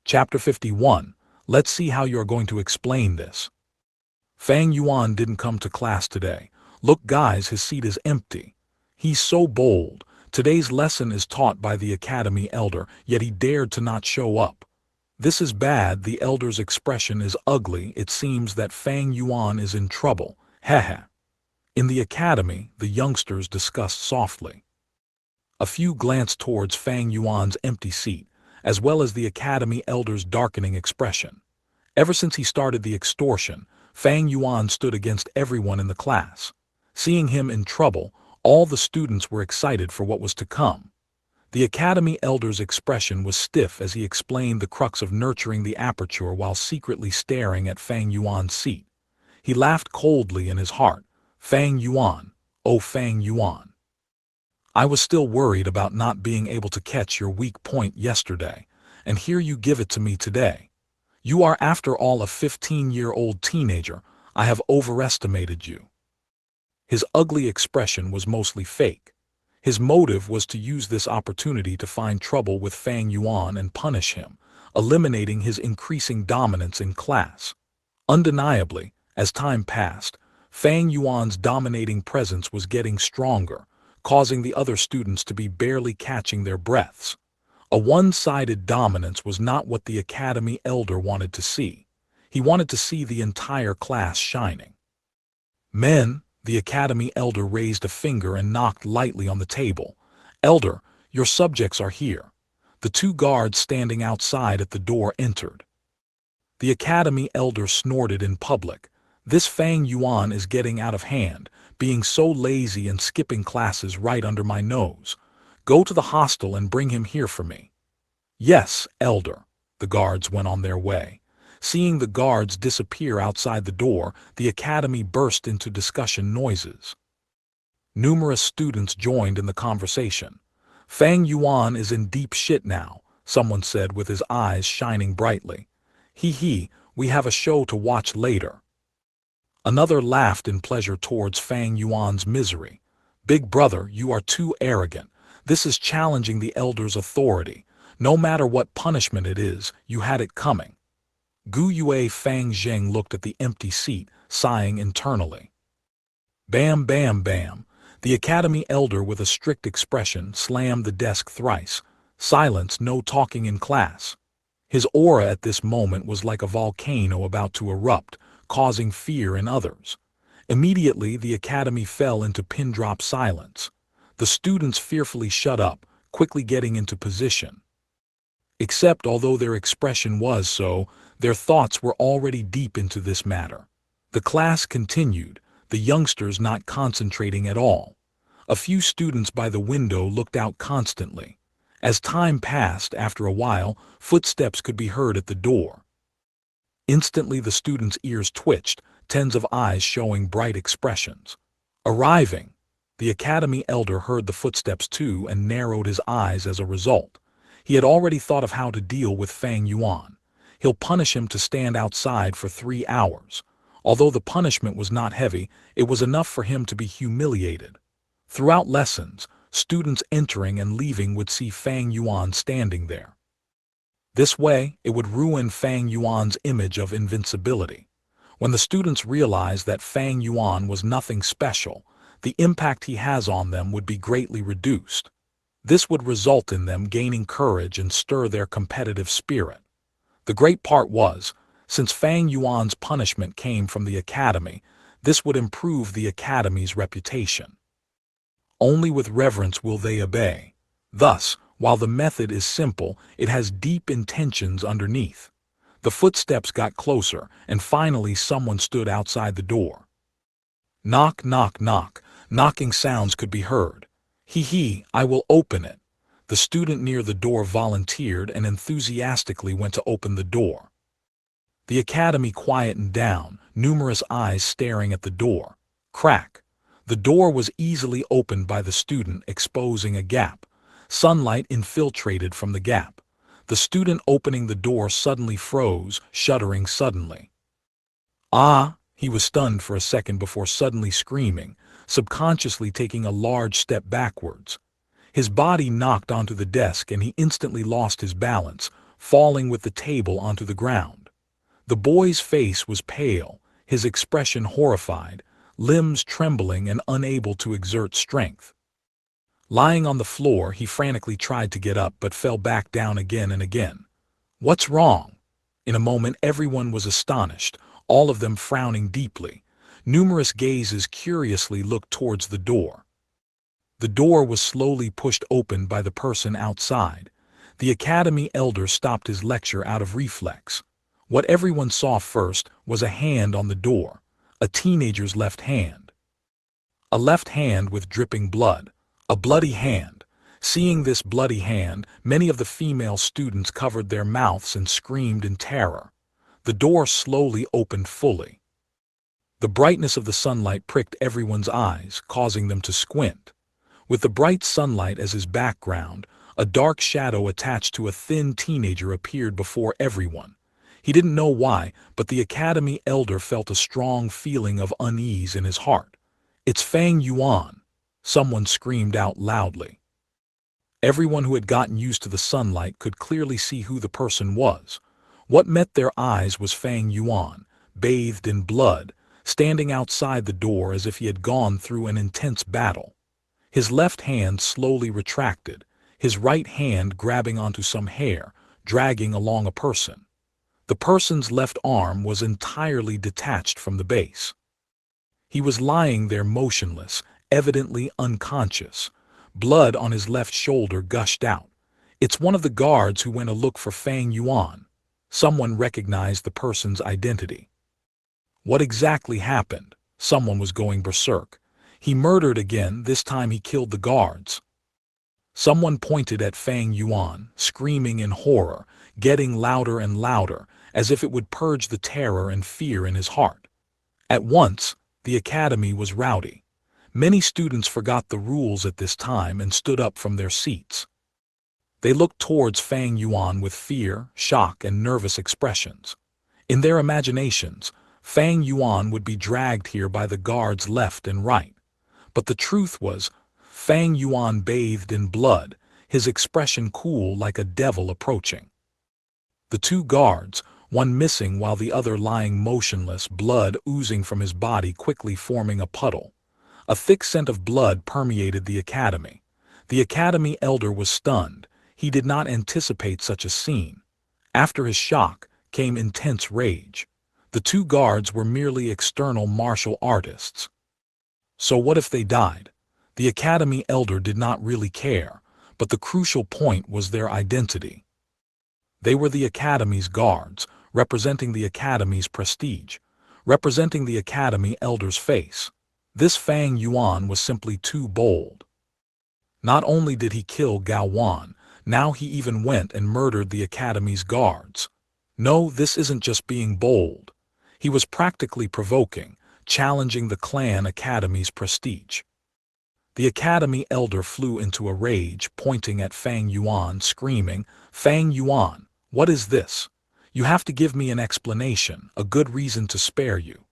Chapter 51. Let's see how you are going to explain this. Fang Yuan didn't come to class today. Look guys, his seat is empty. He's so bold. Today's lesson is taught by the academy elder, yet he dared to not show up. This is bad. The elder's expression is ugly. It seems that Fang Yuan is in trouble. Haha. In the academy, the youngsters discussed softly. A few glanced towards Fang Yuan's empty seat, as well as the academy elder's darkening expression. Ever since he started the extortion, Fang Yuan stood against everyone in the class. Seeing him in trouble, all the students were excited for what was to come. The academy elder's expression was stiff as he explained the crux of nurturing the aperture while secretly staring at Fang Yuan's seat. He laughed coldly in his heart. Fang Yuan, oh Fang Yuan. I was still worried about not being able to catch your weak point yesterday, and here you give it to me today. You are after all a 15-year-old teenager. I have overestimated you. His ugly expression was mostly fake. His motive was to use this opportunity to find trouble with Fang Yuan and punish him, eliminating his increasing dominance in class. Undeniably, as time passed, Fang Yuan's dominating presence was getting stronger, causing the other students to be barely catching their breaths. A one-sided dominance was not what the academy elder wanted to see. He wanted to see the entire class shining. Men, the academy elder raised a finger and knocked lightly on the table. Elder, your subjects are here. The two guards standing outside at the door entered. The academy elder snorted in public. This Fang Yuan is getting out of hand, being so lazy and skipping classes right under my nose. Go to the hostel and bring him here for me. Yes, elder. The guards went on their way. Seeing the guards disappear outside the door, the academy burst into discussion noises. Numerous students joined in the conversation. Fang Yuan is in deep shit now, someone said with his eyes shining brightly. Hee, we have a show to watch later. Another laughed in pleasure towards Fang Yuan's misery. Big brother, you are too arrogant. This is challenging the elder's authority. No matter what punishment it is, you had it coming. Gu Yue Fang Zheng looked at the empty seat, sighing internally. Bam, bam, bam. The academy elder with a strict expression slammed the desk thrice. Silence, no talking in class. His aura at this moment was like a volcano about to erupt, causing fear in others. Immediately, the academy fell into pin-drop silence. The students fearfully shut up, quickly getting into position. Except although their expression was so, their thoughts were already deep into this matter. The class continued, the youngsters not concentrating at all. A few students by the window looked out constantly. As time passed, after a while, footsteps could be heard at the door. Instantly the students' ears twitched, tens of eyes showing bright expressions. Arriving. The academy elder heard the footsteps too and narrowed his eyes as a result. He had already thought of how to deal with Fang Yuan. He'll punish him to stand outside for 3 hours. Although the punishment was not heavy, it was enough for him to be humiliated. Throughout lessons, students entering and leaving would see Fang Yuan standing there. This way, it would ruin Fang Yuan's image of invincibility. When the students realized that Fang Yuan was nothing special, the impact he has on them would be greatly reduced. This would result in them gaining courage and stir their competitive spirit. The great part was, since Fang Yuan's punishment came from the academy, this would improve the academy's reputation. Only with reverence will they obey. Thus, while the method is simple, it has deep intentions underneath. The footsteps got closer, and finally someone stood outside the door. Knock, knock, knock. Knocking sounds could be heard. Hee, I will open it. The student near the door volunteered and enthusiastically went to open the door. The academy quietened down, numerous eyes staring at the door. Crack. The door was easily opened by the student, exposing a gap. Sunlight infiltrated from the gap. The student opening the door suddenly froze, shuddering suddenly. Ah! He was stunned for a second before suddenly screaming, subconsciously taking a large step backwards. His body knocked onto the desk and he instantly lost his balance, falling with the table onto the ground. The boy's face was pale, his expression horrified, limbs trembling and unable to exert strength. Lying on the floor, he frantically tried to get up but fell back down again and again. "What's wrong?" In a moment everyone was astonished, all of them frowning deeply. Numerous gazes curiously looked towards the door. The door was slowly pushed open by the person outside. The academy elder stopped his lecture out of reflex. What everyone saw first was a hand on the door, a teenager's left hand. A left hand with dripping blood, a bloody hand. Seeing this bloody hand, many of the female students covered their mouths and screamed in terror. The door slowly opened fully. The brightness of the sunlight pricked everyone's eyes, causing them to squint. With the bright sunlight as his background, a dark shadow attached to a thin teenager appeared before everyone. He didn't know why, but the academy elder felt a strong feeling of unease in his heart. "It's Fang Yuan," someone screamed out loudly. Everyone who had gotten used to the sunlight could clearly see who the person was. What met their eyes was Fang Yuan, bathed in blood, standing outside the door as if he had gone through an intense battle. His left hand slowly retracted, his right hand grabbing onto some hair, dragging along a person. The person's left arm was entirely detached from the base. He was lying there motionless, evidently unconscious. Blood on his left shoulder gushed out. "It's one of the guards who went to look for Fang Yuan." Someone recognized the person's identity. What exactly happened? Someone was going berserk. He murdered again, this time he killed the guards. Someone pointed at Fang Yuan, screaming in horror, getting louder and louder, as if it would purge the terror and fear in his heart. At once, the academy was rowdy. Many students forgot the rules at this time and stood up from their seats. They looked towards Fang Yuan with fear, shock, and nervous expressions. In their imaginations, Fang Yuan would be dragged here by the guards left and right. But the truth was, Fang Yuan bathed in blood, his expression cool like a devil approaching. The two guards, one missing while the other lying motionless, blood oozing from his body quickly forming a puddle. A thick scent of blood permeated the academy. The academy elder was stunned. He did not anticipate such a scene. After his shock came intense rage. The two guards were merely external martial artists. So what if they died? The academy elder did not really care, but the crucial point was their identity. They were the academy's guards, representing the academy's prestige, representing the academy elder's face. This Fang Yuan was simply too bold. Not only did he kill Gao Wan, now he even went and murdered the academy's guards. No, this isn't just being bold. He was practically provoking, challenging the clan academy's prestige. The academy elder flew into a rage, pointing at Fang Yuan, screaming, "Fang Yuan, what is this? You have to give me an explanation, a good reason to spare you.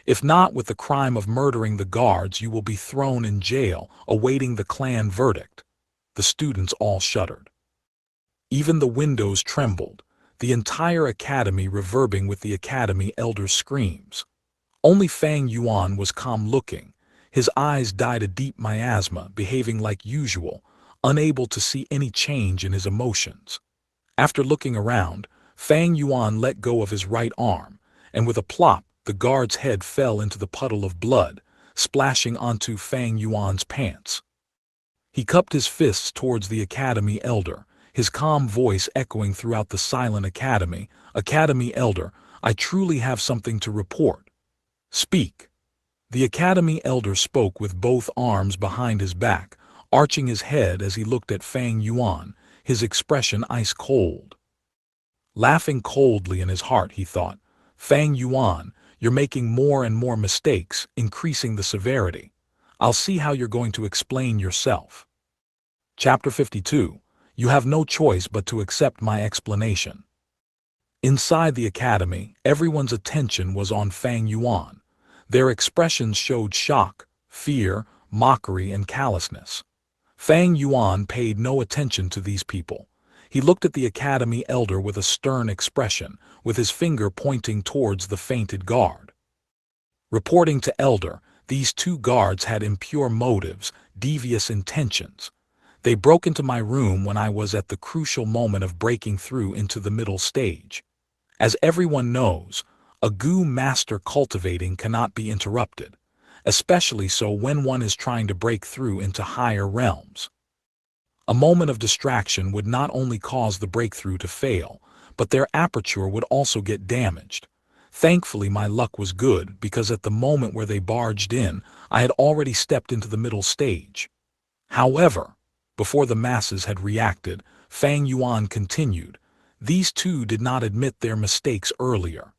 If not, with the crime of murdering the guards, you will be thrown in jail, awaiting the clan verdict." The students all shuddered. Even the windows trembled, the entire academy reverberating with the academy elder's screams. Only Fang Yuan was calm-looking. His eyes dyed a deep miasma, behaving like usual, unable to see any change in his emotions. After looking around, Fang Yuan let go of his right arm, and with a plop, the guard's head fell into the puddle of blood, splashing onto Fang Yuan's pants. He cupped his fists towards the academy elder, his calm voice echoing throughout the silent academy. "Academy elder, I truly have something to report. Speak." The academy elder spoke with both arms behind his back, arching his head as he looked at Fang Yuan, his expression ice-cold. Laughing coldly in his heart, he thought, "Fang Yuan, you're making more and more mistakes, increasing the severity. I'll see how you're going to explain yourself." Chapter 52. You have no choice but to accept my explanation. Inside the academy, everyone's attention was on Fang Yuan. Their expressions showed shock, fear, mockery, and callousness. Fang Yuan paid no attention to these people. He looked at the academy elder with a stern expression, with his finger pointing towards the fainted guard. Reporting to Elder, these two guards had impure motives, devious intentions. They broke into my room when I was at the crucial moment of breaking through into the middle stage. As everyone knows, a Gu master cultivating cannot be interrupted, especially so when one is trying to break through into higher realms. A moment of distraction would not only cause the breakthrough to fail, but their aperture would also get damaged. Thankfully, my luck was good because at the moment where they barged in, I had already stepped into the middle stage. However, before the masses had reacted, Fang Yuan continued, "These two did not admit their mistakes earlier.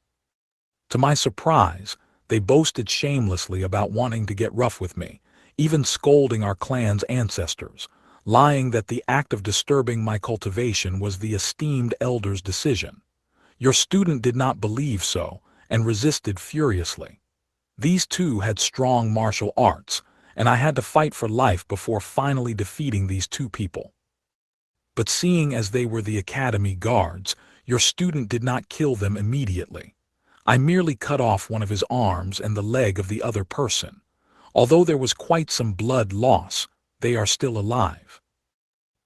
To my surprise, they boasted shamelessly about wanting to get rough with me, even scolding our clan's ancestors, lying that the act of disturbing my cultivation was the esteemed elder's decision. Your student did not believe so, and resisted furiously. These two had strong martial arts, and I had to fight for life before finally defeating these two people. But seeing as they were the academy guards, your student did not kill them immediately. I merely cut off one of his arms and the leg of the other person. Although there was quite some blood loss, they are still alive.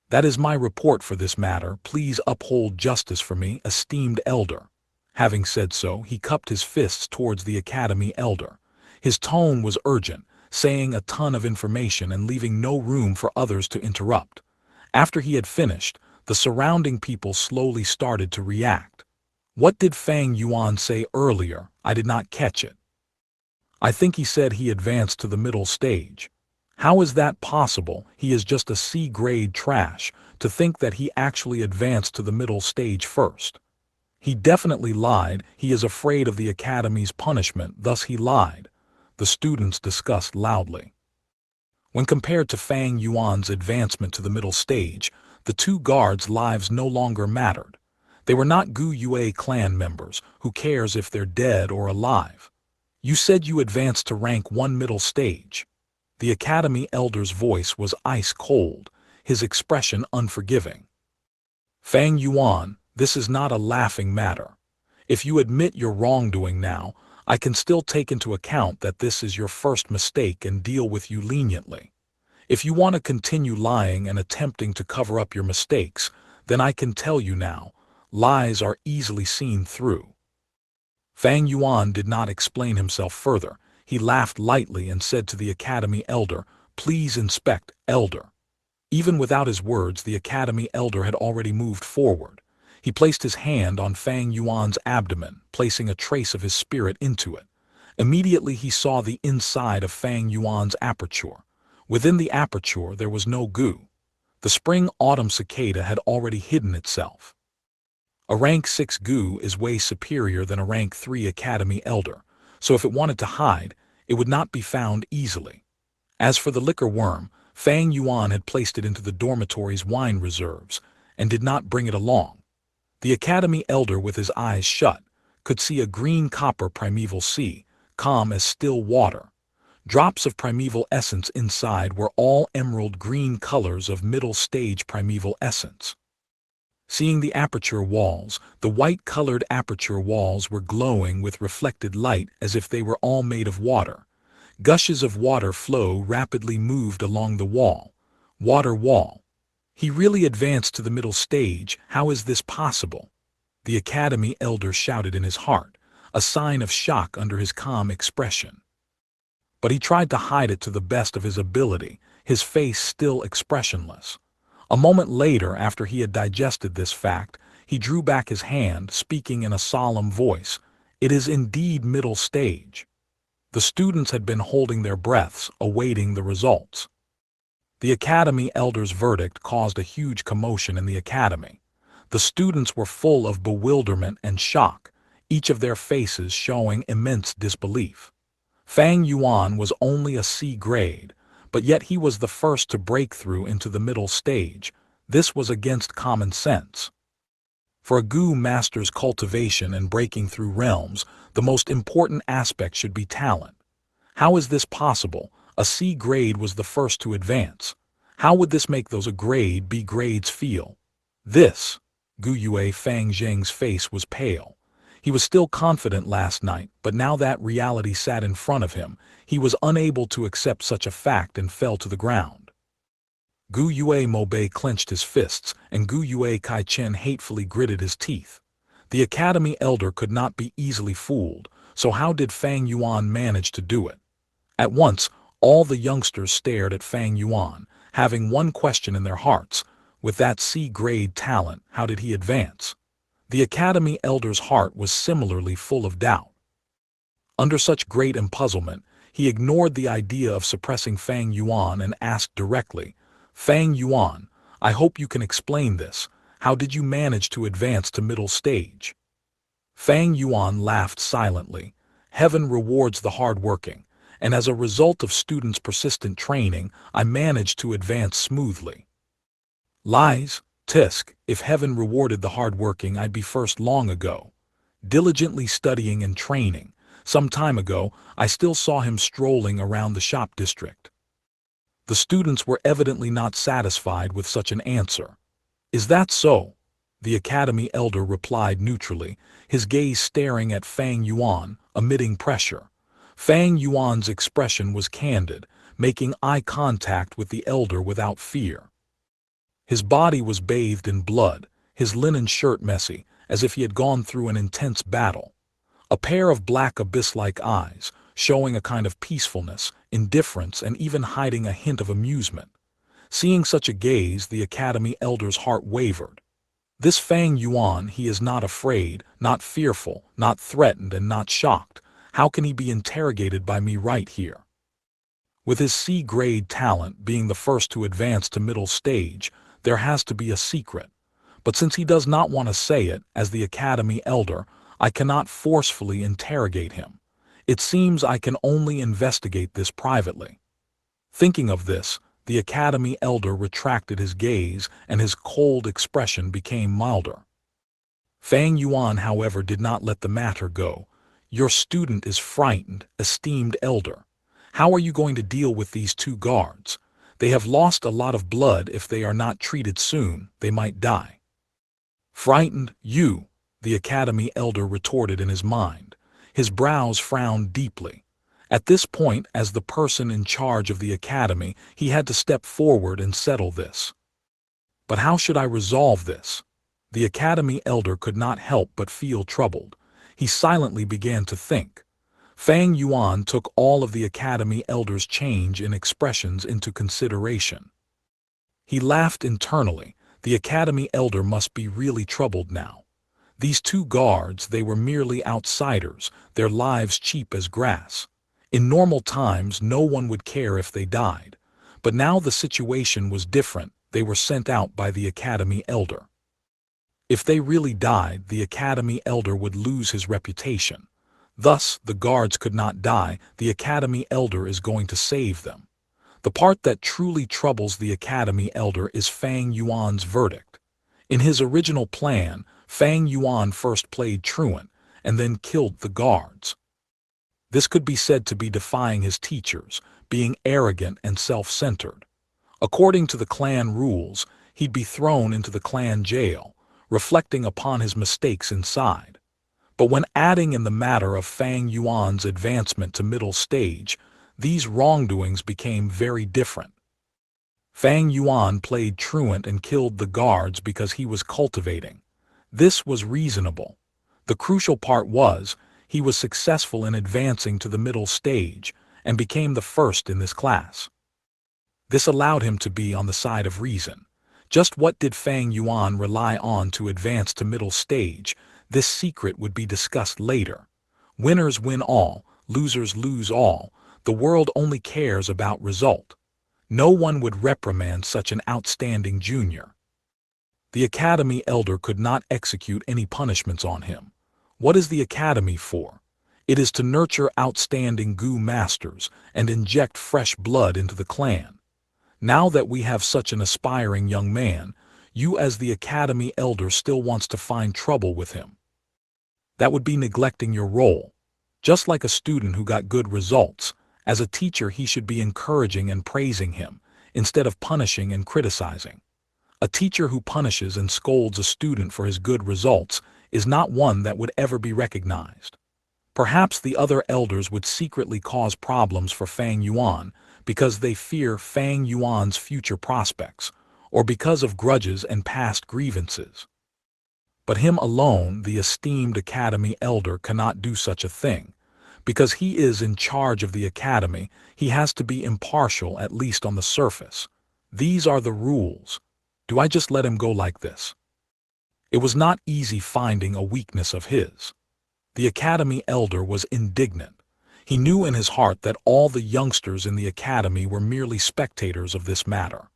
That is my report for this matter. Please uphold justice for me, esteemed elder." Having said so, he cupped his fists towards the academy elder. His tone was urgent, saying a ton of information and leaving no room for others to interrupt. After he had finished, the surrounding people slowly started to react. "What did Fang Yuan say earlier? I did not catch it." "I think he said he advanced to the middle stage." "How is that possible? He is just a C-grade trash. To think that he actually advanced to the middle stage first." "He definitely lied. He is afraid of the academy's punishment, thus he lied," the students discussed loudly. When compared to Fang Yuan's advancement to the middle stage, the two guards' lives no longer mattered. They were not Gu Yue clan members. Who cares if they're dead or alive? "You said you advanced to rank 1 middle stage." The academy elder's voice was ice cold, his expression unforgiving. "Fang Yuan, this is not a laughing matter. If you admit your wrongdoing now, I can still take into account that this is your first mistake and deal with you leniently. If you want to continue lying and attempting to cover up your mistakes, then I can tell you now, lies are easily seen through." Fang Yuan did not explain himself further. He laughed lightly and said to the academy elder, "Please inspect, elder." Even without his words, the academy elder had already moved forward. He placed his hand on Fang Yuan's abdomen, placing a trace of his spirit into it. Immediately he saw the inside of Fang Yuan's aperture. Within the aperture there was no goo. The spring-autumn cicada had already hidden itself. A rank 6 Gu is way superior than a rank 3 academy elder, so if it wanted to hide, it would not be found easily. As for the liquor worm, Fang Yuan had placed it into the dormitory's wine reserves, and did not bring it along. The academy elder, with his eyes shut, could see a green copper primeval sea, calm as still water. Drops of primeval essence inside were all emerald green colors of middle stage primeval essence. Seeing the aperture walls, the white-colored aperture walls were glowing with reflected light as if they were all made of water. Gushes of water flow rapidly moved along the wall. Water wall. He really advanced to the middle stage. How is this possible? The academy elder shouted in his heart, a sign of shock under his calm expression. But he tried to hide it to the best of his ability, his face still expressionless. A moment later, after he had digested this fact, he drew back his hand, speaking in a solemn voice, "It is indeed middle stage." The students had been holding their breaths, awaiting the results. The academy elder's verdict caused a huge commotion in the academy. The students were full of bewilderment and shock, each of their faces showing immense disbelief. Fang Yuan was only a C grade, but yet he was the first to break through into the middle stage. This was against common sense. For a Gu master's cultivation and breaking through realms, the most important aspect should be talent. How is this possible? A C grade was the first to advance. How would this make those A grade B grades feel? This, Gu Yue Fang Zheng's face was pale. He was still confident last night, but now that reality sat in front of him, he was unable to accept such a fact and fell to the ground. Gu Yue Mobei clenched his fists, and Gu Yue Kai Chen hatefully gritted his teeth. The Academy elder could not be easily fooled, so how did Fang Yuan manage to do it? At once, all the youngsters stared at Fang Yuan, having one question in their hearts. With that C-grade talent, how did he advance? The Academy elder's heart was similarly full of doubt. Under such great empuzzlement, he ignored the idea of suppressing Fang Yuan and asked directly, "Fang Yuan, I hope you can explain this. How did you manage to advance to middle stage?" Fang Yuan laughed silently. "Heaven rewards the hard-working, and as a result of students' persistent training, I managed to advance smoothly." Lies, tisk, if heaven rewarded the hard-working, I'd be first long ago. Diligently studying and training. Some time ago, I still saw him strolling around the shop district. The students were evidently not satisfied with such an answer. "Is that so?" The Academy elder replied neutrally, his gaze staring at Fang Yuan, emitting pressure. Fang Yuan's expression was candid, making eye contact with the elder without fear. His body was bathed in blood, his linen shirt messy, as if he had gone through an intense battle. A pair of black abyss-like eyes, showing a kind of peacefulness, indifference, and even hiding a hint of amusement. Seeing such a gaze, the Academy elder's heart wavered. This Fang Yuan, he is not afraid, not fearful, not threatened, and not shocked. How can he be interrogated by me right here? With his C-grade talent being the first to advance to middle stage, there has to be a secret. But since he does not want to say it, as the Academy elder, I cannot forcefully interrogate him. It seems I can only investigate this privately. Thinking of this, the Academy elder retracted his gaze and his cold expression became milder. Fang Yuan, however, did not let the matter go. "Your student is frightened, esteemed elder. How are you going to deal with these two guards? They have lost a lot of blood. If they are not treated soon, they might die." "Frightened, you?" the Academy elder retorted in his mind. His brows frowned deeply. At this point, as the person in charge of the Academy, he had to step forward and settle this. "But how should I resolve this?" The Academy elder could not help but feel troubled. He silently began to think. Fang Yuan took all of the Academy elder's change in expressions into consideration. He laughed internally. The Academy elder must be really troubled now. These two guards, they were merely outsiders, their lives cheap as grass. In normal times, no one would care if they died. But now the situation was different. They were sent out by the Academy elder. If they really died, the Academy elder would lose his reputation. Thus, the guards could not die. The Academy elder is going to save them. The part that truly troubles the Academy elder is Fang Yuan's verdict. In his original plan, Fang Yuan first played truant, and then killed the guards. This could be said to be defying his teachers, being arrogant and self-centered. According to the clan rules, he'd be thrown into the clan jail, reflecting upon his mistakes inside. But when adding in the matter of Fang Yuan's advancement to middle stage, these wrongdoings became very different. Fang Yuan played truant and killed the guards because he was cultivating. This was reasonable. The crucial part was, he was successful in advancing to the middle stage, and became the first in this class. This allowed him to be on the side of reason. Just what did Fang Yuan rely on to advance to middle stage? This secret would be discussed later. Winners win all, losers lose all. The world only cares about result. No one would reprimand such an outstanding junior. The Academy elder could not execute any punishments on him. What is the Academy for? It is to nurture outstanding Gu masters and inject fresh blood into the clan. Now that we have such an aspiring young man, you as the Academy elder still wants to find trouble with him. That would be neglecting your role. Just like a student who got good results, as a teacher he should be encouraging and praising him, instead of punishing and criticizing. A teacher who punishes and scolds a student for his good results is not one that would ever be recognized. Perhaps the other elders would secretly cause problems for Fang Yuan because they fear Fang Yuan's future prospects, or because of grudges and past grievances. But him alone, the esteemed academy elder, cannot do such a thing. Because he is in charge of the academy, he has to be impartial, at least on the surface. These are the rules. Do I just let him go like this? It was not easy finding a weakness of his. The academy elder was indignant. He knew in his heart that all the youngsters in the academy were merely spectators of this matter.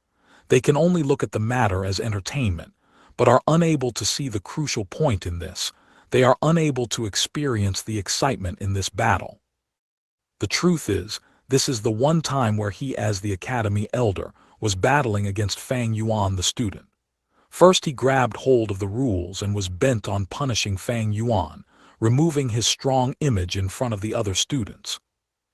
They can only look at the matter as entertainment, but are unable to see the crucial point in this. They are unable to experience the excitement in this battle. The truth is, this is the one time where he, as the academy elder, was battling against Fang Yuan the student. First he grabbed hold of the rules and was bent on punishing Fang Yuan, removing his strong image in front of the other students.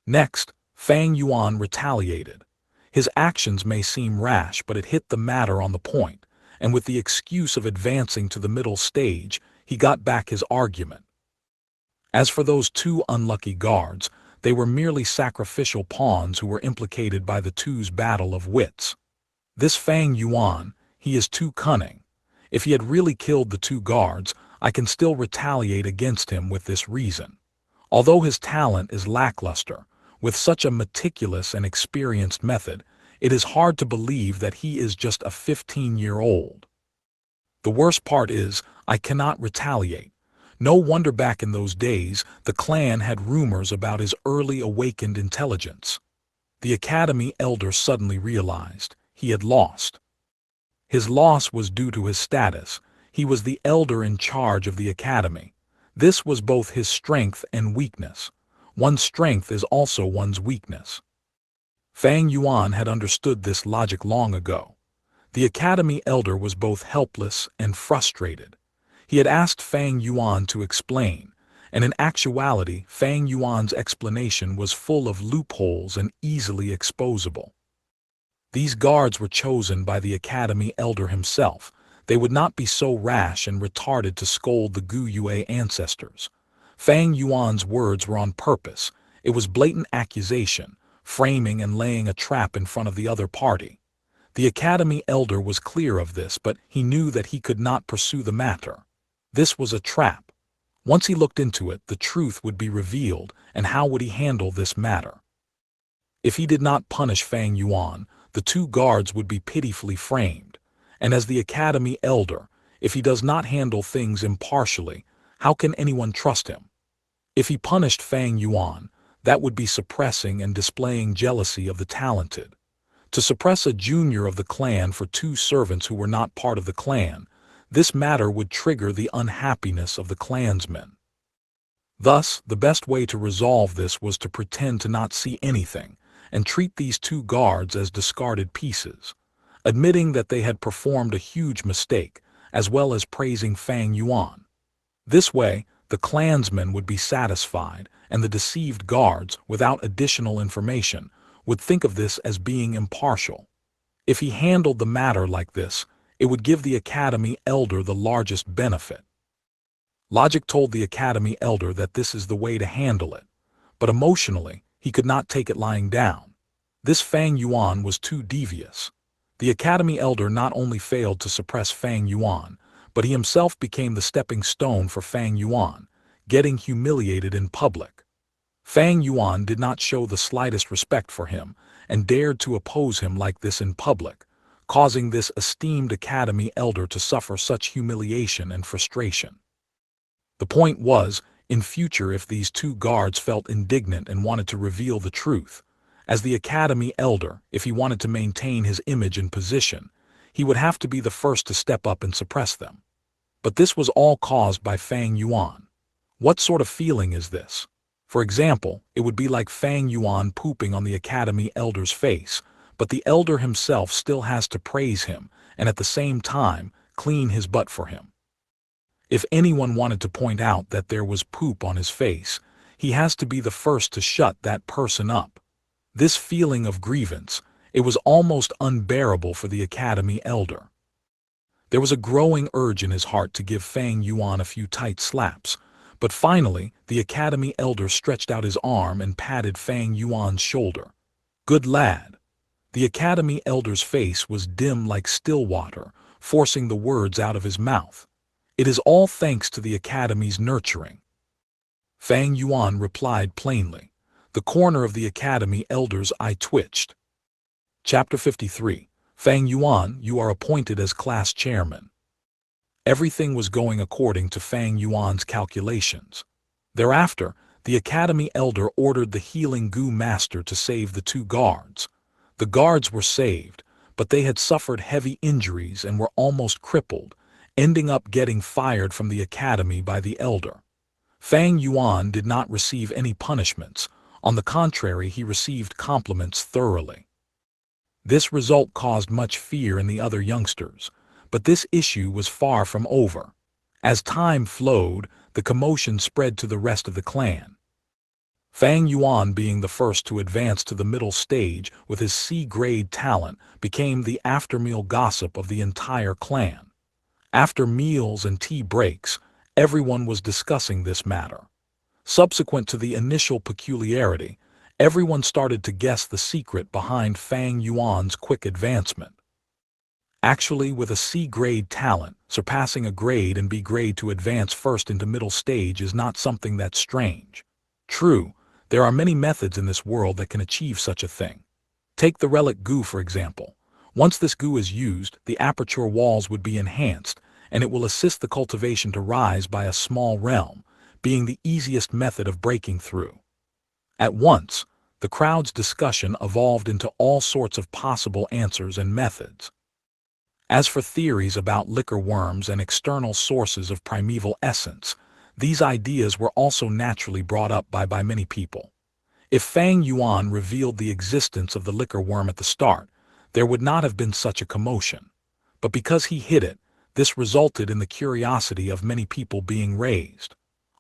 Next, Fang Yuan retaliated. His actions may seem rash, but it hit the matter on the point, and with the excuse of advancing to the middle stage, he got back his argument. As for those two unlucky guards, they were merely sacrificial pawns who were implicated by the two's battle of wits. This Fang Yuan, he is too cunning. If he had really killed the two guards, I can still retaliate against him with this reason. Although his talent is lackluster, with such a meticulous and experienced method, it is hard to believe that he is just a 15-year-old. The worst part is, I cannot retaliate. No wonder back in those days, the clan had rumors about his early awakened intelligence. The academy elder suddenly realized he had lost. His loss was due to his status. He was the elder in charge of the academy. This was both his strength and weakness. One's strength is also one's weakness. Fang Yuan had understood this logic long ago. The academy elder was both helpless and frustrated. He had asked Fang Yuan to explain, and in actuality, Fang Yuan's explanation was full of loopholes and easily exposable. These guards were chosen by the academy elder himself. They would not be so rash and retarded to scold the Gu Yue ancestors. Fang Yuan's words were on purpose. It was blatant accusation, framing and laying a trap in front of the other party. The academy elder was clear of this, but he knew that he could not pursue the matter. This was a trap. Once he looked into it, the truth would be revealed, and how would he handle this matter? If he did not punish Fang Yuan, the two guards would be pitifully framed. And as the academy elder, if he does not handle things impartially, how can anyone trust him? If he punished Fang Yuan, that would be suppressing and displaying jealousy of the talented. To suppress a junior of the clan for two servants who were not part of the clan, this matter would trigger the unhappiness of the clansmen. Thus, the best way to resolve this was to pretend to not see anything, and treat these two guards as discarded pieces, admitting that they had performed a huge mistake, as well as praising Fang Yuan. This way, the clansmen would be satisfied, and the deceived guards, without additional information, would think of this as being impartial. If he handled the matter like this, it would give the academy elder the largest benefit. Logic told the academy elder that this is the way to handle it, but emotionally, he could not take it lying down. This Fang Yuan was too devious. The academy elder not only failed to suppress Fang Yuan, but he himself became the stepping stone for Fang Yuan, getting humiliated in public. Fang Yuan did not show the slightest respect for him, and dared to oppose him like this in public, causing this esteemed academy elder to suffer such humiliation and frustration. The point was, in future, if these two guards felt indignant and wanted to reveal the truth, as the academy elder, if he wanted to maintain his image and position, he would have to be the first to step up and suppress them. But this was all caused by Fang Yuan. What sort of feeling is this? For example, it would be like Fang Yuan pooping on the academy elder's face, but the elder himself still has to praise him, and at the same time, clean his butt for him. If anyone wanted to point out that there was poop on his face, he has to be the first to shut that person up. This feeling of grievance, it was almost unbearable for the academy elder. There was a growing urge in his heart to give Fang Yuan a few tight slaps, but finally the academy elder stretched out his arm and patted Fang Yuan's shoulder. "Good lad." The academy elder's face was dim like still water, forcing the words out of his mouth. "It is all thanks to the academy's nurturing." Fang Yuan replied plainly. The corner of the academy elder's eye twitched. Chapter 53. Fang Yuan, you are appointed as class chairman. Everything was going according to Fang Yuan's calculations. Thereafter, the academy elder ordered the healing goo master to save the two guards. The guards were saved, but they had suffered heavy injuries and were almost crippled, ending up getting fired from the academy by the elder. Fang Yuan did not receive any punishments. On the contrary, he received compliments thoroughly. This result caused much fear in the other youngsters, but this issue was far from over. As time flowed, the commotion spread to the rest of the clan. Fang Yuan, being the first to advance to the middle stage with his C-grade talent, became the after-meal gossip of the entire clan. After meals and tea breaks, everyone was discussing this matter. Subsequent to the initial peculiarity, everyone started to guess the secret behind Fang Yuan's quick advancement. Actually, with a C-grade talent, surpassing a grade and B grade to advance first into middle stage is not something that's strange. True, there are many methods in this world that can achieve such a thing. Take the relic goo for example. Once this goo is used, the aperture walls would be enhanced, and it will assist the cultivation to rise by a small realm, being the easiest method of breaking through. At once, the crowd's discussion evolved into all sorts of possible answers and methods. As for theories about liquor worms and external sources of primeval essence, these ideas were also naturally brought up by many people. If Fang Yuan revealed the existence of the liquor worm at the start, there would not have been such a commotion. But because he hid it, this resulted in the curiosity of many people being raised.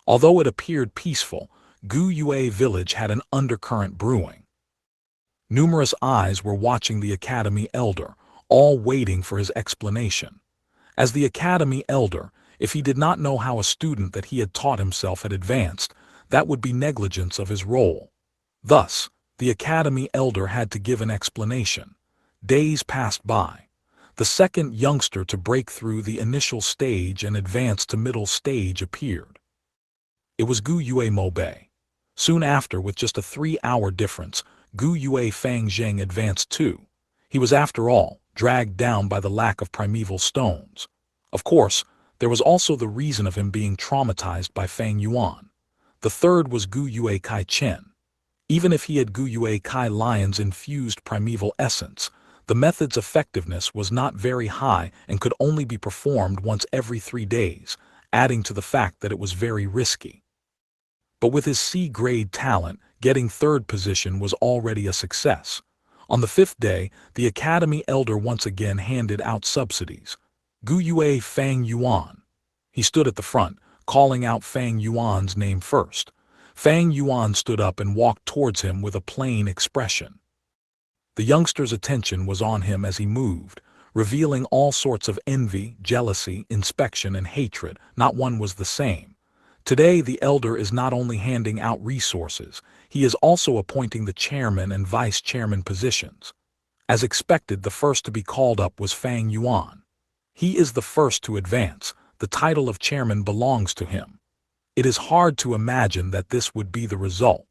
Although it appeared peaceful, Gu Yue village had an undercurrent brewing. Numerous eyes were watching the academy elder, all waiting for his explanation. As the academy elder, if he did not know how a student that he had taught himself had advanced, that would be negligence of his role. Thus, the academy elder had to give an explanation. Days passed by. The second youngster to break through the initial stage and advance to middle stage appeared. It was Gu Yue Mobe. Soon after, with just a 3-hour difference, Gu Yue Fang Zheng advanced too. He was, after all, dragged down by the lack of primeval stones. Of course, there was also the reason of him being traumatized by Fang Yuan. The third was Gu Yue Kai Chen. Even if he had Gu Yue Kai Lion's infused primeval essence, the method's effectiveness was not very high and could only be performed once every 3 days, adding to the fact that it was very risky. But with his C-grade talent, getting third position was already a success. On the 5th day, the academy elder once again handed out subsidies. Gu Yue Fang Yuan. He stood at the front, calling out Fang Yuan's name first. Fang Yuan stood up and walked towards him with a plain expression. The youngster's attention was on him as he moved, revealing all sorts of envy, jealousy, inspection, and hatred. Not one was the same. Today the elder is not only handing out resources, he is also appointing the chairman and vice chairman positions. As expected, the first to be called up was Fang Yuan. He is the first to advance. The title of chairman belongs to him. It is hard to imagine that this would be the result.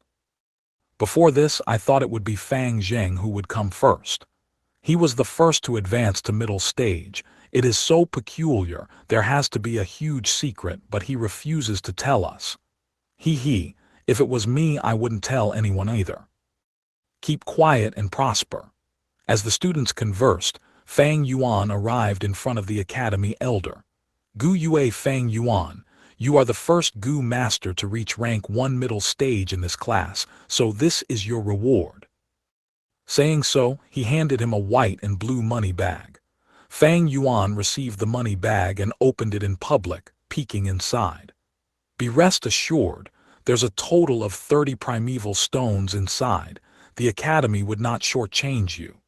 Before this, I thought it would be Fang Zheng who would come first. He was the first to advance to middle stage. It is so peculiar, there has to be a huge secret, but he refuses to tell us. If it was me, I wouldn't tell anyone either. Keep quiet and prosper. As the students conversed, Fang Yuan arrived in front of the academy elder. Gu Yue Fang Yuan, you are the first Gu master to reach rank 1 middle stage in this class, so this is your reward. Saying so, he handed him a white and blue money bag. Fang Yuan received the money bag and opened it in public, peeking inside. Be rest assured, there's a total of 30 primeval stones inside. The academy would not shortchange you.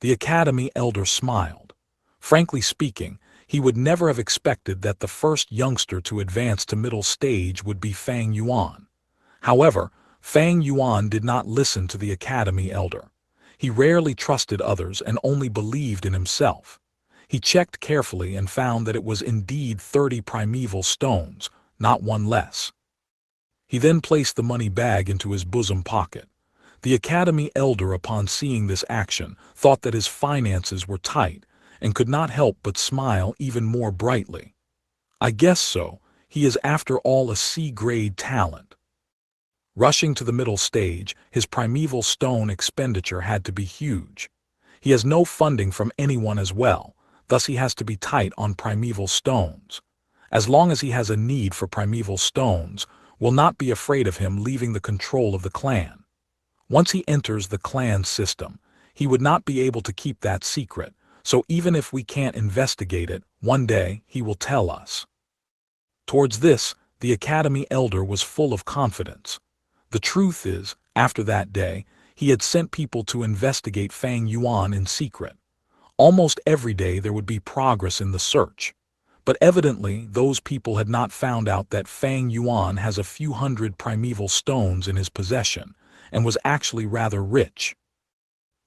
The academy elder smiled. Frankly speaking, He would never have expected that the first youngster to advance to middle stage would be Fang Yuan. However, Fang Yuan did not listen to the academy elder. He rarely trusted others and only believed in himself. He checked carefully and found that it was indeed 30 primeval stones, not one less. He then placed the money bag into his bosom pocket. The academy elder, upon seeing this action, thought that his finances were tight and could not help but smile even more brightly. I guess so. He is after all a C-grade talent. Rushing to the middle stage, his primeval stone expenditure had to be huge. He has no funding from anyone as well, thus he has to be tight on primeval stones. As long as he has a need for primeval stones, will not be afraid of him leaving the control of the clan. Once he enters the clan system, he would not be able to keep that secret, so even if we can't investigate it, one day he will tell us. Towards this, the academy elder was full of confidence. The truth is, after that day, he had sent people to investigate Fang Yuan in secret. Almost every day there would be progress in the search. But evidently, those people had not found out that Fang Yuan has a few hundred primeval stones in his possession, and was actually rather rich.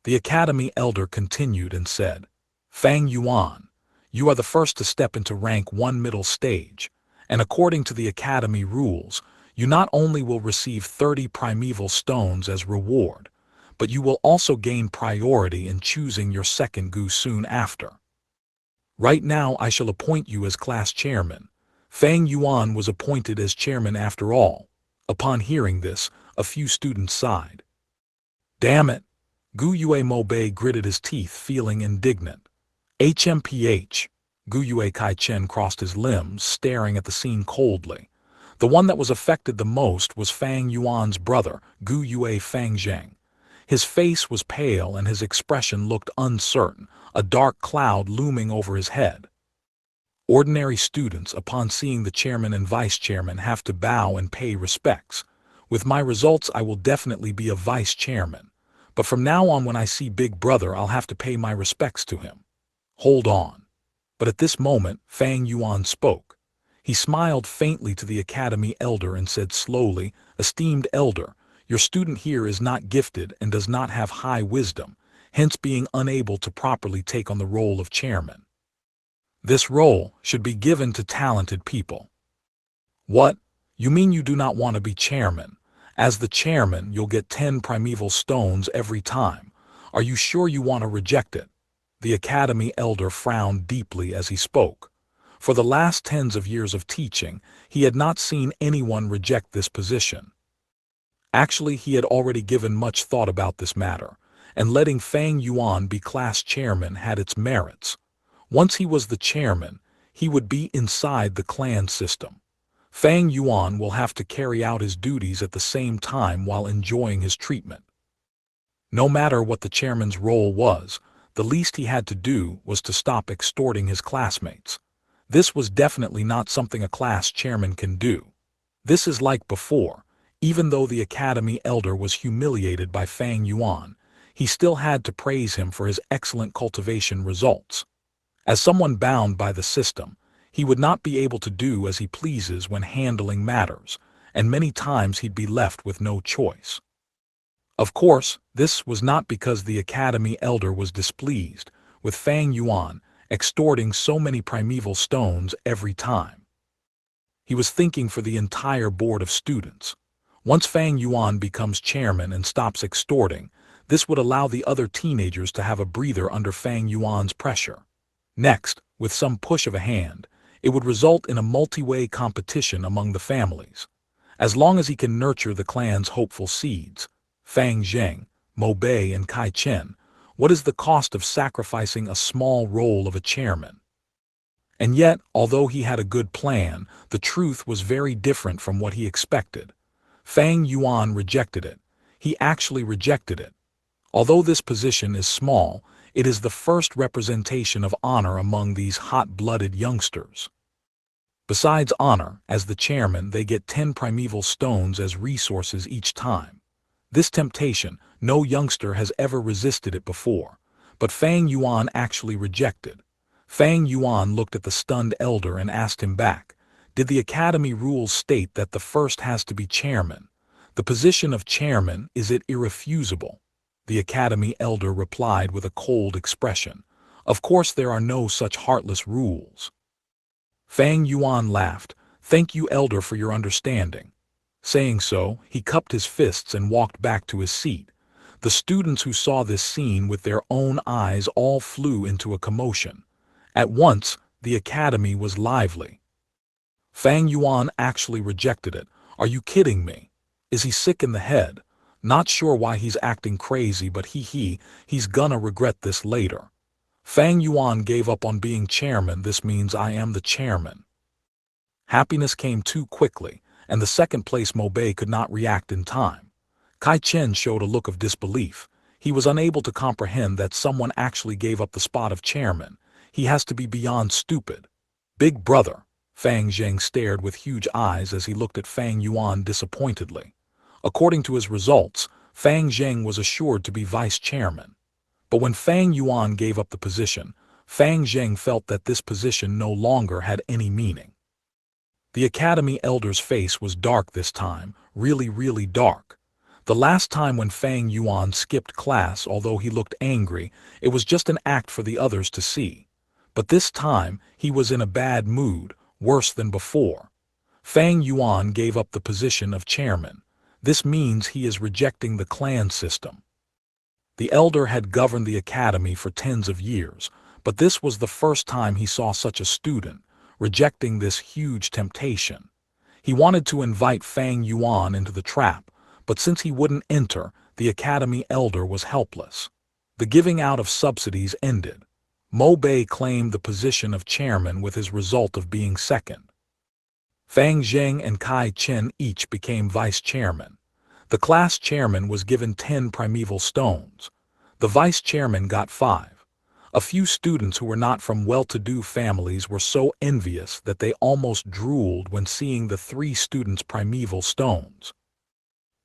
The academy elder continued and said, "Fang Yuan, you are the first to step into rank 1 middle stage, and according to the academy rules, you not only will receive 30 primeval stones as reward, but you will also gain priority in choosing your second gu soon after. Right now I shall appoint you as class chairman." Fang Yuan was appointed as chairman after all. Upon hearing this, a few students sighed. Damn it! Gu Yue Mobei gritted his teeth, feeling indignant. HMPH! Gu Yue Kai Chen crossed his limbs, staring at the scene coldly. The one that was affected the most was Fang Yuan's brother, Gu Yue Fang Zheng. His face was pale and his expression looked uncertain, a dark cloud looming over his head. Ordinary students, upon seeing the chairman and vice chairman, have to bow and pay respects. With my results, I will definitely be a vice chairman. But from now on, when I see Big Brother, I'll have to pay my respects to him. Hold on. But at this moment, Fang Yuan spoke. He smiled faintly to the academy elder and said slowly, "Esteemed elder, your student here is not gifted and does not have high wisdom, hence being unable to properly take on the role of chairman. This role should be given to talented people." What? You mean you do not want to be chairman? As the chairman, you'll get 10 primeval stones every time. Are you sure you want to reject it? The academy elder frowned deeply as he spoke. For the last tens of years of teaching, he had not seen anyone reject this position. Actually, he had already given much thought about this matter, and letting Fang Yuan be class chairman had its merits. Once he was the chairman, he would be inside the clan system. Fang Yuan will have to carry out his duties at the same time while enjoying his treatment. No matter what the chairman's role was, the least he had to do was to stop extorting his classmates. This was definitely not something a class chairman can do. This is like before. Even though the academy elder was humiliated by Fang Yuan, he still had to praise him for his excellent cultivation results. As someone bound by the system, he would not be able to do as he pleases when handling matters, and many times he'd be left with no choice. Of course, this was not because the academy elder was displeased with Fang Yuan extorting so many primeval stones every time. He was thinking for the entire board of students. Once Fang Yuan becomes chairman and stops extorting, this would allow the other teenagers to have a breather under Fang Yuan's pressure. Next, with some push of a hand, it would result in a multi-way competition among the families. As long as he can nurture the clan's hopeful seeds, Fang Zheng, Mo Bei and Kai Chen, what is the cost of sacrificing a small role of a chairman? And yet, although he had a good plan, the truth was very different from what he expected. Fang Yuan rejected it. He actually rejected it. Although this position is small, it is the first representation of honor among these hot-blooded youngsters. Besides honor, as the chairman, they get 10 primeval stones as resources each time. This temptation, no youngster has ever resisted it before, but Fang Yuan actually rejected. Fang Yuan looked at the stunned elder and asked him back, "Did the academy rules state that the first has to be chairman? The position of chairman, is it irrefusable?" The academy elder replied with a cold expression, "Of course there are no such heartless rules." Fang Yuan laughed, "Thank you, elder, for your understanding." Saying so, he cupped his fists and walked back to his seat. The students who saw this scene with their own eyes all flew into a commotion. At once, the academy was lively. Fang Yuan actually rejected it. "Are you kidding me? Is he sick in the head? Not sure why he's acting crazy, but he's gonna regret this later." Fang Yuan gave up on being chairman. "This means I am the chairman." Happiness came too quickly, and the second-place Mobei could not react in time. Kai Chen showed a look of disbelief. He was unable to comprehend that someone actually gave up the spot of chairman. He has to be beyond stupid. "Big brother." Fang Zheng stared with huge eyes as he looked at Fang Yuan disappointedly. According to his results, Fang Zheng was assured to be vice chairman. But when Fang Yuan gave up the position, Fang Zheng felt that this position no longer had any meaning. The academy elder's face was dark this time, really dark. The last time when Fang Yuan skipped class, although he looked angry, it was just an act for the others to see. But this time, he was in a bad mood, worse than before. Fang Yuan gave up the position of chairman. This means he is rejecting the clan system. The elder had governed the academy for tens of years, but this was the first time he saw such a student, rejecting this huge temptation. He wanted to invite Fang Yuan into the trap, but since he wouldn't enter, the academy elder was helpless. The giving out of subsidies ended. Mo Bei claimed the position of chairman with his result of being second. Fang Zheng and Kai Chen each became vice chairman. The class chairman was given 10 primeval stones. The vice chairman got 5. A few students who were not from well-to-do families were so envious that they almost drooled when seeing the 3 students' primeval stones.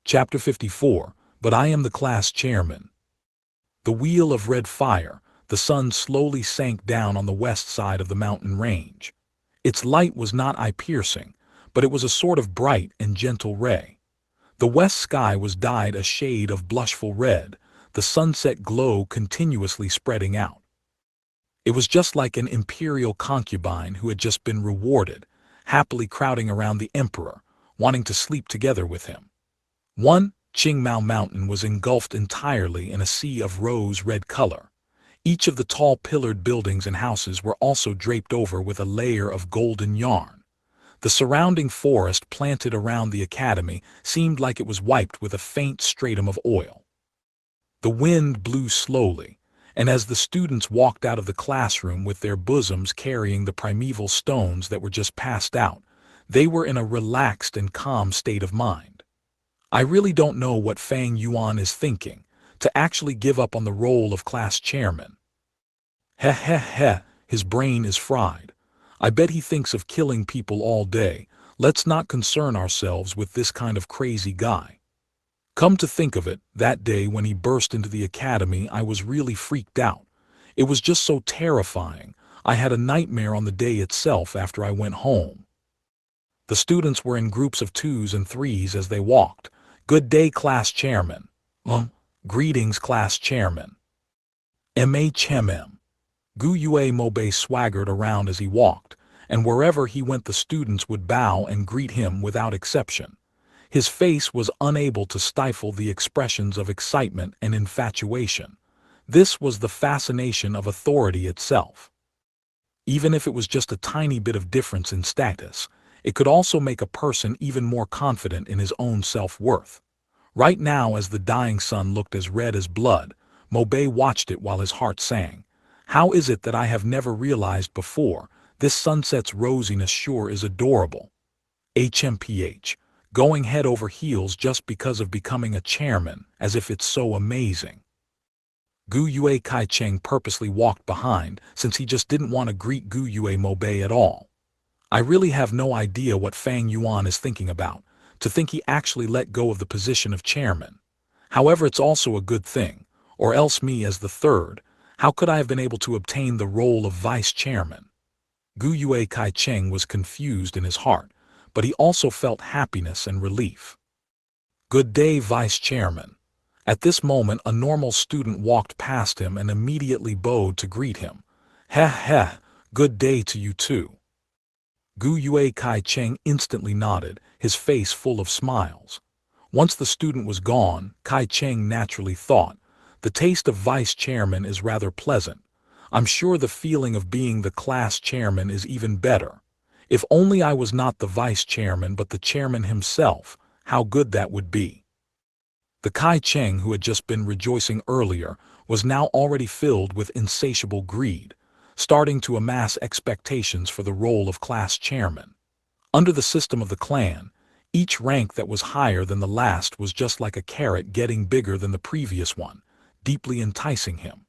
Chapter 54, But I am the class chairman. The wheel of red fire, the sun slowly sank down on the west side of the mountain range. Its light was not eye-piercing, but it was a sort of bright and gentle ray. The west sky was dyed a shade of blushful red, the sunset glow continuously spreading out. It was just like an imperial concubine who had just been rewarded, happily crowding around the emperor, wanting to sleep together with him. Qingmao Mountain was engulfed entirely in a sea of rose-red color. Each of the tall pillared buildings and houses were also draped over with a layer of golden yarn. The surrounding forest planted around the academy seemed like it was wiped with a faint stratum of oil. The wind blew slowly, and as the students walked out of the classroom with their bosoms carrying the primeval stones that were just passed out, they were in a relaxed and calm state of mind. I really don't know what Fang Yuan is thinking, to actually give up on the role of class chairman. His brain is fried. I bet he thinks of killing people all day. Let's not concern ourselves with this kind of crazy guy. Come to think of it, that day when he burst into the academy, I was really freaked out. It was just so terrifying. I had a nightmare on the day itself after I went home. The students were in groups of 2s and 3s as they walked. Good day, class chairman. Greetings, class chairman. M.H.M.M. Gu Yue Mobei swaggered around as he walked, and wherever he went the students would bow and greet him without exception. His face was unable to stifle the expressions of excitement and infatuation. This was the fascination of authority itself. Even if it was just a tiny bit of difference in status, it could also make a person even more confident in his own self-worth. Right now, as the dying sun looked as red as blood, Mobei watched it while his heart sang. How is it that I have never realized before? This sunset's rosiness sure is adorable. HMPH. Going head over heels just because of becoming a chairman, as if it's so amazing. Gu Yue Kai-Cheng purposely walked behind, since he just didn't want to greet Gu Yue Mobei at all. I really have no idea what Fang Yuan is thinking about, to think he actually let go of the position of chairman. However, it's also a good thing, or else me as the third. How could I have been able to obtain the role of vice chairman? Gu Yue Kai Cheng was confused in his heart, but he also felt happiness and relief. Good day, vice chairman. At this moment, a normal student walked past him and immediately bowed to greet him. Heh heh, good day to you too. Gu Yue Kai Cheng instantly nodded, his face full of smiles. Once the student was gone, Kai Cheng naturally thought, the taste of vice chairman is rather pleasant. I'm sure the feeling of being the class chairman is even better. If only I was not the vice chairman but the chairman himself, how good that would be. The Kai Cheng who had just been rejoicing earlier was now already filled with insatiable greed, starting to amass expectations for the role of class chairman. Under the system of the clan, each rank that was higher than the last was just like a carrot getting bigger than the previous one, deeply enticing him.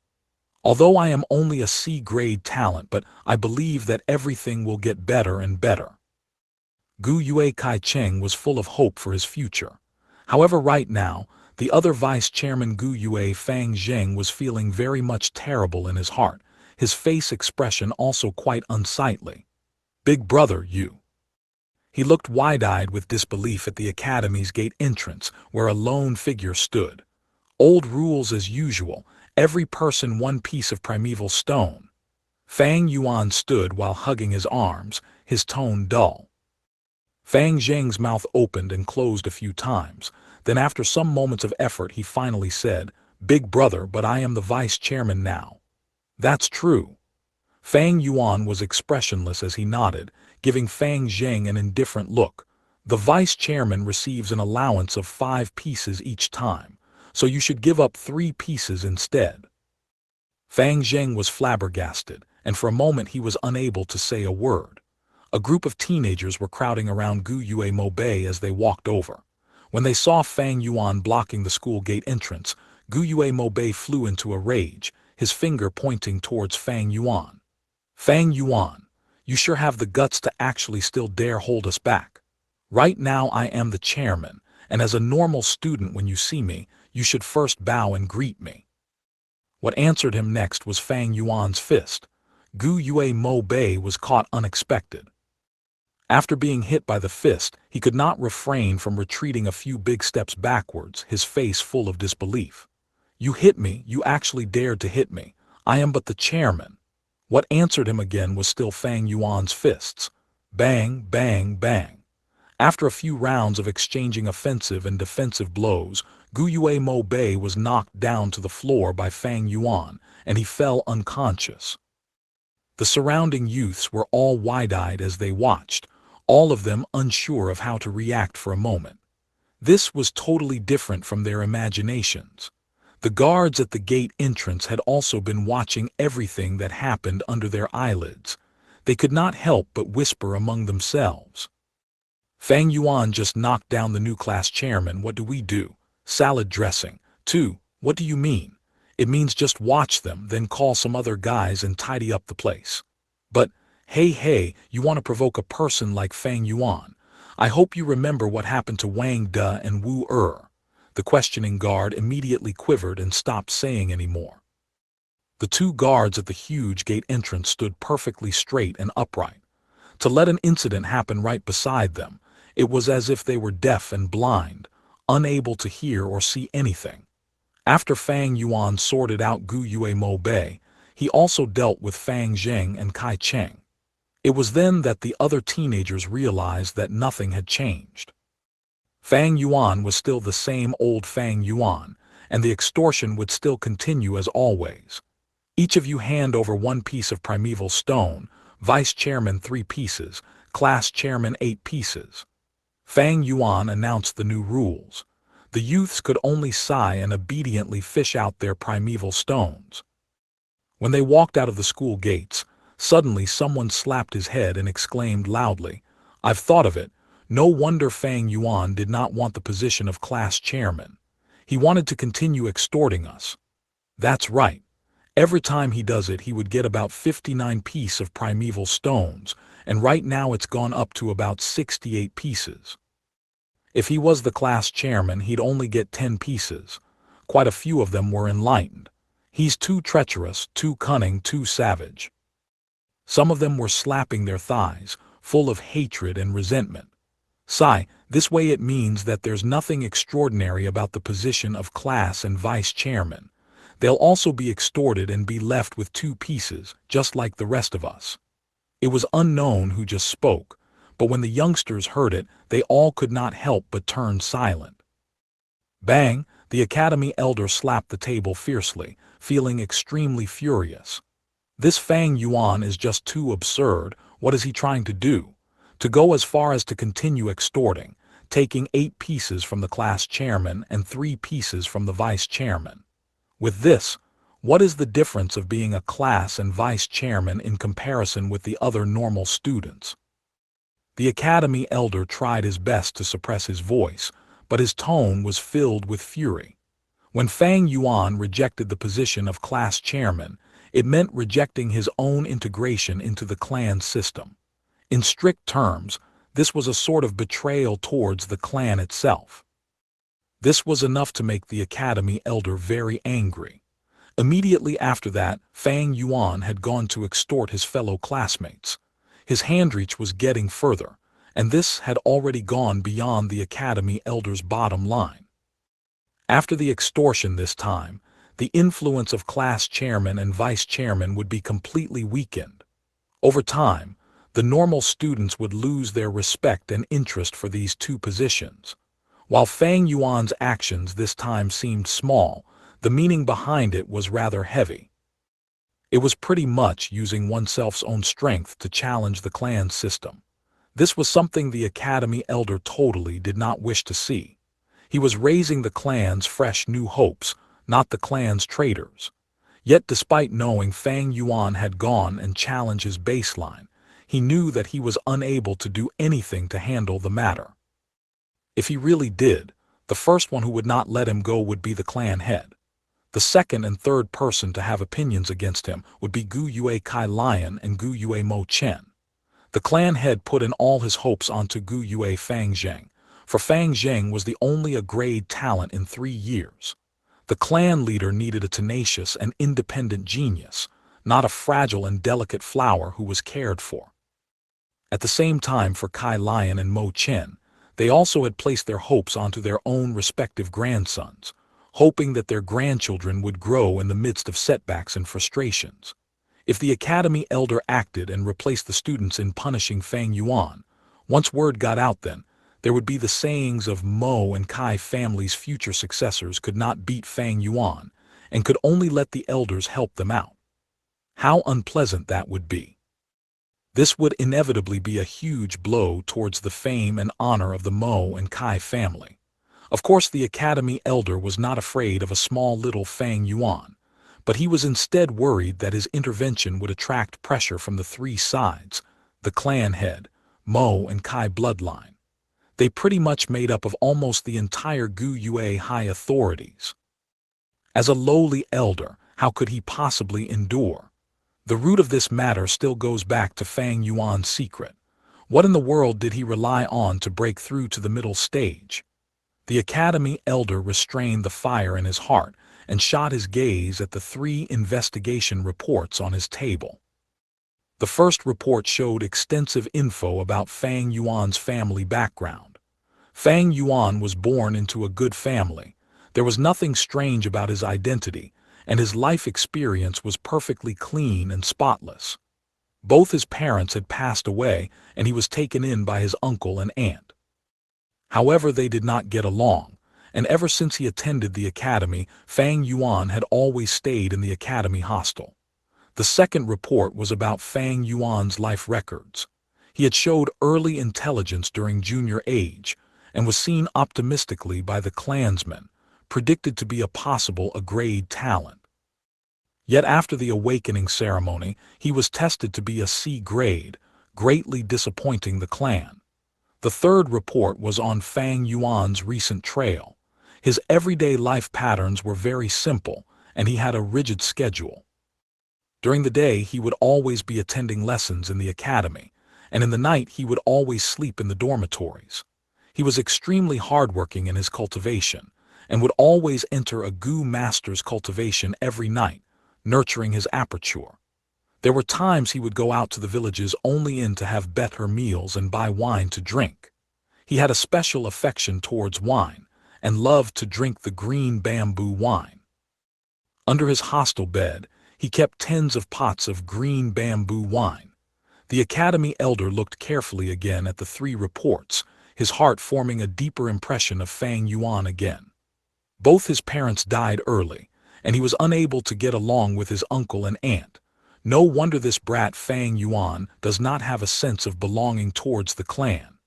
Although I am only a C-grade talent, but I believe that everything will get better and better. Gu Yue Kai Cheng was full of hope for his future. However, right now, the other vice chairman Gu Yue Fang Zheng was feeling very much terrible in his heart, his face expression also quite unsightly. Big brother, you. He looked wide-eyed with disbelief at the academy's gate entrance, where a lone figure stood. Old rules as usual, every person one piece of primeval stone. Fang Yuan stood while hugging his arms, his tone dull. Fang Zheng's mouth opened and closed a few times. Then after some moments of effort he finally said, Big brother, but I am the vice chairman now. That's true. Fang Yuan was expressionless as he nodded, giving Fang Zheng an indifferent look. The vice chairman receives an allowance of 5 pieces each time, so you should give up 3 pieces instead. Fang Zheng was flabbergasted, and for a moment he was unable to say a word. A group of teenagers were crowding around Gu Yue Mobei as they walked over. When they saw Fang Yuan blocking the school gate entrance, Gu Yue Mobei flew into a rage, his finger pointing towards Fang Yuan. Fang Yuan, you sure have the guts to actually still dare hold us back. Right now I am the chairman, and as a normal student when you see me, you should first bow and greet me. What answered him next was Fang Yuan's fist. Gu Yue Mobei was caught unexpected. After being hit by the fist, he could not refrain from retreating a few big steps backwards, his face full of disbelief. You hit me, you actually dared to hit me. I am but the chairman. What answered him again was still Fang Yuan's fists. Bang, bang, bang. After a few rounds of exchanging offensive and defensive blows, Gu Yue Mobei was knocked down to the floor by Fang Yuan, and he fell unconscious. The surrounding youths were all wide-eyed as they watched, all of them unsure of how to react for a moment. This was totally different from their imaginations. The guards at the gate entrance had also been watching everything that happened under their eyelids. They could not help but whisper among themselves. Fang Yuan just knocked down the new class chairman. What do we do? Salad dressing. 2. What do you mean? It means just watch them, then call some other guys and tidy up the place. But, hey, you want to provoke a person like Fang Yuan. I hope you remember what happened to Wang De and Wu Er. The questioning guard immediately quivered and stopped saying any more. The 2 guards at the huge gate entrance stood perfectly straight and upright. To let an incident happen right beside them, it was as if they were deaf and blind, unable to hear or see anything. After Fang Yuan sorted out Gu Yue Mobei, he also dealt with Fang Zheng and Kai Cheng. It was then that the other teenagers realized that nothing had changed. Fang Yuan was still the same old Fang Yuan, and the extortion would still continue as always. Each of you hand over 1 piece of primeval stone, vice chairman 3 pieces, class chairman 8 pieces. Fang Yuan announced the new rules. The youths could only sigh and obediently fish out their primeval stones. When they walked out of the school gates, suddenly someone slapped his head and exclaimed loudly, I've thought of it. No wonder Fang Yuan did not want the position of class chairman. He wanted to continue extorting us. That's right. Every time he does it he would get about 59 pieces of primeval stones, and right now it's gone up to about 68 pieces. If he was the class chairman he'd only get 10 pieces. Quite a few of them were enlightened. He's too treacherous, too cunning, too savage. Some of them were slapping their thighs, full of hatred and resentment. Sigh, this way it means that there's nothing extraordinary about the position of class and vice chairman. They'll also be extorted and be left with 2 pieces, just like the rest of us. It was unknown who just spoke, but when the youngsters heard it, they all could not help but turn silent. Bang! The academy elder slapped the table fiercely, feeling extremely furious. This Fang Yuan is just too absurd. What is he trying to do? To go as far as to continue extorting, taking 8 pieces from the class chairman and 3 pieces from the vice chairman. With this, what is the difference of being a class and vice chairman in comparison with the other normal students? The academy elder tried his best to suppress his voice, but his tone was filled with fury. When Fang Yuan rejected the position of class chairman, it meant rejecting his own integration into the clan system. In strict terms, this was a sort of betrayal towards the clan itself. This was enough to make the academy elder very angry. Immediately after that, Fang Yuan had gone to extort his fellow classmates. His handreach was getting further, and this had already gone beyond the academy elder's bottom line. After the extortion this time, the influence of class chairman and vice chairman would be completely weakened. Over time, the normal students would lose their respect and interest for these 2 positions. While Fang Yuan's actions this time seemed small, the meaning behind it was rather heavy. It was pretty much using oneself's own strength to challenge the clan system. This was something the academy elder totally did not wish to see. He was raising the clan's fresh new hopes, not the clan's traitors. Yet despite knowing Fang Yuan had gone and challenged his baseline, he knew that he was unable to do anything to handle the matter. If he really did, the first one who would not let him go would be the clan head. The second and third person to have opinions against him would be Gu Yue Kai Lion and Gu Yue Mo Chen. The clan head put in all his hopes onto Gu Yue Fang Zheng, for Fang Zheng was the only A-grade talent in 3 years. The clan leader needed a tenacious and independent genius, not a fragile and delicate flower who was cared for. At the same time, for Kai Lion and Mo Chen, they also had placed their hopes onto their own respective grandsons, hoping that their grandchildren would grow in the midst of setbacks and frustrations. If the academy elder acted and replaced the students in punishing Fang Yuan, once word got out, then there would be the sayings of Mo and Kai families' future successors could not beat Fang Yuan and could only let the elders help them out. How unpleasant that would be. This would inevitably be a huge blow towards the fame and honor of the Mo and Kai family. Of course, the academy elder was not afraid of a small little Fang Yuan, but he was instead worried that his intervention would attract pressure from the 3 sides, the clan head, Mo and Kai bloodline. They pretty much made up of almost the entire Gu Yue high authorities. As a lowly elder, how could he possibly endure? The root of this matter still goes back to Fang Yuan's secret. What in the world did he rely on to break through to the middle stage? The academy elder restrained the fire in his heart and shot his gaze at the 3 investigation reports on his table. The first report showed extensive info about Fang Yuan's family background. Fang Yuan was born into a good family. There was nothing strange about his identity, and his life experience was perfectly clean and spotless. Both his parents had passed away, and he was taken in by his uncle and aunt. However, they did not get along, and ever since he attended the academy, Fang Yuan had always stayed in the academy hostel. The second report was about Fang Yuan's life records. He had showed early intelligence during junior age, and was seen optimistically by the clansmen, predicted to be a possible A-grade talent. Yet after the awakening ceremony, he was tested to be a C-grade, greatly disappointing the clan. The third report was on Fang Yuan's recent trail. His everyday life patterns were very simple, and he had a rigid schedule. During the day, he would always be attending lessons in the academy, and in the night he would always sleep in the dormitories. He was extremely hardworking in his cultivation, and would always enter a Gu master's cultivation every night, nurturing his aperture. There were times he would go out to the villages only in to have better meals and buy wine to drink. He had a special affection towards wine, and loved to drink the green bamboo wine. Under his hostel bed, he kept tens of pots of green bamboo wine. The academy elder looked carefully again at the 3 reports, his heart forming a deeper impression of Fang Yuan again. Both his parents died early, and he was unable to get along with his uncle and aunt. No wonder this brat Fang Yuan does not have a sense of belonging towards the clan.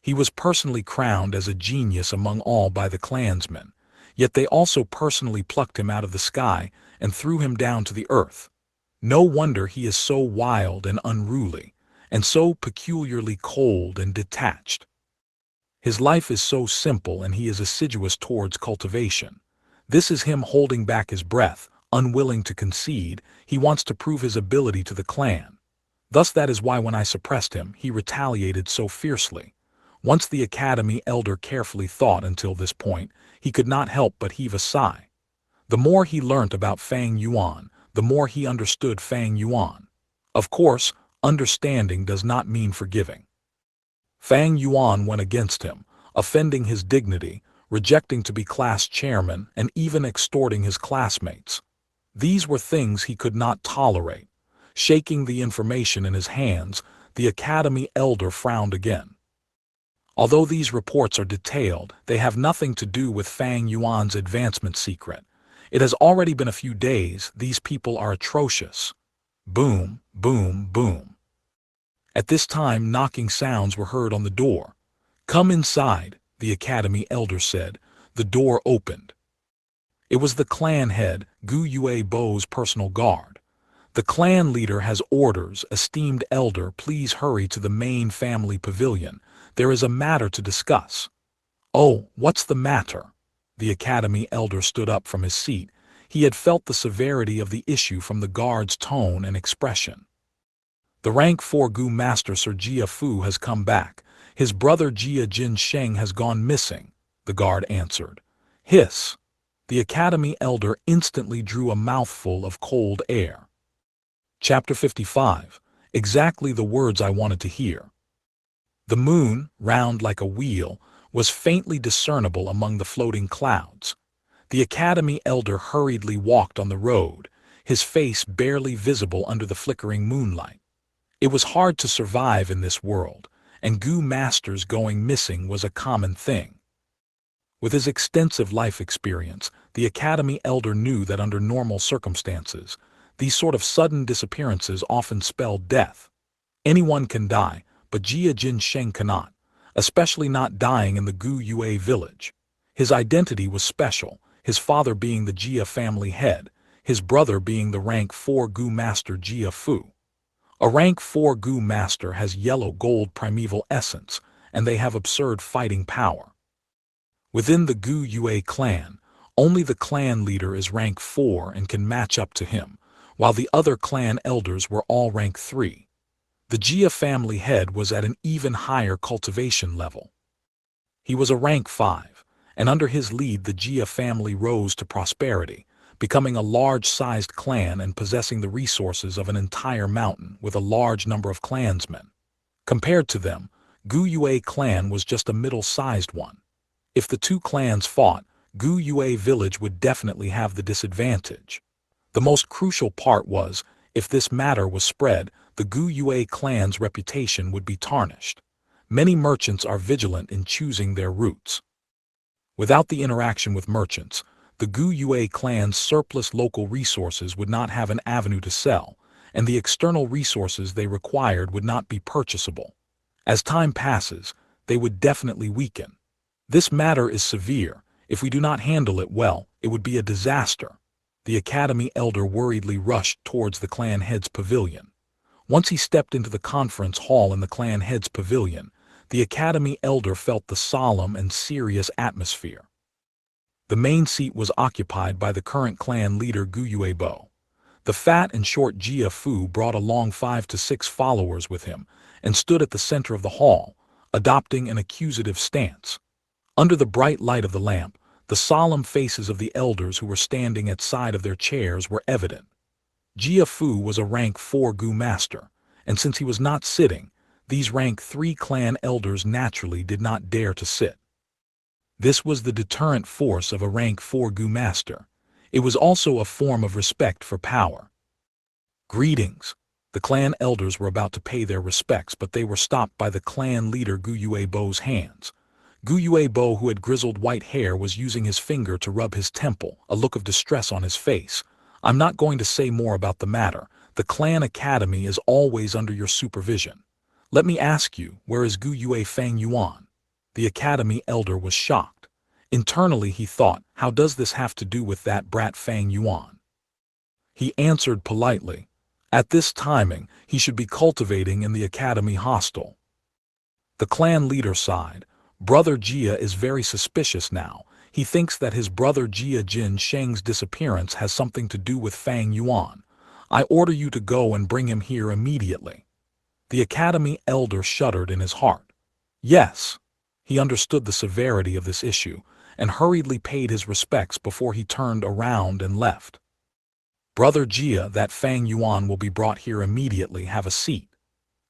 He was personally crowned as a genius among all by the clansmen, yet they also personally plucked him out of the sky and threw him down to the earth. No wonder he is so wild and unruly, and so peculiarly cold and detached. His life is so simple and he is assiduous towards cultivation. This is him holding back his breath, unwilling to concede. He wants to prove his ability to the clan. Thus that is why when I suppressed him, he retaliated so fiercely. Once the academy elder carefully thought until this point, he could not help but heave a sigh. The more he learnt about Fang Yuan, the more he understood Fang Yuan. Of course, understanding does not mean forgiving. Fang Yuan went against him, offending his dignity, rejecting to be class chairman, and even extorting his classmates. These were things he could not tolerate. Shaking the information in his hands, the academy elder frowned again. Although these reports are detailed, they have nothing to do with Fang Yuan's advancement secret. It has already been a few days. These people are atrocious. Boom, boom, boom. At this time knocking sounds were heard on the door. "Come inside," the academy elder said. The door opened. It was the clan head, Gu Yue Bo's personal guard. "The clan leader has orders. Esteemed elder, please hurry to the main family pavilion. There is a matter to discuss." "Oh, what's the matter?" The academy elder stood up from his seat. He had felt the severity of the issue from the guard's tone and expression. "The rank 4 Gu master Sir Jia Fu has come back. His brother Jia Jin Sheng has gone missing," the guard answered. "Hiss!" The academy elder instantly drew a mouthful of cold air. Chapter 55. Exactly the words I wanted to hear. The moon, round like a wheel, was faintly discernible among the floating clouds. The academy elder hurriedly walked on the road, his face barely visible under the flickering moonlight. It was hard to survive in this world, and Gu masters going missing was a common thing. With his extensive life experience, the academy elder knew that under normal circumstances, these sort of sudden disappearances often spelled death. Anyone can die, but Jia Jin Sheng cannot, especially not dying in the Gu Yue village. His identity was special, his father being the Jia family head, his brother being the rank 4 Gu master Jia Fu. A rank 4 Gu master has yellow-gold primeval essence, and they have absurd fighting power. Within the Gu Yue clan, only the clan leader is rank 4 and can match up to him, while the other clan elders were all rank 3. The Jia family head was at an even higher cultivation level. He was a rank 5, and under his lead the Jia family rose to prosperity, becoming a large-sized clan and possessing the resources of an entire mountain with a large number of clansmen. Compared to them, Gu Yue clan was just a middle-sized one. If the 2 clans fought, Gu Yue village would definitely have the disadvantage. The most crucial part was, if this matter was spread, the Gu Yue clan's reputation would be tarnished. Many merchants are vigilant in choosing their routes. Without the interaction with merchants, the Gu Yue clan's surplus local resources would not have an avenue to sell, and the external resources they required would not be purchasable. As time passes, they would definitely weaken. This matter is severe. If we do not handle it well, it would be a disaster. The academy elder worriedly rushed towards the clan head's pavilion. Once he stepped into the conference hall in the clan head's pavilion, the academy elder felt the solemn and serious atmosphere. The main seat was occupied by the current clan leader Gu Yue Bo. The fat and short Jia Fu brought along 5 to 6 followers with him and stood at the center of the hall, adopting an accusative stance. Under the bright light of the lamp, The solemn faces of the elders who were standing at side of their chairs were evident. Jia Fu was a rank 4 Gu master, and since he was not sitting, these rank 3 clan elders naturally did not dare to sit. This was the deterrent force of a rank 4 Gu master. It was also a form of respect for power. Greetings. The clan elders were about to pay their respects, but they were stopped by the clan leader Gu Yuebo's hands. Gu Yuebo, who had grizzled white hair, was using his finger to rub his temple, a look of distress on his face. I'm not going to say more about the matter. The clan academy is always under your supervision. Let me ask you, where is Gu Yue Fang Yuan? The academy elder was shocked. Internally he thought, how does this have to do with that brat Fang Yuan? He answered politely. At this timing, he should be cultivating in the academy hostel. The clan leader sighed. Brother Jia is very suspicious now. He thinks that his brother Jia Jin Sheng's disappearance has something to do with Fang Yuan. I order you to go and bring him here immediately. The academy elder shuddered in his heart. Yes. He understood the severity of this issue, and hurriedly paid his respects before he turned around and left. Brother Jia, that Fang Yuan will be brought here immediately. Have a seat.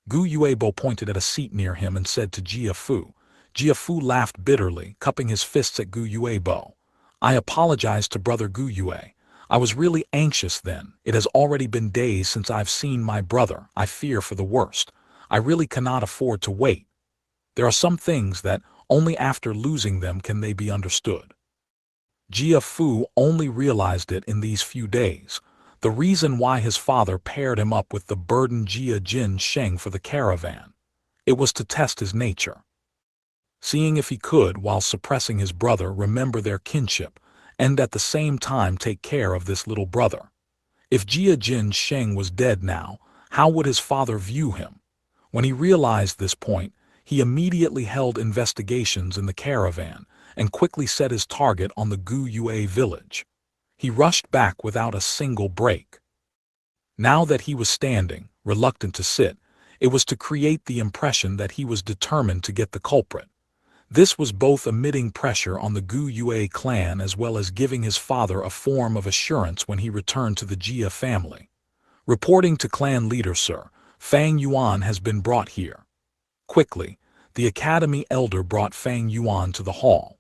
Gu Yuebo pointed at a seat near him and said to Jia Fu. Jia Fu laughed bitterly, cupping his fists at Gu Yuebo. I apologize to Brother Gu Yue. I was really anxious then. It has already been days since I've seen my brother. I fear for the worst. I really cannot afford to wait. There are some things that only after losing them can they be understood. Jia Fu only realized it in these few days. The reason why his father paired him up with the burdened Jia Jin Sheng for the caravan. It was to test his nature. Seeing if he could, while suppressing his brother, remember their kinship, and at the same time take care of this little brother. If Jia Jin Sheng was dead now, how would his father view him? When he realized this point, he immediately held investigations in the caravan, and quickly set his target on the Gu Yue village. He rushed back without a single break. Now that he was standing, reluctant to sit, it was to create the impression that he was determined to get the culprit. This was both emitting pressure on the Gu Yue clan as well as giving his father a form of assurance when he returned to the Jia family. Reporting to clan leader, Sir, Fang Yuan has been brought here. Quickly, the academy elder brought Fang Yuan to the hall.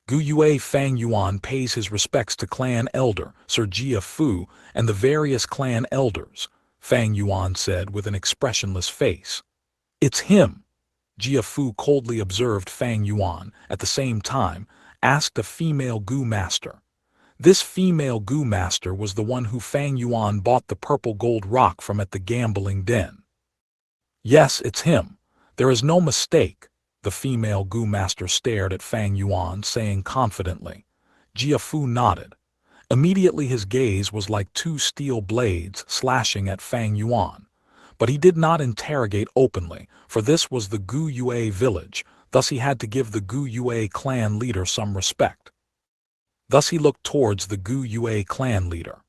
Gu Yue Fang Yuan pays his respects to clan elder, Sir Jia Fu, and the various clan elders, Fang Yuan said with an expressionless face. It's him. Jia Fu coldly observed Fang Yuan, at the same time, asked a female Gu master. This female Gu master was the one who Fang Yuan bought the purple gold rock from at the gambling den. Yes, it's him. There is no mistake. The female Gu master stared at Fang Yuan, saying confidently. Jia Fu nodded. Immediately his gaze was like two steel blades slashing at Fang Yuan. But he did not interrogate openly, for this was the Gu Yue village, thus he had to give the Gu Yue clan leader some respect. Thus he looked towards the Gu Yue clan leader.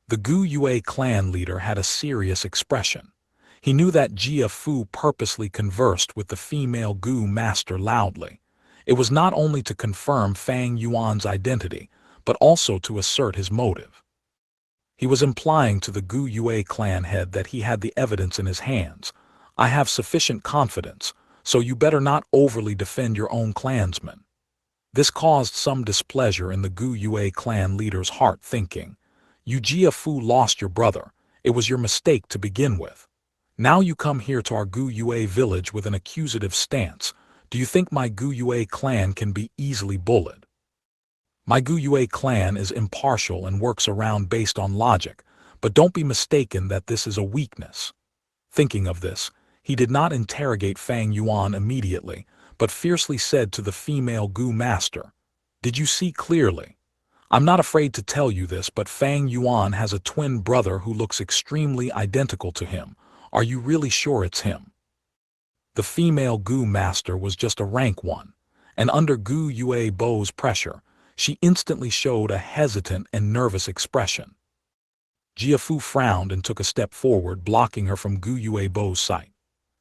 The Gu Yue clan leader had a serious expression. He knew that Jia Fu purposely conversed with the female Gu master loudly. It was not only to confirm Fang Yuan's identity, but also to assert his motive. He was implying to the Gu Yue clan head that he had the evidence in his hands. I have sufficient confidence, so you better not overly defend your own clansmen. This caused some displeasure in the Gu Yue clan leader's heart, thinking, you Jia Fu lost your brother. It was your mistake to begin with. Now you come here to our Gu Yue village with an accusative stance. Do you think my Gu Yue clan can be easily bullied? My Gu Yue clan is impartial and works around based on logic, but don't be mistaken that this is a weakness. Thinking of this, he did not interrogate Fang Yuan immediately, but fiercely said to the female Gu master, did you see clearly? I'm not afraid to tell you this, but Fang Yuan has a twin brother who looks extremely identical to him. Are you really sure it's him? The female Gu master was just a rank 1, and under Gu Yue Bo's pressure, she instantly showed a hesitant and nervous expression. Jia Fu frowned and took a step forward, blocking her from Gu Yue Bo's sight.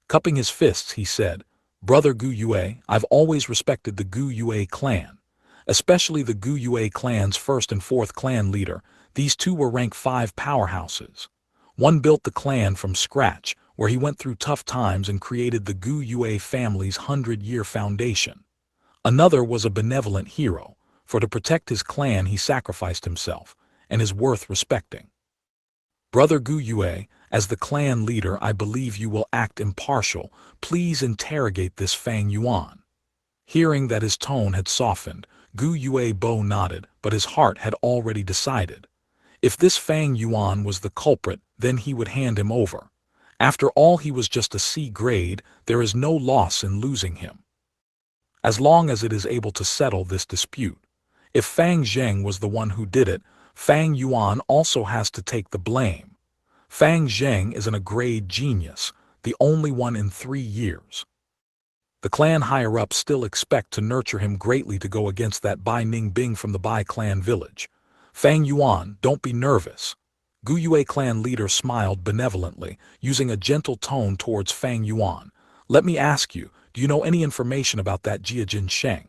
Cupping his fists, he said, Brother Gu Yue, I've always respected the Gu Yue clan. especially the Gu Yue clan's first and fourth clan leader. These two were rank 5 powerhouses. One built the clan from scratch, where he went through tough times and created the Gu Yue family's 100-year foundation. Another was a benevolent hero, for to protect his clan he sacrificed himself, and is worth respecting. Brother Gu Yue, as the clan leader, I believe you will act impartial. Please interrogate this Fang Yuan. Hearing that his tone had softened, Gu Yue Bo nodded, but his heart had already decided. If this Fang Yuan was the culprit, then he would hand him over. After all, he was just a C grade, there is no loss in losing him, as long as it is able to settle this dispute. If Fang Zheng was the one who did it, Fang Yuan also has to take the blame. Fang Zheng is a grade genius, the only one in 3 years. The clan higher-ups still expect to nurture him greatly to go against that Bai Ning Bing from the Bai clan village. Fang Yuan, don't be nervous. Gu Yue clan leader smiled benevolently, using a gentle tone towards Fang Yuan. Let me ask you, do you know any information about that Jia Jin Sheng?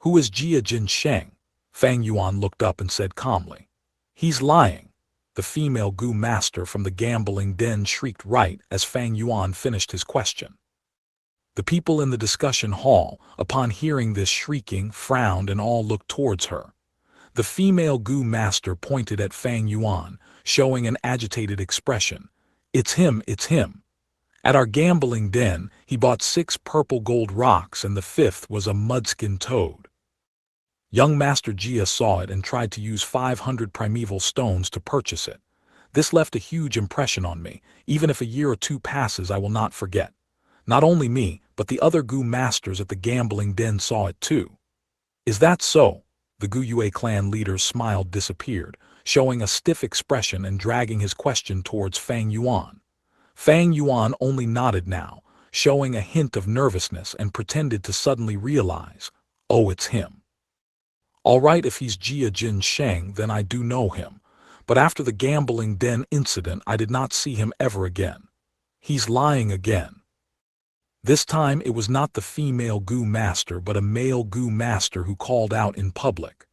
Who is Jia Jin Sheng? Fang Yuan looked up and said calmly. He's lying. The female Gu master from the gambling den shrieked right as Fang Yuan finished his question. The people in the discussion hall, upon hearing this shrieking, frowned and all looked towards her. The female Gu master pointed at Fang Yuan, showing an agitated expression. It's him, it's him. At our gambling den, he bought 6 purple gold rocks and the 5th was a mudskin toad. Young Master Jia saw it and tried to use 500 primeval stones to purchase it. This left a huge impression on me. Even if a year or 2 passes, I will not forget. Not only me, but the other Gu masters at the gambling den saw it too. Is that so? The Gu Yue clan leader's smile disappeared, showing a stiff expression and dragging his question towards Fang Yuan. Fang Yuan only nodded now, showing a hint of nervousness, and pretended to suddenly realize, oh, it's him. All right, if he's Jia Jin Sheng, then I do know him. But after the gambling den incident, I did not see him ever again. He's lying again. This time it was not the female Gu master but a male Gu master who called out in public.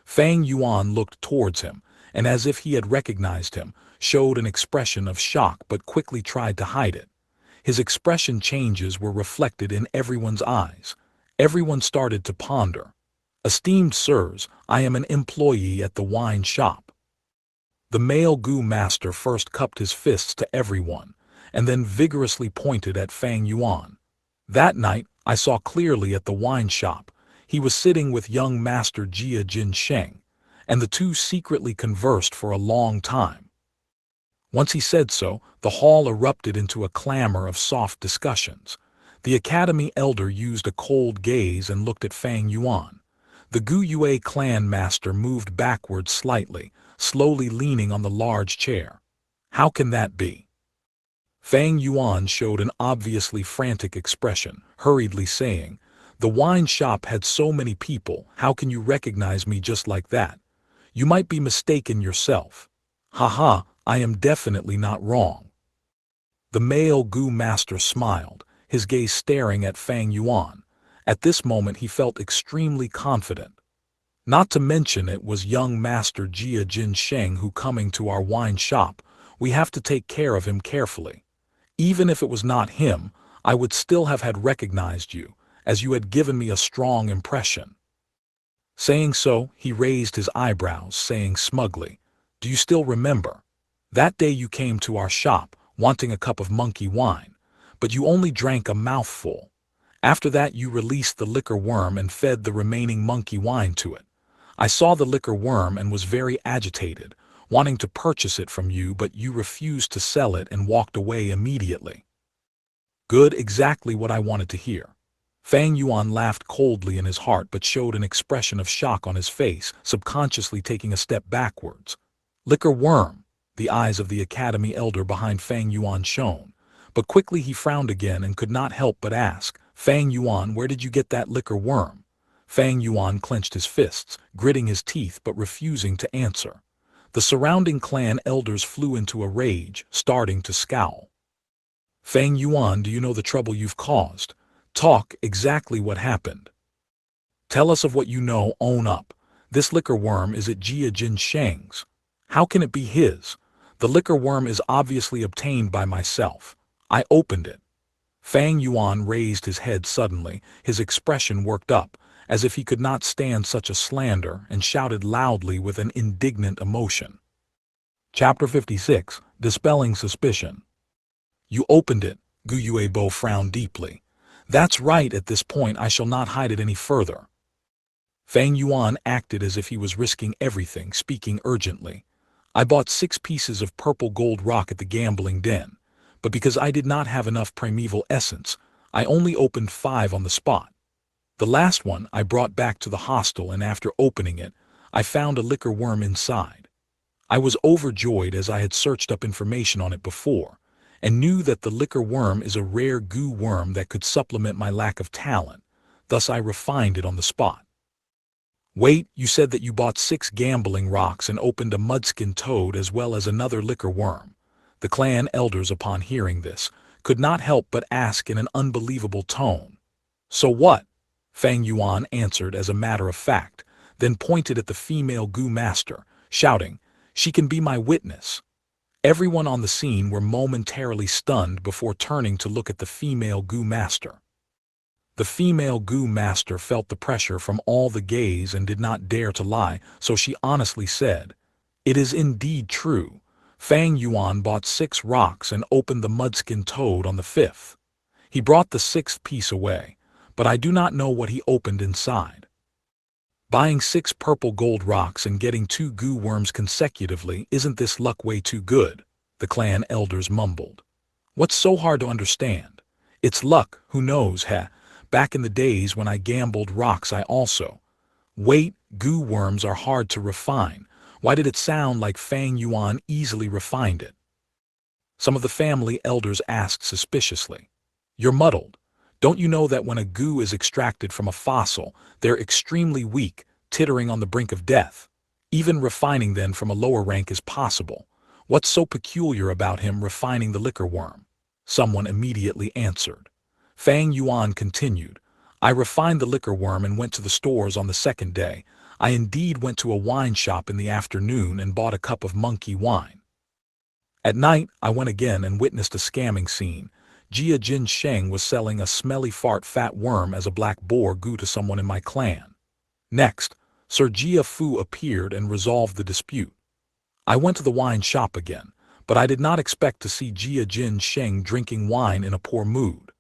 Fang Yuan looked towards him, and as if he had recognized him, showed an expression of shock but quickly tried to hide it. His expression changes were reflected in everyone's eyes. Everyone started to ponder. Esteemed sirs, I am an employee at the wine shop. The male Gu master first cupped his fists to everyone, and then vigorously pointed at Fang Yuan. That night, I saw clearly at the wine shop. He was sitting with young Master Jia Jin Sheng, and the two secretly conversed for a long time. Once he said so, the hall erupted into a clamor of soft discussions. The academy elder used a cold gaze and looked at Fang Yuan. The Gu Yue clan master moved backward slightly, slowly leaning on the large chair. How can that be? Fang Yuan showed an obviously frantic expression, hurriedly saying, the wine shop had so many people, how can you recognize me just like that? You might be mistaken yourself. Haha, I am definitely not wrong. The male Gu master smiled, his gaze staring at Fang Yuan. At this moment he felt extremely confident. Not to mention it was young Master Jia Jin Sheng who coming to our wine shop. We have to take care of him carefully. Even if it was not him, I would still have had recognized you, as you had given me a strong impression. Saying so, he raised his eyebrows, saying smugly, do you still remember? That day you came to our shop, wanting a cup of monkey wine, but you only drank a mouthful. After that you released the liquor worm and fed the remaining monkey wine to it. I saw the liquor worm and was very agitated, wanting to purchase it from you, but you refused to sell it and walked away immediately. Good, exactly what I wanted to hear. Fang Yuan laughed coldly in his heart but showed an expression of shock on his face, subconsciously taking a step backwards. Liquor worm, the eyes of the academy elder behind Fang Yuan shone, but quickly he frowned again and could not help but ask, Fang Yuan, where did you get that liquor worm? Fang Yuan clenched his fists, gritting his teeth but refusing to answer. The surrounding clan elders flew into a rage, starting to scowl. Fang Yuan, do you know the trouble you've caused? Talk exactly what happened. Tell us of what you know, own up. This liquor worm is at Jia Jin Sheng's. How can it be his? The liquor worm is obviously obtained by myself. I opened it. Fang Yuan raised his head suddenly, his expression worked up, as if he could not stand such a slander, and shouted loudly with an indignant emotion. Chapter 56, Dispelling Suspicion. You opened it, Gu Yuebo frowned deeply. That's right, at this point I shall not hide it any further. Fang Yuan acted as if he was risking everything, speaking urgently. I bought 6 pieces of purple gold rock at the gambling den, but because I did not have enough primeval essence, I only opened 5 on the spot. The last one I brought back to the hostel, and after opening it, I found a liquor worm inside. I was overjoyed as I had searched up information on it before, and knew that the liquor worm is a rare goo worm that could supplement my lack of talent, thus I refined it on the spot. Wait, you said that you bought 6 gambling rocks and opened a mudskin toad as well as another liquor worm. The clan elders, upon hearing this, could not help but ask in an unbelievable tone. So what? Fang Yuan answered as a matter of fact, then pointed at the female goo master, shouting, "She can be my witness." Everyone on the scene were momentarily stunned before turning to look at the female goo master. The female goo master felt the pressure from all the gaze and did not dare to lie, so she honestly said, "It is indeed true. Fang Yuan bought 6 rocks and opened the mudskin toad on the 5th. He brought the 6th piece away, but I do not know what he opened inside." Buying 6 purple gold rocks and getting 2 goo worms consecutively, isn't this luck way too good? The clan elders mumbled. What's so hard to understand? It's luck, who knows, heh? Back in the days when I gambled rocks I also. Wait, goo worms are hard to refine. Why did it sound like Fang Yuan easily refined it? Some of the family elders asked suspiciously. You're muddled. Don't you know that when a goo is extracted from a fossil, they're extremely weak, tittering on the brink of death? Even refining them from a lower rank is possible. What's so peculiar about him refining the liquor worm? Someone immediately answered. Fang Yuan continued. I refined the liquor worm and went to the stores on the 2nd day. I indeed went to a wine shop in the afternoon and bought a cup of monkey wine. At night, I went again and witnessed a scamming scene. Jia Jin Sheng was selling a smelly fat worm as a black boar goo to someone in my clan. Next, Sir Jia Fu appeared and resolved the dispute. I went to the wine shop again, but I did not expect to see Jia Jin Sheng drinking wine in a poor mood.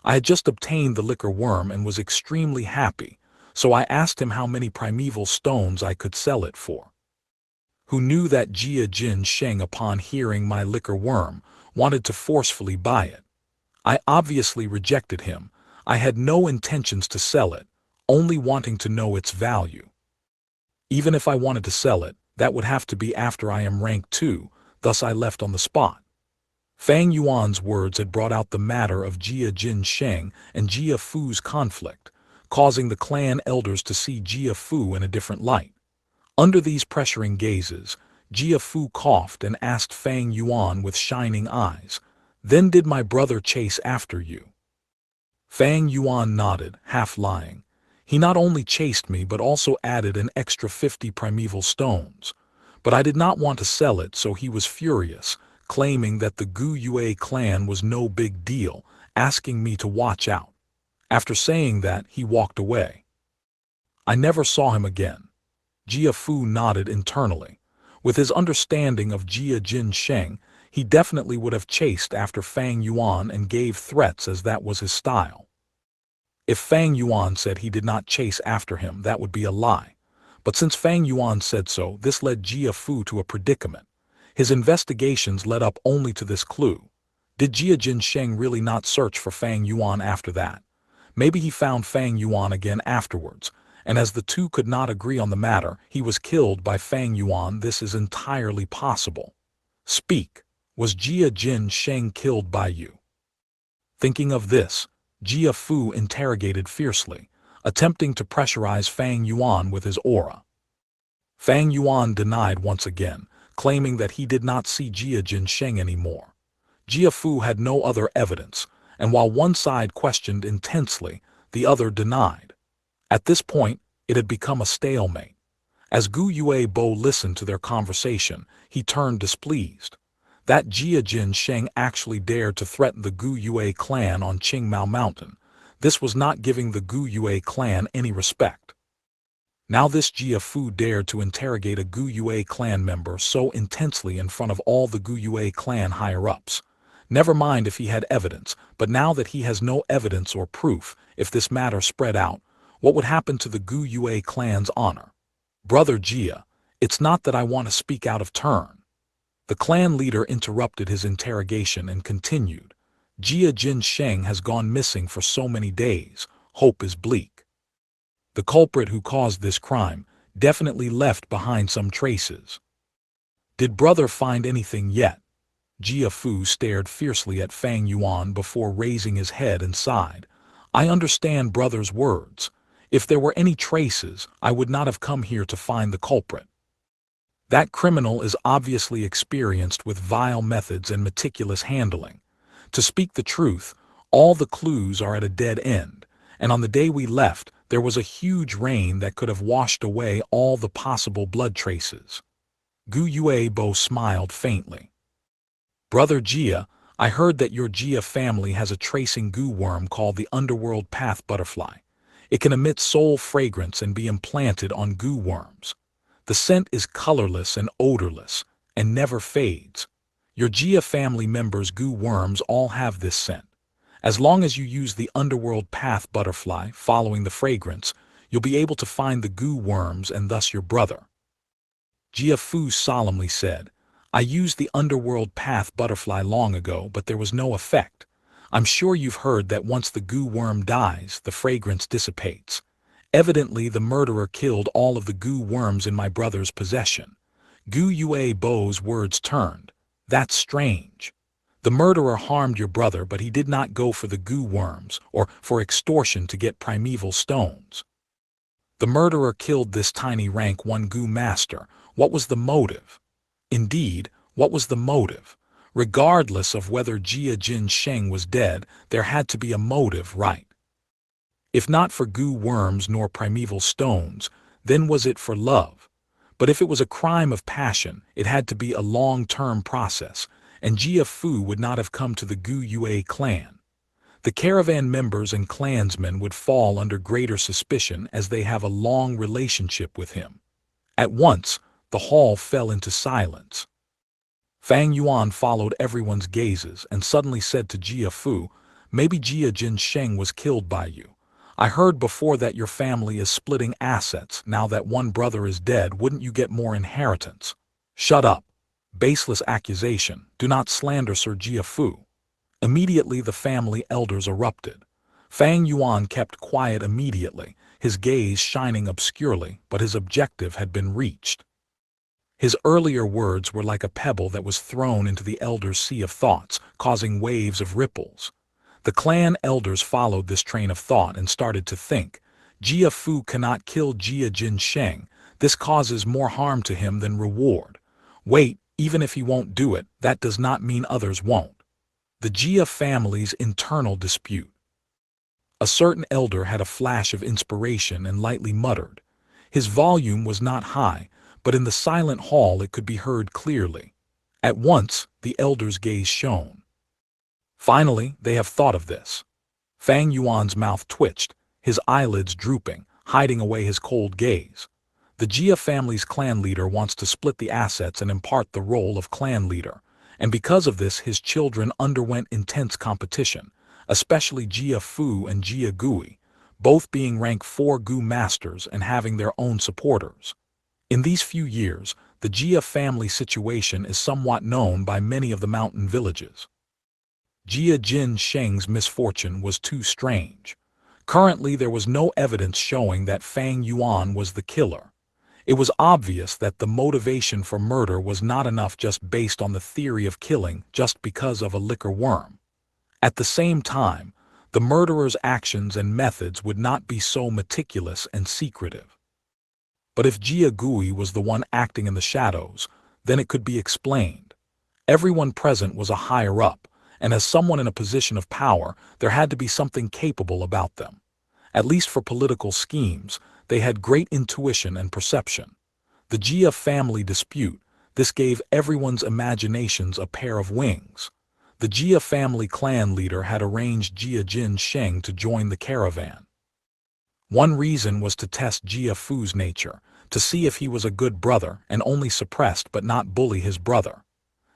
I had just obtained the liquor worm and was extremely happy, so I asked him how many primeval stones I could sell it for. Who knew that Jia Jin Sheng, upon hearing my liquor worm, wanted to forcefully buy it. I obviously rejected him. I had no intentions to sell it, only wanting to know its value. Even if I wanted to sell it, that would have to be after I am rank 2, thus I left on the spot. Fang Yuan's words had brought out the matter of Jia Jin Sheng and Jia Fu's conflict, causing the clan elders to see Jia Fu in a different light. Under these pressuring gazes, Jia Fu coughed and asked Fang Yuan with shining eyes, "Then did my brother chase after you?" Fang Yuan nodded, half lying. He not only chased me but also added an extra 50 primeval stones. But I did not want to sell it, so he was furious, claiming that the Gu Yue clan was no big deal, asking me to watch out. After saying that, he walked away. I never saw him again. Jia Fu nodded internally. With his understanding of Jia Jin Sheng, he definitely would have chased after Fang Yuan and gave threats, as that was his style. If Fang Yuan said he did not chase after him, that would be a lie. But since Fang Yuan said so, this led Jia Fu to a predicament. His investigations led up only to this clue. Did Jia Jin Sheng really not search for Fang Yuan after that? Maybe he found Fang Yuan again afterwards, and as the two could not agree on the matter, he was killed by Fang Yuan. This is entirely possible. Speak. Was Jia Jin Sheng killed by you? Thinking of this, Jia Fu interrogated fiercely, attempting to pressurize Fang Yuan with his aura. Fang Yuan denied once again, claiming that he did not see Jia Jin Sheng anymore. Jia Fu had no other evidence, and while one side questioned intensely, the other denied. At this point, it had become a stalemate. As Gu Yuebo listened to their conversation, he turned displeased. That Jia Jin Sheng actually dared to threaten the Gu Yue clan on Qingmao Mountain. This was not giving the Gu Yue clan any respect. Now this Jia Fu dared to interrogate a Gu Yue clan member so intensely in front of all the Gu Yue clan higher-ups. Never mind if he had evidence, but now that he has no evidence or proof, if this matter spread out, what would happen to the Gu Yue clan's honor? Brother Jia, it's not that I want to speak out of turn. The clan leader interrupted his interrogation and continued. Jia Jin Sheng has gone missing for so many days. Hope is bleak. The culprit who caused this crime definitely left behind some traces. Did brother find anything yet? Jia Fu stared fiercely at Fang Yuan before raising his head and sighed. I understand brother's words. If there were any traces, I would not have come here to find the culprit. That criminal is obviously experienced with vile methods and meticulous handling. To speak the truth, all the clues are at a dead end, and on the day we left, there was a huge rain that could have washed away all the possible blood traces. Gu Yuebo smiled faintly. Brother Jia, I heard that your Jia family has a tracing goo worm called the underworld path butterfly. It can emit soul fragrance and be implanted on goo worms. The scent is colorless and odorless, and never fades. Your Jia family members' goo worms all have this scent. As long as you use the underworld path butterfly following the fragrance, you'll be able to find the goo worms and thus your brother. Jia Fu solemnly said, I used the underworld path butterfly long ago, but there was no effect. I'm sure you've heard that once the goo worm dies, the fragrance dissipates. Evidently, the murderer killed all of the goo worms in my brother's possession. Gu Yuebo's words turned. That's strange. The murderer harmed your brother, but he did not go for the goo worms or for extortion to get primeval stones. The murderer killed this tiny rank 1 goo master. What was the motive? Indeed, what was the motive? Regardless of whether Jia Jin Sheng was dead, there had to be a motive, right? If not for goo worms nor primeval stones, then was it for love? But if it was a crime of passion, it had to be a long-term process, and Jia Fu would not have come to the Gu Yue clan. The caravan members and clansmen would fall under greater suspicion as they have a long relationship with him. At once, the hall fell into silence. Fang Yuan followed everyone's gazes and suddenly said to Jia Fu, maybe Jia Jin Sheng was killed by you. I heard before that your family is splitting assets. Now that one brother is dead, wouldn't you get more inheritance? Shut up. Baseless accusation. Do not slander Sir Jia Fu. Immediately the family elders erupted. Fang Yuan kept quiet immediately, his gaze shining obscurely, but his objective had been reached. His earlier words were like a pebble that was thrown into the elders' sea of thoughts, causing waves of ripples. The clan elders followed this train of thought and started to think, Jia Fu cannot kill Jia Jin Sheng. This causes more harm to him than reward. Wait, even if he won't do it, that does not mean others won't. The Jia family's internal dispute. A certain elder had a flash of inspiration and lightly muttered. His volume was not high, but in the silent hall it could be heard clearly. At once, the elder's gaze shone. Finally, they have thought of this. Fang Yuan's mouth twitched, his eyelids drooping, hiding away his cold gaze. The Jia family's clan leader wants to split the assets and impart the role of clan leader, and because of this his children underwent intense competition, especially Jia Fu and Jia Gui, both being rank 4 Gu masters and having their own supporters. In these few years, the Jia family situation is somewhat known by many of the mountain villages. Jia Jin Sheng's misfortune was too strange. Currently there was no evidence showing that Fang Yuan was the killer. It was obvious that the motivation for murder was not enough just based on the theory of killing just because of a liquor worm. At the same time, the murderer's actions and methods would not be so meticulous and secretive. But if Jia Gui was the one acting in the shadows, then it could be explained. Everyone present was a higher-up, and as someone in a position of power, there had to be something capable about them. At least for political schemes, they had great intuition and perception. The Jia family dispute, this gave everyone's imaginations a pair of wings. The Jia family clan leader had arranged Jia Jin Sheng to join the caravan. One reason was to test Jia Fu's nature, to see if he was a good brother and only suppressed but not bully his brother.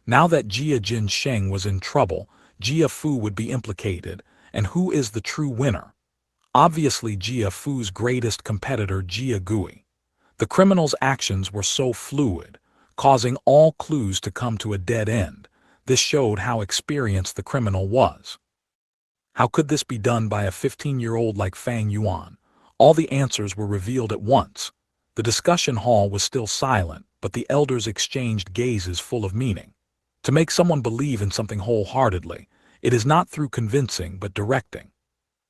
Now that Jia Jin Sheng was in trouble, Jia Fu would be implicated, and who is the true winner? Obviously Jia Fu's greatest competitor Jia Gui. The criminal's actions were so fluid, causing all clues to come to a dead end. This showed how experienced the criminal was. How could this be done by a 15-year-old like Fang Yuan? All the answers were revealed at once. The discussion hall was still silent, but the elders exchanged gazes full of meaning. To make someone believe in something wholeheartedly, it is not through convincing but directing.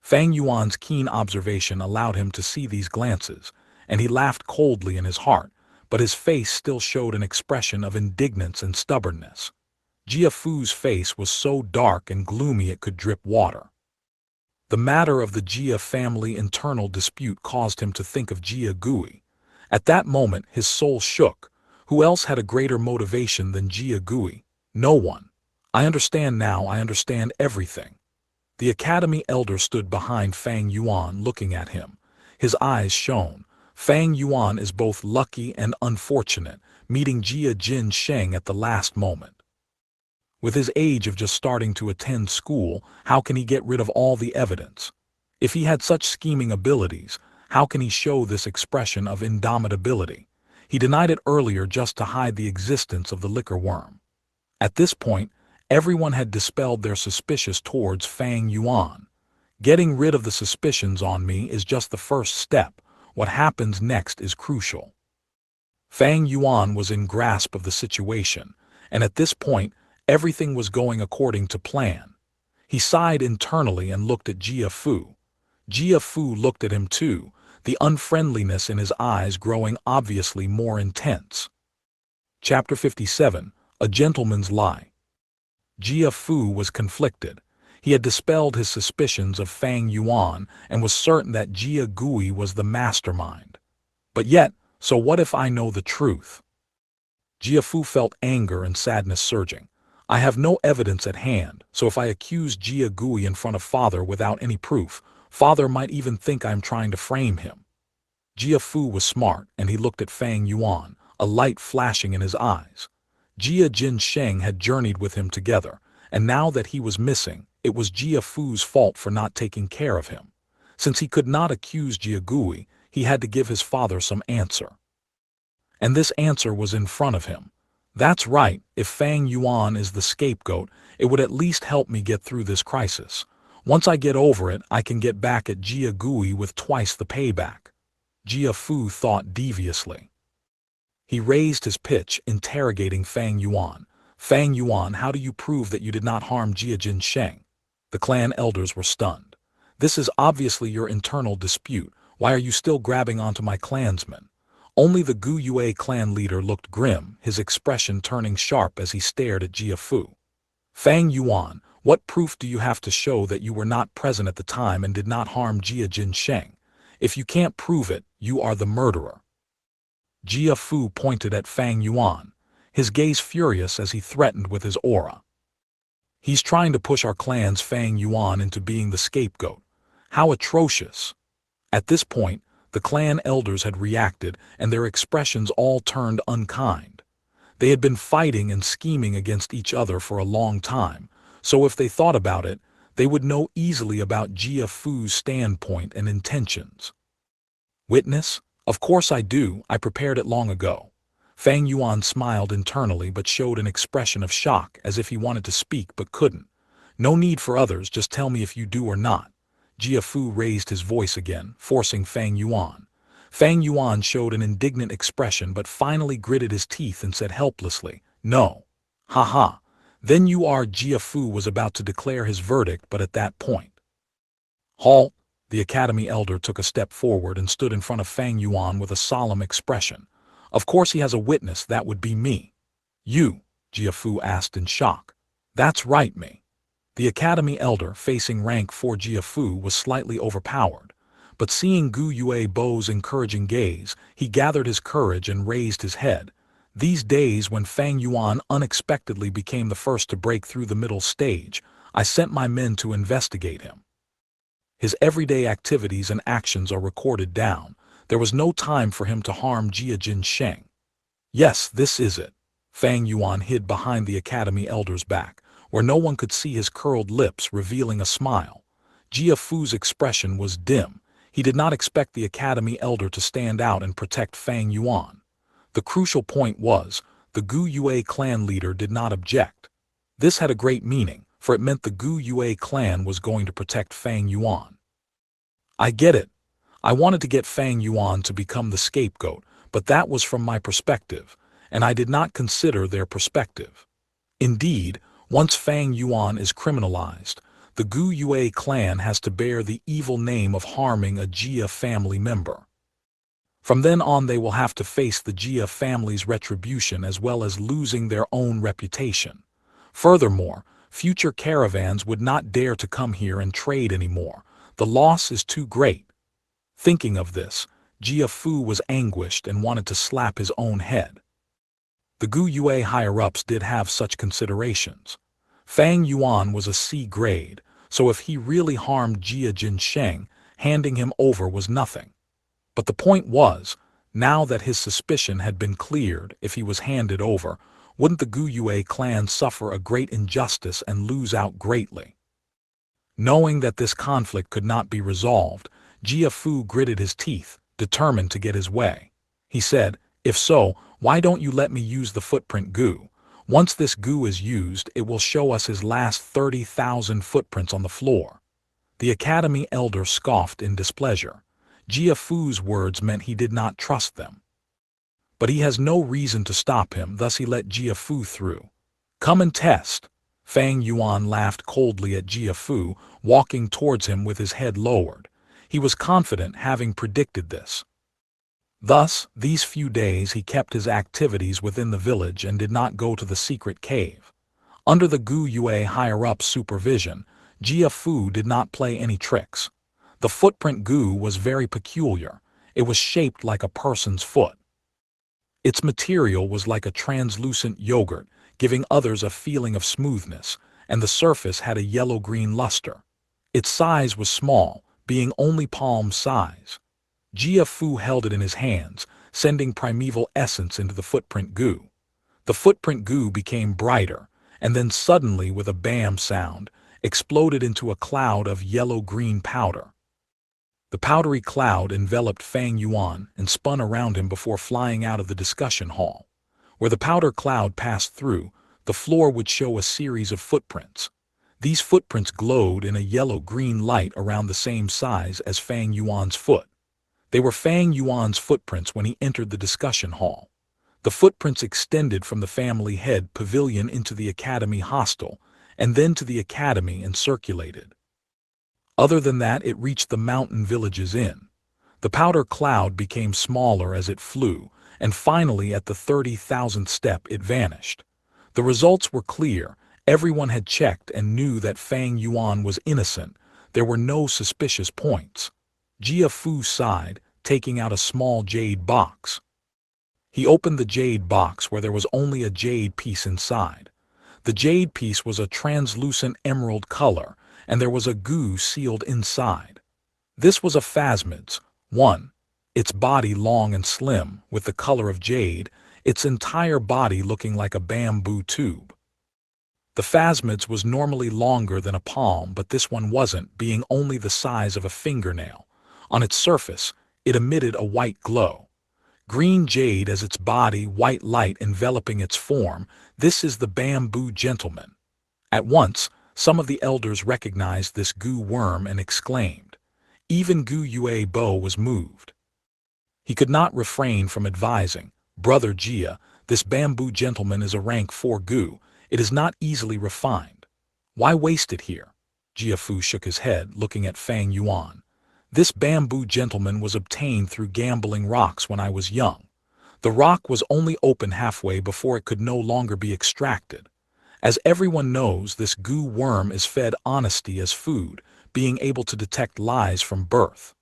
Fang Yuan's keen observation allowed him to see these glances, and he laughed coldly in his heart, but his face still showed an expression of indignance and stubbornness. Jia Fu's face was so dark and gloomy it could drip water. The matter of the Jia family internal dispute caused him to think of Jia Gui. At that moment his soul shook. Who else had a greater motivation than Jia Gui? No one. I understand now, I understand everything. The academy elder stood behind Fang Yuan looking at him. His eyes shone. Fang Yuan is both lucky and unfortunate, meeting Jia Jin Sheng at the last moment. With his age of just starting to attend school, how can he get rid of all the evidence? If he had such scheming abilities, how can he show this expression of indomitability? He denied it earlier just to hide the existence of the liquor worm. At this point, everyone had dispelled their suspicions towards Fang Yuan. Getting rid of the suspicions on me is just the first step. What happens next is crucial. Fang Yuan was in grasp of the situation, and at this point, everything was going according to plan. He sighed internally and looked at Jia Fu. Jia Fu looked at him too, the unfriendliness in his eyes growing obviously more intense. Chapter 57, A Gentleman's Lie. Jia Fu was conflicted. He had dispelled his suspicions of Fang Yuan and was certain that Jia Gui was the mastermind. But yet, so what if I know the truth? Jia Fu felt anger and sadness surging. I have no evidence at hand, so if I accuse Jia Gui in front of Father without any proof, Father might even think I'm trying to frame him. Jia Fu was smart, and he looked at Fang Yuan, a light flashing in his eyes. Jia Jin Sheng had journeyed with him together, and now that he was missing, it was Jia Fu's fault for not taking care of him. Since he could not accuse Jia Gui, he had to give his father some answer. And this answer was in front of him. That's right, if Fang Yuan is the scapegoat, it would at least help me get through this crisis. Once I get over it, I can get back at Jia Gui with twice the payback. Jia Fu thought deviously. He raised his pitch, interrogating Fang Yuan. Fang Yuan, how do you prove that you did not harm Jia Jin Sheng? The clan elders were stunned. This is obviously your internal dispute. Why are you still grabbing onto my clansmen? Only the Gu Yue clan leader looked grim, his expression turning sharp as he stared at Jia Fu. Fang Yuan, what proof do you have to show that you were not present at the time and did not harm Jia Jin Sheng? If you can't prove it, you are the murderer. Jia Fu pointed at Fang Yuan, his gaze furious as he threatened with his aura. He's trying to push our clan's Fang Yuan into being the scapegoat. How atrocious! At this point, the clan elders had reacted, and their expressions all turned unkind. They had been fighting and scheming against each other for a long time, so if they thought about it, they would know easily about Jia Fu's standpoint and intentions. Witness? Of course I do, I prepared it long ago. Fang Yuan smiled internally but showed an expression of shock as if he wanted to speak but couldn't. No need for others, just tell me if you do or not. Jia Fu raised his voice again, forcing Fang Yuan. Fang Yuan showed an indignant expression but finally gritted his teeth and said helplessly, no. Ha ha. Then you are. Jia Fu was about to declare his verdict, but at that point. Halt! The academy elder took a step forward and stood in front of Fang Yuan with a solemn expression. Of course he has a witness, that would be me. You? Jia Fu asked in shock. That's right, me. The academy elder, facing rank 4 Jia Fu, was slightly overpowered, but seeing Gu Yue's encouraging gaze, he gathered his courage and raised his head. These days when Fang Yuan unexpectedly became the first to break through the middle stage, I sent my men to investigate him. His everyday activities and actions are recorded down. There was no time for him to harm Jia Sheng. Yes, this is it. Fang Yuan hid behind the academy elder's back, where no one could see his curled lips revealing a smile. Jia Fu's expression was dim. He did not expect the academy elder to stand out and protect Fang Yuan. The crucial point was, the Gu Yue clan leader did not object. This had a great meaning, for it meant the Gu Yue clan was going to protect Fang Yuan. I get it. I wanted to get Fang Yuan to become the scapegoat, but that was from my perspective, and I did not consider their perspective. Indeed, once Fang Yuan is criminalized, the Gu Yue clan has to bear the evil name of harming a Jia family member. From then on they will have to face the Jia family's retribution as well as losing their own reputation. Furthermore, future caravans would not dare to come here and trade anymore. The loss is too great. Thinking of this, Jia Fu was anguished and wanted to slap his own head. The Gu Yue higher-ups did have such considerations. Fang Yuan was a C grade, so if he really harmed Jia Sheng, handing him over was nothing. But the point was, now that his suspicion had been cleared, if he was handed over, wouldn't the Gu Yue clan suffer a great injustice and lose out greatly? Knowing that this conflict could not be resolved, Jia Fu gritted his teeth, determined to get his way. He said, "If so, why don't you let me use the footprint goo? Once this goo is used, it will show us his last 30,000 footprints on the floor." The academy elder scoffed in displeasure. Jia Fu's words meant he did not trust them. But he has no reason to stop him, thus he let Jia Fu through. "Come and test." Fang Yuan laughed coldly at Jia Fu, walking towards him with his head lowered. He was confident, having predicted this. Thus, these few days he kept his activities within the village and did not go to the secret cave. Under the Gu Yue higher-up supervision, Jia Fu did not play any tricks. The footprint goo was very peculiar. It was shaped like a person's foot. Its material was like a translucent yogurt, giving others a feeling of smoothness, and the surface had a yellow-green luster. Its size was small, being only palm size. Jia Fu held it in his hands, sending primeval essence into the footprint goo. The footprint goo became brighter, and then suddenly, with a bam sound, exploded into a cloud of yellow-green powder. The powdery cloud enveloped Fang Yuan and spun around him before flying out of the discussion hall. Where the powder cloud passed through, the floor would show a series of footprints. These footprints glowed in a yellow-green light around the same size as Fang Yuan's foot. They were Fang Yuan's footprints when he entered the discussion hall. The footprints extended from the family head pavilion into the academy hostel, and then to the academy and circulated. Other than that, it reached the mountain village's inn. The powder cloud became smaller as it flew, and finally at the 30,000th step it vanished. The results were clear. Everyone had checked and knew that Fang Yuan was innocent. There were no suspicious points. Jia Fu sighed, taking out a small jade box. He opened the jade box where there was only a jade piece inside. The jade piece was a translucent emerald color, and there was a goo sealed inside. This was a phasmid's, one. Its body long and slim, with the color of jade, its entire body looking like a bamboo tube. The phasmid's was normally longer than a palm, but this one wasn't, being only the size of a fingernail. On its surface, it emitted a white glow. Green jade as its body, white light enveloping its form. This is the bamboo gentleman. At once, some of the elders recognized this goo worm and exclaimed. Even Gu Yue Bo was moved. He could not refrain from advising, "Brother Jia, this bamboo gentleman is a rank 4 goo. It is not easily refined. Why waste it here?" Jia Fu shook his head, looking at Fang Yuan. "This bamboo gentleman was obtained through gambling rocks when I was young. The rock was only open halfway before it could no longer be extracted. As everyone knows, this goo worm is fed honesty as food, being able to detect lies from birth.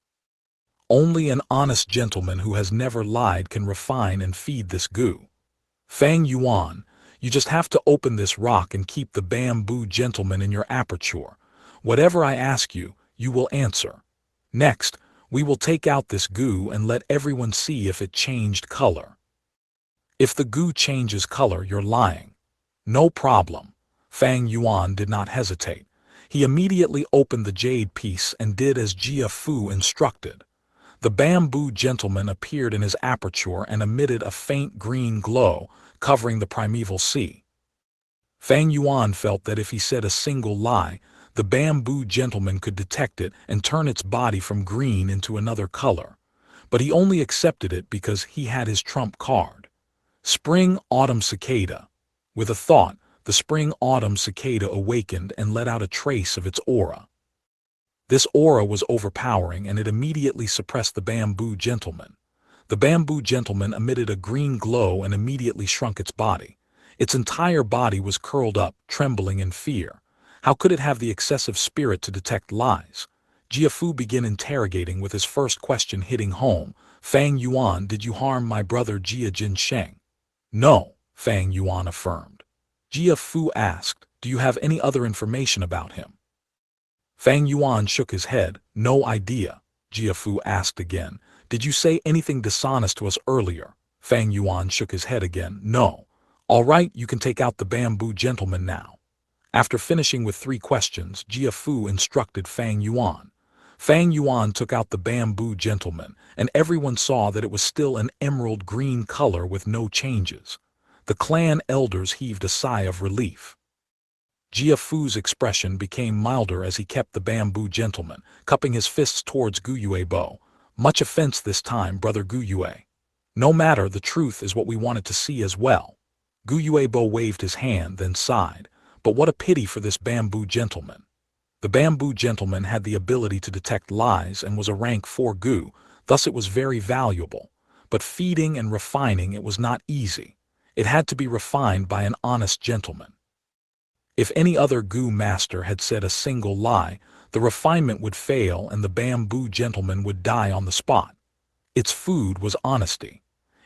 Only an honest gentleman who has never lied can refine and feed this goo. Fang Yuan, you just have to open this rock and keep the bamboo gentleman in your aperture. Whatever I ask you, you will answer. Next, we will take out this goo and let everyone see if it changed color. If the goo changes color, you're lying. No problem. Fang Yuan did not hesitate. He immediately opened the jade piece and did as Jia Fu instructed. The bamboo gentleman appeared in his aperture and emitted a faint green glow, covering the primeval sea. Fang Yuan felt that if he said a single lie, the bamboo gentleman could detect it and turn its body from green into another color. But he only accepted it because he had his trump card. Spring-autumn cicada. With a thought, the spring-autumn cicada awakened and let out a trace of its aura. This aura was overpowering, and it immediately suppressed the bamboo gentleman. The bamboo gentleman emitted a green glow and immediately shrunk its body. Its entire body was curled up, trembling in fear. How could it have the excessive spirit to detect lies? Jia Fu began interrogating, with his first question hitting home. Fang Yuan, did you harm my brother Jia Jinsheng? No, Fang Yuan affirmed. Jia Fu asked, do you have any other information about him? Fang Yuan shook his head. No idea. Jia Fu asked again. Did you say anything dishonest to us earlier? Fang Yuan shook his head again. No. All right, you can take out the bamboo gentleman now. After finishing with 3 questions, Jia Fu instructed Fang Yuan. Fang Yuan took out the bamboo gentleman, and everyone saw that it was still an emerald green color with no changes. The clan elders heaved a sigh of relief. Jia Fu's expression became milder as he kept the bamboo gentleman, cupping his fists towards Gu Yuebo. Much offense this time, brother Gu Yue. No matter, the truth is what we wanted to see as well. Gu Yuebo waved his hand, then sighed. But what a pity for this bamboo gentleman. The bamboo gentleman had the ability to detect lies and was a rank 4 Gu, thus it was very valuable. But feeding and refining it was not easy. It had to be refined by an honest gentleman. If any other Gu master had said a single lie, the refinement would fail and the bamboo gentleman would die on the spot. Its food was honesty.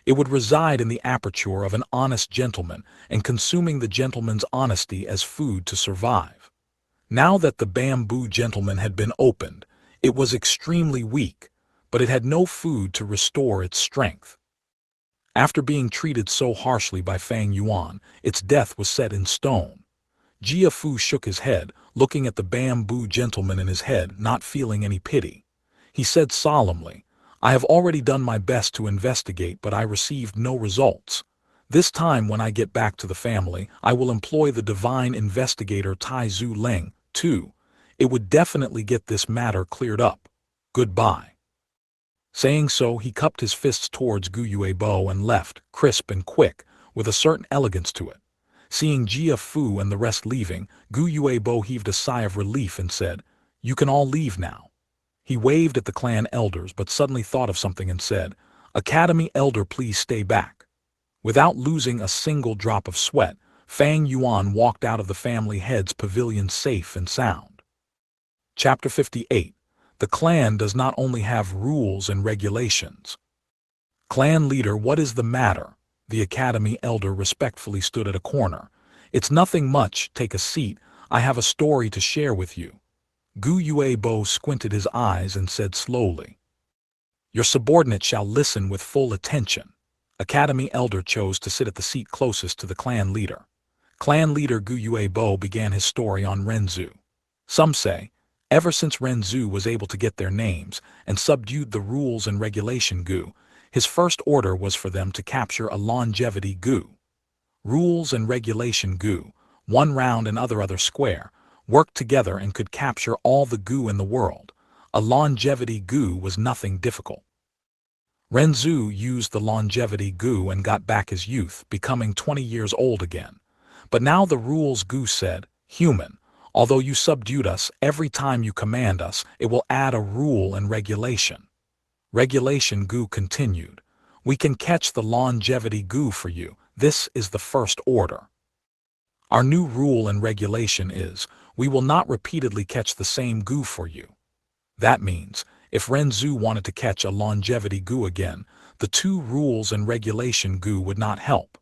It would reside in the aperture of an honest gentleman and consuming the gentleman's honesty as food to survive. Now that the bamboo gentleman had been opened, it was extremely weak, but it had no food to restore its strength. After being treated so harshly by Fang Yuan, its death was set in stone. Jia Fu shook his head, looking at the bamboo gentleman in his head, not feeling any pity. He said solemnly, I have already done my best to investigate, but I received no results. This time when I get back to the family, I will employ the divine investigator Tai Zhu Ling, too. It would definitely get this matter cleared up. Goodbye. Saying so, he cupped his fists towards Gu Yuebo and left, crisp and quick, with a certain elegance to it. Seeing Jia Fu and the rest leaving, Gu Yuebo heaved a sigh of relief and said, You can all leave now. He waved at the clan elders but suddenly thought of something and said, Academy elder, please stay back. Without losing a single drop of sweat, Fang Yuan walked out of the family head's pavilion safe and sound. Chapter 58. The clan does not only have rules and regulations. Clan leader, what is the matter? The academy elder respectfully stood at a corner. It's nothing much, take a seat, I have a story to share with you. Gu Yuebo squinted his eyes and said slowly. Your subordinate shall listen with full attention. Academy elder chose to sit at the seat closest to the clan leader. Clan leader Gu Yuebo began his story on Renzu. Some say, ever since Renzu was able to get their names and subdued the rules and regulation Gu, his first order was for them to capture a longevity Gu. Rules and regulation Gu, one round and other square, worked together and could capture all the Gu in the world. A longevity Gu was nothing difficult. Renzu used the longevity Gu and got back his youth, becoming 20 years old again. But now the rules Gu said, human, although you subdued us, every time you command us, it will add a rule and regulation. Regulation Gu continued. We can catch the longevity Gu for you. This is the first order. Our new rule and regulation is, we will not repeatedly catch the same Gu for you. That means, If Renzu wanted to catch a longevity goo again, the 2 rules and regulation goo would not help.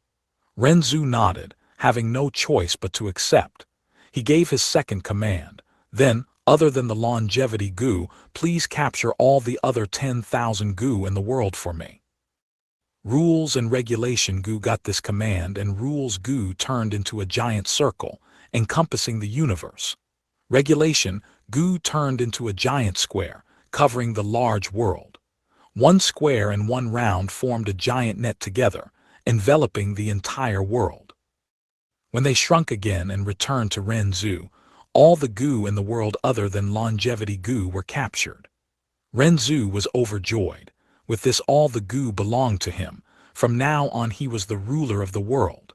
Renzu nodded, having no choice but to accept. He gave his second command. Then, other than the longevity goo, please capture all the other 10,000 goo in the world for me. Rules and regulation goo got this command, and rules goo turned into a giant circle, encompassing the universe. Regulation goo turned into a giant square, covering the large world. 1 square and 1 round formed a giant net together, enveloping the entire world. When they shrunk again and returned to Renzu, all the goo in the world other than longevity goo were captured. Renzu was overjoyed. With this, all the goo belonged to him. From now on he was the ruler of the world.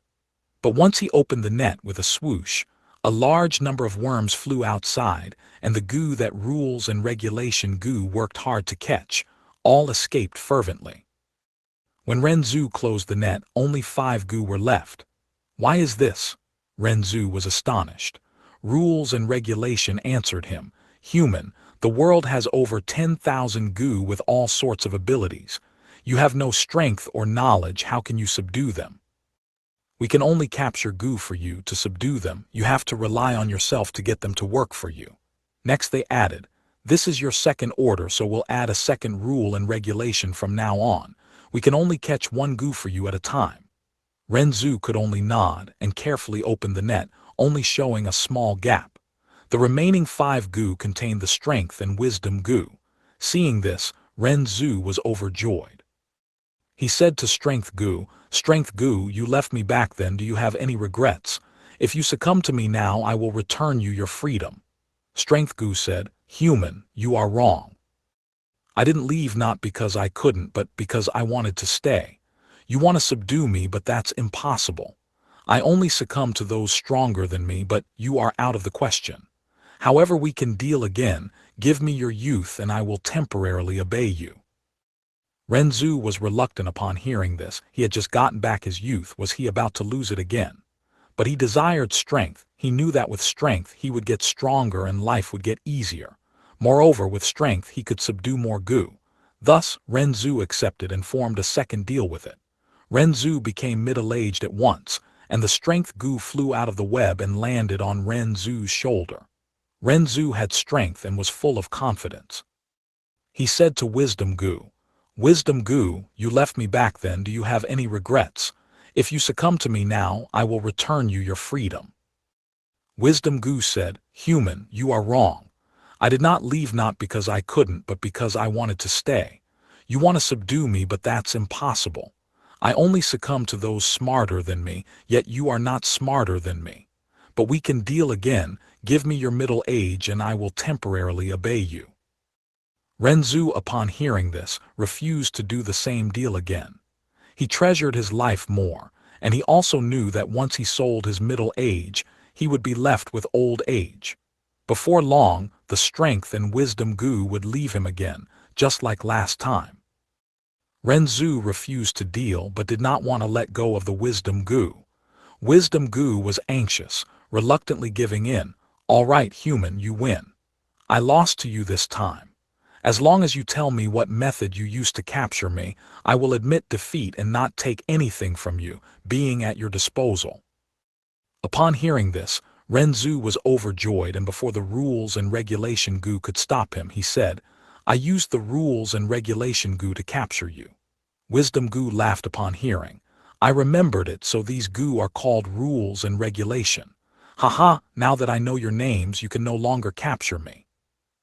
But once he opened the net with a swoosh, a large number of worms flew outside, and the goo that rules and regulation goo worked hard to catch, all escaped fervently. When Renzu closed the net, only 5 goo were left. Why is this? Renzu was astonished. Rules and regulation answered him. Human, the world has over 10,000 goo with all sorts of abilities. You have no strength or knowledge, how can you subdue them? We can only capture goo for you. To subdue them, you have to rely on yourself to get them to work for you. Next they added, this is your second order, so we'll add a second rule and regulation from now on. We can only catch 1 goo for you at a time. Renzu could only nod and carefully open the net, only showing a small gap. The remaining 5 goo contained the strength and wisdom goo. Seeing this, Renzu was overjoyed. He said to Strength goo, you left me back then, do you have any regrets? If you succumb to me now, I will return you your freedom. Strength goo said, human, you are wrong. I didn't leave not because I couldn't, but because I wanted to stay. You want to subdue me, but that's impossible. I only succumb to those stronger than me, but you are out of the question. However, we can deal again. Give me your youth and I will temporarily obey you. Renzu was reluctant upon hearing this. He had just gotten back his youth. Was he about to lose it again? But he desired strength. He knew that with strength he would get stronger and life would get easier. Moreover, with strength he could subdue more goo. Thus, Renzu accepted and formed a second deal with it. Renzu became middle-aged at once, and the strength goo flew out of the web and landed on Renzu's shoulder. Renzu had strength and was full of confidence. He said to Wisdom goo, you left me back then, do you have any regrets? If you succumb to me now, I will return you your freedom. Wisdom goo said, human, you are wrong. I did not leave not because I couldn't, but because I wanted to stay. You want to subdue me, but that's impossible. I only succumb to those smarter than me, yet you are not smarter than me. But we can deal again. Give me your middle age and I will temporarily obey you. Renzu, upon hearing this, refused to do the same deal again. He treasured his life more, and he also knew that once he sold his middle age, he would be left with old age. Before long, the strength and wisdom goo would leave him again, just like last time. Renzu refused to deal but did not want to let go of the wisdom goo. Wisdom goo was anxious, reluctantly giving in. All right, human, you win. I lost to you this time. As long as you tell me what method you used to capture me, I will admit defeat and not take anything from you, being at your disposal. Upon hearing this, Renzu was overjoyed, and before the rules and regulation goo could stop him, he said, I used the rules and regulation goo to capture you. Wisdom goo laughed upon hearing. I remembered it, so these goo are called rules and regulation. Haha, now that I know your names, you can no longer capture me.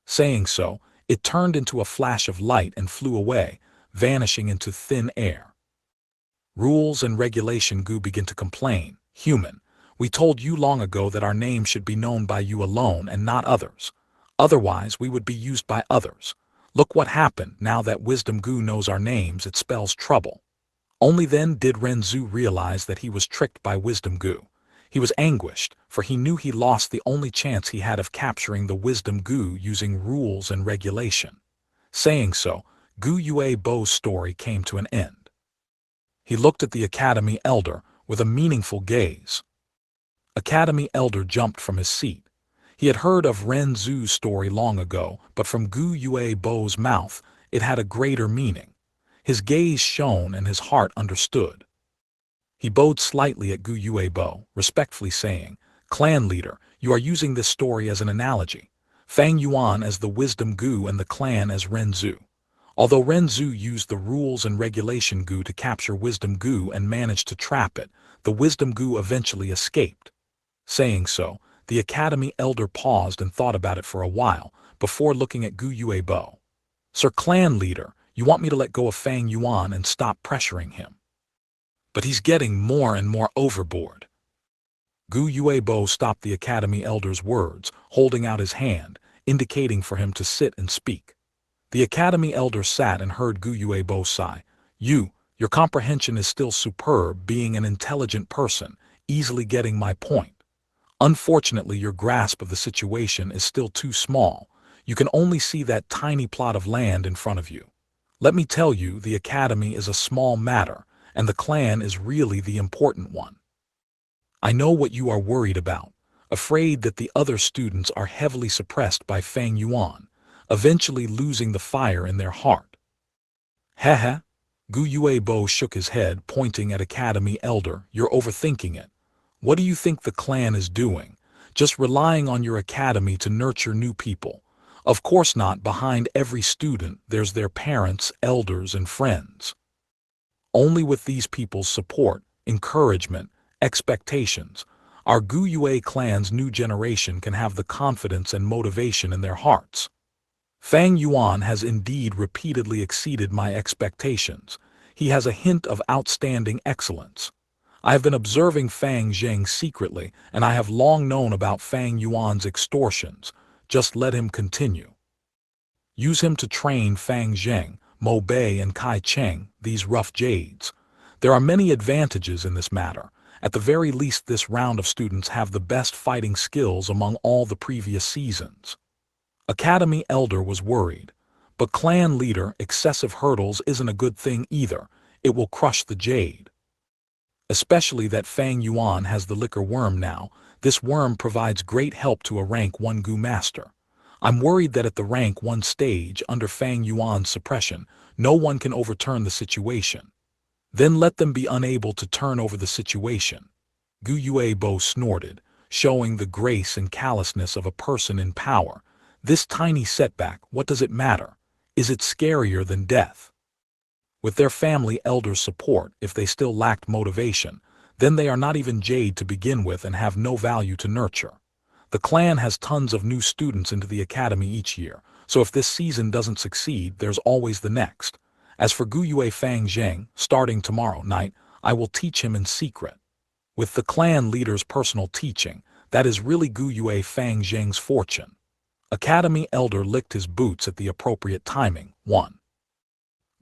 Saying so, it turned into a flash of light and flew away, vanishing into thin air. Rules and regulation goo began to complain. Human, we told you long ago that our name should be known by you alone and not others. Otherwise, we would be used by others. Look what happened. Now that Wisdom goo knows our names, it spells trouble. Only then did Renzu realize that he was tricked by Wisdom goo. He was anguished, for he knew he lost the only chance he had of capturing the Wisdom goo using rules and regulation. Saying so, Gu Yue Bo's story came to an end. He looked at the Academy Elder with a meaningful gaze. Academy Elder jumped from his seat. He had heard of Ren Zhu's story long ago, but from Gu Yuebo's mouth, it had a greater meaning. His gaze shone and his heart understood. He bowed slightly at Gu Yuebo, respectfully saying, "Clan leader, you are using this story as an analogy. Fang Yuan as the wisdom Gu and the clan as Ren Zhu. Although Ren Zhu used the rules and regulation Gu to capture wisdom Gu and managed to trap it, the wisdom Gu eventually escaped." Saying so, the academy elder paused and thought about it for a while, before looking at Gu Yuebo. "Sir Clan leader, you want me to let go of Fang Yuan and stop pressuring him? But he's getting more and more overboard." Gu Yuebo stopped the academy elder's words, holding out his hand, indicating for him to sit and speak. The academy elder sat and heard Gu Yuebo sigh. Your comprehension is still superb, being an intelligent person, easily getting my point. Unfortunately, your grasp of the situation is still too small. You can only see that tiny plot of land in front of you. Let me tell you, the academy is a small matter, and the clan is really the important one. I know what you are worried about, afraid that the other students are heavily suppressed by Fang Yuan, eventually losing the fire in their heart. Heh. Gu Yuebo shook his head, pointing at academy elder. "You're overthinking it. What do you think the clan is doing? Just relying on your academy to nurture new people? Of course not. Behind every student, there's their parents, elders, and friends. Only with these people's support, encouragement, expectations, our Gu Yue clan's new generation can have the confidence and motivation in their hearts. Fang Yuan has indeed repeatedly exceeded my expectations. He has a hint of outstanding excellence. I have been observing Fang Zheng secretly, and I have long known about Fang Yuan's extortions. Just let him continue. Use him to train Fang Zheng, Mo Bei and Kai Cheng, these rough jades. There are many advantages in this matter. At the very least, this round of students have the best fighting skills among all the previous seasons." Academy elder was worried. But clan leader, excessive hurdles isn't a good thing either. It will crush the jade. Especially that Fang Yuan has the liquor worm now. This worm provides great help to a rank 1 Gu master. I'm worried that at the rank 1 stage, under Fang Yuan's suppression, no one can overturn the situation. Then let them be unable to turn over the situation. Gu Yuebo snorted, showing the grace and callousness of a person in power. This tiny setback, what does it matter? Is it scarier than death? With their family elders' support, if they still lacked motivation, then they are not even jade to begin with and have no value to nurture. The clan has tons of new students into the academy each year, so if this season doesn't succeed, there's always the next. As for Gu Yue Fang Zheng, starting tomorrow night, I will teach him in secret. With the clan leader's personal teaching, that is really Gu Yue Fang Zheng's fortune. Academy elder licked his boots at the appropriate timing. 1.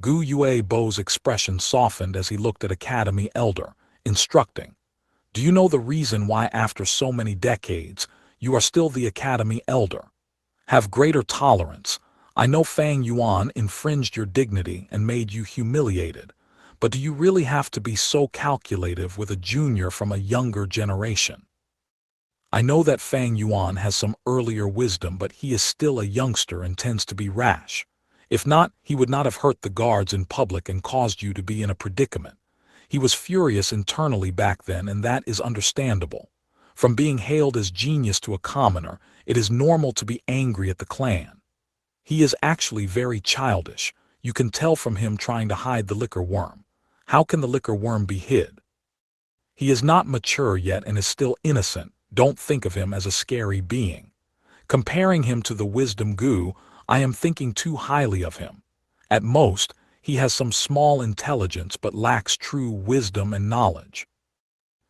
Gu Yuebo's expression softened as he looked at Academy elder, instructing. "Do you know the reason why after so many decades, you are still the Academy elder? Have greater tolerance. I know Fang Yuan infringed your dignity and made you humiliated, but do you really have to be so calculative with a junior from a younger generation? I know that Fang Yuan has some earlier wisdom, but he is still a youngster and tends to be rash. If not, he would not have hurt the guards in public and caused you to be in a predicament. He was furious internally back then, and that is understandable. From being hailed as genius to a commoner, it is normal to be angry at the clan. He is actually very childish. You can tell from him trying to hide the liquor worm. How can the liquor worm be hid? He is not mature yet and is still innocent. Don't think of him as a scary being. Comparing him to the wisdom Gu, I am thinking too highly of him. At most, he has some small intelligence but lacks true wisdom and knowledge.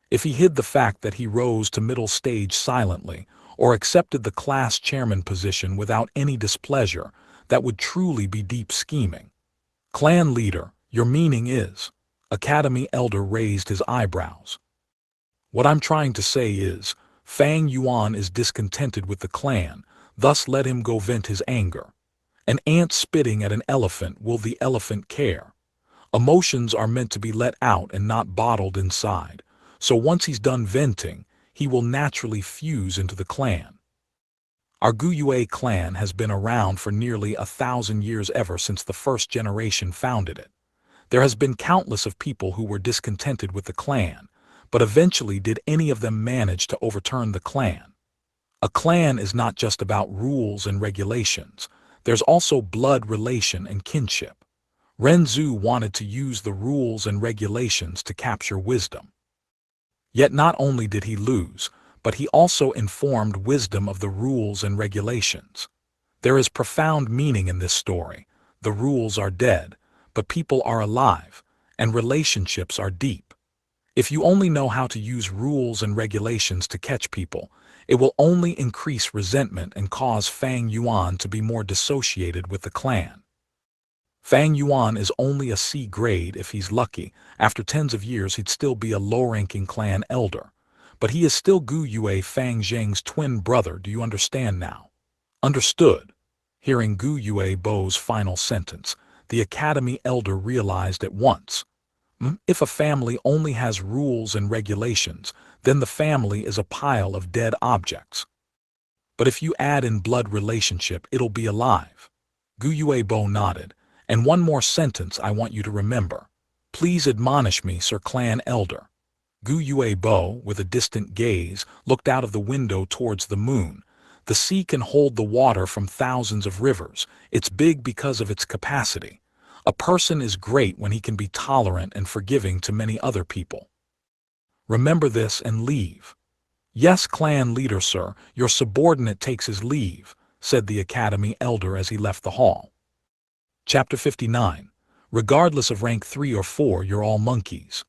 If he hid the fact that he rose to middle stage silently, or accepted the class chairman position without any displeasure, that would truly be deep scheming. Clan leader, your meaning is? Academy elder raised his eyebrows. What I'm trying to say is, Fang Yuan is discontented with the clan, thus let him go vent his anger. An ant spitting at an elephant, will the elephant care? Emotions are meant to be let out and not bottled inside, so once he's done venting, he will naturally fuse into the clan. Our Gu Yue clan has been around for nearly 1,000 years ever since the first generation founded it. There has been countless of people who were discontented with the clan, but eventually did any of them manage to overturn the clan? A clan is not just about rules and regulations. There's also blood relation and kinship. Renzu wanted to use the rules and regulations to capture wisdom. Yet not only did he lose, but he also informed wisdom of the rules and regulations. There is profound meaning in this story. The rules are dead, but people are alive, and relationships are deep. If you only know how to use rules and regulations to catch people, it will only increase resentment and cause Fang Yuan to be more dissociated with the clan. Fang Yuan is only a C grade if he's lucky. After tens of years he'd still be a low-ranking clan elder. But he is still Gu Yue Fang Zheng's twin brother, do you understand now? Understood. Hearing Gu Yue Bo's final sentence, the academy elder realized at once. If a family only has rules and regulations, then the family is a pile of dead objects. But if you add in blood relationship, it'll be alive. Gu Yue Bo nodded. And one more sentence I want you to remember. Please admonish me, Sir Clan Elder. Gu Yue Bo, with a distant gaze, looked out of the window towards the moon. The sea can hold the water from thousands of rivers. It's big because of its capacity. A person is great when he can be tolerant and forgiving to many other people. Remember this and leave. Yes, clan leader, sir, your subordinate takes his leave, said the academy elder as he left the hall. Chapter 59. Regardless of rank 3 or 4, you're all monkeys.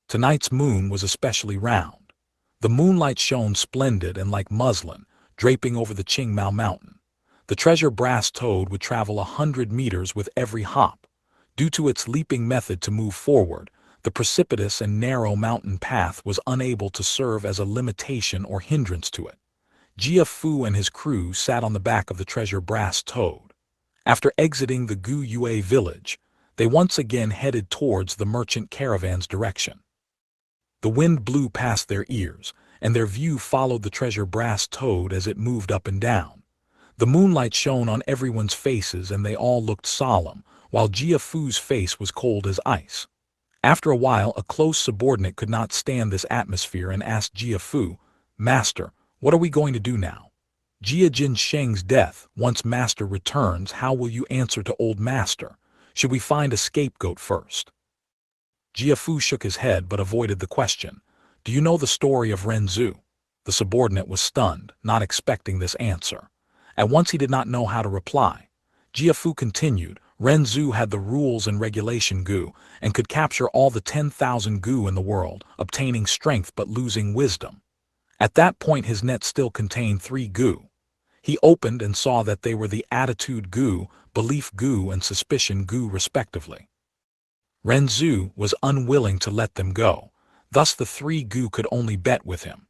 Tonight's moon was especially round. The moonlight shone splendid and like muslin, draping over the Qingmao mountain. The treasure brass toad would travel 100 meters with every hop. Due to its leaping method to move forward, the precipitous and narrow mountain path was unable to serve as a limitation or hindrance to it. Jia Fu and his crew sat on the back of the treasure brass toad. After exiting the Gu Yue village, they once again headed towards the merchant caravan's direction. The wind blew past their ears, and their view followed the treasure brass toad as it moved up and down. The moonlight shone on everyone's faces and they all looked solemn, while Jia Fu's face was cold as ice. After a while, a close subordinate could not stand this atmosphere and asked Jia Fu, "Master, what are we going to do now? Jia Jin Sheng's death, once Master returns, how will you answer to old Master? Should we find a scapegoat first?" Jia Fu shook his head but avoided the question. Do you know the story of Renzu? The subordinate was stunned, not expecting this answer. At once he did not know how to reply. Jia Fu continued, Renzu had the rules and regulation Gu, and could capture all the 10,000 Gu in the world, obtaining strength but losing wisdom. At that point his net still contained 3 Gu. He opened and saw that they were the attitude Gu, belief Gu and suspicion Gu respectively. Renzu was unwilling to let them go, thus the 3 Gu could only bet with him.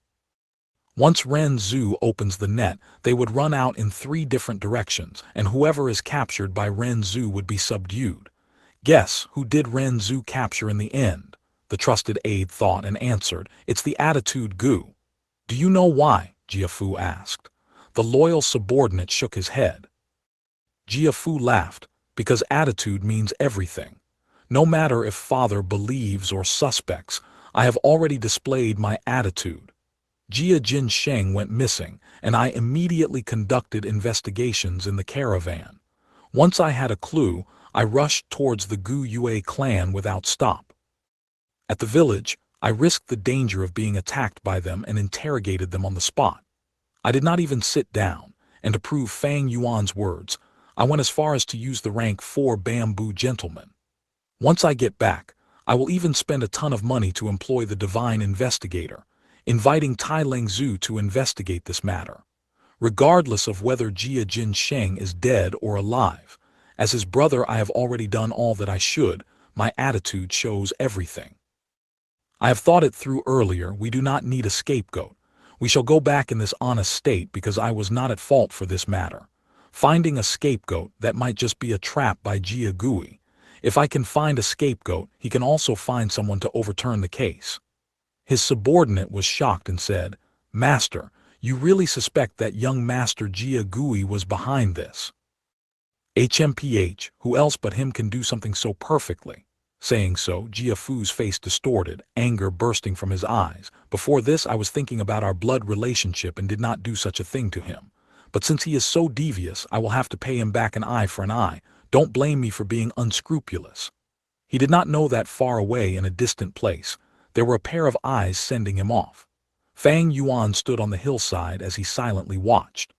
Once Renzu opens the net, they would run out in 3 different directions, and whoever is captured by Renzu would be subdued. Guess who did Renzu capture in the end? The trusted aide thought and answered, it's the attitude Gu. Do you know why? Jia Fu asked. The loyal subordinate shook his head. Jia Fu laughed, because attitude means everything. No matter if father believes or suspects, I have already displayed my attitude. Jia Jin Sheng went missing, and I immediately conducted investigations in the caravan. Once I had a clue, I rushed towards the Gu Yue clan without stop. At the village, I risked the danger of being attacked by them and interrogated them on the spot. I did not even sit down, and to prove Fang Yuan's words, I went as far as to use the rank 4 bamboo gentleman. Once I get back, I will even spend a ton of money to employ the divine investigator, inviting Tai Ling Zhu to investigate this matter. Regardless of whether Jia Jin Sheng is dead or alive, as his brother I have already done all that I should, my attitude shows everything. I have thought it through earlier, we do not need a scapegoat. We shall go back in this honest state because I was not at fault for this matter. Finding a scapegoat, that might just be a trap by Jia Gui. If I can find a scapegoat, he can also find someone to overturn the case. His subordinate was shocked and said, Master, You really suspect that young Master Jia Gui was behind this? HMPH, who else but him can do something so perfectly? Saying so, Jia Fu's face distorted, anger bursting from his eyes. Before this I was thinking about our blood relationship and did not do such a thing to him. But since he is so devious, I will have to pay him back an eye for an eye. Don't blame me for being unscrupulous. He did not know that far away in a distant place, there were a pair of eyes sending him off. Fang Yuan stood on the hillside as he silently watched.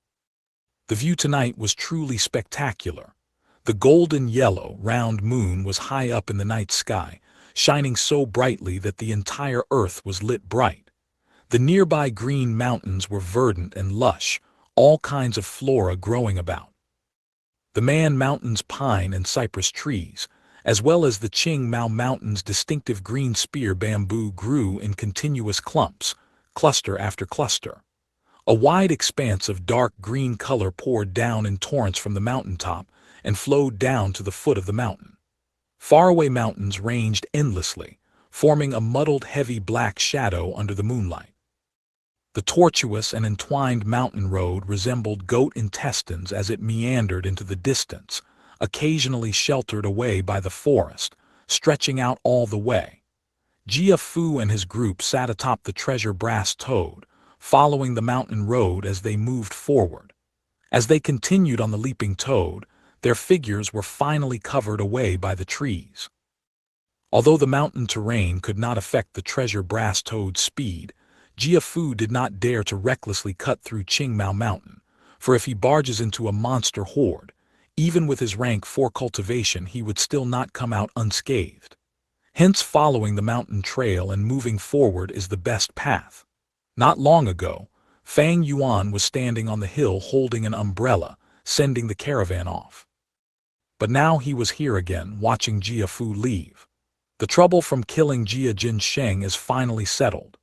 The view tonight was truly spectacular. The golden yellow, round moon was high up in the night sky, shining so brightly that the entire earth was lit bright. The nearby green mountains were verdant and lush, all kinds of flora growing about. The Man Mountain's pine and cypress trees, as well as the Qing Mao Mountain's distinctive green spear bamboo grew in continuous clumps, cluster after cluster. A wide expanse of dark green color poured down in torrents from the mountaintop and flowed down to the foot of the mountain. Faraway mountains ranged endlessly, forming a muddled heavy black shadow under the moonlight. The tortuous and entwined mountain road resembled goat intestines as it meandered into the distance, occasionally sheltered away by the forest, stretching out all the way. Jia Fu and his group sat atop the treasure brass toad, following the mountain road as they moved forward. As they continued on the leaping toad, their figures were finally covered away by the trees. Although the mountain terrain could not affect the treasure brass toad's speed, Jia Fu did not dare to recklessly cut through Qingmao Mountain, for if he barges into a monster horde, even with his rank 4 cultivation he would still not come out unscathed. Hence following the mountain trail and moving forward is the best path. Not long ago, Fang Yuan was standing on the hill holding an umbrella, sending the caravan off. But now he was here again, watching Jia Fu leave. The trouble from killing Jia Jinsheng is finally settled.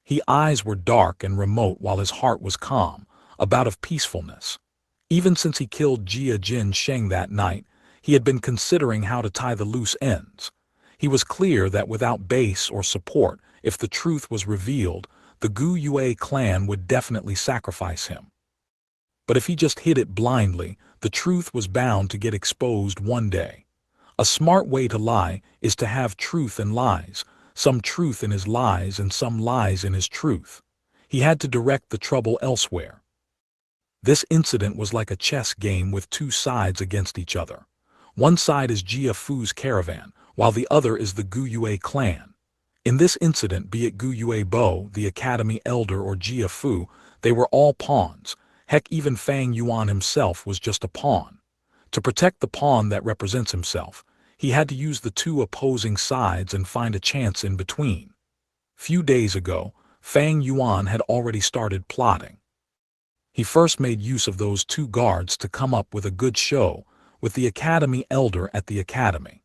His eyes were dark and remote while his heart was calm, a bout of peacefulness. Even since he killed Jia Jinsheng that night, he had been considering how to tie the loose ends. He was clear that without base or support, if the truth was revealed, the Gu Yue clan would definitely sacrifice him. But if he just hid it blindly, the truth was bound to get exposed one day. A smart way to lie is to have truth and lies, some truth in his lies and some lies in his truth. He had to direct the trouble elsewhere. This incident was like a chess game with two sides against each other. One side is Jia Fu's caravan, while the other is the Gu Yue clan. In this incident, be it Gu Yue Bo, the Academy Elder, or Jia Fu, they were all pawns. Heck, even Fang Yuan himself was just a pawn. To protect the pawn that represents himself, he had to use the two opposing sides and find a chance in between. Few days ago, Fang Yuan had already started plotting. He first made use of those two guards to come up with a good show, with the Academy Elder at the Academy.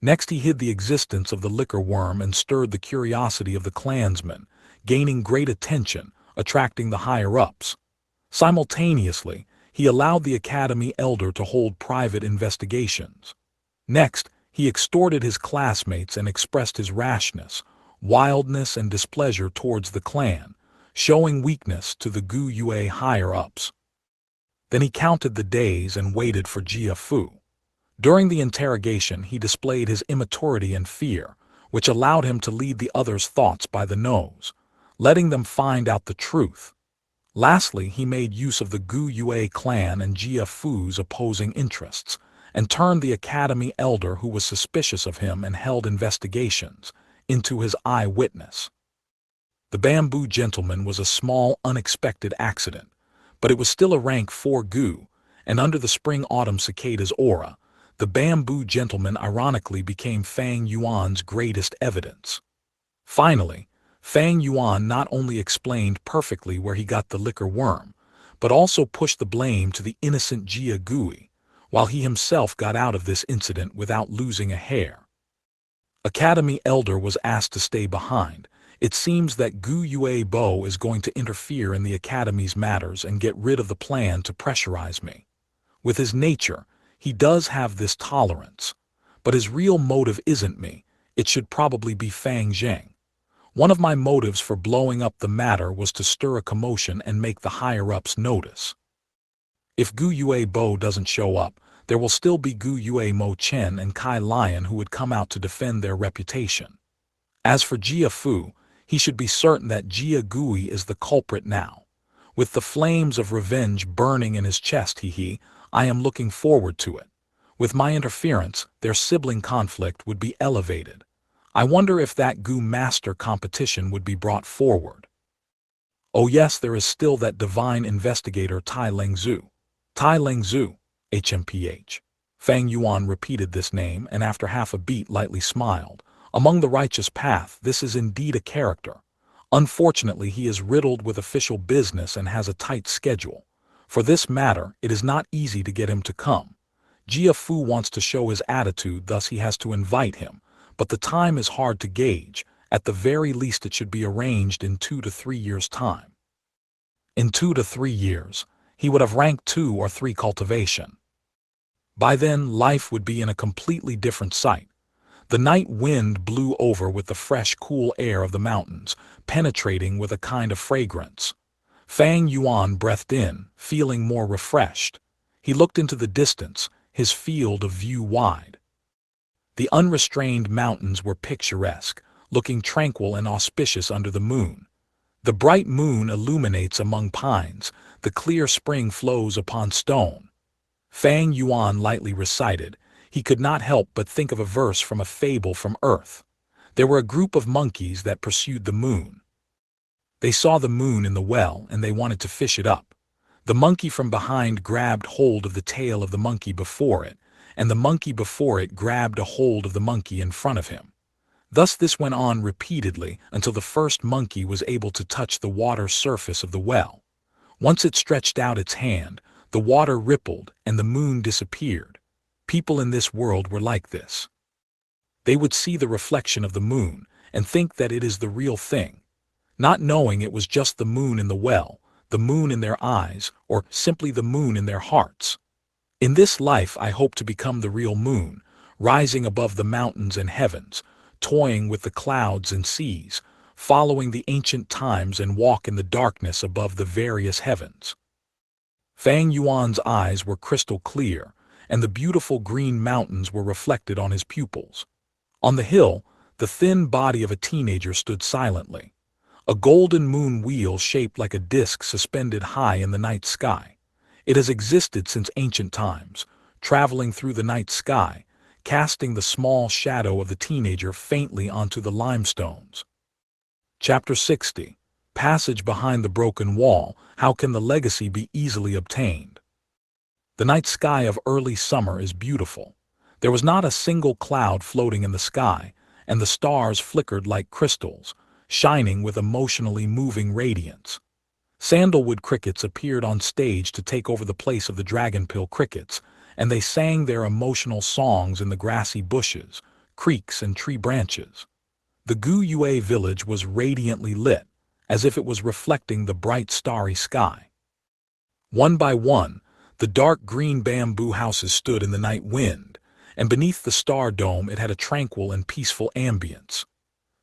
Next he hid the existence of the liquor worm and stirred the curiosity of the clansmen, gaining great attention, attracting the higher-ups. Simultaneously, he allowed the Academy Elder to hold private investigations. Next, he extorted his classmates and expressed his rashness, wildness and displeasure towards the clan, showing weakness to the Gu Yue higher-ups. Then he counted the days and waited for Jia Fu. During the interrogation he displayed his immaturity and fear, which allowed him to lead the others' thoughts by the nose, letting them find out the truth. Lastly, he made use of the Gu Yue clan and Jia Fu's opposing interests, and turned the Academy Elder, who was suspicious of him and held investigations, into his eyewitness. The bamboo gentleman was a small, unexpected accident, but it was still a rank 4 Gu, and under the spring-autumn cicada's aura, the bamboo gentleman ironically became Fang Yuan's greatest evidence. Finally, Fang Yuan not only explained perfectly where he got the liquor worm, but also pushed the blame to the innocent Jia Gui, while he himself got out of this incident without losing a hair. Academy Elder was asked to stay behind. It seems that Gu Yue Bo is going to interfere in the Academy's matters and get rid of the plan to pressurize me. With his nature, he does have this tolerance, but his real motive isn't me, it should probably be Fang Zheng. One of my motives for blowing up the matter was to stir a commotion and make the higher-ups notice. If Gu Yue Bo doesn't show up, there will still be Gu Yue Mo Chen and Kai Lion who would come out to defend their reputation. As for Jia Fu, he should be certain that Jia Gui is the culprit now. With the flames of revenge burning in his chest, I am looking forward to it. With my interference, their sibling conflict would be elevated. I wonder if that Gu master competition would be brought forward. Oh yes, there is still that divine investigator Tai Lengzhu. Tai Lengzhu, HMPH. Fang Yuan repeated this name and after half a beat lightly smiled. Among the righteous path, this is indeed a character. Unfortunately, he is riddled with official business and has a tight schedule. For this matter, it is not easy to get him to come. Jia Fu wants to show his attitude, thus he has to invite him. But the time is hard to gauge. At the very least it should be arranged in 2 to 3 years' time. In 2 to 3 years, he would have ranked 2 or 3 cultivation. By then, life would be in a completely different sight. The night wind blew over with the fresh, cool air of the mountains, penetrating with a kind of fragrance. Fang Yuan breathed in, feeling more refreshed. He looked into the distance, his field of view wide. The unrestrained mountains were picturesque, looking tranquil and auspicious under the moon. The bright moon illuminates among pines, the clear spring flows upon stone. Fang Yuan lightly recited. He could not help but think of a verse from a fable from Earth. There were a group of monkeys that pursued the moon. They saw the moon in the well and they wanted to fish it up. The monkey from behind grabbed hold of the tail of the monkey before it, and the monkey before it grabbed a hold of the monkey in front of him. Thus this went on repeatedly until the first monkey was able to touch the water surface of the well. Once it stretched out its hand, the water rippled and the moon disappeared. People in this world were like this. They would see the reflection of the moon and think that it is the real thing, not knowing it was just the moon in the well, the moon in their eyes, or simply the moon in their hearts. In this life I hope to become the real moon, rising above the mountains and heavens, toying with the clouds and seas, following the ancient times and walk in the darkness above the various heavens. Fang Yuan's eyes were crystal clear, and the beautiful green mountains were reflected on his pupils. On the hill, the thin body of a teenager stood silently. A golden moon wheel shaped like a disk suspended high in the night sky. It has existed since ancient times, traveling through the night sky, casting the small shadow of the teenager faintly onto the limestones. Chapter 60. Passage behind the broken wall. How can the legacy be easily obtained? The night sky of early summer is beautiful. There was not a single cloud floating in the sky, and the stars flickered like crystals, shining with emotionally moving radiance. Sandalwood crickets appeared on stage to take over the place of the dragonpill crickets, and they sang their emotional songs in the grassy bushes, creeks, and tree branches. The Gu Yue village was radiantly lit, as if it was reflecting the bright starry sky. One by one, the dark green bamboo houses stood in the night wind, and beneath the star dome it had a tranquil and peaceful ambience.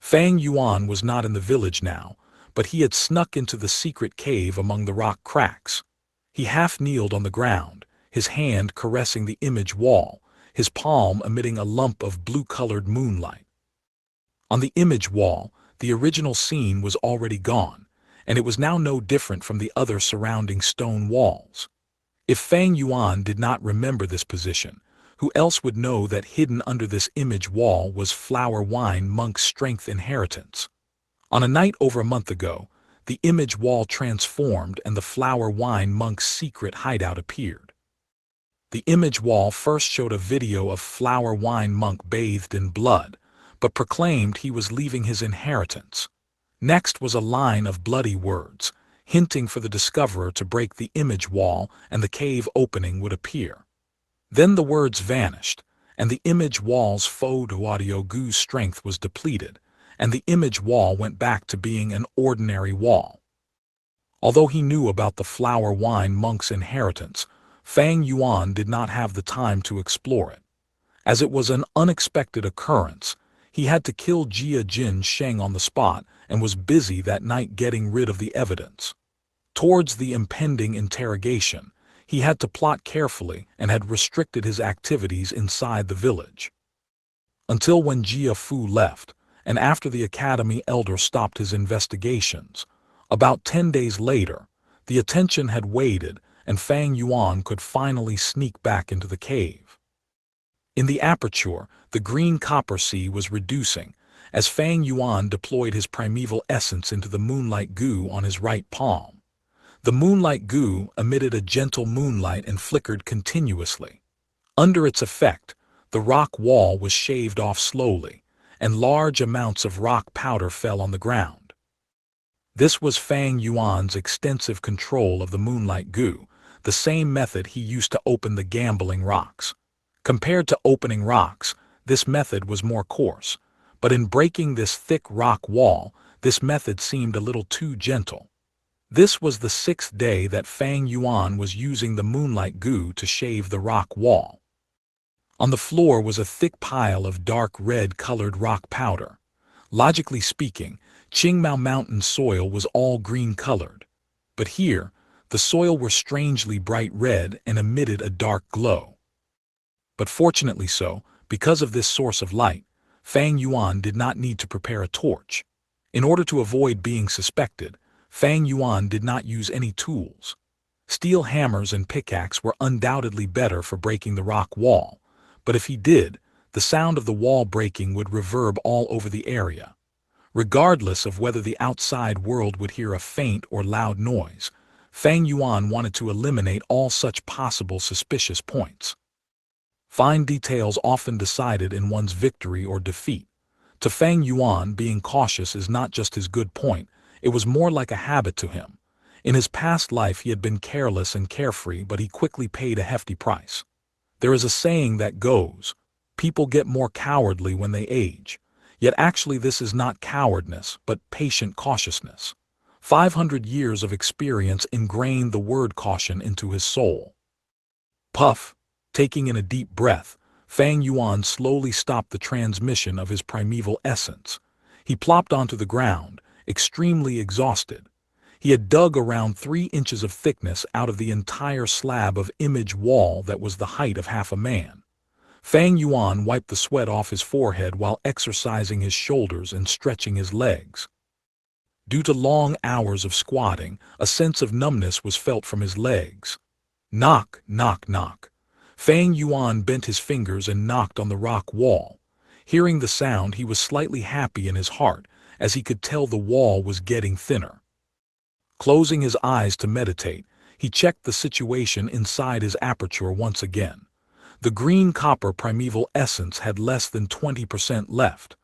Fang Yuan was not in the village now, but he had snuck into the secret cave among the rock cracks. He half-kneeled on the ground, his hand caressing the image wall, his palm emitting a lump of blue-colored moonlight. On the image wall, the original scene was already gone, and it was now no different from the other surrounding stone walls. If Fang Yuan did not remember this position, who else would know that hidden under this image wall was Flower Wine Monk's strength inheritance? On a night over a month ago, the image wall transformed and the Flower Wine Monk's secret hideout appeared. The image wall first showed a video of Flower Wine Monk bathed in blood, but proclaimed he was leaving his inheritance. Next was a line of bloody words, hinting for the discoverer to break the image wall and the cave opening would appear. Then the words vanished, and the image wall's photo audio Gu's strength was depleted, and the image wall went back to being an ordinary wall. Although he knew about the Flower Wine Monk's inheritance, Fang Yuan did not have the time to explore it. As it was an unexpected occurrence, he had to kill Jia Jin Sheng on the spot and was busy that night getting rid of the evidence. Towards the impending interrogation, he had to plot carefully and had restricted his activities inside the village. Until when Jia Fu left, and after the academy elder stopped his investigations. About 10 days later, the attention had waned and Fang Yuan could finally sneak back into the cave. In the aperture, the green copper sea was reducing, as Fang Yuan deployed his primeval essence into the moonlight goo on his right palm. The moonlight goo emitted a gentle moonlight and flickered continuously. Under its effect, the rock wall was shaved off slowly, and large amounts of rock powder fell on the ground. This was Fang Yuan's extensive control of the moonlight goo, the same method he used to open the gambling rocks. Compared to opening rocks, this method was more coarse, but in breaking this thick rock wall, this method seemed a little too gentle. This was the 6th day that Fang Yuan was using the moonlight goo to shave the rock wall. On the floor was a thick pile of dark red-colored rock powder. Logically speaking, Qingmao Mountain soil was all green-colored. But here, the soil were strangely bright red and emitted a dark glow. But fortunately so, because of this source of light, Fang Yuan did not need to prepare a torch. In order to avoid being suspected, Fang Yuan did not use any tools. Steel hammers and pickaxe were undoubtedly better for breaking the rock wall, but if he did, the sound of the wall breaking would reverb all over the area. Regardless of whether the outside world would hear a faint or loud noise, Fang Yuan wanted to eliminate all such possible suspicious points. Fine details often decided in one's victory or defeat. To Fang Yuan, being cautious is not just his good point, it was more like a habit to him. In his past life he had been careless and carefree, but he quickly paid a hefty price. There is a saying that goes, people get more cowardly when they age. Yet actually this is not cowardice, but patient cautiousness. 500 years of experience ingrained the word caution into his soul. Puff, taking in a deep breath, Fang Yuan slowly stopped the transmission of his primeval essence. He plopped onto the ground, extremely exhausted. He had dug around 3 inches of thickness out of the entire slab of image wall that was the height of half a man. Fang Yuan wiped the sweat off his forehead while exercising his shoulders and stretching his legs. Due to long hours of squatting, a sense of numbness was felt from his legs. Knock, knock, knock. Fang Yuan bent his fingers and knocked on the rock wall. Hearing the sound, he was slightly happy in his heart, as he could tell the wall was getting thinner. Closing his eyes to meditate, he checked the situation inside his aperture once again. The green copper primeval essence had less than 20% left.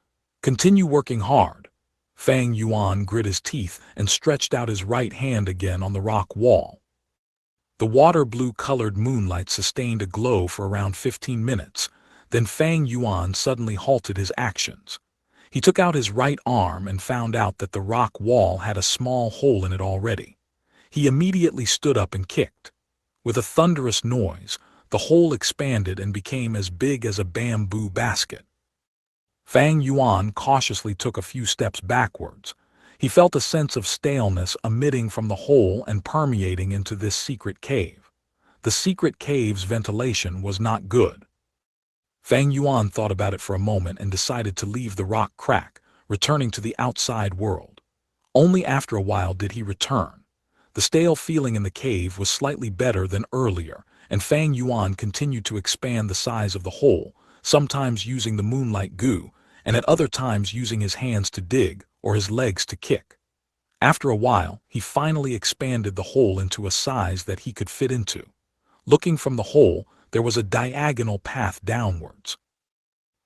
Continue working hard. Fang Yuan grit his teeth and stretched out his right hand again on the rock wall. The water blue-colored moonlight sustained a glow for around 15 minutes, then Fang Yuan suddenly halted his actions. He took out his right arm and found out that the rock wall had a small hole in it already. He immediately stood up and kicked. With a thunderous noise, the hole expanded and became as big as a bamboo basket. Fang Yuan cautiously took a few steps backwards. He felt a sense of staleness emitting from the hole and permeating into this secret cave. The secret cave's ventilation was not good. Fang Yuan thought about it for a moment and decided to leave the rock crack, returning to the outside world. Only after a while did he return. The stale feeling in the cave was slightly better than earlier, and Fang Yuan continued to expand the size of the hole, sometimes using the moonlight goo, and at other times using his hands to dig or his legs to kick. After a while, he finally expanded the hole into a size that he could fit into. Looking from the hole, there was a diagonal path downwards.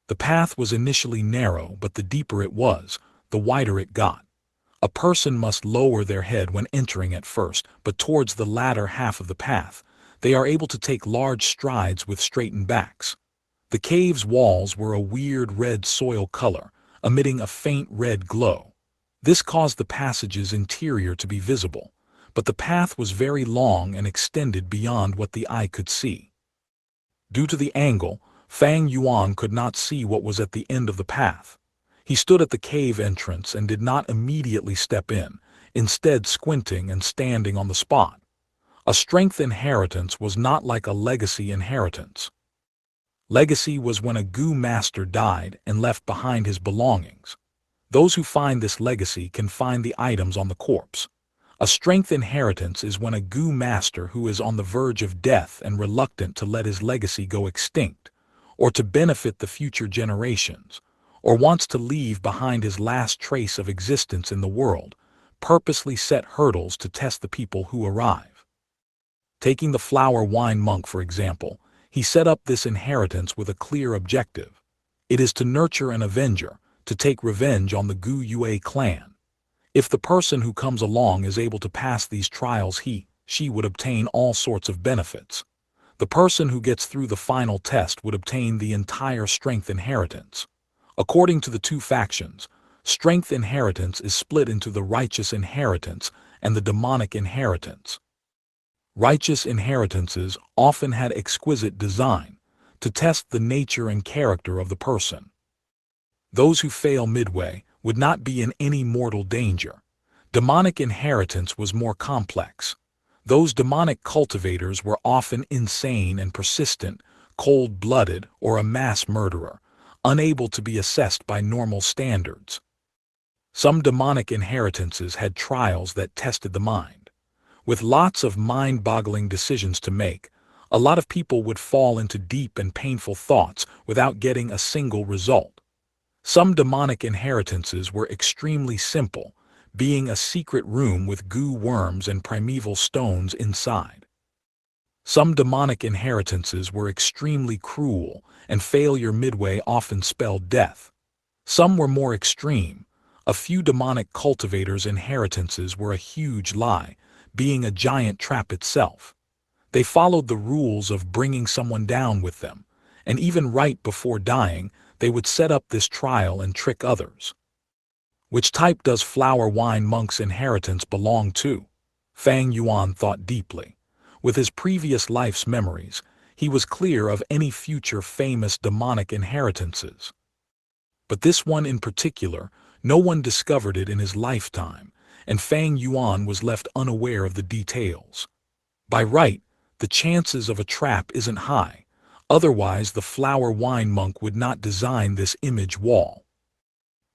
The path was initially narrow, but the deeper it was, the wider it got. A person must lower their head when entering at first, but towards the latter half of the path, they are able to take large strides with straightened backs. The cave's walls were a weird red soil color, emitting a faint red glow. This caused the passage's interior to be visible, but the path was very long and extended beyond what the eye could see. Due to the angle, Fang Yuan could not see what was at the end of the path. He stood at the cave entrance and did not immediately step in, instead squinting and standing on the spot. A strength inheritance was not like a legacy inheritance. Legacy was when a Gu master died and left behind his belongings. Those who find this legacy can find the items on the corpse. A strength inheritance is when a Gu master who is on the verge of death and reluctant to let his legacy go extinct, or to benefit the future generations, or wants to leave behind his last trace of existence in the world, purposely set hurdles to test the people who arrive. Taking the flower wine monk for example, he set up this inheritance with a clear objective. It is to nurture an avenger, to take revenge on the Gu Yue clan. If the person who comes along is able to pass these trials she would obtain all sorts of benefits. The person who gets through the final test would obtain the entire strength inheritance. According to the two factions, strength inheritance is split into the righteous inheritance and the demonic inheritance. Righteous inheritances often had exquisite design, to test the nature and character of the person. Those who fail midway would not be in any mortal danger. Demonic inheritance was more complex. Those demonic cultivators were often insane and persistent, cold-blooded, or a mass murderer, unable to be assessed by normal standards. Some demonic inheritances had trials that tested the mind. With lots of mind-boggling decisions to make, a lot of people would fall into deep and painful thoughts without getting a single result. Some demonic inheritances were extremely simple, being a secret room with goo worms and primeval stones inside. Some demonic inheritances were extremely cruel, and failure midway often spelled death. Some were more extreme. A few demonic cultivators' inheritances were a huge lie, being a giant trap itself. They followed the rules of bringing someone down with them, and even right before dying, they would set up this trial and trick others. Which type does flower wine monk's inheritance belong to? Fang Yuan thought deeply. With his previous life's memories, he was clear of any future famous demonic inheritances. But this one in particular, no one discovered it in his lifetime, and Fang Yuan was left unaware of the details. By right, the chances of a trap isn't high, otherwise the flower wine monk would not design this image wall.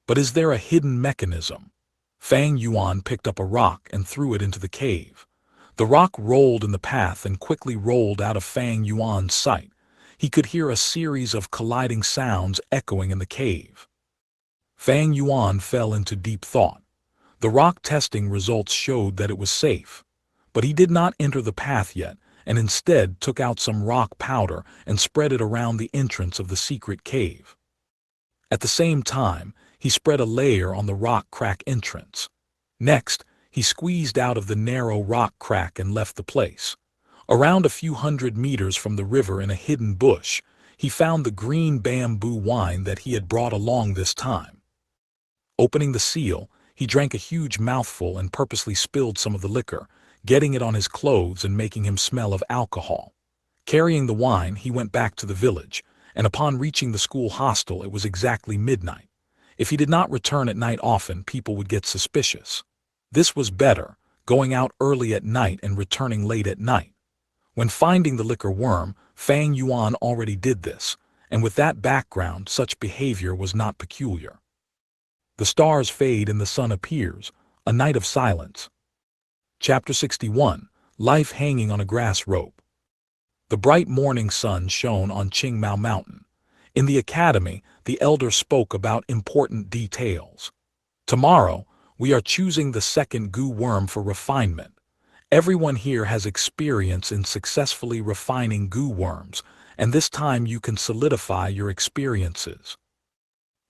But is there a hidden mechanism? Fang Yuan picked up a rock and threw it into the cave. The rock rolled in the path and quickly rolled out of Fang Yuan's sight. He could hear a series of colliding sounds echoing in the cave. Fang Yuan fell into deep thought. The rock testing results showed that it was safe. But he did not enter the path yet, and instead took out some rock powder and spread it around the entrance of the secret cave. At the same time, he spread a layer on the rock crack entrance. Next, he squeezed out of the narrow rock crack and left the place. Around a few hundred meters from the river in a hidden bush, he found the green bamboo wine that he had brought along this time. Opening the seal, he drank a huge mouthful and purposely spilled some of the liquor, getting it on his clothes and making him smell of alcohol. Carrying the wine, he went back to the village, and upon reaching the school hostel it was exactly midnight. If he did not return at night often, people would get suspicious. This was better, going out early at night and returning late at night. When finding the liquor worm, Fang Yuan already did this, and with that background such behavior was not peculiar. The stars fade and the sun appears, a night of silence. Chapter 61, Life Hanging on a Grass Rope. The bright morning sun shone on Qingmao Mountain. In the academy, the elder spoke about important details. Tomorrow, we are choosing the second goo worm for refinement. Everyone here has experience in successfully refining goo worms, and this time you can solidify your experiences.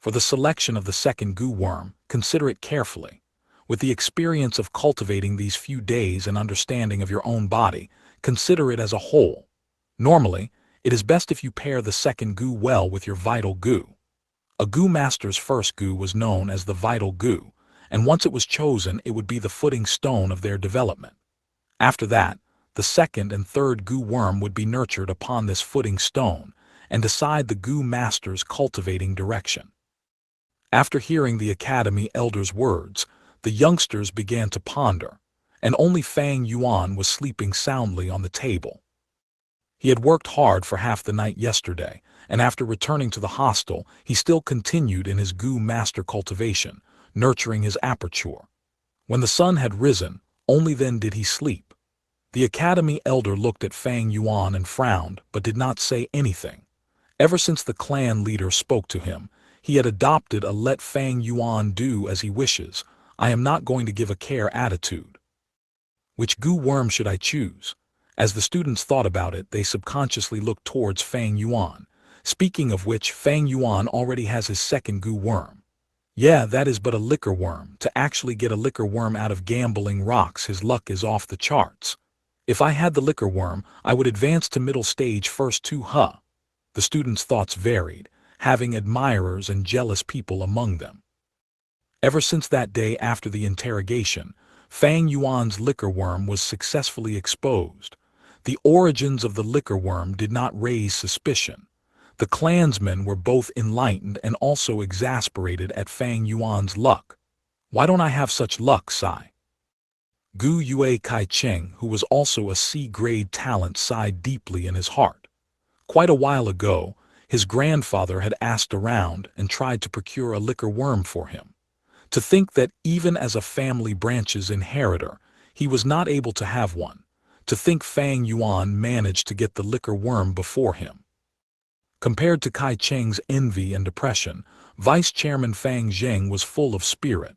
For the selection of the second goo worm, consider it carefully. With the experience of cultivating these few days and understanding of your own body, consider it as a whole. Normally, it is best if you pair the second goo well with your vital goo. A goo master's first goo was known as the vital goo, and once it was chosen it would be the footing stone of their development. After that, the second and third goo worm would be nurtured upon this footing stone and decide the goo master's cultivating direction. After hearing the academy elder's words, the youngsters began to ponder, and only Fang Yuan was sleeping soundly on the table. He had worked hard for half the night yesterday, and after returning to the hostel, he still continued in his Gu master cultivation, nurturing his aperture. When the sun had risen, only then did he sleep. The academy elder looked at Fang Yuan and frowned, but did not say anything. Ever since the clan leader spoke to him, he had adopted a let Fang Yuan do as he wishes, I am not going to give a care attitude. Which Gu worm should I choose? As the students thought about it, they subconsciously looked towards Fang Yuan. Speaking of which, Fang Yuan already has his second Gu worm. Yeah, that is but a liquor worm. To actually get a liquor worm out of gambling rocks, his luck is off the charts. If I had the liquor worm, I would advance to middle stage first too, huh? The students' thoughts varied, having admirers and jealous people among them. Ever since that day after the interrogation, Fang Yuan's liquor worm was successfully exposed. The origins of the liquor worm did not raise suspicion. The clansmen were both enlightened and also exasperated at Fang Yuan's luck. Why don't I have such luck, sigh? Gu Yue Kai Cheng, who was also a C-grade talent, sighed deeply in his heart. Quite a while ago, his grandfather had asked around and tried to procure a liquor worm for him. To think that even as a family branch's inheritor, he was not able to have one. To think Fang Yuan managed to get the liquor worm before him. Compared to Kai Cheng's envy and depression, Vice Chairman Fang Zheng was full of spirit.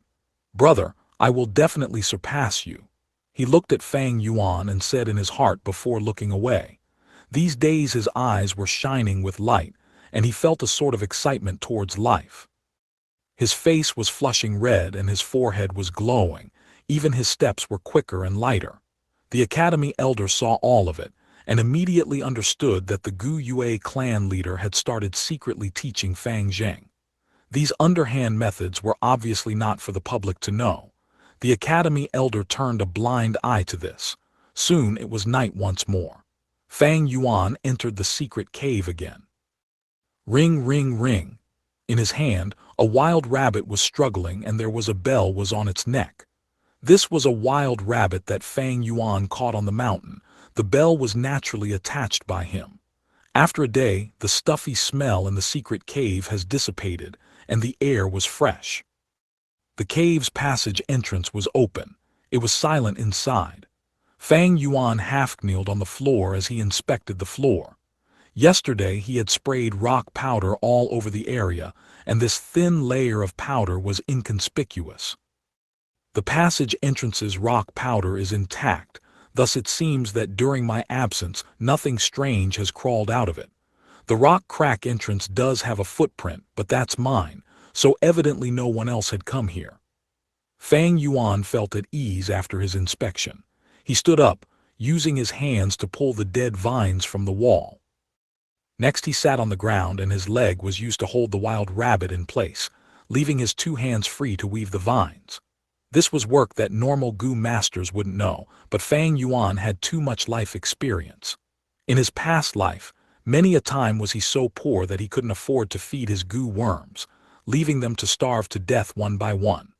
Brother, I will definitely surpass you. He looked at Fang Yuan and said in his heart before looking away. These days his eyes were shining with light, and he felt a sort of excitement towards life. His face was flushing red and his forehead was glowing, even his steps were quicker and lighter. The academy elder saw all of it, and immediately understood that the Gu Yue clan leader had started secretly teaching Fang Zheng. These underhand methods were obviously not for the public to know. The academy elder turned a blind eye to this. Soon it was night once more. Fang Yuan entered the secret cave again. Ring, ring, ring. In his hand, a wild rabbit was struggling and there was a bell was on its neck. This was a wild rabbit that Fang Yuan caught on the mountain. The bell was naturally attached by him. After a day, the stuffy smell in the secret cave has dissipated, and the air was fresh. The cave's passage entrance was open. It was silent inside. Fang Yuan half-kneeled on the floor as he inspected the floor. Yesterday he had sprayed rock powder all over the area, and this thin layer of powder was inconspicuous. The passage entrance's rock powder is intact, thus it seems that during my absence nothing strange has crawled out of it. The rock crack entrance does have a footprint, but that's mine, so evidently no one else had come here. Fang Yuan felt at ease after his inspection. He stood up, using his hands to pull the dead vines from the wall. Next he sat on the ground and his leg was used to hold the wild rabbit in place, leaving his two hands free to weave the vines. This was work that normal Gu masters wouldn't know, but Fang Yuan had too much life experience. In his past life, many a time was he so poor that he couldn't afford to feed his Gu worms, leaving them to starve to death one by one.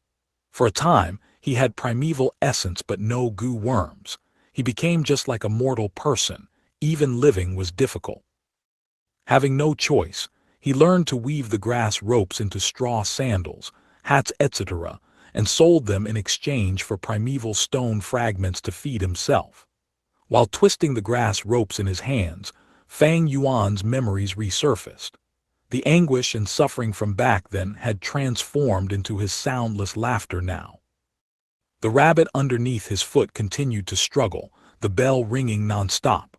For a time, he had primeval essence but no Gu worms. He became just like a mortal person. Even living was difficult. Having no choice, he learned to weave the grass ropes into straw sandals, hats, etc., and sold them in exchange for primeval stone fragments to feed himself. While twisting the grass ropes in his hands, Fang Yuan's memories resurfaced. The anguish and suffering from back then had transformed into his soundless laughter now. The rabbit underneath his foot continued to struggle, the bell ringing non-stop.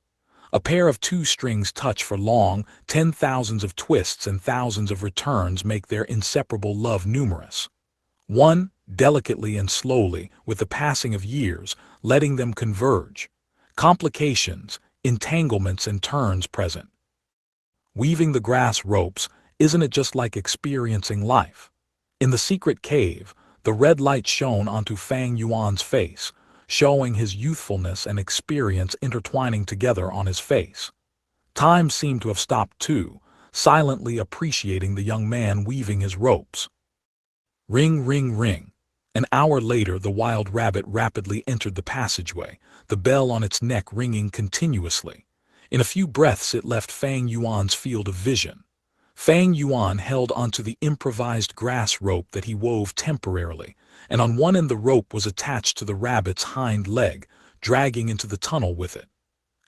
A pair of two strings touch for long, 10,000s of twists and thousands of returns make their inseparable love numerous. One, delicately and slowly, with the passing of years, letting them converge. Complications, entanglements and turns present. Weaving the grass ropes, isn't it just like experiencing life? In the secret cave, the red light shone onto Fang Yuan's face, showing his youthfulness and experience intertwining together on his face. Time seemed to have stopped too, silently appreciating the young man weaving his ropes. Ring, ring, ring. An hour later, the wild rabbit rapidly entered the passageway, the bell on its neck ringing continuously. In a few breaths, it left Fang Yuan's field of vision. Fang Yuan held onto the improvised grass rope that he wove temporarily, and on one end the rope was attached to the rabbit's hind leg, dragging into the tunnel with it.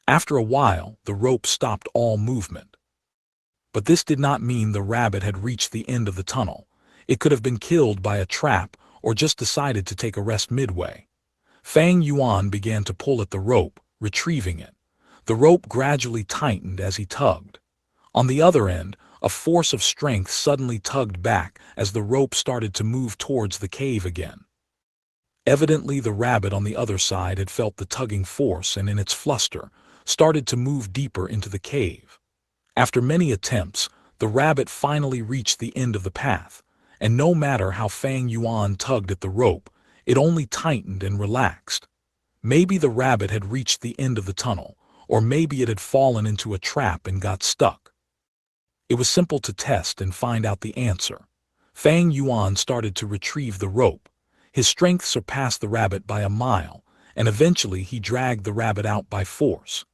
After a while, the rope stopped all movement. But this did not mean the rabbit had reached the end of the tunnel. It could have been killed by a trap or just decided to take a rest midway. Fang Yuan began to pull at the rope, retrieving it. The rope gradually tightened as he tugged. On the other end, a force of strength suddenly tugged back as the rope started to move towards the cave again. Evidently, the rabbit on the other side had felt the tugging force and in its fluster, started to move deeper into the cave. After many attempts, the rabbit finally reached the end of the path, and no matter how Fang Yuan tugged at the rope, it only tightened and relaxed. Maybe the rabbit had reached the end of the tunnel, or maybe it had fallen into a trap and got stuck. It was simple to test and find out the answer. Fang Yuan started to retrieve the rope. His strength surpassed the rabbit by a mile, and eventually he dragged the rabbit out by force.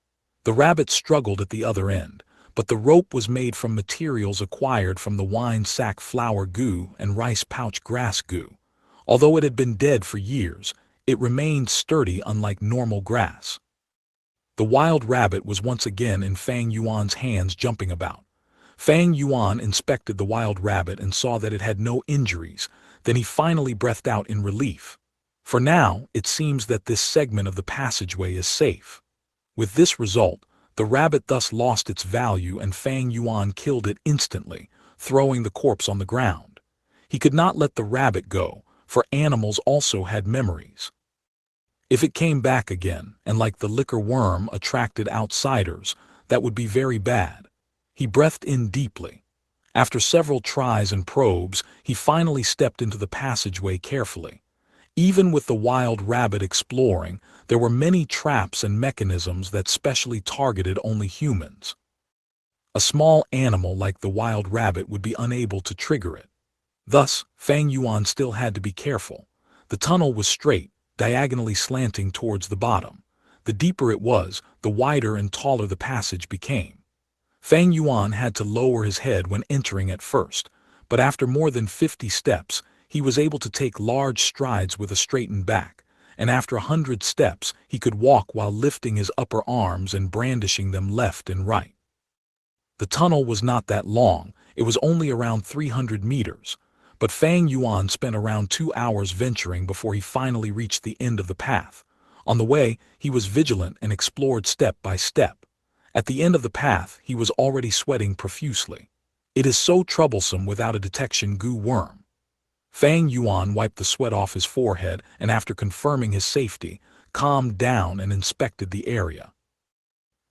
The rabbit struggled at the other end, but the rope was made from materials acquired from the wine sack flour goo and rice pouch grass goo. Although it had been dead for years, it remained sturdy unlike normal grass. The wild rabbit was once again in Fang Yuan's hands, jumping about. Fang Yuan inspected the wild rabbit and saw that it had no injuries. Then he finally breathed out in relief. For now, it seems that this segment of the passageway is safe. With this result, the rabbit thus lost its value and Fang Yuan killed it instantly, throwing the corpse on the ground. He could not let the rabbit go, for animals also had memories. If it came back again, and like the liquor worm attracted outsiders, that would be very bad. He breathed in deeply. After several tries and probes, he finally stepped into the passageway carefully. Even with the wild rabbit exploring, there were many traps and mechanisms that specially targeted only humans. A small animal like the wild rabbit would be unable to trigger it. Thus, Fang Yuan still had to be careful. The tunnel was straight, diagonally slanting towards the bottom. The deeper it was, the wider and taller the passage became. Fang Yuan had to lower his head when entering at first, but after more than 50 steps, he was able to take large strides with a straightened back, and after 100 steps, he could walk while lifting his upper arms and brandishing them left and right. The tunnel was not that long, it was only around 300 meters, but Fang Yuan spent around 2 hours venturing before he finally reached the end of the path. On the way, he was vigilant and explored step by step. At the end of the path, he was already sweating profusely. It is so troublesome without a detection goo worm. Fang Yuan wiped the sweat off his forehead and after confirming his safety, calmed down and inspected the area.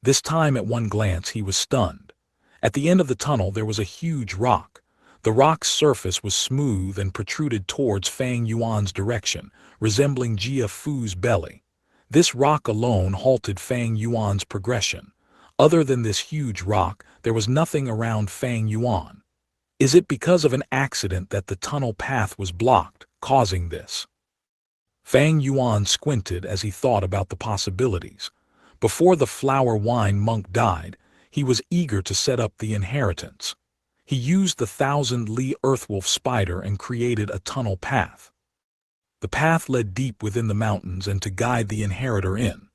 This time at one glance he was stunned. At the end of the tunnel there was a huge rock. The rock's surface was smooth and protruded towards Fang Yuan's direction, resembling Jia Fu's belly. This rock alone halted Fang Yuan's progression. Other than this huge rock, there was nothing around Fang Yuan. Is it because of an accident that the tunnel path was blocked, causing this? Fang Yuan squinted as he thought about the possibilities. Before the flower wine monk died, he was eager to set up the inheritance. He used the 1,000-li earthwolf spider and created a tunnel path. The path led deep within the mountains and to guide the inheritor in.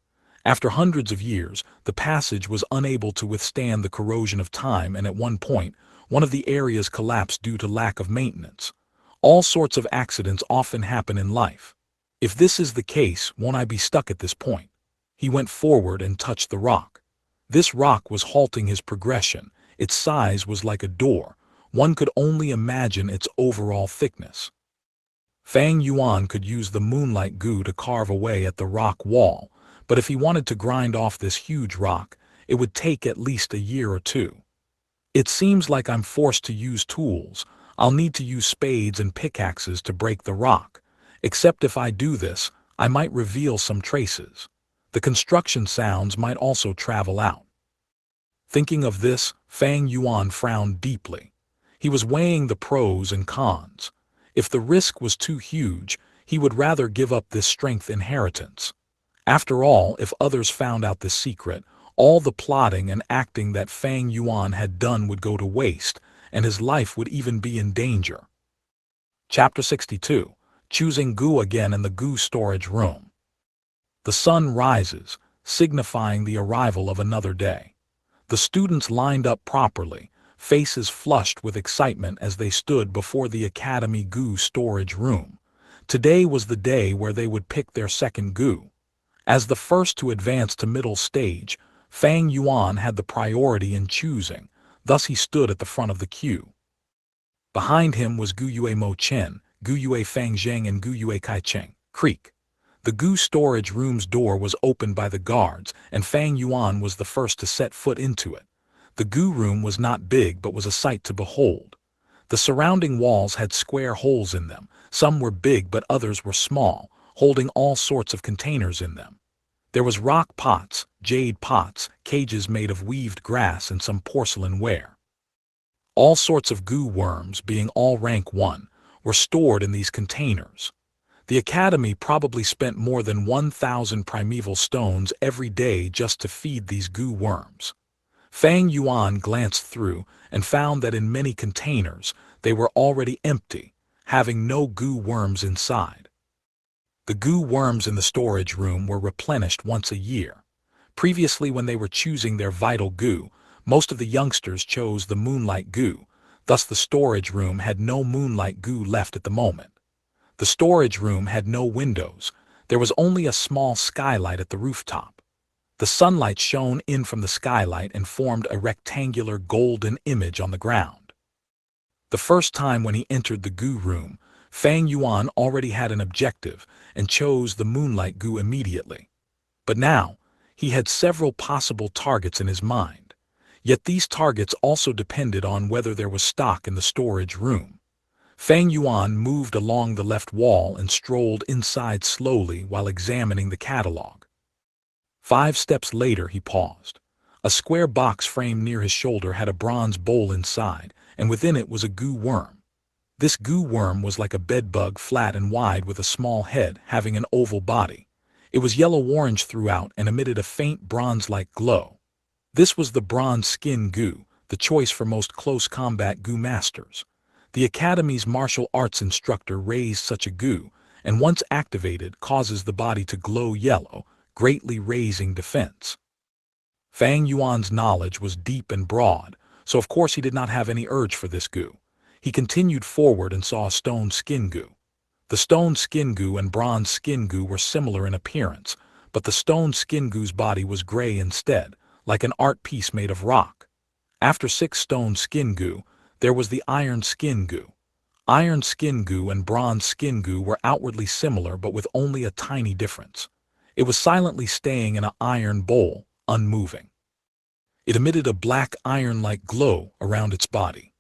After hundreds of years, the passage was unable to withstand the corrosion of time and at one point, one of the areas collapsed due to lack of maintenance. All sorts of accidents often happen in life. If this is the case, won't I be stuck at this point? He went forward and touched the rock. This rock was halting his progression. Its size was like a door. One could only imagine its overall thickness. Fang Yuan could use the moonlight goo to carve away at the rock wall, but if he wanted to grind off this huge rock, it would take at least a year or two. It seems like I'm forced to use tools. I'll need to use spades and pickaxes to break the rock. Except if I do this, I might reveal some traces. The construction sounds might also travel out. Thinking of this, Fang Yuan frowned deeply. He was weighing the pros and cons. If the risk was too huge, he would rather give up this strength inheritance. After all, if others found out this secret, all the plotting and acting that Fang Yuan had done would go to waste, and his life would even be in danger. Chapter 62. Choosing Gu again in the Gu storage room. The sun rises, signifying the arrival of another day. The students lined up properly, faces flushed with excitement as they stood before the Academy Gu storage room. Today was the day where they would pick their second Gu. As the first to advance to middle stage, Fang Yuan had the priority in choosing, thus he stood at the front of the queue. Behind him was Gu Yue Mo Chen, Gu Yue Fang Zheng and Gu Yue Kai Cheng. Creak. The Gu storage room's door was opened by the guards, and Fang Yuan was the first to set foot into it. The Gu room was not big but was a sight to behold. The surrounding walls had square holes in them, some were big but others were small, holding all sorts of containers in them. There was rock pots, jade pots, cages made of weaved grass and some porcelain ware. All sorts of Gu worms, being all rank 1, were stored in these containers. The Academy probably spent more than 1,000 primeval stones every day just to feed these Gu worms. Fang Yuan glanced through and found that in many containers they were already empty, having no Gu worms inside. The Gu worms in the storage room were replenished once a year. Previously, when they were choosing their vital Gu, most of the youngsters chose the Moonlight Gu, thus the storage room had no Moonlight Gu left at the moment. The storage room had no windows, there was only a small skylight at the rooftop. The sunlight shone in from the skylight and formed a rectangular golden image on the ground. The first time when he entered the Gu room, Fang Yuan already had an objective and chose the Moonlight Gu immediately. But now, he had several possible targets in his mind. Yet these targets also depended on whether there was stock in the storage room. Fang Yuan moved along the left wall and strolled inside slowly while examining the catalog. 5 steps later he paused. A square box frame near his shoulder had a bronze bowl inside, and within it was a Gu worm. This Gu worm was like a bedbug, flat and wide with a small head, having an oval body. It was yellow-orange throughout and emitted a faint bronze-like glow. This was the bronze skin Gu, the choice for most close combat Gu masters. The Academy's martial arts instructor raised such a Gu, and once activated causes the body to glow yellow, greatly raising defense. Fang Yuan's knowledge was deep and broad, so of course he did not have any urge for this Gu. He continued forward and saw a stone skin Gu. The stone skin Gu and bronze skin Gu were similar in appearance, but the stone skin Gu's body was gray instead, like an art piece made of rock. After 6 stone skin Gu, there was the iron skin Gu. Iron skin Gu and bronze skin Gu were outwardly similar but with only a tiny difference. It was silently staying in an iron bowl, unmoving. It emitted a black iron-like glow around its body.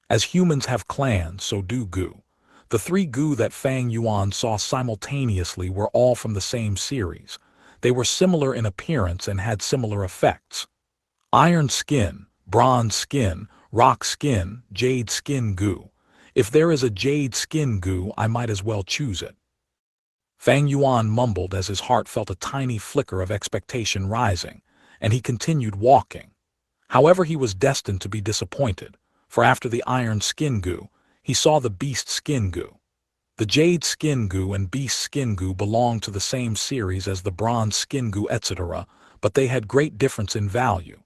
As humans have clans, so do Gu. The 3 Gu that Fang Yuan saw simultaneously were all from the same series. They were similar in appearance and had similar effects. Iron skin, bronze skin, rock skin, jade skin Gu. If there is a jade skin Gu, I might as well choose it. Fang Yuan mumbled as his heart felt a tiny flicker of expectation rising, and he continued walking. However, he was destined to be disappointed, for after the iron skin Gu, he saw the beast skin Gu. The jade skin Gu and beast skin Gu belonged to the same series as the bronze skin Gu, etc., but they had great difference in value.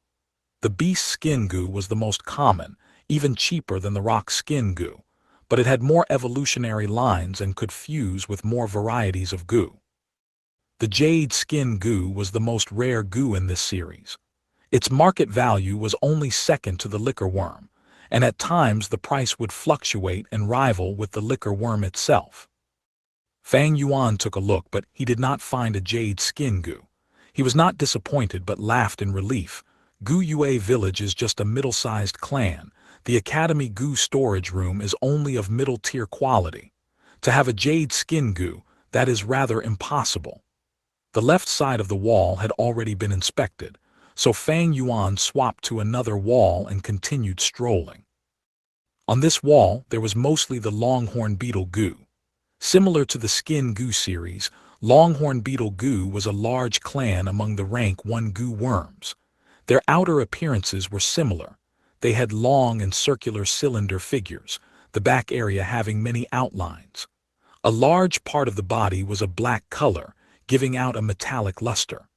The beast skin Gu was the most common, even cheaper than the rock skin Gu, but it had more evolutionary lines and could fuse with more varieties of Gu. The jade skin Gu was the most rare Gu in this series. Its market value was only second to the liquor worm, and at times the price would fluctuate and rival with the liquor worm itself. Fang Yuan took a look, but he did not find a jade skin Gu. He was not disappointed but laughed in relief. Gu Yue village is just a middle-sized clan. The Academy Gu storage room is only of middle-tier quality. To have a jade skin Gu, that is rather impossible. The left side of the wall had already been inspected, so Fang Yuan swapped to another wall and continued strolling. On this wall, there was mostly the longhorn beetle goo. Similar to the skin goo series, longhorn beetle goo was a large clan among the rank 1 goo worms. Their outer appearances were similar. They had long and circular cylinder figures, the back area having many outlines. A large part of the body was a black color, giving out a metallic luster.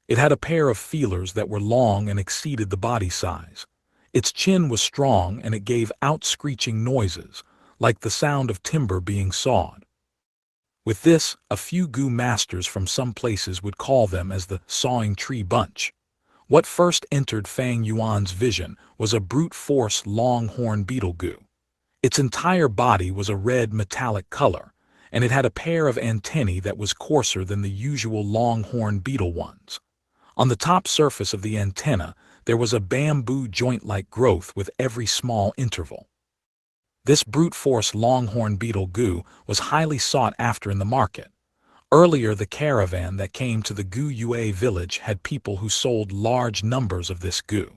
It had a pair of feelers that were long and exceeded the body size. Its chin was strong and it gave out screeching noises, like the sound of timber being sawed. With this, a few goo masters from some places would call them as the sawing tree bunch. What first entered Fang Yuan's vision was a brute force longhorn beetle goo. Its entire body was a red metallic color, and it had a pair of antennae that was coarser than the usual longhorn beetle ones. On the top surface of the antenna, there was a bamboo joint-like growth with every small interval. This brute force longhorn beetle goo was highly sought after in the market. Earlier, the caravan that came to the Gu Yue village had people who sold large numbers of this goo.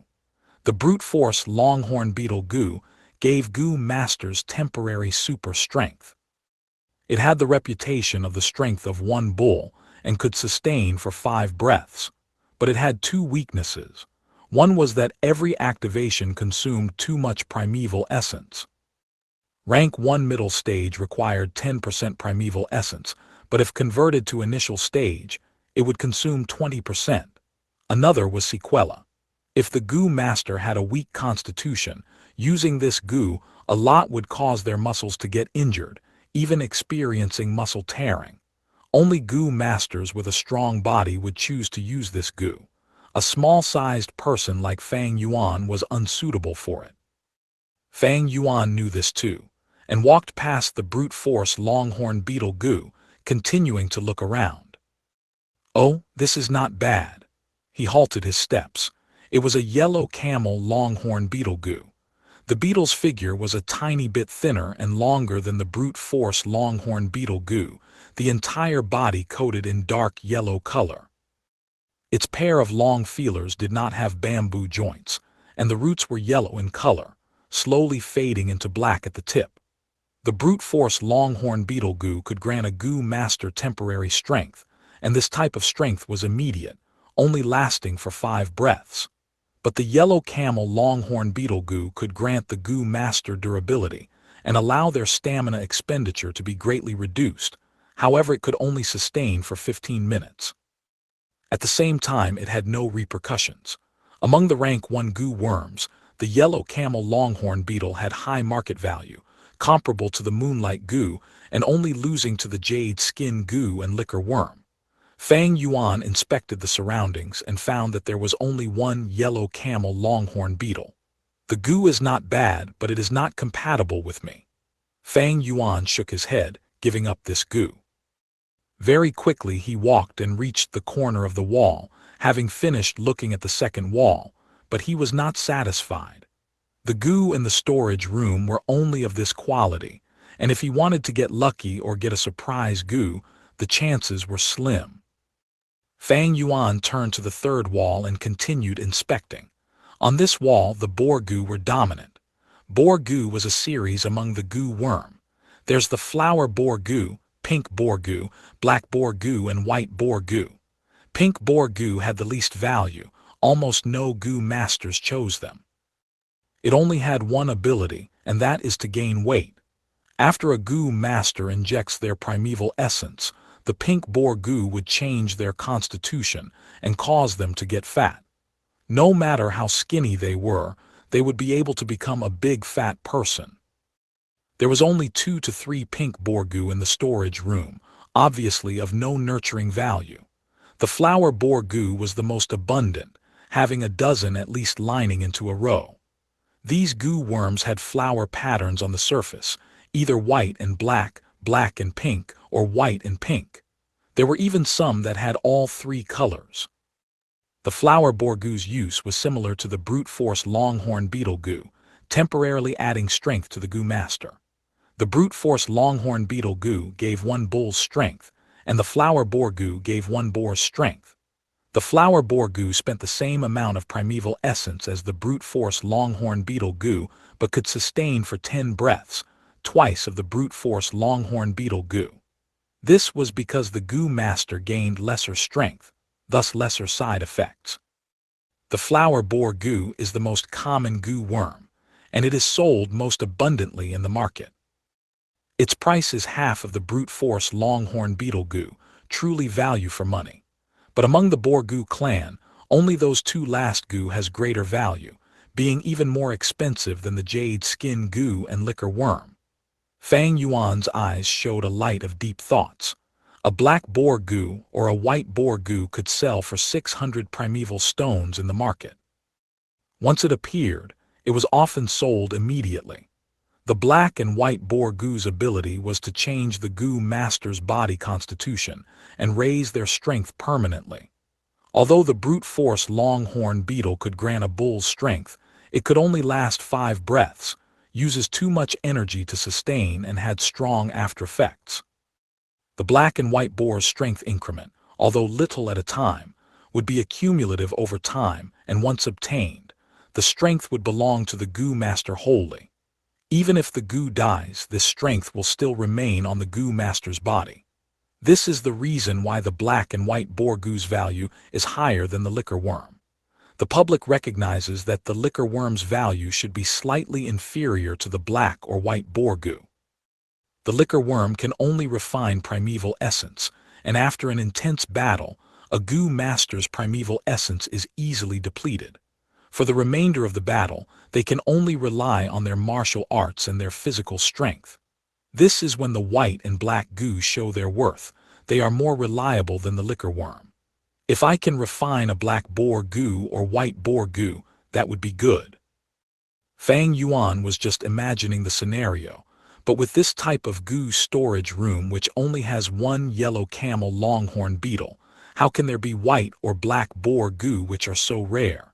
The brute force longhorn beetle goo gave goo masters temporary super strength. It had the reputation of the strength of 1 bull and could sustain for 5 breaths. But it had 2 weaknesses. One was that every activation consumed too much primeval essence. Rank 1 middle stage required 10% primeval essence, but if converted to initial stage, it would consume 20%. Another was sequela. If the goo master had a weak constitution, using this goo, a lot would cause their muscles to get injured, even experiencing muscle tearing. Only goo masters with a strong body would choose to use this goo. A small-sized person like Fang Yuan was unsuitable for it. Fang Yuan knew this too, and walked past the brute force longhorn beetle goo, continuing to look around. Oh, this is not bad. He halted his steps. It was a yellow camel longhorn beetle goo. The beetle's figure was a tiny bit thinner and longer than the brute force longhorn beetle goo, the entire body coated in dark yellow color. Its pair of long feelers did not have bamboo joints, and the roots were yellow in color, slowly fading into black at the tip. The brute force longhorn beetle goo could grant a goo master temporary strength, and this type of strength was immediate, only lasting for 5 breaths. But the yellow camel longhorn beetle goo could grant the goo master durability and allow their stamina expenditure to be greatly reduced. However, it could only sustain for 15 minutes. At the same time, it had no repercussions. Among the rank 1 goo worms, the yellow camel longhorn beetle had high market value, comparable to the moonlight goo, and only losing to the jade skin goo and liquor worm. Fang Yuan inspected the surroundings and found that there was only 1 yellow camel longhorn beetle. The goo is not bad, but it is not compatible with me. Fang Yuan shook his head, giving up this goo. Very quickly he walked and reached the corner of the wall, having finished looking at the second wall, but he was not satisfied. The goo in the storage room were only of this quality, and if he wanted to get lucky or get a surprise goo, the chances were slim. Fang Yuan turned to the third wall and continued inspecting. On this wall, the boar goo were dominant. Boar goo was a series among the goo worm. There's the flower boar goo, pink boar goo, black boar goo, and white boar goo. Pink boar goo had the least value. Almost no goo masters chose them. It only had one ability, and that is to gain weight. After a goo master injects their primeval essence, the pink boar goo would change their constitution and cause them to get fat. No matter how skinny they were, they would be able to become a big fat person. There was only 2 to 3 pink boar goo in the storage room, obviously of no nurturing value. The flower boar goo was the most abundant, having a dozen at least lining into a row. These goo worms had flower patterns on the surface, either white and black, black and pink, or white and pink. There were even some that had all 3 colors. The flower boar goo's use was similar to the brute force longhorn beetle goo, temporarily adding strength to the goo master. The brute force longhorn beetle goo gave 1 bull's strength, and the flower boar goo gave 1 boar's strength. The flower boar goo spent the same amount of primeval essence as the brute force longhorn beetle goo, but could sustain for 10 breaths, twice of the brute force longhorn beetle goo. This was because the goo master gained lesser strength, thus lesser side effects. The flower boar goo is the most common goo worm, and it is sold most abundantly in the market. Its price is half of the brute force longhorn beetle goo, truly value for money. But among the boar goo clan, only those two last goo has greater value, being even more expensive than the jade skin goo and liquor worm. Fang Yuan's eyes showed a light of deep thoughts. A black boar goo or a white boar goo could sell for 600 primeval stones in the market. Once it appeared, it was often sold immediately. The black and white boar goo's ability was to change the goo master's body constitution and raise their strength permanently. Although the brute force longhorn beetle could grant a bull's strength, it could only last 5 breaths, uses too much energy to sustain, and had strong after effects. The black and white boar's strength increment, although little at a time, would be accumulative over time, and once obtained, the strength would belong to the goo master wholly. Even if the goo dies, this strength will still remain on the goo master's body. This is the reason why the black and white boar goo's value is higher than the liquor worm. The public recognizes that the liquor worm's value should be slightly inferior to the black or white boar goo. The liquor worm can only refine primeval essence, and after an intense battle, a goo master's primeval essence is easily depleted. For the remainder of the battle, they can only rely on their martial arts and their physical strength. This is when the white and black goo show their worth. They are more reliable than the liquor worm. If I can refine a black boar goo or white boar goo, that would be good. Fang Yuan was just imagining the scenario, but with this type of goo storage room which only has one yellow camel longhorn beetle, how can there be white or black boar goo which are so rare?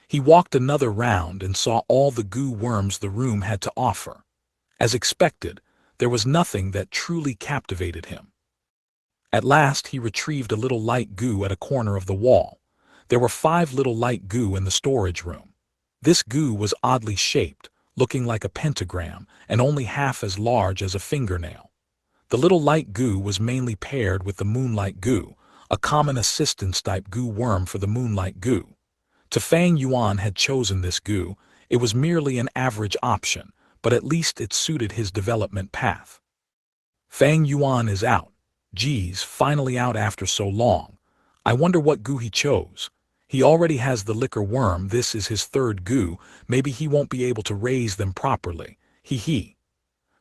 He walked another round and saw all the goo worms the room had to offer. As expected, there was nothing that truly captivated him. At last he retrieved a little light goo at a corner of the wall. There were 5 little light goo in the storage room. This goo was oddly shaped, looking like a pentagram, and only half as large as a fingernail. The little light goo was mainly paired with the moonlight goo, a common assistance-type goo worm for the moonlight goo. To Fang Yuan had chosen this goo, it was merely an average option, but at least it suited his development path. Fang Yuan is out. Geez, finally out after so long. I wonder what goo he chose. He already has the liquor worm, this is his 3rd goo, maybe he won't be able to raise them properly. Hee.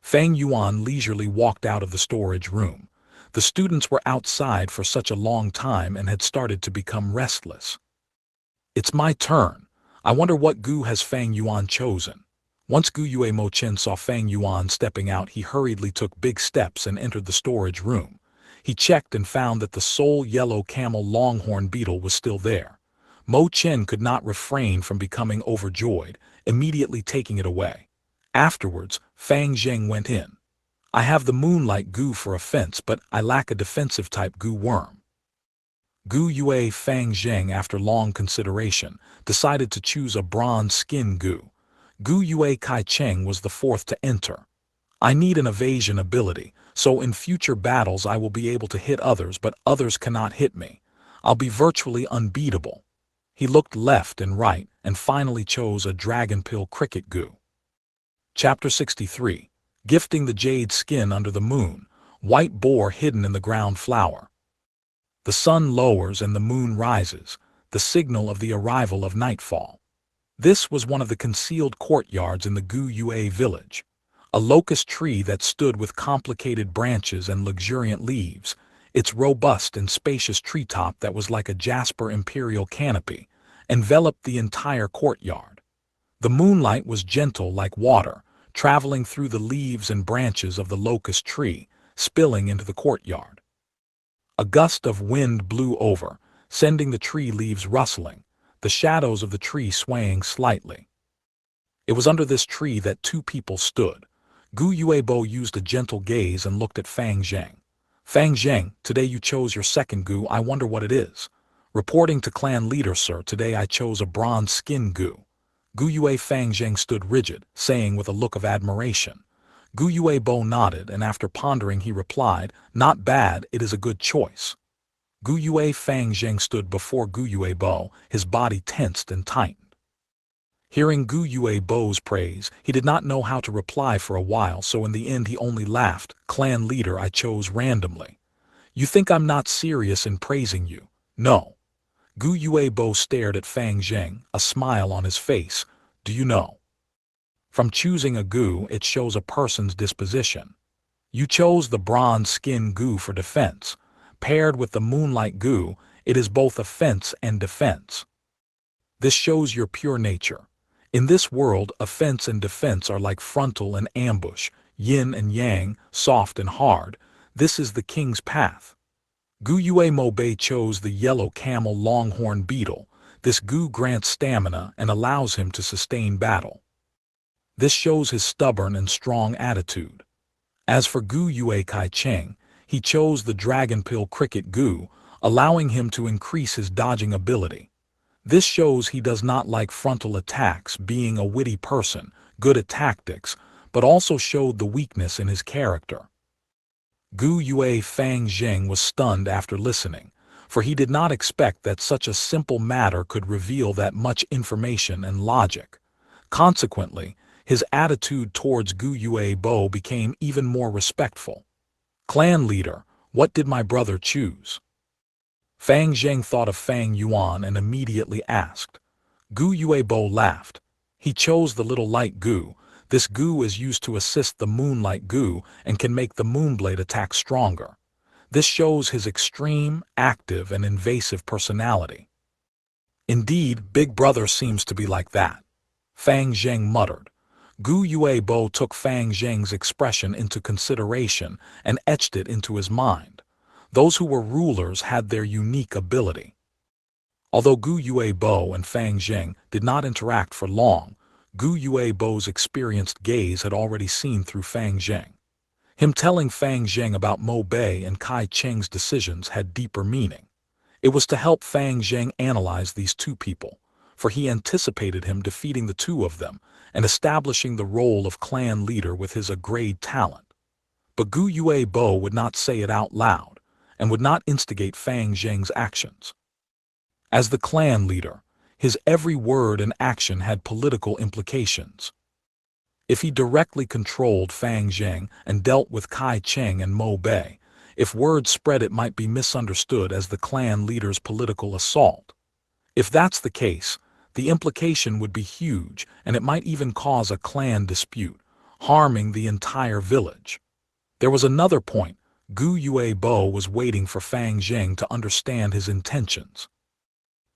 Fang Yuan leisurely walked out of the storage room. The students were outside for such a long time and had started to become restless. It's my turn. I wonder what goo has Fang Yuan chosen. Once Gu Yue Mo Chen saw Fang Yuan stepping out, he hurriedly took big steps and entered the storage room. He checked and found that the sole yellow camel longhorn beetle was still there. Mo Chen could not refrain from becoming overjoyed, immediately taking it away. Afterwards, Fang Zheng went in. I have the moonlight goo for offense, but I lack a defensive type goo worm. Gu Yue Fang Zheng, after long consideration, decided to choose a bronze skin goo. Gu Yue Kai Cheng was the 4th to enter. I need an evasion ability, so in future battles I will be able to hit others, but others cannot hit me. I'll be virtually unbeatable. He looked left and right, and finally chose a dragon pill cricket goo. Chapter 63. Gifting the jade skin under the moon. White boar hidden in the ground flower. The sun lowers and the moon rises, the signal of the arrival of nightfall. This was one of the concealed courtyards in the Gu Yue village. A locust tree that stood with complicated branches and luxuriant leaves, its robust and spacious treetop that was like a jasper imperial canopy, enveloped the entire courtyard. The moonlight was gentle like water, traveling through the leaves and branches of the locust tree, spilling into the courtyard. A gust of wind blew over, sending the tree leaves rustling, the shadows of the tree swaying slightly. It was under this tree that 2 people stood. Gu Yuebo used a gentle gaze and looked at Fang Zheng. Fang Zheng, today you chose your 2nd goo, I wonder what it is. Reporting to clan leader, sir, today I chose a bronze skin Gu. Gu Yue. Fang Zheng stood rigid, saying with a look of admiration. Gu Yue Bo nodded, and after pondering he replied, not bad, it is a good choice. Gu Yue. Fang Zheng stood before Gu Yue Bo, his body tensed and tightened. Hearing Gu Yue Bo's praise, he did not know how to reply for a while, so in the end he only laughed. Clan leader, I chose randomly. You think I'm not serious in praising you? No. Gu Yue Bo stared at Fang Zheng, a smile on his face. Do you know? From choosing a Gu, it shows a person's disposition. You chose the bronze skin Gu for defense. Paired with the moonlight Gu, it is both offense and defense. This shows your pure nature. In this world, offense and defense are like frontal and ambush, yin and yang, soft and hard. This is the king's path. Gu Yue Mo Bei chose the yellow camel longhorn beetle. This Gu grants stamina and allows him to sustain battle. This shows his stubborn and strong attitude. As for Gu Yue Kai Cheng, he chose the dragon pill cricket Gu, allowing him to increase his dodging ability. This shows he does not like frontal attacks, being a witty person, good at tactics, but also showed the weakness in his character. Gu Yue Fang Zheng was stunned after listening, for he did not expect that such a simple matter could reveal that much information and logic. Consequently, his attitude towards Gu Yue Bo became even more respectful. Clan leader, what did my brother choose? Fang Zheng thought of Fang Yuan and immediately asked. Gu Yue Bo laughed. He chose the little light Gu. This Gu is used to assist the moonlight Gu and can make the moonblade attack stronger. This shows his extreme, active, and invasive personality. Indeed, Big Brother seems to be like that. Fang Zheng muttered. Gu Yue Bo took Fang Zheng's expression into consideration and etched it into his mind. Those who were rulers had their unique ability. Although Gu Yue Bo and Fang Zheng did not interact for long, Gu Yue Bo's experienced gaze had already seen through Fang Zheng. Him telling Fang Zheng about Mo Bei and Kai Cheng's decisions had deeper meaning. It was to help Fang Zheng analyze these two people, for he anticipated him defeating the two of them and establishing the role of clan leader with his agreed talent. But Gu Yue Bo would not say it out loud, and would not instigate Fang Zheng's actions. As the clan leader, his every word and action had political implications. If he directly controlled Fang Zheng and dealt with Kai Cheng and Mo Bei, if word spread it might be misunderstood as the clan leader's political assault. If that's the case, the implication would be huge, and it might even cause a clan dispute, harming the entire village. There was another point. Gu Yue Bo was waiting for Fang Zheng to understand his intentions.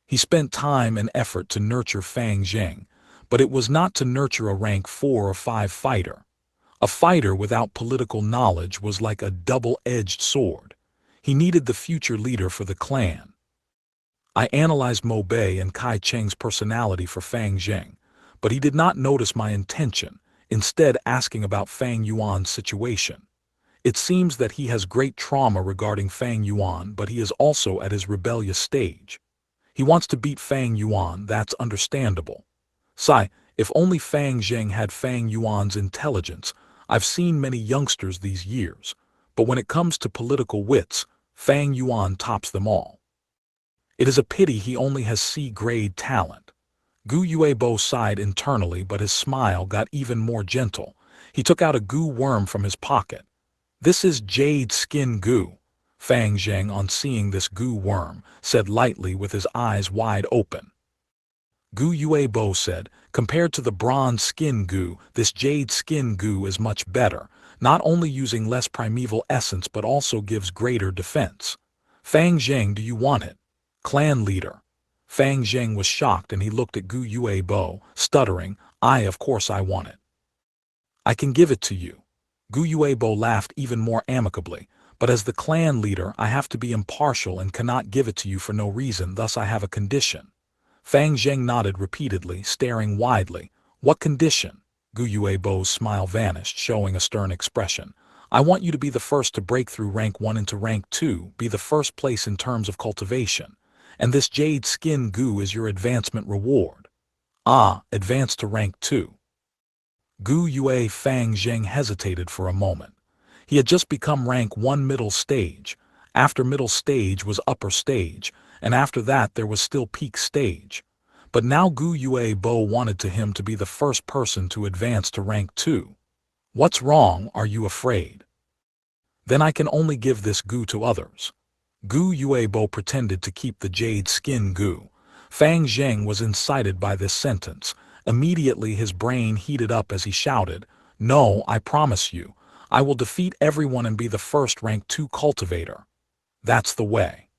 He spent time and effort to nurture Fang Zheng, but it was not to nurture a rank 4 or 5 fighter. A fighter without political knowledge was like a double-edged sword. He needed the future leader for the clan. I analyzed Mo Bei and Kai Cheng's personality for Fang Zheng, but he did not notice my intention, instead asking about Fang Yuan's situation. It seems that he has great trauma regarding Fang Yuan, but he is also at his rebellious stage. He wants to beat Fang Yuan, that's understandable. Sai, if only Fang Zheng had Fang Yuan's intelligence. I've seen many youngsters these years, but when it comes to political wits, Fang Yuan tops them all. It is a pity he only has C-grade talent. Gu Yue Bo sighed internally, but his smile got even more gentle. He took out a Gu worm from his pocket. This is jade skin Gu. Fang Zheng, on seeing this Gu worm, said lightly with his eyes wide open. Gu Yue Bo said, compared to the bronze skin Gu, this jade skin Gu is much better, not only using less primeval essence but also gives greater defense. Fang Zheng, do you want it? Clan leader. Fang Zheng was shocked and he looked at Gu Yue Bo, stuttering, of course I want it. I can give it to you. Gu Yue Bo laughed even more amicably, but as the clan leader I have to be impartial and cannot give it to you for no reason, thus I have a condition. Fang Zheng nodded repeatedly, staring widely. What condition? Gu Yue Bo's smile vanished, showing a stern expression. I want you to be the first to break through rank 1 into rank 2, be the first place in terms of cultivation. and this jade skin goo is your advancement reward. Ah, advance to rank 2. Gu Yue Fang Zheng hesitated for a moment. He had just become rank 1 middle stage. After middle stage was upper stage, and after that there was still peak stage. But now Gu Yue Bo wanted him to be the first person to advance to rank 2. What's wrong, are you afraid? Then I can only give this goo to others. Gu Yue Bo pretended to keep the jade skin goo. Fang Zheng was incited by this sentence. Immediately his brain heated up as he shouted, "No, I promise you, I will defeat everyone and be the first rank 2 cultivator. That's the way."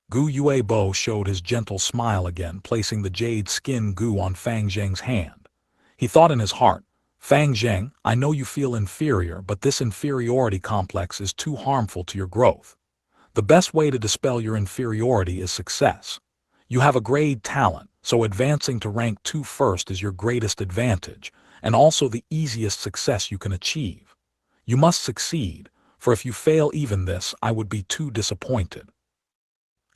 Gu Yue Bo showed his gentle smile again, placing the jade skin goo on Fang Zheng's hand. He thought in his heart, "Fang Zheng, I know you feel inferior, but this inferiority complex is too harmful to your growth. The best way to dispel your inferiority is success. You have a great talent, so advancing to rank 2 first is your greatest advantage, and also the easiest success you can achieve. You must succeed, for if you fail even this, I would be too disappointed."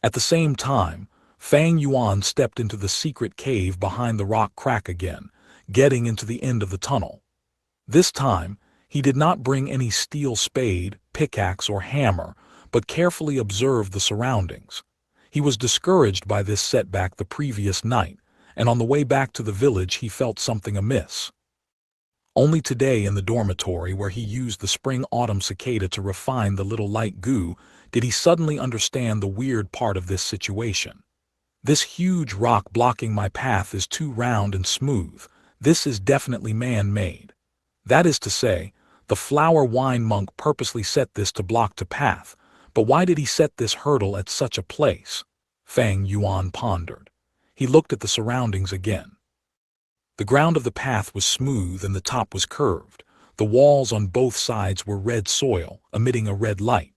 At the same time, Fang Yuan stepped into the secret cave behind the rock crack again, getting into the end of the tunnel. This time, he did not bring any steel spade, pickaxe, or hammer, but carefully observed the surroundings. He was discouraged by this setback the previous night, and on the way back to the village he felt something amiss. Only today in the dormitory, where he used the spring-autumn cicada to refine the little light goo, did he suddenly understand the weird part of this situation. This huge rock blocking my path is too round and smooth. This is definitely man-made. That is to say, the flower wine monk purposely set this to block the path, but why did he set this hurdle at such a place? Fang Yuan pondered. He looked at the surroundings again. The ground of the path was smooth and the top was curved. The walls on both sides were red soil, emitting a red light.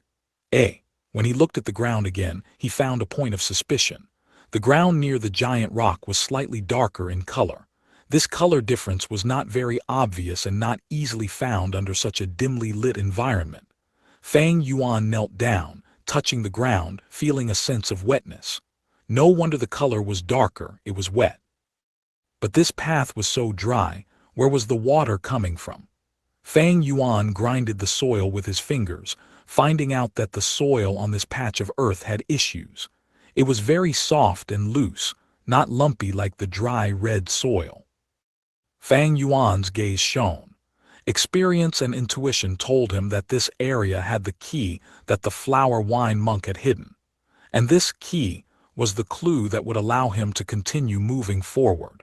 When he looked at the ground again, he found a point of suspicion. The ground near the giant rock was slightly darker in color. This color difference was not very obvious and not easily found under such a dimly lit environment. Fang Yuan knelt down, touching the ground, feeling a sense of wetness. No wonder the color was darker, it was wet. But this path was so dry, where was the water coming from? Fang Yuan grinded the soil with his fingers, finding out that the soil on this patch of earth had issues. It was very soft and loose, not lumpy like the dry red soil. Fang Yuan's gaze shone. Experience and intuition told him that this area had the key that the flower wine monk had hidden. And this key was the clue that would allow him to continue moving forward.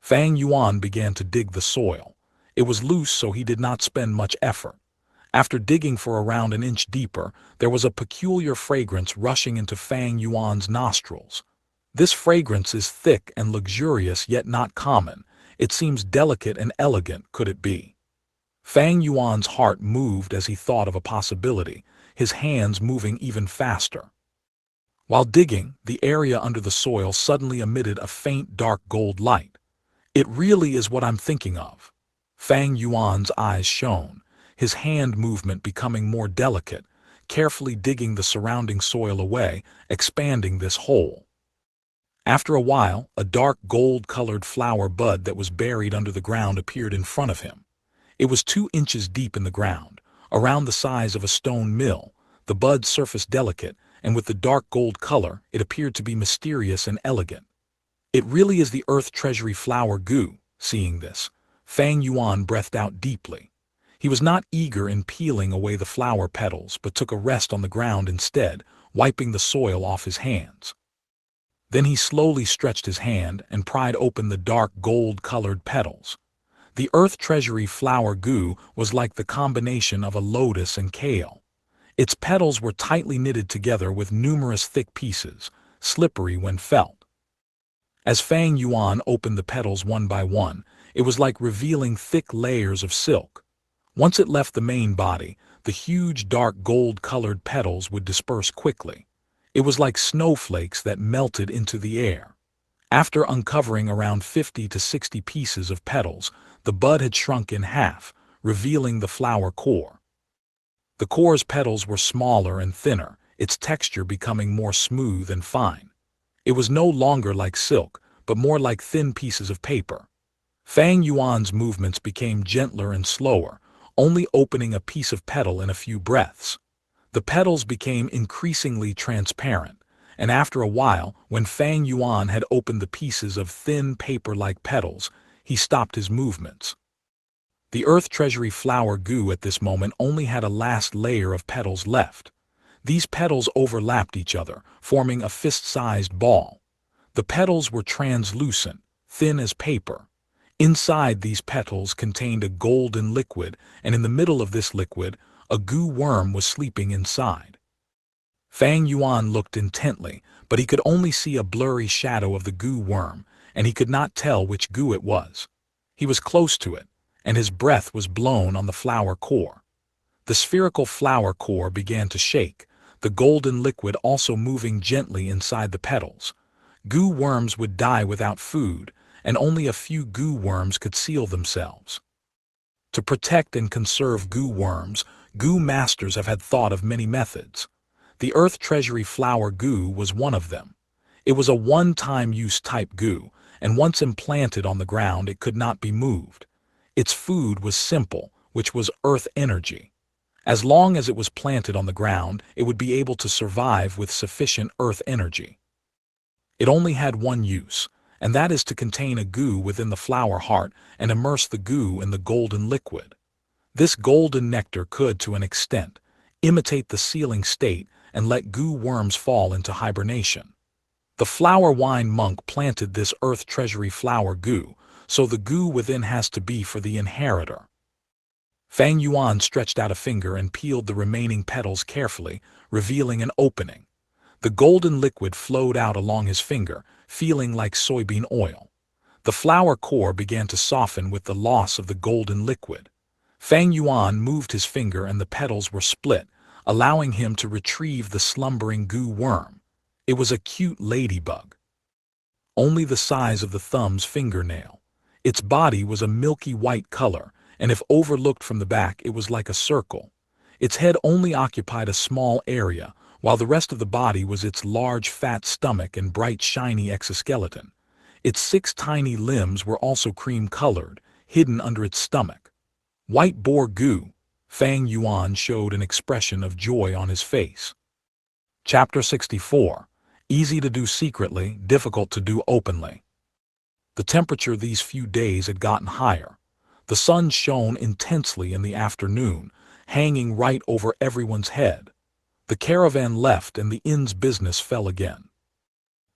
Fang Yuan began to dig the soil. It was loose, so he did not spend much effort. After digging for around an inch deeper, there was a peculiar fragrance rushing into Fang Yuan's nostrils. This fragrance is thick and luxurious, yet not common. It seems delicate and elegant, could it be? Fang Yuan's heart moved as he thought of a possibility, his hands moving even faster. While digging, the area under the soil suddenly emitted a faint dark gold light. It really is what I'm thinking of. Fang Yuan's eyes shone, his hand movement becoming more delicate, carefully digging the surrounding soil away, expanding this hole. After a while, a dark gold-colored flower bud that was buried under the ground appeared in front of him. It was 2 inches deep in the ground, around the size of a stone mill. The bud surfaced delicate, and with the dark gold color, it appeared to be mysterious and elegant. It really is the earth treasury flower goo. Seeing this, Fang Yuan breathed out deeply. He was not eager in peeling away the flower petals, but took a rest on the ground instead, wiping the soil off his hands. Then he slowly stretched his hand and pried open the dark gold-colored petals. The earth treasury flower goo was like the combination of a lotus and kale. Its petals were tightly knitted together with numerous thick pieces, slippery when felt. As Fang Yuan opened the petals one by one, it was like revealing thick layers of silk. Once it left the main body, the huge dark gold-colored petals would disperse quickly. It was like snowflakes that melted into the air. After uncovering around 50 to 60 pieces of petals, the bud had shrunk in half, revealing the flower core. The core's petals were smaller and thinner. its texture becoming more smooth and fine. It was no longer like silk, but more like thin pieces of paper. Fang Yuan's movements became gentler and slower, only opening a piece of petal in a few breaths. The petals became increasingly transparent, and after a while, when Fang Yuan had opened the pieces of thin paper-like petals, he stopped his movements. The Earth Treasury flower goo at this moment only had a last layer of petals left. These petals overlapped each other, forming a fist-sized ball. The petals were translucent, thin as paper. Inside these petals contained a golden liquid, and in the middle of this liquid, a goo worm was sleeping inside. Fang Yuan looked intently, but he could only see a blurry shadow of the goo worm, and he could not tell which goo it was. He was close to it, and his breath was blown on the flower core. The spherical flower core began to shake, the golden liquid also moving gently inside the petals. Goo worms would die without food, and only a few goo worms could seal themselves. To protect and conserve goo worms, goo masters have had thought of many methods. The Earth Treasury flower goo was one of them. It was a one-time use type goo, and once implanted on the ground it could not be moved. Its food was simple, which was earth energy. As long as it was planted on the ground, it would be able to survive with sufficient earth energy. It only had one use, and that is to contain a goo within the flower heart and immerse the goo in the golden liquid. This golden nectar could, to an extent, imitate the sealing state and let goo worms fall into hibernation. The flower wine monk planted this Earth Treasury flower goo, so the goo within has to be for the inheritor. Fang Yuan stretched out a finger and peeled the remaining petals carefully, revealing an opening. The golden liquid flowed out along his finger, feeling like soybean oil. The flower core began to soften with the loss of the golden liquid. Fang Yuan moved his finger and the petals were split, allowing him to retrieve the slumbering goo worm. It was a cute ladybug, only the size of the thumb's fingernail. Its body was a milky white color, and if overlooked from the back it was like a circle. Its head only occupied a small area, while the rest of the body was its large fat stomach and bright shiny exoskeleton. Its 6 tiny limbs were also cream-colored, hidden under its stomach. White boar goo. Fang Yuan showed an expression of joy on his face. Chapter 64. Easy to do secretly, difficult to do openly. The temperature these few days had gotten higher. The sun shone intensely in the afternoon, hanging right over everyone's head. The caravan left and the inn's business fell again.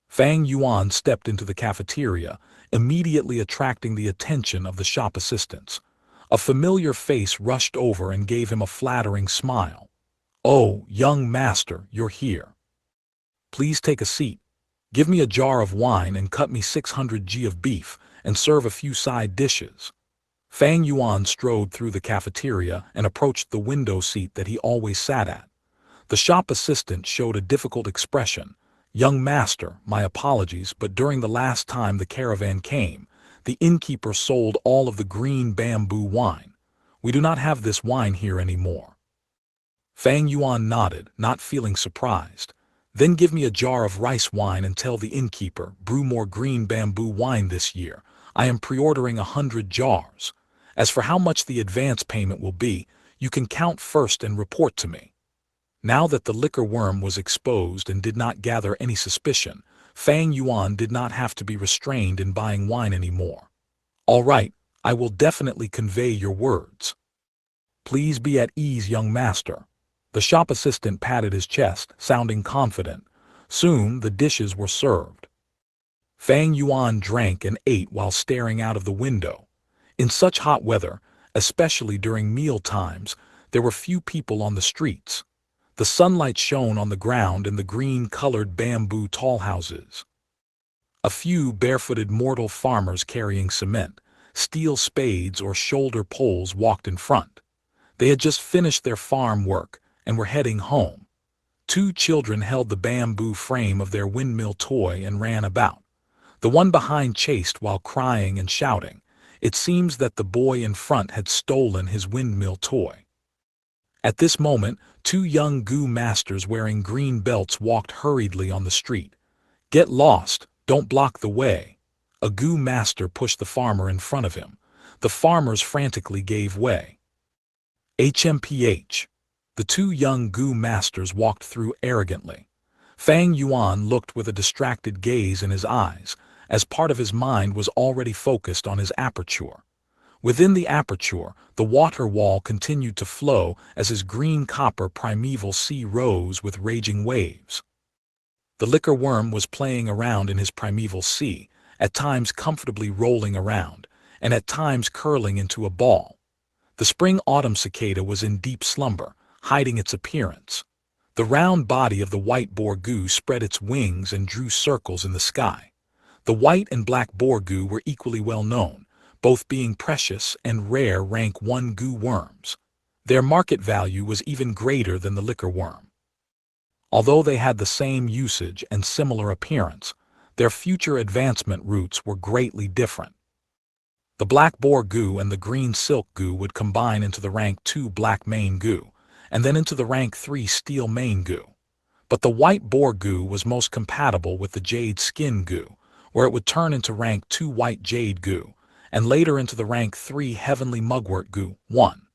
Fang Yuan stepped into the cafeteria, immediately attracting the attention of the shop assistants. A familiar face rushed over and gave him a flattering smile. "Oh, young master, you're here. Please take a seat. Give me a jar of wine and cut me 600 g of beef, and serve a few side dishes." Fang Yuan strode through the cafeteria and approached the window seat that he always sat at. The shop assistant showed a difficult expression. "Young master, my apologies, but during the last time the caravan came, the innkeeper sold all of the green bamboo wine. We do not have this wine here anymore." Fang Yuan nodded, not feeling surprised. "Then give me a jar of rice wine and tell the innkeeper, brew more green bamboo wine this year. I am pre-ordering 100 jars. As for how much the advance payment will be, you can count first and report to me." Now that the liquor worm was exposed and did not gather any suspicion, Fang Yuan did not have to be restrained in buying wine anymore. "All right, I will definitely convey your words. Please be at ease, young master." The shop assistant patted his chest, sounding confident. Soon the dishes were served. Fang Yuan drank and ate while staring out of the window. In such hot weather, especially during meal times, there were few people on the streets. The sunlight shone on the ground and the green-colored bamboo tall houses. A few barefooted mortal farmers carrying cement, steel spades or shoulder poles walked in front. They had just finished their farm work and were heading home. 2 children held the bamboo frame of their windmill toy and ran about. The one behind chased while crying and shouting. It seems that the boy in front had stolen his windmill toy. At this moment, two young Gu masters wearing green belts walked hurriedly on the street. "Get lost, don't block the way." A Gu master pushed the farmer in front of him. The farmers frantically gave way. HMPH. The two young Gu masters walked through arrogantly. Fang Yuan looked with a distracted gaze in his eyes, as part of his mind was already focused on his aperture. Within the aperture, the water wall continued to flow as his green-copper primeval sea rose with raging waves. The liquor worm was playing around in his primeval sea, at times comfortably rolling around, and at times curling into a ball. The spring-autumn cicada was in deep slumber, hiding its appearance. The round body of the white boar Gu spread its wings and drew circles in the sky. The white and black boar Gu were equally well known, both being precious and rare rank 1 Gu worms. Their market value was even greater than the liquor worm. Although they had the same usage and similar appearance, their future advancement routes were greatly different. The black boar Gu and the green silk Gu would combine into the rank 2 black mane Gu, and then into the rank 3 steel mane Gu. But the white boar Gu was most compatible with the jade skin Gu, where it would turn into rank 2 white jade Gu, and later into the rank 3 heavenly mugwort Gu. 1.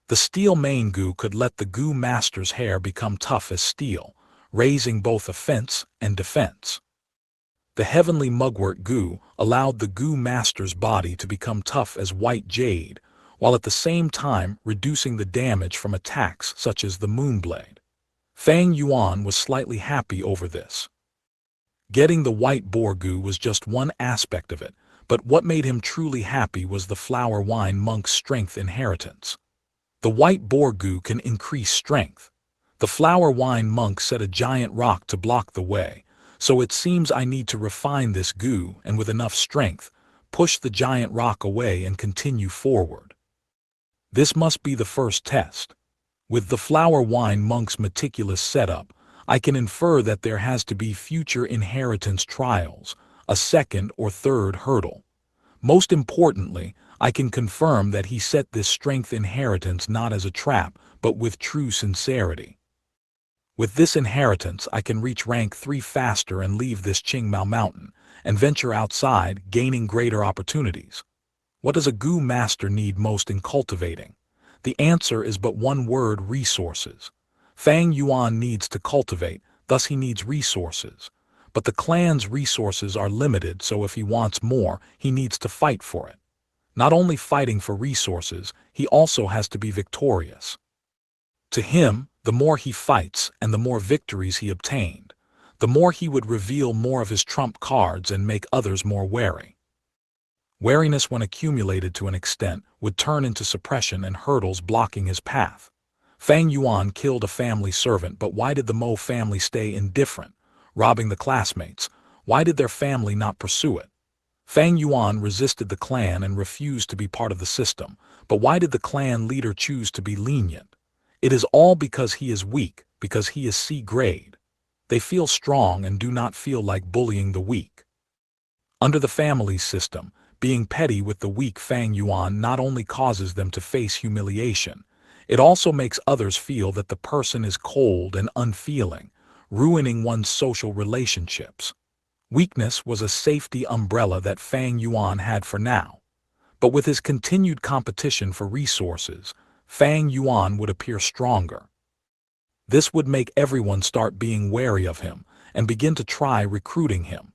The steel mane Gu could let the Gu master's hair become tough as steel, raising both offense and defense. The heavenly mugwort Gu allowed the Gu master's body to become tough as white jade, while at the same time reducing the damage from attacks such as the moonblade. Fang Yuan was slightly happy over this. Getting the white boar Gu was just one aspect of it, but what made him truly happy was the flower wine monk's strength inheritance. The white boar Gu can increase strength. The flower wine monk set a giant rock to block the way, so it seems I need to refine this Gu and with enough strength, push the giant rock away and continue forward. This must be the first test. With the flower wine monk's meticulous setup, I can infer that there has to be future inheritance trials, a second or third hurdle. Most importantly, I can confirm that he set this strength inheritance not as a trap, but with true sincerity. With this inheritance, I can reach rank 3 faster and leave this Qingmao mountain, and venture outside, gaining greater opportunities. What does a Gu master need most in cultivating? The answer is but one word: resources. Fang Yuan needs to cultivate, thus he needs resources. But the clan's resources are limited, so if he wants more, he needs to fight for it. Not only fighting for resources, he also has to be victorious. To him, the more he fights and the more victories he obtained, the more he would reveal more of his trump cards and make others more wary. Wariness, when accumulated to an extent, would turn into suppression and hurdles blocking his path. Fang Yuan killed a family servant, but why did the Mo family stay indifferent? Robbing the classmates, why did their family not pursue it? Fang Yuan resisted the clan and refused to be part of the system, but why did the clan leader choose to be lenient? It is all because he is weak, because he is C grade. They feel strong and do not feel like bullying the weak. Under the family system, being petty with the weak Fang Yuan not only causes them to face humiliation, it also makes others feel that the person is cold and unfeeling, ruining one's social relationships. Weakness was a safety umbrella that Fang Yuan had for now. But with his continued competition for resources, Fang Yuan would appear stronger. This would make everyone start being wary of him and begin to try recruiting him.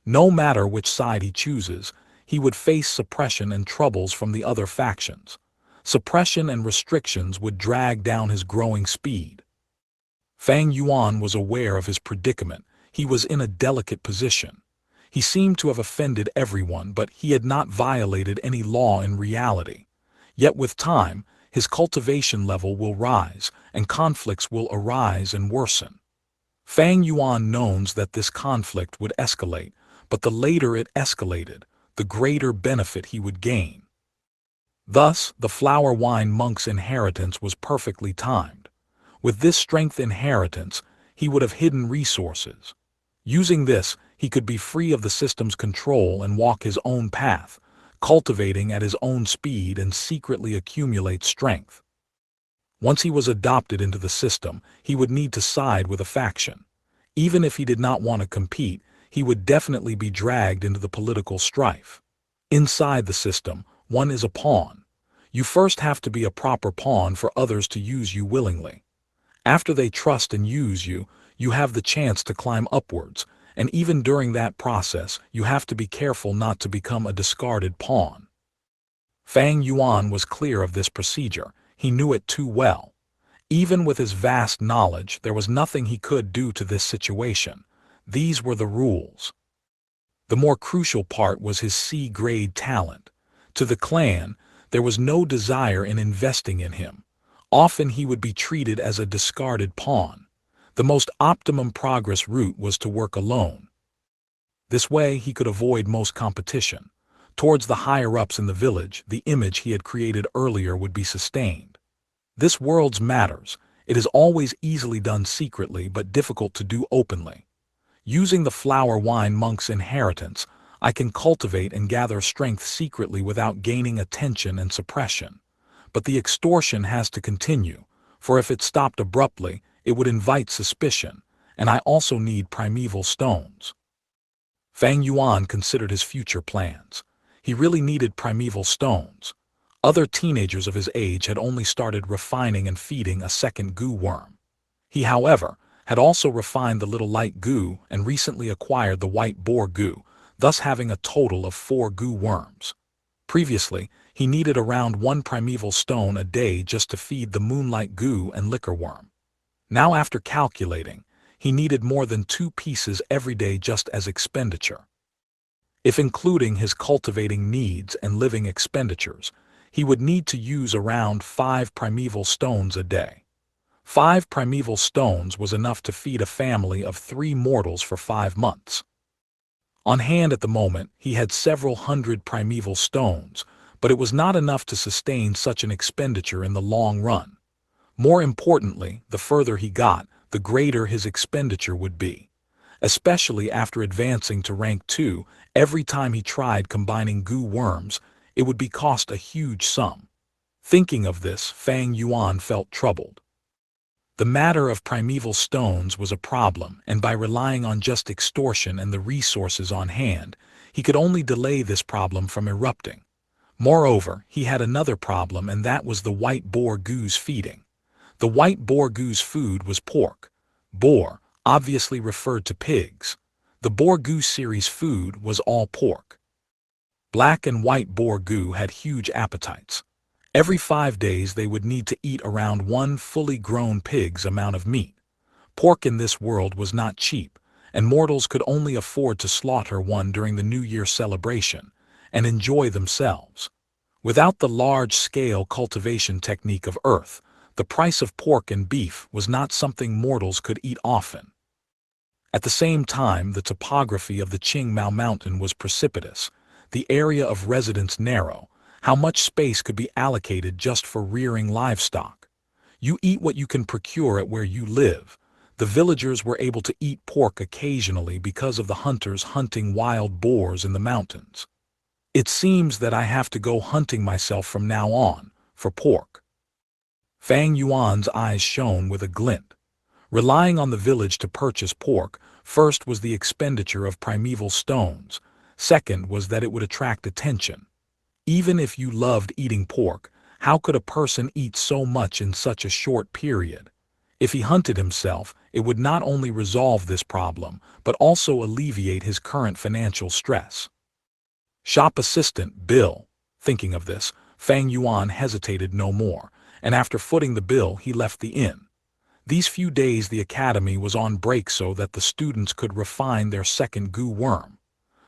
No matter which side he chooses, he would face suppression and troubles from the other factions. Suppression and restrictions would drag down his growing speed. Fang Yuan was aware of his predicament. He was in a delicate position. He seemed to have offended everyone, but he had not violated any law in reality. Yet with time, his cultivation level will rise, and conflicts will arise and worsen. Fang Yuan knows that this conflict would escalate, but the later it escalated, the greater benefit he would gain. Thus, the flower wine monk's inheritance was perfectly timed. With this strength inheritance, he would have hidden resources. Using this, he could be free of the system's control and walk his own path, cultivating at his own speed and secretly accumulate strength. Once he was adopted into the system, he would need to side with a faction. Even if he did not want to compete, he would definitely be dragged into the political strife. Inside the system, one is a pawn. You first have to be a proper pawn for others to use you willingly. After they trust and use you, you have the chance to climb upwards, and even during that process, you have to be careful not to become a discarded pawn. Fang Yuan was clear of this procedure. He knew it too well. Even with his vast knowledge, there was nothing he could do to this situation. These were the rules. The more crucial part was his C-grade talent. To the clan, there was no desire in investing in him. Often he would be treated as a discarded pawn. The most optimum progress route was to work alone. This way he could avoid most competition. Towards the higher-ups in the village, the image he had created earlier would be sustained. This world's matters. It is always easily done secretly but difficult to do openly. Using the flower wine monk's inheritance, I can cultivate and gather strength secretly without gaining attention and suppression. But the extortion has to continue, for if it stopped abruptly, it would invite suspicion, and I also need primeval stones. Fang Yuan considered his future plans. He really needed primeval stones. Other teenagers of his age had only started refining and feeding a second goo worm. He, however, had also refined the little light goo and recently acquired the white boar goo, thus having a total of 4 goo worms. Previously, he needed around 1 primeval stone a day just to feed the moonlight goo and liquor worm. Now, after calculating, he needed more than 2 pieces every day just as expenditure. If including his cultivating needs and living expenditures, he would need to use around 5 primeval stones a day. 5 primeval stones was enough to feed a family of 3 mortals for 5 months. On hand at the moment, he had several hundred primeval stones, but it was not enough to sustain such an expenditure in the long run. More importantly, the further he got, the greater his expenditure would be. Especially after advancing to rank 2, every time he tried combining goo worms, it would be cost a huge sum. Thinking of this, Fang Yuan felt troubled. The matter of primeval stones was a problem, and by relying on just extortion and the resources on hand, he could only delay this problem from erupting. Moreover, he had another problem, and that was the white boar goo's feeding. The white boar goo's food was pork. Boar obviously referred to pigs. The boar goo series food was all pork. Black and white boar goo had huge appetites. Every 5 days they would need to eat around 1 fully grown pig's amount of meat. Pork in this world was not cheap, and mortals could only afford to slaughter one during the New Year celebration and enjoy themselves. Without the large-scale cultivation technique of Earth, the price of pork and beef was not something mortals could eat often. At the same time, the topography of the Qingmao Mountain was precipitous, the area of residence narrow. How much space could be allocated just for rearing livestock? You eat what you can procure at where you live. The villagers were able to eat pork occasionally because of the hunters hunting wild boars in the mountains. It seems that I have to go hunting myself from now on, for pork. Fang Yuan's eyes shone with a glint. Relying on the village to purchase pork, first was the expenditure of primeval stones, second was that it would attract attention. Even if you loved eating pork, how could a person eat so much in such a short period? If he hunted himself, it would not only resolve this problem, but also alleviate his current financial stress. Shop assistant, bill. Thinking of this, Fang Yuan hesitated no more, and after footing the bill he left the inn. These few days the academy was on break so that the students could refine their second goo worm.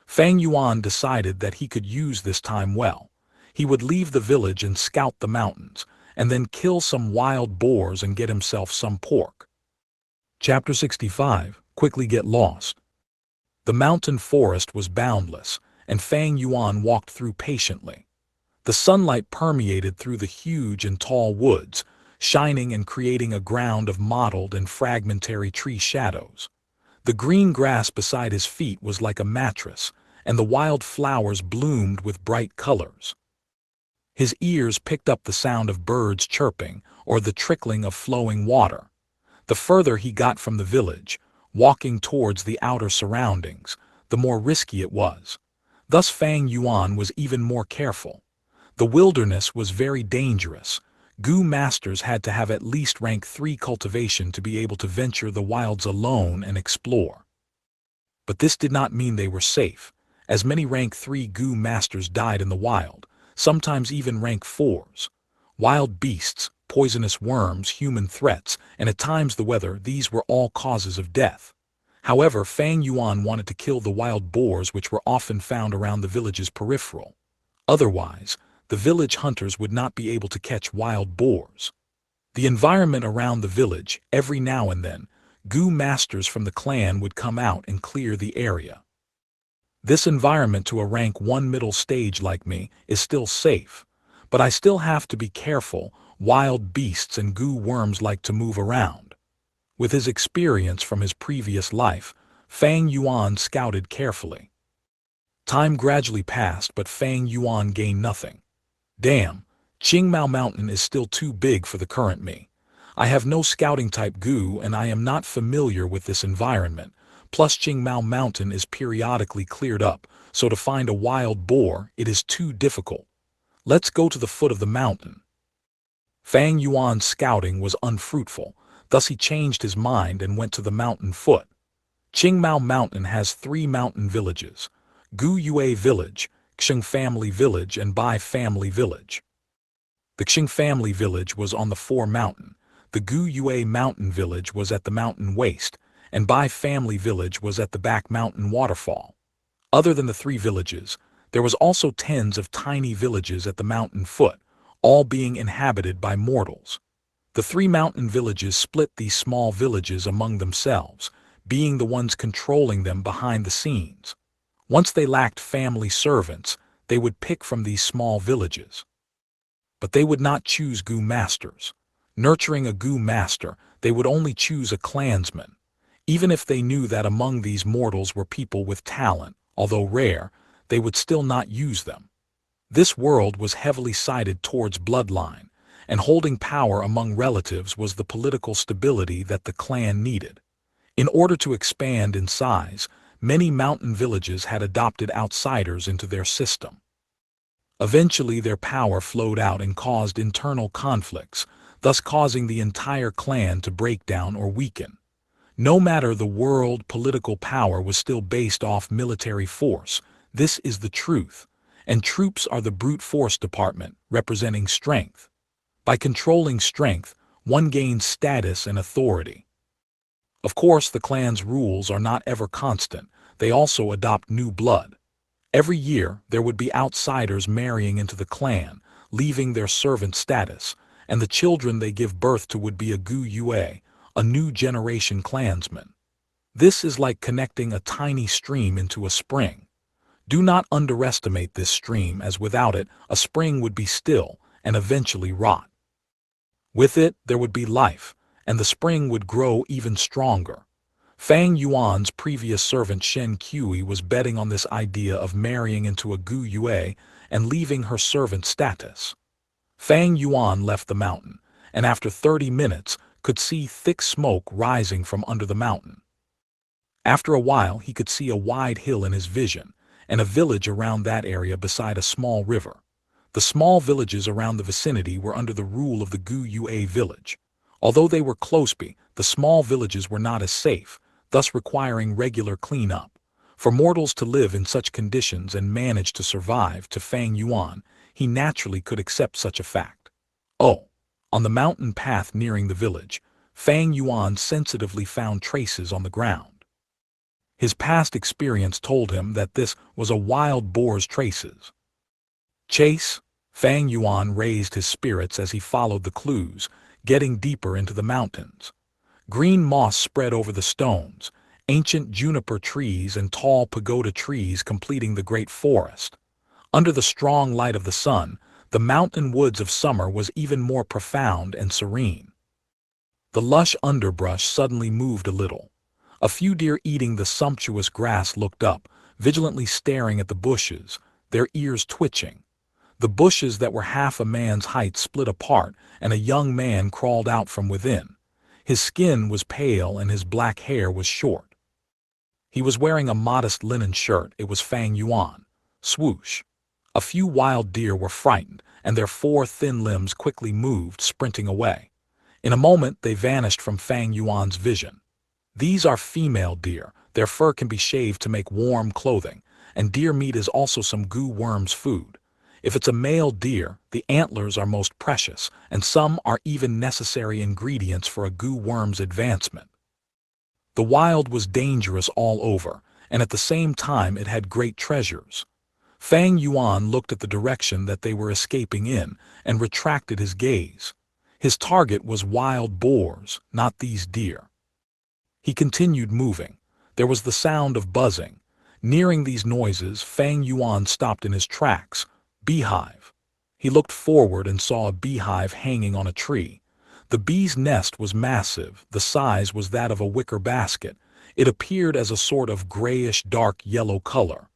Fang Yuan decided that he could use this time well. He would leave the village and scout the mountains, and then kill some wild boars and get himself some pork. Chapter 65. Quickly get lost. The mountain forest was boundless, and Fang Yuan walked through patiently. The sunlight permeated through the huge and tall woods, shining and creating a ground of mottled and fragmentary tree shadows. The green grass beside his feet was like a mattress, and the wild flowers bloomed with bright colors. His ears picked up the sound of birds chirping or the trickling of flowing water. The further he got from the village, walking towards the outer surroundings, the more risky it was. Thus Fang Yuan was even more careful. The wilderness was very dangerous. Gu masters had to have at least rank 3 cultivation to be able to venture the wilds alone and explore. But this did not mean they were safe, as many rank 3 Gu masters died in the wild, sometimes even rank 4s. Wild beasts, poisonous worms, human threats, and at times the weather, these were all causes of death. However, Fang Yuan wanted to kill the wild boars which were often found around the village's peripheral. Otherwise, the village hunters would not be able to catch wild boars. The environment around the village, every now and then, Gu masters from the clan would come out and clear the area. This environment to a rank 1 middle stage like me is still safe, but I still have to be careful. Wild beasts and Gu worms like to move around. With his experience from his previous life, Fang Yuan scouted carefully. Time gradually passed, but Fang Yuan gained nothing. Damn, Qingmao Mountain is still too big for the current me. I have no scouting type Gu and I am not familiar with this environment, plus Qingmao Mountain is periodically cleared up, so to find a wild boar it is too difficult. Let's go to the foot of the mountain. Fang Yuan's scouting was unfruitful, thus he changed his mind and went to the mountain foot. Qingmao Mountain has 3 mountain villages: Gu Yue Village, Xing Family Village and Bai Family Village. The Xing Family Village was on the Fore Mountain, the Gu Yue Mountain Village was at the mountain waist, and Bai Family Village was at the back mountain waterfall. Other than the 3 villages, there was also tens of tiny villages at the mountain foot, all being inhabited by mortals. The 3 mountain villages split these small villages among themselves, being the ones controlling them behind the scenes. Once they lacked family servants, they would pick from these small villages. But they would not choose Gu masters. Nurturing a Gu master, they would only choose a clansman. Even if they knew that among these mortals were people with talent, although rare, they would still not use them. This world was heavily sided towards bloodline, and holding power among relatives was the political stability that the clan needed. In order to expand in size, many mountain villages had adopted outsiders into their system. Eventually their power flowed out and caused internal conflicts, thus causing the entire clan to break down or weaken. No matter the world, political power was still based off military force. This is the truth, and troops are the brute force department, representing strength. By controlling strength, one gains status and authority. Of course, the clan's rules are not ever constant, they also adopt new blood. Every year, there would be outsiders marrying into the clan, leaving their servant status, and the children they give birth to would be a Gu Yue, a new generation clansman. This is like connecting a tiny stream into a spring. Do not underestimate this stream, as without it, a spring would be still and eventually rot. With it, there would be life, and the spring would grow even stronger. Fang Yuan's previous servant Xianxia was betting on this idea of marrying into a Gu Yue and leaving her servant status. Fang Yuan left the mountain, and after 30 minutes could see thick smoke rising from under the mountain. After a while he could see a wide hill in his vision, and a village around that area beside a small river. The small villages around the vicinity were under the rule of the Gu Yue village. Although they were close by, the small villages were not as safe, thus requiring regular cleanup. For mortals to live in such conditions and manage to survive, to Fang Yuan, he naturally could accept such a fact. Oh! On the mountain path nearing the village, Fang Yuan sensitively found traces on the ground. His past experience told him that this was a wild boar's traces. Chase! Fang Yuan raised his spirits as he followed the clues, getting deeper into the mountains. Green moss spread over the stones, ancient juniper trees and tall pagoda trees completing the great forest. Under the strong light of the sun, the mountain woods of summer was even more profound and serene. The lush underbrush suddenly moved a little. A few deer eating the sumptuous grass looked up, vigilantly staring at the bushes, their ears twitching. The bushes that were half a man's height split apart, and a young man crawled out from within. His skin was pale and his black hair was short. He was wearing a modest linen shirt. It was Fang Yuan. Swoosh! A few wild deer were frightened, and their 4 thin limbs quickly moved, sprinting away. In a moment they vanished from Fang Yuan's vision. These are female deer. Their fur can be shaved to make warm clothing, and deer meat is also some goo worm's food. If it's a male deer, the antlers are most precious, and some are even necessary ingredients for a goo worm's advancement. The wild was dangerous all over, and at the same time it had great treasures. Fang Yuan looked at the direction that they were escaping in, and retracted his gaze. His target was wild boars, not these deer. He continued moving. There was the sound of buzzing. Nearing these noises, Fang Yuan stopped in his tracks. Beehive. He looked forward and saw a beehive hanging on a tree. The bee's nest was massive. The size was that of a wicker basket. It appeared as a sort of grayish dark yellow color.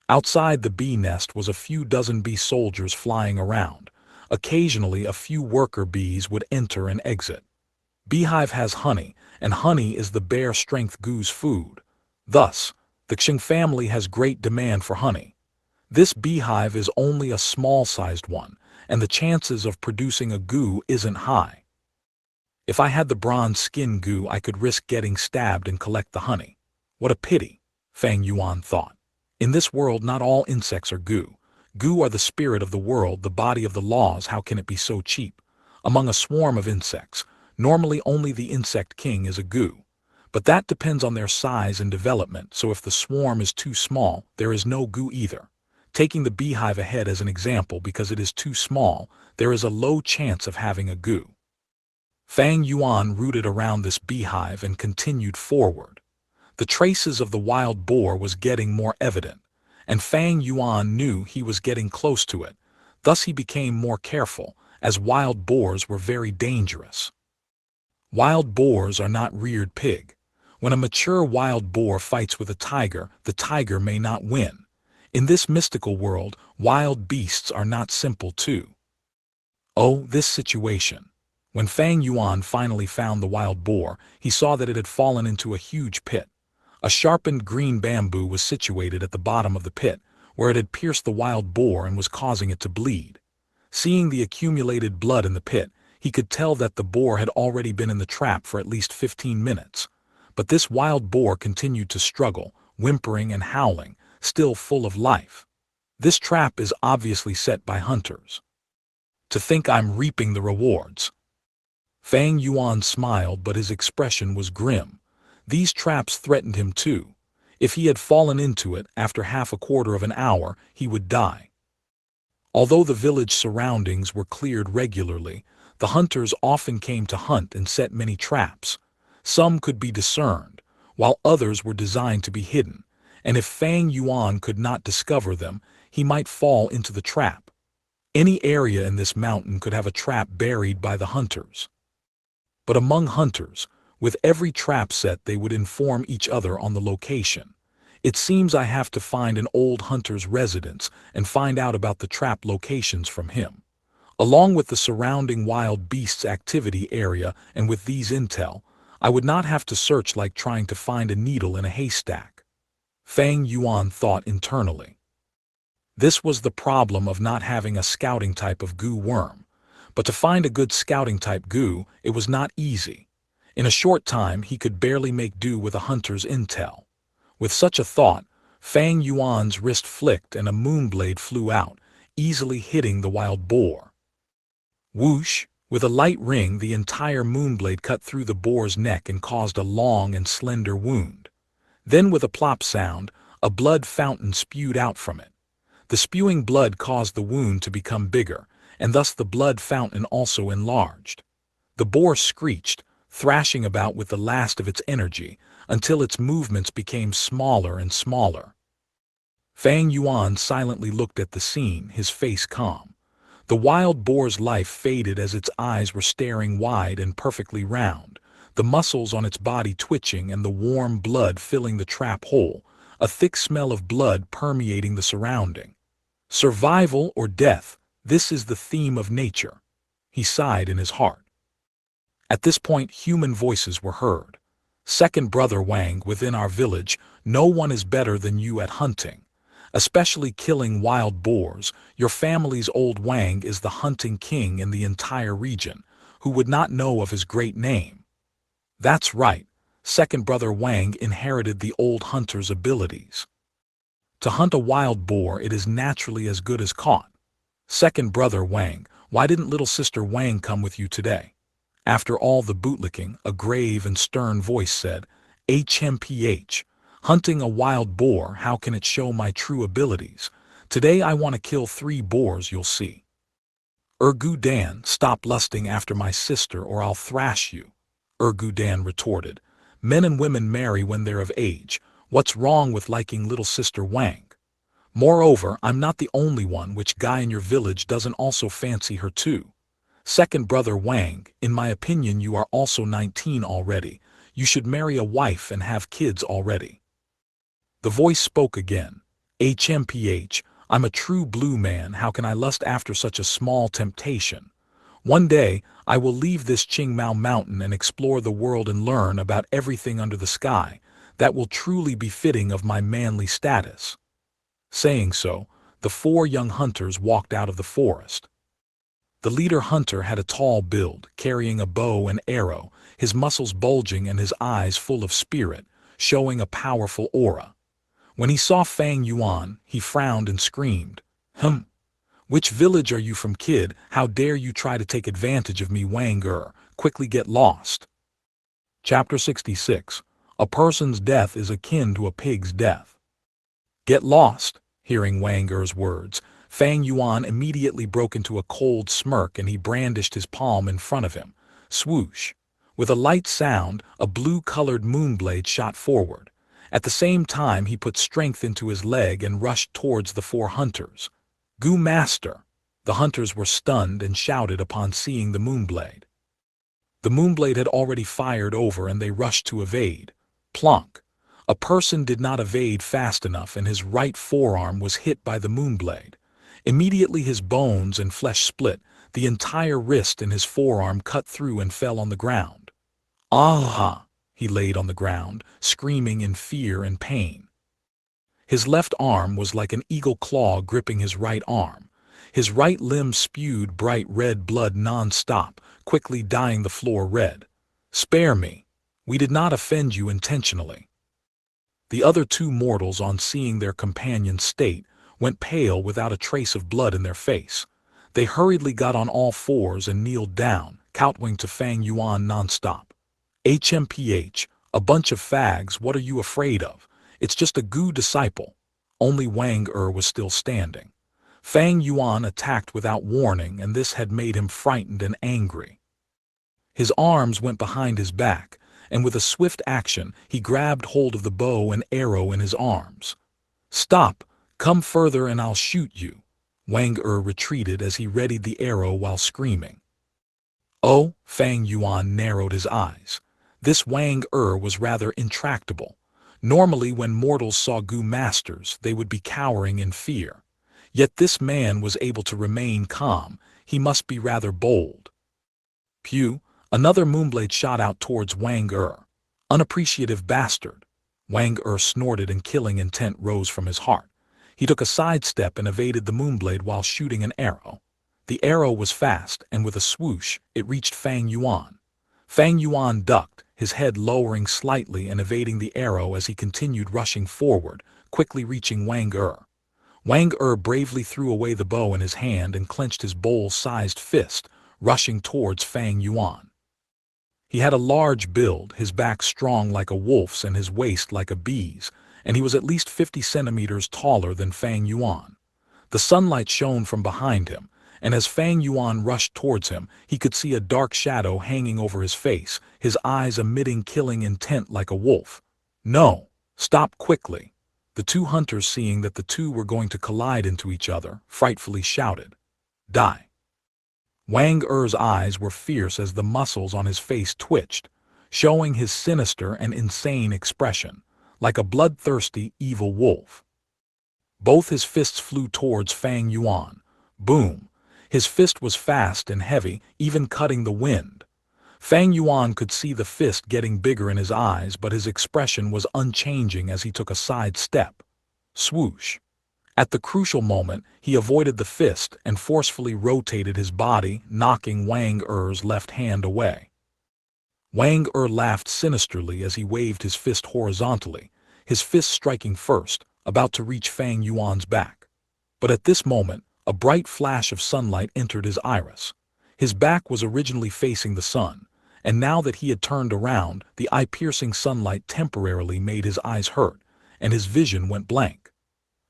Outside the bee nest was a few dozen bee soldiers flying around. Occasionally a few worker bees would enter and exit. Beehive has honey, and honey is the bear strength goo's food. Thus, the Xing family has great demand for honey. This beehive is only a small-sized one, and the chances of producing a goo isn't high. If I had the bronze skin goo, I could risk getting stabbed and collect the honey. What a pity, Fang Yuan thought. In this world, not all insects are goo. Goo are the spirit of the world, the body of the laws. How can it be so cheap? Among a swarm of insects, normally only the insect king is a goo. But that depends on their size and development, so if the swarm is too small, there is no goo either. Taking the beehive ahead as an example, because it is too small, there is a low chance of having a goo. Fang Yuan rooted around this beehive and continued forward. The traces of the wild boar was getting more evident, and Fang Yuan knew he was getting close to it. Thus he became more careful, as wild boars were very dangerous. Wild boars are not reared pig. When a mature wild boar fights with a tiger, the tiger may not win. In this mystical world, wild beasts are not simple too. Oh, this situation. When Fang Yuan finally found the wild boar, he saw that it had fallen into a huge pit. A sharpened green bamboo was situated at the bottom of the pit, where it had pierced the wild boar and was causing it to bleed. Seeing the accumulated blood in the pit, he could tell that the boar had already been in the trap for at least 15 minutes. But this wild boar continued to struggle, whimpering and howling, still full of life. This trap is obviously set by hunters. To think I'm reaping the rewards. Fang Yuan smiled, but his expression was grim. These traps threatened him too. If he had fallen into it, after half a quarter of an hour, he would die. Although the village surroundings were cleared regularly, the hunters often came to hunt and set many traps. Some could be discerned, while others were designed to be hidden, and if Fang Yuan could not discover them, he might fall into the trap. Any area in this mountain could have a trap buried by the hunters. But among hunters, with every trap set they would inform each other on the location. It seems I have to find an old hunter's residence and find out about the trap locations from him. Along with the surrounding wild beasts activity area and with these intel, I would not have to search like trying to find a needle in a haystack. Fang Yuan thought internally. This was the problem of not having a scouting type of goo worm. But to find a good scouting type goo, it was not easy. In a short time he could barely make do with a hunter's intel. With such a thought, Fang Yuan's wrist flicked and a moonblade flew out, easily hitting the wild boar. Whoosh! With a light ring, the entire moonblade cut through the boar's neck and caused a long and slender wound. Then with a plop sound, a blood fountain spewed out from it. The spewing blood caused the wound to become bigger, and thus the blood fountain also enlarged. The boar screeched, thrashing about with the last of its energy, until its movements became smaller and smaller. Fang Yuan silently looked at the scene, his face calm. The wild boar's life faded as its eyes were staring wide and perfectly round, the muscles on its body twitching and the warm blood filling the trap hole, a thick smell of blood permeating the surrounding. Survival or death, this is the theme of nature. He sighed in his heart. At this point, human voices were heard. Second brother Wang, within our village, no one is better than you at hunting, especially killing wild boars. Your family's old Wang is the hunting king in the entire region. Who would not know of his great name? That's right. Second brother Wang inherited the old hunter's abilities. To hunt a wild boar, it is naturally as good as caught. Second brother Wang, why didn't little sister Wang come with you today? After all the bootlicking, a grave and stern voice said, HMPH, hunting a wild boar, how can it show my true abilities? Today I want to kill 3 boars, you'll see. Ergu Dan, stop lusting after my sister or I'll thrash you. Ergu Dan retorted, men and women marry when they're of age. What's wrong with liking little sister Wang? Moreover, I'm not the only one. Which guy in your village doesn't also fancy her too? Second brother Wang, in my opinion you are also 19 already. You should marry a wife and have kids already. The voice spoke again. HMPH, I'm a true blue man, how can I lust after such a small temptation? One day, I will leave this Qingmao mountain and explore the world and learn about everything under the sky. That will truly be fitting of my manly status. Saying so, the 4 young hunters walked out of the forest. The leader hunter had a tall build, carrying a bow and arrow, his muscles bulging and his eyes full of spirit, showing a powerful aura. When he saw Fang Yuan, he frowned and screamed, Which village are you from, kid? How dare you try to take advantage of me? Wang Er, quickly get lost. Chapter 66. A person's death is akin to a pig's death. Get lost. Hearing Wang Er's words, Fang Yuan immediately broke into a cold smirk and he brandished his palm in front of him. Swoosh. With a light sound, a blue-colored moonblade shot forward. At the same time, he put strength into his leg and rushed towards the 4 hunters. Gu Master! The hunters were stunned and shouted upon seeing the moonblade. The moonblade had already fired over and they rushed to evade. Plonk! A person did not evade fast enough and his right forearm was hit by the moonblade. Immediately his bones and flesh split, the entire wrist and his forearm cut through and fell on the ground. Ah! He laid on the ground, screaming in fear and pain. His left arm was like an eagle claw gripping his right arm. His right limb spewed bright red blood non-stop, quickly dyeing the floor red. Spare me. We did not offend you intentionally. The other 2 mortals, on seeing their companion's state, went pale without a trace of blood in their face. They hurriedly got on all 4s and kneeled down, kowtowing to Fang Yuan non-stop. HMPH, a bunch of fags, what are you afraid of? It's just a Gu disciple. Only Wang Er was still standing. Fang Yuan attacked without warning and this had made him frightened and angry. His arms went behind his back, and with a swift action, he grabbed hold of the bow and arrow in his arms. Stop! Come further and I'll shoot you. Wang Er retreated as he readied the arrow while screaming. Oh, Fang Yuan narrowed his eyes. This Wang Er was rather intractable. Normally when mortals saw Gu masters, they would be cowering in fear. Yet this man was able to remain calm. He must be rather bold. Pew! Another moonblade shot out towards Wang Er. Unappreciative bastard. Wang Er snorted and killing intent rose from his heart. He took a sidestep and evaded the moonblade while shooting an arrow. The arrow was fast, and with a swoosh, it reached Fang Yuan. Fang Yuan ducked, his head lowering slightly and evading the arrow as he continued rushing forward, quickly reaching Wang Er. Wang Er bravely threw away the bow in his hand and clenched his bowl-sized fist, rushing towards Fang Yuan. He had a large build, his back strong like a wolf's and his waist like a bee's, and he was at least 50 centimeters taller than Fang Yuan. The sunlight shone from behind him, and as Fang Yuan rushed towards him, he could see a dark shadow hanging over his face, his eyes emitting killing intent like a wolf. No! Stop quickly! The 2 hunters, seeing that the 2 were going to collide into each other, frightfully shouted. Die! Wang Er's eyes were fierce as the muscles on his face twitched, showing his sinister and insane expression, like a bloodthirsty, evil wolf. Both his fists flew towards Fang Yuan. Boom! His fist was fast and heavy, even cutting the wind. Fang Yuan could see the fist getting bigger in his eyes, but his expression was unchanging as he took a side step. Swoosh! At the crucial moment, he avoided the fist and forcefully rotated his body, knocking Wang Er's left hand away. Wang Er laughed sinisterly as he waved his fist horizontally, his fist striking first, about to reach Fang Yuan's back. But at this moment, a bright flash of sunlight entered his iris. His back was originally facing the sun, and now that he had turned around, the eye-piercing sunlight temporarily made his eyes hurt, and his vision went blank.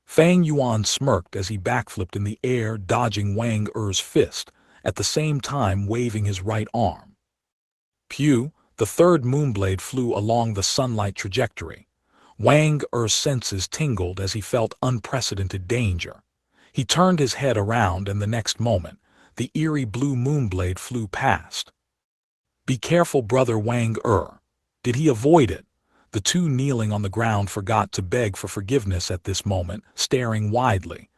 Fang Yuan smirked as he backflipped in the air, dodging Wang Er's fist, at the same time waving his right arm. Pew! The third moonblade flew along the sunlight trajectory. Wang Er's senses tingled as he felt unprecedented danger. He turned his head around, and the next moment, the eerie blue moonblade flew past. "Be careful, brother Wang Er." Did he avoid it? The two kneeling on the ground forgot to beg for forgiveness at this moment, staring widely.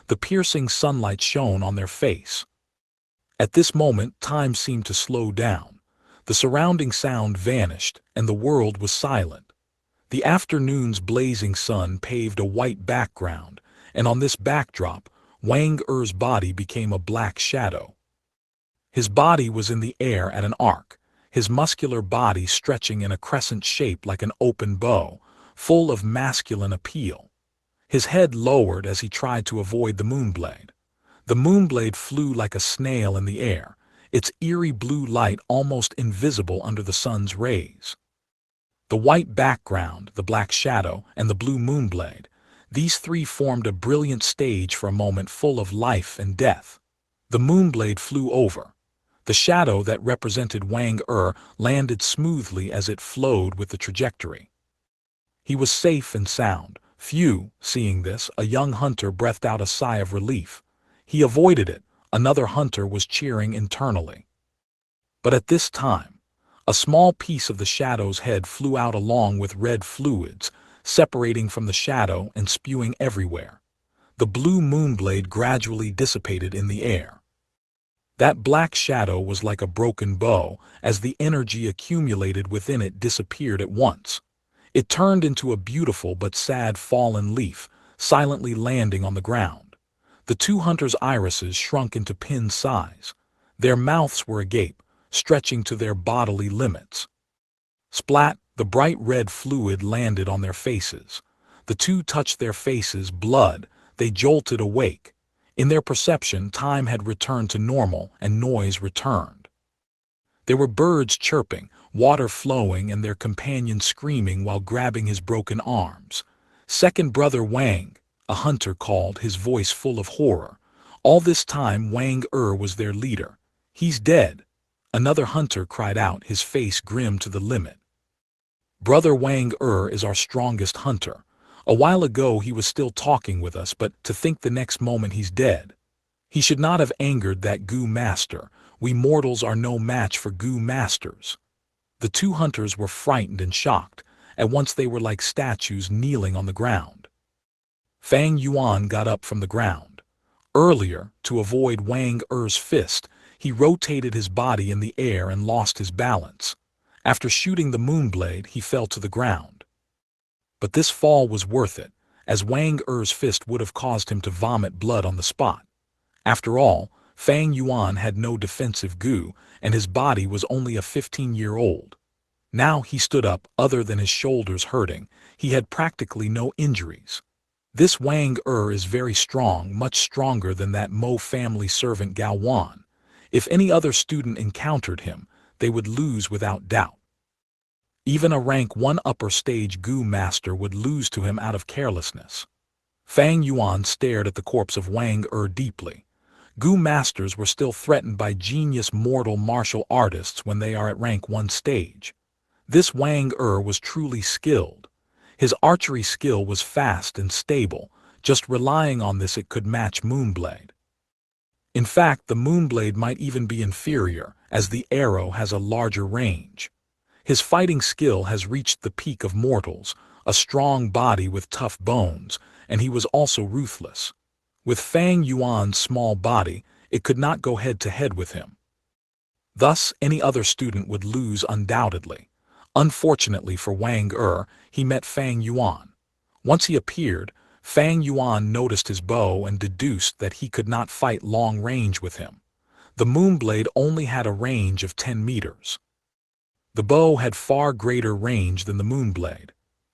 The piercing sunlight shone on their face. At this moment, time seemed to slow down. The surrounding sound vanished, and the world was silent. The afternoon's blazing sun paved a white background, and on this backdrop, Wang Er's body became a black shadow. His body was in the air at an arc, his muscular body stretching in a crescent shape like an open bow, full of masculine appeal. His head lowered as he tried to avoid the moonblade. The moonblade flew like a snail in the air, its eerie blue light almost invisible under the sun's rays. The white background, the black shadow, and the blue moonblade, these three formed a brilliant stage for a moment full of life and death. The moonblade flew over. The shadow that represented Wang Er landed smoothly as it flowed with the trajectory. He was safe and sound. Phew! Seeing this, a young hunter breathed out a sigh of relief. He avoided it. Another hunter was cheering internally. But at this time, a small piece of the shadow's head flew out along with red fluids, separating from the shadow and spewing everywhere. The blue moonblade gradually dissipated in the air. That black shadow was like a broken bow, as the energy accumulated within it disappeared at once. It turned into a beautiful but sad fallen leaf, silently landing on the ground. The two hunters' irises shrunk into pin size. Their mouths were agape, stretching to their bodily limits. Splat! The bright red fluid landed on their faces. The two touched their faces, blood. They jolted awake. In their perception, time had returned to normal, and noise returned. There were birds chirping, water flowing, and their companion screaming while grabbing his broken arms. "Second brother Wang," a hunter called, his voice full of horror. All this time Wang Er was their leader. "He's dead." Another hunter cried out, his face grim to the limit. "Brother Wang Er is our strongest hunter. A while ago he was still talking with us, but to think the next moment he's dead. He should not have angered that Gu master. We mortals are no match for Gu masters." The two hunters were frightened and shocked. At once they were like statues kneeling on the ground. Fang Yuan got up from the ground. Earlier, to avoid Wang Er's fist, he rotated his body in the air and lost his balance. After shooting the moonblade, he fell to the ground. But this fall was worth it, as Wang Er's fist would have caused him to vomit blood on the spot. After all, Fang Yuan had no defensive Gu, and his body was only a 15-year-old. Now he stood up, other than his shoulders hurting. He had practically no injuries. This Wang Er is very strong, much stronger than that Mo family servant Gao Wan. If any other student encountered him, they would lose without doubt. Even a rank 1 upper stage Gu master would lose to him out of carelessness. Fang Yuan stared at the corpse of Wang Er deeply. Gu masters were still threatened by genius mortal martial artists when they are at rank 1 stage. This Wang Er was truly skilled. His archery skill was fast and stable. Just relying on this it could match Moonblade. In fact, the Moonblade might even be inferior, as the arrow has a larger range. His fighting skill has reached the peak of mortals, a strong body with tough bones, and he was also ruthless. With Fang Yuan's small body, it could not go head-to-head with him. Thus, any other student would lose undoubtedly. Unfortunately for Wang Er, he met Fang Yuan. Once he appeared, Fang Yuan noticed his bow and deduced that he could not fight long range with him. The moonblade only had a range of 10 meters. The bow had far greater range than the moonblade.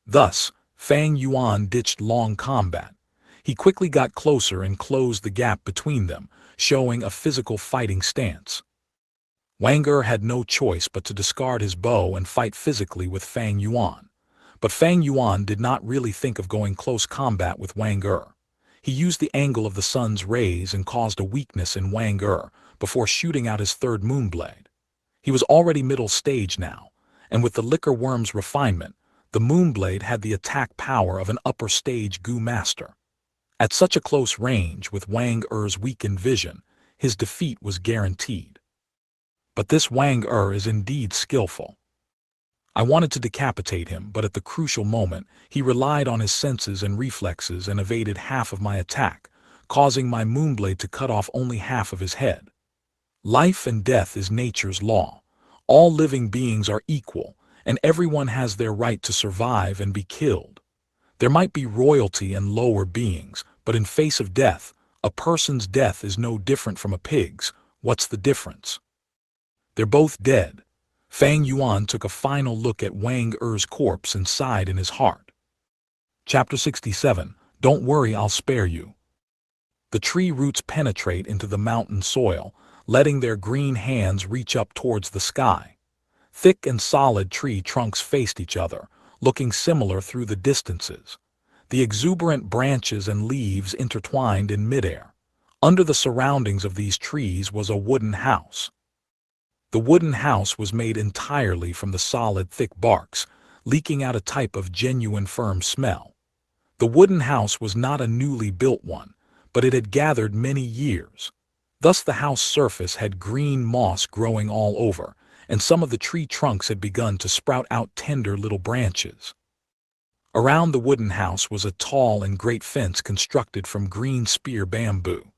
Thus, Fang Yuan ditched long combat. He quickly got closer and closed the gap between them, showing a physical fighting stance. Wang Er had no choice but to discard his bow and fight physically with Fang Yuan. But Fang Yuan did not really think of going close combat with Wang Er. He used the angle of the sun's rays and caused a weakness in Wang Er before shooting out his third moonblade. He was already middle stage now, and with the liquor worm's refinement, the moonblade had the attack power of an upper stage Gu master. At such a close range with Wang Er's weakened vision, his defeat was guaranteed. But this Wang Er is indeed skillful. I wanted to decapitate him, but at the crucial moment, he relied on his senses and reflexes and evaded half of my attack, causing my moonblade to cut off only half of his head. Life and death is nature's law. All living beings are equal, and everyone has their right to survive and be killed. There might be royalty and lower beings, but in face of death, a person's death is no different from a pig's. What's the difference? They're both dead. Fang Yuan took a final look at Wang Er's corpse and sighed in his heart. Chapter 67. Don't worry, I'll spare you. The tree roots penetrate into the mountain soil, letting their green hands reach up towards the sky. Thick and solid tree trunks faced each other, looking similar through the distances. The exuberant branches and leaves intertwined in midair. Under the surroundings of these trees was a wooden house. The wooden house was made entirely from the solid, thick barks, leaking out a type of genuine firm smell. The wooden house was not a newly built one, but it had gathered many years. Thus the house surface had green moss growing all over, and some of the tree trunks had begun to sprout out tender little branches. Around the wooden house was a tall and great fence constructed from green spear bamboo.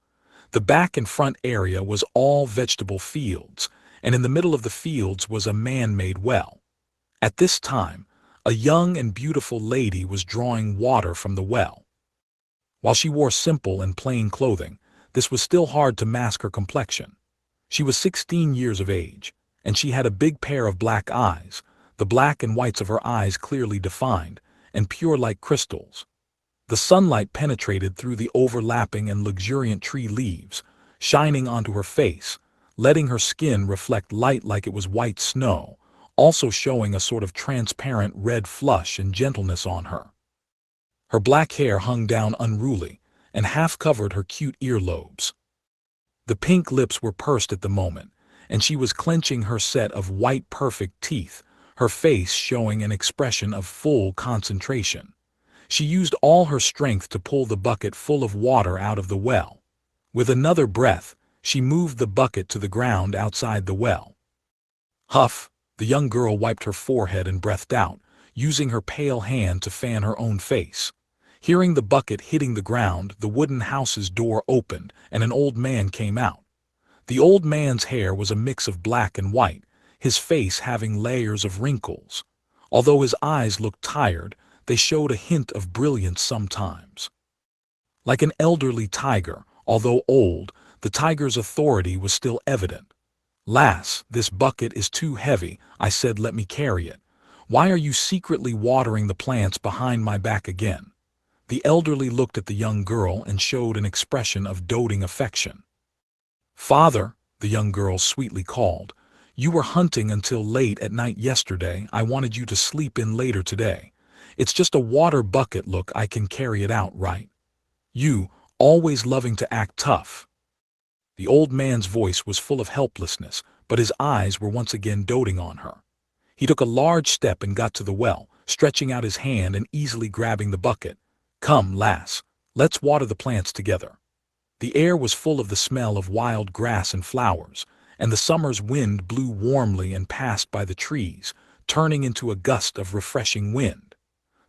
The back and front area was all vegetable fields, and in the middle of the fields was a man-made well. At this time, a young and beautiful lady was drawing water from the well. While she wore simple and plain clothing, this was still hard to mask her complexion. She was 16 years of age, and she had a big pair of black eyes, the black and whites of her eyes clearly defined, and pure like crystals. The sunlight penetrated through the overlapping and luxuriant tree leaves, shining onto her face, letting her skin reflect light like it was white snow, also showing a sort of transparent red flush and gentleness on her. Her black hair hung down unruly, and half covered her cute earlobes. The pink lips were pursed at the moment, and she was clenching her set of white perfect teeth, her face showing an expression of full concentration. She used all her strength to pull the bucket full of water out of the well. With another breath, she moved the bucket to the ground outside the well. Huff, the young girl wiped her forehead and breathed out, using her pale hand to fan her own face. Hearing the bucket hitting the ground, the wooden house's door opened, and an old man came out. The old man's hair was a mix of black and white, his face having layers of wrinkles. Although his eyes looked tired, they showed a hint of brilliance sometimes. Like an elderly tiger, although old, the tiger's authority was still evident. "Lass, this bucket is too heavy," I said, "let me carry it. Why are you secretly watering the plants behind my back again?" The elderly looked at the young girl and showed an expression of doting affection. "Father," the young girl sweetly called, "you were hunting until late at night yesterday. I wanted you to sleep in later today. It's just a water bucket, look, I can carry it out, right? You, always loving to act tough." The old man's voice was full of helplessness, but his eyes were once again doting on her. He took a large step and got to the well, stretching out his hand and easily grabbing the bucket. "Come, lass, let's water the plants together." The air was full of the smell of wild grass and flowers, and the summer's wind blew warmly and passed by the trees, turning into a gust of refreshing wind.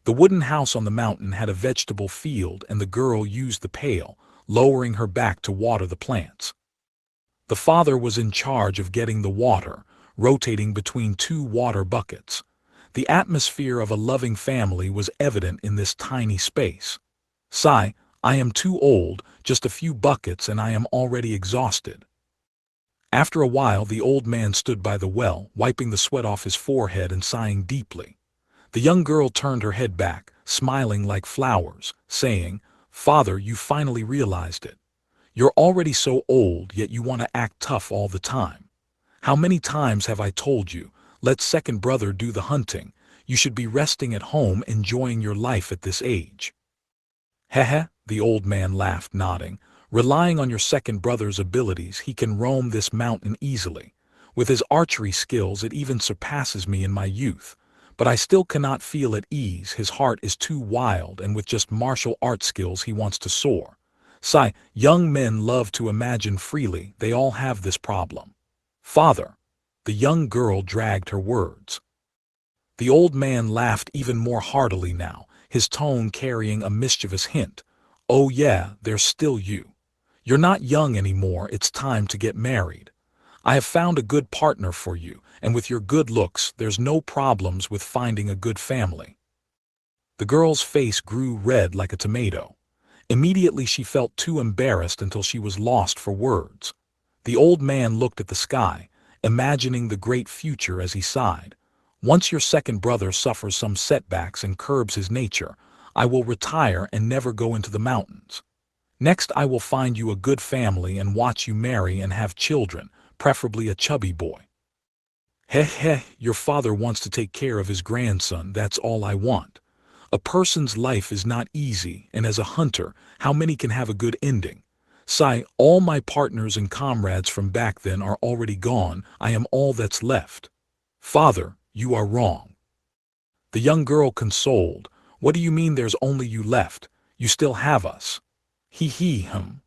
The wooden house on the mountain had a vegetable field, and the girl used the pail, lowering her back to water the plants. The father was in charge of getting the water, rotating between two water buckets. The atmosphere of a loving family was evident in this tiny space. "Sigh, I am too old, just a few buckets and I am already exhausted." After a while the old man stood by the well, wiping the sweat off his forehead and sighing deeply. The young girl turned her head back, smiling like flowers, saying, "Father, you finally realized it. You're already so old, yet you want to act tough all the time. How many times have I told you, let second brother do the hunting, you should be resting at home enjoying your life at this age." "Heh," the old man laughed, nodding. "Relying on your second brother's abilities, he can roam this mountain easily. With his archery skills it even surpasses me in my youth. But I still cannot feel at ease, his heart is too wild, and with just martial art skills he wants to soar. Sigh, young men love to imagine freely, they all have this problem." "Father." The young girl dragged her words. The old man laughed even more heartily now, his tone carrying a mischievous hint. "Oh yeah, there's still you. You're not young anymore, it's time to get married. I have found a good partner for you, and with your good looks, there's no problems with finding a good family." The girl's face grew red like a tomato. Immediately she felt too embarrassed until she was lost for words. The old man looked at the sky, imagining the great future as he sighed. "Once your second brother suffers some setbacks and curbs his nature, I will retire and never go into the mountains. Next I will find you a good family and watch you marry and have children, preferably a chubby boy." Heh, your father wants to take care of his grandson, that's all I want. A person's life is not easy, and as a hunter, how many can have a good ending? Sigh, all my partners and comrades from back then are already gone, I am all that's left. Father, you are wrong. The young girl consoled. What do you mean there's only you left? You still have us. Hum.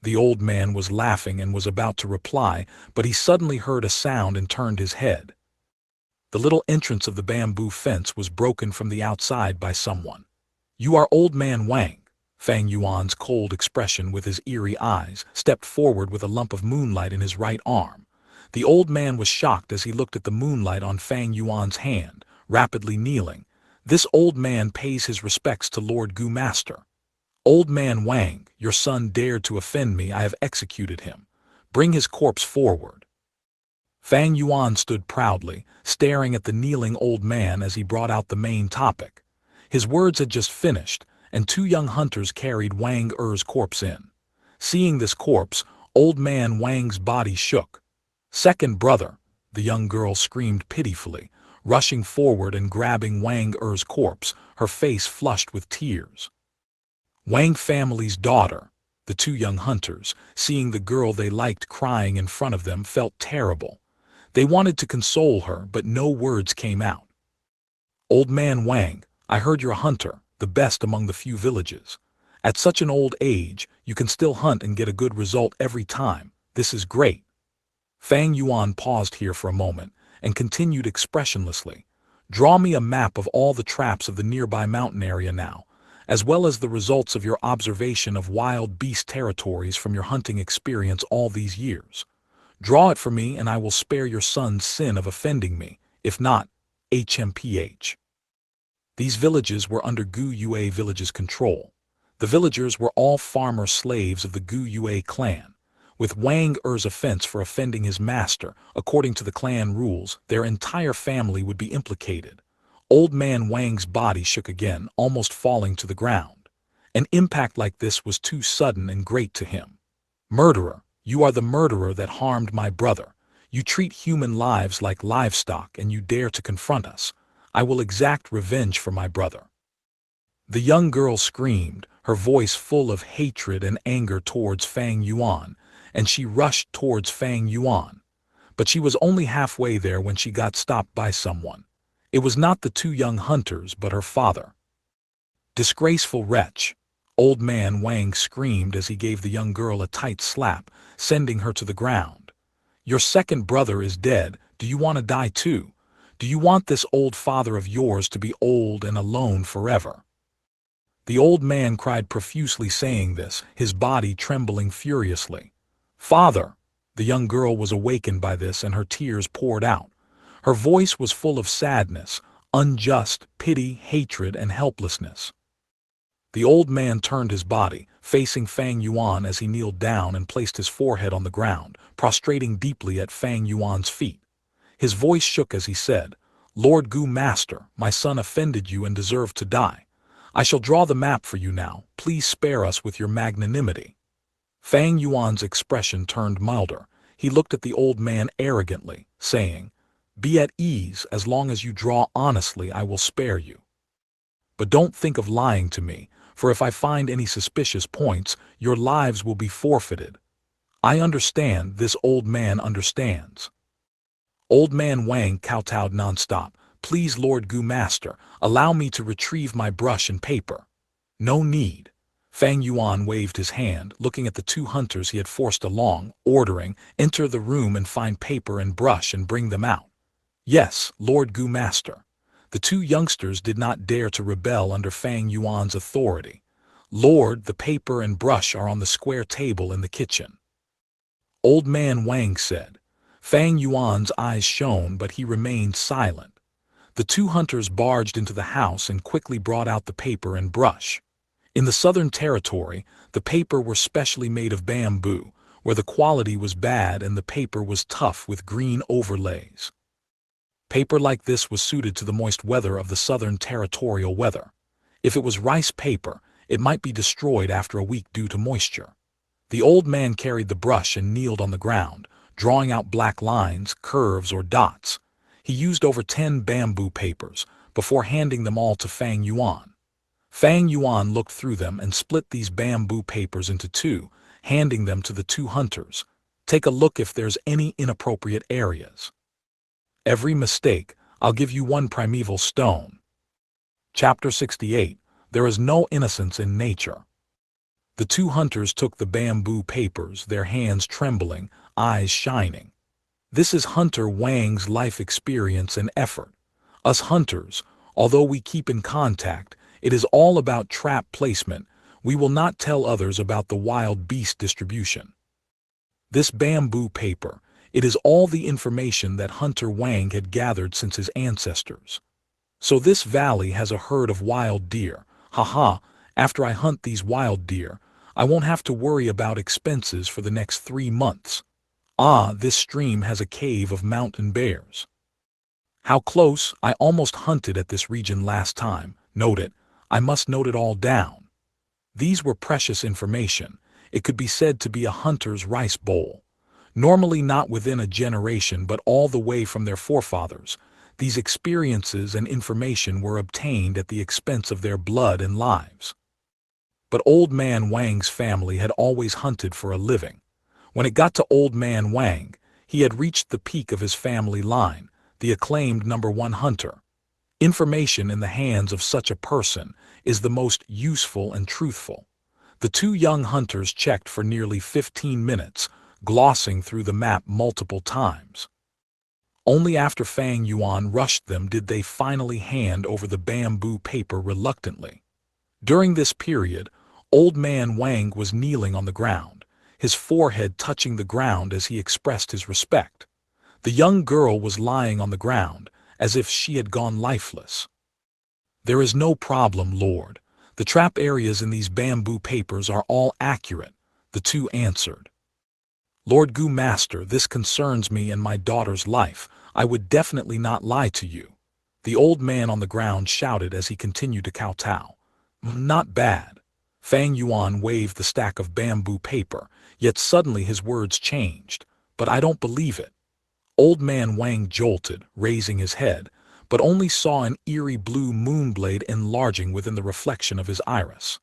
The old man was laughing and was about to reply, but he suddenly heard a sound and turned his head. The little entrance of the bamboo fence was broken from the outside by someone. "You are old man Wang." Fang Yuan's cold expression with his eerie eyes stepped forward with a lump of moonlight in his right arm. The old man was shocked as he looked at the moonlight on Fang Yuan's hand, rapidly kneeling. "This old man pays his respects to Lord Gu Master." "Old man Wang, your son dared to offend me, I have executed him. Bring his corpse forward." Fang Yuan stood proudly, staring at the kneeling old man as he brought out the main topic. His words had just finished, and two young hunters carried Wang Er's corpse in. Seeing this corpse, old man Wang's body shook. "Second brother," the young girl screamed pitifully, rushing forward and grabbing Wang Er's corpse, her face flushed with tears. Wang family's daughter. The two young hunters, seeing the girl they liked crying in front of them, felt terrible. They wanted to console her, but no words came out. "Old man Wang, I heard you're a hunter, the best among the few villages. At such an old age, you can still hunt and get a good result every time. This is great." Fang Yuan paused here for a moment, and continued expressionlessly. "Draw me a map of all the traps of the nearby mountain area now, as well as the results of your observation of wild beast territories from your hunting experience all these years. Draw it for me and I will spare your son's sin of offending me, if not, HMPH. These villages were under Gu Yue village's control. The villagers were all farmer slaves of the Gu Yue clan. With Wang Er's offense for offending his master, according to the clan rules, their entire family would be implicated. Old man Wang's body shook again, almost falling to the ground. An impact like this was too sudden and great to him. "Murderer, you are the murderer that harmed my brother. You treat human lives like livestock and you dare to confront us. I will exact revenge for my brother." The young girl screamed, her voice full of hatred and anger towards Fang Yuan, and she rushed towards Fang Yuan. But she was only halfway there when she got stopped by someone. It was not the two young hunters but her father. "Disgraceful wretch!" Old man Wang screamed as he gave the young girl a tight slap, sending her to the ground. "Your second brother is dead, do you want to die too? Do you want this old father of yours to be old and alone forever?" The old man cried profusely saying this, his body trembling furiously. "Father!" The young girl was awakened by this and her tears poured out. Her voice was full of sadness, unjust, pity, hatred, and helplessness. The old man turned his body, facing Fang Yuan as he kneeled down and placed his forehead on the ground, prostrating deeply at Fang Yuan's feet. His voice shook as he said, "Lord Gu Master, my son offended you and deserved to die. I shall draw the map for you now. Please spare us with your magnanimity." Fang Yuan's expression turned milder. He looked at the old man arrogantly, saying, "Be at ease, as long as you draw honestly I will spare you. But don't think of lying to me, for if I find any suspicious points, your lives will be forfeited." "I understand, this old man understands." Old man Wang kowtowed nonstop. "Please, Lord Gu Master, allow me to retrieve my brush and paper." "No need." Fang Yuan waved his hand, looking at the two hunters he had forced along, ordering, "Enter the room and find paper and brush and bring them out." "Yes, Lord Gu Master." The two youngsters did not dare to rebel under Fang Yuan's authority. "Lord, the paper and brush are on the square table in the kitchen." Old man Wang said. Fang Yuan's eyes shone, but he remained silent. The two hunters barged into the house and quickly brought out the paper and brush. In the southern territory, the paper were specially made of bamboo, where the quality was bad and the paper was tough with green overlays. Paper like this was suited to the moist weather of the southern territorial weather. If it was rice paper, it might be destroyed after a week due to moisture. The old man carried the brush and kneeled on the ground, drawing out black lines, curves, or dots. He used over 10 bamboo papers, before handing them all to Fang Yuan. Fang Yuan looked through them and split these bamboo papers into two, handing them to the two hunters. "Take a look if there's any inappropriate areas. Every mistake, I'll give you one primeval stone." Chapter 68. There is no innocence in nature. The two hunters took the bamboo papers, their hands trembling, eyes shining. This is Hunter Wang's life experience and effort. Us hunters, although we keep in contact, it is all about trap placement. We will not tell others about the wild beast distribution. This bamboo paper, it is all the information that Hunter Wang had gathered since his ancestors. So this valley has a herd of wild deer. Haha, after I hunt these wild deer, I won't have to worry about expenses for the next 3 months. Ah, this stream has a cave of mountain bears. How close, I almost hunted at this region last time. Note it, I must note it all down. These were precious information. It could be said to be a hunter's rice bowl. Normally not within a generation but all the way from their forefathers, these experiences and information were obtained at the expense of their blood and lives. But Old Man Wang's family had always hunted for a living. When it got to Old Man Wang, he had reached the peak of his family line, the acclaimed #1 hunter. Information in the hands of such a person is the most useful and truthful. The two young hunters checked for nearly 15 minutes, glossing through the map multiple times. Only after Fang Yuan rushed them did they finally hand over the bamboo paper reluctantly. During this period, Old Man Wang was kneeling on the ground, his forehead touching the ground as he expressed his respect. The young girl was lying on the ground, as if she had gone lifeless. "There is no problem, Lord. The trap areas in these bamboo papers are all accurate," the two answered. "Lord Gu Master, this concerns me and my daughter's life. I would definitely not lie to you," the old man on the ground shouted as he continued to kowtow. "Not bad." Fang Yuan waved the stack of bamboo paper, yet suddenly his words changed. "But I don't believe it." Old Man Wang jolted, raising his head, but only saw an eerie blue moonblade enlarging within the reflection of his iris.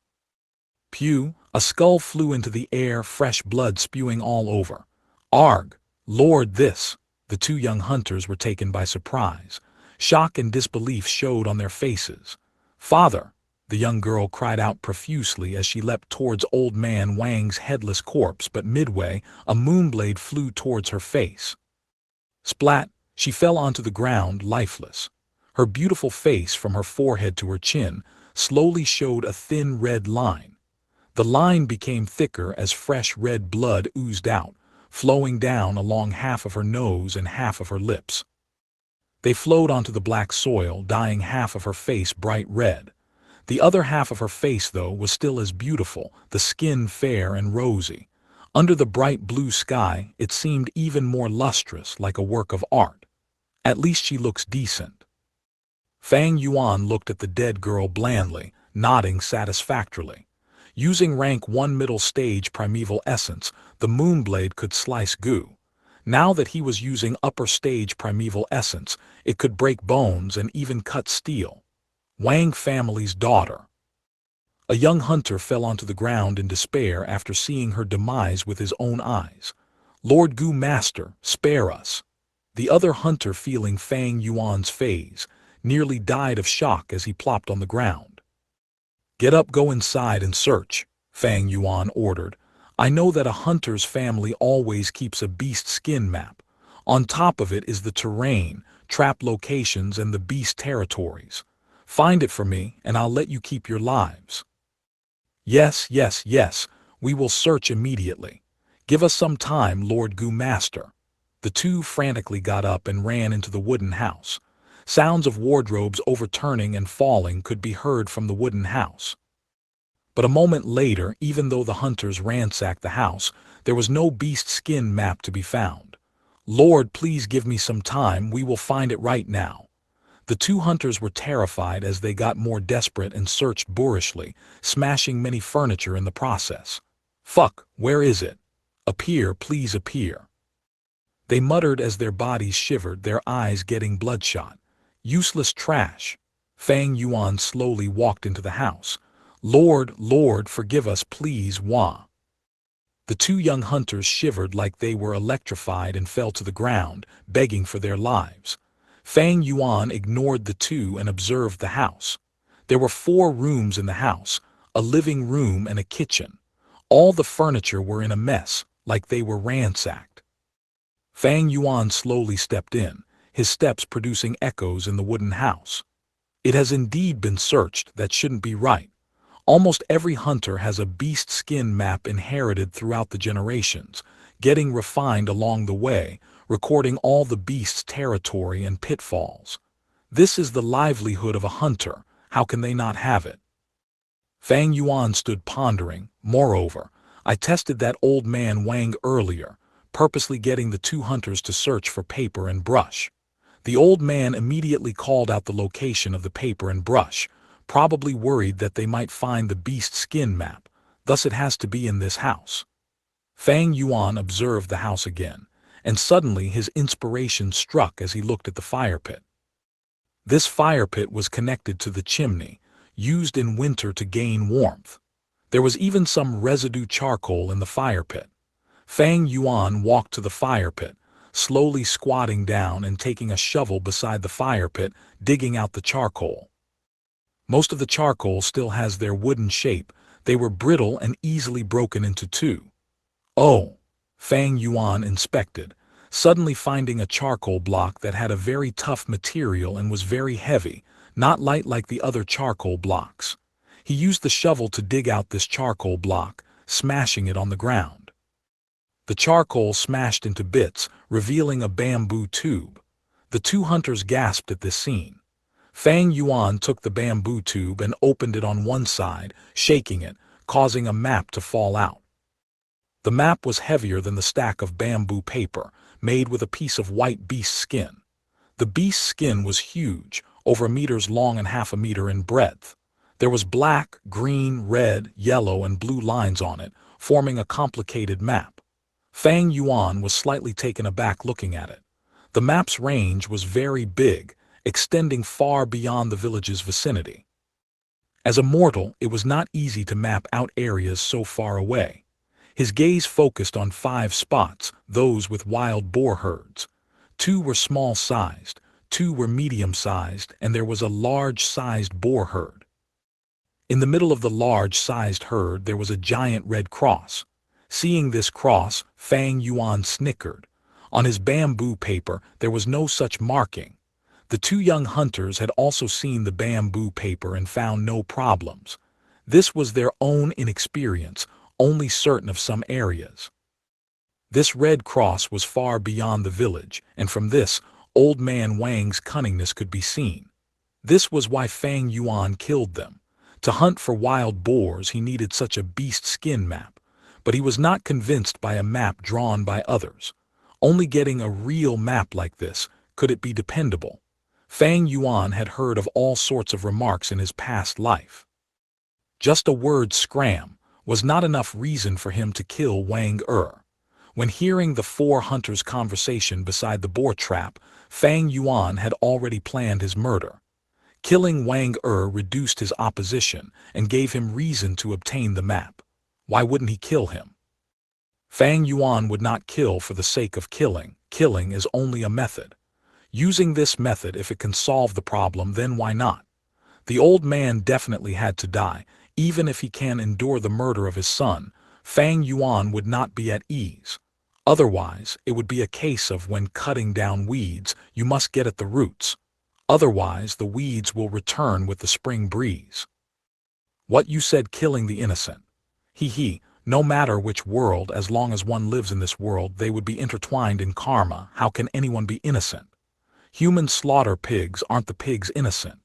Pew! A skull flew into the air, fresh blood spewing all over. "Arg! Lord, this!" The two young hunters were taken by surprise. Shock and disbelief showed on their faces. "Father!" the young girl cried out profusely as she leapt towards Old Man Wang's headless corpse, but midway, a moonblade flew towards her face. Splat! She fell onto the ground lifeless. Her beautiful face from her forehead to her chin slowly showed a thin red line. The line became thicker as fresh red blood oozed out, flowing down along half of her nose and half of her lips. They flowed onto the black soil, dyeing half of her face bright red. The other half of her face, though, was still as beautiful, the skin fair and rosy. Under the bright blue sky, it seemed even more lustrous, like a work of art. At least she looks decent. Fang Yuan looked at the dead girl blandly, nodding satisfactorily. Using rank 1 middle stage primeval essence, the Moonblade could slice goo. Now that he was using upper stage primeval essence, it could break bones and even cut steel. Wang family's daughter. A young hunter fell onto the ground in despair after seeing her demise with his own eyes. Lord Gu Master, spare us. The other hunter, feeling Fang Yuan's phase, nearly died of shock as he plopped on the ground. Get up, go inside and search, Fang Yuan ordered. I know that a hunter's family always keeps a beast skin map. On top of it is the terrain, trap locations, and the beast territories. Find it for me, and I'll let you keep your lives. Yes, yes, yes, we will search immediately. Give us some time, Lord Gu Master. The two frantically got up and ran into the wooden house. Sounds of wardrobes overturning and falling could be heard from the wooden house. But a moment later, even though the hunters ransacked the house, there was no beast skin map to be found. Lord, please give me some time, we will find it right now. The two hunters were terrified as they got more desperate and searched boorishly, smashing many furniture in the process. Fuck, where is it? Appear, please appear. They muttered as their bodies shivered, their eyes getting bloodshot. Useless trash. Fang Yuan slowly walked into the house. Lord, Lord, forgive us, please, Wah. The two young hunters shivered like they were electrified and fell to the ground, begging for their lives. Fang Yuan ignored the two and observed the house. There were 4 rooms in the house, a living room and a kitchen. All the furniture were in a mess, like they were ransacked. Fang Yuan slowly stepped in, his steps producing echoes in the wooden house. It has indeed been searched, that shouldn't be right. Almost every hunter has a beast skin map inherited throughout the generations, getting refined along the way, recording all the beast's territory and pitfalls. This is the livelihood of a hunter, how can they not have it? Fang Yuan stood pondering. Moreover, I tested that old man Wang earlier, purposely getting the two hunters to search for paper and brush. The old man immediately called out the location of the paper and brush, probably worried that they might find the beast skin map, thus it has to be in this house. Fang Yuan observed the house again, and suddenly his inspiration struck as he looked at the fire pit. This fire pit was connected to the chimney, used in winter to gain warmth. There was even some residue charcoal in the fire pit. Fang Yuan walked to the fire pit, slowly squatting down and taking a shovel beside the fire pit, digging out the charcoal. Most of the charcoal still has their wooden shape, they were brittle and easily broken into two. Oh! Fang Yuan inspected, suddenly finding a charcoal block that had a very tough material and was very heavy, not light like the other charcoal blocks. He used the shovel to dig out this charcoal block, smashing it on the ground. The charcoal smashed into bits, revealing a bamboo tube. The two hunters gasped at this scene. Fang Yuan took the bamboo tube and opened it on one side, shaking it, causing a map to fall out. The map was heavier than the stack of bamboo paper, made with a piece of white beast skin. The beast skin was huge, over 1 meter long and half a meter in breadth. There was black, green, red, yellow, and blue lines on it, forming a complicated map. Fang Yuan was slightly taken aback looking at it. The map's range was very big, extending far beyond the village's vicinity. As a mortal, it was not easy to map out areas so far away. His gaze focused on 5 spots, those with wild boar herds. 2 were small-sized, 2 were medium-sized, and there was a large-sized boar herd. In the middle of the large-sized herd there was a giant red cross. Seeing this cross, Fang Yuan snickered. On his bamboo paper, there was no such marking. The two young hunters had also seen the bamboo paper and found no problems. This was their own inexperience, only certain of some areas. This red cross was far beyond the village, and from this, old man Wang's cunningness could be seen. This was why Fang Yuan killed them. To hunt for wild boars he needed such a beast skin map, but he was not convinced by a map drawn by others. Only getting a real map like this could it be dependable. Fang Yuan had heard of all sorts of remarks in his past life. Just a word scram was not enough reason for him to kill Wang Er. When hearing the four hunters' conversation beside the boar trap, Fang Yuan had already planned his murder. Killing Wang Er reduced his opposition and gave him reason to obtain the map. Why wouldn't he kill him? Fang Yuan would not kill for the sake of killing. Killing is only a method. Using this method, if it can solve the problem, then why not? The old man definitely had to die. Even if he can endure the murder of his son, Fang Yuan would not be at ease. Otherwise, it would be a case of when cutting down weeds, you must get at the roots. Otherwise, the weeds will return with the spring breeze. What you said, killing the innocent. No matter which world, as long as one lives in this world, they would be intertwined in karma. How can anyone be innocent? Humans slaughter pigs, aren't the pigs innocent?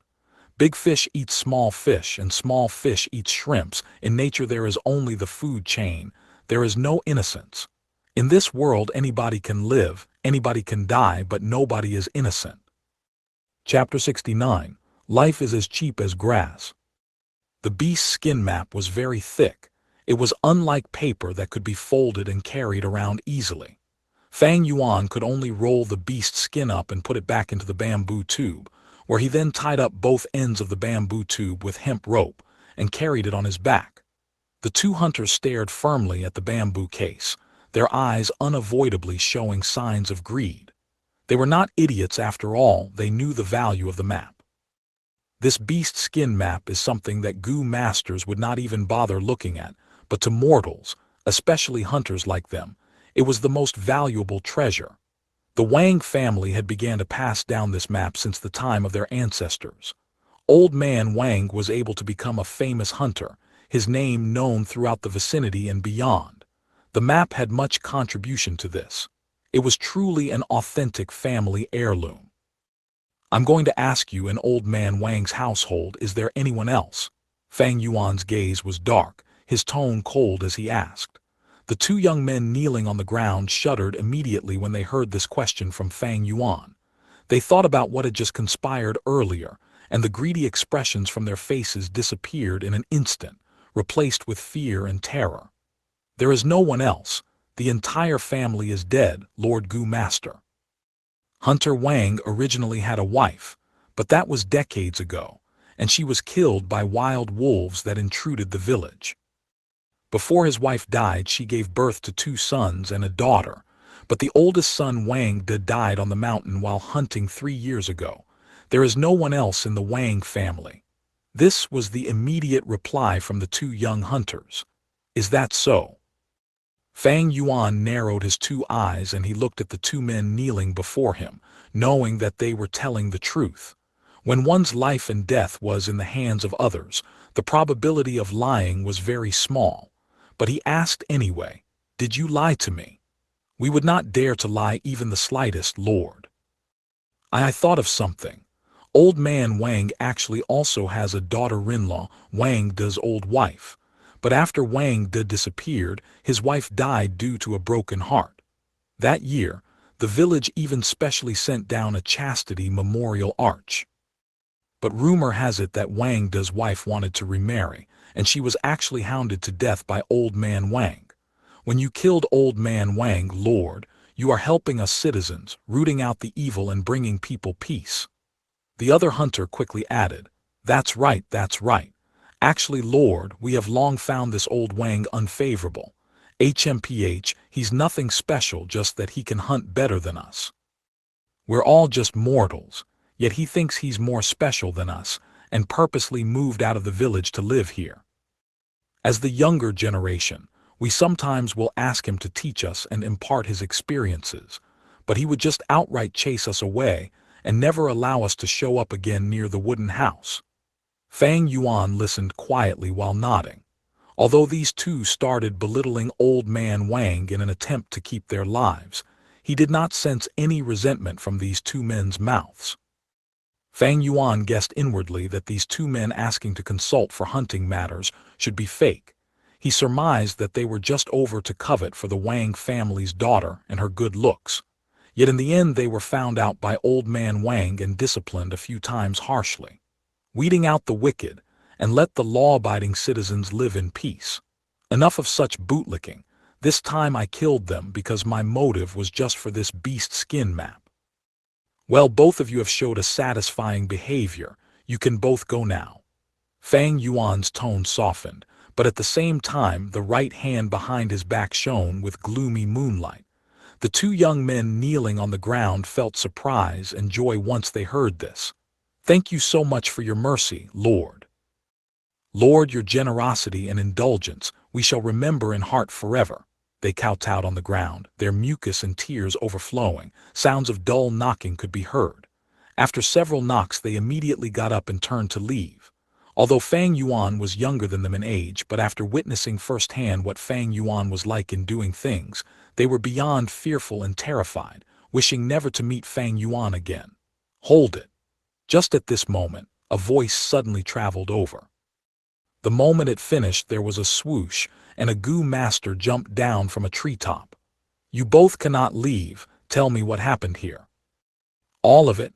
Big fish eat small fish, and small fish eat shrimps. In nature there is only the food chain. There is no innocence. In this world anybody can live, anybody can die, but nobody is innocent. Chapter 69. Life is as cheap as grass. The beast's skin map was very thick. It was unlike paper that could be folded and carried around easily. Fang Yuan could only roll the beast's skin up and put it back into the bamboo tube, where he then tied up both ends of the bamboo tube with hemp rope and carried it on his back. The two hunters stared firmly at the bamboo case, their eyes unavoidably showing signs of greed. They were not idiots after all, they knew the value of the map. This beast skin map is something that Gu masters would not even bother looking at, but to mortals, especially hunters like them, it was the most valuable treasure. The Wang family had began to pass down this map since the time of their ancestors. Old man Wang was able to become a famous hunter, his name known throughout the vicinity and beyond. The map had much contribution to this. It was truly an authentic family heirloom. I'm going to ask you, in old man Wang's household, is there anyone else? Fang Yuan's gaze was dark, his tone cold as he asked. The two young men kneeling on the ground shuddered immediately when they heard this question from Fang Yuan. They thought about what had just conspired earlier, and the greedy expressions from their faces disappeared in an instant, replaced with fear and terror. There is no one else. The entire family is dead, Lord Gu Master. Hunter Wang originally had a wife, but that was decades ago, and she was killed by wild wolves that intruded the village. Before his wife died, she gave birth to two sons and a daughter, but the oldest son Wang De died on the mountain while hunting 3 years ago. There is no one else in the Wang family. This was the immediate reply from the two young hunters. Is that so? Fang Yuan narrowed his two eyes and he looked at the two men kneeling before him, knowing that they were telling the truth. When one's life and death was in the hands of others, the probability of lying was very small. But he asked anyway, "Did you lie to me?" "We would not dare to lie even the slightest, Lord." I thought of something. Old man Wang actually also has a daughter-in-law, Wang De's old wife. But after Wang De disappeared, his wife died due to a broken heart. That year, the village even specially sent down a chastity memorial arch. But rumor has it that Wang De's wife wanted to remarry, and she was actually hounded to death by old man Wang. When you killed old man Wang, Lord, you are helping us citizens, rooting out the evil and bringing people peace. The other hunter quickly added, That's right, that's right. Actually, Lord, we have long found this old Wang unfavorable. He's nothing special, just that he can hunt better than us. We're all just mortals, yet he thinks he's more special than us, and purposely moved out of the village to live here. As the younger generation, we sometimes will ask him to teach us and impart his experiences, but he would just outright chase us away and never allow us to show up again near the wooden house. Fang Yuan listened quietly while nodding. Although these two started belittling Old Man Wang in an attempt to keep their lives, he did not sense any resentment from these two men's mouths. Fang Yuan guessed inwardly that these two men asking to consult for hunting matters should be fake. He surmised that they were just over to covet for the Wang family's daughter and her good looks. Yet in the end they were found out by Old Man Wang and disciplined a few times harshly. Weeding out the wicked, and let the law-abiding citizens live in peace. Enough of such bootlicking. This time I killed them because my motive was just for this beast skin map. Well, both of you have showed a satisfying behavior. You can both go now. Fang Yuan's tone softened, but at the same time the right hand behind his back shone with gloomy moonlight. The two young men kneeling on the ground felt surprise and joy once they heard this. Thank you so much for your mercy, Lord. Lord, your generosity and indulgence we shall remember in heart forever. They kowtowed on the ground, their mucus and tears overflowing. Sounds of dull knocking could be heard. After several knocks they immediately got up and turned to leave. Although Fang Yuan was younger than them in age, but after witnessing firsthand what Fang Yuan was like in doing things, they were beyond fearful and terrified, wishing never to meet Fang Yuan again. Hold it. Just at this moment, a voice suddenly traveled over. The moment it finished there was a swoosh, and a Gu master jumped down from a treetop. You both cannot leave, tell me what happened here. All of it.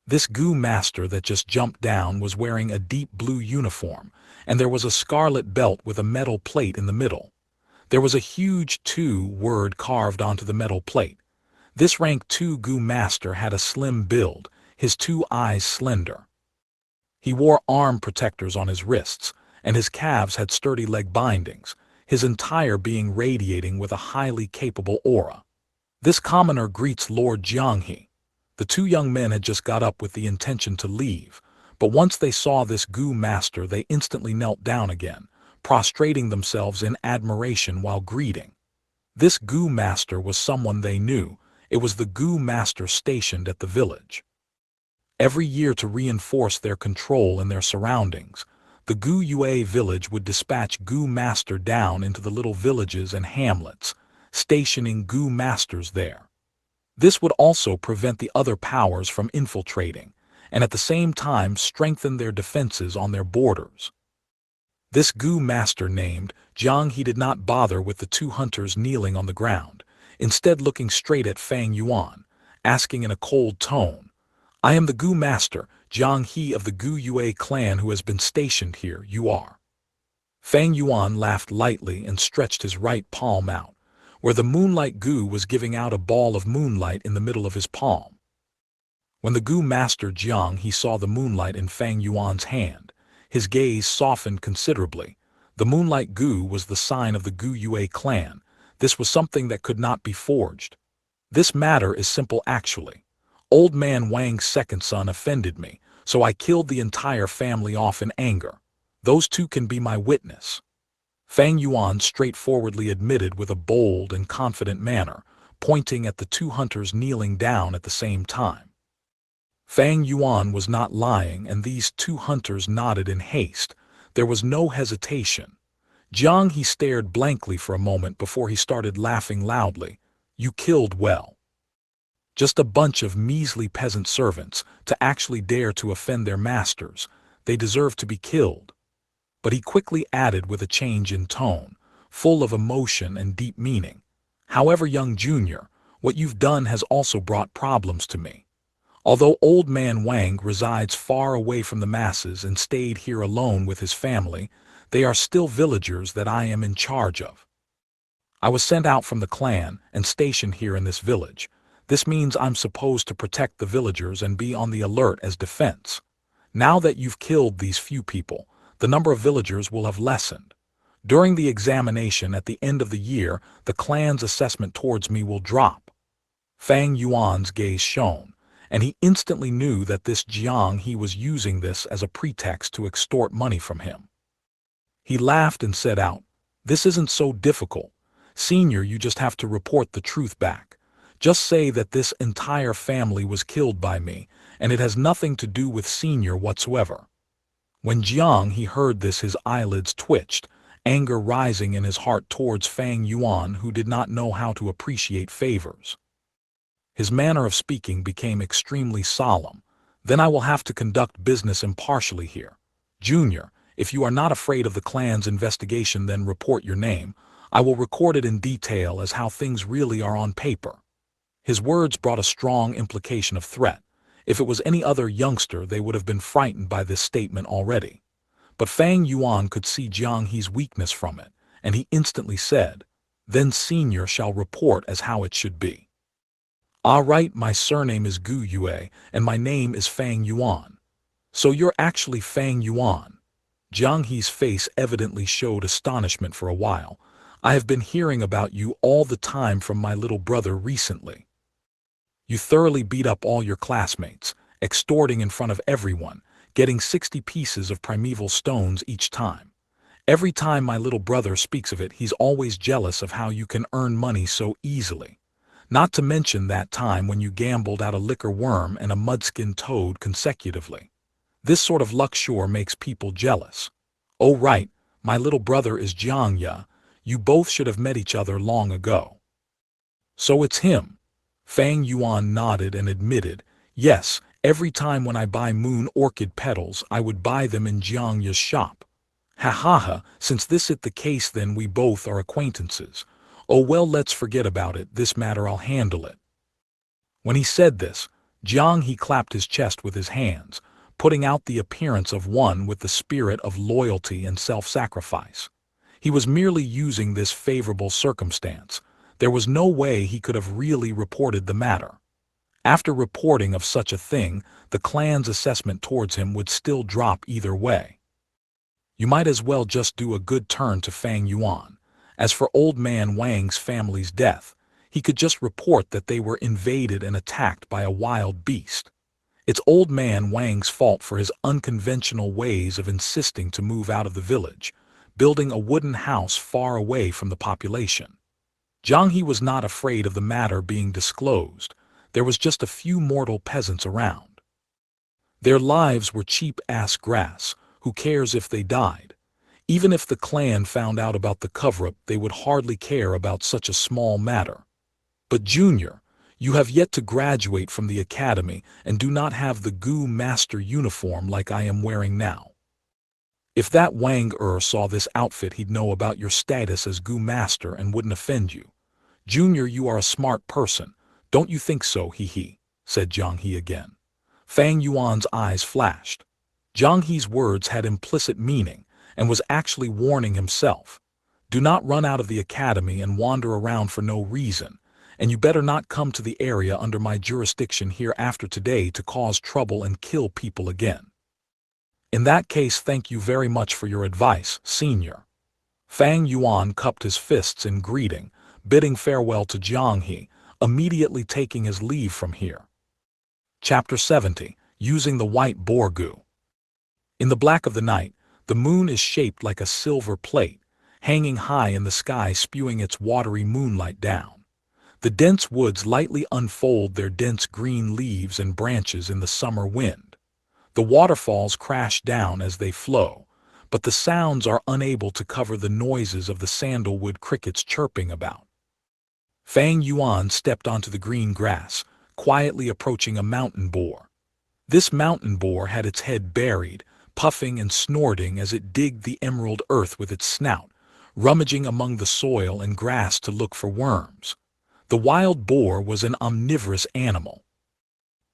This Gu master that just jumped down was wearing a deep blue uniform, and there was a scarlet belt with a metal plate in the middle. There was a huge 2 word carved onto the metal plate. This rank 2 Gu master had a slim build, his 2 eyes slender. He wore arm protectors on his wrists, and his calves had sturdy leg bindings, his entire being radiating with a highly capable aura. This commoner greets Lord Xianxia. The two young men had just got up with the intention to leave, but once they saw this Gu master they instantly knelt down again, prostrating themselves in admiration while greeting. This Gu master was someone they knew. It was the Gu master stationed at the village. Every year to reinforce their control in their surroundings, the Gu Yue village would dispatch Gu master down into the little villages and hamlets, stationing Gu masters there. This would also prevent the other powers from infiltrating, and at the same time strengthen their defenses on their borders. This Gu master named Zhang, he did not bother with the two hunters kneeling on the ground, instead looking straight at Fang Yuan, asking in a cold tone, I am the Gu master, Zhang He of the Gu Yue clan who has been stationed here, you are. Fang Yuan laughed lightly and stretched his right palm out, where the moonlight Gu was giving out a ball of moonlight in the middle of his palm. When the Gu master Jiang he saw the moonlight in Fang Yuan's hand, his gaze softened considerably. The moonlight Gu was the sign of the Gu Yue clan. This was something that could not be forged. This matter is simple actually. Old Man Wang's second son offended me, so I killed the entire family off in anger. Those two can be my witness. Fang Yuan straightforwardly admitted with a bold and confident manner, pointing at the two hunters kneeling down at the same time. Fang Yuan was not lying, and these two hunters nodded in haste. There was no hesitation. Jiang he stared blankly for a moment before he started laughing loudly. You killed well. Just a bunch of measly peasant servants to actually dare to offend their masters. They deserve to be killed. But he quickly added with a change in tone, full of emotion and deep meaning. However, young junior, what you've done has also brought problems to me. Although Old Man Wang resides far away from the masses and stayed here alone with his family, they are still villagers that I am in charge of. I was sent out from the clan and stationed here in this village. This means I'm supposed to protect the villagers and be on the alert as defense. Now that you've killed these few people, the number of villagers will have lessened. During the examination at the end of the year, the clan's assessment towards me will drop. Fang Yuan's gaze shone, and he instantly knew that this Jiang he was using this as a pretext to extort money from him. He laughed and said out, This isn't so difficult. Senior, you just have to report the truth back. Just say that this entire family was killed by me, and it has nothing to do with Senior whatsoever." When Jiang heard this, his eyelids twitched, anger rising in his heart towards Fang Yuan, who did not know how to appreciate favors. His manner of speaking became extremely solemn. "Then I will have to conduct business impartially here. Junior, if you are not afraid of the clan's investigation, then report your name. I will record it in detail as how things really are on paper." His words brought a strong implication of threat. If it was any other youngster, they would have been frightened by this statement already. But Fang Yuan could see Jiang He's weakness from it, and he instantly said, "Then Senior shall report as how it should be." "Ah, right, my surname is Gu Yue, and my name is Fang Yuan." "So you're actually Fang Yuan?" Jiang He's face evidently showed astonishment for a while. "I have been hearing about you all the time from my little brother recently. You thoroughly beat up all your classmates, extorting in front of everyone, getting 60 pieces of primeval stones each time. Every time my little brother speaks of it, he's always jealous of how you can earn money so easily. Not to mention that time when you gambled out a liquor worm and a mudskin toad consecutively. This sort of luck sure makes people jealous. Oh right, my little brother is Xianxia. You both should have met each other long ago." "So it's him." Fang Yuan nodded and admitted, "Yes, every time when I buy moon orchid petals, I would buy them in Xianxia's shop." "Ha ha ha, since this is the case, then we both are acquaintances. Oh well, let's forget about it, this matter I'll handle it." When he said this, He clapped his chest with his hands, putting out the appearance of one with the spirit of loyalty and self-sacrifice. He was merely using this favorable circumstance. There was no way he could have really reported the matter. After reporting of such a thing, the clan's assessment towards him would still drop either way. You might as well just do a good turn to Fang Yuan. As for old man Wang's family's death, he could just report that they were invaded and attacked by a wild beast. It's old man Wang's fault for his unconventional ways of insisting to move out of the village, building a wooden house far away from the population. He was not afraid of the matter being disclosed. There was just a few mortal peasants around. Their lives were cheap-ass grass. Who cares if they died? Even if the clan found out about the cover-up, they would hardly care about such a small matter. But Junior, you have yet to graduate from the academy and do not have the Gu Master uniform like I am wearing now. If that Wang saw this outfit, he'd know about your status as Gu Master and wouldn't offend you. Junior, you are a smart person, don't you think so? He, said Zhang He again. Fang Yuan's eyes flashed. Zhang He's words had implicit meaning and was actually warning himself. Do not run out of the academy and wander around for no reason, and you better not come to the area under my jurisdiction here after today to cause trouble and kill people again. In that case, thank you very much for your advice, Senior. Fang Yuan cupped his fists in greeting, bidding farewell to Zhang He, immediately taking his leave from here. Chapter 70, Using the White Borgu. In the black of the night, the moon is shaped like a silver plate, hanging high in the sky, spewing its watery moonlight down. The dense woods lightly unfold their dense green leaves and branches in the summer wind. The waterfalls crash down as they flow, but the sounds are unable to cover the noises of the sandalwood crickets chirping about. Fang Yuan stepped onto the green grass, quietly approaching a mountain boar. This mountain boar had its head buried, puffing and snorting as it digged the emerald earth with its snout, rummaging among the soil and grass to look for worms. The wild boar was an omnivorous animal.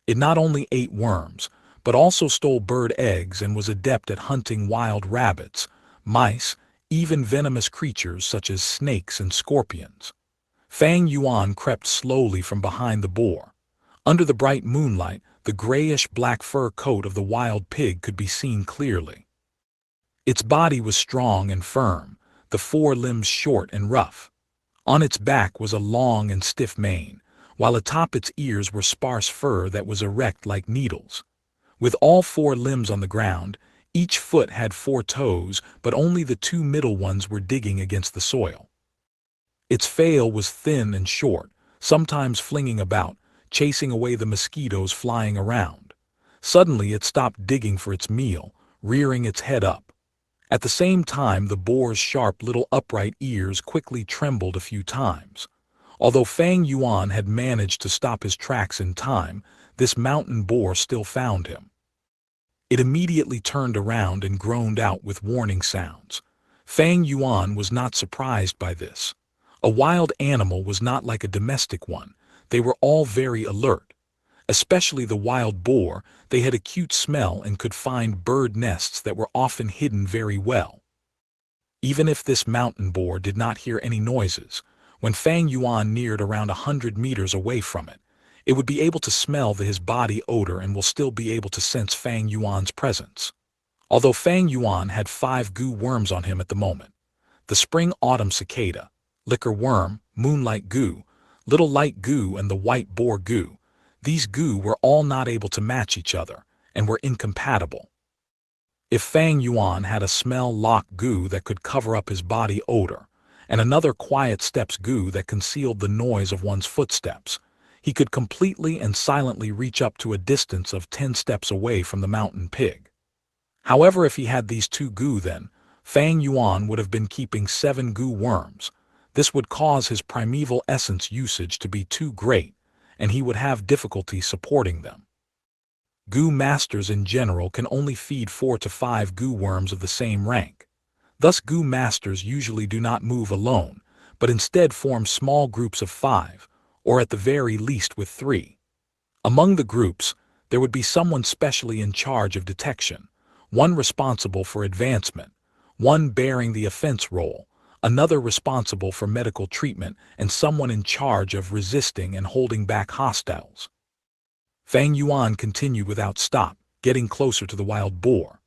It not only ate worms, but also stole bird eggs and was adept at hunting wild rabbits, mice, even venomous creatures such as snakes and scorpions. Fang Yuan crept slowly from behind the boar. Under the bright moonlight, the grayish-black fur coat of the wild pig could be seen clearly. Its body was strong and firm, the forelimbs short and rough. On its back was a long and stiff mane, while atop its ears were sparse fur that was erect like needles. With all four limbs on the ground, each foot had 4 toes, but only the 2 middle ones were digging against the soil. Its tail was thin and short, sometimes flinging about, chasing away the mosquitoes flying around. Suddenly it stopped digging for its meal, rearing its head up. At the same time, the boar's sharp little upright ears quickly trembled a few times. Although Fang Yuan had managed to stop his tracks in time, this mountain boar still found him. It immediately turned around and groaned out with warning sounds. Fang Yuan was not surprised by this. A wild animal was not like a domestic one. They were all very alert. Especially the wild boar, they had acute smell and could find bird nests that were often hidden very well. Even if this mountain boar did not hear any noises, when Fang Yuan neared around 100 meters away from it, it would be able to smell his body odor and will still be able to sense Fang Yuan's presence. Although Fang Yuan had 5 goo worms on him at the moment: the spring-autumn cicada, liquor worm, moonlight goo, little light goo, and the white boar goo. These goo were all not able to match each other, and were incompatible. If Fang Yuan had a smell-lock goo that could cover up his body odor, and another quiet steps goo that concealed the noise of one's footsteps, he could completely and silently reach up to a distance of 10 steps away from the mountain pig. However, if he had these 2 goo, then Fang Yuan would have been keeping 7 goo worms. This would cause his primeval essence usage to be too great, and he would have difficulty supporting them. Goo masters in general can only feed 4 to 5 goo worms of the same rank. Thus goo masters usually do not move alone, but instead form small groups of 5, or at the very least with 3. Among the groups, there would be someone specially in charge of detection, one responsible for advancement, one bearing the offense role, another responsible for medical treatment, and someone in charge of resisting and holding back hostiles. Fang Yuan continued without stop, getting closer to the wild boar.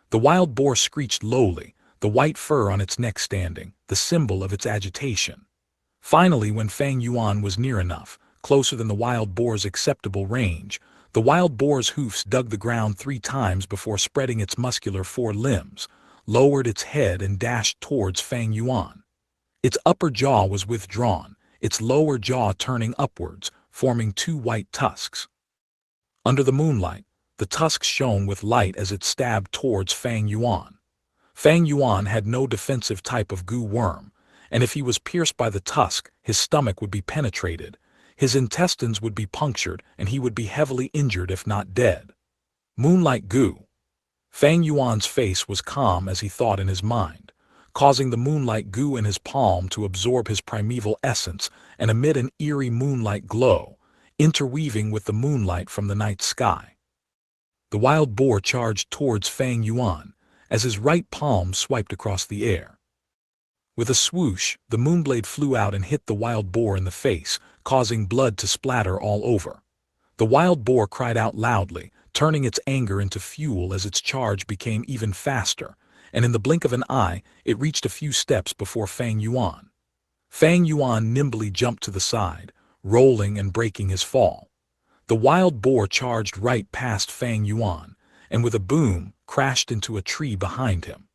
The wild boar screeched lowly, the white fur on its neck standing, the symbol of its agitation. Finally, when Fang Yuan was near enough, closer than the wild boar's acceptable range, the wild boar's hoofs dug the ground 3 times before spreading its muscular 4 limbs, lowered its head and dashed towards Fang Yuan. Its upper jaw was withdrawn, its lower jaw turning upwards, forming 2 white tusks. Under the moonlight, the tusks shone with light as it stabbed towards Fang Yuan. Fang Yuan had no defensive type of goo worm, and if he was pierced by the tusk, his stomach would be penetrated, his intestines would be punctured, and he would be heavily injured if not dead. Moonlight goo. Fang Yuan's face was calm as he thought in his mind, causing the moonlight goo in his palm to absorb his primeval essence and emit an eerie moonlight glow, interweaving with the moonlight from the night sky. The wild boar charged towards Fang Yuan, as his right palm swiped across the air. With a swoosh, the moonblade flew out and hit the wild boar in the face, causing blood to splatter all over. The wild boar cried out loudly, turning its anger into fuel as its charge became even faster, and in the blink of an eye, it reached a few steps before Fang Yuan. Fang Yuan nimbly jumped to the side, rolling and breaking his fall. The wild boar charged right past Fang Yuan, and with a boom, crashed into a tree behind him.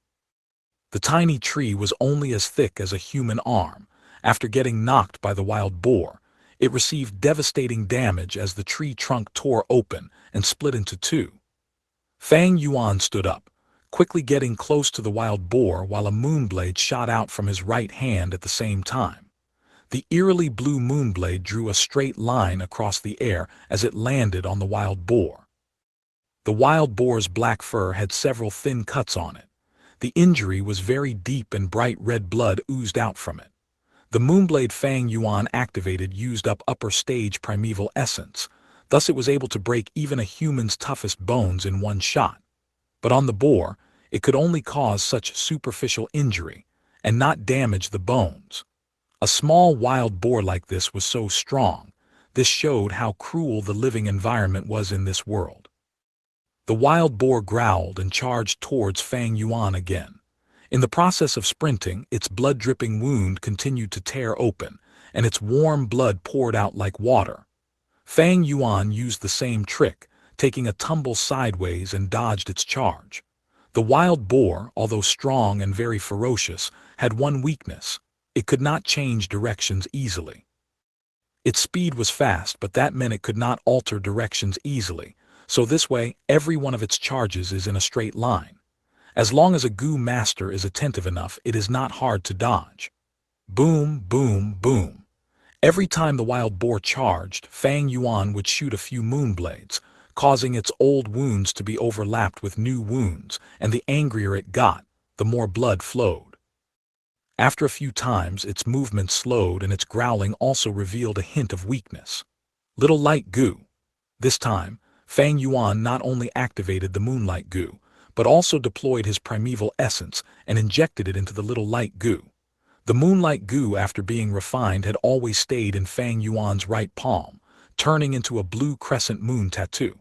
The tiny tree was only as thick as a human arm. After getting knocked by the wild boar, it received devastating damage as the tree trunk tore open and split into 2. Fang Yuan stood up, quickly getting close to the wild boar while a moonblade shot out from his right hand at the same time. The eerily blue moonblade drew a straight line across the air as it landed on the wild boar. The wild boar's black fur had several thin cuts on it. The injury was very deep and bright red blood oozed out from it. The moonblade Fang Yuan activated used up upper stage primeval essence, thus it was able to break even a human's toughest bones in one shot. But on the boar, it could only cause such superficial injury, and not damage the bones. A small wild boar like this was so strong. This showed how cruel the living environment was in this world. The wild boar growled and charged towards Fang Yuan again. In the process of sprinting, its blood-dripping wound continued to tear open, and its warm blood poured out like water. Fang Yuan used the same trick, taking a tumble sideways and dodged its charge. The wild boar, although strong and very ferocious, had one weakness: it could not change directions easily. Its speed was fast, but that meant it could not alter directions easily, so this way every one of its charges is in a straight line. As long as a goo master is attentive enough, it is not hard to dodge. Boom, boom, boom. Every time the wild boar charged, Fang Yuan would shoot a few moonblades, causing its old wounds to be overlapped with new wounds, and the angrier it got, the more blood flowed. After a few times, its movement slowed and its growling also revealed a hint of weakness. Little light goo. This time, Fang Yuan not only activated the moonlight goo, but also deployed his primeval essence and injected it into the little light goo. The moonlight goo, after being refined, had always stayed in Fang Yuan's right palm, turning into a blue crescent moon tattoo.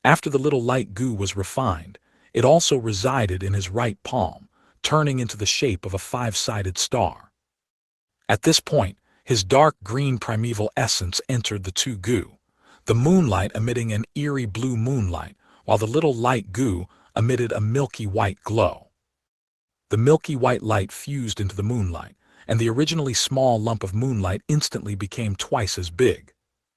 After the little light goo was refined, it also resided in his right palm, turning into the shape of a five-sided star. At this point, his dark green primeval essence entered the two goo, the moonlight emitting an eerie blue moonlight, while the little light goo emitted a milky white glow. The milky white light fused into the moonlight, and the originally small lump of moonlight instantly became twice as big.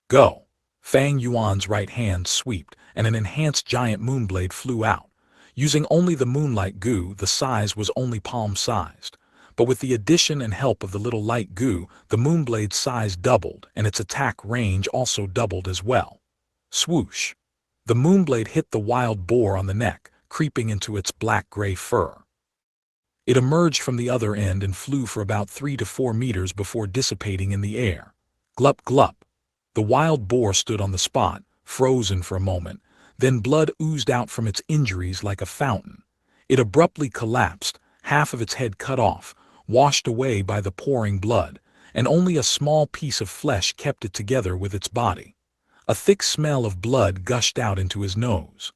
Go! Fang Yuan's right hand swept, and an enhanced giant moonblade flew out. Using only the moonlight goo, the size was only palm-sized. But with the addition and help of the little light goo, the moonblade's size doubled, and its attack range also doubled as well. Swoosh! The moonblade hit the wild boar on the neck, creeping into its black-gray fur. It emerged from the other end and flew for about 3 to 4 meters before dissipating in the air. Glup glup! The wild boar stood on the spot, frozen for a moment, then blood oozed out from its injuries like a fountain. It abruptly collapsed, half of its head cut off, washed away by the pouring blood, and only a small piece of flesh kept it together with its body. A thick smell of blood gushed out into his nose.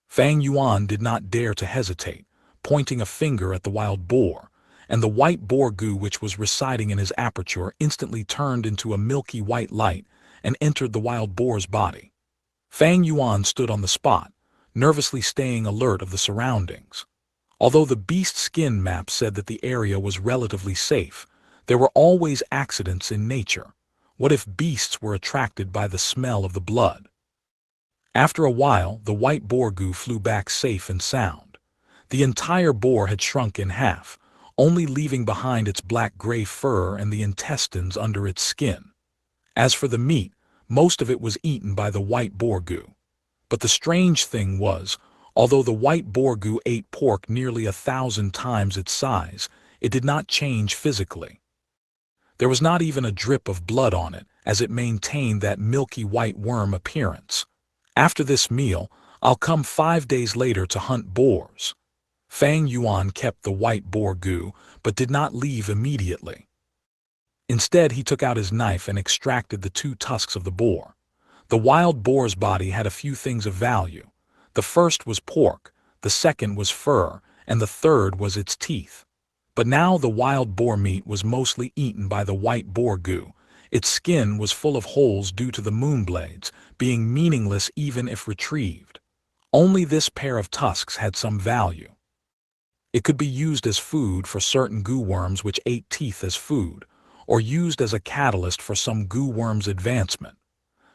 Fang Yuan did not dare to hesitate, pointing a finger at the wild boar, and the white boar goo which was residing in his aperture instantly turned into a milky white light and entered the wild boar's body. Fang Yuan stood on the spot, nervously staying alert of the surroundings. Although the beast skin map said that the area was relatively safe, there were always accidents in nature. What if beasts were attracted by the smell of the blood? After a while, the white boar goo flew back safe and sound. The entire boar had shrunk in half, only leaving behind its black-gray fur and the intestines under its skin. As for the meat, most of it was eaten by the white boar goo. But the strange thing was, although the white boar goo ate pork nearly 1,000 times its size, it did not change physically. There was not even a drip of blood on it, as it maintained that milky white worm appearance. After this meal, I'll come 5 days later to hunt boars. Fang Yuan kept the white boar goo, but did not leave immediately. Instead, he took out his knife and extracted the 2 tusks of the boar. The wild boar's body had a few things of value. The first was pork, the second was fur, and the third was its teeth. But now the wild boar meat was mostly eaten by the white boar goo. Its skin was full of holes due to the moonblades, being meaningless even if retrieved. Only this pair of tusks had some value. It could be used as food for certain goo worms which ate teeth as food, or used as a catalyst for some goo worm's advancement.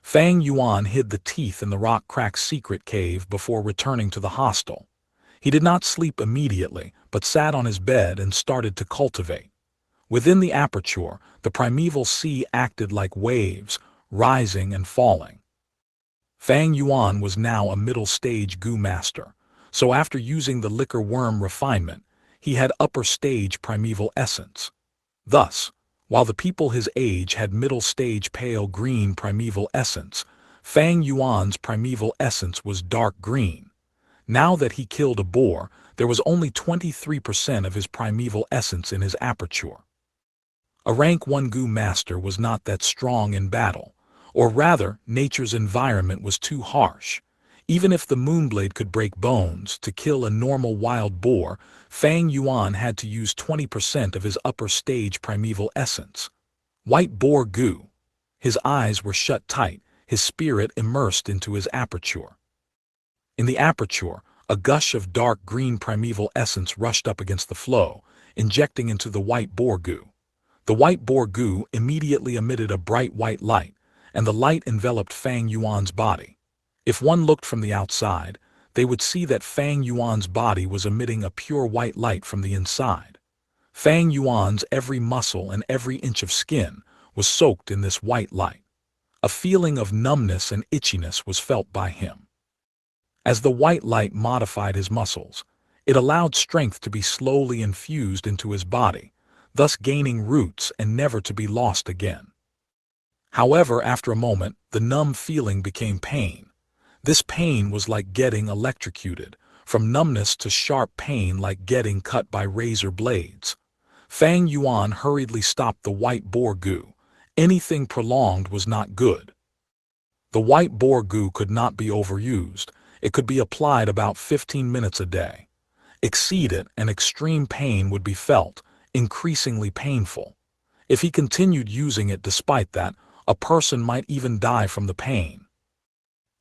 Fang Yuan hid the teeth in the rock-cracked secret cave before returning to the hostel. He did not sleep immediately, but sat on his bed and started to cultivate. Within the aperture, the primeval sea acted like waves, rising and falling. Fang Yuan was now a middle-stage goo master, so after using the liquor worm refinement, he had upper-stage primeval essence. Thus, while the people his age had middle-stage pale green primeval essence, Fang Yuan's primeval essence was dark green. Now that he killed a boar, there was only 23% of his primeval essence in his aperture. A rank 1 goo master was not that strong in battle, or rather, nature's environment was too harsh. Even if the moonblade could break bones, to kill a normal wild boar, Fang Yuan had to use 20% of his upper stage primeval essence. White boar goo. His eyes were shut tight, his spirit immersed into his aperture. In the aperture, a gush of dark green primeval essence rushed up against the flow, injecting into the white boar goo. The white boar goo immediately emitted a bright white light, and the light enveloped Fang Yuan's body. If one looked from the outside, they would see that Fang Yuan's body was emitting a pure white light from the inside. Fang Yuan's every muscle and every inch of skin was soaked in this white light. A feeling of numbness and itchiness was felt by him. As the white light modified his muscles, it allowed strength to be slowly infused into his body, thus gaining roots and never to be lost again. However, after a moment, the numb feeling became pain. This pain was like getting electrocuted, from numbness to sharp pain like getting cut by razor blades. Fang Yuan hurriedly stopped the white boar goo. Anything prolonged was not good. The white boar goo could not be overused. It could be applied about 15 minutes a day. Exceed it and extreme pain would be felt, increasingly painful. If he continued using it despite that, a person might even die from the pain.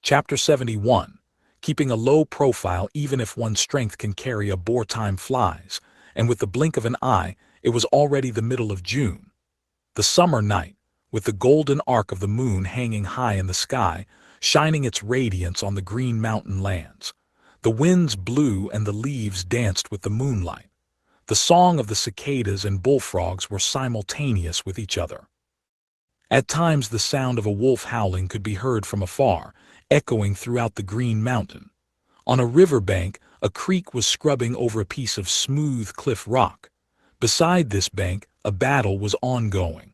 Chapter 71. Keeping a low profile even if one's strength can carry a boar. Time flies, and with the blink of an eye, it was already the middle of June. The summer night, with the golden arc of the moon hanging high in the sky, shining its radiance on the green mountain lands. The winds blew and the leaves danced with the moonlight. The song of the cicadas and bullfrogs were simultaneous with each other. At times the sound of a wolf howling could be heard from afar, echoing throughout the green mountain. On a river bank, a creek was scrubbing over a piece of smooth cliff rock. Beside this bank, a battle was ongoing.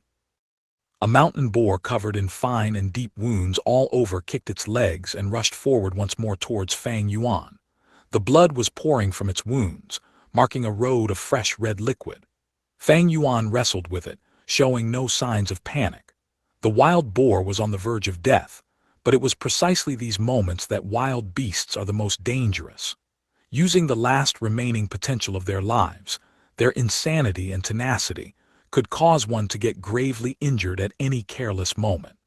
A mountain boar covered in fine and deep wounds all over kicked its legs and rushed forward once more towards Fang Yuan. The blood was pouring from its wounds, marking a road of fresh red liquid. Fang Yuan wrestled with it, showing no signs of panic. The wild boar was on the verge of death, but it was precisely these moments that wild beasts are the most dangerous. Using the last remaining potential of their lives, their insanity and tenacity could cause one to get gravely injured at any careless moment.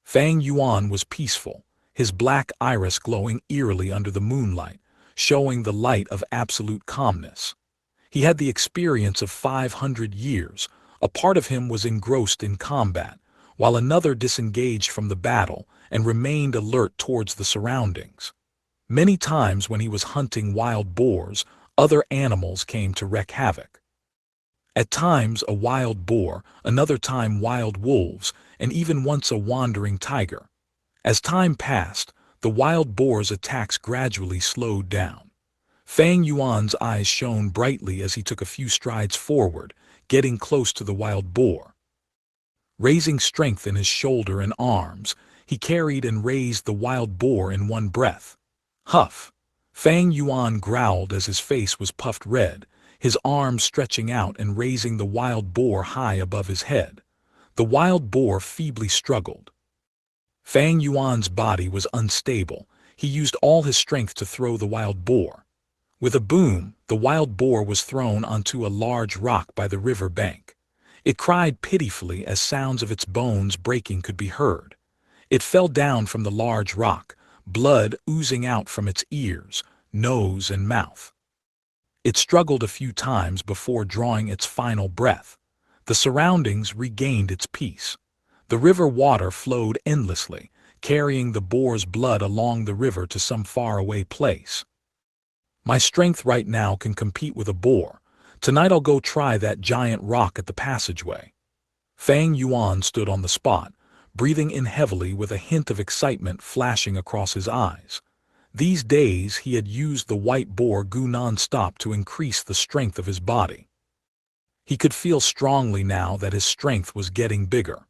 Fang Yuan was peaceful, his black iris glowing eerily under the moonlight, showing the light of absolute calmness. He had the experience of 500 years. A part of him was engrossed in combat, while another disengaged from the battle and remained alert towards the surroundings. Many times when he was hunting wild boars, other animals came to wreak havoc. At times a wild boar, another time wild wolves, and even once a wandering tiger. As time passed, the wild boar's attacks gradually slowed down. Fang Yuan's eyes shone brightly as he took a few strides forward, getting close to the wild boar. Raising strength in his shoulder and arms, he carried and raised the wild boar in one breath. Huff! Fang Yuan growled as his face was puffed red, his arms stretching out and raising the wild boar high above his head. The wild boar feebly struggled. Fang Yuan's body was unstable. He used all his strength to throw the wild boar. With a boom, the wild boar was thrown onto a large rock by the river bank. It cried pitifully as sounds of its bones breaking could be heard. It fell down from the large rock, blood oozing out from its ears, nose and mouth. It struggled a few times before drawing its final breath. The surroundings regained its peace. The river water flowed endlessly, carrying the boar's blood along the river to some faraway place. My strength right now can compete with a boar. Tonight I'll go try that giant rock at the passageway. Fang Yuan stood on the spot, breathing in heavily with a hint of excitement flashing across his eyes. These days he had used the white boar goo non-stop to increase the strength of his body. He could feel strongly now that his strength was getting bigger.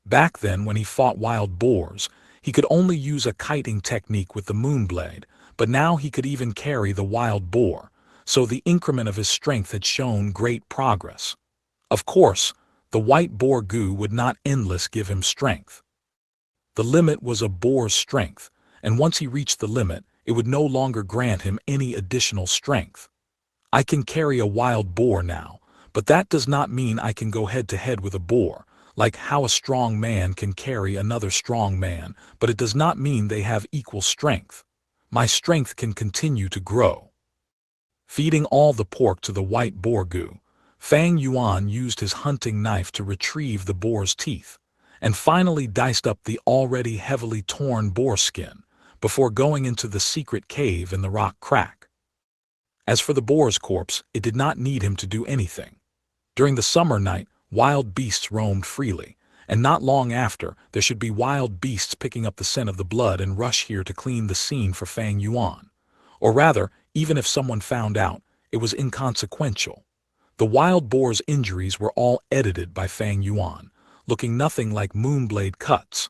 Back then when he fought wild boars, he could only use a kiting technique with the moonblade, but now he could even carry the wild boar, so the increment of his strength had shown great progress. Of course, the white boar goo would not endless give him strength. The limit was a boar's strength, and once he reached the limit, it would no longer grant him any additional strength. I can carry a wild boar now, but that does not mean I can go head-to-head with a boar, like how a strong man can carry another strong man, but it does not mean they have equal strength. My strength can continue to grow. Feeding all the pork to the white boar goo, Fang Yuan used his hunting knife to retrieve the boar's teeth, and finally diced up the already heavily torn boar skin before going into the secret cave in the rock crack. As for the boar's corpse, it did not need him to do anything. During the summer night, wild beasts roamed freely, and not long after, there should be wild beasts picking up the scent of the blood and rush here to clean the scene for Fang Yuan. Or rather, even if someone found out, it was inconsequential. The wild boar's injuries were all edited by Fang Yuan, looking nothing like moonblade cuts.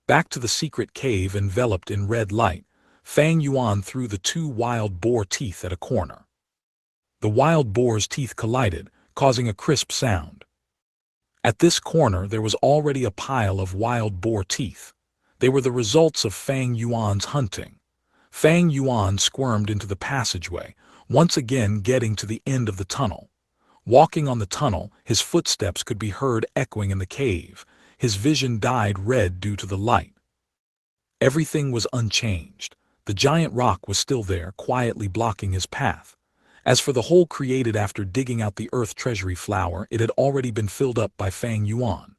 Back to the secret cave enveloped in red light, Fang Yuan threw the two wild boar teeth at a corner. The wild boar's teeth collided, causing a crisp sound. At this corner there was already a pile of wild boar teeth. They were the results of Fang Yuan's hunting. Fang Yuan squirmed into the passageway, once again getting to the end of the tunnel. Walking on the tunnel, his footsteps could be heard echoing in the cave. His vision dyed red due to the light. Everything was unchanged. The giant rock was still there, quietly blocking his path. As for the hole created after digging out the earth treasury flower, it had already been filled up by Fang Yuan.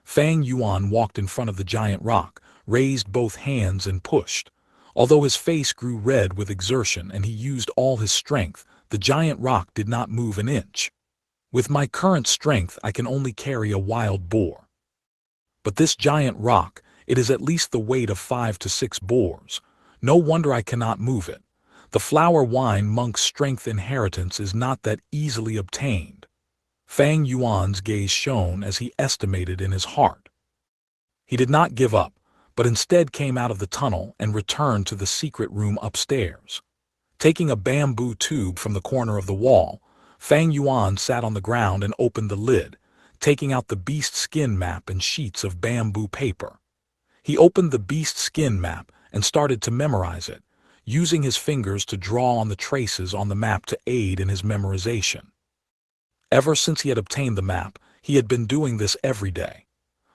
Fang Yuan walked in front of the giant rock, raised both hands and pushed. Although his face grew red with exertion and he used all his strength, the giant rock did not move an inch. With my current strength, I can only carry a wild boar. But this giant rock, it is at least the weight of 5 to 6 boars. No wonder I cannot move it. The flower wine monk's strength inheritance is not that easily obtained. Fang Yuan's gaze shone as he estimated in his heart. He did not give up, but instead came out of the tunnel and returned to the secret room upstairs. Taking a bamboo tube from the corner of the wall, Fang Yuan sat on the ground and opened the lid, taking out the beast skin map and sheets of bamboo paper. He opened the beast skin map and started to memorize it, using his fingers to draw on the traces on the map to aid in his memorization. Ever since he had obtained the map, he had been doing this every day.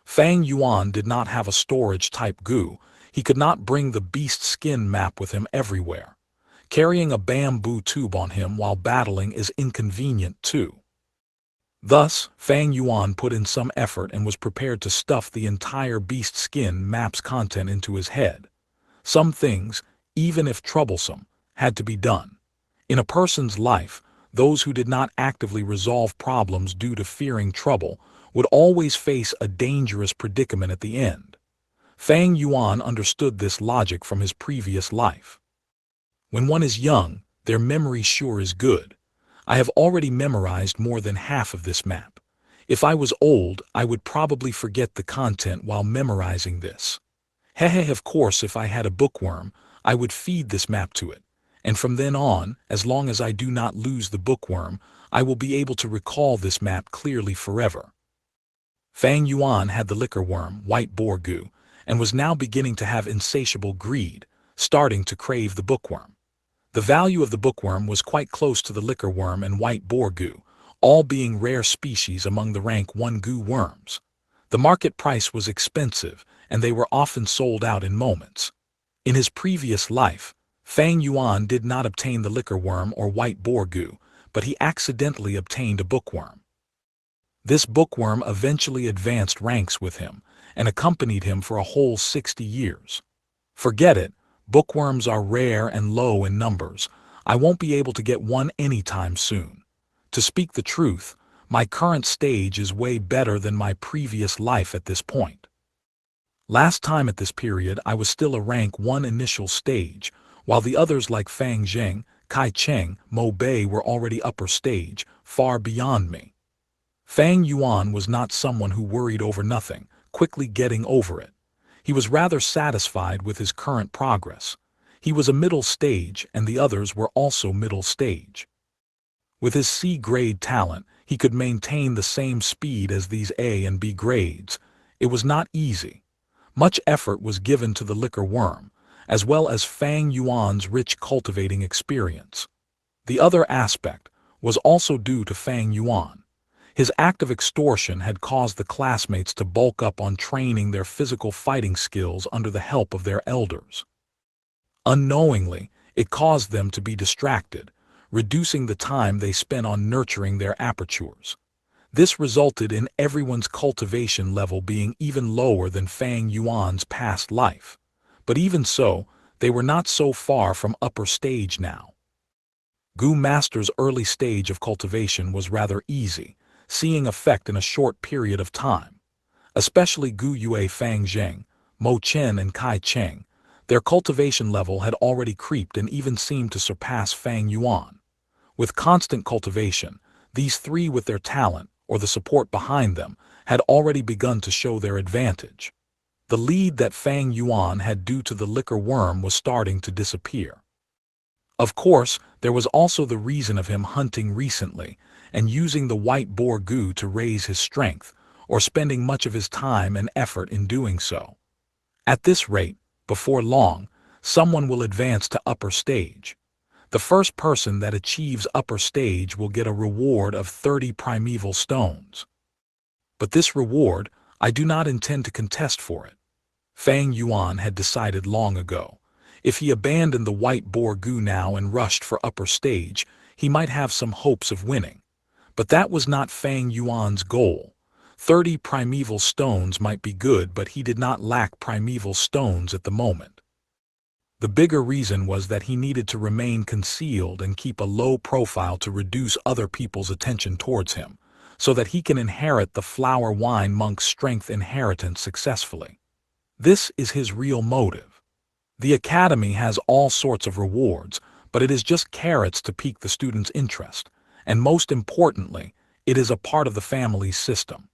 Fang Yuan did not have a storage-type goo. He could not bring the beast skin map with him everywhere. Carrying a bamboo tube on him while battling is inconvenient too. Thus, Fang Yuan put in some effort and was prepared to stuff the entire beast skin map's content into his head. Some things, even if troublesome, had to be done. In a person's life, those who did not actively resolve problems due to fearing trouble would always face a dangerous predicament at the end. Fang Yuan understood this logic from his previous life. When one is young, their memory sure is good. I have already memorized more than half of this map. If I was old, I would probably forget the content while memorizing this. Of course, if I had a bookworm, I would feed this map to it. And from then on, as long as I do not lose the bookworm, I will be able to recall this map clearly forever. Fang Yuan had the liquor worm, white boar goo, and was now beginning to have insatiable greed, starting to crave the bookworm. The value of the bookworm was quite close to the liquor worm and white boar goo, all being rare species among the rank 1 goo worms. The market price was expensive, and they were often sold out in moments. In his previous life, Fang Yuan did not obtain the liquor worm or white boar goo, but he accidentally obtained a bookworm. This bookworm eventually advanced ranks with him, and accompanied him for a whole 60 years. Forget it. Bookworms are rare and low in numbers. I won't be able to get one anytime soon. To speak the truth, my current stage is way better than my previous life at this point. Last time at this period I was still a rank 1 initial stage, while the others like Fang Zheng, Kai Cheng, Mo Bei were already upper stage, far beyond me. Fang Yuan was not someone who worried over nothing, quickly getting over it. He was rather satisfied with his current progress. He was a middle stage, and the others were also middle stage. With his C-grade talent, he could maintain the same speed as these A and B grades. It was not easy. Much effort was given to the liquor worm, as well as Fang Yuan's rich cultivating experience. The other aspect was also due to Fang Yuan. His act of extortion had caused the classmates to bulk up on training their physical fighting skills under the help of their elders. Unknowingly, it caused them to be distracted, reducing the time they spent on nurturing their apertures. This resulted in everyone's cultivation level being even lower than Fang Yuan's past life. But even so, they were not so far from upper stage now. Gu Master's early stage of cultivation was rather easy, seeing effect in a short period of time. Especially Gu Yue Fang Zheng, Mo Chen and Kai Cheng, their cultivation level had already creeped and even seemed to surpass Fang Yuan. With constant cultivation, these three with their talent, or the support behind them, had already begun to show their advantage. The lead that Fang Yuan had due to the liquor worm was starting to disappear. Of course, there was also the reason of him hunting recently and using the white boar goo to raise his strength, or spending much of his time and effort in doing so. At this rate, before long, someone will advance to upper stage. The first person that achieves upper stage will get a reward of 30 primeval stones. But this reward, I do not intend to contest for it. Fang Yuan had decided long ago. If he abandoned the white boar goo now and rushed for upper stage, he might have some hopes of winning. But that was not Fang Yuan's goal. 30 primeval stones might be good, but he did not lack primeval stones at the moment. The bigger reason was that he needed to remain concealed and keep a low profile to reduce other people's attention towards him, so that he can inherit the flower wine monk's strength inheritance successfully. This is his real motive. The academy has all sorts of rewards, but it is just carrots to pique the student's interest, and most importantly, it is a part of the family's system.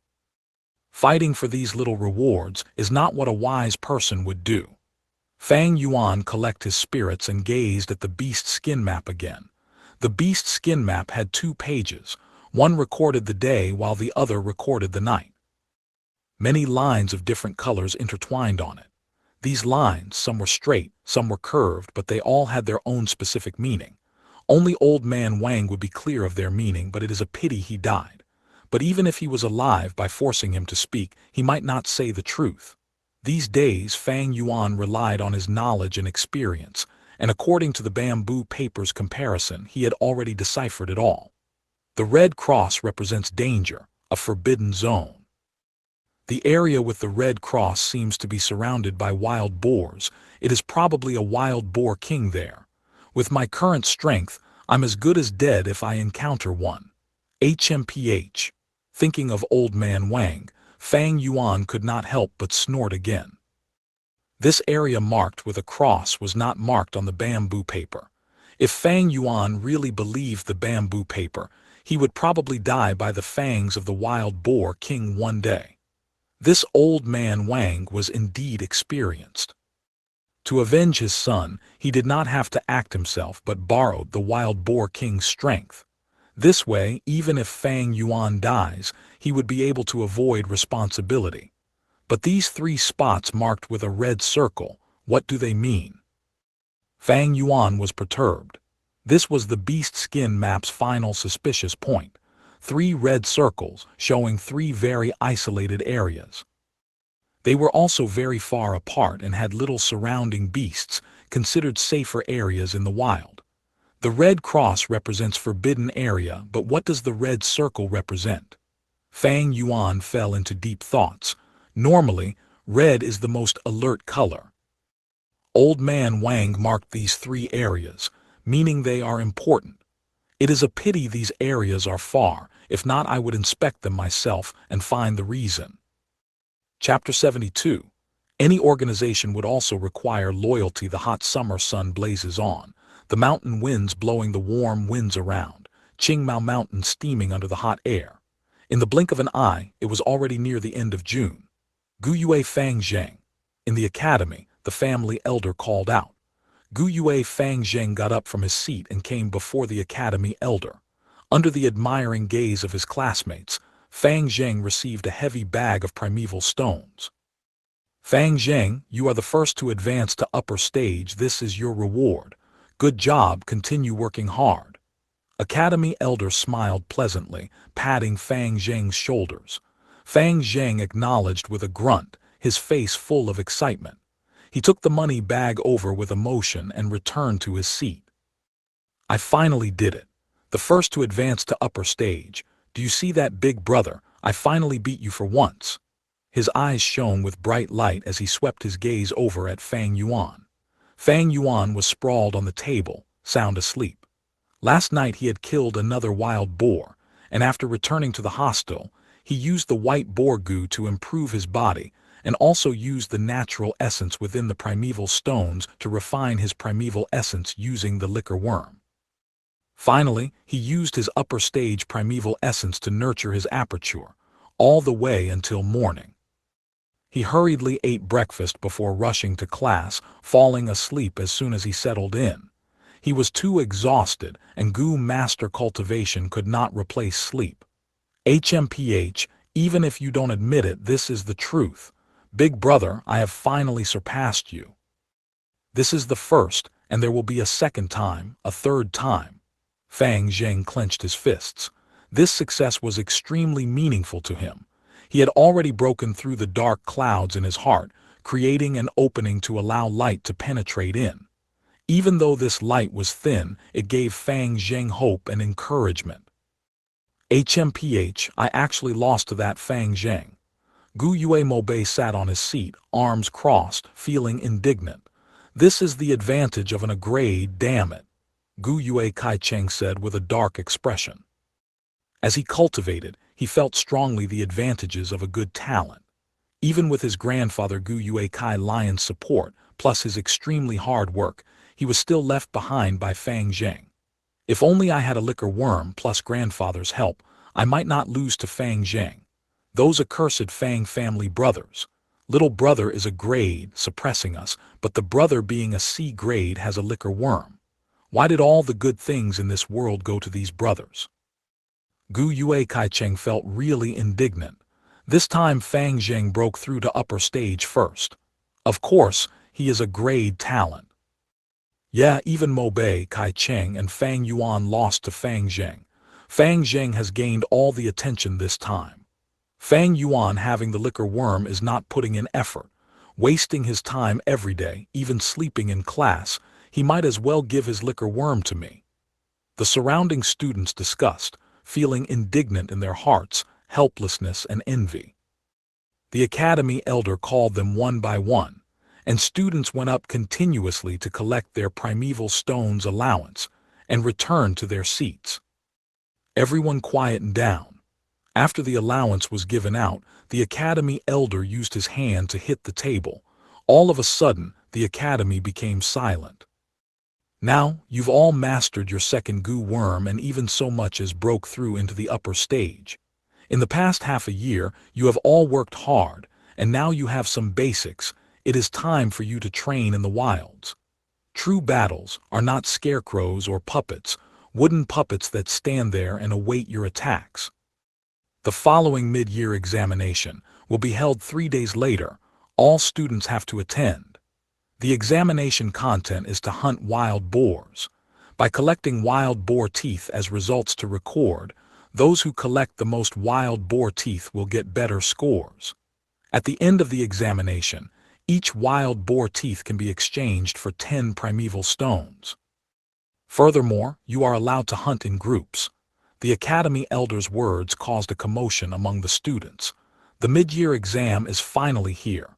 Fighting for these little rewards is not what a wise person would do. Fang Yuan collected his spirits and gazed at the beast skin map again. The beast skin map had 2 pages. One recorded the day while the other recorded the night. Many lines of different colors intertwined on it. These lines, some were straight, some were curved, but they all had their own specific meaning. Only Old Man Wang would be clear of their meaning, but it is a pity he died. But even if he was alive, by forcing him to speak, he might not say the truth. These days, Fang Yuan relied on his knowledge and experience, and according to the bamboo paper's comparison, he had already deciphered it all. The red cross represents danger, a forbidden zone. The area with the red cross seems to be surrounded by wild boars. It is probably a wild boar king there. With my current strength, I'm as good as dead if I encounter one. HMPH. Thinking of Old Man Wang, Fang Yuan could not help but snort again. This area marked with a cross was not marked on the bamboo paper. If Fang Yuan really believed the bamboo paper, he would probably die by the fangs of the wild boar king one day. This Old Man Wang was indeed experienced. To avenge his son, he did not have to act himself but borrowed the wild boar king's strength. This way, even if Fang Yuan dies, he would be able to avoid responsibility. But these 3 spots marked with a red circle, what do they mean? Fang Yuan was perturbed. This was the beast skin map's final suspicious point. 3 red circles, showing 3 very isolated areas. They were also very far apart and had little surrounding beasts, considered safer areas in the wild. The red cross represents forbidden area, but what does the red circle represent? Fang Yuan fell into deep thoughts. Normally, red is the most alert color. Old Man Wang marked these 3 areas, meaning they are important. It is a pity these areas are far, if not I would inspect them myself and find the reason. Chapter 72. Any organization would also require loyalty. The hot summer sun blazes on. The mountain winds blowing the warm winds around, Qingmao Mountain steaming under the hot air. In the blink of an eye, it was already near the end of June. Gu Yue Fang Zheng. In the academy, the family elder called out. Gu Yue Fang Zheng got up from his seat and came before the academy elder. Under the admiring gaze of his classmates, Fang Zheng received a heavy bag of primeval stones. Fang Zheng, you are the first to advance to upper stage. This is your reward. Good job, continue working hard. Academy elder smiled pleasantly, patting Fang Zheng's shoulders. Fang Zheng acknowledged with a grunt, his face full of excitement. He took the money bag over with emotion and returned to his seat. I finally did it. The first to advance to upper stage. Do you see that, big brother? I finally beat you for once. His eyes shone with bright light as he swept his gaze over at Fang Yuan. Fang Yuan was sprawled on the table, sound asleep. Last night he had killed another wild boar, and after returning to the hostel, he used the white boar goo to improve his body, and also used the natural essence within the primeval stones to refine his primeval essence using the liquor worm. Finally, he used his upper stage primeval essence to nurture his aperture, all the way until morning. He hurriedly ate breakfast before rushing to class, falling asleep as soon as he settled in. He was too exhausted, and Goo Master Cultivation could not replace sleep. HMPH, even if you don't admit it, this is the truth. Big brother, I have finally surpassed you. This is the first, and there will be a second time, a third time. Fang Zheng clenched his fists. This success was extremely meaningful to him. He had already broken through the dark clouds in his heart, creating an opening to allow light to penetrate in. Even though this light was thin, it gave Fang Zheng hope and encouragement. HMPH, I actually lost to that Fang Zheng. Gu Yue Mobe sat on his seat, arms crossed, feeling indignant. This is the advantage of an grade, damn it, Gu Yue Kaicheng said with a dark expression. As he cultivated, he felt strongly the advantages of a good talent. Even with his grandfather Gu Yue Kai Lion's support, plus his extremely hard work, he was still left behind by Fang Zheng. If only I had a liquor worm plus grandfather's help, I might not lose to Fang Zheng. Those accursed Fang family brothers. Little brother is a grade, suppressing us, but the brother being a C grade has a liquor worm. Why did all the good things in this world go to these brothers? Gu Yue Kaicheng felt really indignant. This time Fang Zheng broke through to upper stage first. Of course, he is a grade talent. Yeah, even Mobe, Kaicheng, and Fang Yuan lost to Fang Zheng. Fang Zheng has gained all the attention this time. Fang Yuan having the liquor worm is not putting in effort, wasting his time every day, even sleeping in class. He might as well give his liquor worm to me. The surrounding students discussed, feeling indignant in their hearts, helplessness and envy. The academy elder called them one by one, and students went up continuously to collect their primeval stones allowance and return to their seats. Everyone quietened down. After the allowance was given out, the academy elder used his hand to hit the table. All of a sudden, the academy became silent. Now, you've all mastered your second goo worm and even so much as broke through into the upper stage. In the past half a year, you have all worked hard, and now you have some basics. It is time for you to train in the wilds. True battles are not scarecrows or puppets, wooden puppets that stand there and await your attacks. The following mid-year examination will be held 3 days later. All students have to attend. The examination content is to hunt wild boars. By collecting wild boar teeth as results to record, those who collect the most wild boar teeth will get better scores. At the end of the examination, each wild boar teeth can be exchanged for 10 primeval stones. Furthermore, you are allowed to hunt in groups. The academy elder's words caused a commotion among the students. The mid-year exam is finally here.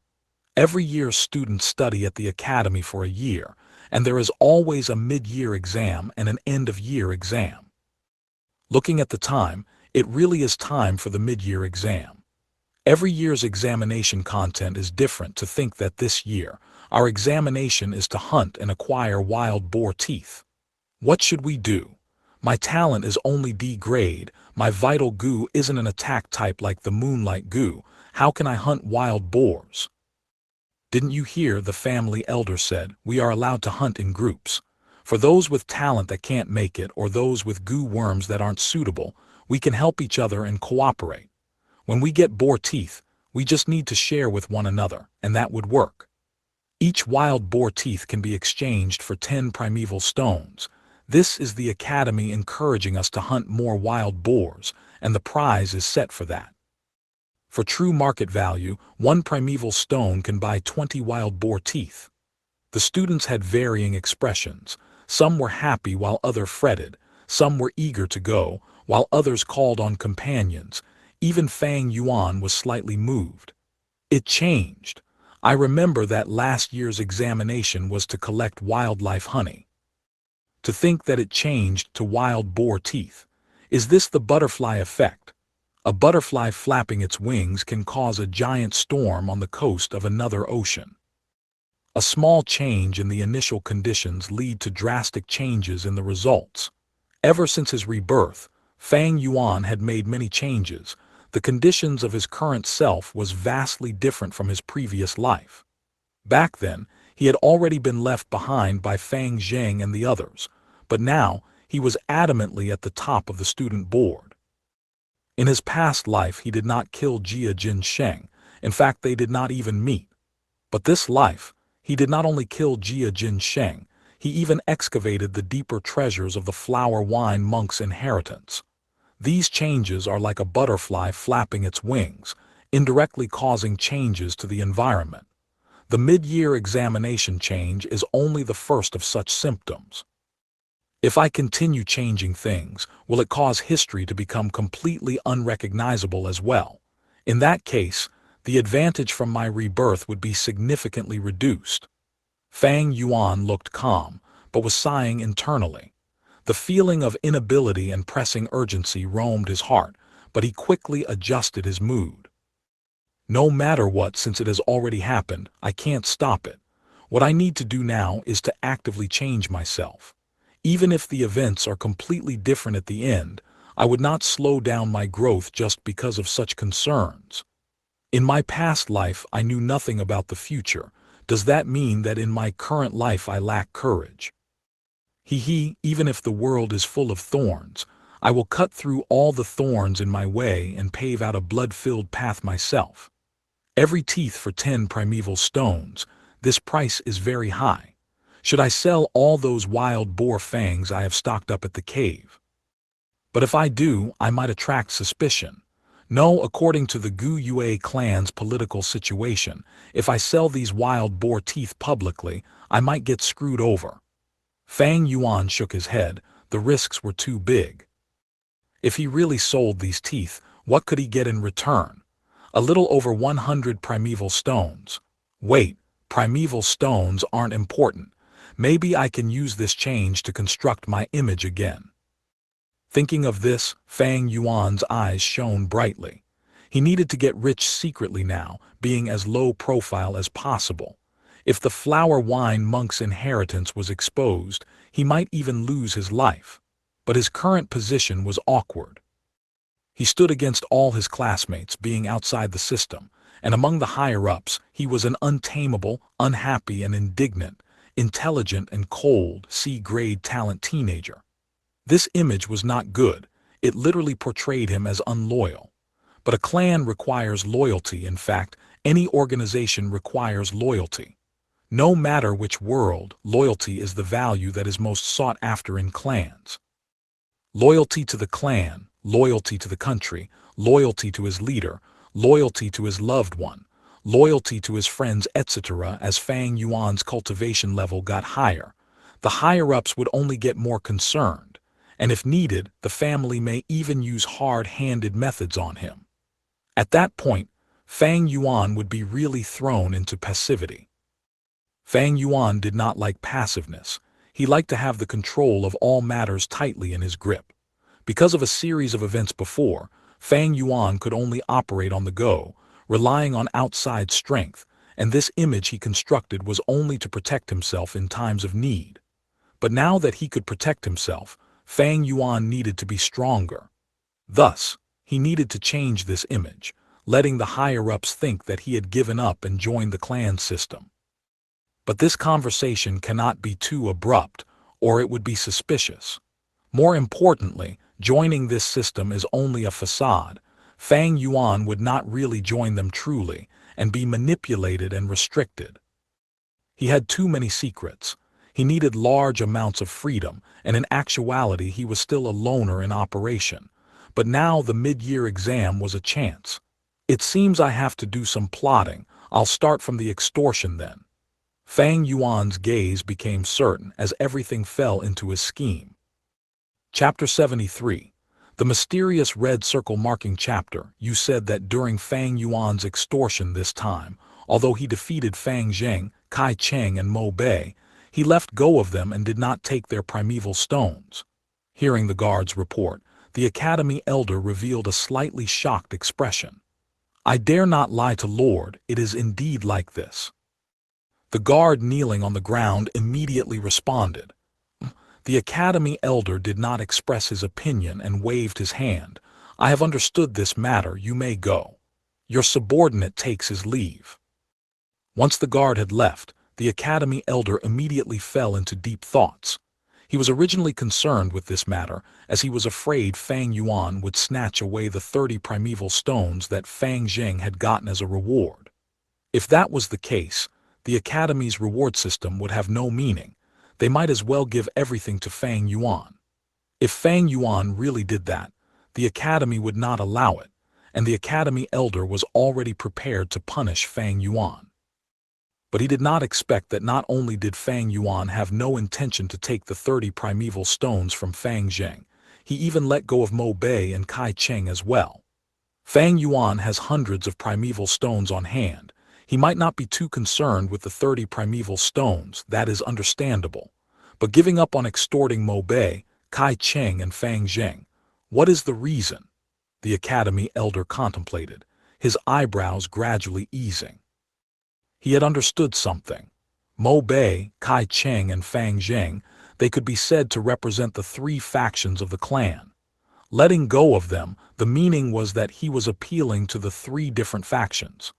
Every year students study at the academy for a year, and there is always a mid-year exam and an end-of-year exam. Looking at the time, it really is time for the mid-year exam. Every year's examination content is different. To think that this year, our examination is to hunt and acquire wild boar teeth. What should we do? My talent is only D grade, my vital goo isn't an attack type like the moonlight goo. How can I hunt wild boars? Didn't you hear? The family elder said, we are allowed to hunt in groups. For those with talent that can't make it or those with goo worms that aren't suitable, we can help each other and cooperate. When we get boar teeth, we just need to share with one another, and that would work. Each wild boar teeth can be exchanged for 10 primeval stones. This is the academy encouraging us to hunt more wild boars, and the prize is set for that. For true market value, 1 primeval stone can buy 20 wild boar teeth. The students had varying expressions. Some were happy while others fretted. Some were eager to go, while others called on companions. Even Fang Yuan was slightly moved. It changed. I remember that last year's examination was to collect wildlife honey. To think that it changed to wild boar teeth. Is this the butterfly effect? A butterfly flapping its wings can cause a giant storm on the coast of another ocean. A small change in the initial conditions lead to drastic changes in the results. Ever since his rebirth, Fang Yuan had made many changes. The conditions of his current self was vastly different from his previous life. Back then, he had already been left behind by Fang Zheng and the others, but now he was adamantly at the top of the student board. In his past life he did not kill Jia Jinsheng, in fact they did not even meet. But this life, he did not only kill Jia Jinsheng, he even excavated the deeper treasures of the flower wine monk's inheritance. These changes are like a butterfly flapping its wings, indirectly causing changes to the environment. The mid-year examination change is only the first of such symptoms. If I continue changing things, will it cause history to become completely unrecognizable as well? In that case, the advantage from my rebirth would be significantly reduced. Fang Yuan looked calm, but was sighing internally. The feeling of inability and pressing urgency roamed his heart, but he quickly adjusted his mood. No matter what, since it has already happened, I can't stop it. What I need to do now is to actively change myself. Even if the events are completely different at the end, I would not slow down my growth just because of such concerns. In my past life, I knew nothing about the future. Does that mean that in my current life I lack courage? Even if the world is full of thorns, I will cut through all the thorns in my way and pave out a blood-filled path myself. Every teeth for 10 primeval stones. This price is very high. Should I sell all those wild boar fangs I have stocked up at the cave? But if I do, I might attract suspicion. No, according to the Gu Yue clan's political situation, if I sell these wild boar teeth publicly, I might get screwed over. Fang Yuan shook his head. The risks were too big. If he really sold these teeth, what could he get in return? A little over 100 primeval stones. Wait, primeval stones aren't important. Maybe I can use this change to construct my image again. Thinking of this, Fang Yuan's eyes shone brightly. He needed to get rich secretly now, being as low profile as possible. If the flower wine monk's inheritance was exposed, he might even lose his life. But his current position was awkward. He stood against all his classmates, being outside the system, and among the higher-ups, he was an untamable, unhappy and indignant, intelligent and cold, C-grade talent teenager. This image was not good. It literally portrayed him as unloyal. But a clan requires loyalty. In fact, any organization requires loyalty. No matter which world, loyalty is the value that is most sought after in clans. Loyalty to the clan, loyalty to the country, loyalty to his leader, loyalty to his loved one, loyalty to his friends, etc. As Fang Yuan's cultivation level got higher, the higher-ups would only get more concerned, and if needed, the family may even use hard-handed methods on him. At that point, Fang Yuan would be really thrown into passivity. Fang Yuan did not like passiveness. He liked to have the control of all matters tightly in his grip. Because of a series of events before, Fang Yuan could only operate on the go, relying on outside strength, and this image he constructed was only to protect himself in times of need. But now that he could protect himself, Fang Yuan needed to be stronger. Thus, he needed to change this image, letting the higher-ups think that he had given up and joined the clan system. But this conversation cannot be too abrupt, or it would be suspicious. More importantly, joining this system is only a facade. Fang Yuan would not really join them truly, and be manipulated and restricted. He had too many secrets. He needed large amounts of freedom, and in actuality he was still a loner in operation. But now the mid-year exam was a chance. It seems I have to do some plotting. I'll start from the extortion then. Fang Yuan's gaze became certain as everything fell into his scheme. Chapter 73. The mysterious red circle marking chapter. You said that during Fang Yuan's extortion this time, although he defeated Fang Zheng, Kai Cheng and Mo Bei, he left go of them and did not take their primeval stones. Hearing the guard's report, the Academy elder revealed a slightly shocked expression. I dare not lie to Lord, it is indeed like this. The guard kneeling on the ground immediately responded. The Academy elder did not express his opinion and waved his hand. I have understood this matter, you may go. Your subordinate takes his leave. Once the guard had left, the Academy elder immediately fell into deep thoughts. He was originally concerned with this matter, as he was afraid Fang Yuan would snatch away the 30 primeval stones that Fang Zheng had gotten as a reward. If that was the case, the Academy's reward system would have no meaning. They might as well give everything to Fang Yuan. If Fang Yuan really did that, the Academy would not allow it, and the Academy elder was already prepared to punish Fang Yuan. But he did not expect that not only did Fang Yuan have no intention to take the 30 primeval stones from Fang Zheng, he even let go of Mo Bei and Kai Cheng as well. Fang Yuan has hundreds of primeval stones on hand. He might not be too concerned with the 30 primeval stones, that is understandable. But giving up on extorting Mo Bei, Kai Cheng and Fang Zheng, what is the reason? The Academy elder contemplated, his eyebrows gradually easing. He had understood something. Mo Bei, Kai Cheng and Fang Zheng, they could be said to represent the 3 factions of the clan. Letting go of them, the meaning was that he was appealing to the 3 different factions.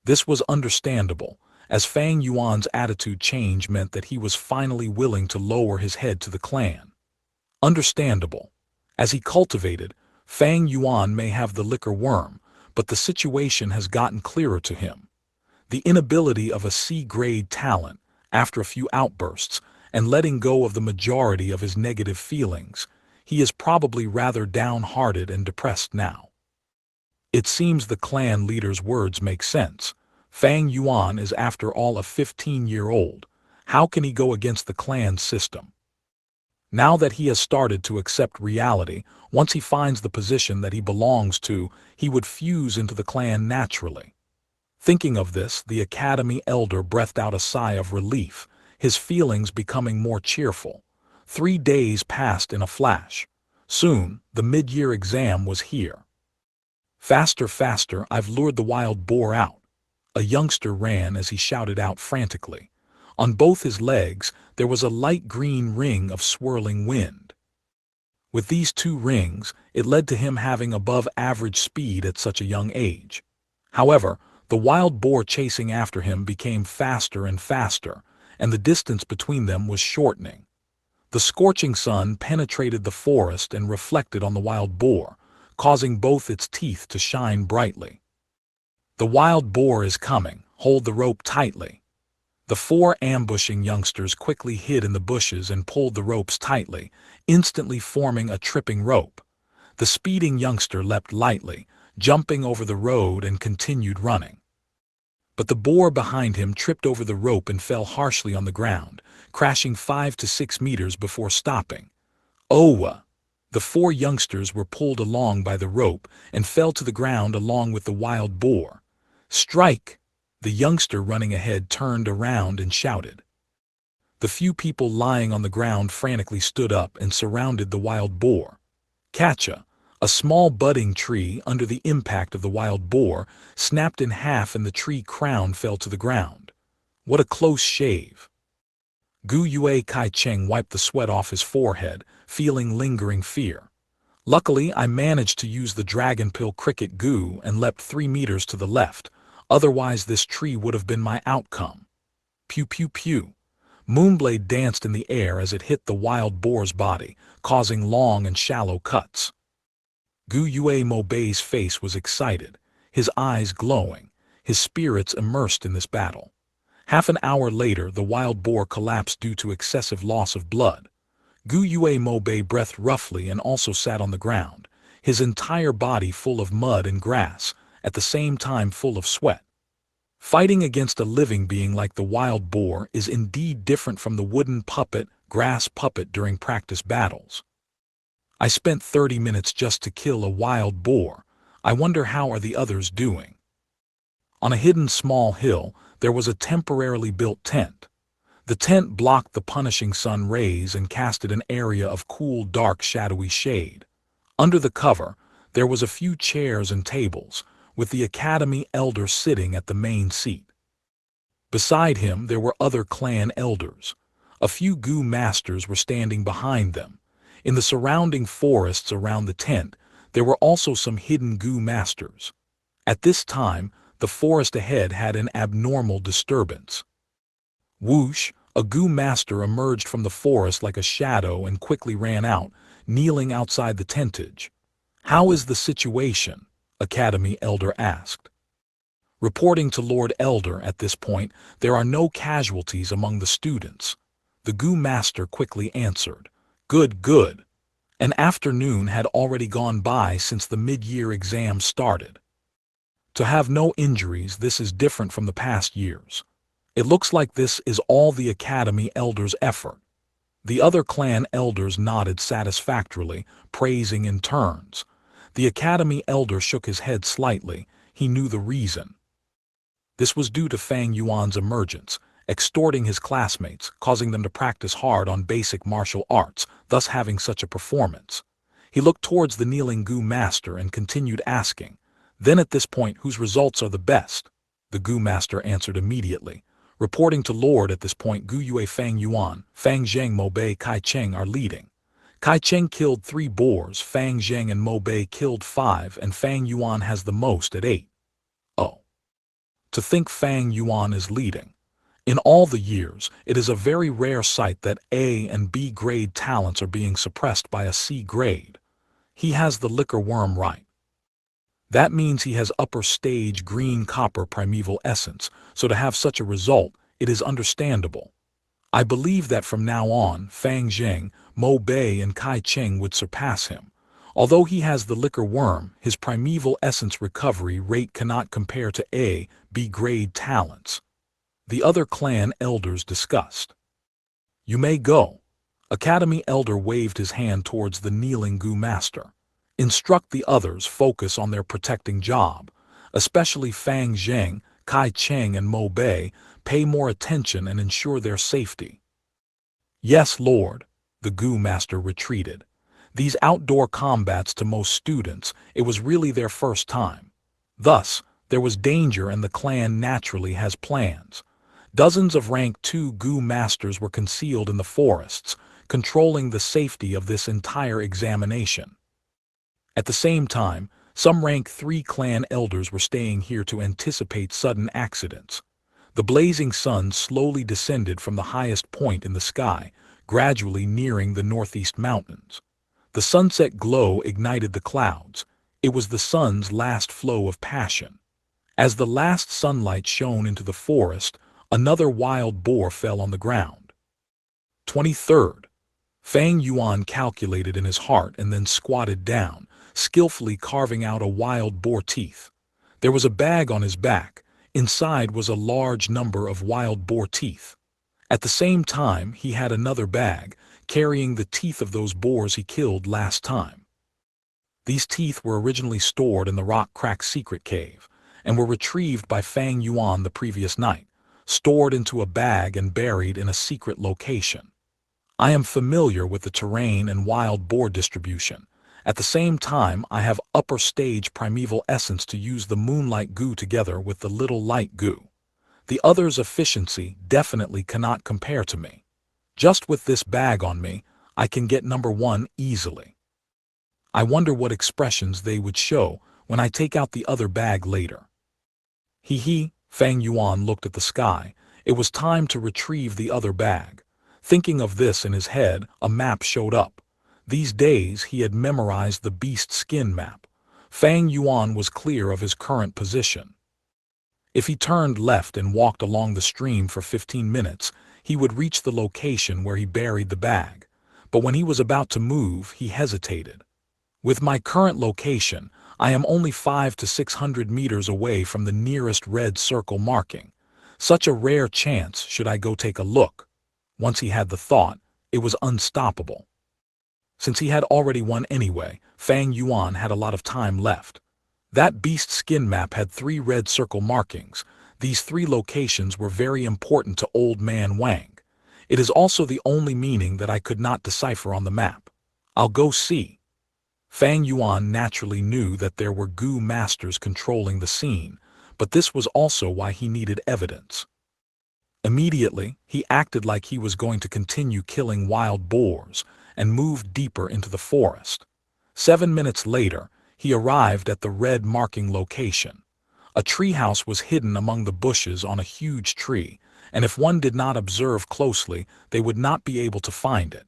This was understandable, as Fang Yuan's attitude change meant that he was finally willing to lower his head to the clan. Understandable. As he cultivated, Fang Yuan may have the liquor worm, but the situation has gotten clearer to him. The inability of a C-grade talent, after a few outbursts, and letting go of the majority of his negative feelings, he is probably rather downhearted and depressed now. It seems the clan leader's words make sense. Fang Yuan is after all a 15-year-old. How can he go against the clan system? Now that he has started to accept reality, once he finds the position that he belongs to, he would fuse into the clan naturally. Thinking of this, the Academy elder breathed out a sigh of relief, his feelings becoming more cheerful. 3 days passed in a flash. Soon, the mid-year exam was here. Faster, faster, I've lured the wild boar out. A youngster ran as he shouted out frantically. On both his legs, there was a light green ring of swirling wind. With these 2 rings, it led to him having above-average speed at such a young age. However, the wild boar chasing after him became faster and faster, and the distance between them was shortening. The scorching sun penetrated the forest and reflected on the wild boar, causing both its teeth to shine brightly. The wild boar is coming, hold the rope tightly. The 4 ambushing youngsters quickly hid in the bushes and pulled the ropes tightly, instantly forming a tripping rope. The speeding youngster leapt lightly, jumping over the road and continued running. But the boar behind him tripped over the rope and fell harshly on the ground, crashing 5 to 6 meters before stopping. Owa! The 4 youngsters were pulled along by the rope and fell to the ground along with the wild boar. Strike! The youngster running ahead turned around and shouted. The few people lying on the ground frantically stood up and surrounded the wild boar. Catcha! A small budding tree under the impact of the wild boar snapped in half and the tree crown fell to the ground. What a close shave! Gu Yue Kai Cheng wiped the sweat off his forehead, feeling lingering fear. Luckily, I managed to use the dragon pill cricket Gu and leapt 3 meters to the left, otherwise this tree would have been my outcome. Pew pew pew. Moonblade danced in the air as it hit the wild boar's body, causing long and shallow cuts. Gu Yue Mo Bei's face was excited, his eyes glowing, his spirits immersed in this battle. Half an hour later, the wild boar collapsed due to excessive loss of blood. Gu Yue Mo Bei breathed roughly and also sat on the ground, his entire body full of mud and grass, at the same time full of sweat. Fighting against a living being like the wild boar is indeed different from the wooden puppet, grass puppet during practice battles. I spent 30 minutes just to kill a wild boar. I wonder how are the others doing. On a hidden small hill, there was a temporarily built tent. The tent blocked the punishing sun rays and casted an area of cool, dark, shadowy shade. Under the cover, there was a few chairs and tables, with the academy elder sitting at the main seat. Beside him there were other clan elders. A few Gu masters were standing behind them. In the surrounding forests around the tent, there were also some hidden Gu masters. At this time, the forest ahead had an abnormal disturbance. Whoosh, a Gu master emerged from the forest like a shadow and quickly ran out, kneeling outside the tentage. "How is the situation?" Academy Elder asked. Reporting to Lord Elder at this point, "There are no casualties among the students." The Gu master quickly answered. "Good, good." An afternoon had already gone by since the mid-year exam started. To have no injuries, this is different from the past years. It looks like this is all the Academy Elder's effort. The other clan elders nodded satisfactorily, praising in turns. The Academy Elder shook his head slightly. He knew the reason. This was due to Fang Yuan's emergence, extorting his classmates, causing them to practice hard on basic martial arts, thus having such a performance. He looked towards the kneeling Gu master and continued asking, "Then at this point, whose results are the best?" The Gu master answered immediately. Reporting to Lord at this point, Gu Yue Fang Yuan, Fang Zheng Mo Bei Kai Cheng are leading. Kai Cheng killed 3 boars, Fang Zheng and Mo Bei killed 5, and Fang Yuan has the most at 8. Oh. To think Fang Yuan is leading. In all the years, it is a very rare sight that A and B grade talents are being suppressed by a C grade. He has the liquor worm right. That means he has upper stage green copper primeval essence, so to have such a result, it is understandable. I believe that from now on, Fang Zheng, Mo Bei and Kai Cheng would surpass him. Although he has the liquor worm, his primeval essence recovery rate cannot compare to A, B grade talents. The other clan elders discussed. "You may go." Academy Elder waved his hand towards the kneeling Gu master. "Instruct the others focus on their protecting job, especially Fang Zheng, Kai Cheng and Mo Bei. Pay more attention and ensure their safety." "Yes, Lord." The Gu master retreated. These outdoor combats, to most students, it was really their first time. Thus, there was danger and the clan naturally has plans. Dozens of rank 2 Gu masters were concealed in the forests, controlling the safety of this entire examination. At the same time, some rank 3 clan elders were staying here to anticipate sudden accidents. The blazing sun slowly descended from the highest point in the sky, gradually nearing the northeast mountains. The sunset glow ignited the clouds. It was the sun's last flow of passion. As the last sunlight shone into the forest, another wild boar fell on the ground. 23rd. Fang Yuan calculated in his heart and then squatted down, skillfully carving out a wild boar teeth. There was a bag on his back. Inside was a large number of wild boar teeth. At the same time, he had another bag, carrying the teeth of those boars he killed last time. These teeth were originally stored in the rock crack secret cave, and were retrieved by Fang Yuan the previous night, stored into a bag and buried in a secret location. I am familiar with the terrain and wild boar distribution. At the same time, I have upper stage primeval essence to use the moonlight goo together with the little light goo. The other's efficiency definitely cannot compare to me. Just with this bag on me, I can get number 1 easily. I wonder what expressions they would show when I take out the other bag later. Hee, Fang Yuan looked at the sky. It was time to retrieve the other bag. Thinking of this in his head, a map showed up. These days he had memorized the beast skin map. Fang Yuan was clear of his current position. If he turned left and walked along the stream for 15 minutes, he would reach the location where he buried the bag. But when he was about to move, he hesitated. With my current location, I am only 500 to 600 meters away from the nearest red circle marking. Such a rare chance, should I go take a look? Once he had the thought, it was unstoppable. Since he had already won anyway, Fang Yuan had a lot of time left. That beast skin map had 3 red circle markings. These 3 locations were very important to Old Man Wang. It is also the only meaning that I could not decipher on the map. I'll go see. Fang Yuan naturally knew that there were Gu masters controlling the scene, but this was also why he needed evidence. Immediately, he acted like he was going to continue killing wild boars and moved deeper into the forest. 7 minutes later, he arrived at the red marking location. A treehouse was hidden among the bushes on a huge tree, and if one did not observe closely, they would not be able to find it.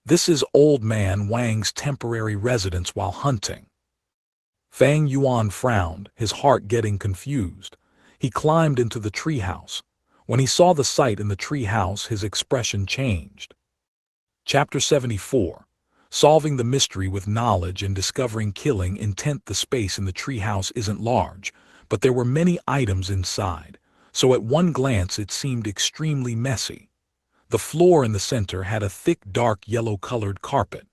This is Old Man Wang's temporary residence while hunting. Fang Yuan frowned, his heart getting confused. He climbed into the treehouse. When he saw the sight in the treehouse, his expression changed. Chapter 74. Solving the mystery with knowledge and discovering killing intent. The space in the treehouse isn't large, but there were many items inside, so at one glance it seemed extremely messy. The floor in the center had a thick dark yellow-colored carpet.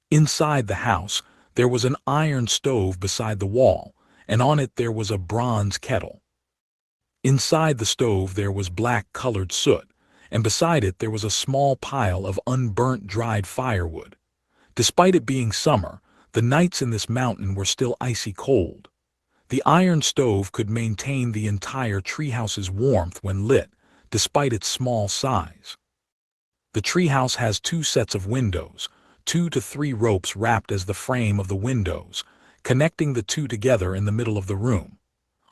Inside the house, there was an iron stove beside the wall, and on it there was a bronze kettle. Inside the stove there was black-colored soot, and beside it there was a small pile of unburnt dried firewood. Despite it being summer, the nights in this mountain were still icy cold. The iron stove could maintain the entire treehouse's warmth when lit, despite its small size. The treehouse has 2 sets of windows, 2 to 3 ropes wrapped as the frame of the windows, connecting the 2 together in the middle of the room.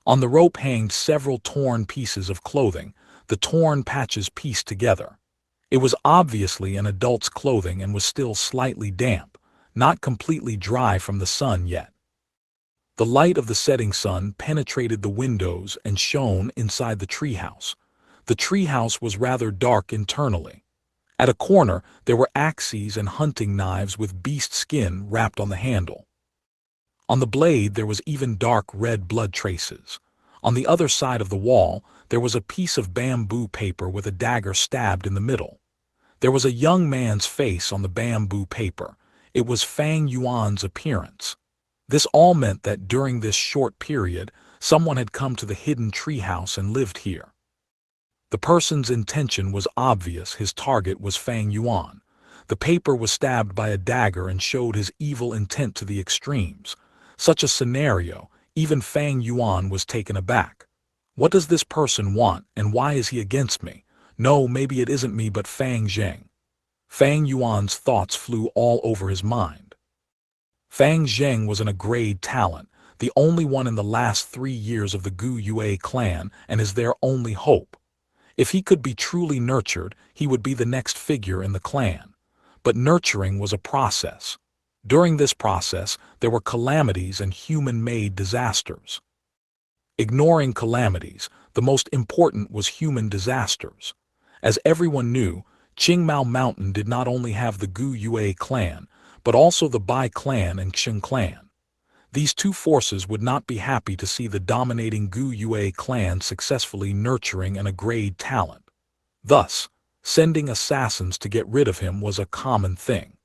On the rope hanged several torn pieces of clothing, the torn patches pieced together. It was obviously an adult's clothing and was still slightly damp, not completely dry from the sun yet. The light of the setting sun penetrated the windows and shone inside the treehouse. The treehouse was rather dark internally. At a corner, there were axes and hunting knives with beast skin wrapped on the handle. On the blade, there was even dark red blood traces. On the other side of the wall, there was a piece of bamboo paper with a dagger stabbed in the middle. There was a young man's face on the bamboo paper. It was Fang Yuan's appearance. This all meant that during this short period, someone had come to the hidden treehouse and lived here. The person's intention was obvious. His target was Fang Yuan. The paper was stabbed by a dagger and showed his evil intent to the extremes. Such a scenario, even Fang Yuan was taken aback. What does this person want, and why is he against me? No, maybe it isn't me but Fang Zheng. Fang Yuan's thoughts flew all over his mind. Fang Zheng was an grade talent, the only one in the last 3 years of the Gu Yue clan, and is their only hope. If he could be truly nurtured, he would be the next figure in the clan. But nurturing was a process. During this process, there were calamities and human-made disasters. Ignoring calamities, the most important was human disasters. As everyone knew, Qingmao Mountain did not only have the Gu Yue clan, but also the Bai clan and Xing clan. These 2 forces would not be happy to see the dominating Gu Yue clan successfully nurturing an grade talent. Thus, sending assassins to get rid of him was a common thing.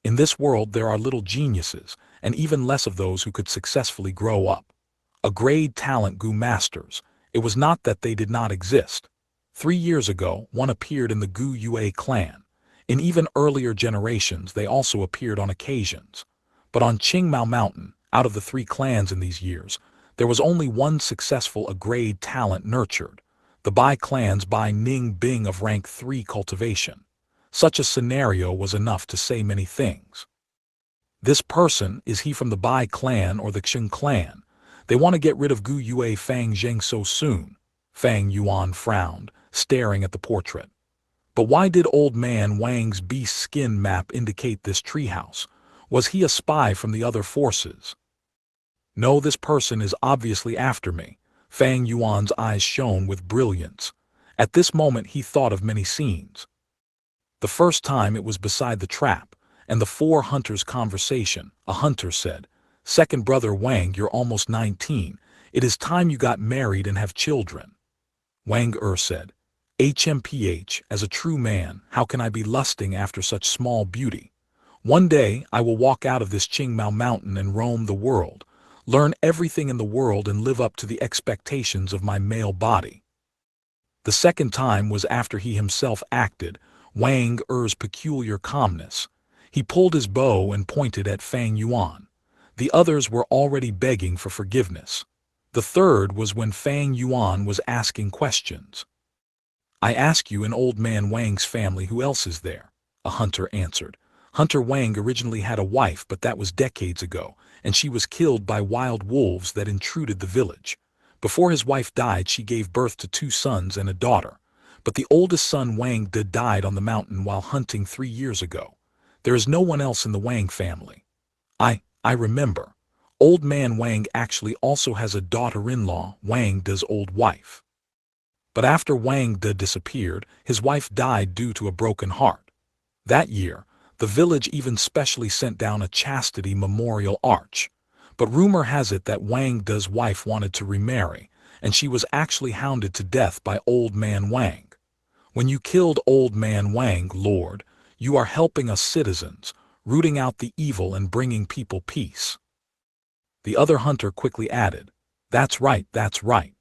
In this world there are little geniuses, and even less of those who could successfully grow up. Grade talent Gu masters. It was not that they did not exist. 3 years ago, one appeared in the Gu Yue clan. In even earlier generations, they also appeared on occasions. But on Qingmao Mountain, out of the 3 clans in these years, there was only one successful grade talent nurtured. The Bai clan's Bai Ning Bing of rank 3 cultivation. Such a scenario was enough to say many things. This person, is he from the Bai clan or the Xing clan? They want to get rid of Gu Yue Fang Zheng so soon. Fang Yuan frowned, staring at the portrait. But why did Old Man Wang's beast skin map indicate this treehouse? Was he a spy from the other forces? No, this person is obviously after me. Fang Yuan's eyes shone with brilliance. At this moment he thought of many scenes. The first time it was beside the trap, and the 4 hunters' conversation. A hunter said, Second brother Wang, you're almost 19. It is time you got married and have children. Wang said, HMPH, as a true man, how can I be lusting after such small beauty? One day I will walk out of this Qingmao mountain and roam the world, learn everything in the world and live up to the expectations of my male body. The second time was after he himself acted, Wang peculiar calmness. He pulled his bow and pointed at Fang Yuan. The others were already begging for forgiveness. The third was when Fang Yuan was asking questions. I ask you in old man Wang's family, who else is there? A hunter answered. Hunter Wang originally had a wife, but that was decades ago, and she was killed by wild wolves that intruded the village. Before his wife died, she gave birth to 2 sons and a daughter. But the oldest son Wang died on the mountain while hunting 3 years ago. There is no one else in the Wang family. I remember. Old man Wang actually also has a daughter-in-law, Wang De's old wife. But after Wang De disappeared, his wife died due to a broken heart. That year, the village even specially sent down a chastity memorial arch. But rumor has it that Wang De's wife wanted to remarry, and she was actually hounded to death by old man Wang. When you killed old man Wang, Lord, you are helping us citizens, rooting out the evil and bringing people peace. The other hunter quickly added, That's right, that's right.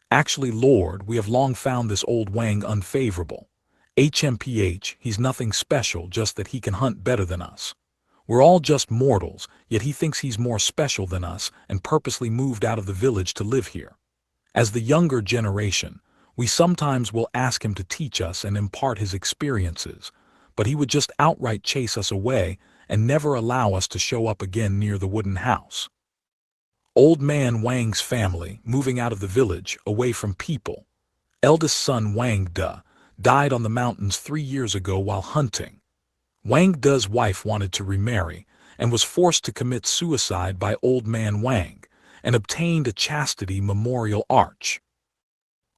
Actually, Lord, we have long found this old Wang unfavorable. HMPH, he's nothing special, just that he can hunt better than us. We're all just mortals, yet he thinks he's more special than us and purposely moved out of the village to live here. As the younger generation, we sometimes will ask him to teach us and impart his experiences, but he would just outright chase us away and never allow us to show up again near the wooden house. Old man Wang's family, moving out of the village, away from people. Eldest son Wang De died on the mountains 3 years ago while hunting. Wang De's wife wanted to remarry and was forced to commit suicide by old man Wang and obtained a chastity memorial arch.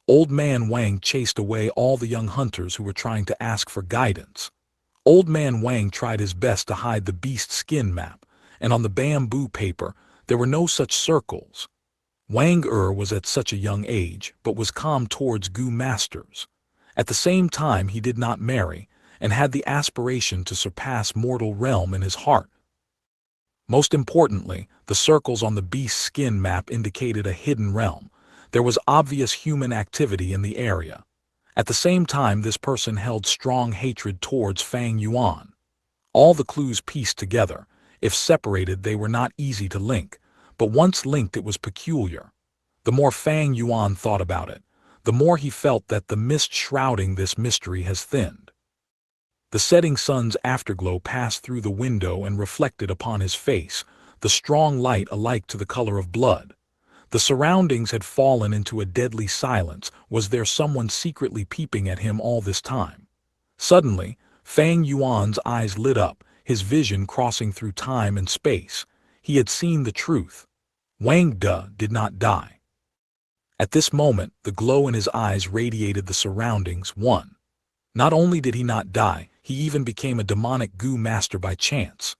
Old man Wang chased away all the young hunters who were trying to ask for guidance. Old man Wang tried his best to hide the beast skin map, and on the bamboo paper there were no such circles. Wang was at such a young age, but was calm towards Gu masters. At the same time, he did not marry, and had the aspiration to surpass mortal realm in his heart. Most importantly, the circles on the beast skin map indicated a hidden realm. There was obvious human activity in the area. At the same time, this person held strong hatred towards Fang Yuan. All the clues pieced together. If separated, they were not easy to link, but once linked it was peculiar. The more Fang Yuan thought about it, the more he felt that the mist shrouding this mystery has thinned. The setting sun's afterglow passed through the window and reflected upon his face, the strong light alike to the color of blood. The surroundings had fallen into a deadly silence. Was there someone secretly peeping at him all this time? Suddenly, Fang Yuan's eyes lit up, his vision crossing through time and space. He had seen the truth. Wang De did not die. At this moment, the glow in his eyes radiated the surroundings. Not only did he not die, he even became a demonic Gu master by chance.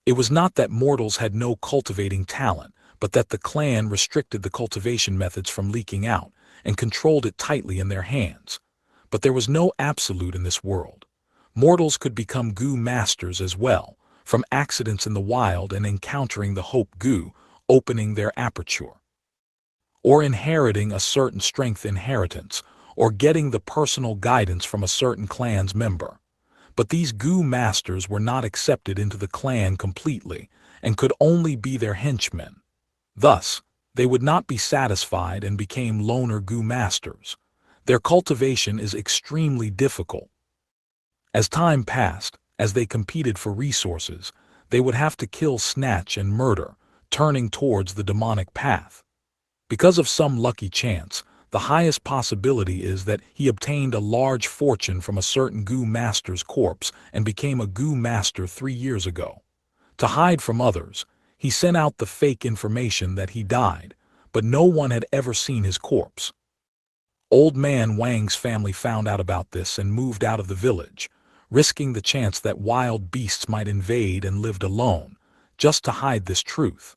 It was not that mortals had no cultivating talent, but that the clan restricted the cultivation methods from leaking out and controlled it tightly in their hands. But there was no absolute in this world. Mortals could become Gu masters as well, from accidents in the wild and encountering the Hope Gu, opening their aperture, or inheriting a certain strength inheritance, or getting the personal guidance from a certain clan's member. But these Gu masters were not accepted into the clan completely, and could only be their henchmen. Thus, they would not be satisfied and became loner Gu masters. Their cultivation is extremely difficult. As time passed, as they competed for resources, they would have to kill, snatch, and murder, turning towards the demonic path. Because of some lucky chance, the highest possibility is that he obtained a large fortune from a certain Gu master's corpse and became a Gu master 3 years ago. To hide from others, he sent out the fake information that he died, but no one had ever seen his corpse. Old man Wang's family found out about this and moved out of the village, risking the chance that wild beasts might invade and lived alone, just to hide this truth.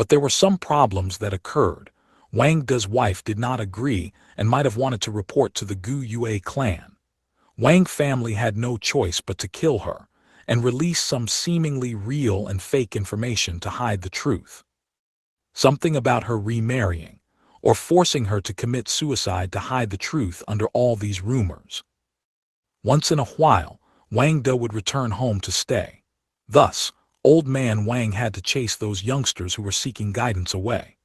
But there were some problems that occurred. Wang De's wife did not agree and might have wanted to report to the Gu Yue clan. Wang family had no choice but to kill her and release some seemingly real and fake information to hide the truth. Something about her remarrying, or forcing her to commit suicide to hide the truth under all these rumors. Once in a while, Wang De would return home to stay. Thus, old man Wang had to chase those youngsters who were seeking guidance away.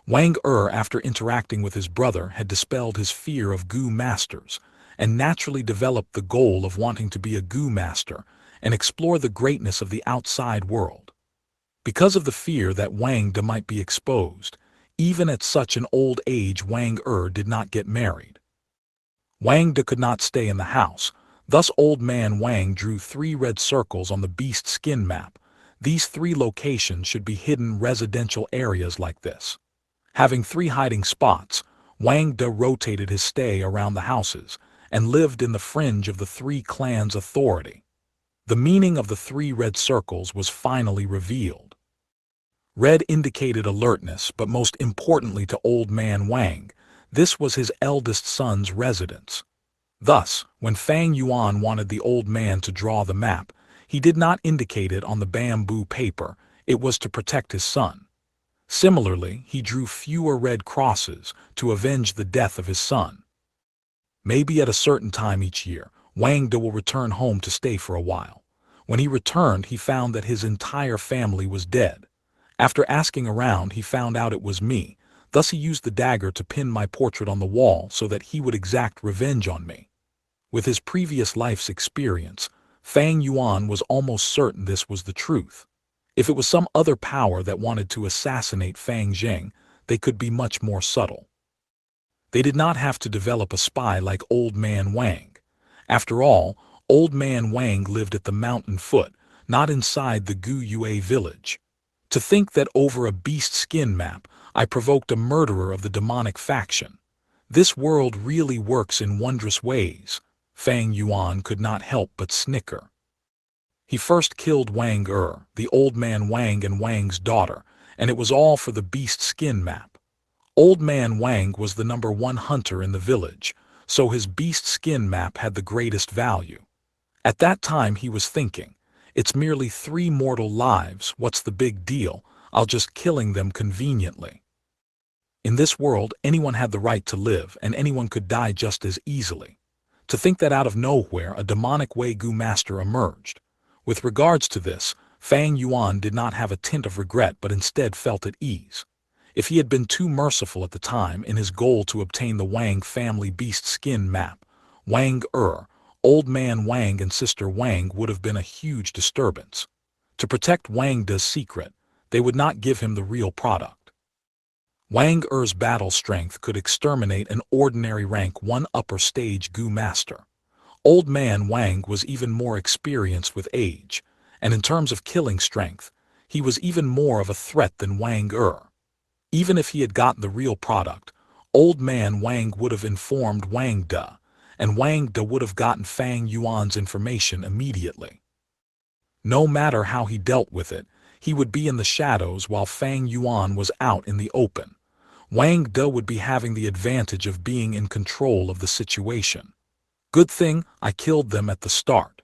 Wang after interacting with his brother, had dispelled his fear of Gu masters, and naturally developed the goal of wanting to be a Gu master and explore the greatness of the outside world. Because of the fear that Wang De might be exposed, even at such an old age Wang did not get married. Wang De could not stay in the house, thus old man Wang drew 3 red circles on the beast skin map. These 3 locations should be hidden residential areas like this. Having 3 hiding spots, Wang De rotated his stay around the houses and lived in the fringe of the 3 clans' authority. The meaning of the 3 red circles was finally revealed. Red indicated alertness, but most importantly to old man Wang, this was his eldest son's residence. Thus, when Fang Yuan wanted the old man to draw the map, he did not indicate it on the bamboo paper, it was to protect his son. Similarly, he drew fewer red crosses to avenge the death of his son. Maybe at a certain time each year, Wang De will return home to stay for a while. When he returned, he found that his entire family was dead. After asking around, he found out it was me. Thus he used the dagger to pin my portrait on the wall so that he would exact revenge on me. With his previous life's experience, Fang Yuan was almost certain this was the truth. If it was some other power that wanted to assassinate Fang Zheng, they could be much more subtle. They did not have to develop a spy like Old Man Wang. After all, Old Man Wang lived at the mountain foot, not inside the Gu Yue village. To think that over a beast skin map, I provoked a murderer of the demonic faction. This world really works in wondrous ways. Fang Yuan could not help but snicker. He first killed Wang the old man Wang and Wang's daughter, and it was all for the beast skin map. Old man Wang was the #1 hunter in the village, so his beast skin map had the greatest value. At that time he was thinking, it's merely 3 mortal lives, what's the big deal, I'll just killing them conveniently. In this world, anyone had the right to live and anyone could die just as easily. To think that out of nowhere a demonic Wei Gu master emerged. With regards to this, Fang Yuan did not have a tint of regret but instead felt at ease. If he had been too merciful at the time in his goal to obtain the Wang family beast skin map, Wang old man Wang and sister Wang would have been a huge disturbance. To protect Wang De's secret, they would not give him the real product. Wang battle strength could exterminate an ordinary rank 1 upper stage Gu master. Old man Wang was even more experienced with age, and in terms of killing strength, he was even more of a threat than Wang Even if he had gotten the real product, old man Wang would have informed Wang De, and Wang De would have gotten Fang Yuan's information immediately. No matter how he dealt with it, he would be in the shadows while Fang Yuan was out in the open. Wang De would be having the advantage of being in control of the situation. Good thing I killed them at the start.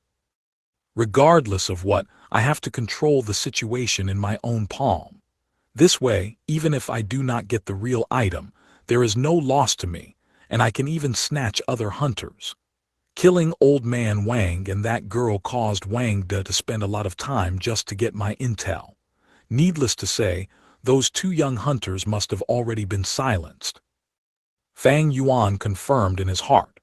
Regardless of what, I have to control the situation in my own palm. This way, even if I do not get the real item, there is no loss to me, and I can even snatch other hunters. Killing old man Wang and that girl caused Wang De to spend a lot of time just to get my intel. Needless to say, those 2 young hunters must have already been silenced. Fang Yuan confirmed in his heart.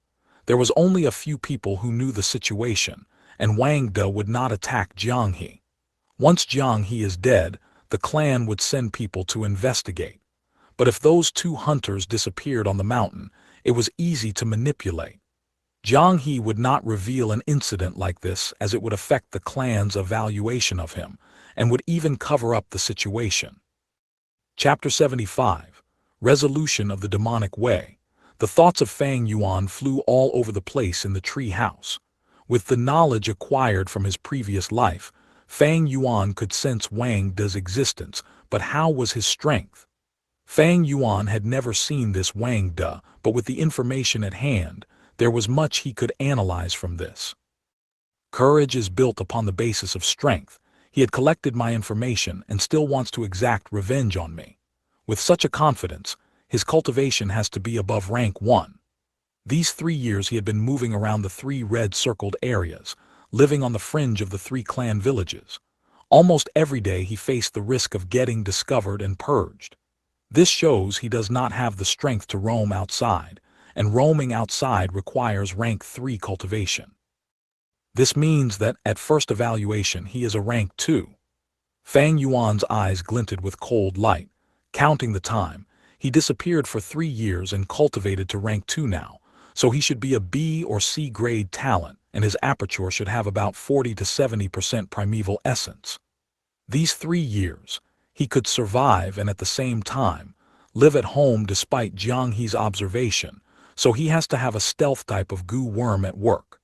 There was only a few people who knew the situation, and Wang De would not attack Xianxia. Once Xianxia is dead, the clan would send people to investigate. But if those 2 hunters disappeared on the mountain, it was easy to manipulate. Xianxia would not reveal an incident like this as it would affect the clan's evaluation of him, and would even cover up the situation. Chapter 75. Resolution of the Demonic Way. The thoughts of Fang Yuan flew all over the place in the tree house. With the knowledge acquired from his previous life, Fang Yuan could sense Wang De's existence, but how was his strength? Fang Yuan had never seen this Wang De, but with the information at hand, there was much he could analyze from this. Courage is built upon the basis of strength. He had collected my information and still wants to exact revenge on me. With such a confidence, his cultivation has to be above rank 1. These 3 years he had been moving around the 3 red-circled areas, living on the fringe of the 3 clan villages. Almost every day he faced the risk of getting discovered and purged. This shows he does not have the strength to roam outside, and roaming outside requires rank 3 cultivation. This means that, at first evaluation, he is a rank 2. Fang Yuan's eyes glinted with cold light. Counting the time, he disappeared for 3 years and cultivated to rank 2 now, so he should be a B or C grade talent, and his aperture should have about 40 to 70% primeval essence. These 3 years, he could survive and at the same time, live at home despite Xianxia's observation, so he has to have a stealth type of goo worm at work.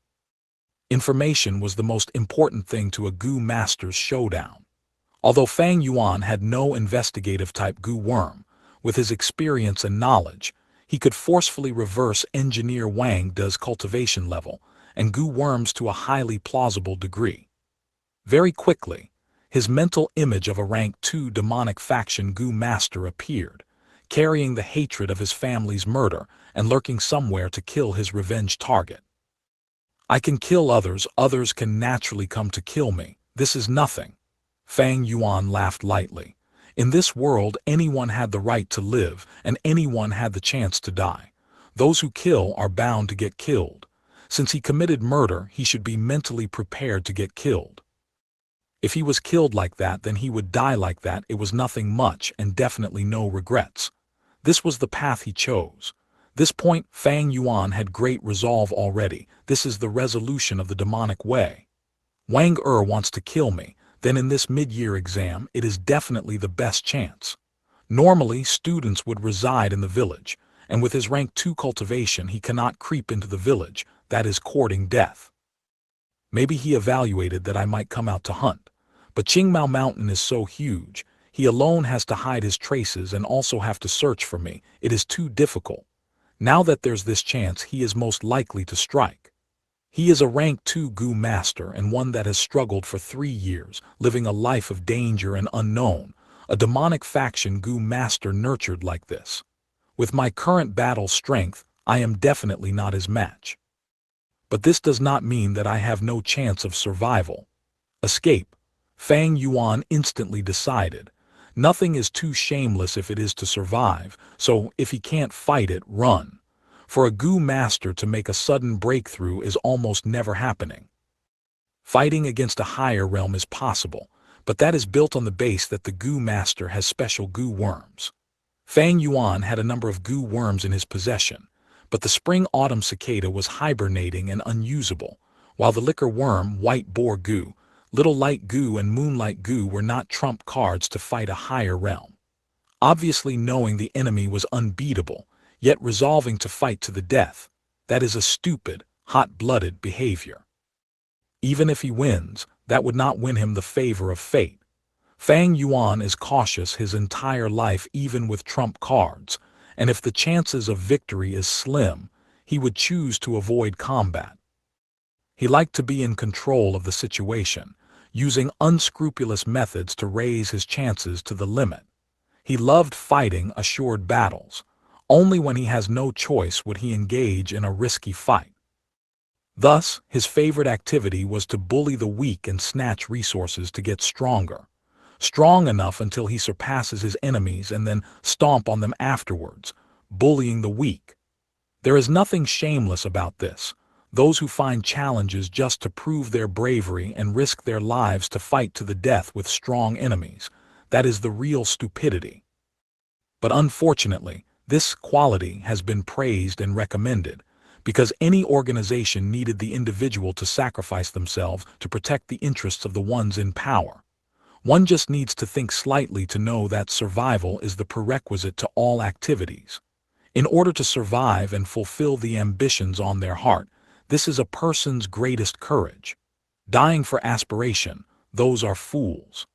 Information was the most important thing to a goo master's showdown. Although Fang Yuan had no investigative type goo worm, with his experience and knowledge, he could forcefully reverse engineer Wang De's cultivation level and goo worms to a highly plausible degree. Very quickly, his mental image of a rank 2 demonic faction goo master appeared, carrying the hatred of his family's murder and lurking somewhere to kill his revenge target. I can kill others, others can naturally come to kill me. This is nothing. Fang Yuan laughed lightly. In this world, anyone had the right to live, and anyone had the chance to die. Those who kill are bound to get killed. Since he committed murder, he should be mentally prepared to get killed. If he was killed like that, then he would die like that. It was nothing much and definitely no regrets. This was the path he chose. This point, Fang Yuan had great resolve already. This is the resolution of the demonic way. Wang wants to kill me, then in this mid-year exam, it is definitely the best chance. Normally, students would reside in the village, and with his rank 2 cultivation he cannot creep into the village, that is courting death. Maybe he evaluated that I might come out to hunt. But Qingmao Mountain is so huge, he alone has to hide his traces and also have to search for me. It is too difficult. Now that there's this chance, he is most likely to strike. He is a rank 2 goo master and one that has struggled for 3 years, living a life of danger and unknown, a demonic faction goo master nurtured like this. With my current battle strength, I am definitely not his match. But this does not mean that I have no chance of survival. Escape. Fang Yuan instantly decided. Nothing is too shameless if it is to survive, so if he can't fight it, run. For a goo master to make a sudden breakthrough is almost never happening. Fighting against a higher realm is possible, but that is built on the base that the goo master has special goo worms. Fang Yuan had a number of goo worms in his possession, but the spring-autumn cicada was hibernating and unusable, while the liquor worm, white boar goo, little light goo and moonlight goo were not trump cards to fight a higher realm. Obviously knowing the enemy was unbeatable, yet resolving to fight to the death, that is a stupid, hot-blooded behavior. Even if he wins, that would not win him the favor of fate. Fang Yuan is cautious his entire life even with trump cards, and if the chances of victory is slim, he would choose to avoid combat. He liked to be in control of the situation, using unscrupulous methods to raise his chances to the limit. He loved fighting assured battles. Only when he has no choice would he engage in a risky fight. Thus, his favorite activity was to bully the weak and snatch resources to get stronger. Strong enough until he surpasses his enemies and then stomp on them afterwards, bullying the weak. There is nothing shameless about this. Those who find challenges just to prove their bravery and risk their lives to fight to the death with strong enemies, that is the real stupidity. But unfortunately, this quality has been praised and recommended, because any organization needed the individual to sacrifice themselves to protect the interests of the ones in power. One just needs to think slightly to know that survival is the prerequisite to all activities. In order to survive and fulfill the ambitions on their heart, this is a person's greatest courage. Dying for aspiration, those are fools.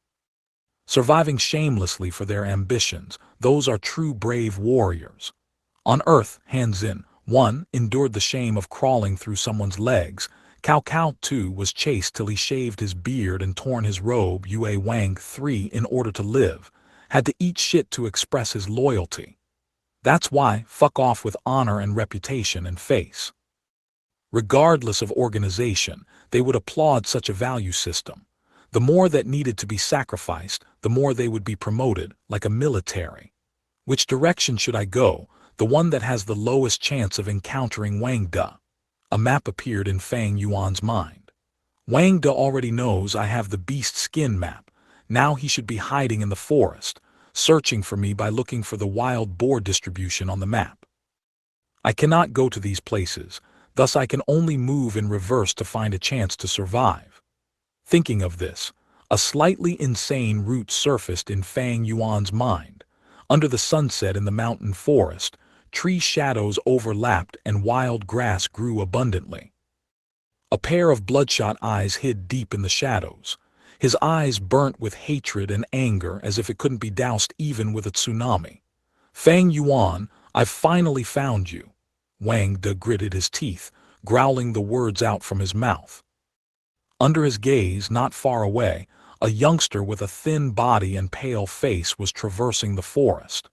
Surviving shamelessly for their ambitions, those are true brave warriors. On Earth, Han Xin, 1, endured the shame of crawling through someone's legs. Cao Cao, 2, was chased till he shaved his beard and torn his robe. Yue Wang, 3, in order to live, had to eat shit to express his loyalty. That's why, fuck off with honor and reputation and face. Regardless of organization, they would applaud such a value system. The more that needed to be sacrificed, the more they would be promoted, like a military. Which direction should I go? The one that has the lowest chance of encountering Wang De. A map appeared in Fang Yuan's mind. Wang De already knows I have the beast skin map. Now he should be hiding in the forest, searching for me by looking for the wild boar distribution on the map. I cannot go to these places, thus I can only move in reverse to find a chance to survive. Thinking of this, a slightly insane route surfaced in Fang Yuan's mind. Under the sunset in the mountain forest, tree shadows overlapped and wild grass grew abundantly. A pair of bloodshot eyes hid deep in the shadows. His eyes burnt with hatred and anger as if it couldn't be doused even with a tsunami. Fang Yuan, I've finally found you. Wang De gritted his teeth, growling the words out from his mouth. Under his gaze, not far away, a youngster with a thin body and pale face was traversing the forest.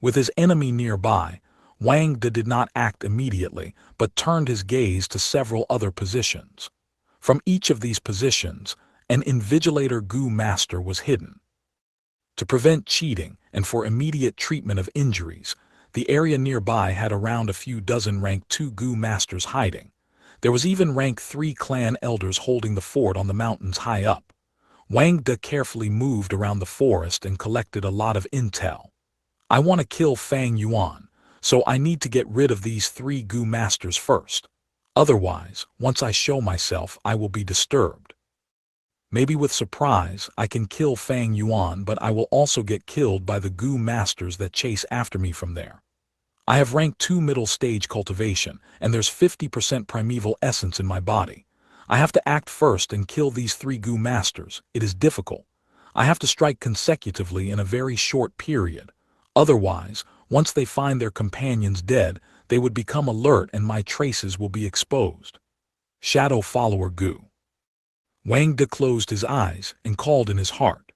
With his enemy nearby, Wang De did not act immediately, but turned his gaze to several other positions. From each of these positions, an invigilator Gu master was hidden. To prevent cheating and for immediate treatment of injuries, the area nearby had around a few dozen rank 2 Gu masters hiding. There was even rank 3 clan elders holding the fort on the mountains high up. Wang De carefully moved around the forest and collected a lot of intel. I want to kill Fang Yuan, so I need to get rid of these 3 Gu masters first. Otherwise, once I show myself, I will be disturbed. Maybe with surprise, I can kill Fang Yuan, but I will also get killed by the Gu masters that chase after me from there. I have rank 2 middle stage cultivation, and there's 50% primeval essence in my body. I have to act first and kill these 3 Gu masters. It is difficult. I have to strike consecutively in a very short period. Otherwise, once they find their companions dead, they would become alert and my traces will be exposed. Shadow follower Gu. Wang De closed his eyes and called in his heart.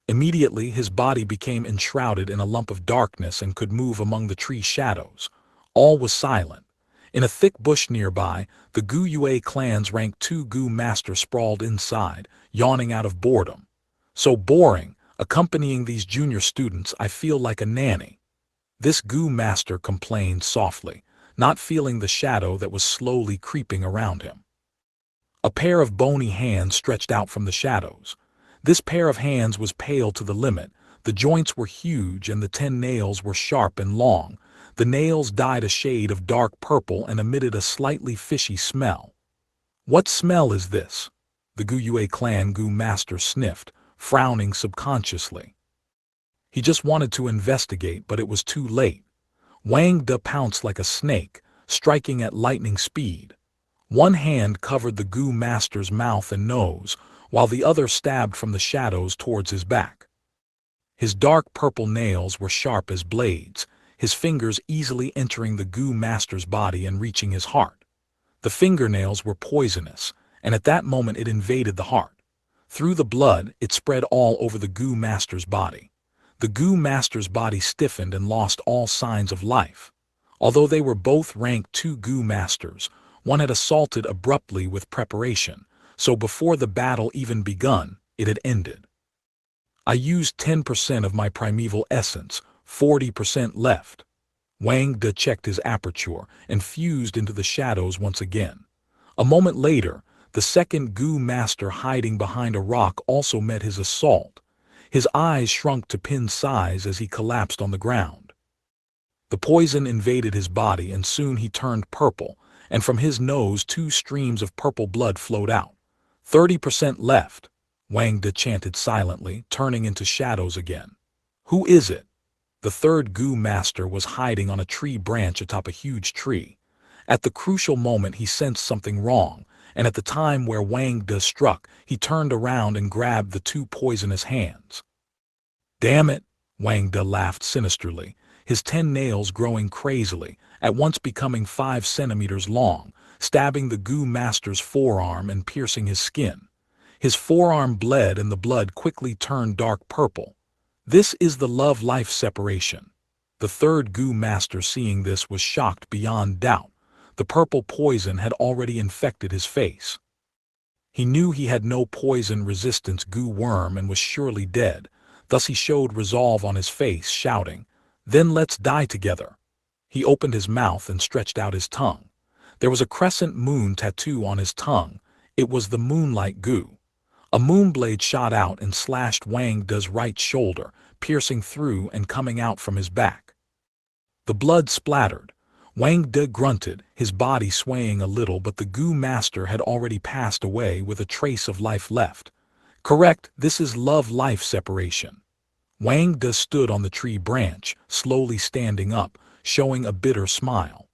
Immediately his body became enshrouded in a lump of darkness and could move among the tree shadows. All was silent. In a thick bush nearby, the Gu Yue clan's rank 2 Gu master sprawled inside, yawning out of boredom. So boring, accompanying these junior students, I feel like a nanny. This Gu master complained softly, not feeling the shadow that was slowly creeping around him. A pair of bony hands stretched out from the shadows. This pair of hands was pale to the limit. The joints were huge and the 10 nails were sharp and long. The nails dyed a shade of dark purple and emitted a slightly fishy smell. What smell is this? The Gu Yue clan Gu master sniffed, frowning subconsciously. He just wanted to investigate, but it was too late. Wang De pounced like a snake, striking at lightning speed. One hand covered the Gu master's mouth and nose, while the other stabbed from the shadows towards his back. His dark purple nails were sharp as blades, his fingers easily entering the Gu master's body and reaching his heart. The fingernails were poisonous, and at that moment it invaded the heart. Through the blood, it spread all over the Gu master's body. The Gu master's body stiffened and lost all signs of life. Although they were both rank 2 Gu masters, one had assaulted abruptly with preparation, so before the battle even begun, it had ended. I used 10% of my primeval essence, 40% left. Wang De checked his aperture and fused into the shadows once again. A moment later, the second Gu master hiding behind a rock also met his assault. His eyes shrunk to pin size as he collapsed on the ground. The poison invaded his body and soon he turned purple, and from his nose 2 streams of purple blood flowed out. 30% left, Wang De chanted silently, turning into shadows again. Who is it? The third Gu master was hiding on a tree branch atop a huge tree. At the crucial moment he sensed something wrong, and at the time where Wang De struck, he turned around and grabbed the two poisonous hands. "Damn it!" Wang De laughed sinisterly, his 10 nails growing crazily, at once becoming 5 centimeters long, stabbing the goo master's forearm and piercing his skin. His forearm bled and the blood quickly turned dark purple. This is the love-life separation. The third goo master, seeing this, was shocked beyond doubt. The purple poison had already infected his face. He knew he had no poison-resistance goo worm and was surely dead. Thus he showed resolve on his face, shouting, "Then let's die together." He opened his mouth and stretched out his tongue. There was a crescent moon tattoo on his tongue. It was the moonlight goo. A moonblade shot out and slashed Wang De's right shoulder, piercing through and coming out from his back. The blood splattered. Wang De grunted, his body swaying a little, but the goo master had already passed away with a trace of life left. Correct, this is love-life separation. Wang De stood on the tree branch, slowly standing up, showing a bitter smile.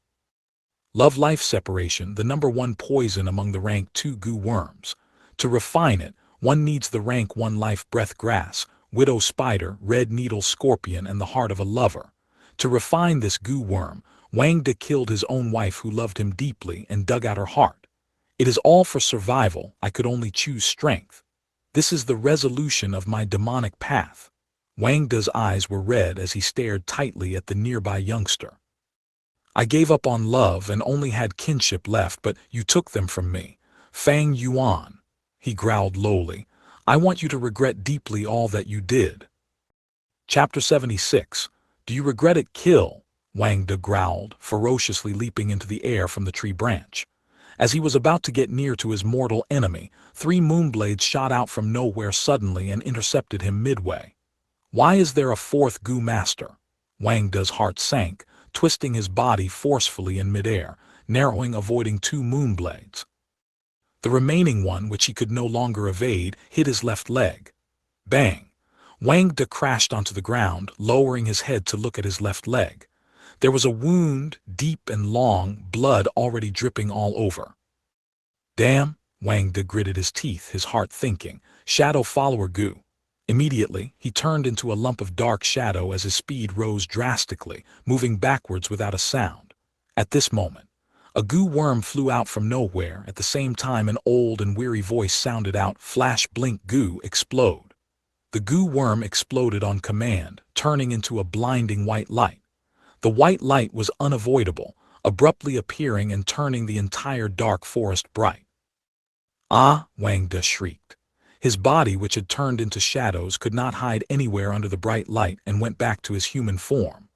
Love-life separation, the #1 poison among the rank 2 goo worms. To refine it, one needs the rank 1 life breath grass, widow spider, red needle scorpion, and the heart of a lover. To refine this goo worm, Wang De killed his own wife who loved him deeply and dug out her heart. It is all for survival. I could only choose strength. This is the resolution of my demonic path. Wang De's eyes were red as he stared tightly at the nearby youngster. I gave up on love and only had kinship left, but you took them from me. Fang Yuan, he growled lowly, I want you to regret deeply all that you did. Chapter 76. Do you regret it? Kill, Wang De growled, ferociously leaping into the air from the tree branch. As he was about to get near to his mortal enemy, 3 moonblades shot out from nowhere suddenly and intercepted him midway. Why is there a 4th goo master? Wang De's heart sank, twisting his body forcefully in midair, narrowing, avoiding 2 moonblades. The remaining one, which he could no longer evade, hit his left leg. Bang! Wang De crashed onto the ground, lowering his head to look at his left leg. There was a wound, deep and long, blood already dripping all over. Damn! Wang De gritted his teeth, his heart thinking, shadow follower goo. Immediately, he turned into a lump of dark shadow as his speed rose drastically, moving backwards without a sound. At this moment, a goo worm flew out from nowhere. At the same time, an old and weary voice sounded out, "Flash, blink, goo, explode." The goo worm exploded on command, turning into a blinding white light. The white light was unavoidable, abruptly appearing and turning the entire dark forest bright. Ah! Wang De shrieked. His body, which had turned into shadows, could not hide anywhere under the bright light and went back to his human form.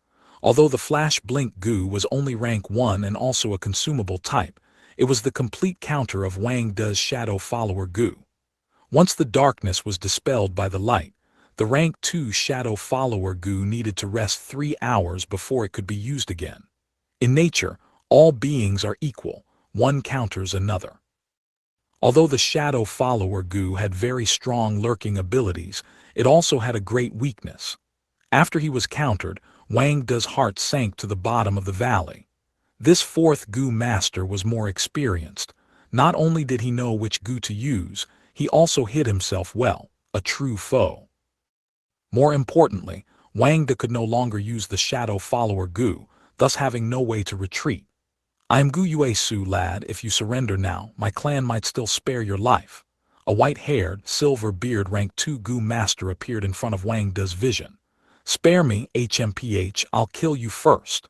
Although the flash blink goo was only rank 1 and also a consumable type, it was the complete counter of Wang De's shadow follower goo. Once the darkness was dispelled by the light, the rank 2 shadow follower goo needed to rest 3 hours before it could be used again. In nature, all beings are equal, one counters another. Although the shadow follower goo had very strong lurking abilities, it also had a great weakness. After he was countered, Wang De's heart sank to the bottom of the valley. This 4th goo master was more experienced. Not only did he know which goo to use, he also hid himself well, a true foe. More importantly, Wang De could no longer use the shadow follower goo, thus having no way to retreat. I am Gu Yuesu, lad. If you surrender now, my clan might still spare your life. A white-haired, silver-beard rank 2 goo master appeared in front of Wang De's vision. Spare me, HMPH, I'll kill you first.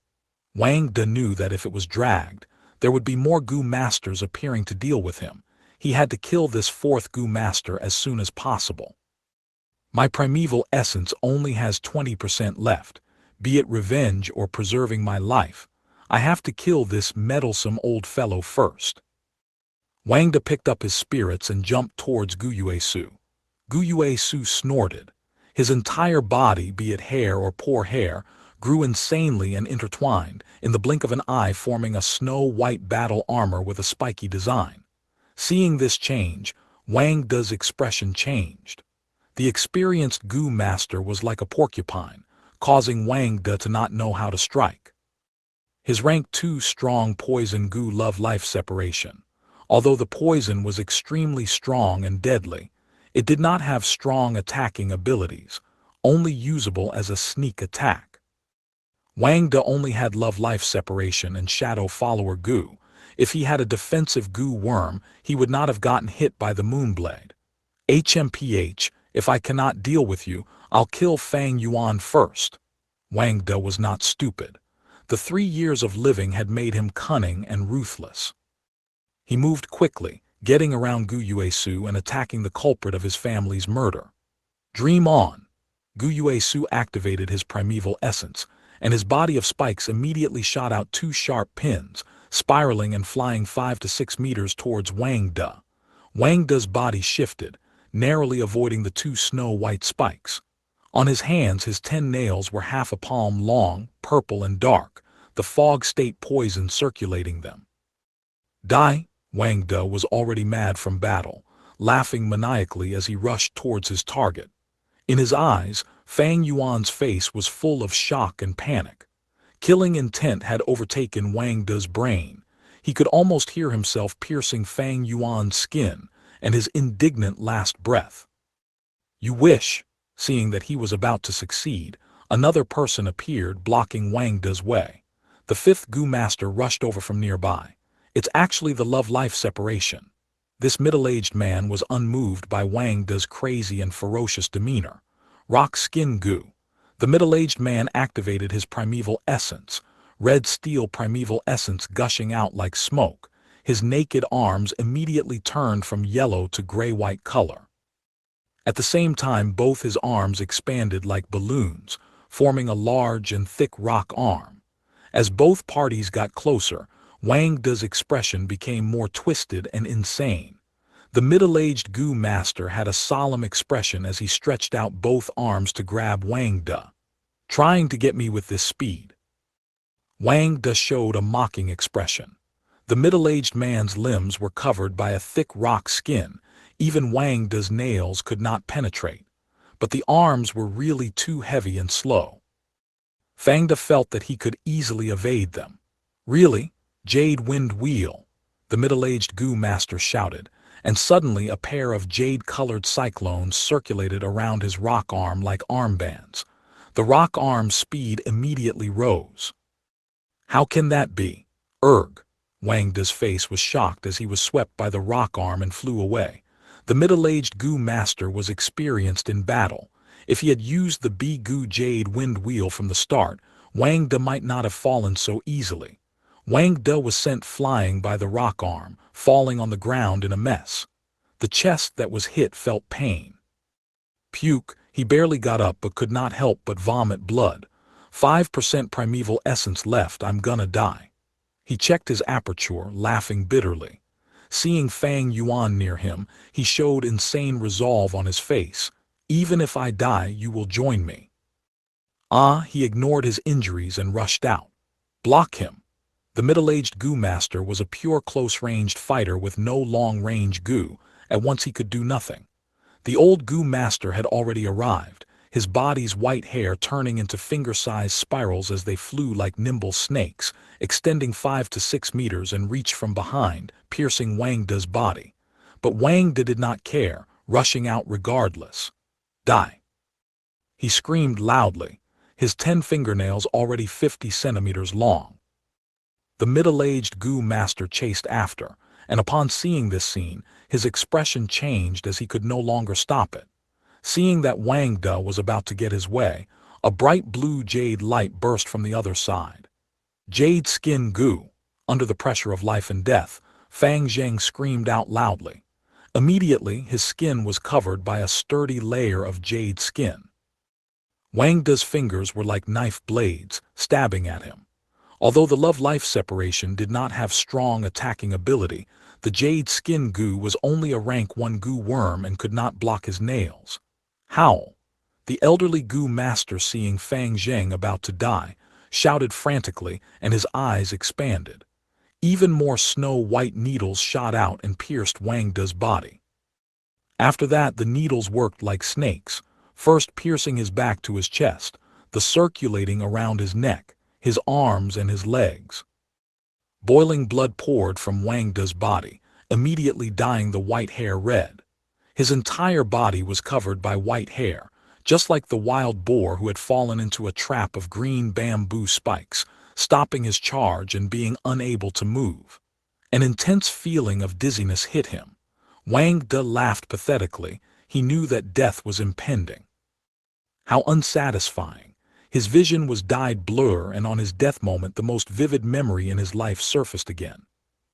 Wang De knew that if it was dragged, there would be more goo masters appearing to deal with him. He had to kill this 4th goo master as soon as possible. My primeval essence only has 20% left, be it revenge or preserving my life. I have to kill this meddlesome old fellow first. Wang De picked up his spirits and jumped towards Gu Yuesu. Gu Yuesu snorted. His entire body, be it hair or poor hair, grew insanely and intertwined, in the blink of an eye forming a snow-white battle armor with a spiky design. Seeing this change, Wang De's expression changed. The experienced goo master was like a porcupine, causing Wang De to not know how to strike. His rank 2 strong poison goo love life separation. Although the poison was extremely strong and deadly, it did not have strong attacking abilities, only usable as a sneak attack. Wang De only had love-life separation and shadow follower goo. If he had a defensive goo worm, he would not have gotten hit by the moonblade. HMPH, if I cannot deal with you, I'll kill Fang Yuan first. Wang De was not stupid. The 3 years of living had made him cunning and ruthless. He moved quickly, getting around Gu Yuesu and attacking the culprit of his family's murder. Dream on! Gu Yuesu activated his primeval essence, and his body of spikes immediately shot out 2 sharp pins, spiraling and flying 5 to 6 meters towards Wang De. Wang De's body shifted, narrowly avoiding the 2 snow-white spikes. On his hands, his 10 nails were half a palm long, purple and dark, the fog state poison circulating them. Die! Wang De was already mad from battle, laughing maniacally as he rushed towards his target. In his eyes, Fang Yuan's face was full of shock and panic. Killing intent had overtaken Wang De's brain. He could almost hear himself piercing Fang Yuan's skin, and his indignant last breath. You wish! Seeing that he was about to succeed, another person appeared, blocking Wang De's way. The 5th Gu Master rushed over from nearby. It's actually the love-life separation. This middle-aged man was unmoved by Wang De's crazy and ferocious demeanor. Rock Skin Gu. The middle-aged man activated his primeval essence, red steel primeval essence gushing out like smoke. His naked arms immediately turned from yellow to gray-white color. At the same time, both his arms expanded like balloons, forming a large and thick rock arm. As both parties got closer, Wang De's expression became more twisted and insane. The middle-aged Gu Master had a solemn expression as he stretched out both arms to grab Wang De. Trying to get me with this speed. Wang De showed a mocking expression. The middle-aged man's limbs were covered by a thick rock skin. Even Wang De's nails could not penetrate. But the arms were really too heavy and slow. Fang De felt that he could easily evade them. Really? Jade Wind Wheel! The middle-aged Gu Master shouted, and suddenly a pair of jade-colored cyclones circulated around his rock arm like armbands. The rock arm's speed immediately rose. How can that be? Erg! Wang De's face was shocked as he was swept by the rock arm and flew away. The middle-aged Gu Master was experienced in battle. If he had used the Gu Jade Wind Wheel from the start, Wang De might not have fallen so easily. Wang De was sent flying by the rock arm, falling on the ground in a mess. The chest that was hit felt pain. Puke! He barely got up but could not help but vomit blood. 5% primeval essence left, I'm gonna die. He checked his aperture, laughing bitterly. Seeing Fang Yuan near him, he showed insane resolve on his face. Even if I die, you will join me. He ignored his injuries and rushed out. Block him. The middle-aged Gu Master was a pure close-ranged fighter with no long-range Gu. At once he could do nothing. The old Gu Master had already arrived, his body's white hair turning into finger-sized spirals as they flew like nimble snakes, extending 5 to 6 meters and reached from behind, piercing Wang De's body. But Wang De did not care, rushing out regardless. Die! He screamed loudly, his 10 fingernails already 50 centimeters long. The middle-aged Gu Master chased after, and upon seeing this scene, his expression changed as he could no longer stop it. Seeing that Wang De was about to get his way, a bright blue jade light burst from the other side. Jade Skin Gu! Under the pressure of life and death, Fang Zheng screamed out loudly. Immediately, his skin was covered by a sturdy layer of jade skin. Wang De's fingers were like knife blades, stabbing at him. Although the love-life separation did not have strong attacking ability, the Jade Skin Gu was only a rank 1 Gu worm and could not block his nails. Howl! The elderly Gu Master, seeing Fang Zheng about to die, shouted frantically and his eyes expanded. Even more snow-white needles shot out and pierced Wang De's body. After that, the needles worked like snakes, first piercing his back to his chest, the circulating around his neck, his arms and his legs. Boiling blood poured from Wang De's body, immediately dyeing the white hair red. His entire body was covered by white hair, just like the wild boar who had fallen into a trap of green bamboo spikes, stopping his charge and being unable to move. An intense feeling of dizziness hit him. Wang De laughed pathetically. He knew that death was impending. How unsatisfying. His vision was dyed blur, and on his death moment the most vivid memory in his life surfaced again.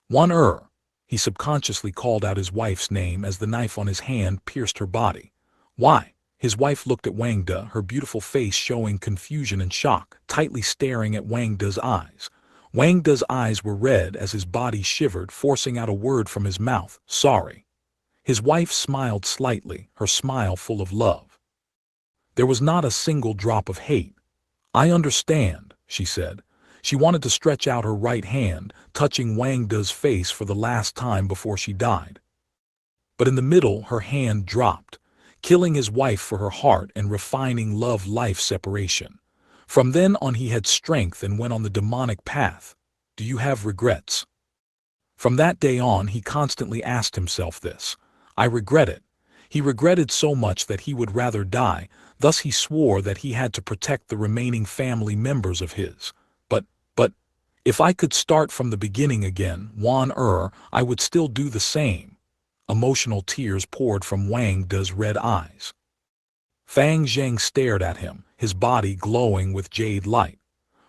Wan. He subconsciously called out his wife's name as the knife on his hand pierced her body. Why? His wife looked at Wang De, her beautiful face showing confusion and shock, tightly staring at Wang De's eyes. Wang De's eyes were red as his body shivered, forcing out a word from his mouth, "Sorry." His wife smiled slightly, her smile full of love. There was not a single drop of hate. "I understand," she said. She wanted to stretch out her right hand, touching Wang De's face for the last time before she died. But in the middle, her hand dropped, killing his wife for her heart and refining love-life separation. From then on he had strength and went on the demonic path. Do you have regrets? From that day on he constantly asked himself this. I regret it. He regretted so much that he would rather die, thus he swore that he had to protect the remaining family members of his. But, if I could start from the beginning again, I would still do the same. Emotional tears poured from Wang De's red eyes. Fang Zheng stared at him, his body glowing with jade light.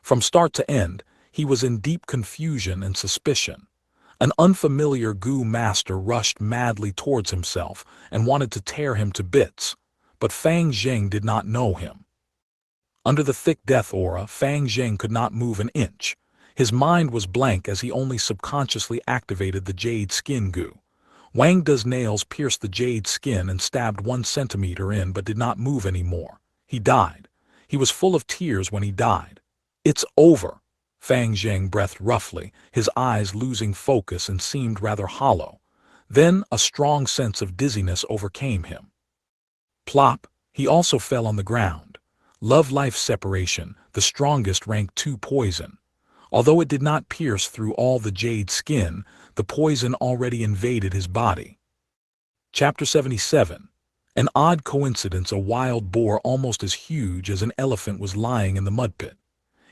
From start to end, he was in deep confusion and suspicion. An unfamiliar Gu master rushed madly towards himself and wanted to tear him to bits, but Fang Zheng did not know him. Under the thick death aura, Fang Zheng could not move an inch. His mind was blank as he only subconsciously activated the jade skin Gu. Wang De's nails pierced the jade skin and stabbed 1 centimeter in but did not move anymore. He died. He was full of tears when he died. It's over. Fang Zheng breathed roughly, his eyes losing focus and seemed rather hollow. Then a strong sense of dizziness overcame him. Plop, he also fell on the ground. Love-life separation, the strongest rank 2 poison. Although it did not pierce through all the jade skin, the poison already invaded his body. Chapter 77. An odd coincidence, a wild boar almost as huge as an elephant was lying in the mud pit.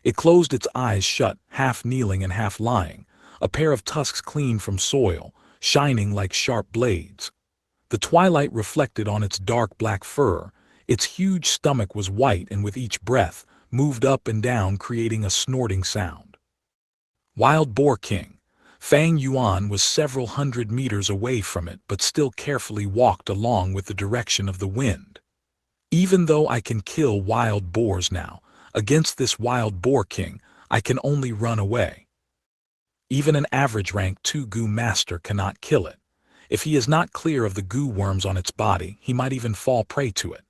It closed its eyes shut, half kneeling and half lying, a pair of tusks clean from soil, shining like sharp blades. The twilight reflected on its dark black fur. Its huge stomach was white and with each breath, moved up and down creating a snorting sound. Wild Boar King. Fang Yuan was several hundred meters away from it but still carefully walked along with the direction of the wind. Even though I can kill wild boars now, against this Wild Boar King, I can only run away. Even an average rank 2 Gu master cannot kill it. If he is not clear of the Gu worms on its body, he might even fall prey to it.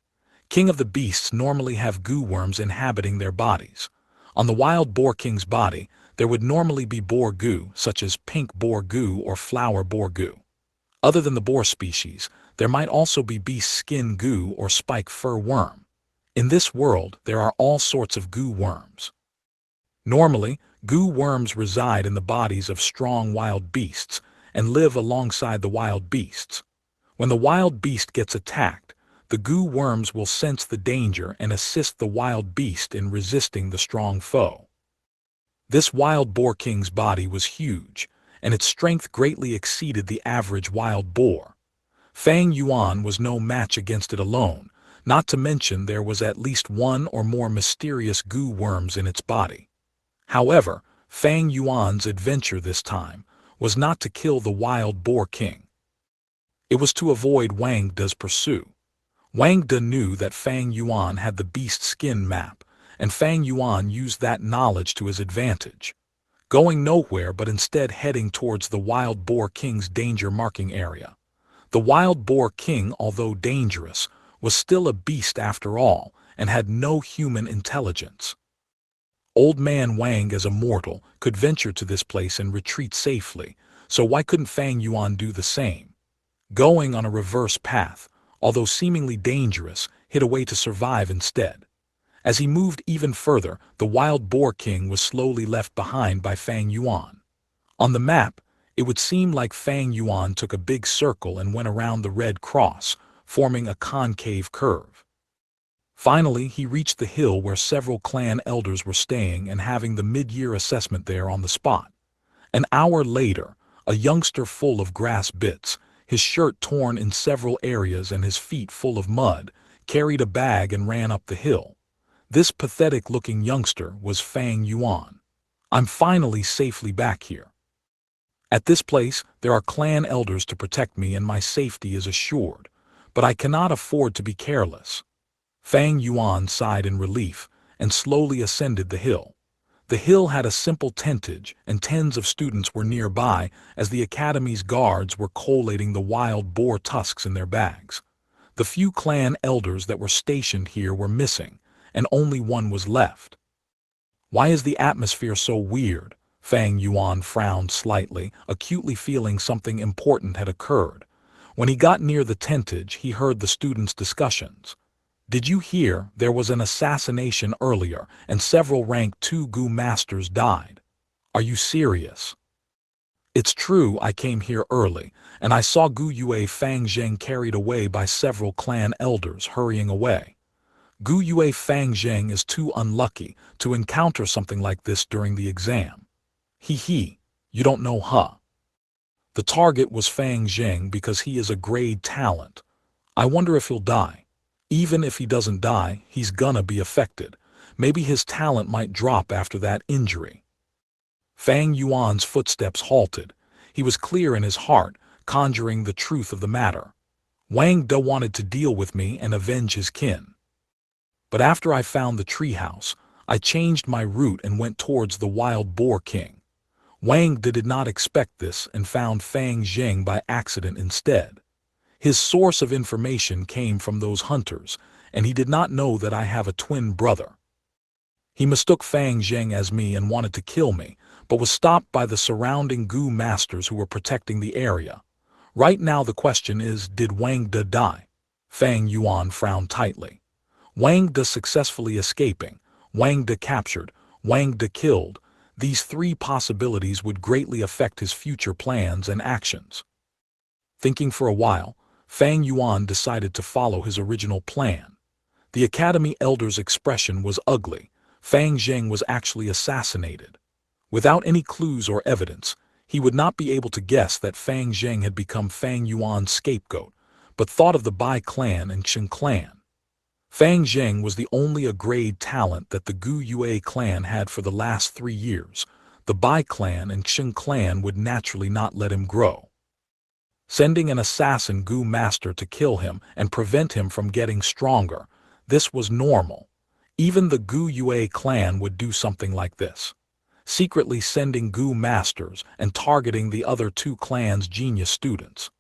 King of the beasts normally have Gu worms inhabiting their bodies. On the Wild Boar King's body, there would normally be boar Gu, such as pink boar Gu or flower boar Gu. Other than the boar species, there might also be beast skin Gu or spike fur worm. In this world, there are all sorts of Gu worms. Normally, Gu worms reside in the bodies of strong wild beasts and live alongside the wild beasts. When the wild beast gets attacked, the Gu worms will sense the danger and assist the wild beast in resisting the strong foe. This Wild Boar King's body was huge, and its strength greatly exceeded the average wild boar. Fang Yuan was no match against it alone, not to mention there was at least 1 or more mysterious Gu worms in its body. However, Fang Yuan's adventure this time was not to kill the Wild Boar King. It was to avoid Wang De's pursuit. Wang De knew that Fang Yuan had the beast skin map, and Fang Yuan used that knowledge to his advantage, going nowhere but instead heading towards the Wild Boar King's danger marking area. The Wild Boar King, although dangerous, was still a beast after all, and had no human intelligence. Old Man Wang, as a mortal, could venture to this place and retreat safely, so why couldn't Fang Yuan do the same? Going on a reverse path, although seemingly dangerous, hid a way to survive instead. As he moved even further, the Wild Boar King was slowly left behind by Fang Yuan. On the map, It would seem like Fang Yuan took a big circle and went around the red cross, forming a concave curve. Finally, he reached the hill where several clan elders were staying and having the mid-year assessment there on the spot. An hour later, a youngster full of grass bits, his shirt torn in several areas and his feet full of mud, carried a bag and ran up the hill. This pathetic-looking youngster was Fang Yuan. I'm finally safely back here. At this place, there are clan elders to protect me and my safety is assured, but I cannot afford to be careless. Fang Yuan sighed in relief and slowly ascended the hill. The hill had a simple tentage, and tens of students were nearby as the academy's guards were collating the wild boar tusks in their bags. The few clan elders that were stationed here were missing, and only one was left. Why is the atmosphere so weird? Fang Yuan frowned slightly, acutely feeling something important had occurred. When he got near the tentage, he heard the students' discussions. Did you hear there was an assassination earlier and several rank 2 Gu masters died? Are you serious? It's true, I came here early, and I saw Gu Yue Fang Zheng carried away by several clan elders hurrying away. Gu Yue Fang Zheng is too unlucky to encounter something like this during the exam. You don't know, huh? The target was Fang Zheng because he is a grade talent. I wonder if he'll die. Even if he doesn't die, he's gonna be affected. Maybe his talent might drop after that injury. Fang Yuan's footsteps halted. He was clear in his heart, conjuring the truth of the matter. Wang De wanted to deal with me and avenge his kin. But after I found the treehouse, I changed my route and went towards the wild boar king. Wang De did not expect this and found Fang Zheng by accident instead. His source of information came from those hunters, and he did not know that I have a twin brother. He mistook Fang Zheng as me and wanted to kill me, but was stopped by the surrounding Gu masters who were protecting the area. Right now the question is, did Wang De die? Fang Yuan frowned tightly. Wang De successfully escaping, Wang De captured, Wang De killed. These 3 possibilities would greatly affect his future plans and actions. Thinking for a while, Fang Yuan decided to follow his original plan. The Academy Elder's expression was ugly. Fang Zheng was actually assassinated. Without any clues or evidence, he would not be able to guess that Fang Zheng had become Fang Yuan's scapegoat, but thought of the Bai clan and Qing clan. Fang Zheng was the only grade talent that the Gu Yue clan had for the last 3 years. The Bai clan and Qing clan would naturally not let him grow. Sending an assassin Gu master to kill him and prevent him from getting stronger, this was normal. Even the Gu Yue clan would do something like this. Secretly sending Gu masters and targeting the other 2 clans' genius students.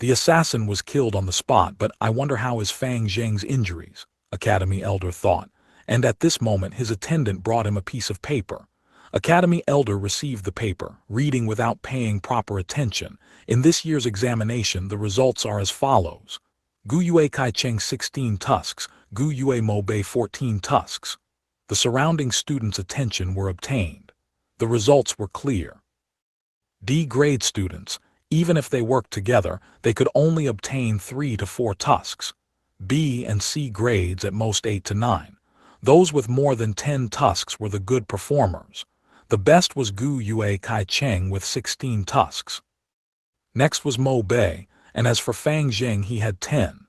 The assassin was killed on the spot, but I wonder how is Fang Zheng's injuries, Academy Elder thought, and at this moment his attendant brought him a piece of paper. Academy Elder received the paper, reading without paying proper attention. In this year's examination, the results are as follows. Gu Yue Kai Cheng 16 tusks, Gu Yue Mo Bei 14 tusks. The surrounding students' attention were obtained. The results were clear. D-grade students, even if they worked together, they could only obtain 3 to 4 tusks. B and C grades at most 8 to 9. Those with more than 10 tusks were the good performers. The best was Gu Yue Kai Cheng with 16 tusks. Next was Mo Bei, and as for Fang Zheng, he had 10.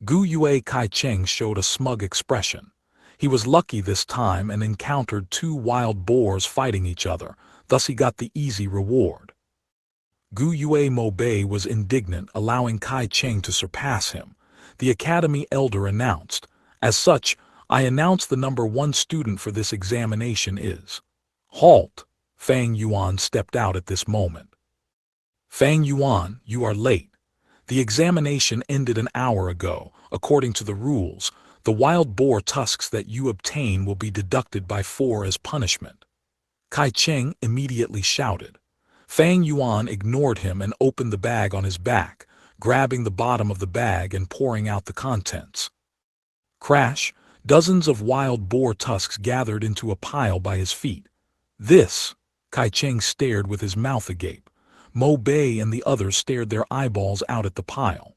Gu Yue Kai Cheng showed a smug expression. He was lucky this time and encountered 2 wild boars fighting each other, thus he got the easy reward. Gu Yue Mo Bei was indignant, allowing Kai Cheng to surpass him. The Academy Elder announced, "As such, I announce the number 1 student for this examination is..." Halt! Fang Yuan stepped out at this moment. Fang Yuan, you are late. The examination ended an hour ago. According to the rules, the wild boar tusks that you obtain will be deducted by 4 as punishment. Kai Cheng immediately shouted. Fang Yuan ignored him and opened the bag on his back, grabbing the bottom of the bag and pouring out the contents. Crash! Dozens of wild boar tusks gathered into a pile by his feet. This! Kai Cheng stared with his mouth agape. Mo Bei and the others stared their eyeballs out at the pile.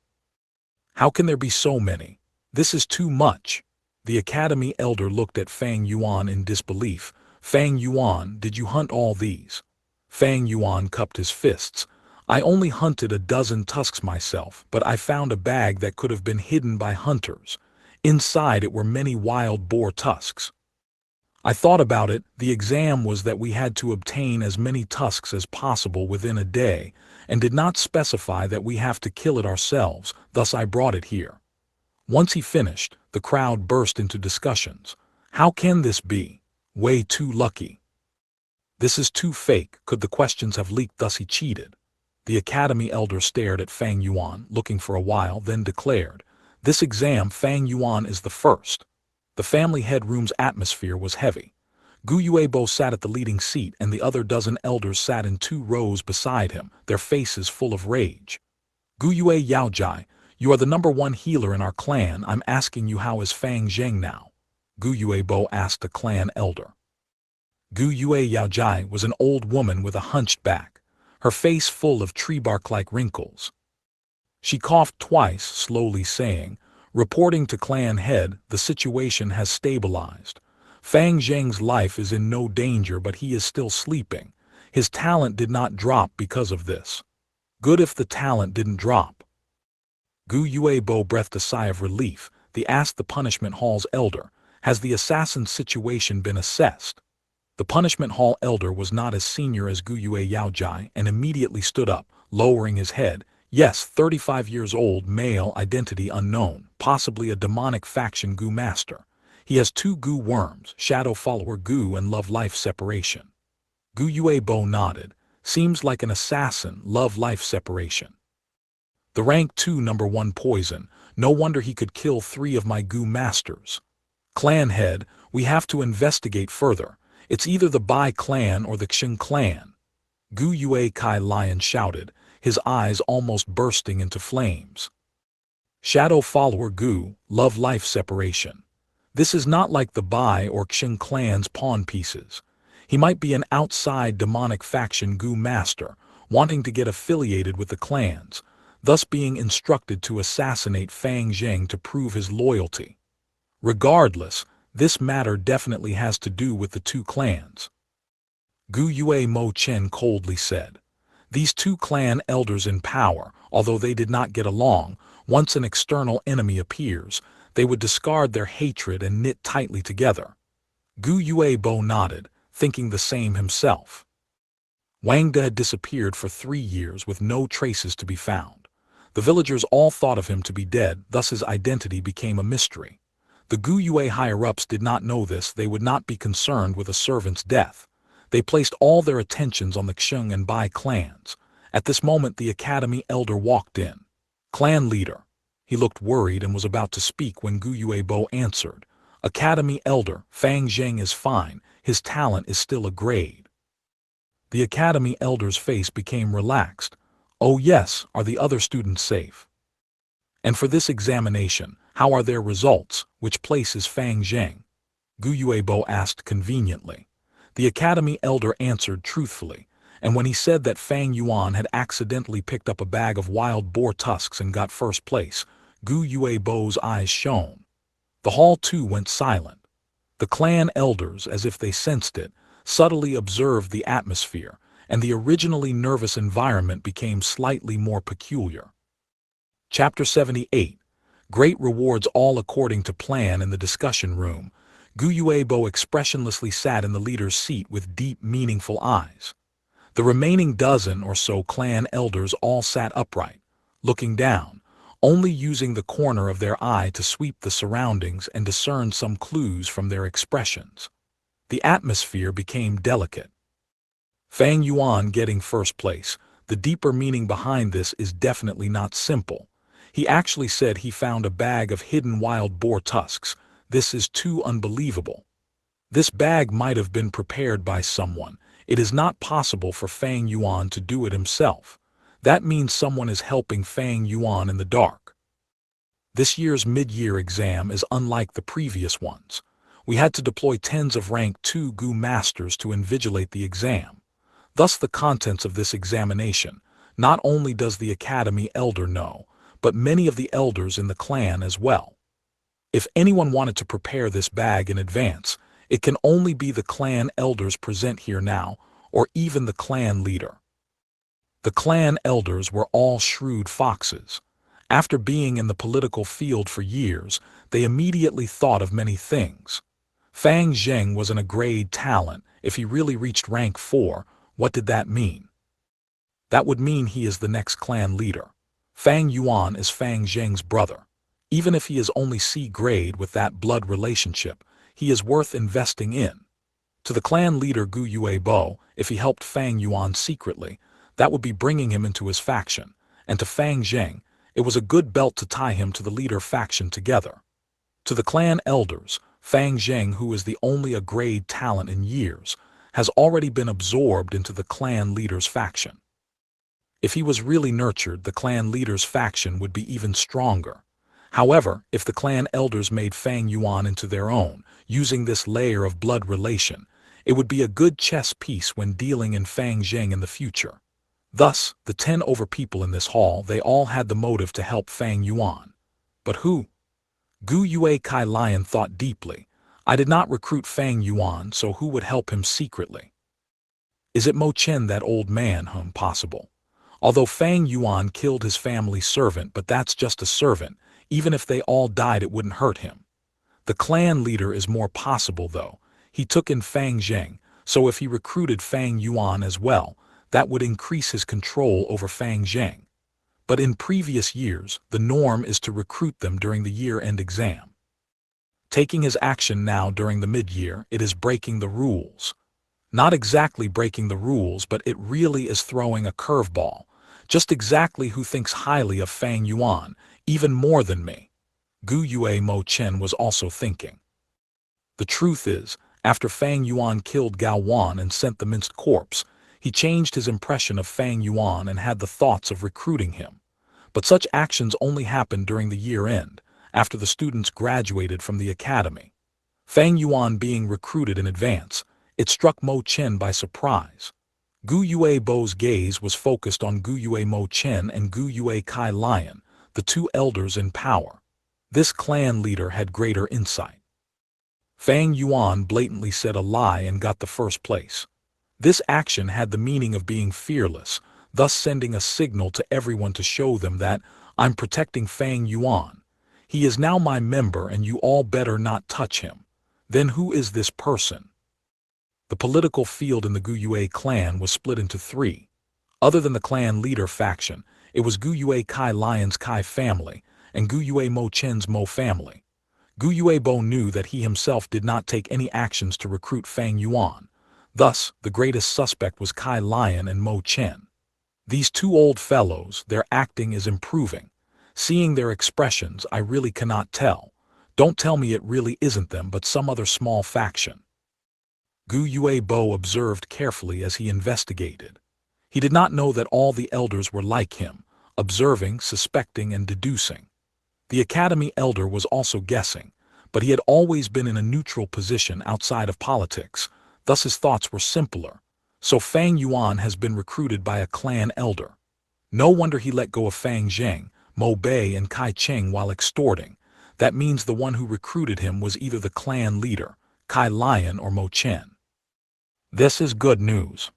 How can there be so many? This is too much. The academy elder looked at Fang Yuan in disbelief. Fang Yuan, did you hunt all these? Fang Yuan cupped his fists. I only hunted a dozen tusks myself, but I found a bag that could have been hidden by hunters. Inside it were many wild boar tusks. I thought about it. The exam was that we had to obtain as many tusks as possible within a day, and did not specify that we have to kill it ourselves, thus I brought it here. Once he finished, the crowd burst into discussions. How can this be? Way too lucky. This is too fake. Could the questions have leaked thus he cheated? The academy elder stared at Fang Yuan, looking for a while, then declared, this exam Fang Yuan is the first. The family headroom's atmosphere was heavy. Gu Yuebo sat at the leading seat and the other dozen elders sat in 2 rows beside him, their faces full of rage. Gu Yue Yaojai, you are the #1 healer in our clan. I'm asking you, how is Fang Zheng now? Gu Yuebo asked a clan elder. Gu Yue Yaojai was an old woman with a hunched back, her face full of tree bark-like wrinkles. She coughed twice, slowly saying, reporting to clan head, the situation has stabilized. Fang Zheng's life is in no danger, but he is still sleeping. His talent did not drop because of this. Good if the talent didn't drop. Gu Yuebo breathed a sigh of relief. They asked the punishment hall's elder, has the assassin's situation been assessed? The punishment hall elder was not as senior as Gu Yue Yaojai and immediately stood up, lowering his head. Yes, 35 years old, male, identity unknown, possibly a demonic faction Gu master. He has 2 Gu worms, shadow follower Gu and love-life separation. Gu Yuebo nodded. Seems like an assassin, love-life separation. The rank 2 #1 poison. No wonder he could kill 3 of my Gu masters. Clan head, we have to investigate further. It's either the Bai clan or the Xing clan. Gu Yue Kai Lion shouted, his eyes almost bursting into flames. Shadow follower Gu, love-life separation. This is not like the Bai or Xing clan's pawn pieces. He might be an outside demonic faction Gu master, wanting to get affiliated with the clans, thus being instructed to assassinate Fang Zheng to prove his loyalty. Regardless, this matter definitely has to do with the 2 clans. Gu Yue Mo Chen coldly said. These 2 clan elders in power, although they did not get along, once an external enemy appears, they would discard their hatred and knit tightly together. Gu Yuebo nodded, thinking the same himself. Wang De had disappeared for 3 years with no traces to be found. The villagers all thought of him to be dead, thus his identity became a mystery. The Gu Yue higher-ups did not know this. They would not be concerned with a servant's death. They placed all their attentions on the Xing and Bai clans. At this moment the academy elder walked in. Clan leader. He looked worried and was about to speak when Gu Yuebo answered. Academy elder, Fang Zheng is fine. His talent is still a grade. The academy elder's face became relaxed. Oh yes, are the other students safe? And for this examination, how are their results? Which place is Fang Zheng? Gu Yuebo asked conveniently. The academy elder answered truthfully, and when he said that Fang Yuan had accidentally picked up a bag of wild boar tusks and got first place, Gu Yuebo's eyes shone. The hall too went silent. The clan elders, as if they sensed it, subtly observed the atmosphere, and the originally nervous environment became slightly more peculiar. Chapter 78. Great rewards all according to plan. In the discussion room, Gu Yuebo expressionlessly sat in the leader's seat with deep, meaningful eyes. The remaining dozen or so clan elders all sat upright, looking down, only using the corner of their eye to sweep the surroundings and discern some clues from their expressions. The atmosphere became delicate. Fang Yuan getting first place. The deeper meaning behind this is definitely not simple. He actually said he found a bag of hidden wild boar tusks. This is too unbelievable. This bag might have been prepared by someone. It is not possible for Fang Yuan to do it himself. That means someone is helping Fang Yuan in the dark. This year's mid-year exam is unlike the previous ones. We had to deploy tens of rank 2 Gu masters to invigilate the exam. Thus the contents of this examination, Not only does the Academy elder know, but many of the elders in the clan as well. If anyone wanted to prepare this bag in advance, it can only be the clan elders present here now, or even the clan leader. The clan elders were all shrewd foxes. After being in the political field for years, they immediately thought of many things. Fang Zheng was an A-grade talent. If he really reached rank 4, what did that mean? That would mean he is the next clan leader. Fang Yuan is Fang Zheng's brother. Even if he is only C-grade with that blood relationship, he is worth investing in. To the clan leader Gu Yuebo, if he helped Fang Yuan secretly, that would be bringing him into his faction, and to Fang Zheng, it was a good belt to tie him to the leader faction together. To the clan elders, Fang Zheng, who is the only A-grade talent in years, has already been absorbed into the clan leader's faction. If he was really nurtured, the clan leader's faction would be even stronger. However, if the clan elders made Fang Yuan into their own, using this layer of blood relation, it would be a good chess piece when dealing in Fang Zheng in the future. Thus, the 10 over people in this hall, they all had the motive to help Fang Yuan. But who? Gu Yue Kai Lion thought deeply. I did not recruit Fang Yuan, so who would help him secretly? Is it Mo Chen, that old man? Possible. Although Fang Yuan killed his family servant, but that's just a servant. Even if they all died, it wouldn't hurt him. The clan leader is more possible though. He took in Fang Zheng, so if he recruited Fang Yuan as well, that would increase his control over Fang Zheng. But in previous years, the norm is to recruit them during the year-end exam. Taking his action now during the mid-year, it is breaking the rules. Not exactly breaking the rules, but it really is throwing a curveball. Just exactly who thinks highly of Fang Yuan, even more than me? Gu Yue Mo Chen was also thinking. The truth is, after Fang Yuan killed Gao Wan and sent the minced corpse, he changed his impression of Fang Yuan and had the thoughts of recruiting him. But such actions only happened during the year-end, after the students graduated from the academy. Fang Yuan being recruited in advance, it struck Mo Chen by surprise. Gu Yuebo's gaze was focused on Gu Yue Mo Chen and Gu Yue Kai Lion, the 2 elders in power. This clan leader had greater insight. Fang Yuan blatantly said a lie and got the first place. This action had the meaning of being fearless, thus sending a signal to everyone to show them that I'm protecting Fang Yuan. He is now my member and you all better not touch him. Then who is this person? The political field in the Gu Yue clan was split into 3. Other than the clan leader faction, it was Gu Yue Kai Lion's Kai family and Gu Yue Mo Chen's Mo family. Gu Yuebo knew that he himself did not take any actions to recruit Fang Yuan. Thus, the greatest suspect was Kai Lion and Mo Chen. These 2 old fellows, their acting is improving. Seeing their expressions, I really cannot tell. Don't tell me it really isn't them but some other small faction. Gu Yuebo observed carefully as he investigated. He did not know that all the elders were like him, observing, suspecting, and deducing. The academy elder was also guessing, but he had always been in a neutral position outside of politics, thus his thoughts were simpler. So Fang Yuan has been recruited by a clan elder. No wonder he let go of Fang Zheng, Mo Bei, and Kai Cheng while extorting. That means the one who recruited him was either the clan leader, Kai Lion, or Mo Chen. This is good news.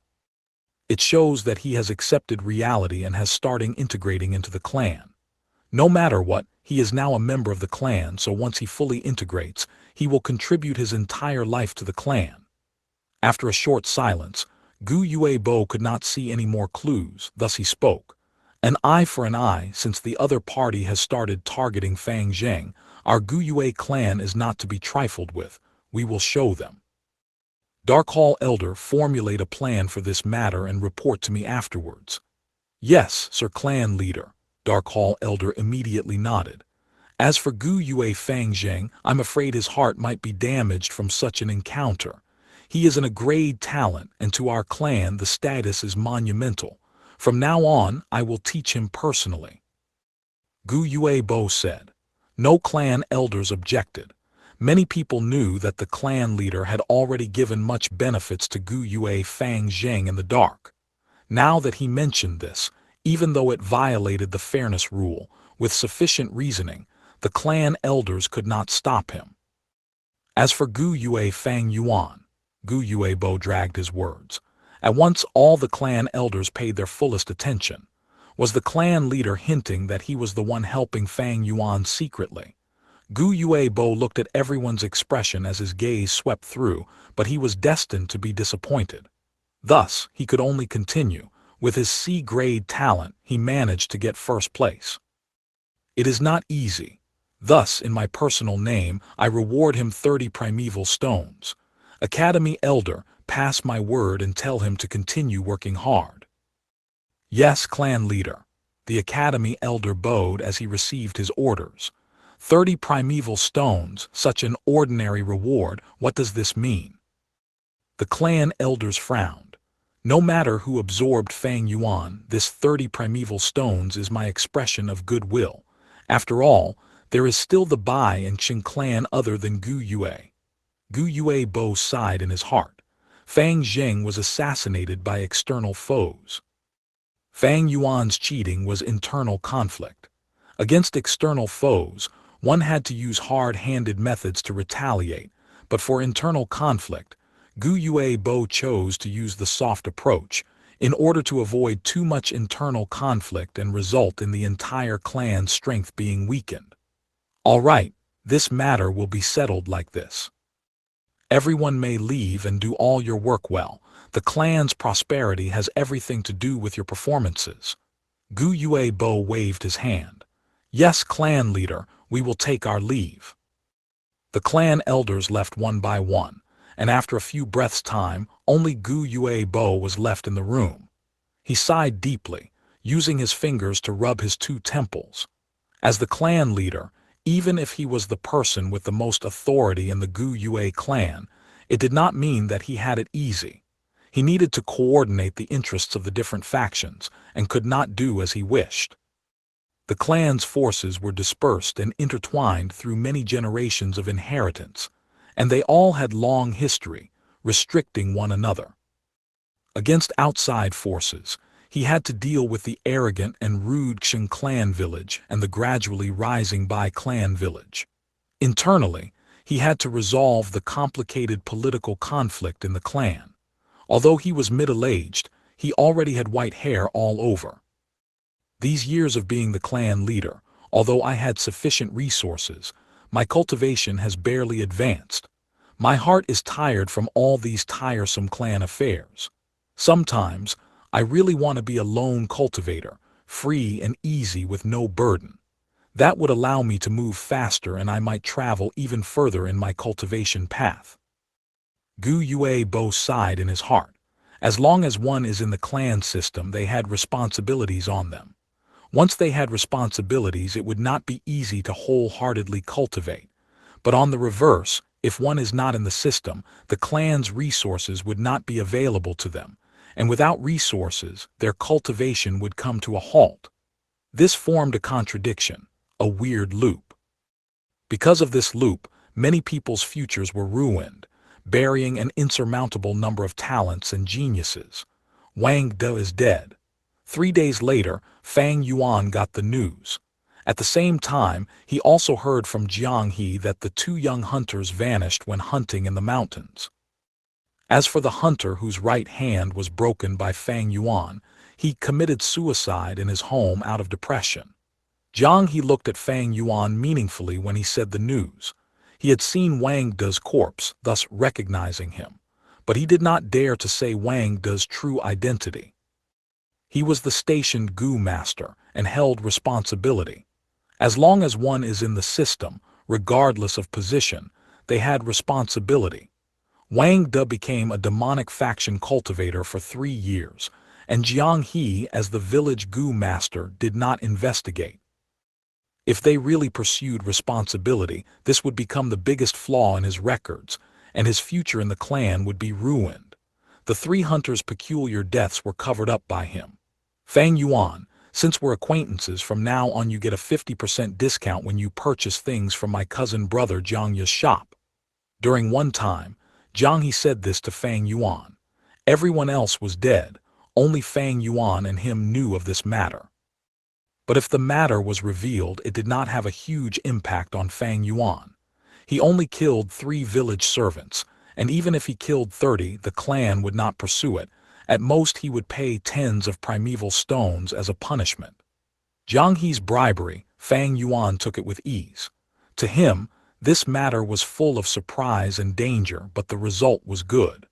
It shows that he has accepted reality and has started integrating into the clan. No matter what, he is now a member of the clan, so once he fully integrates, he will contribute his entire life to the clan. After a short silence, Gu Yuebo could not see any more clues, thus he spoke. An eye for an eye. Since the other party has started targeting Fang Zheng, our Gu Yue clan is not to be trifled with. We will show them. Dark Hall Elder, formulate a plan for this matter and report to me afterwards. Yes, Sir Clan Leader. Dark Hall Elder immediately nodded. As for Gu Yue Fang Zheng, I'm afraid his heart might be damaged from such an encounter. He is an A-grade talent, and to our clan the status is monumental. From now on, I will teach him personally. Gu Yuebo said. No clan elders objected. Many people knew that the clan leader had already given much benefits to Gu Yue Fang Zheng in the dark. Now that he mentioned this, even though it violated the fairness rule. With sufficient reasoning, the clan elders could not stop him. As for Gu Yue Fang Yuan, Gu Yue Bo dragged his words. At once all the clan elders paid their fullest attention. Was the clan leader hinting that he was the one helping Fang Yuan secretly? Gu Yue Bo looked at everyone's expression as his gaze swept through, but he was destined to be disappointed. Thus, he could only continue. With his C-grade talent, he managed to get first place. It is not easy. Thus, in my personal name, I reward him 30 primeval stones. Academy Elder, pass my word and tell him to continue working hard. Yes, clan leader. The Academy Elder bowed as he received his orders. 30 primeval stones, such an ordinary reward, what does this mean? The clan elders frowned. No matter who absorbed Fang Yuan, this 30 primeval stones is my expression of goodwill. After all, there is still the Bai and Qing clan other than Gu Yue. Gu Yue Bo sighed in his heart. Fang Zheng was assassinated by external foes. Fang Yuan's cheating was internal conflict. Against external foes, one had to use hard-handed methods to retaliate, but for internal conflict, Gu Yue Bo chose to use the soft approach, in order to avoid too much internal conflict and result in the entire clan's strength being weakened. All right, this matter will be settled like this. Everyone may leave and do all your work well. The clan's prosperity has everything to do with your performances. Gu Yue Bo waved his hand. Yes, clan leader, we will take our leave. The clan elders left one by one, and after a few breaths' time, only Gu Yue Bo was left in the room. He sighed deeply, using his fingers to rub his 2 temples. As the clan leader, even if he was the person with the most authority in the Gu Yue clan, it did not mean that he had it easy. He needed to coordinate the interests of the different factions, and could not do as he wished. The clan's forces were dispersed and intertwined through many generations of inheritance, and they all had long history, restricting one another. Against outside forces, he had to deal with the arrogant and rude Qing clan village and the gradually rising Bai clan village. Internally, he had to resolve the complicated political conflict in the clan. Although he was middle-aged, he already had white hair all over. These years of being the clan leader, although I had sufficient resources, my cultivation has barely advanced. My heart is tired from all these tiresome clan affairs. Sometimes, I really want to be a lone cultivator, free and easy with no burden. That would allow me to move faster and I might travel even further in my cultivation path. Gu Yue Bo sighed in his heart. As long as one is in the clan system, they had responsibilities on them. Once they had responsibilities, it would not be easy to wholeheartedly cultivate. But on the reverse, if one is not in the system, the clan's resources would not be available to them, and without resources, their cultivation would come to a halt. This formed a contradiction, a weird loop. Because of this loop, many people's futures were ruined, burying an insurmountable number of talents and geniuses. Wang De is dead. 3 days later, Fang Yuan got the news. At the same time, he also heard from Xianxia that the 2 young hunters vanished when hunting in the mountains. As for the hunter whose right hand was broken by Fang Yuan, he committed suicide in his home out of depression. Xianxia looked at Fang Yuan meaningfully when he said the news. He had seen Wang De's corpse, thus recognizing him, but he did not dare to say Wang De's true identity. He was the stationed Gu master and held responsibility. As long as one is in the system, regardless of position, they had responsibility. Wang De became a demonic faction cultivator for 3 years, and Xianxia as the village Gu master did not investigate. If they really pursued responsibility, this would become the biggest flaw in his records, and his future in the clan would be ruined. The 3 hunters' peculiar deaths were covered up by him. Fang Yuan, since we're acquaintances, from now on you get a 50% discount when you purchase things from my cousin brother Xianxia's shop. During one time, Xianxia said this to Fang Yuan. Everyone else was dead. Only Fang Yuan and him knew of this matter. But if the matter was revealed, it did not have a huge impact on Fang Yuan. He only killed 3 village servants, and even if he killed 30, the clan would not pursue it. At most he would pay tens of primeval stones as a punishment. Jiang He's bribery, Fang Yuan took it with ease. To him, this matter was full of surprise and danger, but the result was good.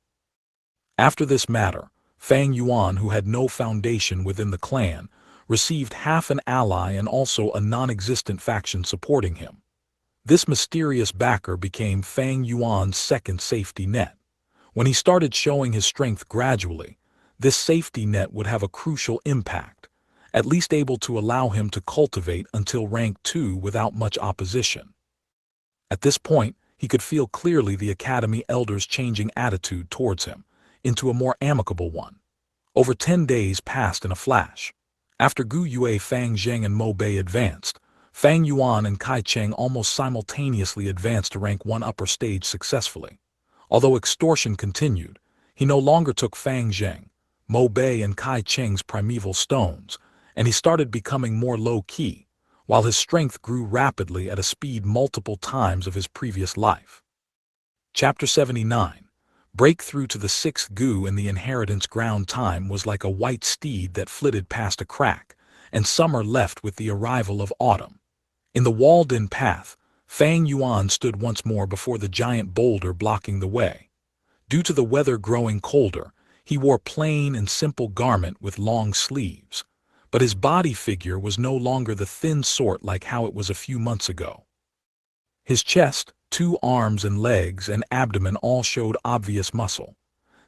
After this matter, Fang Yuan, who had no foundation within the clan, received half an ally and also a non-existent faction supporting him. This mysterious backer became Fang Yuan's second safety net. When he started showing his strength gradually, this safety net would have a crucial impact, at least able to allow him to cultivate until rank 2 without much opposition. At this point, he could feel clearly the academy elders' changing attitude towards him, into a more amicable one. Over 10 days passed in a flash. After Gu Yue, Fang Zheng and Mo Bei advanced, Fang Yuan and Kai Cheng almost simultaneously advanced to rank 1 upper stage successfully. Although extortion continued, he no longer took Fang Zheng, Mo Bei and Kai Cheng's primeval stones, and he started becoming more low-key, while his strength grew rapidly at a speed multiple times of his previous life. Chapter 79. Breakthrough to the 6th Gu in the inheritance ground. Time was like a white steed that flitted past a crack, and summer left with the arrival of autumn. In the walled-in path, Fang Yuan stood once more before the giant boulder blocking the way. Due to the weather growing colder, he wore plain and simple garment with long sleeves, but his body figure was no longer the thin sort like how it was a few months ago. His chest, 2 arms and legs and abdomen all showed obvious muscle.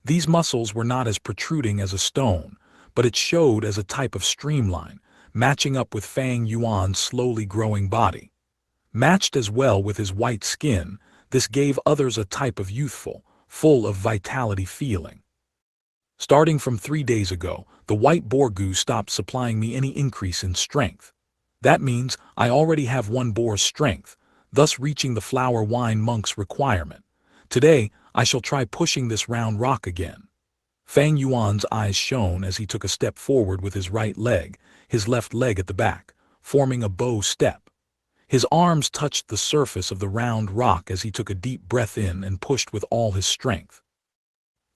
These muscles were not as protruding as a stone, but it showed as a type of streamline, matching up with Fang Yuan's slowly growing body. Matched as well with his white skin, this gave others a type of youthful, full of vitality feeling. Starting from 3 days ago, the white Borgu stopped supplying me any increase in strength. That means I already have 1 boar's strength, thus reaching the flower wine monk's requirement. Today, I shall try pushing this round rock again. Fang Yuan's eyes shone as he took a step forward with his right leg, his left leg at the back, forming a bow step. His arms touched the surface of the round rock as he took a deep breath in and pushed with all his strength.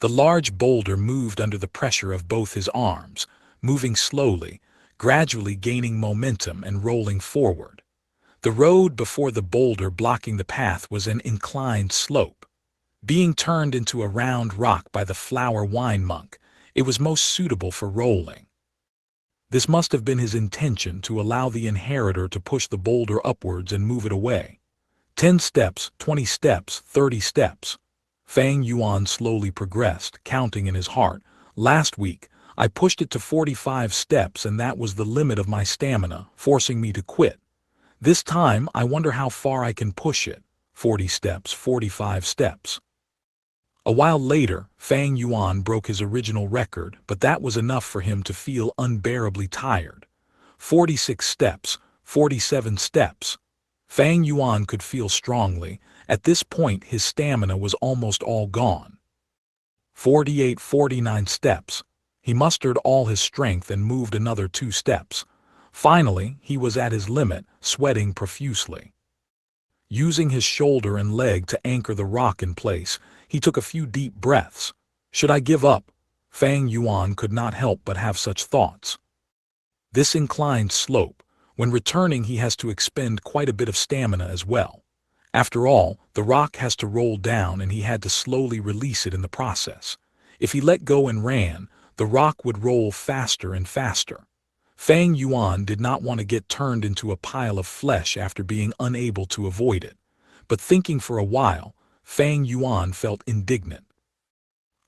The large boulder moved under the pressure of both his arms, moving slowly, gradually gaining momentum and rolling forward. The road before the boulder blocking the path was an inclined slope. Being turned into a round rock by the flower wine monk, it was most suitable for rolling. This must have been his intention, to allow the inheritor to push the boulder upwards and move it away. 10 steps, 20 steps, 30 steps. Fang Yuan slowly progressed, counting in his heart. Last week, I pushed it to 45 steps and that was the limit of my stamina, forcing me to quit. This time, I wonder how far I can push it. 40 steps, 45 steps. A while later, Fang Yuan broke his original record, but that was enough for him to feel unbearably tired. 46 steps, 47 steps. Fang Yuan could feel strongly. At this point his stamina was almost all gone. 48, 49 steps. He mustered all his strength and moved another 2 steps. Finally, he was at his limit, sweating profusely. Using his shoulder and leg to anchor the rock in place, he took a few deep breaths. Should I give up? Fang Yuan could not help but have such thoughts. This inclined slope, when returning he has to expend quite a bit of stamina as well. After all, the rock has to roll down and he had to slowly release it in the process. If he let go and ran, the rock would roll faster and faster. Fang Yuan did not want to get turned into a pile of flesh after being unable to avoid it. But thinking for a while, Fang Yuan felt indignant.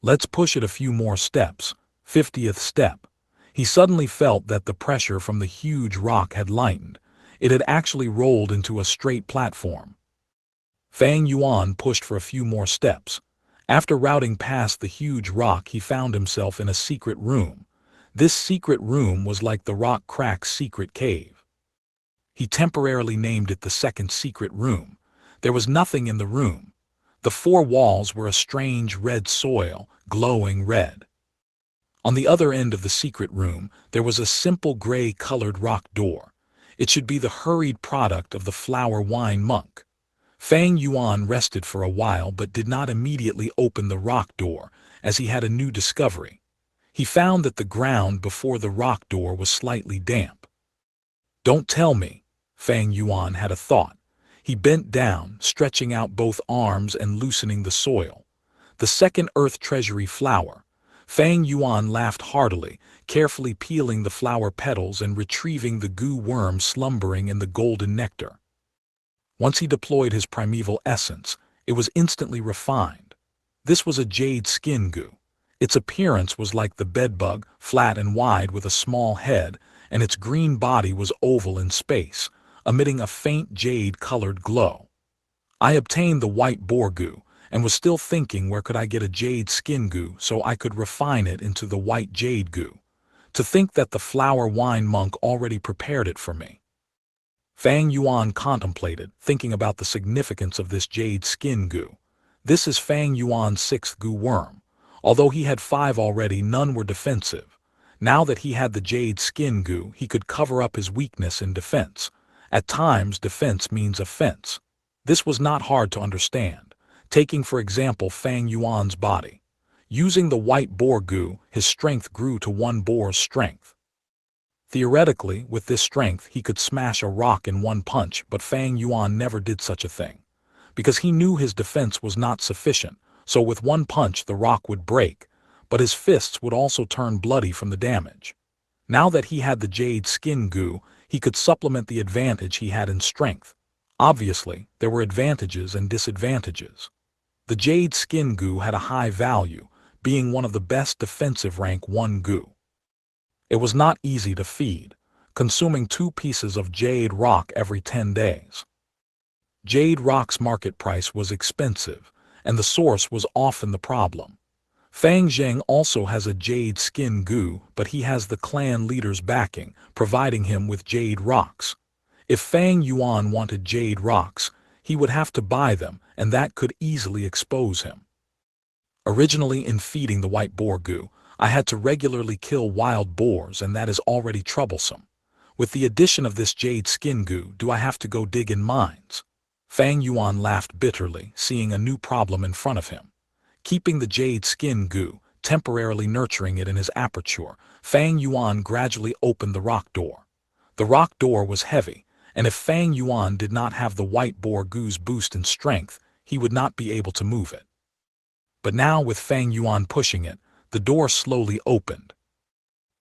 Let's push it a few more steps. 50th step. He suddenly felt that the pressure from the huge rock had lightened. It had actually rolled into a straight platform. Fang Yuan pushed for a few more steps. After routing past the huge rock, he found himself in a secret room. This secret room was like the rock crack's secret cave. He temporarily named it the second secret room. There was nothing in the room. The 4 walls were a strange red soil, glowing red. On the other end of the secret room, there was a simple gray-colored rock door. It should be the hurried product of the flower wine monk. Fang Yuan rested for a while but did not immediately open the rock door, as he had a new discovery. He found that the ground before the rock door was slightly damp. "Don't tell me," Fang Yuan had a thought. He bent down, stretching out both arms and loosening the soil. The second earth treasury flower. Fang Yuan laughed heartily, carefully peeling the flower petals and retrieving the goo worm slumbering in the golden nectar. Once he deployed his primeval essence, it was instantly refined. This was a jade skin goo. Its appearance was like the bedbug, flat and wide with a small head, and its green body was oval in space, emitting a faint jade-colored glow. I obtained the white boar goo, and was still thinking where could I get a jade skin goo so I could refine it into the white jade goo. To think that the flower wine monk already prepared it for me. Fang Yuan contemplated, thinking about the significance of this jade skin goo. This is Fang Yuan's sixth goo worm. Although he had 5 already, none were defensive. Now that he had the jade skin goo, he could cover up his weakness in defense. At times, defense means offense. This was not hard to understand. Taking for example Fang Yuan's body. Using the white boar goo, his strength grew to 1 boar's strength. Theoretically, with this strength he could smash a rock in 1 punch, but Fang Yuan never did such a thing. Because he knew his defense was not sufficient, so with 1 punch the rock would break, but his fists would also turn bloody from the damage. Now that he had the jade skin goo, he could supplement the advantage he had in strength. Obviously, there were advantages and disadvantages. The jade skin goo had a high value, being one of the best defensive rank 1 goo. It was not easy to feed, consuming 2 pieces of jade rock every 10 days. Jade rock's market price was expensive, and the source was often the problem. Fang Zheng also has a jade skin goo, but he has the clan leader's backing, providing him with jade rocks. If Fang Yuan wanted jade rocks, he would have to buy them, and that could easily expose him. Originally, in feeding the white boar goo, I had to regularly kill wild boars, and that is already troublesome. With the addition of this jade skin goo, do I have to go dig in mines? Fang Yuan laughed bitterly, seeing a new problem in front of him. Keeping the jade skin goo, temporarily nurturing it in his aperture, Fang Yuan gradually opened the rock door. The rock door was heavy, and if Fang Yuan did not have the white boar goo's boost in strength, he would not be able to move it. But now, with Fang Yuan pushing it, the door slowly opened.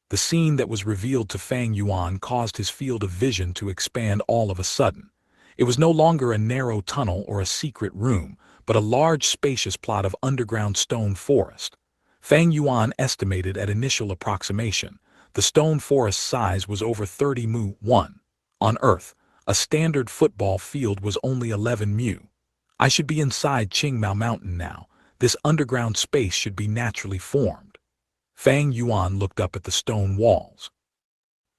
The scene that was revealed to Fang Yuan caused his field of vision to expand all of a sudden. It was no longer a narrow tunnel or a secret room, but a large spacious plot of underground stone forest. Fang Yuan estimated at initial approximation, the stone forest size was over 30 mu. 1. On Earth, a standard football field was only 11 mu. I should be inside Qingmao Mountain now. This underground space should be naturally formed. Fang Yuan looked up at the stone walls.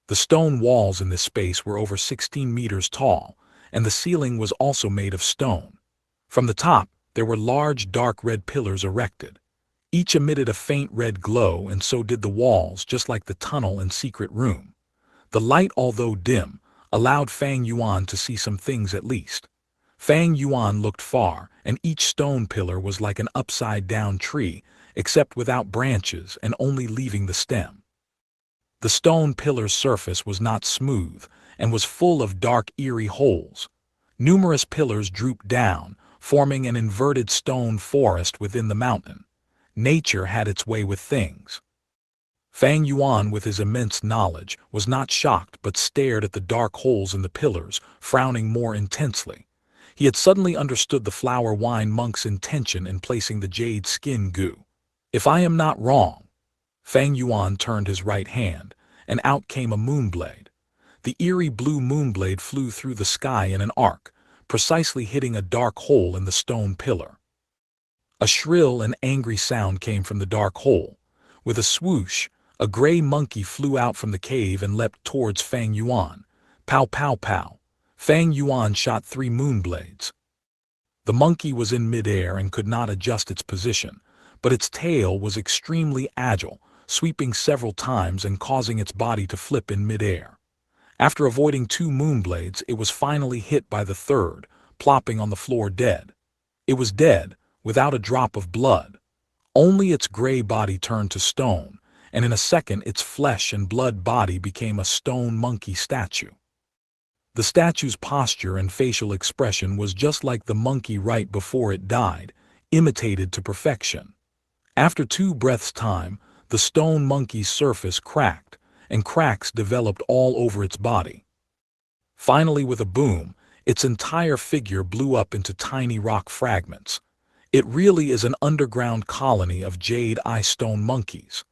The stone walls in this space were over 16 meters tall, and the ceiling was also made of stone. From the top, there were large dark red pillars erected. Each emitted a faint red glow, and so did the walls, just like the tunnel and secret room. The light, although dim, allowed Fang Yuan to see some things at least. Fang Yuan looked far, and each stone pillar was like an upside-down tree, except without branches and only leaving the stem. The stone pillar's surface was not smooth, and was full of dark, eerie holes. Numerous pillars drooped down, forming an inverted stone forest within the mountain. Nature had its way with things. Fang Yuan, with his immense knowledge, was not shocked but stared at the dark holes in the pillars, frowning more intensely. He had suddenly understood the flower wine monk's intention in placing the jade skin goo. If I am not wrong. Fang Yuan turned his right hand, and out came a moonblade. The eerie blue moonblade flew through the sky in an arc, precisely hitting a dark hole in the stone pillar. A shrill and angry sound came from the dark hole. With a swoosh, a gray monkey flew out from the cave and leapt towards Fang Yuan. Pow pow pow. Fang Yuan shot 3 moonblades. The monkey was in midair and could not adjust its position, but its tail was extremely agile, sweeping several times and causing its body to flip in midair. After avoiding 2 moonblades, it was finally hit by the third, plopping on the floor dead. It was dead, without a drop of blood. Only its gray body turned to stone, and in a second its flesh and blood body became a stone monkey statue. The statue's posture and facial expression was just like the monkey right before it died, imitated to perfection. After 2 breaths' time, the stone monkey's surface cracked, and cracks developed all over its body. Finally, with a boom, its entire figure blew up into tiny rock fragments. It really is an underground colony of jade eye stone monkeys.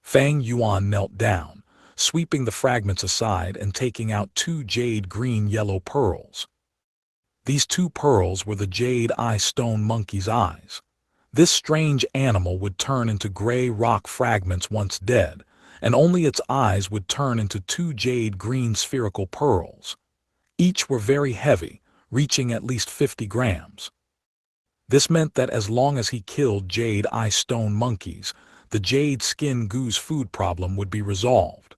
Fang Yuan knelt down, sweeping the fragments aside and taking out 2 jade green-yellow pearls. These 2 pearls were the jade eye stone monkey's eyes. This strange animal would turn into gray rock fragments once dead, and only its eyes would turn into 2 jade green spherical pearls. Each were very heavy, reaching at least 50 grams. This meant that as long as he killed jade eye stone monkeys, the jade skin goo's food problem would be resolved.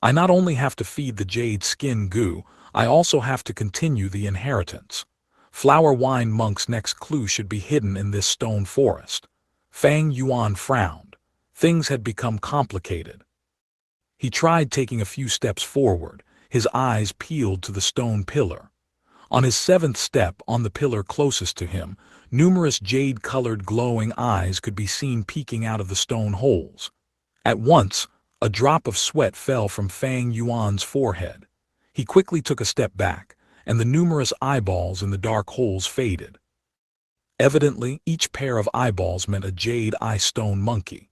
I not only have to feed the jade skin goo, I also have to continue the inheritance. Flower Wine Monk's next clue should be hidden in this stone forest. Fang Yuan frowned. Things had become complicated. He tried taking a few steps forward, his eyes peeled to the stone pillar. On his 7th step on the pillar closest to him, numerous jade-colored glowing eyes could be seen peeking out of the stone holes. At once, a drop of sweat fell from Fang Yuan's forehead. He quickly took a step back, and the numerous eyeballs in the dark holes faded. Evidently, each pair of eyeballs meant a jade eye stone monkey.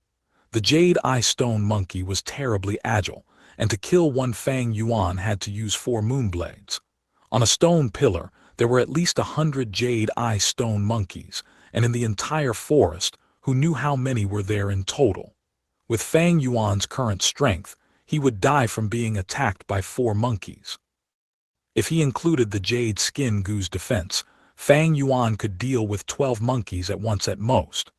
The jade eye stone monkey was terribly agile, and to kill one Fang Yuan had to use 4 moonblades. On a stone pillar, there were at least 100 jade eye stone monkeys, and in the entire forest, who knew how many were there in total? With Fang Yuan's current strength, he would die from being attacked by 4 monkeys. If he included the jade skin goo's defense, Fang Yuan could deal with 12 monkeys at once at most.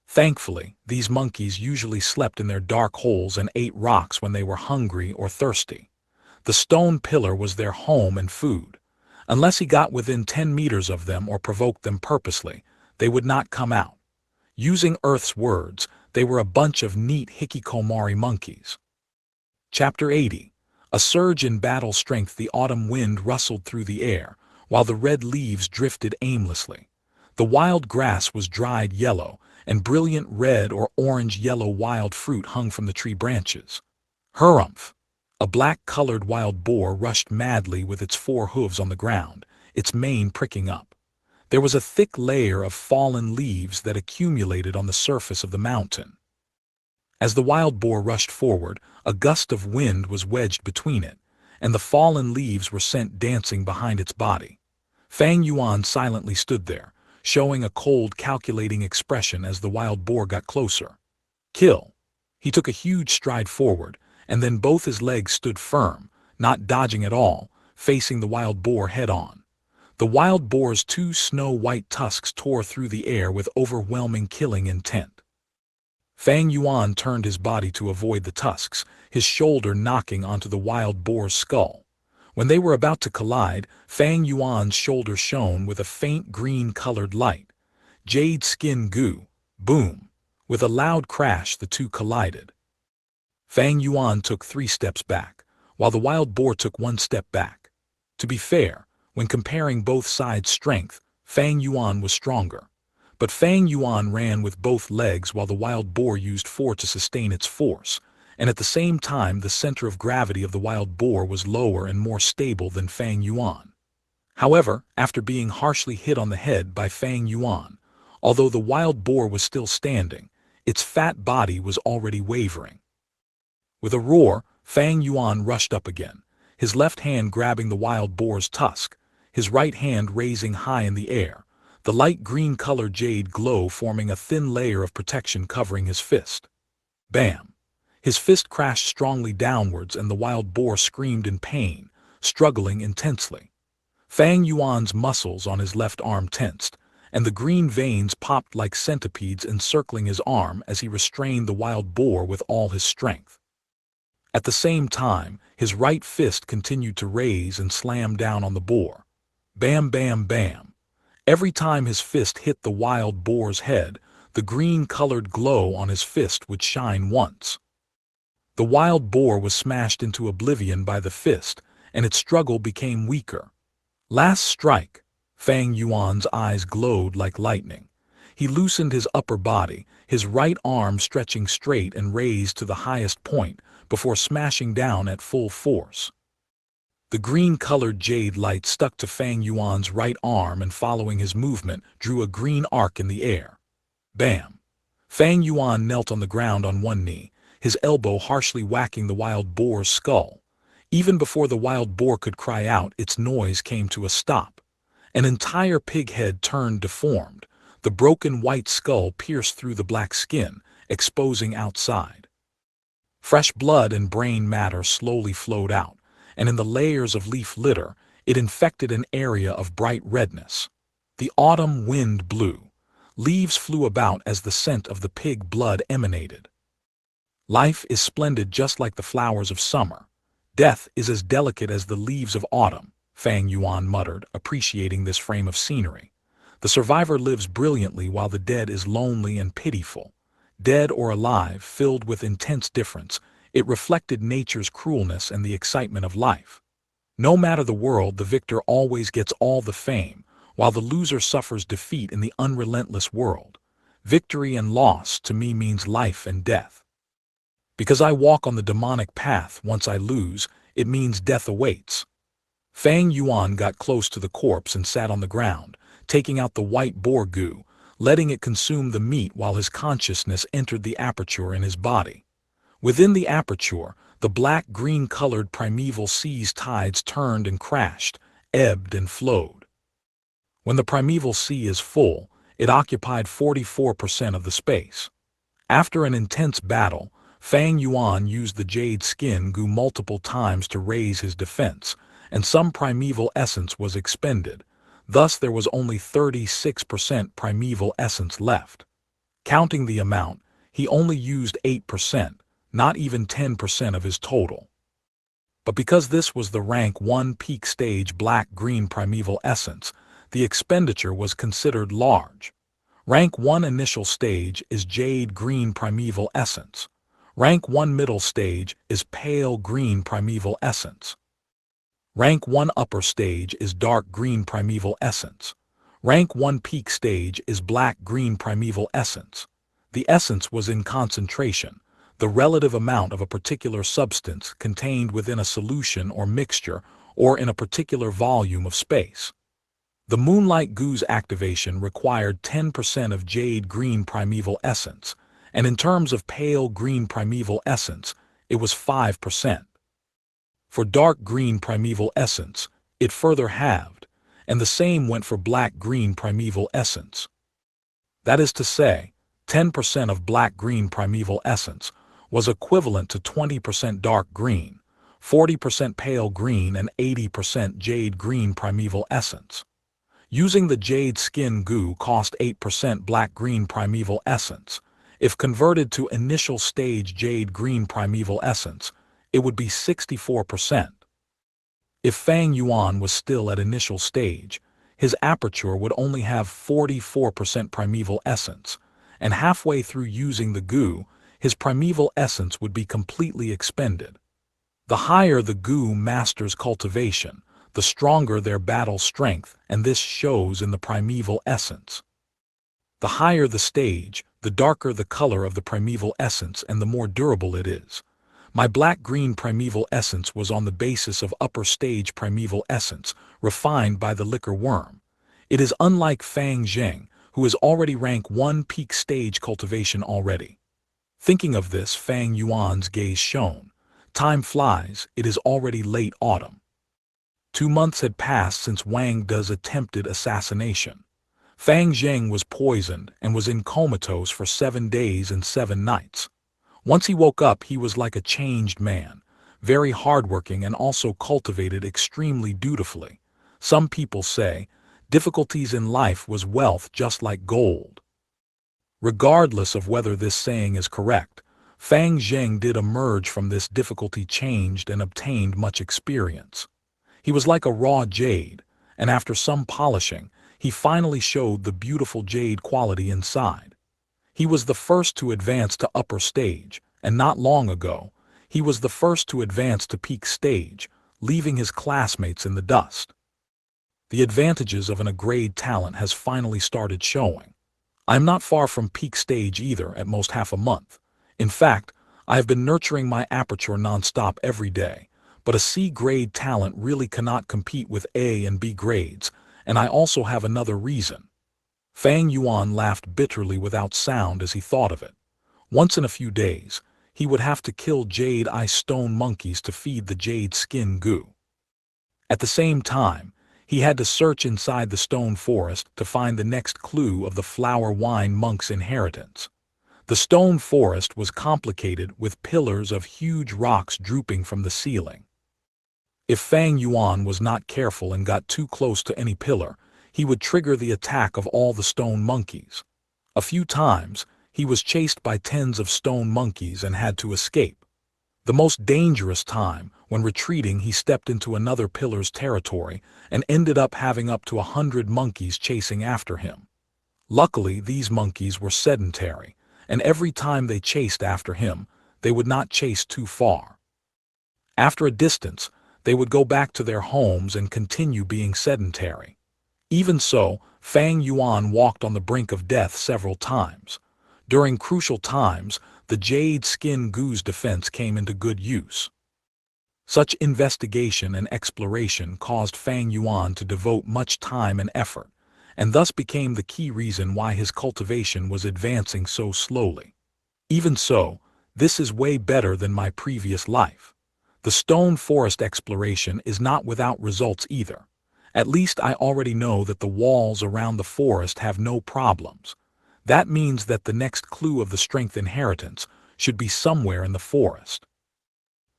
Thankfully, these monkeys usually slept in their dark holes and ate rocks when they were hungry or thirsty. The stone pillar was their home and food. Unless he got within 10 meters of them or provoked them purposely, they would not come out. Using Earth's words, they were a bunch of neat hikikomori monkeys. Chapter 80. A surge in battle strength. The autumn wind rustled through the air, while the red leaves drifted aimlessly. The wild grass was dried yellow, and brilliant red or orange-yellow wild fruit hung from the tree branches. Harumph! A black-colored wild boar rushed madly with its 4 hooves on the ground, its mane pricking up. There was a thick layer of fallen leaves that accumulated on the surface of the mountain. As the wild boar rushed forward, a gust of wind was wedged between it, and the fallen leaves were sent dancing behind its body. Fang Yuan silently stood there, showing a cold, calculating expression as the wild boar got closer. Kill! He took a huge stride forward, and then both his legs stood firm, not dodging at all, facing the wild boar head-on. The wild boar's 2 snow-white tusks tore through the air with overwhelming killing intent. Fang Yuan turned his body to avoid the tusks, his shoulder knocking onto the wild boar's skull. When they were about to collide, Fang Yuan's shoulder shone with a faint green-colored light. Jade skin goo, boom! With a loud crash, the 2 collided. Fang Yuan took 3 steps back, while the wild boar took 1 step back. To be fair, when comparing both sides' strength, Fang Yuan was stronger. But Fang Yuan ran with both legs while the wild boar used 4 to sustain its force, and at the same time the center of gravity of the wild boar was lower and more stable than Fang Yuan. However, after being harshly hit on the head by Fang Yuan, although the wild boar was still standing, its fat body was already wavering. With a roar, Fang Yuan rushed up again, his left hand grabbing the wild boar's tusk, his right hand raising high in the air, the light green-colored jade glow forming a thin layer of protection covering his fist. Bam! His fist crashed strongly downwards and the wild boar screamed in pain, struggling intensely. Fang Yuan's muscles on his left arm tensed, and the green veins popped like centipedes encircling his arm as he restrained the wild boar with all his strength. At the same time, his right fist continued to raise and slam down on the boar. Bam, bam, bam. Every time his fist hit the wild boar's head, the green-colored glow on his fist would shine once. The wild boar was smashed into oblivion by the fist, and its struggle became weaker. Last strike. Fang Yuan's eyes glowed like lightning. He loosened his upper body, his right arm stretching straight and raised to the highest point, before smashing down at full force. The green-colored jade light stuck to Fang Yuan's right arm and following his movement drew a green arc in the air. Bam! Fang Yuan knelt on the ground on one knee, his elbow harshly whacking the wild boar's skull. Even before the wild boar could cry out, its noise came to a stop. An entire pig head turned deformed, the broken white skull pierced through the black skin, exposing outside. Fresh blood and brain matter slowly flowed out, and in the layers of leaf litter, it infected an area of bright redness. The autumn wind blew. Leaves flew about as the scent of the pig blood emanated. Life is splendid just like the flowers of summer. Death is as delicate as the leaves of autumn, Fang Yuan muttered, appreciating this frame of scenery. The survivor lives brilliantly while the dead is lonely and pitiful. Dead or alive, filled with intense difference, it reflected nature's cruelness and the excitement of life. No matter the world, the victor always gets all the fame, while the loser suffers defeat in the unrelentless world. Victory and loss to me means life and death. Because I walk on the demonic path, once I lose, it means death awaits. Fang Yuan got close to the corpse and sat on the ground, taking out the white boar goo, letting it consume the meat while his consciousness entered the aperture in his body. Within the aperture, the black-green-colored primeval sea's tides turned and crashed, ebbed and flowed. When the primeval sea is full, it occupied 44% of the space. After an intense battle, Fang Yuan used the jade skin goo multiple times to raise his defense, and some primeval essence was expended. Thus there was only 36% primeval essence left. Counting the amount, he only used 8%, not even 10% of his total. But because this was the rank 1 peak stage black-green primeval essence, the expenditure was considered large. Rank 1 initial stage is jade green primeval essence. Rank 1 middle stage is pale green primeval essence. Rank 1 upper stage is dark green primeval essence. Rank 1 peak stage is black-green primeval essence. The essence was in concentration, the relative amount of a particular substance contained within a solution or mixture or in a particular volume of space. The moonlight goo's activation required 10% of jade green primeval essence, and in terms of pale green primeval essence, it was 5%. For dark green primeval essence, it further halved, and the same went for black-green primeval essence. That is to say, 10% of black-green primeval essence was equivalent to 20% dark green, 40% pale green, and 80% jade green primeval essence. Using the jade skin goo cost 8% black-green primeval essence. If converted to initial stage jade green primeval essence, it would be 64%. If Fang Yuan was still at initial stage, his aperture would only have 44% primeval essence, and halfway through using the goo, his primeval essence would be completely expended. The higher the goo masters cultivation, the stronger their battle strength, and this shows in the primeval essence. The higher the stage, the darker the color of the primeval essence and the more durable it is. My black-green primeval essence was on the basis of upper stage primeval essence, refined by the liquor worm. It is unlike Fang Zheng, who is already rank 1 peak stage cultivation already. Thinking of this, Fang Yuan's gaze shone. Time flies, it is already late autumn. 2 months had passed since Wang De's attempted assassination. Fang Zheng was poisoned and was in comatose for 7 days and 7 nights. Once he woke up, he was like a changed man, very hardworking and also cultivated extremely dutifully. Some people say, Difficulties in life was wealth just like gold. Regardless of whether this saying is correct, Fang Zheng did emerge from this difficulty changed and obtained much experience. He was like a raw jade, and after some polishing, he finally showed the beautiful jade quality inside. He was the first to advance to upper stage, and not long ago, he was the first to advance to peak stage, leaving his classmates in the dust. The advantages of an upgrade talent has finally started showing. I am not far from peak stage either, at most half a month. In fact, I have been nurturing my aperture non-stop every day, but a C-grade talent really cannot compete with A and B grades, and I also have another reason. Fang Yuan laughed bitterly without sound as he thought of it. Once in a few days, he would have to kill jade eye stone monkeys to feed the jade skin goo. At the same time, he had to search inside the stone forest to find the next clue of the flower wine monk's inheritance. The stone forest was complicated with pillars of huge rocks drooping from the ceiling. If Fang Yuan was not careful and got too close to any pillar, he would trigger the attack of all the stone monkeys. A few times, he was chased by tens of stone monkeys and had to escape. The most dangerous time, when retreating, he stepped into another pillar's territory and ended up having up to 100 monkeys chasing after him. Luckily, these monkeys were sedentary, and every time they chased after him, they would not chase too far. After a distance, they would go back to their homes and continue being sedentary. Even so, Fang Yuan walked on the brink of death several times. During crucial times, the jade skin goo's defense came into good use. Such investigation and exploration caused Fang Yuan to devote much time and effort, and thus became the key reason why his cultivation was advancing so slowly. Even so, this is way better than my previous life. The stone forest exploration is not without results either. At least I already know that the walls around the forest have no problems. That means that the next clue of the strength inheritance should be somewhere in the forest.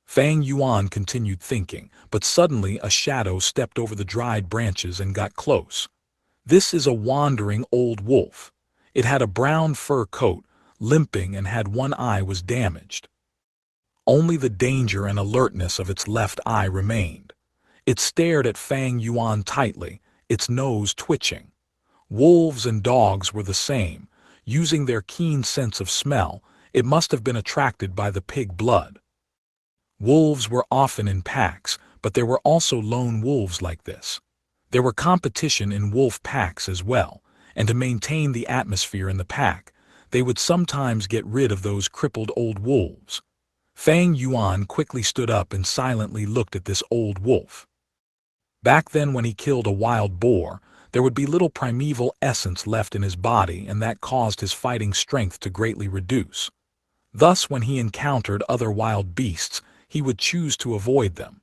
Fang Yuan continued thinking, but suddenly a shadow stepped over the dried branches and got close. This is a wandering old wolf. It had a brown fur coat, limping, and had one eye was damaged. Only the danger and alertness of its left eye remained. It stared at Fang Yuan tightly, its nose twitching. Wolves and dogs were the same. Using their keen sense of smell, it must have been attracted by the pig blood. Wolves were often in packs, but there were also lone wolves like this. There were competition in wolf packs as well, and to maintain the atmosphere in the pack, they would sometimes get rid of those crippled old wolves. Fang Yuan quickly stood up and silently looked at this old wolf. Back then, when he killed a wild boar, there would be little primeval essence left in his body, and that caused his fighting strength to greatly reduce. Thus, when he encountered other wild beasts, he would choose to avoid them.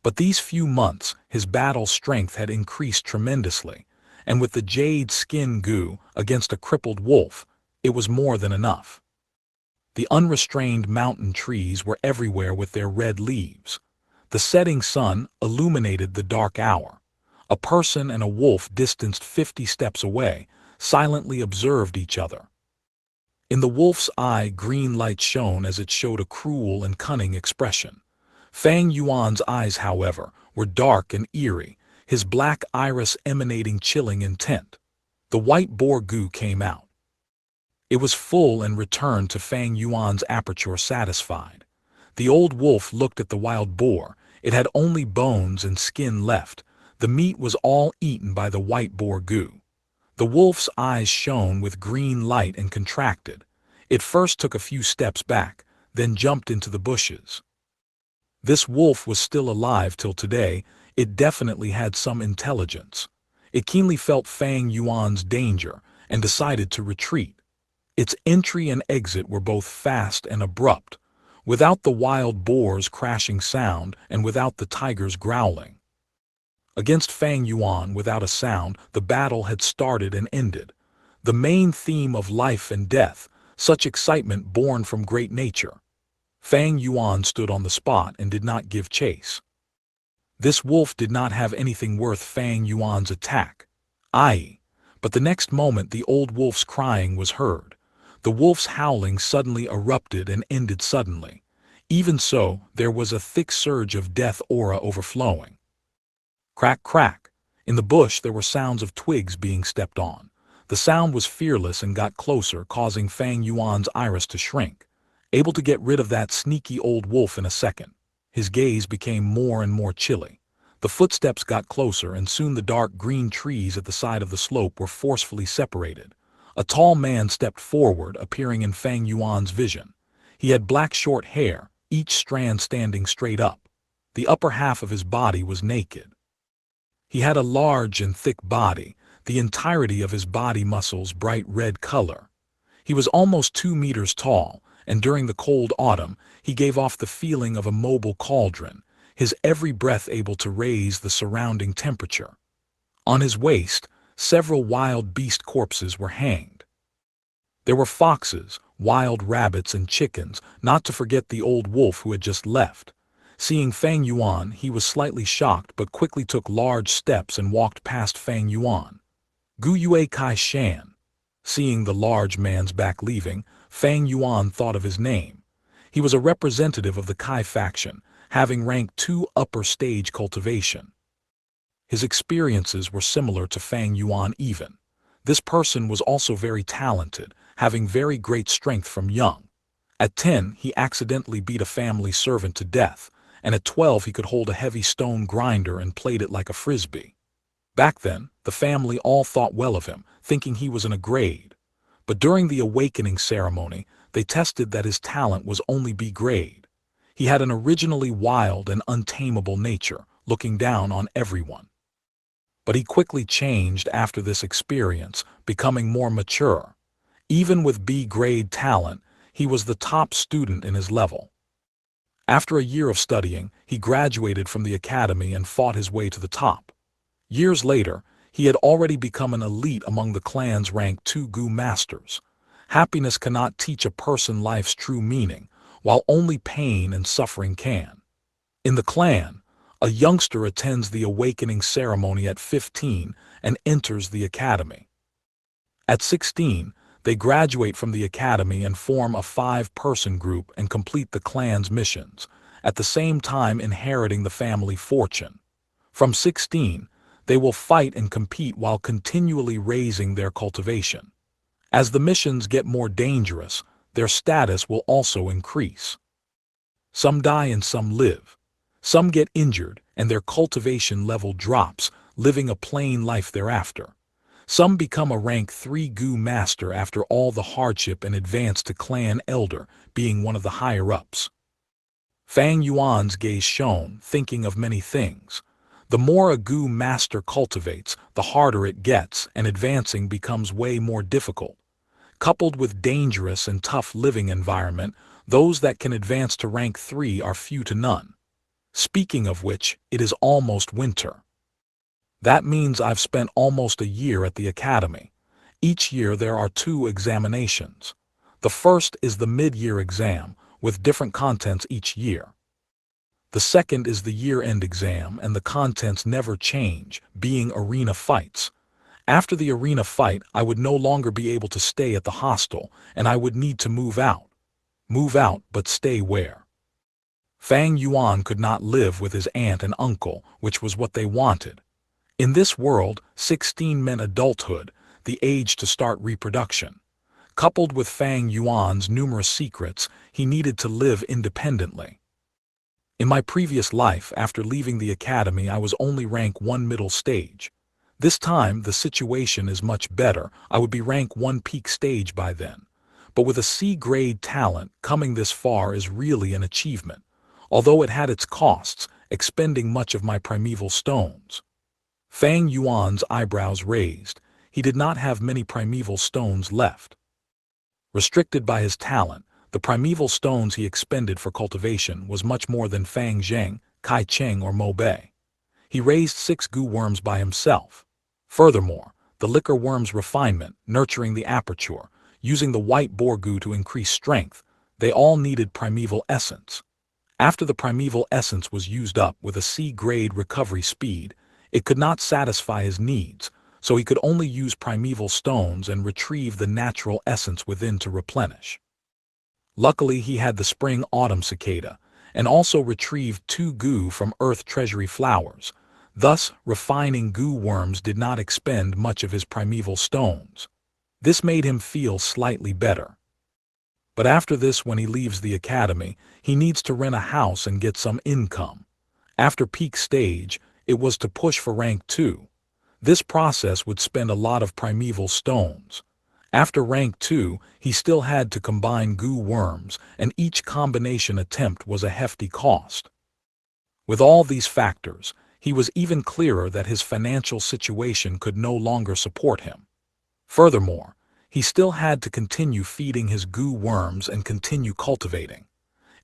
But these few months, his battle strength had increased tremendously, and with the jade skin goo against a crippled wolf, it was more than enough. The unrestrained mountain trees were everywhere with their red leaves. The setting sun illuminated the dark hour. A person and a wolf distanced 50 steps away, silently observed each other. In the wolf's eye, green light shone as it showed a cruel and cunning expression. Fang Yuan's eyes, however, were dark and eerie, his black iris emanating chilling intent. The white boar goo came out. It was full and returned to Fang Yuan's aperture satisfied. The old wolf looked at the wild boar. It had only bones and skin left. The meat was all eaten by the white boar goo. The wolf's eyes shone with green light and contracted. It first took a few steps back, then jumped into the bushes. This wolf was still alive till today. It definitely had some intelligence. It keenly felt Fang Yuan's danger and decided to retreat. Its entry and exit were both fast and abrupt, without the wild boar's crashing sound and without the tiger's growling. Against Fang Yuan, without a sound, the battle had started and ended. The main theme of life and death, such excitement born from great nature. Fang Yuan stood on the spot and did not give chase. This wolf did not have anything worth Fang Yuan's attack. Aye. But the next moment the old wolf's crying was heard. The wolf's howling suddenly erupted and ended suddenly. Even so, there was a thick surge of death aura overflowing. Crack, crack. In the bush there were sounds of twigs being stepped on. The sound was fearless and got closer, causing Fang Yuan's iris to shrink. Able to get rid of that sneaky old wolf in a second, his gaze became more and more chilly. The footsteps got closer, and soon the dark green trees at the side of the slope were forcefully separated. A tall man stepped forward, appearing in Fang Yuan's vision. He had black short hair, each strand standing straight up. The upper half of his body was naked. He had a large and thick body, the entirety of his body muscles bright red color. He was almost 2 meters tall, and during the cold autumn, he gave off the feeling of a mobile cauldron, his every breath able to raise the surrounding temperature. On his waist, several wild beast corpses were hanged. There were foxes, wild rabbits, and chickens, not to forget the old wolf who had just left. Seeing Fang Yuan, he was slightly shocked but quickly took large steps and walked past Fang Yuan. Gu Yue Kai Shan. Seeing the large man's back leaving, Fang Yuan thought of his name. He was a representative of the Kai faction, having rank 2 upper stage cultivation. His experiences were similar to Fang Yuan even. This person was also very talented, having very great strength from young. At 10, he accidentally beat a family servant to death, and at 12 he could hold a heavy stone grinder and played it like a frisbee. Back then, the family all thought well of him, thinking he was in a grade. But during the awakening ceremony, they tested that his talent was only B grade. He had an originally wild and untamable nature, looking down on everyone. But he quickly changed after this experience, becoming more mature. Even with B-grade talent, he was the top student in his level. After a year of studying, he graduated from the academy and fought his way to the top. Years later, he had already become an elite among the clan's rank 2 Gu masters. Happiness cannot teach a person life's true meaning, while only pain and suffering can. In the clan, a youngster attends the awakening ceremony at 15 and enters the academy. At 16, they graduate from the academy and form a 5-person group and complete the clan's missions, at the same time inheriting the family fortune. From 16, they will fight and compete while continually raising their cultivation. As the missions get more dangerous, their status will also increase. Some die and some live. Some get injured and their cultivation level drops, living a plain life thereafter. Some become a rank 3 Gu master after all the hardship and advance to clan elder, being one of the higher-ups. Fang Yuan's gaze shone, thinking of many things. The more a Gu master cultivates, the harder it gets, and advancing becomes way more difficult. Coupled with dangerous and tough living environment, those that can advance to rank 3 are few to none. Speaking of which, it is almost winter. That means I've spent almost a year at the academy. Each year there are 2 examinations. The first is the mid-year exam, with different contents each year. The second is the year-end exam, and the contents never change, being arena fights. After the arena fight, I would no longer be able to stay at the hostel, and I would need to move out. Move out, but stay where? Fang Yuan could not live with his aunt and uncle, which was what they wanted. In this world, 16 meant adulthood, the age to start reproduction. Coupled with Fang Yuan's numerous secrets, he needed to live independently. In my previous life, after leaving the academy, I was only rank 1 middle stage. This time, the situation is much better. I would be rank 1 peak stage by then. But with a C-grade talent, coming this far is really an achievement, although it had its costs, expending much of my primeval stones. Fang Yuan's eyebrows raised. He did not have many primeval stones left. Restricted by his talent, the primeval stones he expended for cultivation was much more than Fang Zheng, Kai Cheng, or Mo Bei. He raised 6 Gu worms by himself. Furthermore, the liquor worm's refinement, nurturing the aperture, using the white boar Gu to increase strength, they all needed primeval essence. After the primeval essence was used up with a C-grade recovery speed, it could not satisfy his needs, so he could only use primeval stones and retrieve the natural essence within to replenish. Luckily, he had the spring-autumn cicada, and also retrieved 2 goo from earth treasury flowers. Thus, refining goo worms did not expend much of his primeval stones. This made him feel slightly better. But after this, when he leaves the academy, he needs to rent a house and get some income. After peak stage, it was to push for rank 2. This process would spend a lot of primeval stones. After rank 2, he still had to combine goo worms, and each combination attempt was a hefty cost. With all these factors, he was even clearer that his financial situation could no longer support him. Furthermore, he still had to continue feeding his goo worms and continue cultivating.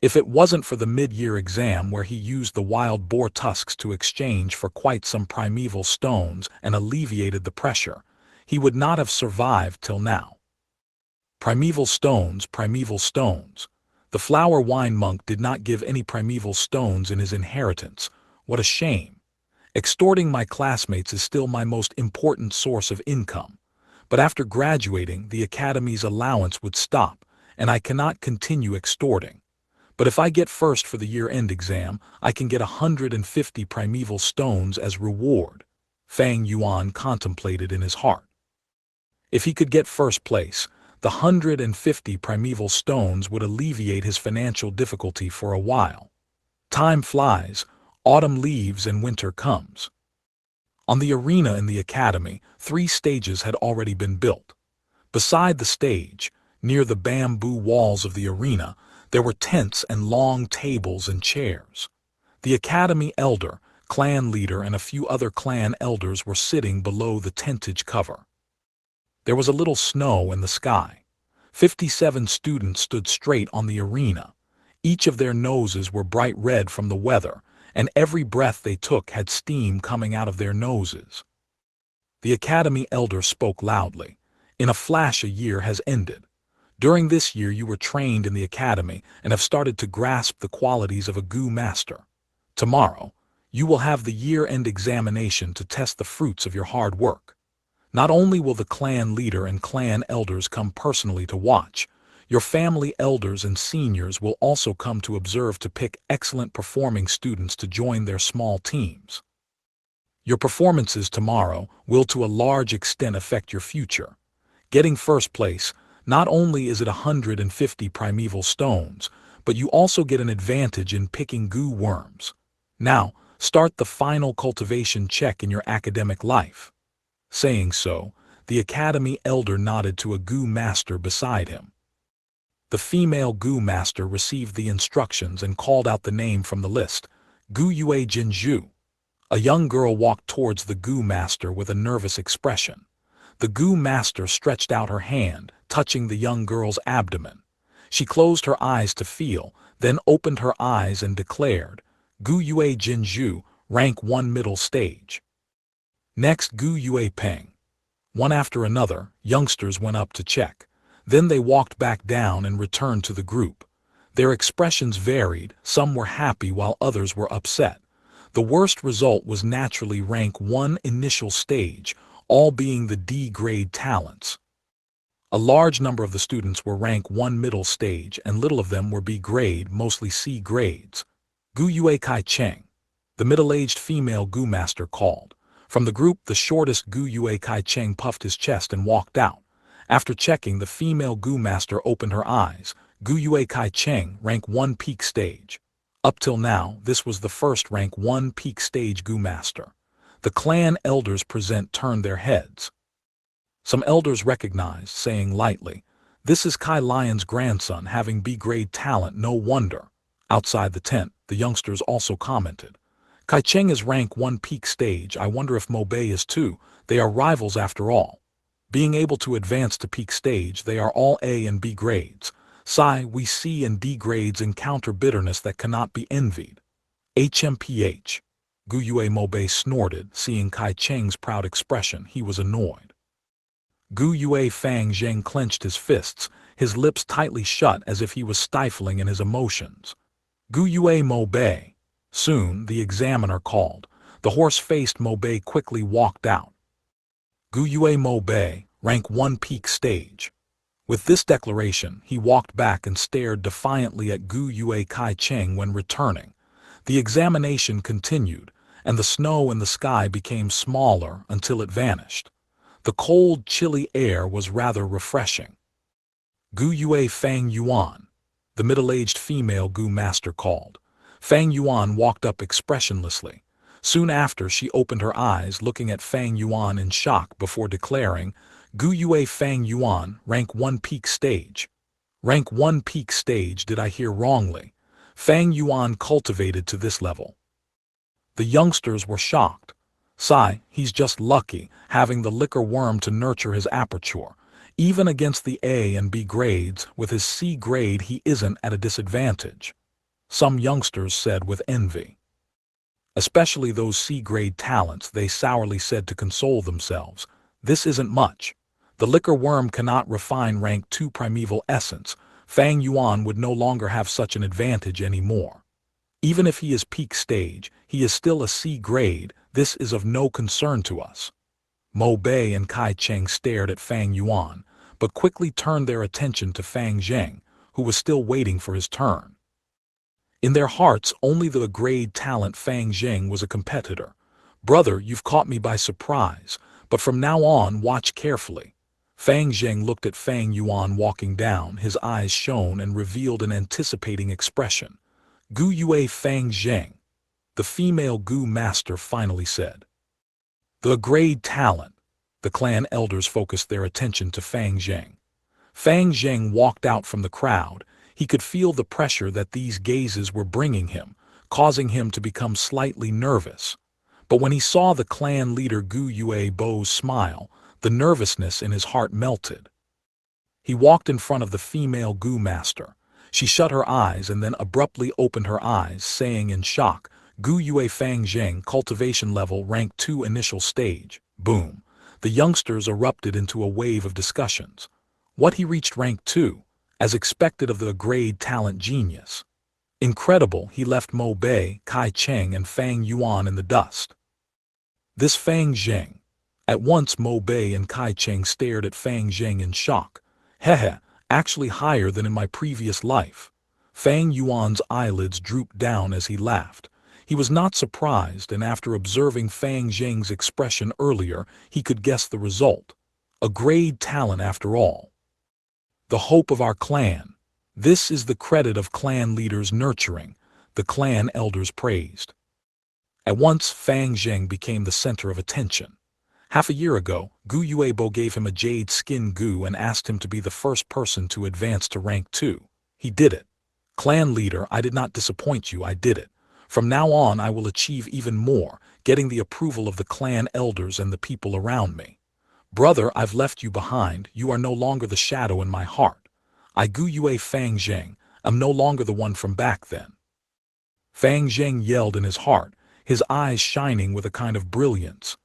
If it wasn't for the mid-year exam where he used the wild boar tusks to exchange for quite some primeval stones and alleviated the pressure, he would not have survived till now. Primeval stones, primeval stones. The flower wine monk did not give any primeval stones in his inheritance. What a shame. Extorting my classmates is still my most important source of income. But after graduating, the academy's allowance would stop, and I cannot continue extorting. But if I get first for the year-end exam, I can get 150 primeval stones as reward. Fang Yuan contemplated in his heart. If he could get first place, the 150 primeval stones would alleviate his financial difficulty for a while. Time flies, autumn leaves and winter comes. On the arena in the academy, 3 stages had already been built. Beside the stage, near the bamboo walls of the arena, there were tents and long tables and chairs. The academy elder, clan leader, and a few other clan elders were sitting below the tentage cover. There was a little snow in the sky. 57 students stood straight on the arena. Each of their noses were bright red from the weather, and every breath they took had steam coming out of their noses. The academy elder spoke loudly. In a flash, a year has ended. During this year you were trained in the academy and have started to grasp the qualities of a goo master. Tomorrow, you will have the year-end examination to test the fruits of your hard work. Not only will the clan leader and clan elders come personally to watch, your family elders and seniors will also come to observe to pick excellent performing students to join their small teams. Your performances tomorrow will to a large extent affect your future. Getting first place, not only is it 150 primeval stones, but you also get an advantage in picking goo worms. Now, start the final cultivation check in your academic life. Saying so, the academy elder nodded to a goo master beside him. The female goo master received the instructions and called out the name from the list, Gu Yue Jinzhu. A young girl walked towards the goo master with a nervous expression. The goo master stretched out her hand, touching the young girl's abdomen. She closed her eyes to feel, then opened her eyes and declared, Gu Yue Jinzhu, rank 1 middle stage. Next, Gu Yue Peng. One after another, youngsters went up to check. Then they walked back down and returned to the group. Their expressions varied, some were happy while others were upset. The worst result was naturally rank 1 initial stage, all being the D-grade talents. A large number of the students were rank 1 middle stage and little of them were B-grade, mostly C grades. Gu Yue Kai Cheng. The middle-aged female goo master called. From the group, the shortest Gu Yue Kai Cheng puffed his chest and walked out. After checking, the female goo master opened her eyes. Gu Yue Kai Cheng, rank 1 peak stage. Up till now, this was the first rank 1 peak stage goo master. The clan elders present turned their heads. Some elders recognized, saying lightly, "This is Kai Lion's grandson, having B-grade talent, no wonder." Outside the tent, the youngsters also commented, "Kai Cheng is rank 1 peak stage, I wonder if Mo Bei is too, they are rivals after all. Being able to advance to peak stage, they are all A and B grades. Sigh, we C and D grades encounter bitterness that cannot be envied." HMPH. Gu Yue Mo Bei snorted, seeing Kai Cheng's proud expression, he was annoyed. Gu Yue Fang Zheng clenched his fists, his lips tightly shut as if he was stifling in his emotions. Gu Yue Mo Bei. Soon, the examiner called. The horse-faced Mo Bei quickly walked out. Gu Yue Mo Bei, rank 1 peak stage. With this declaration, he walked back and stared defiantly at Gu Yue Kai Cheng when returning. The examination continued, and the snow in the sky became smaller until it vanished. The cold, chilly air was rather refreshing. Gu Yue Fang Yuan, the middle-aged female Gu master called. Fang Yuan walked up expressionlessly. Soon after, she opened her eyes, looking at Fang Yuan in shock before declaring, Gu Yue Fang Yuan, rank 1 peak stage. Rank 1 peak stage, did I hear wrongly? Fang Yuan cultivated to this level. The youngsters were shocked. Sigh, he's just lucky, having the liquor worm to nurture his aperture. Even against the A and B grades, with his C grade he isn't at a disadvantage. Some youngsters said with envy. Especially those C-grade talents, they sourly said to console themselves. This isn't much. The liquor worm cannot refine rank 2 primeval essence. Fang Yuan would no longer have such an advantage anymore. Even if he is peak stage, he is still a C-grade. This is of no concern to us. Mo Bei and Kai Cheng stared at Fang Yuan, but quickly turned their attention to Fang Zheng, who was still waiting for his turn. In their hearts, only the grade talent Fang Zheng was a competitor. Brother, you've caught me by surprise, but from now on watch carefully. Fang Zheng looked at Fang Yuan walking down, his eyes shone and revealed an anticipating expression. Gu Yue Fang Zheng, the female Gu master finally said. The grade talent. The clan elders focused their attention to Fang Zheng. Fang Zheng walked out from the crowd. He could feel the pressure that these gazes were bringing him, causing him to become slightly nervous. But when he saw the clan leader Gu Yue Bo's smile, the nervousness in his heart melted. He walked in front of the female Gu master. She shut her eyes and then abruptly opened her eyes, saying in shock, Gu Yue Fang Zheng, cultivation level rank 2 initial stage. Boom. The youngsters erupted into a wave of discussions. What, he reached rank 2? As expected of the grade talent genius. Incredible, he left Mo Bei, Kai Cheng and Fang Yuan in the dust. This Fang Zheng. At once Mo Bei and Kai Cheng stared at Fang Zheng in shock. Hehe, actually higher than in my previous life. Fang Yuan's eyelids drooped down as he laughed. He was not surprised, and after observing Fang Zheng's expression earlier, he could guess the result. A grade talent after all. The hope of our clan. This is the credit of clan leaders' nurturing, the clan elders praised. At once, Fang Zheng became the center of attention. Half a year ago, Gu Yuebo gave him a jade skin Gu and asked him to be the first person to advance to rank 2. He did it. Clan leader, I did not disappoint you, I did it. From now on I will achieve even more, getting the approval of the clan elders and the people around me. Brother, I've left you behind, you are no longer the shadow in my heart. I Gu Yue Fang Zheng, am no longer the one from back then. Fang Zheng yelled in his heart, his eyes shining with a kind of brilliance.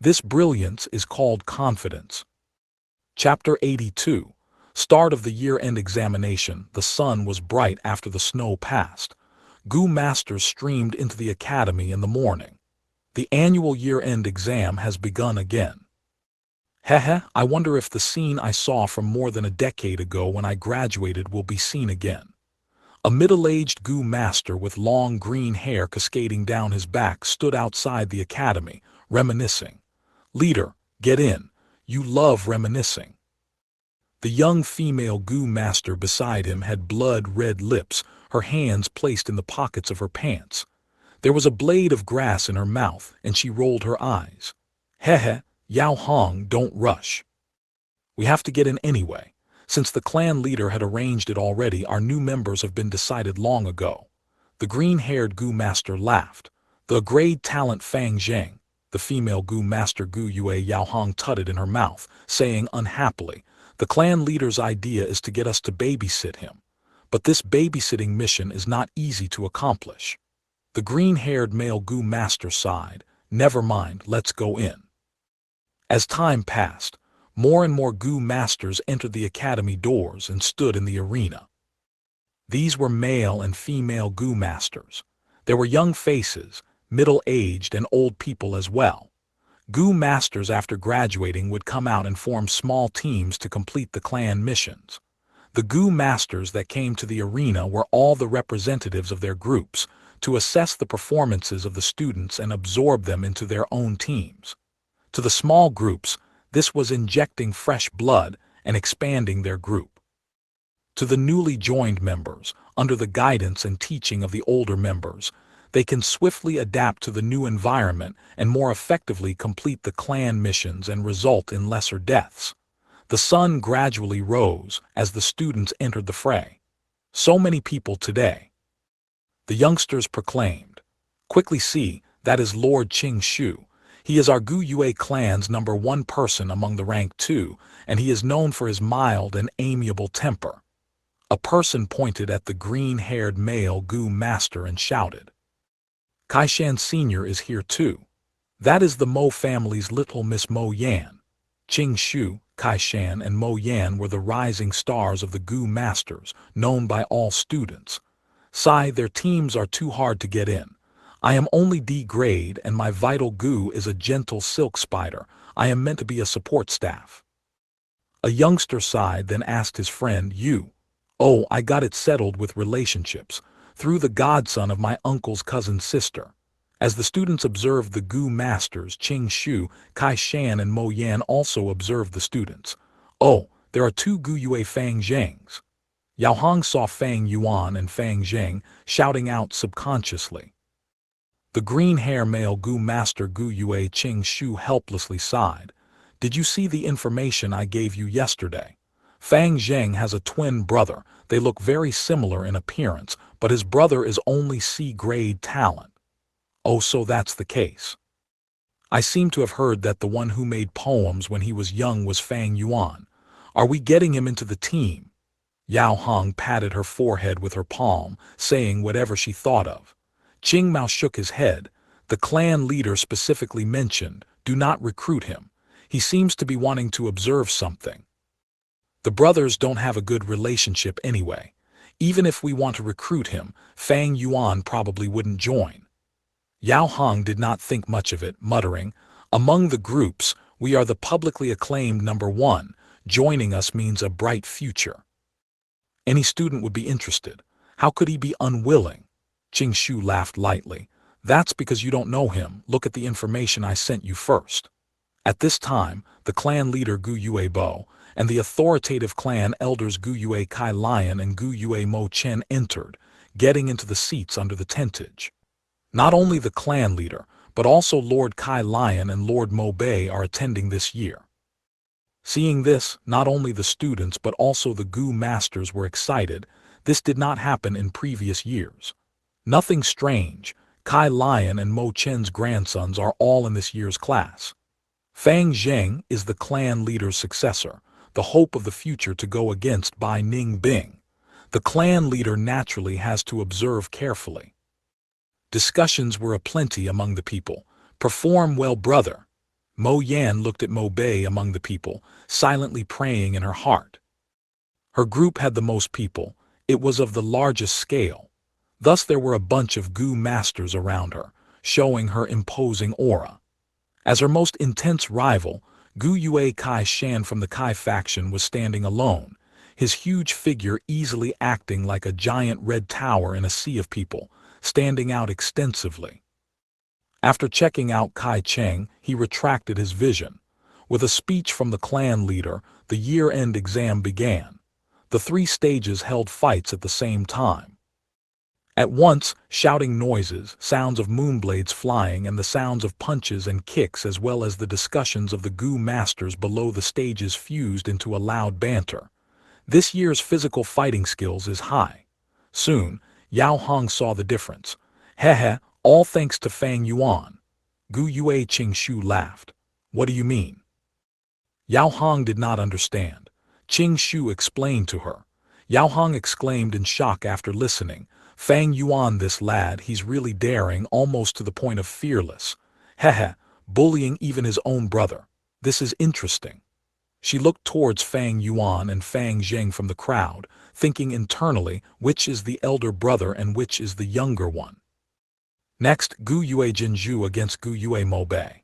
This brilliance is called confidence. Chapter 82. Start of the year-end examination. The sun was bright after the snow passed. Gu masters streamed into the academy in the morning. The annual year-end exam has begun again. Hehe, I wonder if the scene I saw from more than a decade ago when I graduated will be seen again. A middle-aged Gu master with long green hair cascading down his back stood outside the academy, reminiscing. Leader, get in. You love reminiscing. The young female Gu master beside him had blood-red lips, her hands placed in the pockets of her pants. There was a blade of grass in her mouth, and she rolled her eyes. Hehe, Yao Hong, don't rush. We have to get in anyway. Since the clan leader had arranged it already, our new members have been decided long ago. The green-haired Gu master laughed. The grade talent Fang Zheng, the female Gu master Gu Yue Yao Hong tutted in her mouth, saying unhappily, the clan leader's idea is to get us to babysit him. But this babysitting mission is not easy to accomplish. The green-haired male Gu master sighed. Never mind, let's go in. As time passed, more and more Gu masters entered the academy doors and stood in the arena. These were male and female Gu masters. There were young faces, middle-aged and old people as well. Gu masters after graduating would come out and form small teams to complete the clan missions. The Gu masters that came to the arena were all the representatives of their groups, to assess the performances of the students and absorb them into their own teams. To the small groups, this was injecting fresh blood and expanding their group. To the newly joined members, under the guidance and teaching of the older members, they can swiftly adapt to the new environment and more effectively complete the clan missions and result in lesser deaths. The sun gradually rose as the students entered the fray. So many people today. The youngsters proclaimed. Quickly see, that is Lord Xianxia. He is our Gu Yue clan's #1 person among the rank 2, and he is known for his mild and amiable temper. A person pointed at the green-haired male Gu master and shouted. Kaishan Sr. is here too. That is the Mo family's little Miss Mo Yan. Xianxia, Kaishan, and Mo Yan were the rising stars of the Gu masters, known by all students. Sai, their teams are too hard to get in. I am only D grade and my vital Gu is a gentle silk spider. I am meant to be a support staff. A youngster sighed, then asked his friend, you. Oh, I got it settled with relationships, through the godson of my uncle's cousin's sister. As the students observed the Gu masters, Xianxia, Kaishan, and Mo Yan also observed the students. Oh, there are 2 Gu Yue Fang Zhengs. Yao Hong saw Fang Yuan and Fang Zheng, shouting out subconsciously. The green-hair male Gu master Gu Yue Xianxia helplessly sighed. Did you see the information I gave you yesterday? Fang Zheng has a twin brother. They look very similar in appearance, but his brother is only C-grade talent. Oh, so that's the case. I seem to have heard that the one who made poems when he was young was Fang Yuan. Are we getting him into the team? Yao Hong patted her forehead with her palm, saying whatever she thought of. Qing Mao shook his head. The clan leader specifically mentioned, do not recruit him. He seems to be wanting to observe something. The brothers don't have a good relationship anyway. Even if we want to recruit him, Fang Yuan probably wouldn't join. Yao Hong did not think much of it, muttering, among the groups, we are the publicly acclaimed #1. Joining us means a bright future. Any student would be interested. How could he be unwilling? Xianxia laughed lightly. That's because you don't know him. Look at the information I sent you first. At this time, the clan leader Gu Yue Bo and the authoritative clan elders Gu Yue Kai Lion and Gu Yue Mo Chen entered, getting into the seats under the tentage. Not only the clan leader, but also Lord Kai Lion and Lord Mo Bei are attending this year. Seeing this, not only the students but also the Gu masters were excited. This did not happen in previous years. Nothing strange. Kai Lion and Mo Chen's grandsons are all in this year's class. Fang Zheng is the clan leader's successor, the hope of the future to go against Bai Ning Bing. The clan leader naturally has to observe carefully. Discussions were aplenty among the people. Perform well, brother. Mo Yan looked at Mo Bei among the people, silently praying in her heart. Her group had the most people. It was of the largest scale. Thus there were a bunch of Gu masters around her, showing her imposing aura. As her most intense rival, Gu Yue Kai Shan from the Kai faction was standing alone, his huge figure easily acting like a giant red tower in a sea of people, standing out extensively. After checking out Kai Cheng, he retracted his vision. With a speech from the clan leader, the year-end exam began. The 3 stages held fights at the same time. At once, shouting noises, sounds of moonblades flying, and the sounds of punches and kicks as well as the discussions of the Gu masters below the stages fused into a loud banter. This year's physical fighting skills is high. Soon, Yao Hong saw the difference. Heh, all thanks to Fang Yuan. Gu Yue Xianxia laughed. What do you mean? Yao Hong did not understand. Xianxia explained to her. Yao Hong exclaimed in shock after listening. Fang Yuan, this lad, he's really daring, almost to the point of fearless. Heh, bullying even his own brother. This is interesting. She looked towards Fang Yuan and Fang Zheng from the crowd, thinking internally which is the elder brother and which is the younger one. Next, Gu Yue Jinzhu against Gu Yue Mo Bei.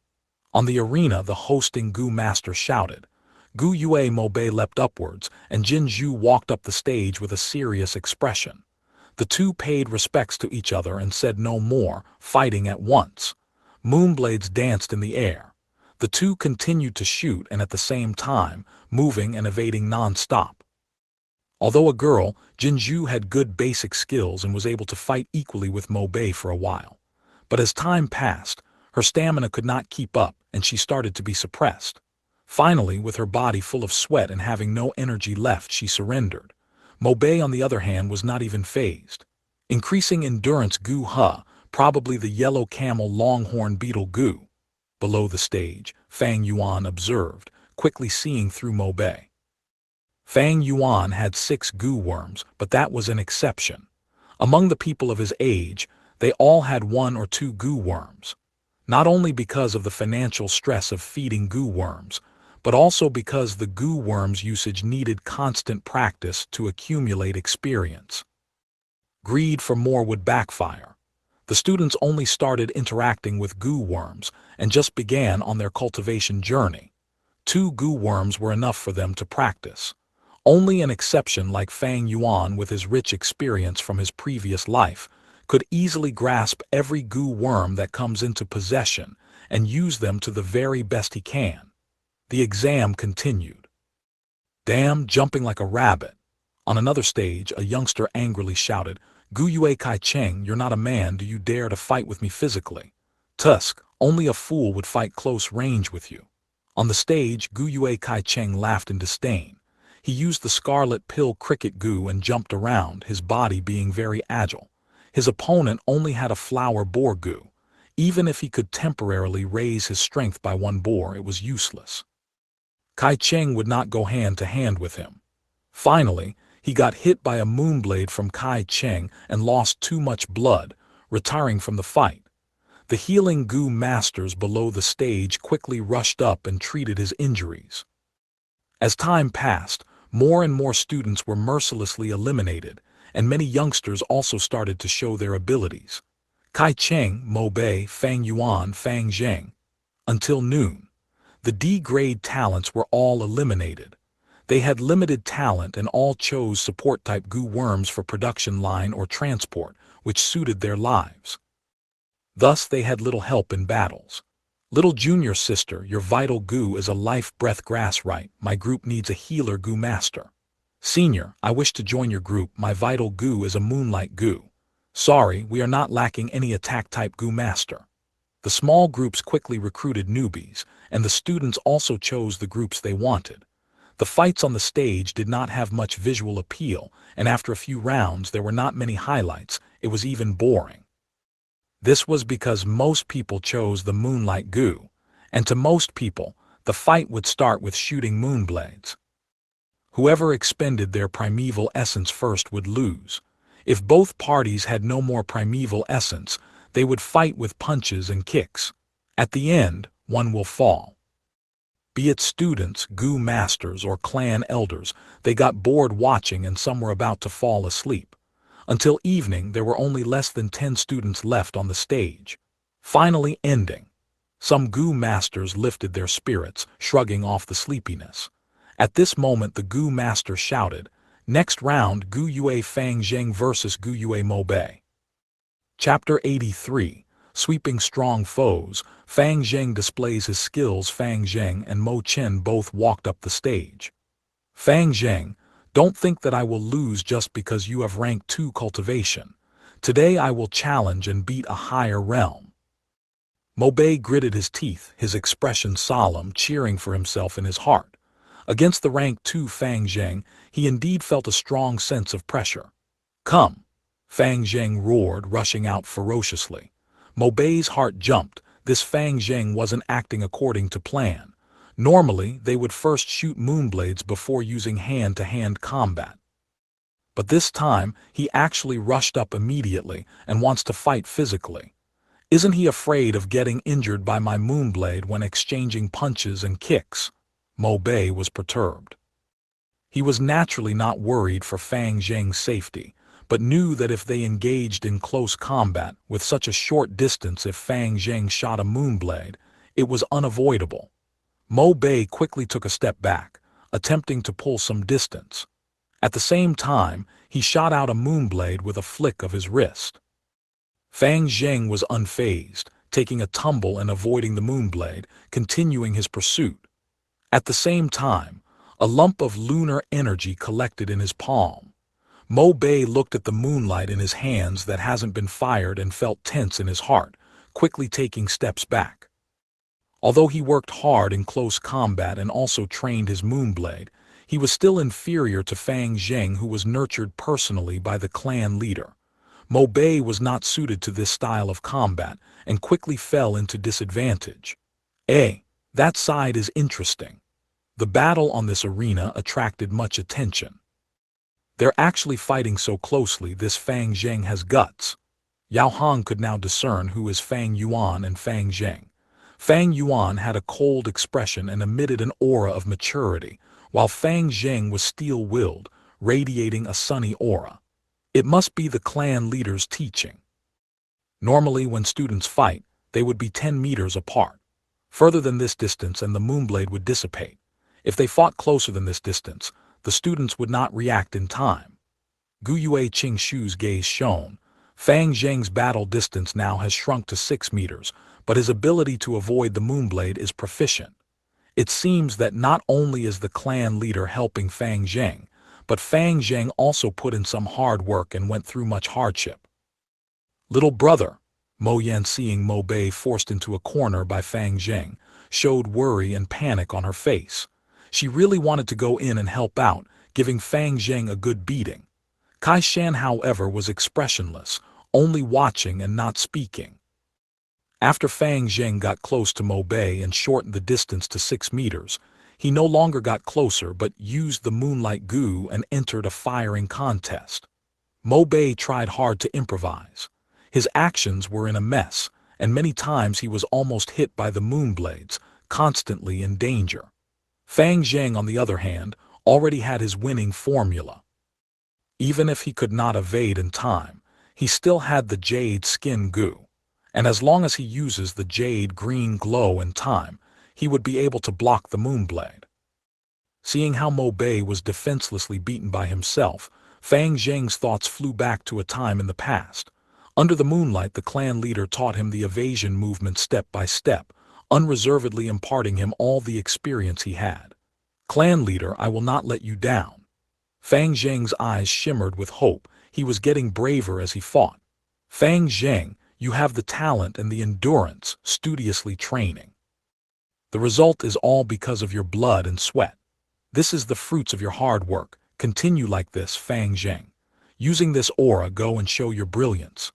On the arena, the hosting Gu master shouted. Gu Yue Mobe leapt upwards, and Jin Zhu walked up the stage with a serious expression. The two paid respects to each other and said no more, fighting at once. Moonblades danced in the air. The two continued to shoot and at the same time, moving and evading non-stop. Although a girl, Jinju had good basic skills and was able to fight equally with Mobe for a while. But as time passed, her stamina could not keep up and she started to be suppressed. Finally, with her body full of sweat and having no energy left, she surrendered. Mobe, on the other hand, was not even fazed. Increasing endurance Gu He, probably the yellow camel longhorn beetle Gu. Below the stage, Fang Yuan observed, quickly seeing through Mobe. Fang Yuan had 6 Gu worms, but that was an exception. Among the people of his age, they all had 1 or 2 Gu worms. Not only because of the financial stress of feeding Gu worms, but also because the Gu worms' usage needed constant practice to accumulate experience. Greed for more would backfire. The students only started interacting with Gu worms and just began on their cultivation journey. 2 Gu worms were enough for them to practice. Only an exception like Fang Yuan, with his rich experience from his previous life, could easily grasp every Gu worm that comes into possession and use them to the very best he can. The exam continued. Damn, jumping like a rabbit. On another stage, a youngster angrily shouted, Gu Yue Kai Cheng, you're not a man, do you dare to fight with me physically? Tusk, only a fool would fight close range with you. On the stage, Gu Yue Kai Cheng laughed in disdain. He used the scarlet pill cricket Gu and jumped around, his body being very agile. His opponent only had a flower boar Gu. Even if he could temporarily raise his strength by 1 boar, it was useless. Kai Cheng would not go hand to hand with him. Finally, he got hit by a moonblade from Kai Cheng and lost too much blood, retiring from the fight. The healing Gu masters below the stage quickly rushed up and treated his injuries. As time passed, more and more students were mercilessly eliminated, and many youngsters also started to show their abilities. Kai Cheng, Mobe, Fang Yuan, Fang Zheng. Until noon. The D-grade talents were all eliminated. They had limited talent and all chose support-type Gu worms for production line or transport, which suited their lives. Thus they had little help in battles. Little junior sister, your vital Gu is a life breath grass right, my group needs a healer Gu master. Senior, I wish to join your group, my vital Gu is a moonlight Gu. Sorry, we are not lacking any attack-type Gu master. The small groups quickly recruited newbies, and the students also chose the groups they wanted. The fights on the stage did not have much visual appeal, and after a few rounds there were not many highlights, it was even boring. This was because most people chose the moonlight Gu, and to most people, the fight would start with shooting moonblades. Whoever expended their primeval essence first would lose. If both parties had no more primeval essence, they would fight with punches and kicks. At the end, one will fall. Be it students, Gu masters, or clan elders, they got bored watching and some were about to fall asleep. Until evening, there were only less than 10 students left on the stage. Finally ending. Some Gu masters lifted their spirits, shrugging off the sleepiness. At this moment the Gu master shouted, next round Gu Yue Fang Zheng versus Gu Yue Mobe. Chapter 83. Sweeping strong foes. Fang Zheng displays his skills. Fang Zheng and Mo Chen both walked up the stage. Fang Zheng, don't think that I will lose just because you have rank 2 cultivation. Today I will challenge and beat a higher realm. Mobe gritted his teeth, his expression solemn, cheering for himself in his heart. Against the rank 2 Fang Zheng, he indeed felt a strong sense of pressure. Come! Fang Zheng roared, rushing out ferociously. Mobe's heart jumped. This Fang Zheng wasn't acting according to plan. Normally, they would first shoot moonblades before using hand-to-hand combat. But this time, he actually rushed up immediately and wants to fight physically. Isn't he afraid of getting injured by my moonblade when exchanging punches and kicks? Mobe was perturbed. He was naturally not worried for Fang Zheng's safety, but knew that if they engaged in close combat with such a short distance, if Fang Zheng shot a moonblade, It was unavoidable. Mo Bei quickly took a step back, attempting to pull some distance. At the same time, he shot out a moonblade with a flick of his wrist. Fang Zheng was unfazed, taking a tumble and avoiding the moonblade, continuing his pursuit. At the same time, a lump of lunar energy collected in his palm. Mo Bei looked at the moonlight in his hands that hasn't been fired and felt tense in his heart, quickly taking steps back. Although he worked hard in close combat and also trained his moonblade, he was still inferior to Fang Zheng, who was nurtured personally by the clan leader. Mo Bei was not suited to this style of combat and quickly fell into disadvantage. That side is interesting. The battle on this arena attracted much attention. They're actually fighting so closely, this Fang Zheng has guts. Yao Hong could now discern who is Fang Yuan and Fang Zheng. Fang Yuan had a cold expression and emitted an aura of maturity, while Fang Zheng was steel-willed, radiating a sunny aura. It must be the clan leader's teaching. Normally when students fight, they would be 10 meters apart. Further than this distance and the moonblade would dissipate. If they fought closer than this distance, the students would not react in time. Gu Yue Qingshu's gaze shone. Fang Zheng's battle distance now has shrunk to 6 meters, but his ability to avoid the moonblade is proficient. It seems that not only is the clan leader helping Fang Zheng, but Fang Zheng also put in some hard work and went through much hardship. Little brother, Mo Yan, seeing Mo Bei forced into a corner by Fang Zheng, showed worry and panic on her face. She really wanted to go in and help out, giving Fang Zheng a good beating. Kai Shan, however, was expressionless, only watching and not speaking. After Fang Zheng got close to Mo Bei and shortened the distance to 6 meters, he no longer got closer but used the moonlight goo and entered a firing contest. Mo Bei tried hard to improvise. His actions were in a mess, and many times he was almost hit by the moonblades, constantly in danger. Fang Zheng, on the other hand, already had his winning formula. Even if he could not evade in time, he still had the jade skin goo, and as long as he uses the jade green glow in time, he would be able to block the moonblade. Seeing how Mo Bei was defenselessly beaten by himself, Fang Zheng's thoughts flew back to a time in the past. Under the moonlight, the clan leader taught him the evasion movement step by step, unreservedly imparting him all the experience he had. Clan leader, I will not let you down. Fang Zheng's eyes shimmered with hope. He was getting braver as he fought. Fang Zheng, you have the talent and the endurance, studiously training. The result is all because of your blood and sweat. This is the fruits of your hard work. Continue like this, Fang Zheng. Using this aura, go and show your brilliance.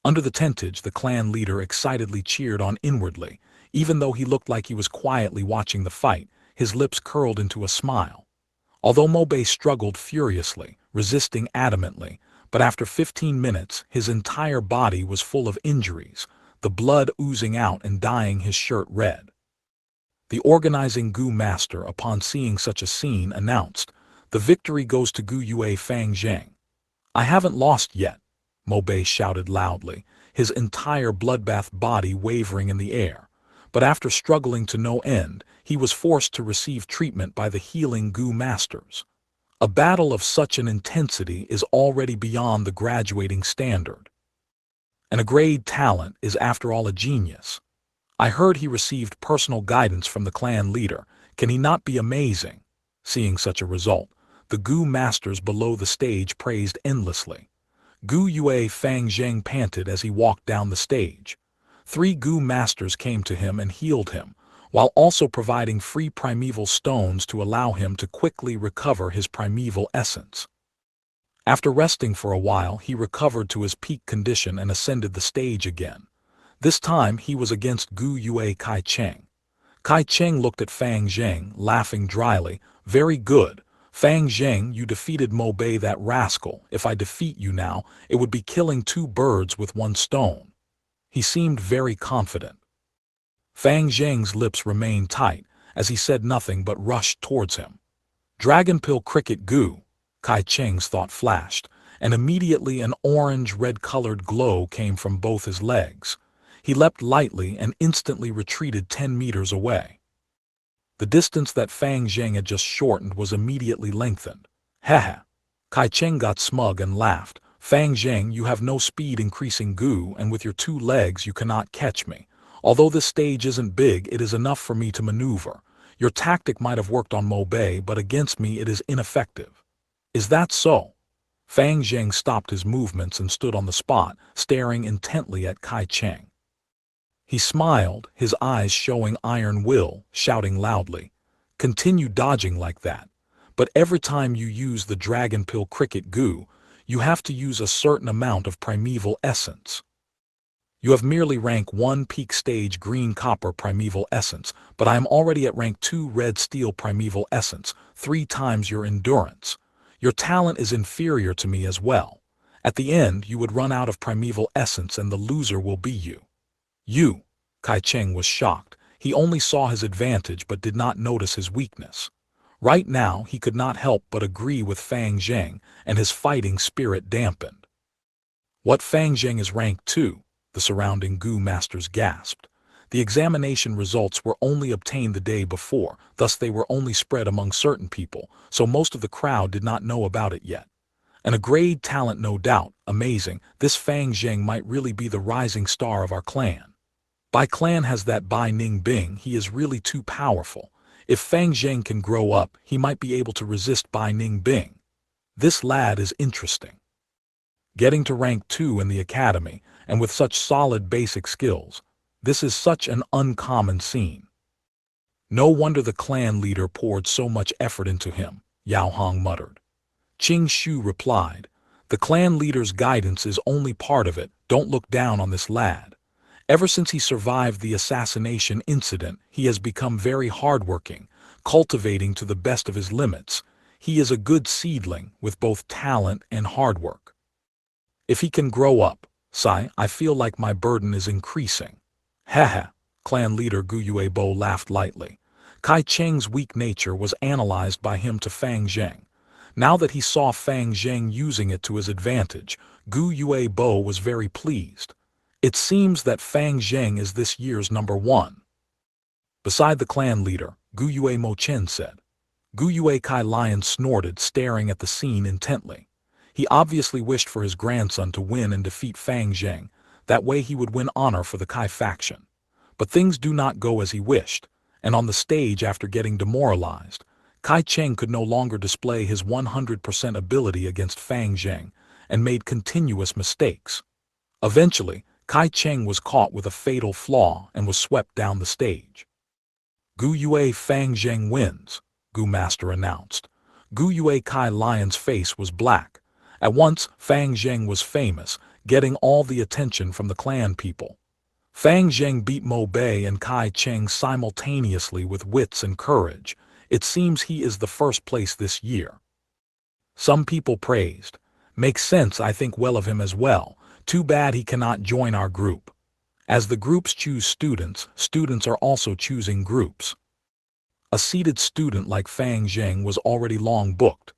Under the tentage, the clan leader excitedly cheered on inwardly. Even though he looked like he was quietly watching the fight, his lips curled into a smile. Although Mo Bei struggled furiously, resisting adamantly, but after 15 minutes, his entire body was full of injuries, the blood oozing out and dyeing his shirt red. The organizing Gu master, upon seeing such a scene, announced, "The victory goes to Gu Yue Fang Zheng." "I haven't lost yet," Mo Bei shouted loudly, his entire bloodbath body wavering in the air. But after struggling to no end, he was forced to receive treatment by the healing Gu masters. A battle of such an intensity is already beyond the graduating standard. And a grade talent is after all a genius. I heard he received personal guidance from the clan leader. Can he not be amazing? Seeing such a result, the Gu masters below the stage praised endlessly. Gu Yue Fang Zheng panted as he walked down the stage. 3 Gu masters came to him and healed him, while also providing free primeval stones to allow him to quickly recover his primeval essence. After resting for a while, he recovered to his peak condition and ascended the stage again. This time he was against Gu Yue Kai Cheng. Kai Cheng looked at Fang Zheng, laughing dryly. "Very good. Fang Zheng, you defeated Mo Bei, that rascal. If I defeat you now, it would be killing 2 birds with 1 stone." He seemed very confident. Fang Zheng's lips remained tight, as he said nothing but rushed towards him. "Dragon Pill Cricket Gu," Kai Cheng's thought flashed, and immediately an orange-red-colored glow came from both his legs. He leapt lightly and instantly retreated 10 meters away. The distance that Fang Zheng had just shortened was immediately lengthened. Haha. Kai Cheng got smug and laughed. Fang Zheng, you have no speed increasing goo, and with your 2 legs you cannot catch me. Although this stage isn't big, it is enough for me to maneuver. Your tactic might have worked on Mo Bei, but against me it is ineffective. Is that so? Fang Zheng stopped his movements and stood on the spot, staring intently at Kai Cheng. He smiled, his eyes showing iron will, shouting loudly, "Continue dodging like that. But every time you use the dragon pill cricket goo, you have to use a certain amount of primeval essence. You have merely rank 1 peak stage green copper primeval essence, but I am already at rank 2 red steel primeval essence, 3 times your endurance. Your talent is inferior to me as well. At the end, you would run out of primeval essence and the loser will be you." You? Kai Cheng was shocked. He only saw his advantage but did not notice his weakness. Right now, he could not help but agree with Fang Zheng, and his fighting spirit dampened. What, Fang Zheng is rank 2? The surrounding goo masters gasped. The examination results were only obtained the day before, thus they were only spread among certain people, so most of the crowd did not know about it yet. An agreed talent, no doubt. Amazing, this Fang Zheng might really be the rising star of our clan. Bai clan has that Bai Ning Bing, he is really too powerful. If Fang Zheng can grow up, he might be able to resist Bai Ning Bing. This lad is interesting. Getting to rank 2 in the academy, and with such solid basic skills, this is such an uncommon scene. No wonder the clan leader poured so much effort into him, Yao Hong muttered. Qing Shu replied, "The clan leader's guidance is only part of it, don't look down on this lad. Ever since he survived the assassination incident, he has become very hardworking, cultivating to the best of his limits. He is a good seedling with both talent and hard work. If he can grow up, Sai, I feel like my burden is increasing." Haha, clan leader Gu Yuebo laughed lightly. Kai Cheng's weak nature was analyzed by him to Fang Zheng. Now that he saw Fang Zheng using it to his advantage, Gu Yuebo was very pleased. It seems that Fang Zheng is this year's #1. Beside the clan leader, Gu Yue Mo Chen said. Gu Yue Kai Lion snorted, staring at the scene intently. He obviously wished for his grandson to win and defeat Fang Zheng, that way he would win honor for the Kai faction. But things do not go as he wished, and on the stage after getting demoralized, Kai Cheng could no longer display his 100% ability against Fang Zheng, and made continuous mistakes. Eventually, Kai Cheng was caught with a fatal flaw and was swept down the stage. Gu Yue Fang Zheng wins, Gu Master announced. Gu Yue Kai Lion's face was black. At once, Fang Zheng was famous, getting all the attention from the clan people. Fang Zheng beat Mo Bei and Kai Cheng simultaneously with wits and courage. It seems he is the first place this year. Some people praised. Makes sense, I think well of him as well. Too bad he cannot join our group. As the groups choose students, students are also choosing groups. A seated student like Fang Zheng was already long booked.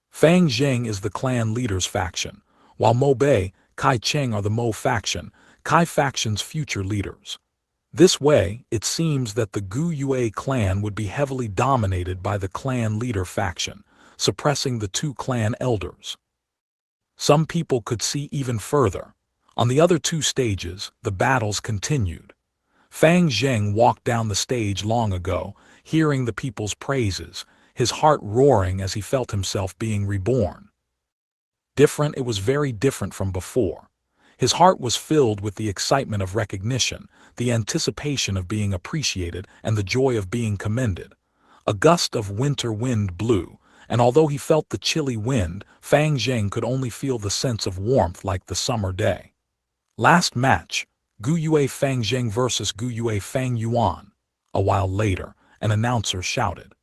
Fang Zheng is the clan leader's faction, while Mo Bei, Kai Cheng are the Mo faction, Kai faction's future leaders. This way, it seems that the Gu Yue clan would be heavily dominated by the clan leader faction, suppressing the 2 clan elders. Some people could see even further. On the other 2 stages, the battles continued. Fang Zheng walked down the stage long ago, hearing the people's praises, his heart roaring as he felt himself being reborn. Different, it was very different from before. His heart was filled with the excitement of recognition, the anticipation of being appreciated, and the joy of being commended. A gust of winter wind blew, and although he felt the chilly wind, Fang Zheng could only feel the sense of warmth like the summer day. Last match, Gu Yue Fang Zheng versus Gu Yue Fang Yuan. A while later, an announcer shouted.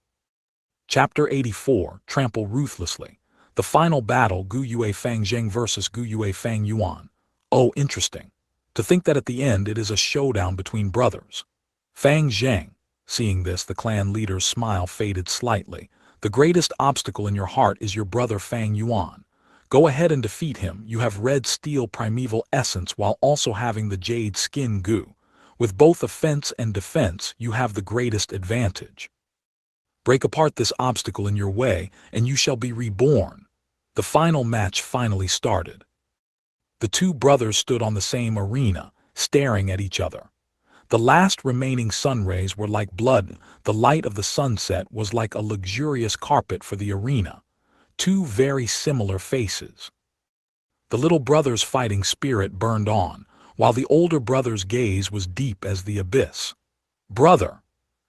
Chapter 84, Trample Ruthlessly. The final battle, Gu Yue Fang Zheng versus Gu Yue Fang Yuan. Oh, interesting. To think that at the end it is a showdown between brothers. Fang Zheng. Seeing this, the clan leader's smile faded slightly. The greatest obstacle in your heart is your brother Fang Yuan. Go ahead and defeat him. You have red steel primeval essence while also having the jade skin goo. With both offense and defense, you have the greatest advantage. Break apart this obstacle in your way, and you shall be reborn. The final match finally started. The two brothers stood on the same arena, staring at each other. The last remaining sun rays were like blood. The light of the sunset was like a luxurious carpet for the arena. Two very similar faces. The little brother's fighting spirit burned on, while the older brother's gaze was deep as the abyss. Brother!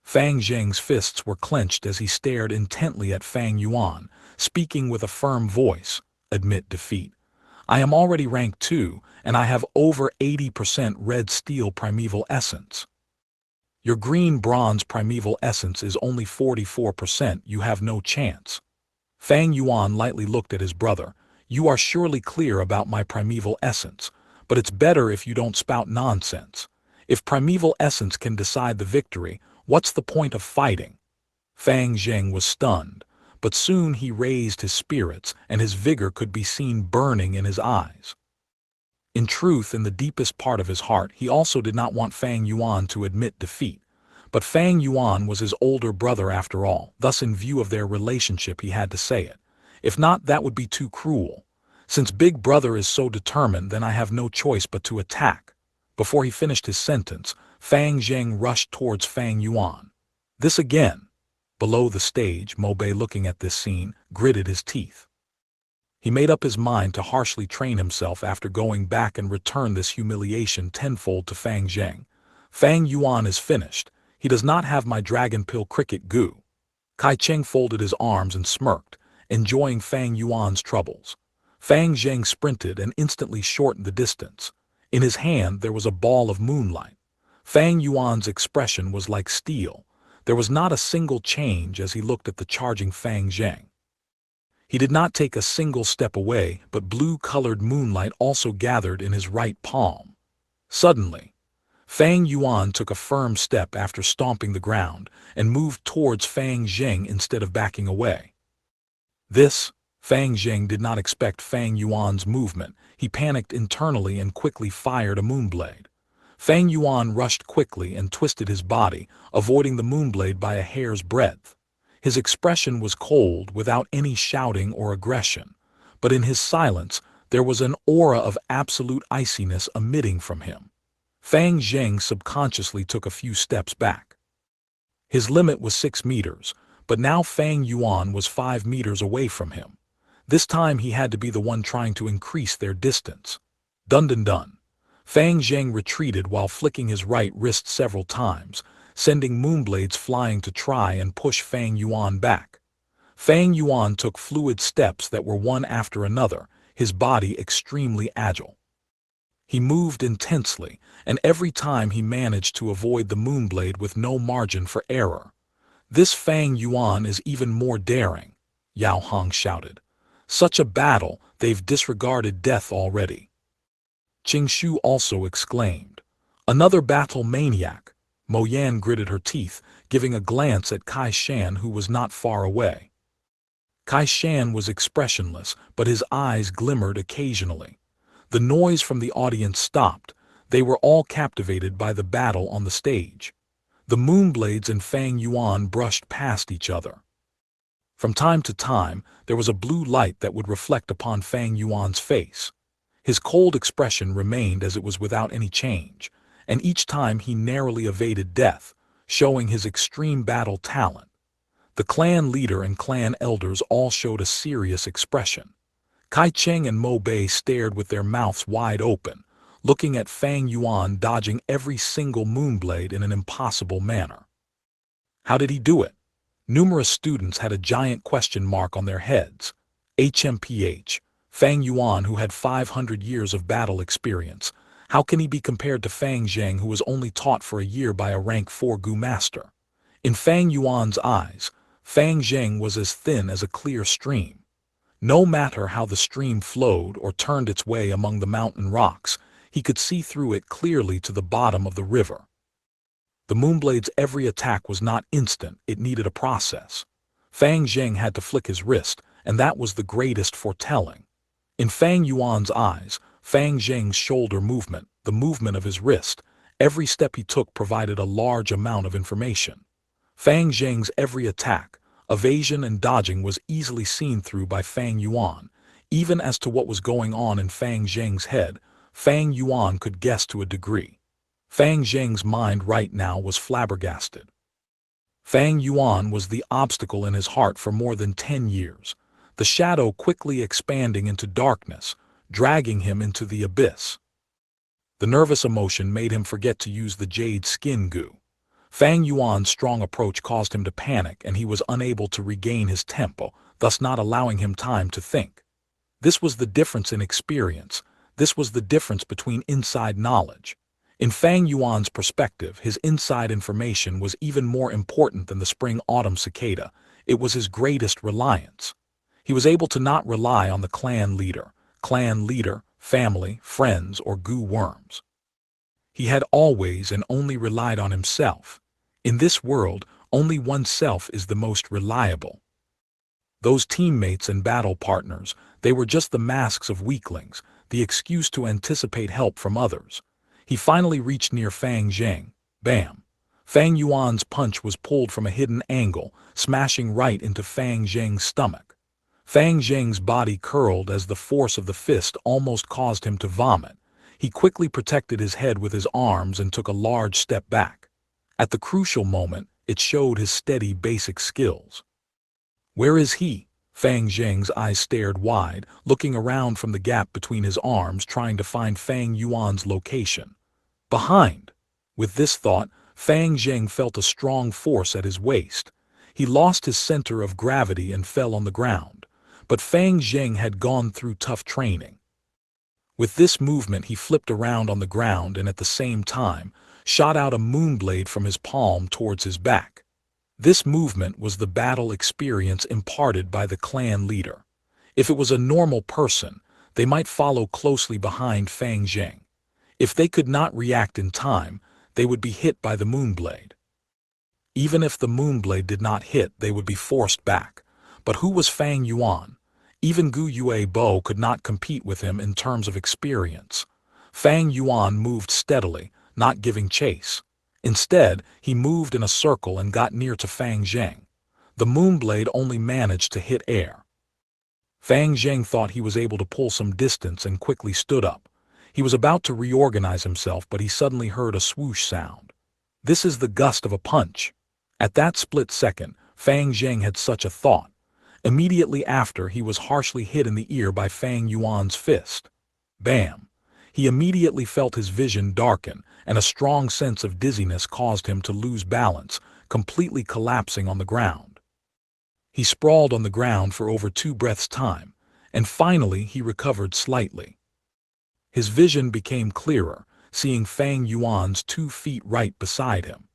Fang Zheng's fists were clenched as he stared intently at Fang Yuan, speaking with a firm voice. Admit defeat. I am already rank 2, and I have over 80% red steel primeval essence. Your green bronze primeval essence is only 44%. You have no chance. Fang Yuan lightly looked at his brother. You are surely clear about my primeval essence, but it's better if you don't spout nonsense. If primeval essence can decide the victory, what's the point of fighting? Fang Zheng was stunned, but soon he raised his spirits, and his vigor could be seen burning in his eyes. In truth, in the deepest part of his heart, he also did not want Fang Yuan to admit defeat. But Fang Yuan was his older brother after all, thus in view of their relationship he had to say it. If not, that would be too cruel. Since Big Brother is so determined, then I have no choice but to attack. Before he finished his sentence, Fang Zheng rushed towards Fang Yuan. This again. Below the stage, Mo Bei, looking at this scene, gritted his teeth. He made up his mind to harshly train himself after going back and return this humiliation tenfold to Fang Zheng. Fang Yuan is finished. He does not have my dragon pill cricket goo. Kai Cheng folded his arms and smirked, enjoying Fang Yuan's troubles. Fang Zheng sprinted and instantly shortened the distance. In his hand there was a ball of moonlight. Fang Yuan's expression was like steel. There was not a single change as he looked at the charging Fang Zheng. He did not take a single step away, but blue-colored moonlight also gathered in his right palm. Suddenly, Fang Yuan took a firm step after stomping the ground and moved towards Fang Zheng instead of backing away. Fang Zheng did not expect Fang Yuan's movement. He panicked internally and quickly fired a moonblade. Fang Yuan rushed quickly and twisted his body, avoiding the moonblade by a hair's breadth. His expression was cold, without any shouting or aggression, but in his silence there was an aura of absolute iciness emitting from him. Fang Zheng subconsciously took a few steps back. His limit was 6 meters, but now Fang Yuan was 5 meters away from him. This time he had to be the one trying to increase their distance. Dun dun dun. Fang Zheng retreated while flicking his right wrist several times, sending moonblades flying to try and push Fang Yuan back. Fang Yuan took fluid steps that were one after another, his body extremely agile. He moved intensely, and every time he managed to avoid the moonblade with no margin for error. This Fang Yuan is even more daring, Yao Hong shouted. Such a battle, they've disregarded death already. Qing Shu also exclaimed. Another battle maniac. Mo Yan gritted her teeth, giving a glance at Kai Shan, who was not far away. Kai Shan was expressionless, but his eyes glimmered occasionally. The noise from the audience stopped. They were all captivated by the battle on the stage. The moonblades and Fang Yuan brushed past each other. From time to time, there was a blue light that would reflect upon Fang Yuan's face. His cold expression remained as it was without any change, and each time he narrowly evaded death, showing his extreme battle talent. The clan leader and clan elders all showed a serious expression. Kai Cheng and Mo Bei stared with their mouths wide open, looking at Fang Yuan dodging every single moonblade in an impossible manner. How did he do it? Numerous students had a giant question mark on their heads. HMPH, Fang Yuan, who had 500 years of battle experience. How can he be compared to Fang Zheng, who was only taught for a year by a rank 4 Gu master? In Fang Yuan's eyes, Fang Zheng was as thin as a clear stream. No matter how the stream flowed or turned its way among the mountain rocks, he could see through it clearly to the bottom of the river. The moonblade's every attack was not instant, it needed a process. Fang Zheng had to flick his wrist, and that was the greatest foretelling. In Fang Yuan's eyes, Fang Zheng's shoulder movement, the movement of his wrist, Every step he took provided a large amount of information. Fang Zheng's every attack, evasion and dodging was easily seen through by Fang Yuan. Even as to what was going on in Fang Zheng's head, Fang Yuan could guess to a degree. Fang Zheng's mind right now was flabbergasted. Fang Yuan was the obstacle in his heart for more than 10 years, the shadow quickly expanding into darkness, dragging him into the abyss. The nervous emotion made him forget to use the jade skin goo. Fang Yuan's strong approach caused him to panic and he was unable to regain his tempo, thus not allowing him time to think. This was the difference in experience. This was the difference between inside knowledge. In Fang Yuan's perspective, his inside information was even more important than the spring-autumn cicada. It was his greatest reliance. He was able to not rely on the clan leader, family, friends, or goo worms. He had always and only relied on himself. In this world, only oneself is the most reliable. Those teammates and battle partners, they were just the masks of weaklings, the excuse to anticipate help from others. He finally reached near Fang Zheng. Bam! Fang Yuan's punch was pulled from a hidden angle, smashing right into Fang Zheng's stomach. Fang Zheng's body curled as the force of the fist almost caused him to vomit. He quickly protected his head with his arms and took a large step back. At the crucial moment, it showed his steady basic skills. Where is he? Fang Zheng's eyes stared wide, looking around from the gap between his arms trying to find Fang Yuan's location. Behind. With this thought, Fang Zheng felt a strong force at his waist. He lost his center of gravity and fell on the ground. But Fang Zheng had gone through tough training. With this movement he flipped around on the ground and at the same time, shot out a moonblade from his palm towards his back. This movement was the battle experience imparted by the clan leader. If it was a normal person, they might follow closely behind Fang Zheng. If they could not react in time, they would be hit by the moonblade. Even if the moonblade did not hit, they would be forced back. But who was Fang Yuan? Even Gu Yue Bo could not compete with him in terms of experience. Fang Yuan moved steadily, not giving chase. Instead, he moved in a circle and got near to Fang Zheng. The moonblade only managed to hit air. Fang Zheng thought he was able to pull some distance and quickly stood up. He was about to reorganize himself, but he suddenly heard a swoosh sound. This is the gust of a punch. At that split second, Fang Zheng had such a thought. Immediately after, he was harshly hit in the ear by Fang Yuan's fist. Bam! He immediately felt his vision darken, and a strong sense of dizziness caused him to lose balance, completely collapsing on the ground. He sprawled on the ground for over 2 breaths' time, and finally he recovered slightly. His vision became clearer, seeing Fang Yuan's 2 feet right beside him.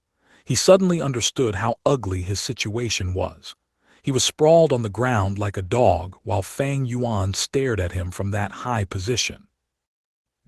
He suddenly understood how ugly his situation was. He was sprawled on the ground like a dog while Fang Yuan stared at him from that high position.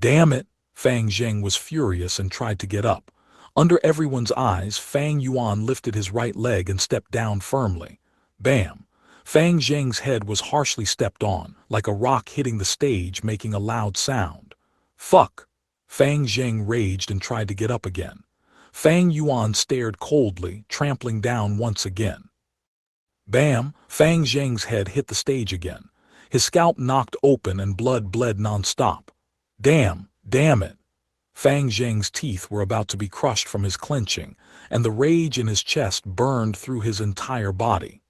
Damn it! Fang Zheng was furious and tried to get up. Under everyone's eyes, Fang Yuan lifted his right leg and stepped down firmly. Bam! Fang Zheng's head was harshly stepped on, like a rock hitting the stage making a loud sound. Fuck! Fang Zheng raged and tried to get up again. Fang Yuan stared coldly, trampling down once again. Bam! Fang Zheng's head hit the stage again. His scalp knocked open and blood bled non-stop. Damn it! Fang Zheng's teeth were about to be crushed from his clenching, and the rage in his chest burned through his entire body.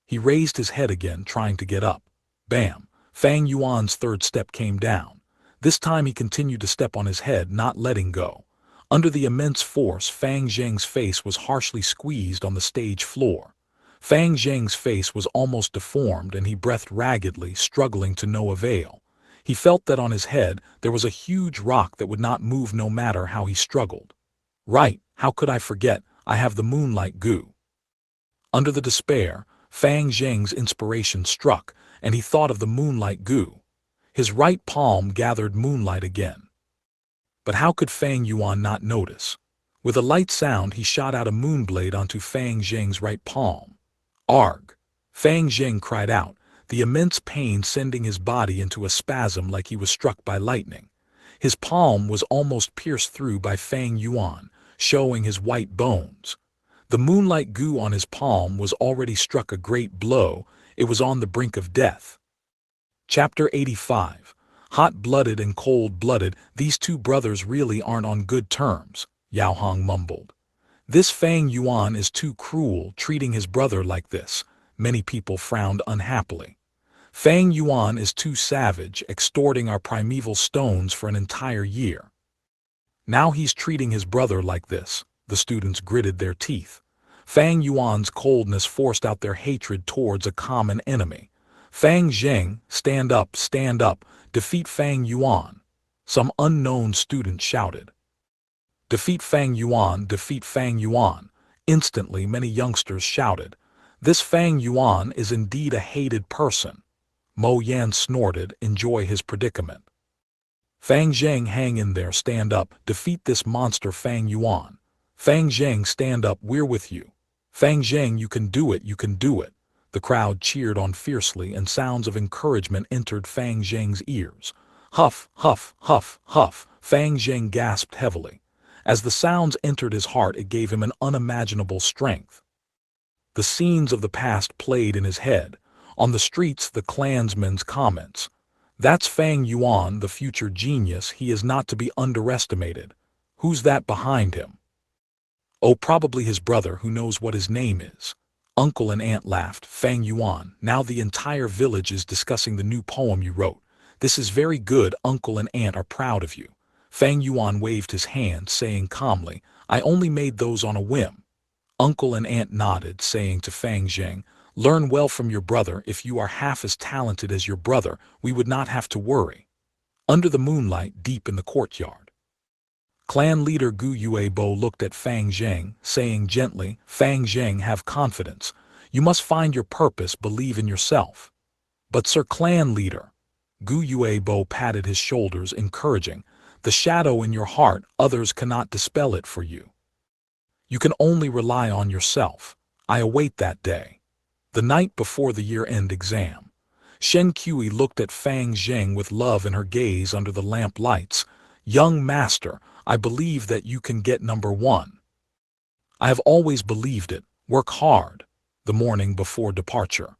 He raised his head again, trying to get up. Bam! Fang Yuan's 3rd step came down. This time he continued to step on his head, not letting go. Under the immense force, Fang Zheng's face was harshly squeezed on the stage floor. Fang Zheng's face was almost deformed and he breathed raggedly, struggling to no avail. He felt that on his head there was a huge rock that would not move no matter how he struggled. Right, how could I forget? I have the moonlight goo. Under the despair, Fang Zheng's inspiration struck, and he thought of the moonlight goo. His right palm gathered moonlight again. But how could Fang Yuan not notice? With a light sound, he shot out a moonblade onto Fang Zheng's right palm. Arg! Fang Zheng cried out, the immense pain sending his body into a spasm like he was struck by lightning. His palm was almost pierced through by Fang Yuan, showing his white bones. The moonlight goo on his palm was already struck a great blow. It was on the brink of death. Chapter 85. Hot-blooded and cold-blooded, these two brothers really aren't on good terms, Yao Hong mumbled. This Fang Yuan is too cruel, treating his brother like this. Many people frowned unhappily. Fang Yuan is too savage, extorting our primeval stones for an entire year. Now he's treating his brother like this. The students gritted their teeth. Fang Yuan's coldness forced out their hatred towards a common enemy. Fang Zheng, stand up, defeat Fang Yuan. Some unknown student shouted. Defeat Fang Yuan, defeat Fang Yuan. Instantly many youngsters shouted. This Fang Yuan is indeed a hated person. Mo Yan snorted, enjoy his predicament. Fang Zheng, hang in there, stand up, defeat this monster Fang Yuan. Fang Zheng, stand up, we're with you. Fang Zheng, you can do it, you can do it. The crowd cheered on fiercely and sounds of encouragement entered Fang Zheng's ears. Huff, huff, huff, huff, Fang Zheng gasped heavily. As the sounds entered his heart, it gave him an unimaginable strength. The scenes of the past played in his head. On the streets, the clansmen's comments. That's Fang Yuan, the future genius. He is not to be underestimated. Who's that behind him? Oh, probably his brother, who knows what his name is. Uncle and aunt laughed. Fang Yuan, now the entire village is discussing the new poem you wrote. This is very good. Uncle and aunt are proud of you. Fang Yuan waved his hand, saying calmly, I only made those on a whim. Uncle and aunt nodded, saying to Fang Zheng, learn well from your brother. If you are half as talented as your brother, we would not have to worry. Under the moonlight, deep in the courtyard, clan leader Gu Yuebo looked at Fang Zheng, saying gently, Fang Zheng, have confidence. You must find your purpose, believe in yourself. But Sir Clan leader, Gu Yuebo patted his shoulders, encouraging, the shadow in your heart, others cannot dispel it for you. You can only rely on yourself. I await that day. The night before the year-end exam. Shen Kui looked at Fang Zheng with love in her gaze under the lamp lights. Young master, I believe that you can get number 1. I have always believed it. Work hard. The morning before departure,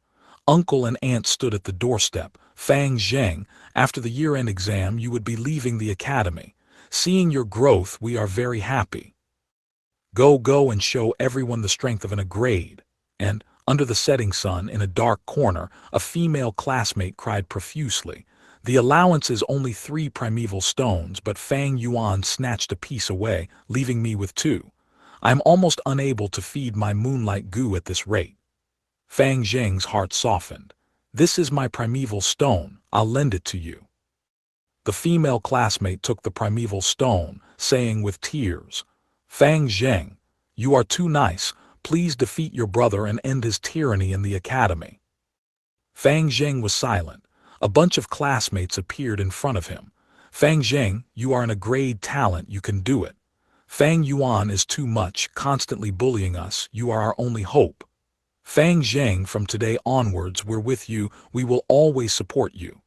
uncle and aunt stood at the doorstep. Fang Zheng, after the year-end exam you would be leaving the academy. Seeing your growth, we are very happy. Go and show everyone the strength of a grade. And, under the setting sun, in a dark corner, a female classmate cried profusely. The allowance is only 3 primeval stones, but Fang Yuan snatched a piece away, leaving me with 2. I am almost unable to feed my moonlight goo at this rate. Fang Zheng's heart softened. This is my primeval stone, I'll lend it to you. The female classmate took the primeval stone, saying with tears, Fang Zheng, you are too nice, please defeat your brother and end his tyranny in the academy. Fang Zheng was silent. A bunch of classmates appeared in front of him. Fang Zheng, you are a grade talent, you can do it. Fang Yuan is too much, constantly bullying us, you are our only hope. Fang Zheng, from today onwards we're with you, we will always support you.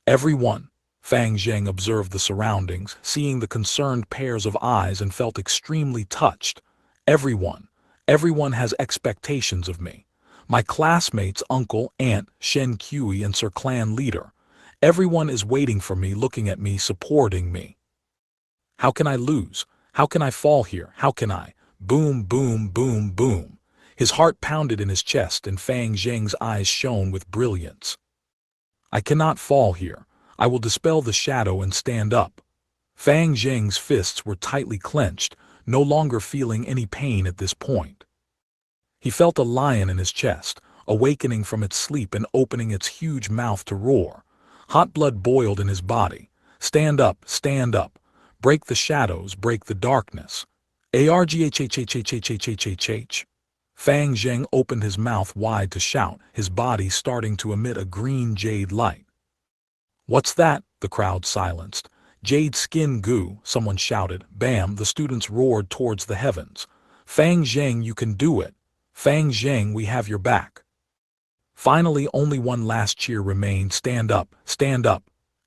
Everyone. Fang Zheng observed the surroundings, seeing the concerned pairs of eyes and felt extremely touched. Everyone has expectations of me. My classmates, uncle, aunt, Shen Kui and Sir Clan leader. Everyone is waiting for me, looking at me, supporting me. How can I lose? How can I fall here? How can I? Boom, boom, boom, boom. His heart pounded in his chest and Fang Zheng's eyes shone with brilliance. I cannot fall here. I will dispel the shadow and stand up. Fang Zheng's fists were tightly clenched, no longer feeling any pain at this point. He felt a lion in his chest, awakening from its sleep and opening its huge mouth to roar. Hot blood boiled in his body. Stand up, break the shadows, break the darkness. Arghhhhhhhhhhh. Fang Zheng opened his mouth wide to shout, his body starting to emit a green jade light. What's that? The crowd silenced. Jade skin goo, someone shouted. Bam, the students roared towards the heavens. Fang Zheng, you can do it. Fang Zheng, we have your back. Finally, only one last cheer remained. Stand up,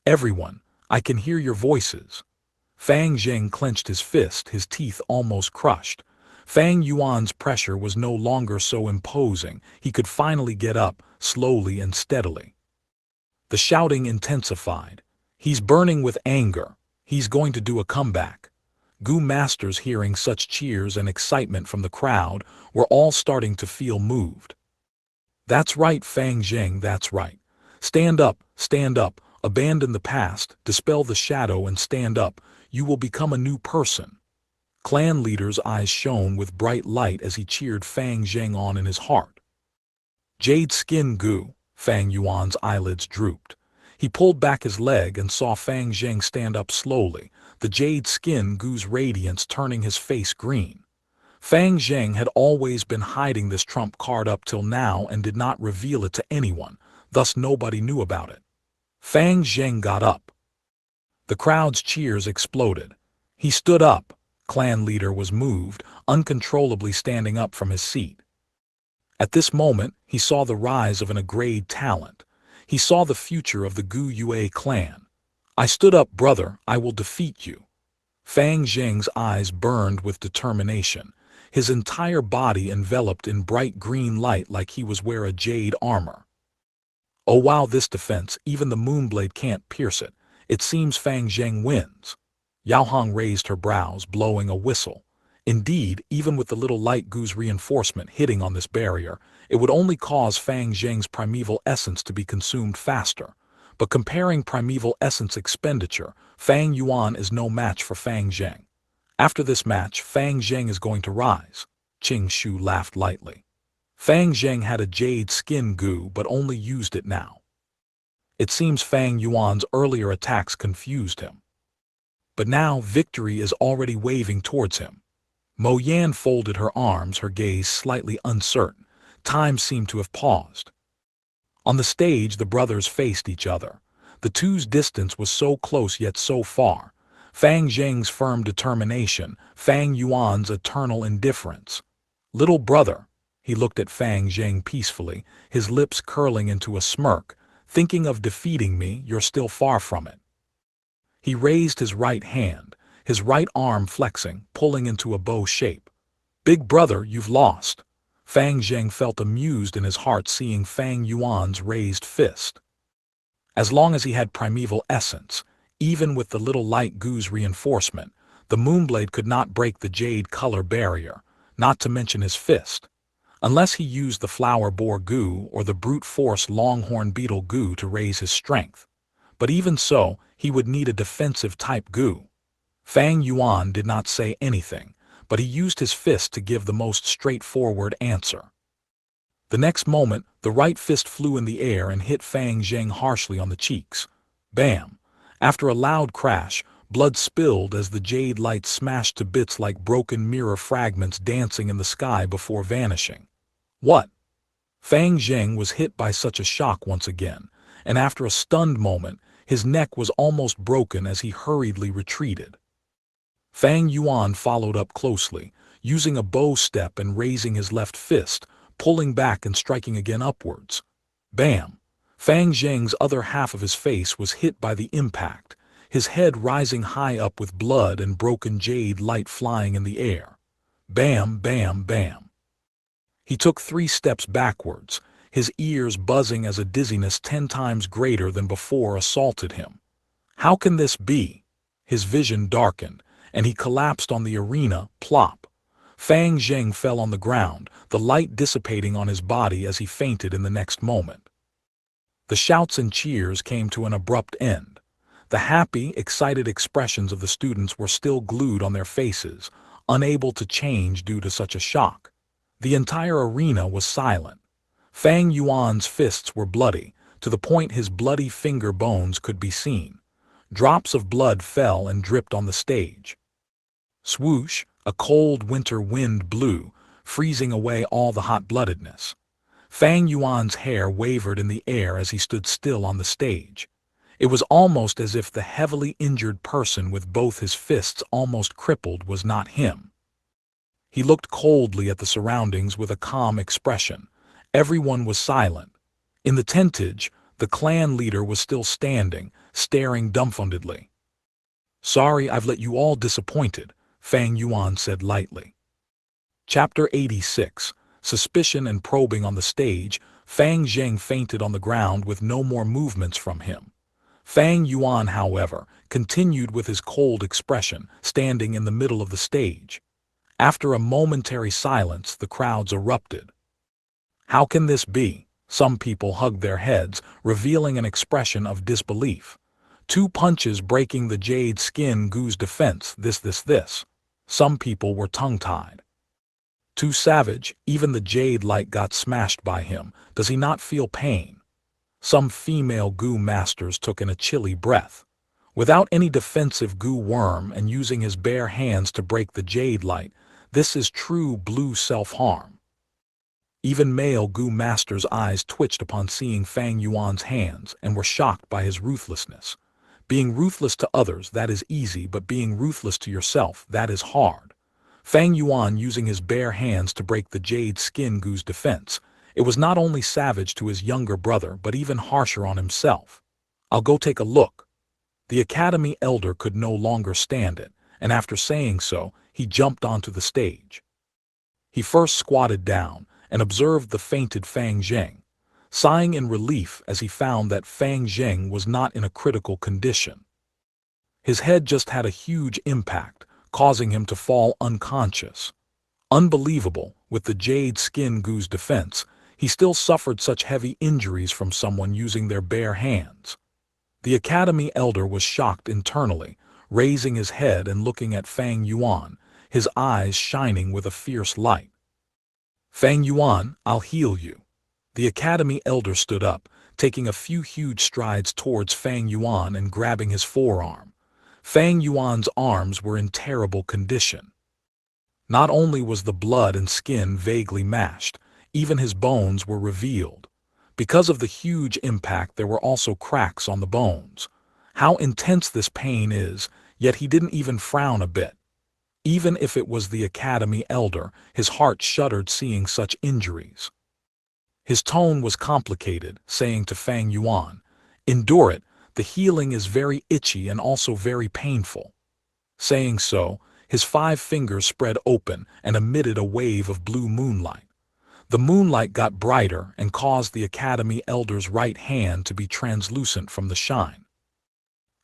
everyone. I can hear your voices." Fang Zheng clenched his fist, his teeth almost crushed. Fang Yuan's pressure was no longer so imposing. He could finally get up, slowly and steadily. The shouting intensified. "He's burning with anger. He's going to do a comeback." Gu masters, hearing such cheers and excitement from the crowd, were all starting to feel moved. "That's right, Fang Zheng, that's right. Stand up, abandon the past, dispel the shadow and stand up. You will become a new person." Clan leader's eyes shone with bright light as he cheered Fang Zheng on in his heart. "Jade skin Gu." Fang Yuan's eyelids drooped. He pulled back his leg and saw Fang Zheng stand up slowly, the jade skin Gu's radiance turning his face green. Fang Zheng had always been hiding this trump card up till now and did not reveal it to anyone, thus nobody knew about it. Fang Zheng got up. The crowd's cheers exploded. He stood up. Clan leader was moved, uncontrollably standing up from his seat. At this moment, he saw the rise of an grade talent. He saw the future of the Gu Yue clan. "I stood up, brother, I will defeat you." Fang Zheng's eyes burned with determination, his entire body enveloped in bright green light like he was wearing a jade armor. "Oh wow, this defense, even the moonblade can't pierce it. It seems Fang Zheng wins." Yao Hong raised her brows, blowing a whistle. Indeed, even with the little light Gu's reinforcement hitting on this barrier, it would only cause Fang Zheng's primeval essence to be consumed faster. But comparing primeval essence expenditure, Fang Yuan is no match for Fang Zheng. After this match, Fang Zheng is going to rise. Qing Shu laughed lightly. Fang Zheng had a jade skin Gu but only used it now. It seems Fang Yuan's earlier attacks confused him. But now victory is already waving towards him. Mo Yan folded her arms, her gaze slightly uncertain. Time seemed to have paused. On the stage, the brothers faced each other. The two's distance was so close yet so far. Fang Zheng's firm determination, Fang Yuan's eternal indifference. "Little brother," he looked at Fang Zheng peacefully, his lips curling into a smirk. "Thinking of defeating me, you're still far from it." He raised his right hand, his right arm flexing, pulling into a bow shape. "Big brother, you've lost." Fang Zheng felt amused in his heart seeing Fang Yuan's raised fist. As long as he had primeval essence, even with the little light Gu's reinforcement, the moonblade could not break the jade color barrier, not to mention his fist. Unless he used the flower boar Gu or the brute force longhorn beetle Gu to raise his strength. But even so, he would need a defensive type Gu. Fang Yuan did not say anything, but he used his fist to give the most straightforward answer. The next moment, the right fist flew in the air and hit Fang Zheng harshly on the cheeks. Bam! After a loud crash, blood spilled as the jade light smashed to bits like broken mirror fragments dancing in the sky before vanishing. What? Fang Zheng was hit by such a shock once again, and after a stunned moment, his neck was almost broken as he hurriedly retreated. Fang Yuan followed up closely, using a bow step and raising his left fist, pulling back and striking again upwards. Bam! Fang Zheng's other half of his face was hit by the impact, his head rising high up with blood and broken jade light flying in the air. Bam, bam, bam. He took 3 steps backwards, his ears buzzing as a dizziness 10 times greater than before assaulted him. How can this be? His vision darkened, and he collapsed on the arena, plop. Fang Zheng fell on the ground, the light dissipating on his body as he fainted in the next moment. The shouts and cheers came to an abrupt end. The happy, excited expressions of the students were still glued on their faces, unable to change due to such a shock. The entire arena was silent. Fang Yuan's fists were bloody, to the point his bloody finger bones could be seen. Drops of blood fell and dripped on the stage. Swoosh, a cold winter wind blew, freezing away all the hot-bloodedness. Fang Yuan's hair wavered in the air as he stood still on the stage. It was almost as if the heavily injured person with both his fists almost crippled was not him. He looked coldly at the surroundings with a calm expression. Everyone was silent. In the tentage, the clan leader was still standing, staring dumbfoundedly. "Sorry I've let you all disappointed," Fang Yuan said lightly. Chapter 86. Suspicion and probing on the stage. Fang Zheng fainted on the ground with no more movements from him. Fang Yuan, however, continued with his cold expression, standing in the middle of the stage. After a momentary silence, the crowds erupted. "How can this be?" Some people hugged their heads, revealing an expression of disbelief. "Two punches breaking the jade skin goo's defense, this. Some people were tongue-tied. "Too savage, even the jade light got smashed by him. Does he not feel pain?" Some female goo masters took in a chilly breath. "Without any defensive goo worm and using his bare hands to break the jade light, this is true blue self-harm." Even male goo masters' eyes twitched upon seeing Fang Yuan's hands and were shocked by his ruthlessness. Being ruthless to others, that is easy, but being ruthless to yourself, that is hard. Fang Yuan using his bare hands to break the jade skin goo's defense. It was not only savage to his younger brother, but even harsher on himself. "I'll go take a look." The academy elder could no longer stand it, and after saying so, he jumped onto the stage. He first squatted down and observed the fainted Fang Zheng, sighing in relief as he found that Fang Zheng was not in a critical condition. His head just had a huge impact, causing him to fall unconscious. Unbelievable, with the jade skin goo's defense, he still suffered such heavy injuries from someone using their bare hands. The academy elder was shocked internally, raising his head and looking at Fang Yuan, his eyes shining with a fierce light. "Fang Yuan, I'll heal you." The academy elder stood up, taking a few huge strides towards Fang Yuan and grabbing his forearm. Fang Yuan's arms were in terrible condition. Not only was the blood and skin vaguely mashed, even his bones were revealed. Because of the huge impact, there were also cracks on the bones. How intense this pain is, yet he didn't even frown a bit. Even if it was the academy elder, his heart shuddered seeing such injuries. His tone was complicated, saying to Fang Yuan, "Endure it, the healing is very itchy and also very painful." Saying so, his 5 fingers spread open and emitted a wave of blue moonlight. The moonlight got brighter and caused the academy elder's right hand to be translucent from the shine.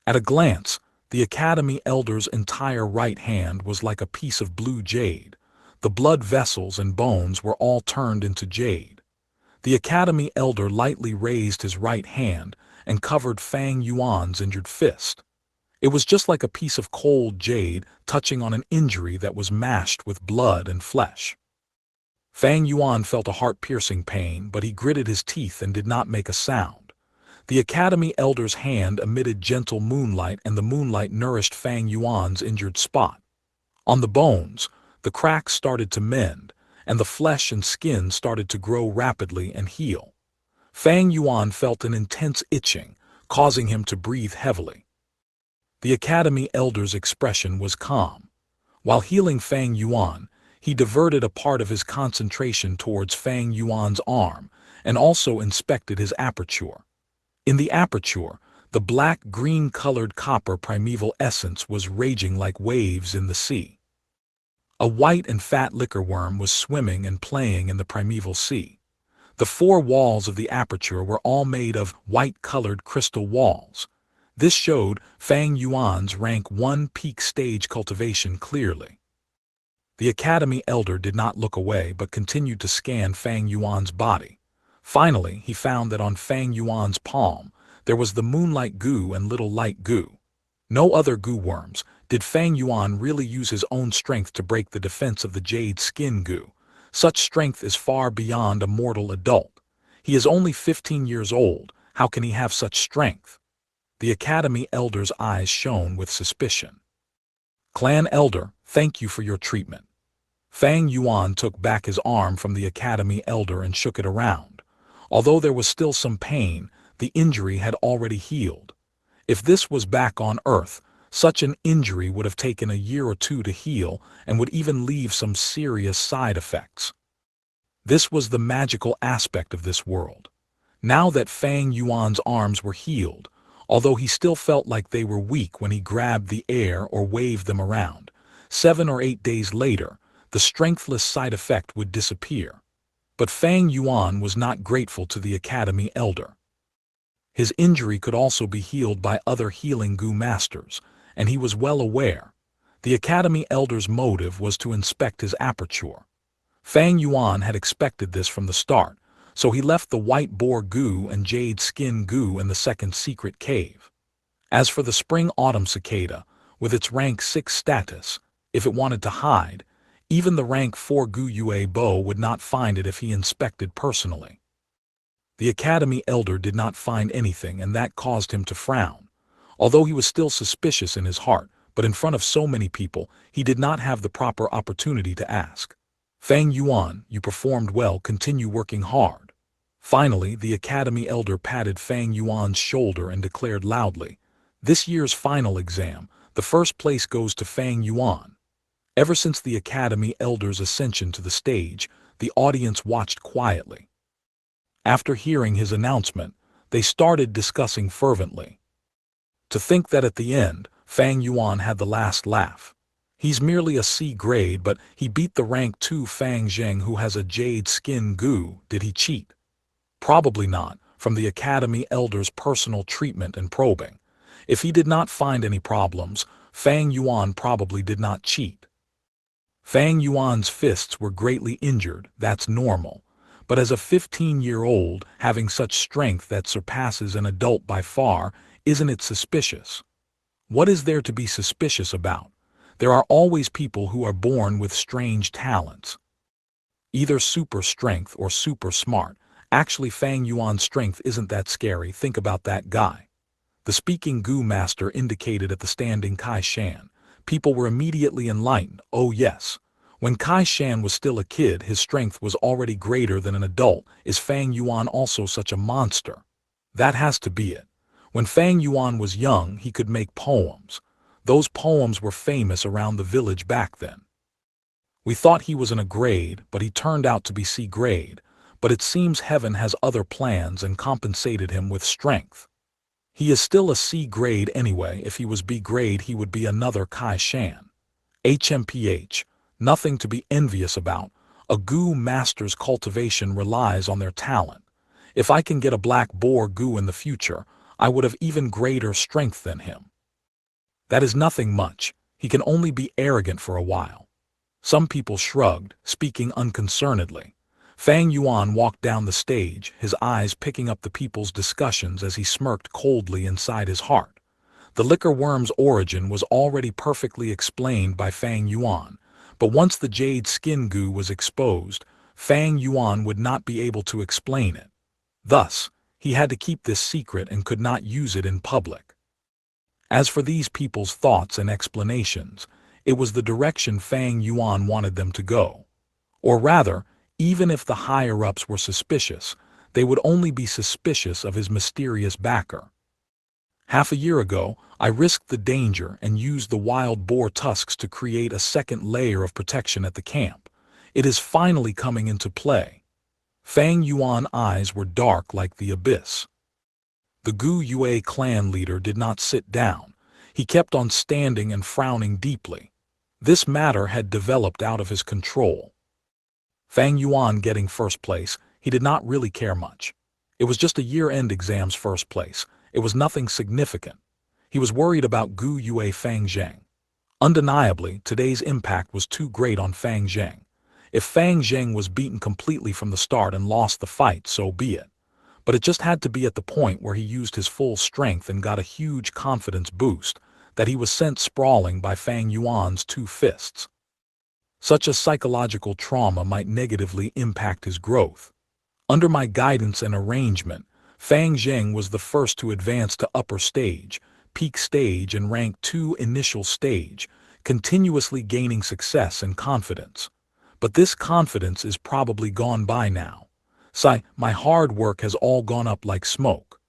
At a glance, the academy elder's entire right hand was like a piece of blue jade. The blood vessels and bones were all turned into jade. The academy elder lightly raised his right hand and covered Fang Yuan's injured fist. It was just like a piece of cold jade touching on an injury that was mashed with blood and flesh. Fang Yuan felt a heart-piercing pain, but he gritted his teeth and did not make a sound. The academy elder's hand emitted gentle moonlight, and the moonlight nourished Fang Yuan's injured spot. On the bones, the cracks started to mend, and the flesh and skin started to grow rapidly and heal. Fang Yuan felt an intense itching, causing him to breathe heavily. The academy elder's expression was calm. While healing Fang Yuan, he diverted a part of his concentration towards Fang Yuan's arm and also inspected his aperture. In the aperture, the black-green-colored copper primeval essence was raging like waves in the sea. A white and fat liquor worm was swimming and playing in the primeval sea. The 4 walls of the aperture were all made of white-colored crystal walls. This showed Fang Yuan's rank 1 peak stage cultivation clearly. The academy elder did not look away but continued to scan Fang Yuan's body. Finally, he found that on Fang Yuan's palm, there was the moonlight goo and little light goo. No other goo worms. Did Fang Yuan really use his own strength to break the defense of the jade skin goo? Such strength is far beyond a mortal adult. He is only 15 years old. How can he have such strength? The academy elder's eyes shone with suspicion. "Clan elder, thank you for your treatment." Fang Yuan took back his arm from the academy elder and shook it around. Although there was still some pain, the injury had already healed. If this was back on Earth, such an injury would have taken a year or 2 to heal and would even leave some serious side effects. This was the magical aspect of this world. Now that Fang Yuan's arms were healed, although he still felt like they were weak when he grabbed the air or waved them around. 7 or 8 days later, the strengthless side effect would disappear. But Fang Yuan was not grateful to the academy elder. His injury could also be healed by other healing Gu masters, and he was well aware. The academy elder's motive was to inspect his aperture. Fang Yuan had expected this from the start, so he left the white boar Gu and jade skin Gu in the second secret cave. As for the spring-autumn cicada, with its rank 6 status, if it wanted to hide, even the rank 4 Gu Yue Bo would not find it if he inspected personally. The academy elder did not find anything, and that caused him to frown. Although he was still suspicious in his heart, but in front of so many people, he did not have the proper opportunity to ask. Fang Yuan, you performed well, continue working hard. Finally, the academy elder patted Fang Yuan's shoulder and declared loudly, this year's final exam, the first place goes to Fang Yuan. Ever since the academy elder's ascension to the stage, the audience watched quietly. After hearing his announcement, they started discussing fervently. To think that at the end, Fang Yuan had the last laugh. He's merely a C grade, but he beat the rank 2 Fang Zheng who has a jade skin Gu. Did he cheat? Probably not, from the academy elder's personal treatment and probing. If he did not find any problems, Fang Yuan probably did not cheat. Fang Yuan's fists were greatly injured, that's normal. But as a 15-year-old, having such strength that surpasses an adult by far, isn't it suspicious? What is there to be suspicious about? There are always people who are born with strange talents. Either super strength or super smart. Actually, Fang Yuan's strength isn't that scary, think about that guy. The speaking Gu master indicated at the standing Kai Shan. People were immediately enlightened. Oh yes. When Kai Shan was still a kid, his strength was already greater than an adult. Is Fang Yuan also such a monster? That has to be it. When Fang Yuan was young, he could make poems. Those poems were famous around the village back then. We thought he was in a grade, but he turned out to be C grade. But it seems heaven has other plans and compensated him with strength. He is still a C grade anyway. If he was B grade, he would be another Kai Shan. HMPH. Nothing to be envious about. A Gu master's cultivation relies on their talent. If I can get a black boar Gu in the future, I would have even greater strength than him. That is nothing much. He can only be arrogant for a while. Some people shrugged, speaking unconcernedly. Fang Yuan walked down the stage, his eyes picking up the people's discussions as he smirked coldly inside his heart. The liquor worm's origin was already perfectly explained by Fang Yuan, but once the jade skin Gu was exposed, Fang Yuan would not be able to explain it. Thus, he had to keep this secret and could not use it in public. As for these people's thoughts and explanations, it was the direction Fang Yuan wanted them to go. Or rather, even if the higher-ups were suspicious, they would only be suspicious of his mysterious backer. Half a year ago, I risked the danger and used the wild boar tusks to create a second layer of protection at the camp. It is finally coming into play. Fang Yuan's eyes were dark like the abyss. The Gu Yue clan leader did not sit down. He kept on standing and frowning deeply. This matter had developed out of his control. Fang Yuan getting first place, he did not really care much. It was just a year-end exam's first place. It was nothing significant. He was worried about Gu Yue Fang Zheng. Undeniably, today's impact was too great on Fang Zheng. If Fang Zheng was beaten completely from the start and lost the fight, so be it. But it just had to be at the point where he used his full strength and got a huge confidence boost, that he was sent sprawling by Fang Yuan's 2 fists. Such a psychological trauma might negatively impact his growth. Under my guidance and arrangement, Fang Zheng was the first to advance to upper stage, peak stage and rank 2 initial stage, continuously gaining success and confidence. But this confidence is probably gone by now. My hard work has all gone up like smoke.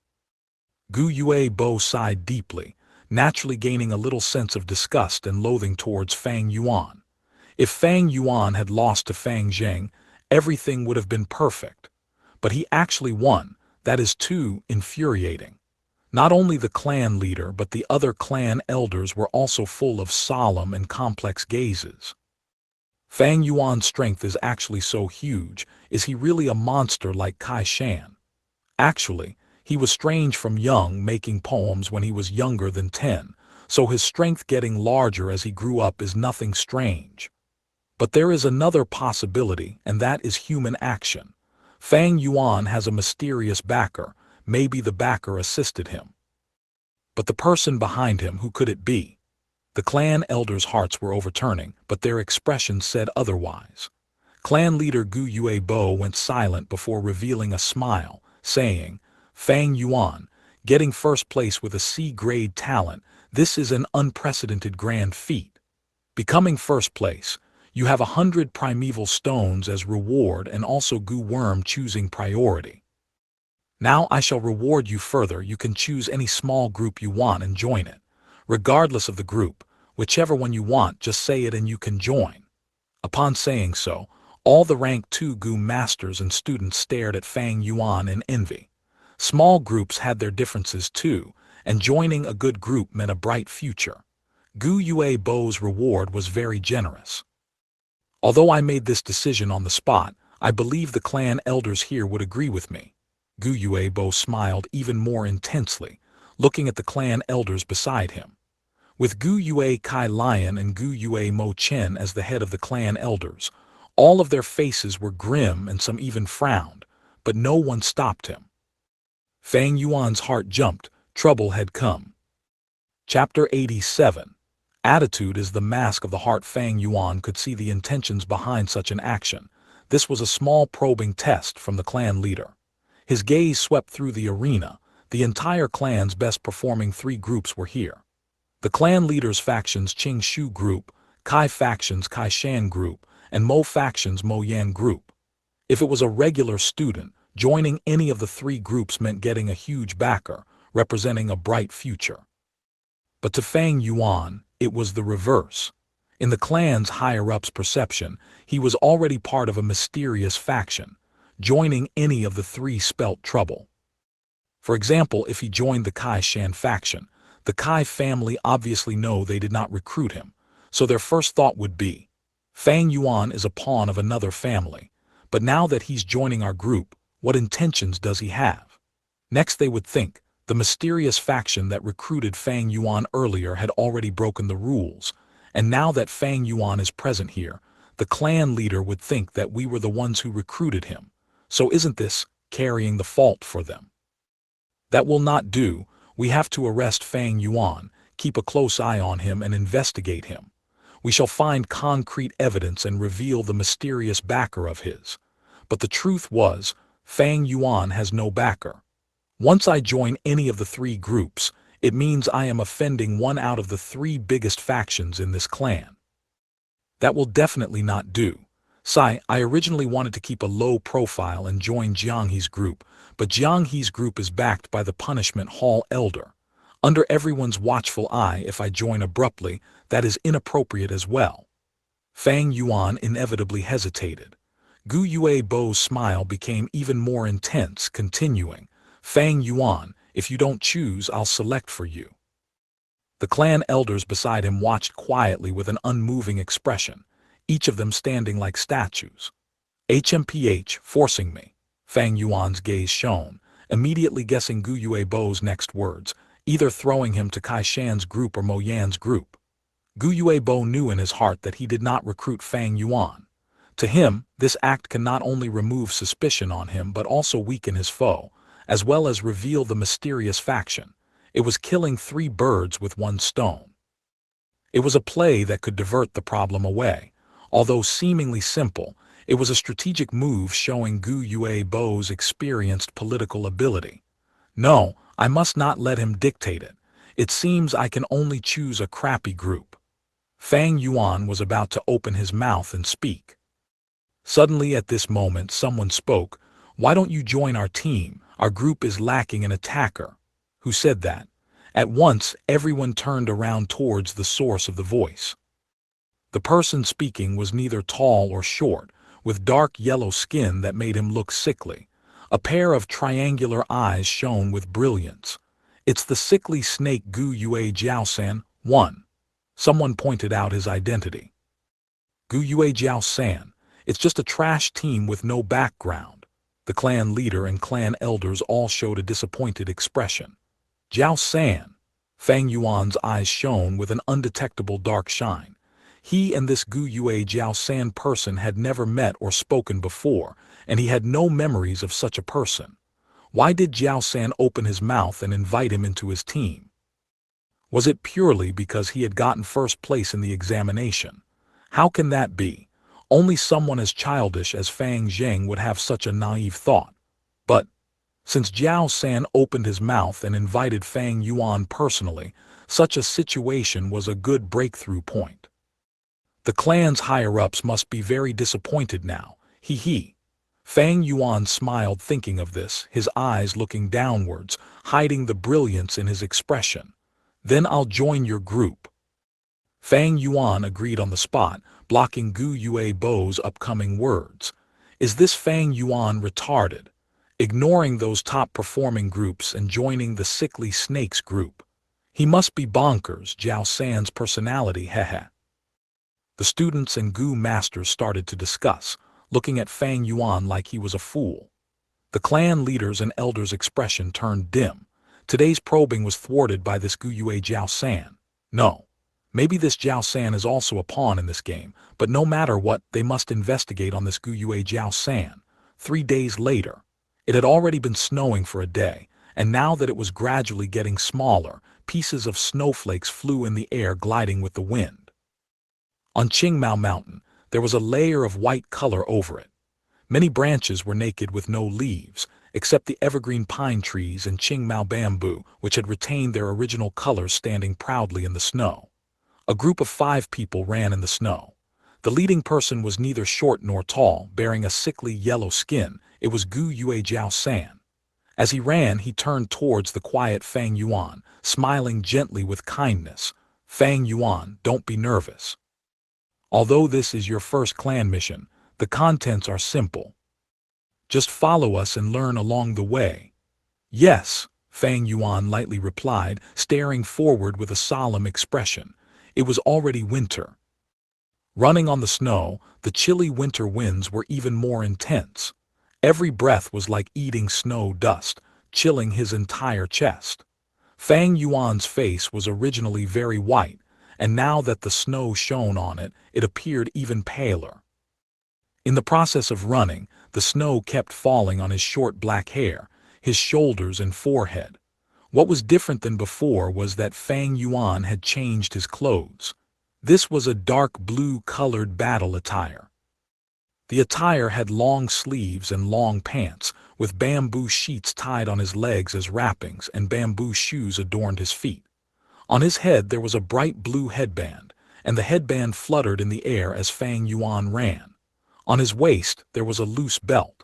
Gu Yue Bo sighed deeply, naturally gaining a little sense of disgust and loathing towards Fang Yuan. If Fang Yuan had lost to Fang Zheng, everything would have been perfect. But he actually won. That is too infuriating. Not only the clan leader but the other clan elders were also full of solemn and complex gazes. Fang Yuan's strength is actually so huge. Is he really a monster like Kai Shan? Actually, he was strange from young, making poems when he was younger than 10, so his strength getting larger as he grew up is nothing strange. But there is another possibility, and that is human action. Fang Yuan has a mysterious backer. Maybe the backer assisted him. But the person behind him, who could it be? The clan elders' hearts were overturning, but their expressions said otherwise. Clan leader Gu Yuebo went silent before revealing a smile, saying, "Fang Yuan, getting first place with a C-grade talent, this is an unprecedented grand feat. Becoming first place, you have 100 primeval stones as reward and also Gu Worm choosing priority. Now I shall reward you further. You can choose any small group you want and join it. Regardless of the group, whichever one you want, just say it and you can join." Upon saying so, all the rank 2 Gu masters and students stared at Fang Yuan in envy. Small groups had their differences too, and joining a good group meant a bright future. Gu Yuebo's reward was very generous. Although I made this decision on the spot, I believe the clan elders here would agree with me. Gu Yuebo smiled even more intensely, looking at the clan elders beside him. With Gu Yue Kai Lion and Gu Yue Mo Chen as the head of the clan elders, all of their faces were grim and some even frowned, but no one stopped him. Fang Yuan's heart jumped. Trouble had come. Chapter 87. Attitude is the mask of the heart. Fang Yuan could see the intentions behind such an action. This was a small probing test from the clan leader. His gaze swept through the arena. The entire clan's best performing 3 groups were here. The clan leader's factions Qing Shu group, Kai factions Kai Shan group, and Mo factions Mo Yan group. If it was a regular student, joining any of the 3 groups meant getting a huge backer, representing a bright future. But to Fang Yuan, it was the reverse. In the clan's higher-ups' perception, he was already part of a mysterious faction. Joining any of the 3 spelt trouble. For example, if he joined the Kai Shan faction, the Kai family obviously know they did not recruit him, so their first thought would be, Fang Yuan is a pawn of another family, but now that he's joining our group, what intentions does he have? Next they would think, the mysterious faction that recruited Fang Yuan earlier had already broken the rules, and now that Fang Yuan is present here, the clan leader would think that we were the ones who recruited him. So isn't this carrying the fault for them? That will not do. We have to arrest Fang Yuan, keep a close eye on him and investigate him. We shall find concrete evidence and reveal the mysterious backer of his. But the truth was, Fang Yuan has no backer. Once I join any of the 3 groups, it means I am offending one out of the 3 biggest factions in this clan. That will definitely not do. I originally wanted to keep a low profile and join Jianghe's group, but Jianghe's group is backed by the Punishment Hall Elder. Under everyone's watchful eye, if I join abruptly, that is inappropriate as well. Fang Yuan inevitably hesitated. Gu Yuebo's smile became even more intense, continuing, "Fang Yuan, if you don't choose, I'll select for you." The clan elders beside him watched quietly with an unmoving expression, each of them standing like statues. "HMPH, forcing me." Fang Yuan's gaze shone, immediately guessing Gu Yuebo's next words, either throwing him to Kai Shan's group or Mo Yan's group. Gu Yuebo knew in his heart that he did not recruit Fang Yuan. To him, this act can not only remove suspicion on him but also weaken his foe, as well as reveal the mysterious faction. It was killing 3 birds with 1 stone. It was a play that could divert the problem away. Although seemingly simple, it was a strategic move showing Gu Yuebo's experienced political ability. No, I must not let him dictate it. It seems I can only choose a crappy group. Fang Yuan was about to open his mouth and speak. Suddenly at this moment someone spoke, "Why don't you join our team? Our group is lacking an attacker." Who said that? At once everyone turned around towards the source of the voice. The person speaking was neither tall or short, with dark yellow skin that made him look sickly. A pair of triangular eyes shone with brilliance. It's the sickly snake Gu Yue Jiaosan. 1. Someone pointed out his identity. Gu Yue Jiaosan. It's just a trash team with no background. The clan leader and clan elders all showed a disappointed expression. Jiaosan. Fang Yuan's eyes shone with an undetectable dark shine. He and this Gu Yue Jiaosan person had never met or spoken before, and he had no memories of such a person. Why did Jiaosan open his mouth and invite him into his team? Was it purely because he had gotten first place in the examination? How can that be? Only someone as childish as Fang Zheng would have such a naive thought. But since Jiaosan opened his mouth and invited Fang Yuan personally, such a situation was a good breakthrough point. The clan's higher-ups must be very disappointed now. He. Fang Yuan smiled thinking of this, his eyes looking downwards, hiding the brilliance in his expression. Then I'll join your group. Fang Yuan agreed on the spot, blocking Gu Yue Bo's upcoming words. Is this Fang Yuan retarded? Ignoring those top-performing groups and joining the sickly snakes group. He must be bonkers, Jiaosan's personality, hehe. The students and Gu masters started to discuss, looking at Fang Yuan like he was a fool. The clan leaders and elders' expression turned dim. Today's probing was thwarted by this Gu Yue Jiaosan. No. Maybe this Jiaosan is also a pawn in this game, but no matter what, they must investigate on this Gu Yue Jiaosan. 3 days later. It had already been snowing for a day, and now that it was gradually getting smaller, pieces of snowflakes flew in the air gliding with the wind. On Qingmao Mountain, there was a layer of white color over it. Many branches were naked with no leaves, except the evergreen pine trees and Qingmao bamboo, which had retained their original colors standing proudly in the snow. A group of 5 people ran in the snow. The leading person was neither short nor tall, bearing a sickly yellow skin. It was Gu Yue Jiaosan. As he ran, he turned towards the quiet Fang Yuan, smiling gently with kindness. Fang Yuan, don't be nervous. Although this is your first clan mission, the contents are simple. Just follow us and learn along the way. Yes, Fang Yuan lightly replied, staring forward with a solemn expression. It was already winter. Running on the snow, the chilly winter winds were even more intense. Every breath was like eating snow dust, chilling his entire chest. Fang Yuan's face was originally very white, and now that the snow shone on it, it appeared even paler. In the process of running, the snow kept falling on his short black hair, his shoulders and forehead. What was different than before was that Fang Yuan had changed his clothes. This was a dark blue-colored battle attire. The attire had long sleeves and long pants, with bamboo sheets tied on his legs as wrappings, and bamboo shoes adorned his feet. On his head there was a bright blue headband, and the headband fluttered in the air as Fang Yuan ran. On his waist there was a loose belt.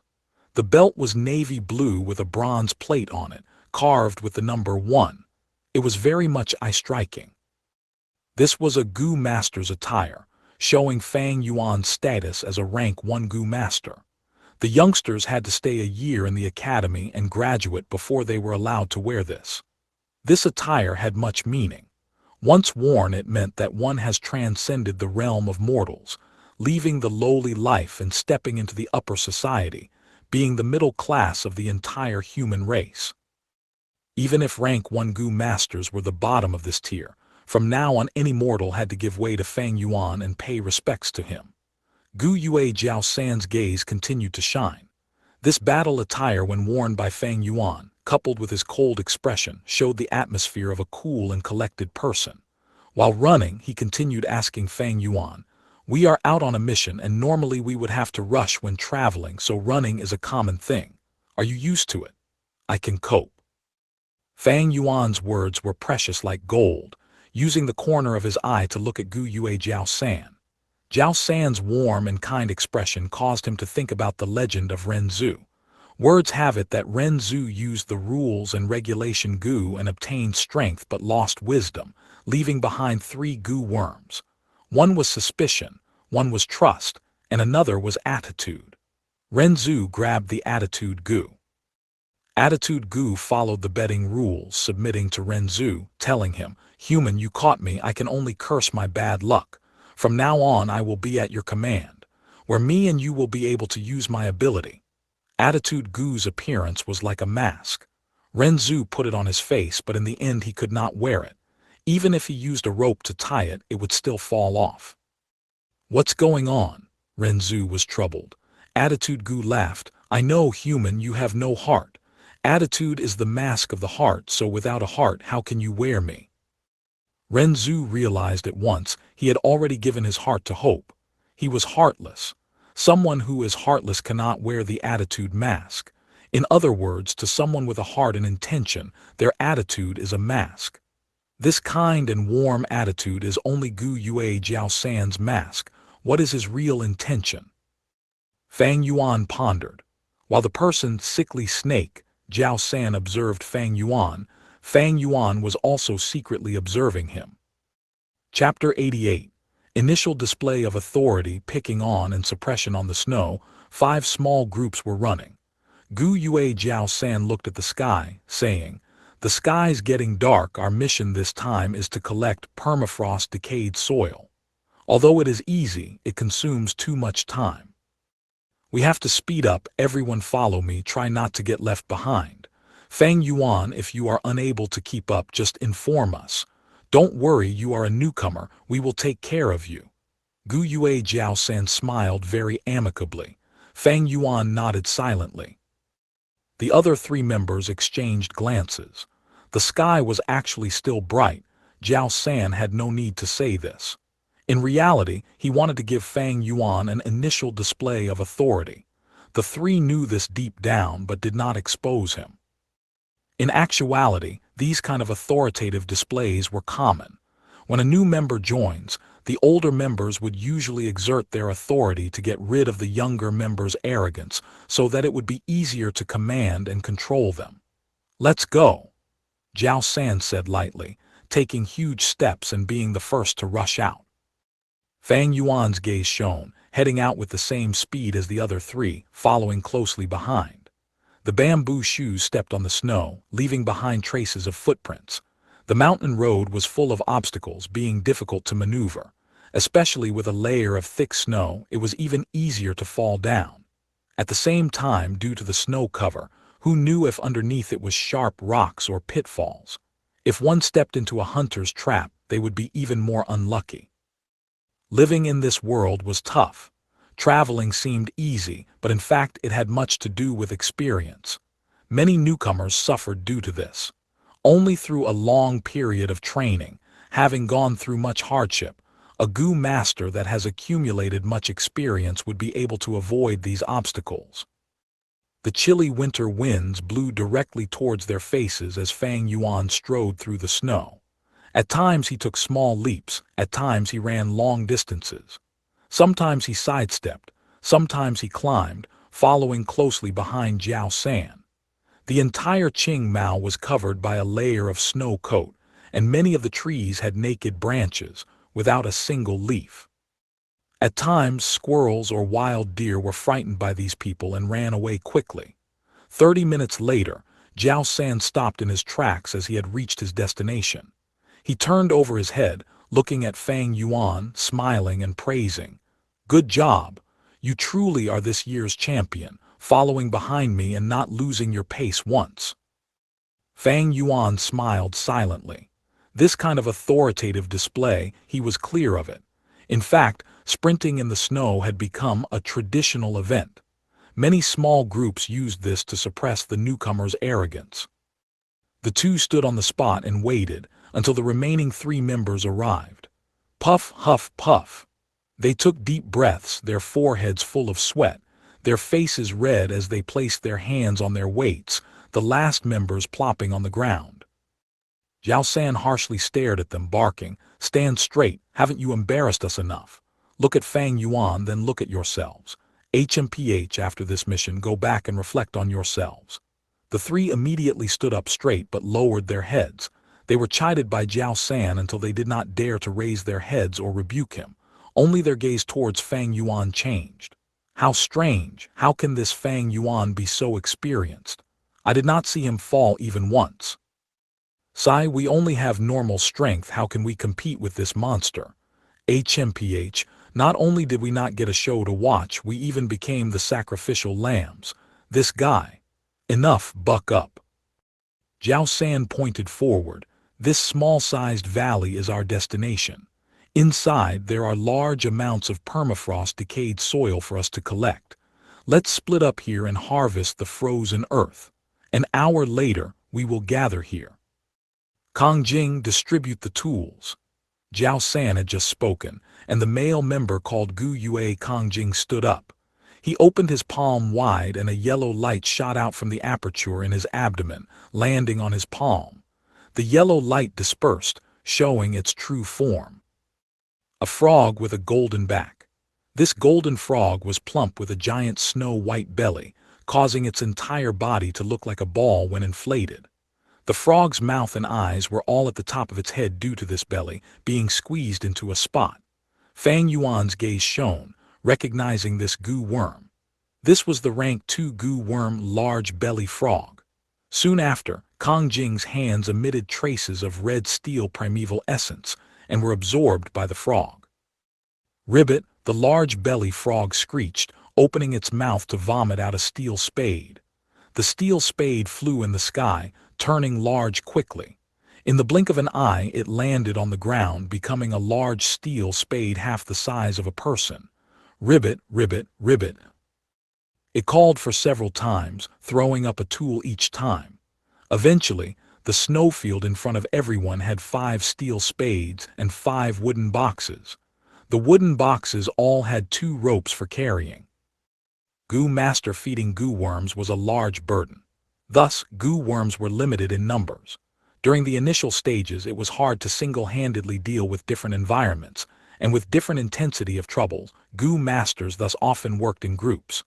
The belt was navy blue with a bronze plate on it, carved with the number 1. It was very much eye-striking. This was a Gu master's attire, showing Fang Yuan's status as a rank 1 Gu master. The youngsters had to stay a year in the academy and graduate before they were allowed to wear this. This attire had much meaning. Once worn, it meant that one has transcended the realm of mortals, leaving the lowly life and stepping into the upper society, being the middle class of the entire human race. Even if rank 1 Gu masters were the bottom of this tier, from now on any mortal had to give way to Fang Yuan and pay respects to him. Gu Yue Jiaosan's gaze continued to shine. This battle attire, when worn by Fang Yuan, coupled with his cold expression, showed the atmosphere of a cool and collected person. While running, he continued asking Fang Yuan, "We are out on a mission and normally we would have to rush when traveling, so running is a common thing. Are you used to it?" "I can cope." Fang Yuan's words were precious like gold, using the corner of his eye to look at Gu Yue Jiaosan. Jiaosan's warm and kind expression caused him to think about the legend of Ren Zhu. Words have it that Ren Zhu used the rules and regulation Gu and obtained strength but lost wisdom, leaving behind 3 Gu worms. One was suspicion, one was trust, and another was attitude. Ren Zhu grabbed the attitude Gu. Attitude Gu followed the betting rules, submitting to Renzu, telling him, "Human, you caught me, I can only curse my bad luck. From now on I will be at your command, where me and you will be able to use my ability." Attitude Gu's appearance was like a mask. Renzu put it on his face, but in the end he could not wear it. Even if he used a rope to tie it, it would still fall off. "What's going on?" Renzu was troubled. Attitude Gu laughed. "I know, human, you have no heart. Attitude is the mask of the heart, so without a heart how can you wear me?" Renzu realized at once he had already given his heart to hope. He was heartless. Someone who is heartless cannot wear the attitude mask. In other words, to someone with a heart and intention, their attitude is a mask. This kind and warm attitude is only Gu Yue Jiao San's mask. What is his real intention? Fang Yuan pondered. While the person sickly snake, Jiao San observed Fang Yuan was also secretly observing him. Chapter 88. Initial display of authority, picking on and suppression on the snow. 5 small groups were running. Gu Yue Jiao San looked at the sky, saying, "The sky's getting dark. Our mission this time is to collect permafrost decayed soil. Although it is easy, it consumes too much time. We have to speed up. Everyone follow me. Try not to get left behind. Fang Yuan, if you are unable to keep up, just inform us. Don't worry, you are a newcomer. We will take care of you." Gu Yue Jiao San smiled very amicably. Fang Yuan nodded silently. The other 3 members exchanged glances. The sky was actually still bright. Jiao San had no need to say this. In reality, he wanted to give Fang Yuan an initial display of authority. The 3 knew this deep down but did not expose him. In actuality, these kind of authoritative displays were common. When a new member joins, the older members would usually exert their authority to get rid of the younger members' arrogance so that it would be easier to command and control them. "Let's go," Jiao San said lightly, taking huge steps and being the first to rush out. Fang Yuan's gaze shone, heading out with the same speed as the other 3, following closely behind. The bamboo shoes stepped on the snow, leaving behind traces of footprints. The mountain road was full of obstacles, being difficult to maneuver. Especially with a layer of thick snow, it was even easier to fall down. At the same time, due to the snow cover, who knew if underneath it was sharp rocks or pitfalls? If one stepped into a hunter's trap, they would be even more unlucky. Living in this world was tough. Traveling seemed easy, but in fact it had much to do with experience. Many newcomers suffered due to this. Only through a long period of training, having gone through much hardship, a Gu master that has accumulated much experience would be able to avoid these obstacles. The chilly winter winds blew directly towards their faces as Fang Yuan strode through the snow. At times he took small leaps, at times he ran long distances. Sometimes he sidestepped, sometimes he climbed, following closely behind Jiao San. The entire Qing Mao was covered by a layer of snow coat, and many of the trees had naked branches, without a single leaf. At times, squirrels or wild deer were frightened by these people and ran away quickly. 30 minutes later, Jiao San stopped in his tracks as he had reached his destination. He turned over his head, looking at Fang Yuan, smiling and praising. "Good job. You truly are this year's champion, following behind me and not losing your pace once." Fang Yuan smiled silently. This kind of authoritative display, he was clear of it. In fact, sprinting in the snow had become a traditional event. Many small groups used this to suppress the newcomer's arrogance. The 2 stood on the spot and waited until the remaining 3 members arrived. Puff, huff, puff. They took deep breaths, their foreheads full of sweat, their faces red as they placed their hands on their weights, the last members plopping on the ground. Jiao San harshly stared at them, barking, "Stand straight, haven't you embarrassed us enough? Look at Fang Yuan, then look at yourselves. HMPH, after this mission, go back and reflect on yourselves." The 3 immediately stood up straight but lowered their heads. They were chided by Jiao San until they did not dare to raise their heads or rebuke him. Only their gaze towards Fang Yuan changed. How strange! How can this Fang Yuan be so experienced? I did not see him fall even once. Sai, we only have normal strength. How can we compete with this monster? HMPH, not only did we not get a show to watch, we even became the sacrificial lambs. This guy. Enough, buck up. Jiao San pointed forward. This small-sized valley is our destination. Inside, there are large amounts of permafrost decayed soil for us to collect. Let's split up here and harvest the frozen earth. An hour later, we will gather here. Kang Jing, distribute the tools. Jiao San had just spoken, and the male member called Gu Yue Kang Jing stood up. He opened his palm wide and a yellow light shot out from the aperture in his abdomen, landing on his palm. The yellow light dispersed, showing its true form. A frog with a golden back. This golden frog was plump with a giant snow-white belly, causing its entire body to look like a ball when inflated. The frog's mouth and eyes were all at the top of its head due to this belly being squeezed into a spot. Fang Yuan's gaze shone, recognizing this goo worm. This was the rank 2 goo worm large belly frog. Soon after, Kang Jing's hands emitted traces of red steel primeval essence and were absorbed by the frog. Ribbit, the large belly frog screeched, opening its mouth to vomit out a steel spade. The steel spade flew in the sky, turning large quickly. In the blink of an eye, it landed on the ground, becoming a large steel spade half the size of a person. Ribbit, ribbit, ribbit. It called for several times, throwing up a tool each time. Eventually, the snowfield in front of everyone had 5 steel spades and 5 wooden boxes. The wooden boxes all had 2 ropes for carrying. Goo Master feeding goo worms was a large burden. Thus, goo worms were limited in numbers. During the initial stages, it was hard to single-handedly deal with different environments, and with different intensity of troubles, goo masters thus often worked in groups.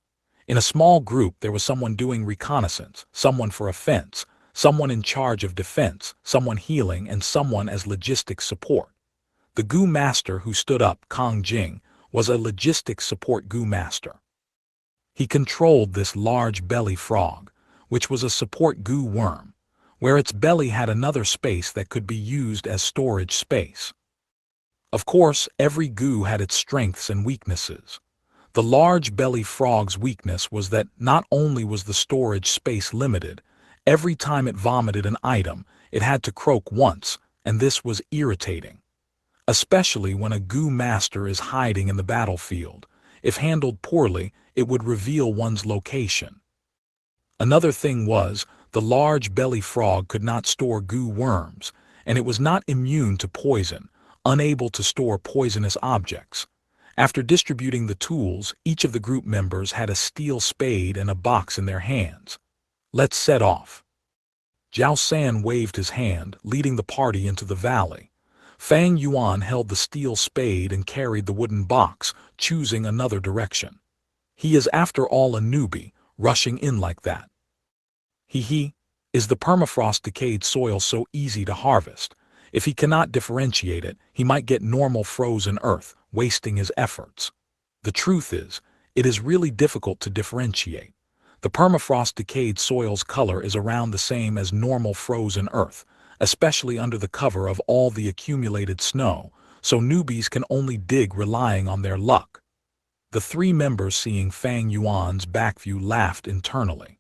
In a small group, there was someone doing reconnaissance, someone for offense, someone in charge of defense, someone healing, and someone as logistics support. The goo master who stood up, Kang Jing, was a logistics support goo master. He controlled this large belly frog, which was a support goo worm, where its belly had another space that could be used as storage space. Of course, every goo had its strengths and weaknesses. The large belly frog's weakness was that not only was the storage space limited, every time it vomited an item, it had to croak once, and this was irritating. Especially when a goo master is hiding in the battlefield. If handled poorly, it would reveal one's location. Another thing was, the large belly frog could not store goo worms, and it was not immune to poison, unable to store poisonous objects. After distributing the tools, each of the group members had a steel spade and a box in their hands. Let's set off. Jiao San waved his hand, leading the party into the valley. Fang Yuan held the steel spade and carried the wooden box, choosing another direction. He is after all a newbie, rushing in like that. Is the permafrost decayed soil so easy to harvest? If he cannot differentiate it, he might get normal frozen earth, wasting his efforts. The truth is, it is really difficult to differentiate. The permafrost decayed soil's color is around the same as normal frozen earth, especially under the cover of all the accumulated snow, so newbies can only dig relying on their luck. The 3 members seeing Fang Yuan's back view laughed internally.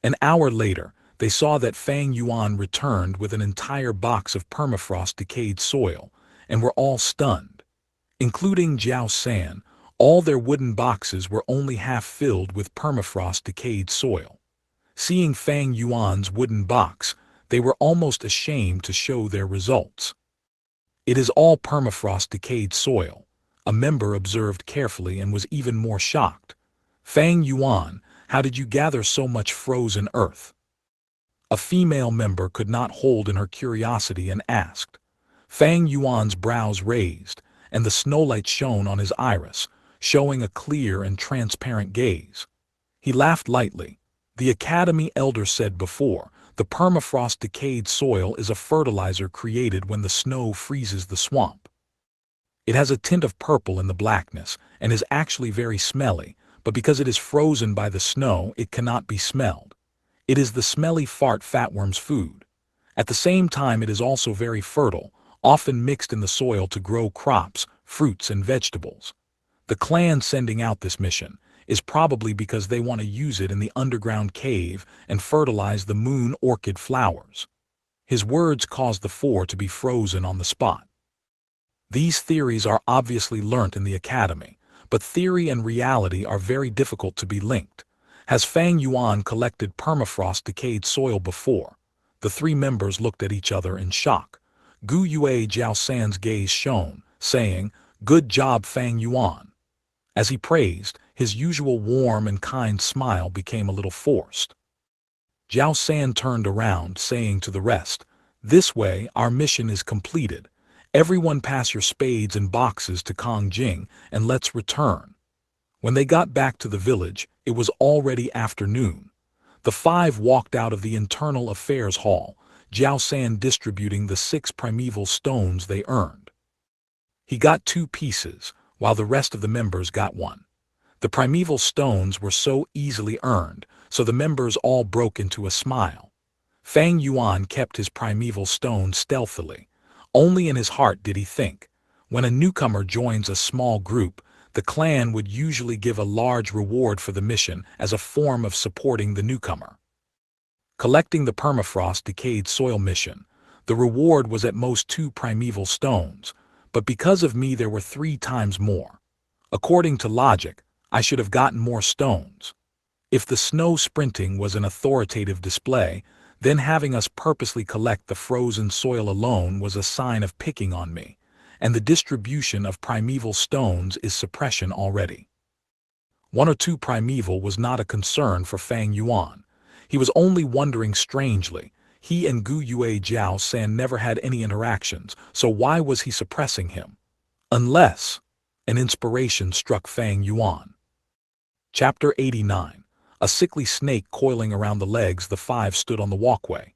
An hour later, they saw that Fang Yuan returned with an entire box of permafrost decayed soil, and were all stunned. Including Jiao San, all their wooden boxes were only half filled with permafrost decayed soil. Seeing Fang Yuan's wooden box, they were almost ashamed to show their results. It is all permafrost decayed soil, a member observed carefully and was even more shocked. Fang Yuan, how did you gather so much frozen earth? A female member could not hold in her curiosity and asked. Fang Yuan's brows raised, and the snowlight shone on his iris, showing a clear and transparent gaze. He laughed lightly. The Academy elder said before, the permafrost decayed soil is a fertilizer created when the snow freezes the swamp. It has a tint of purple in the blackness, and is actually very smelly, but because it is frozen by the snow, it cannot be smelled. It is the smelly fart fatworm's food. At the same time, it is also very fertile, often mixed in the soil to grow crops, fruits, and vegetables. The clan sending out this mission is probably because they want to use it in the underground cave and fertilize the moon orchid flowers. His words caused the four to be frozen on the spot. These theories are obviously learnt in the academy, but theory and reality are very difficult to be linked. Has Fang Yuan collected permafrost decayed soil before? The three members looked at each other in shock. Gu Yue Jiao San's gaze shone, saying, "Good job, Fang Yuan." As he praised, his usual warm and kind smile became a little forced. Jiao San turned around, saying to the rest, "This way, our mission is completed. Everyone pass your spades and boxes to Kong Jing, and let's return." When they got back to the village, it was already afternoon. The five walked out of the Internal Affairs Hall, Jiao San distributing the 6 primeval stones they earned. He got 2 pieces, while the rest of the members got 1. The primeval stones were so easily earned, so the members all broke into a smile. Fang Yuan kept his primeval stone stealthily. Only in his heart did he think. When a newcomer joins a small group, the clan would usually give a large reward for the mission as a form of supporting the newcomer. Collecting the permafrost decayed soil mission, the reward was at most 2 primeval stones, but because of me there were 3 times more. According to logic, I should have gotten more stones. If the snow sprinting was an authoritative display, then having us purposely collect the frozen soil alone was a sign of picking on me, and the distribution of primeval stones is suppression already. 1 or 2 primeval was not a concern for Fang Yuan. He was only wondering strangely. He and Gu Yue Jiao San never had any interactions, so why was he suppressing him? Unless an inspiration struck Fang Yuan. Chapter 89. A sickly snake coiling around the legs. The 5 stood on the walkway.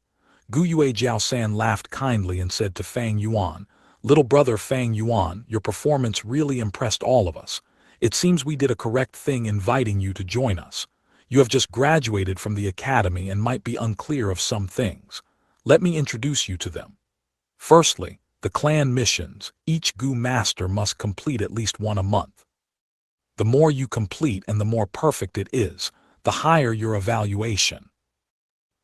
Gu Yue Jiao San laughed kindly and said to Fang Yuan, "Little brother Fang Yuan, your performance really impressed all of us. It seems we did a correct thing inviting you to join us. You have just graduated from the academy and might be unclear of some things. Let me introduce you to them. Firstly, the clan missions. Each Gu master must complete at least 1 a month. The more you complete and the more perfect it is, the higher your evaluation.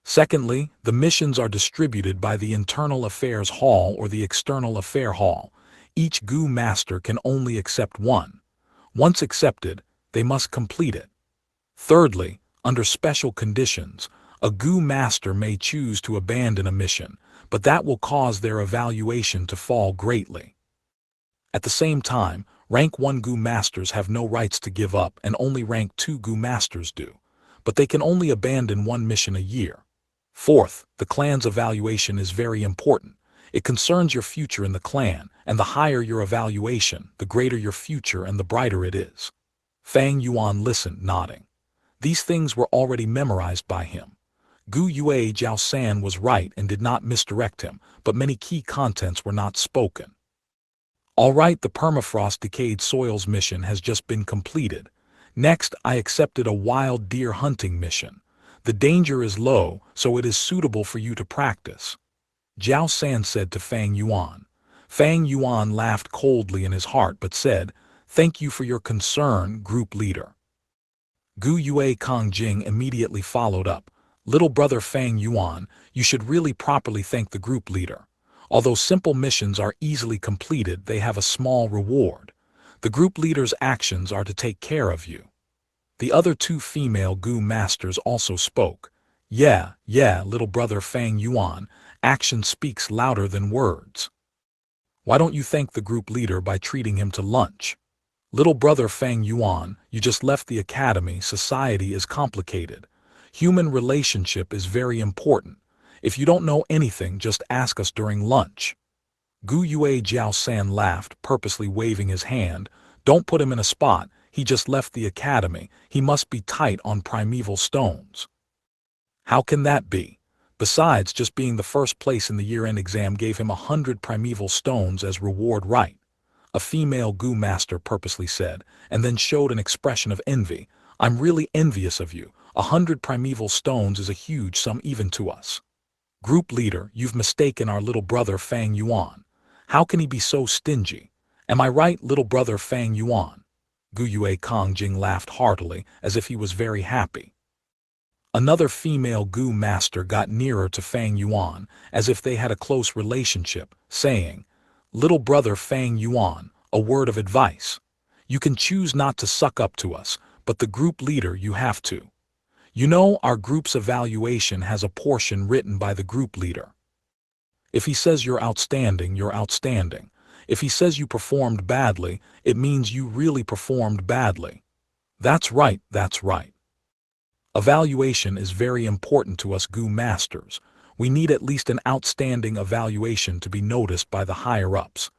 Secondly, the missions are distributed by the Internal Affairs Hall or the External Affair Hall. Each Gu master can only accept 1. Once accepted, they must complete it. Thirdly, under special conditions, a Gu master may choose to abandon a mission, but that will cause their evaluation to fall greatly. At the same time, rank 1 Gu masters have no rights to give up and only rank 2 Gu masters do, but they can only abandon 1 mission a year. Fourth, the clan's evaluation is very important. It concerns your future in the clan, and the higher your evaluation, the greater your future and the brighter it is. Fang Yuan listened, nodding. These things were already memorized by him. Gu Yue Jiao San was right and did not misdirect him, but many key contents were not spoken. All right, the permafrost decayed soils mission has just been completed. Next, I accepted a wild deer hunting mission. The danger is low, so it is suitable for you to practice. Jiao San said to Fang Yuan. Fang Yuan laughed coldly in his heart but said, "Thank you for your concern, group leader." Gu Yue Kongjing immediately followed up. "Little brother Fang Yuan, you should really properly thank the group leader. Although simple missions are easily completed, they have a small reward. The group leader's actions are to take care of you." The other 2 female Gu masters also spoke. Yeah, little brother Fang Yuan, action speaks louder than words. Why don't you thank the group leader by treating him to lunch? Little brother Fang Yuan, you just left the academy. Society is complicated. Human relationship is very important. If you don't know anything, just ask us during lunch. Gu Yue Jiao San laughed, purposely waving his hand. Don't put him in a spot. He just left the academy. He must be tight on primeval stones. How can that be? Besides, just being the first place in the year-end exam gave him 100 primeval stones as reward, right? A female Gu master purposely said, and then showed an expression of envy. I'm really envious of you. 100 primeval stones is a huge sum even to us. Group leader, you've mistaken our little brother Fang Yuan. How can he be so stingy? Am I right, little brother Fang Yuan? Gu Yue Kongjing laughed heartily, as if he was very happy. Another female Gu master got nearer to Fang Yuan, as if they had a close relationship, saying, "Little brother Fang Yuan, a word of advice. You can choose not to suck up to us, but the group leader you have to. You know, our group's evaluation has a portion written by the group leader. If he says you're outstanding, you're outstanding. If he says you performed badly, it means you really performed badly. That's right, that's right. Evaluation is very important to us Gu masters. We need at least an outstanding evaluation to be noticed by the higher-ups.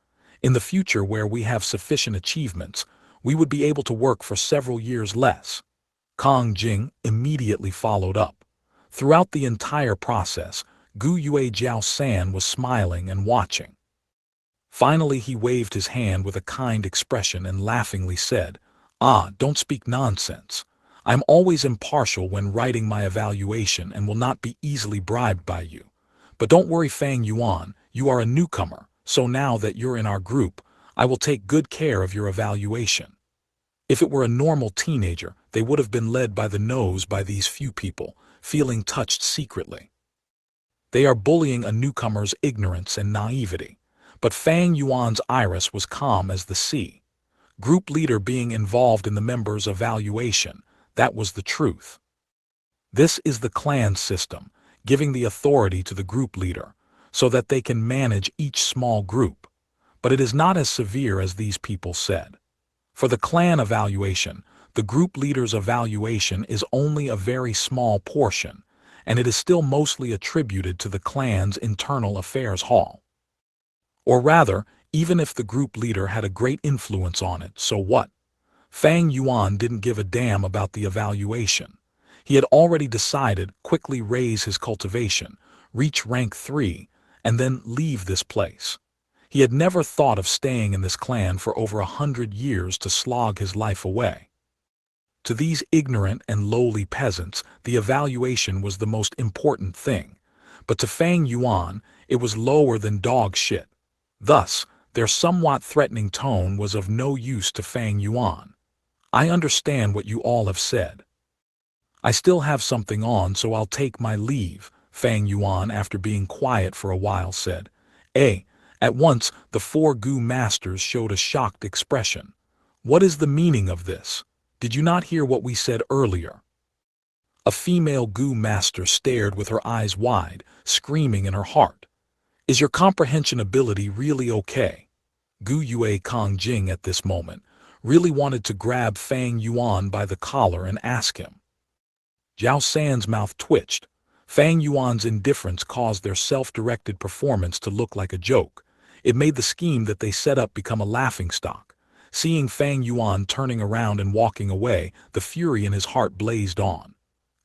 In the future where we have sufficient achievements, we would be able to work for several years less." Kong Jing immediately followed up. Throughout the entire process, Gu Yue Jiao San was smiling and watching. Finally he waved his hand with a kind expression and laughingly said, "Ah, don't speak nonsense. I'm always impartial when writing my evaluation and will not be easily bribed by you. But don't worry Fang Yuan, you are a newcomer, so now that you're in our group, I will take good care of your evaluation." If it were a normal teenager, they would have been led by the nose by these few people, feeling touched secretly. They are bullying a newcomer's ignorance and naivety. But Fang Yuan's iris was calm as the sea. Group leader being involved in the members' evaluation, that was the truth. This is the clan system, giving the authority to the group leader, so that they can manage each small group. But it is not as severe as these people said. For the clan evaluation, the group leader's evaluation is only a very small portion, and it is still mostly attributed to the clan's internal affairs hall. Or rather, even if the group leader had a great influence on it, so what? Fang Yuan didn't give a damn about the evaluation. He had already decided quickly raise his cultivation, reach rank 3, and then leave this place. He had never thought of staying in this clan for over 100 years to slog his life away. To these ignorant and lowly peasants, the evaluation was the most important thing, but to Fang Yuan, it was lower than dog shit. Thus, their somewhat threatening tone was of no use to Fang Yuan. "I understand what you all have said. I still have something on, so I'll take my leave," Fang Yuan, after being quiet for a while, said. At once, the 4 Gu masters showed a shocked expression. "What is the meaning of this? Did you not hear what we said earlier?" A female Gu master stared with her eyes wide, screaming in her heart. "Is your comprehension ability really okay?" Gu Yue Kongjing at this moment really wanted to grab Fang Yuan by the collar and ask him. Jiao San's mouth twitched. Fang Yuan's indifference caused their self-directed performance to look like a joke. It made the scheme that they set up become a laughingstock. Seeing Fang Yuan turning around and walking away, the fury in his heart blazed on.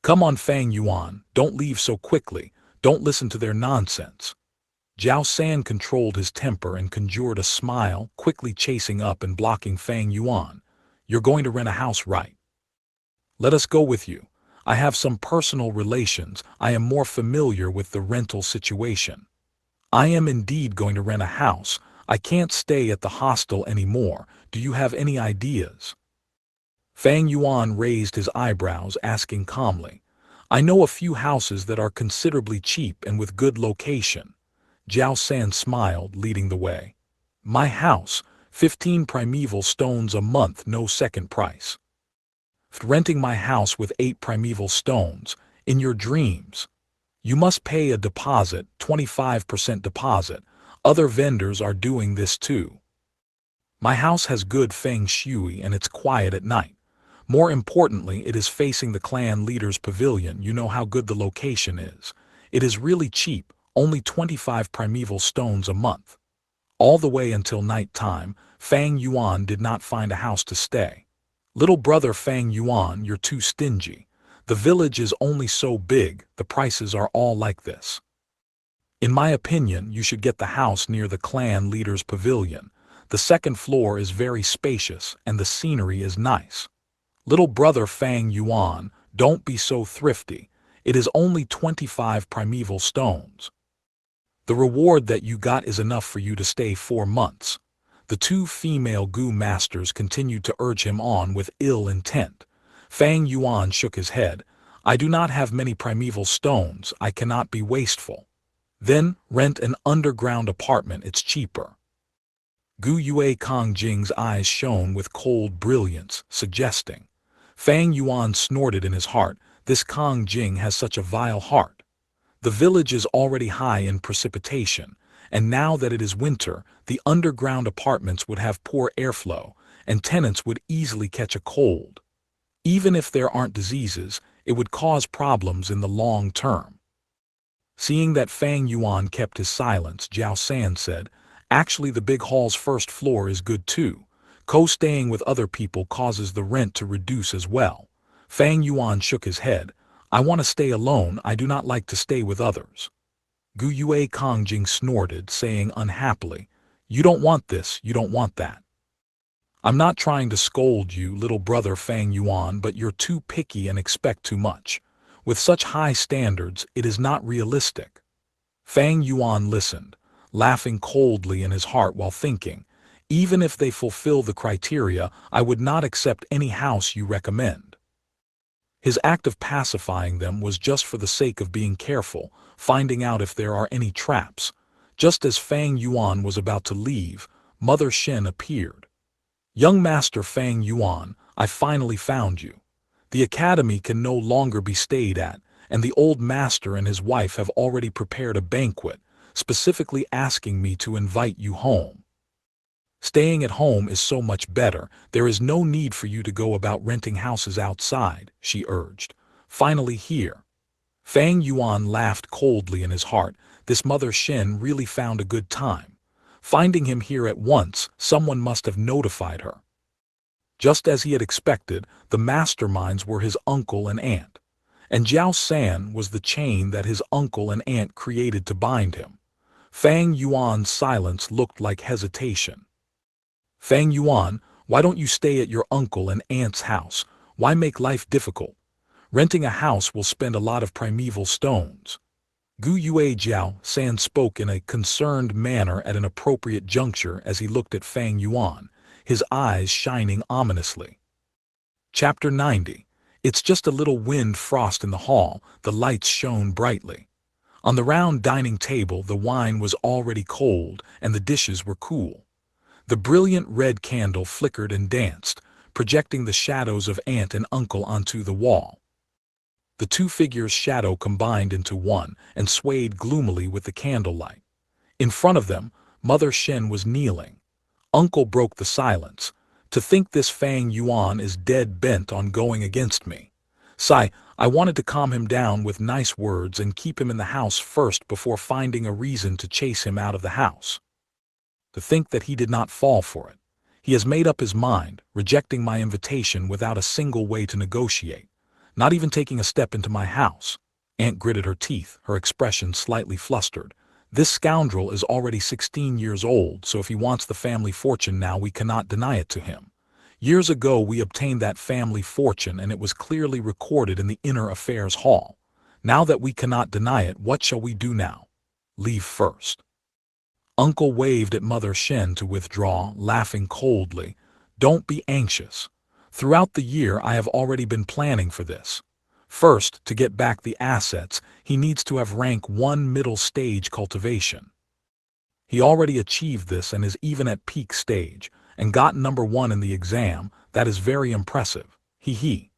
"Come on Fang Yuan, don't leave so quickly, don't listen to their nonsense." Jiao San controlled his temper and conjured a smile, quickly chasing up and blocking Fang Yuan. "You're going to rent a house, right? Let us go with you. I have some personal relations, I am more familiar with the rental situation." "I am indeed going to rent a house. I can't stay at the hostel anymore. Do you have any ideas?" Fang Yuan raised his eyebrows, asking calmly. "I know a few houses that are considerably cheap and with good location." Jiao San smiled, leading the way. "My house, 15 primeval stones a month, no second price." "Renting my house with 8 primeval stones, in your dreams. You must pay a deposit, 25% deposit. Other vendors are doing this too." "My house has good feng shui and it's quiet at night. More importantly, it is facing the clan leader's pavilion. You know how good the location is. It is really cheap, only 25 primeval stones a month." All the way until night time, Fang Yuan did not find a house to stay. "Little brother Fang Yuan, you're too stingy. The village is only so big, the prices are all like this. In my opinion, you should get the house near the clan leader's pavilion. The second floor is very spacious and the scenery is nice." "Little brother Fang Yuan, Don't be so thrifty. It is only 25 primeval stones. The reward that you got is enough for you to stay 4 months. The two female Gu masters continued to urge him on with ill intent. Fang Yuan shook his head. I do not have many primeval stones, I cannot be wasteful. Then, rent an underground apartment, it's cheaper. Gu Yue Kongjing's eyes shone with cold brilliance, suggesting. Fang Yuan snorted in his heart, this Kongjing has such a vile heart. The village is already high in precipitation, and now that it is winter, the underground apartments would have poor airflow, and tenants would easily catch a cold. Even if there aren't diseases, it would cause problems in the long term. Seeing that Fang Yuan kept his silence, Jiao San said, actually the big hall's first floor is good too. Co-staying with other people causes the rent to reduce as well. Fang Yuan shook his head. I want to stay alone, I do not like to stay with others. Gu Yue Kongjing snorted, saying unhappily, you don't want this, you don't want that. I'm not trying to scold you, little brother Fang Yuan, but you're too picky and expect too much. With such high standards, it is not realistic. Fang Yuan listened, laughing coldly in his heart while thinking, even if they fulfill the criteria, I would not accept any house you recommend. His act of pacifying them was just for the sake of being careful, finding out if there are any traps. Just as Fang Yuan was about to leave, Mother Shen appeared. Young Master Fang Yuan, I finally found you. The academy can no longer be stayed at, and the old master and his wife have already prepared a banquet, specifically asking me to invite you home. Staying at home is so much better, there is no need for you to go about renting houses outside, she urged. Finally here. Fang Yuan laughed coldly in his heart, this Mother Shen really found a good time. Finding him here at once, someone must have notified her. Just as he had expected, the masterminds were his uncle and aunt. And Jiao San was the chain that his uncle and aunt created to bind him. Fang Yuan's silence looked like hesitation. Fang Yuan, why don't you stay at your uncle and aunt's house? Why make life difficult? Renting a house will spend a lot of primeval stones. Gu Yue Jiao San spoke in a concerned manner at an appropriate juncture as he looked at Fang Yuan, his eyes shining ominously. Chapter 90. It's just a little wind frost in the hall, the lights shone brightly. On the round dining table the wine was already cold and the dishes were cool. The brilliant red candle flickered and danced, projecting the shadows of aunt and uncle onto the wall. The two figures' shadow combined into one and swayed gloomily with the candlelight. In front of them, Mother Shen was kneeling. Uncle broke the silence. To think this Fang Yuan is dead bent on going against me. Sigh, I wanted to calm him down with nice words and keep him in the house first before finding a reason to chase him out of the house. To think that he did not fall for it. He has made up his mind, rejecting my invitation without a single way to negotiate, not even taking a step into my house. Aunt gritted her teeth, her expression slightly flustered. This scoundrel is already 16 years old, so if he wants the family fortune now we cannot deny it to him. Years ago we obtained that family fortune and it was clearly recorded in the Inner Affairs Hall. Now that we cannot deny it, what shall we do now? Leave first. Uncle waved at Mother Shen to withdraw, laughing coldly. Don't be anxious. Throughout the year I have already been planning for this. First, to get back the assets, he needs to have rank 1 middle stage cultivation. He already achieved this and is even at peak stage, and got number 1 in the exam. That is very impressive. He.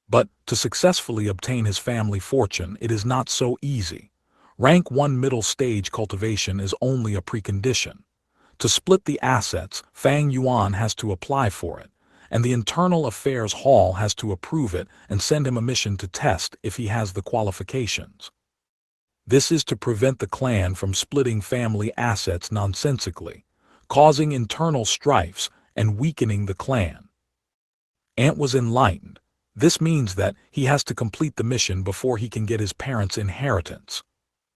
But, to successfully obtain his family fortune, it is not so easy. Rank 1 middle stage cultivation is only a precondition. To split the assets, Fang Yuan has to apply for it, and the Internal Affairs Hall has to approve it and send him a mission to test if he has the qualifications. This is to prevent the clan from splitting family assets nonsensically, causing internal strifes and weakening the clan. Aunt was enlightened. This means that he has to complete the mission before he can get his parents' inheritance.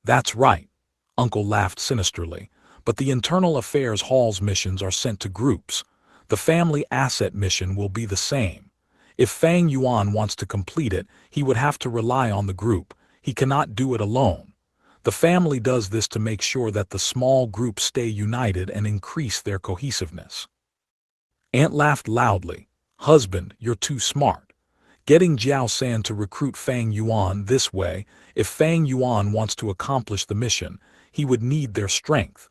That's right, Uncle laughed sinisterly, but the Internal Affairs Hall's missions are sent to groups. The family asset mission will be the same. If Fang Yuan wants to complete it, he would have to rely on the group. He cannot do it alone. The family does this to make sure that the small groups stay united and increase their cohesiveness. Aunt laughed loudly. Husband, you're too smart. Getting Jiao San to recruit Fang Yuan this way, if Fang Yuan wants to accomplish the mission, he would need their strength.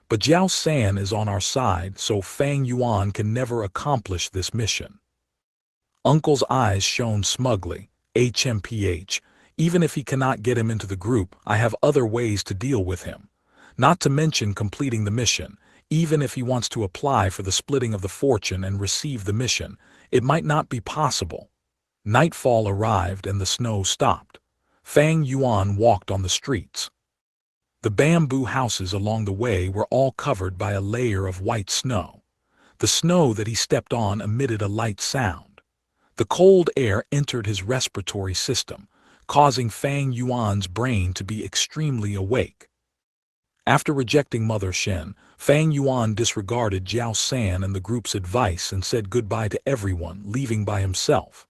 But Jiao San is on our side, so Fang Yuan can never accomplish this mission. Uncle's eyes shone smugly. HMPH. Even if he cannot get him into the group, I have other ways to deal with him. Not to mention completing the mission. Even if he wants to apply for the splitting of the fortune and receive the mission, it might not be possible. Nightfall arrived and the snow stopped. Fang Yuan walked on the streets. The bamboo houses along the way were all covered by a layer of white snow. The snow that he stepped on emitted a light sound. The cold air entered his respiratory system, causing Fang Yuan's brain to be extremely awake. After rejecting Mother Shen, Fang Yuan disregarded Jiao San and the group's advice and said goodbye to everyone, leaving by himself.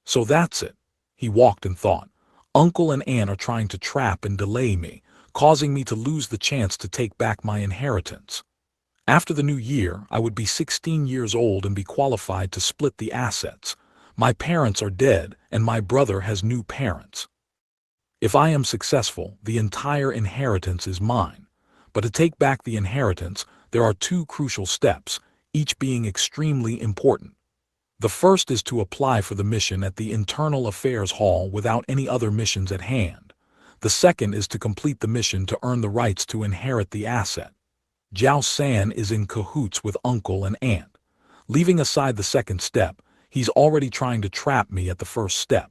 So that's it, he walked and thought. Uncle and Aunt are trying to trap and delay me, causing me to lose the chance to take back my inheritance. After the new year, I would be 16 years old and be qualified to split the assets. My parents are dead, and my brother has new parents. If I am successful, the entire inheritance is mine. But to take back the inheritance, there are two crucial steps, each being extremely important. The first is to apply for the mission at the Internal Affairs Hall without any other missions at hand. The second is to complete the mission to earn the rights to inherit the asset. Jiao San is in cahoots with Uncle and Aunt. Leaving aside the second step, he's already trying to trap me at the first step.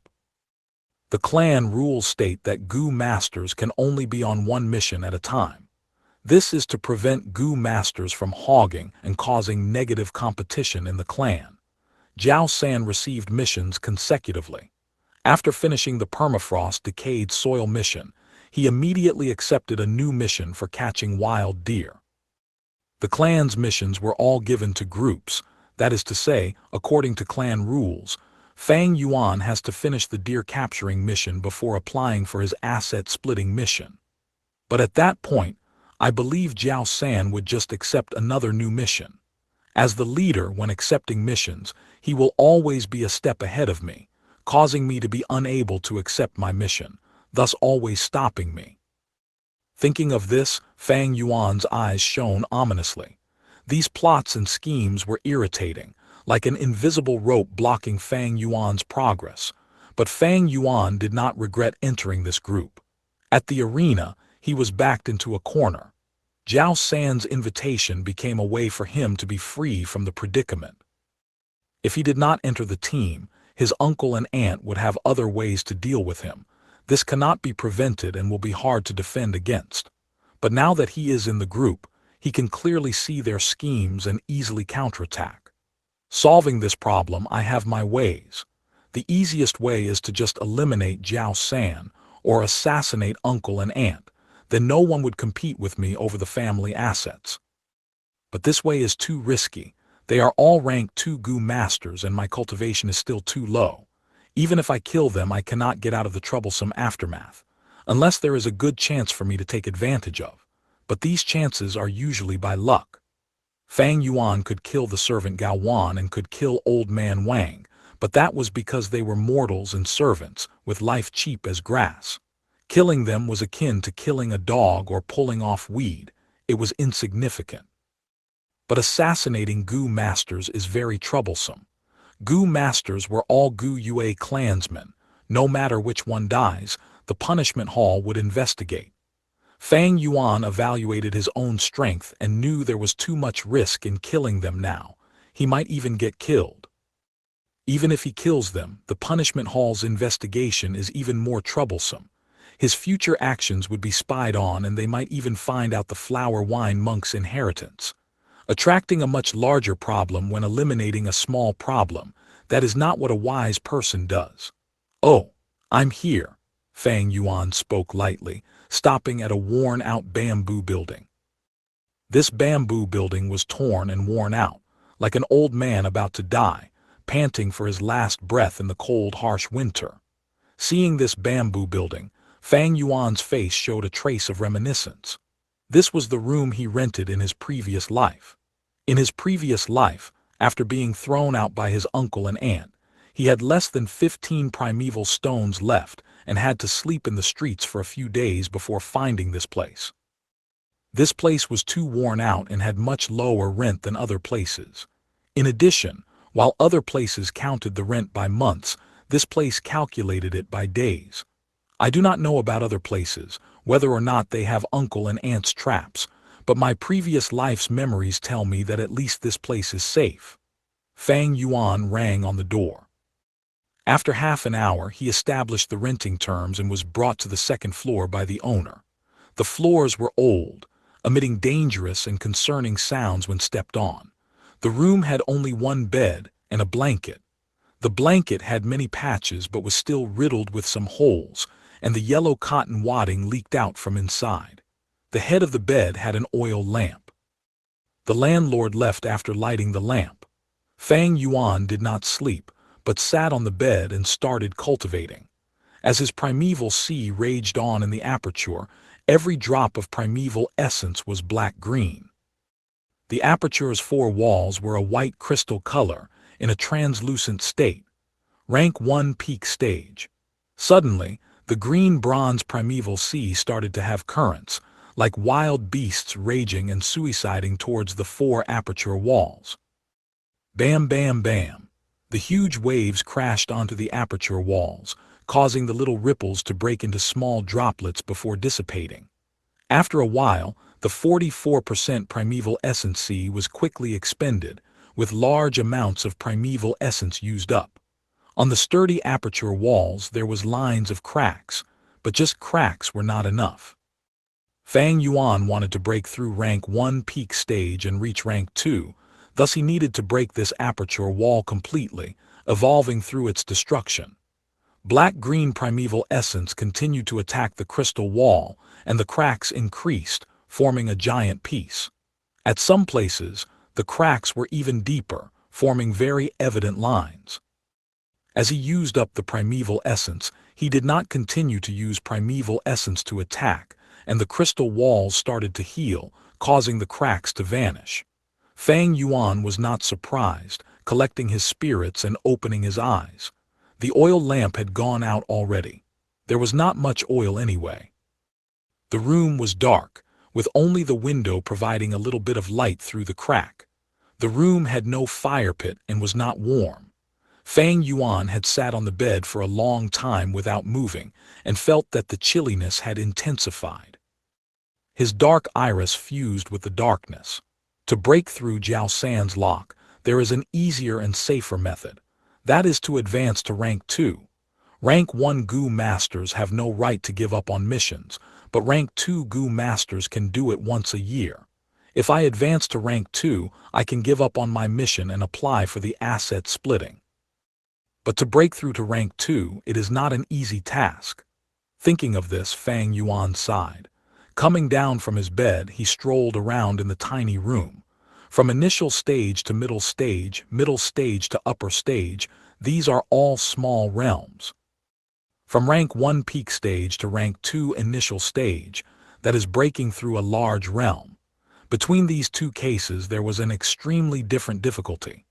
The clan rules state that Gu Masters can only be on one mission at a time. This is to prevent Gu Masters from hogging and causing negative competition in the clan. Jiao San received missions consecutively. After finishing the permafrost decayed soil mission, he immediately accepted a new mission for catching wild deer. The clan's missions were all given to groups, that is to say, according to clan rules, Fang Yuan has to finish the deer capturing mission before applying for his asset splitting mission. But at that point, I believe Jiao San would just accept another new mission. As the leader when accepting missions, he will always be a step ahead of me, causing me to be unable to accept my mission, thus always stopping me. Thinking of this, Fang Yuan's eyes shone ominously. These plots and schemes were irritating, like an invisible rope blocking Fang Yuan's progress. But Fang Yuan did not regret entering this group. At the arena, he was backed into a corner. Jiao San's invitation became a way for him to be free from the predicament. If he did not enter the team, his uncle and aunt would have other ways to deal with him. This cannot be prevented and will be hard to defend against. But now that he is in the group, he can clearly see their schemes and easily counterattack. Solving this problem, I have my ways. The easiest way is to just eliminate Jiao San or assassinate uncle and aunt. Then no one would compete with me over the family assets. But this way is too risky. They are all ranked 2 Gu Masters and my cultivation is still too low. Even if I kill them, I cannot get out of the troublesome aftermath, unless there is a good chance for me to take advantage of. But these chances are usually by luck. Fang Yuan could kill the servant Gao Wan and could kill old man Wang, but that was because they were mortals and servants, with life cheap as grass. Killing them was akin to killing a dog or pulling off weed. It was insignificant. But assassinating Gu Masters is very troublesome. Gu Masters were all Gu Yue clansmen. No matter which one dies, the punishment hall would investigate. Fang Yuan evaluated his own strength and knew there was too much risk in killing them now. He might even get killed. Even if he kills them, the punishment hall's investigation is even more troublesome. His future actions would be spied on and they might even find out the flower wine monk's inheritance. Attracting a much larger problem when eliminating a small problem, that is not what a wise person does. Oh, I'm here, Fang Yuan spoke lightly, stopping at a worn-out bamboo building. This bamboo building was torn and worn out, like an old man about to die, panting for his last breath in the cold, harsh winter. Seeing this bamboo building, Fang Yuan's face showed a trace of reminiscence. This was the room he rented in his previous life. In his previous life, after being thrown out by his uncle and aunt, he had less than 15 primeval stones left and had to sleep in the streets for a few days before finding this place. This place was too worn out and had much lower rent than other places. In addition, while other places counted the rent by months, this place calculated it by days. I do not know about other places, whether or not they have uncle and aunt's traps, but my previous life's memories tell me that at least this place is safe. Fang Yuan rang on the door. After half an hour, he established the renting terms and was brought to the second floor by the owner. The floors were old, emitting dangerous and concerning sounds when stepped on. The room had only one bed and a blanket. The blanket had many patches but was still riddled with some holes, and the yellow cotton wadding leaked out from inside. The head of the bed had an oil lamp. The landlord left after lighting the lamp. Fang Yuan did not sleep, but sat on the bed and started cultivating. As his primeval sea raged on in the aperture, every drop of primeval essence was black-green. The aperture's 4 walls were a white crystal color in a translucent state. Rank 1 peak stage. Suddenly, the green-bronze primeval sea started to have currents, like wild beasts raging and suiciding towards the 4 aperture walls. Bam, bam, bam. The huge waves crashed onto the aperture walls, causing the little ripples to break into small droplets before dissipating. After a while, the 44% primeval essence sea was quickly expended, with large amounts of primeval essence used up. On the sturdy aperture walls there was lines of cracks, but just cracks were not enough. Fang Yuan wanted to break through rank 1 peak stage and reach rank 2, thus he needed to break this aperture wall completely, evolving through its destruction. Black-green primeval essence continued to attack the crystal wall, and the cracks increased, forming a giant piece. At some places, the cracks were even deeper, forming very evident lines. As he used up the primeval essence, he did not continue to use primeval essence to attack, and the crystal walls started to heal, causing the cracks to vanish. Fang Yuan was not surprised, collecting his spirits and opening his eyes. The oil lamp had gone out already. There was not much oil anyway. The room was dark, with only the window providing a little bit of light through the crack. The room had no fire pit and was not warm. Fang Yuan had sat on the bed for a long time without moving and felt that the chilliness had intensified. His dark iris fused with the darkness. To break through Jiao San's lock, there is an easier and safer method. That is to advance to rank 2. Rank 1 Gu Masters have no right to give up on missions, but rank 2 Gu Masters can do it once a year. If I advance to rank 2, I can give up on my mission and apply for the asset splitting. But to break through to rank 2, it is not an easy task. Thinking of this, Fang Yuan sighed. Coming down from his bed, he strolled around in the tiny room. From initial stage to middle stage to upper stage, these are all small realms. From rank 1 peak stage to rank 2 initial stage, that is breaking through a large realm. Between these two cases there was an extremely different difficulty.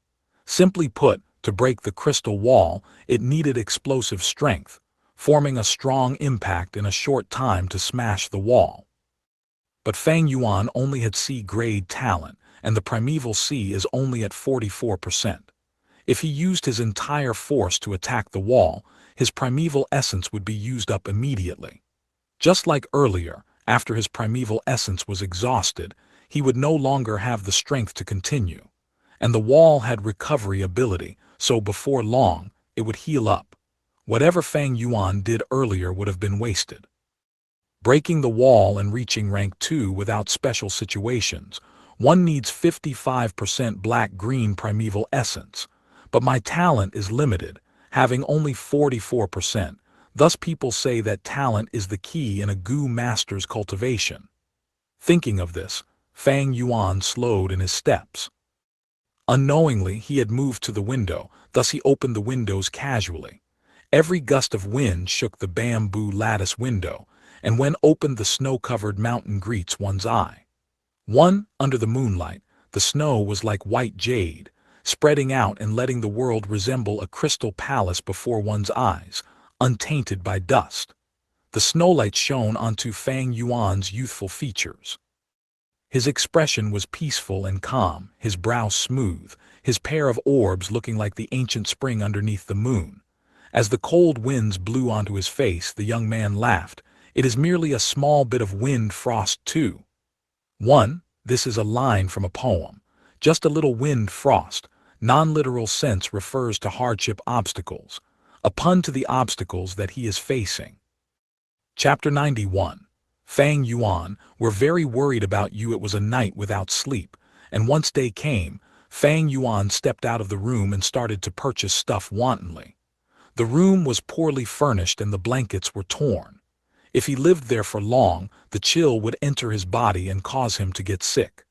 Simply put, to break the crystal wall, it needed explosive strength, forming a strong impact in a short time to smash the wall. But Fang Yuan only had C-grade talent, and the primeval C is only at 44%. If he used his entire force to attack the wall, his primeval essence would be used up immediately. Just like earlier, after his primeval essence was exhausted, he would no longer have the strength to continue. And the wall had recovery ability, so before long, it would heal up. Whatever Fang Yuan did earlier would have been wasted. Breaking the wall and reaching rank 2 without special situations, one needs 55% black-green primeval essence. But my talent is limited, having only 44%. Thus people say that talent is the key in a Gu master's cultivation. Thinking of this, Fang Yuan slowed in his steps. Unknowingly, he had moved to the window, thus he opened the windows casually. Every gust of wind shook the bamboo lattice window, and when opened the snow-covered mountain greets one's eye. Under the moonlight, the snow was like white jade, spreading out and letting the world resemble a crystal palace before one's eyes, untainted by dust. The snowlight shone onto Fang Yuan's youthful features. His expression was peaceful and calm, his brow smooth, his pair of orbs looking like the ancient spring underneath the moon. As the cold winds blew onto his face, the young man laughed. It is merely a small bit of wind frost too. This is a line from a poem. Just a little wind frost. Non-literal sense refers to hardship obstacles. A pun to the obstacles that he is facing. Chapter 91. Fang Yuan, we're very worried about you. It was a night without sleep, and once day came, Fang Yuan stepped out of the room and started to purchase stuff wantonly. The room was poorly furnished and the blankets were torn. If he lived there for long, the chill would enter his body and cause him to get sick.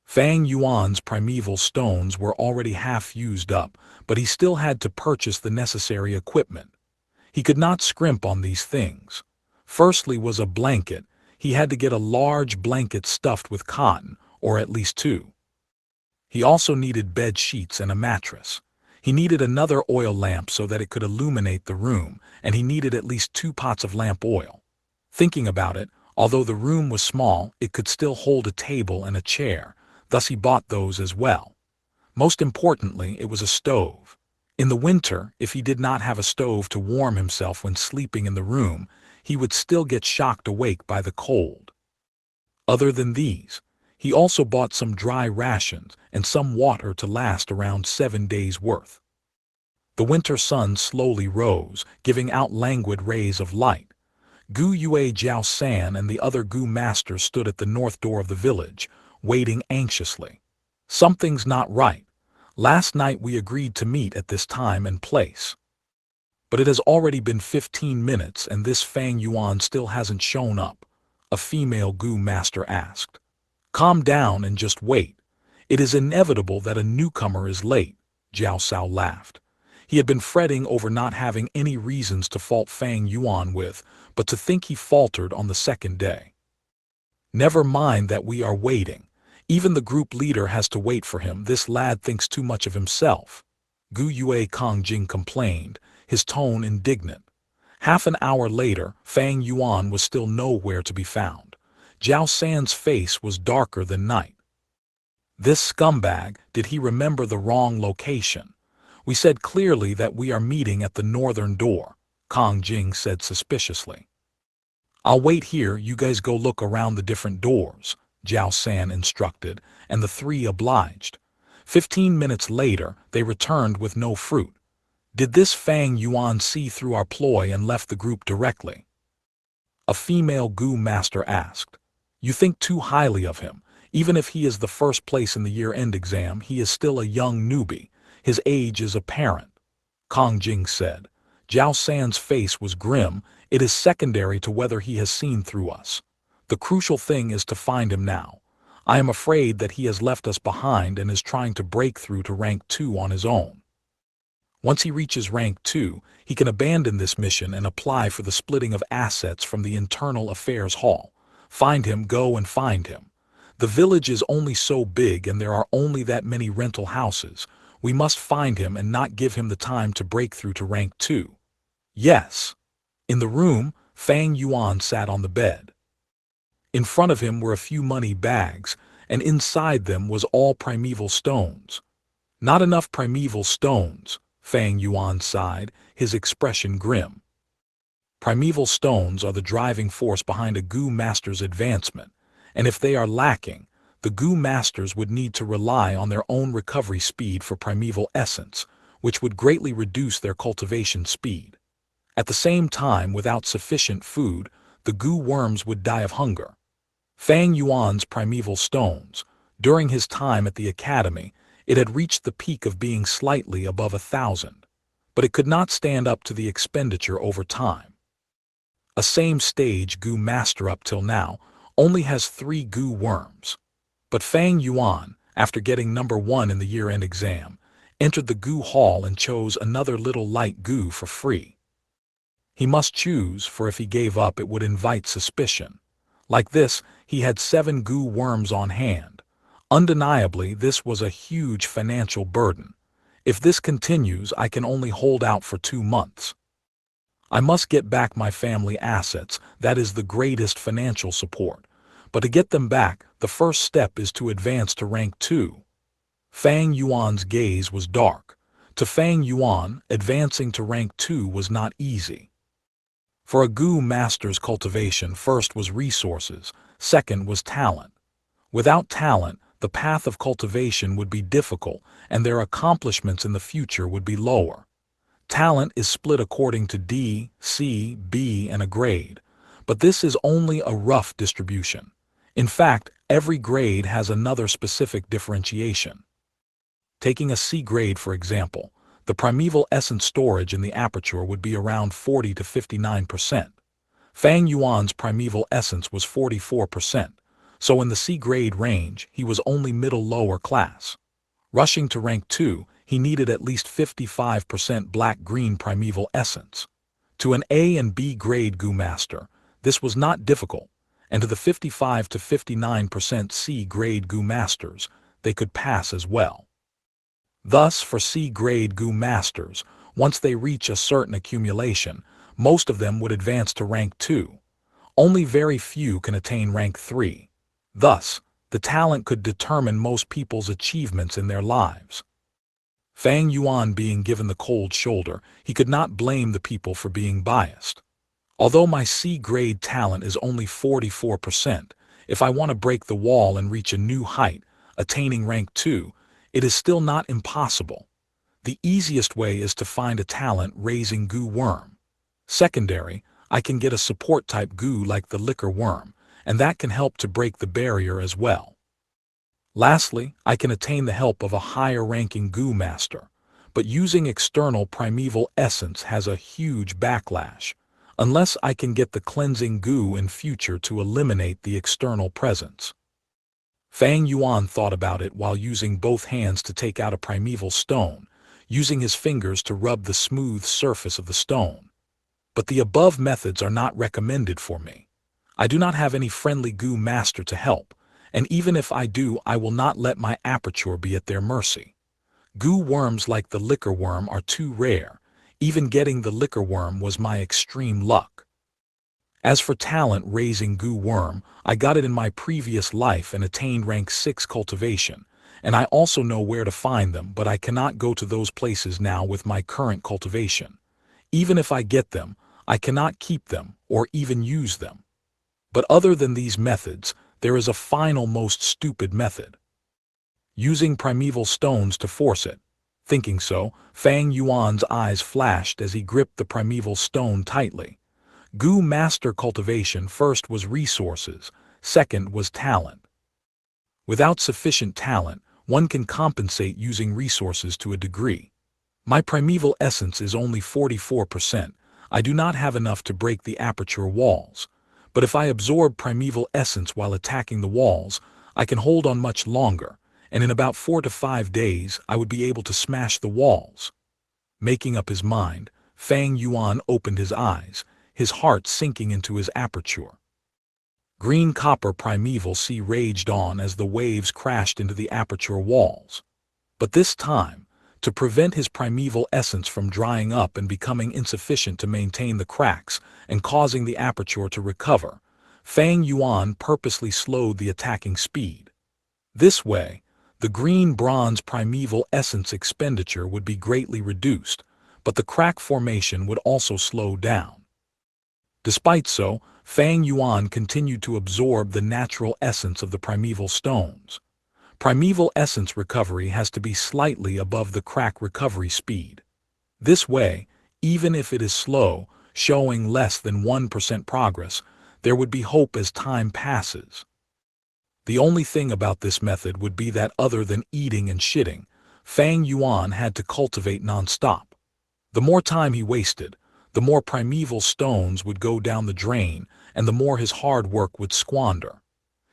Fang Yuan's primeval stones were already half used up, but he still had to purchase the necessary equipment. He could not scrimp on these things. Firstly was a blanket. He had to get a large blanket stuffed with cotton, or at least two. He also needed bed sheets and a mattress. He needed another oil lamp so that it could illuminate the room, and he needed at least 2 pots of lamp oil. Thinking about it, although the room was small, it could still hold a table and a chair, thus he bought those as well. Most importantly, it was a stove. In the winter, if he did not have a stove to warm himself when sleeping in the room, he would still get shocked awake by the cold. Other than these, he also bought some dry rations and some water to last around 7 days' worth. The winter sun slowly rose, giving out languid rays of light. Gu Yue Jiao San and the other Gu masters stood at the north door of the village, waiting anxiously. Something's not right. Last night we agreed to meet at this time and place. But it has already been 15 minutes and this Fang Yuan still hasn't shown up, a female Gu master asked. Calm down and just wait. It is inevitable that a newcomer is late, Jiao Sao laughed. He had been fretting over not having any reasons to fault Fang Yuan with, but to think he faltered on the second day. Never mind that we are waiting. Even the group leader has to wait for him. This lad thinks too much of himself. Gu Yue Kongjing complained, his tone indignant. Half an hour later, Fang Yuan was still nowhere to be found. Jiao San's face was darker than night. This scumbag, did he remember the wrong location? We said clearly that we are meeting at the northern door, Kongjing said suspiciously. I'll wait here, you guys go look around the different doors, Jiao San instructed, and the three obliged. 15 minutes later, they returned with no fruit. Did this Fang Yuan see through our ploy and left the group directly? A female Gu master asked. You think too highly of him. Even if he is the first place in the year-end exam, he is still a young newbie. His age is apparent, Kongjing said. Jiao San's face was grim. It is secondary to whether he has seen through us. The crucial thing is to find him now. I am afraid that he has left us behind and is trying to break through to rank 2 on his own. Once he reaches rank 2, he can abandon this mission and apply for the splitting of assets from the Internal Affairs Hall. Find him, go and find him. The village is only so big and there are only that many rental houses. We must find him and not give him the time to break through to rank 2. Yes. In the room, Fang Yuan sat on the bed. In front of him were a few money bags, and inside them was all primeval stones. Not enough primeval stones, Fang Yuan sighed, his expression grim. Primeval stones are the driving force behind a Gu master's advancement, and if they are lacking, the Gu masters would need to rely on their own recovery speed for primeval essence, which would greatly reduce their cultivation speed. At the same time, without sufficient food, the Gu worms would die of hunger. Fang Yuan's primeval stones, during his time at the academy, it had reached the peak of being slightly above 1,000, but it could not stand up to the expenditure over time. A same stage Gu master up till now only has 3 Gu worms. But Fang Yuan, after getting #1 in the year-end exam, entered the goo hall and chose another little light goo for free. He must choose, for if he gave up it would invite suspicion. Like this, he had 7 goo worms on hand. Undeniably, this was a huge financial burden. If this continues, I can only hold out for 2 months. I must get back my family assets, that is the greatest financial support. But to get them back, the first step is to advance to rank 2. Fang Yuan's gaze was dark. To Fang Yuan, advancing to rank 2 was not easy. For a goo master's cultivation, first was resources, second was talent. Without talent, the path of cultivation would be difficult and their accomplishments in the future would be lower. Talent is split according to D, C, B, and a grade, but this is only a rough distribution. In fact, every grade has another specific differentiation. Taking a C grade, for example, the primeval essence storage in the aperture would be around 40 to 59%. Fang Yuan's primeval essence was 44%, so in the C grade range, he was only middle-lower class. Rushing to rank 2, he needed at least 55% black-green primeval essence. To an A and B grade goo master, this was not difficult, and to the 55 to 59% C grade goo masters, they could pass as well. Thus, for C grade goo masters, once they reach a certain accumulation, most of them would advance to rank 2. Only very few can attain rank 3. Thus, the talent could determine most people's achievements in their lives. Fang Yuan being given the cold shoulder, he could not blame the people for being biased. Although my C-grade talent is only 44%, if I want to break the wall and reach a new height, attaining rank 2, it is still not impossible. The easiest way is to find a talent-raising goo worm. Secondary, I can get a support-type goo like the liquor worm, and that can help to break the barrier as well. Lastly, I can attain the help of a higher-ranking goo master, but using external primeval essence has a huge backlash, unless I can get the cleansing goo in future to eliminate the external presence. Fang Yuan thought about it while using both hands to take out a primeval stone, using his fingers to rub the smooth surface of the stone. But the above methods are not recommended for me. I do not have any friendly goo master to help, and even if I do, I will not let my aperture be at their mercy. Goo worms like the liquor worm are too rare. Even getting the liquor worm was my extreme luck. As for talent-raising goo worm, I got it in my previous life and attained rank 6 cultivation, and I also know where to find them, but I cannot go to those places now with my current cultivation. Even if I get them, I cannot keep them or even use them. But other than these methods, there is a final most stupid method. Using primeval stones to force it. Thinking so, Fang Yuan's eyes flashed as he gripped the primeval stone tightly. Goo master cultivation first was resources, second was talent. Without sufficient talent, one can compensate using resources to a degree. My primeval essence is only 44%. I do not have enough to break the aperture walls. But if I absorb primeval essence while attacking the walls, I can hold on much longer, and in about 4 to 5 days I would be able to smash the walls. Making up his mind, Fang Yuan opened his eyes, his heart sinking into his aperture. Green copper primeval sea raged on as the waves crashed into the aperture walls. But this time, to prevent his primeval essence from drying up and becoming insufficient to maintain the cracks and causing the aperture to recover, Fang Yuan purposely slowed the attacking speed. This way, the green-bronze primeval essence expenditure would be greatly reduced, but the crack formation would also slow down. Despite so, Fang Yuan continued to absorb the natural essence of the primeval stones. Primeval essence recovery has to be slightly above the crack recovery speed. This way, even if it is slow, showing less than 1% progress, there would be hope as time passes. The only thing about this method would be that other than eating and shitting, Fang Yuan had to cultivate non-stop. The more time he wasted, the more primeval stones would go down the drain and the more his hard work would squander.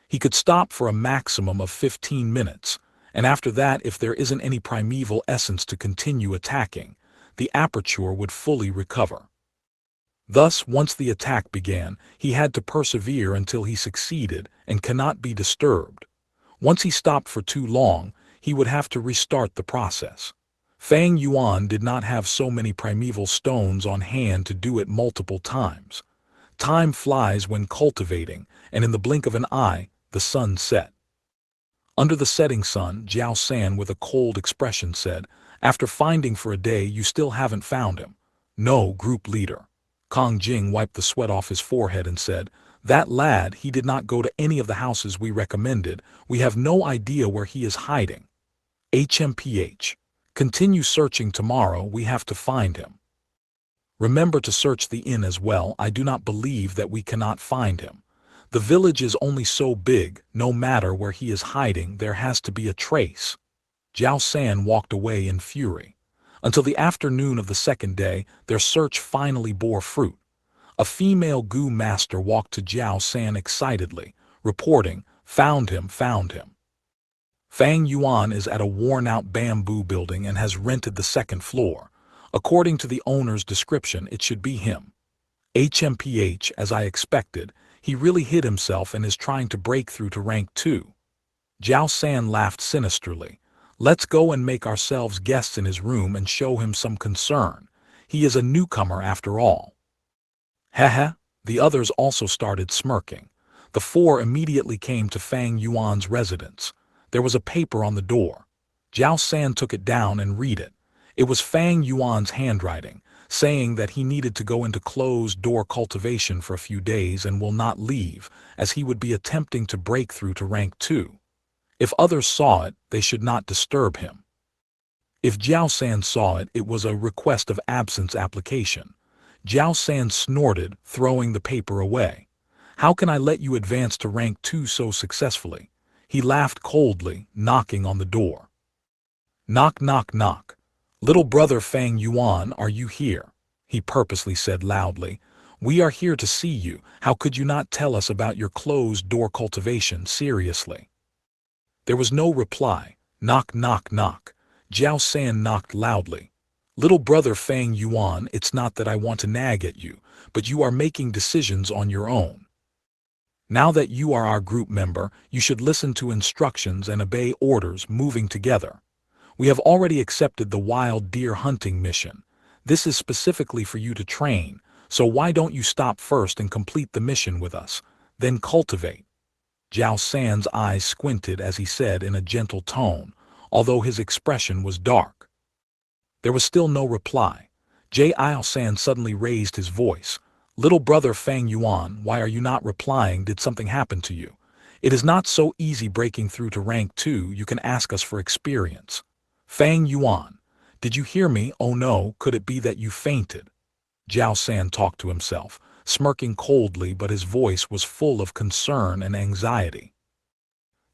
He could stop for a maximum of 15 minutes, and after that, if there isn't any primeval essence to continue attacking, the aperture would fully recover. Thus, once the attack began, he had to persevere until he succeeded and cannot be disturbed. Once he stopped for too long, he would have to restart the process. Fang Yuan did not have so many primeval stones on hand to do it multiple times. Time flies when cultivating, and in the blink of an eye, the sun set. Under the setting sun, Jiao San with a cold expression said, "After finding for a day, you still haven't found him." "No, group leader." Kong Jing wiped the sweat off his forehead and said, "That lad, he did not go to any of the houses we recommended. We have no idea where he is hiding." HMPH. Continue searching tomorrow, we have to find him. Remember to search the inn as well. I do not believe that we cannot find him. The village is only so big, no matter where he is hiding, there has to be a trace. Jiao San walked away in fury. Until the afternoon of the second day, their search finally bore fruit. A female Gu master walked to Jiao San excitedly, reporting, "Found him, found him." Fang Yuan is at a worn-out bamboo building and has rented the second floor. According to the owner's description, it should be him. HMPH, as I expected, he really hid himself and is trying to break through to rank 2. Jiao San laughed sinisterly. "Let's go and make ourselves guests in his room and show him some concern. He is a newcomer after all." Heh. The others also started smirking. The four immediately came to Fang Yuan's residence. There was a paper on the door. Jiao San took it down and read it. It was Fang Yuan's handwriting, saying that he needed to go into closed-door cultivation for a few days and will not leave, as he would be attempting to break through to rank 2. If others saw it, they should not disturb him. If Jiao San saw it, it was a request of absence application. Jiao San snorted, throwing the paper away. "How can I let you advance to rank 2 so successfully?" He laughed coldly, knocking on the door. "Knock, knock, knock. Little brother Fang Yuan, are you here?" he purposely said loudly. "We are here to see you. How could you not tell us about your closed-door cultivation seriously?" There was no reply. Knock, knock, knock. Jiao San knocked loudly. "Little brother Fang Yuan, it's not that I want to nag at you, but you are making decisions on your own. Now that you are our group member, you should listen to instructions and obey orders moving together. We have already accepted the wild deer hunting mission. This is specifically for you to train, so why don't you stop first and complete the mission with us, then cultivate?" Jiao San's eyes squinted as he said in a gentle tone, although his expression was dark. There was still no reply. Jiao San suddenly raised his voice. "Little brother Fang Yuan, why are you not replying? Did something happen to you? It is not so easy breaking through to rank 2, you can ask us for experience." "Fang Yuan, did you hear me? Oh no, could it be that you fainted?" Jiao San talked to himself, smirking coldly, but his voice was full of concern and anxiety.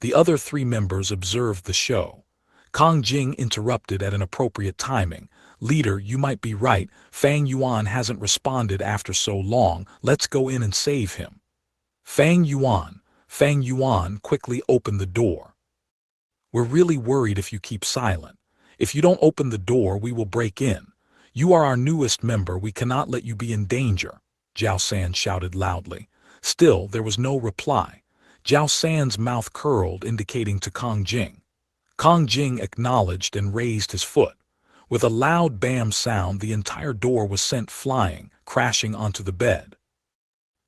The other 3 members observed the show. Kong Jing interrupted at an appropriate timing. "Leader, you might be right. Fang Yuan hasn't responded after so long. Let's go in and save him." Fang Yuan quickly opened the door. "We're really worried if you keep silent. If you don't open the door, we will break in. You are our newest member. We cannot let you be in danger," Jiao San shouted loudly. Still, there was no reply. Jiao San's mouth curled, indicating to Kong Jing. Kong Jing acknowledged and raised his foot. With a loud bam sound, the entire door was sent flying, crashing onto the bed.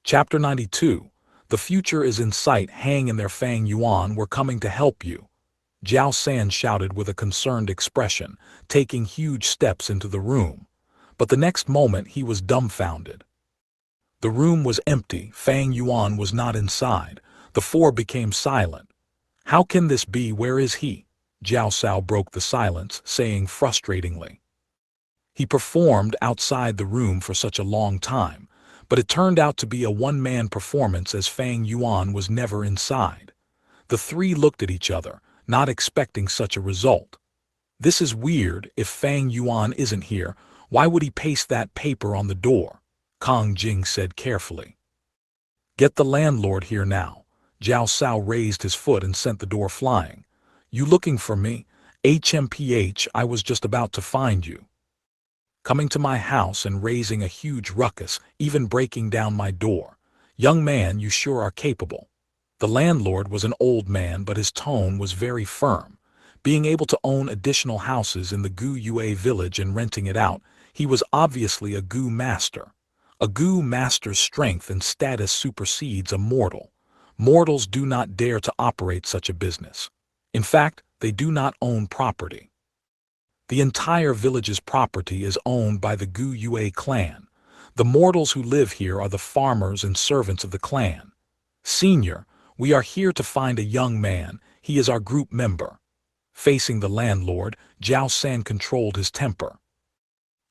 Chapter 92. The future is in sight. Hang in there, Fang Yuan, we're coming to help you. Jiao San shouted with a concerned expression, taking huge steps into the room. But the next moment he was dumbfounded. The room was empty. Fang Yuan was not inside. The 4 became silent. "How can this be? Where is he?" Jiao Sao broke the silence, saying frustratingly. He performed outside the room for such a long time, but it turned out to be a one-man performance as Fang Yuan was never inside. The 3 looked at each other, not expecting such a result. "This is weird. If Fang Yuan isn't here, why would he paste that paper on the door?" Kong Jing said carefully. "Get the landlord here now." Jiao Sao raised his foot and sent the door flying. You looking for me? HMPH, I was just about to find you. Coming to my house and raising a huge ruckus, even breaking down my door. Young man, you sure are capable. The landlord was an old man, but his tone was very firm. Being able to own additional houses in the Gu Yue village and renting it out, he was obviously a Gu master. A Gu master's strength and status supersedes a mortal. Mortals do not dare to operate such a business. In fact, they do not own property. The entire village's property is owned by the Gu Yue clan. The mortals who live here are the farmers and servants of the clan. Senior, we are here to find a young man. He is our group member. Facing the landlord, Jiao San controlled his temper.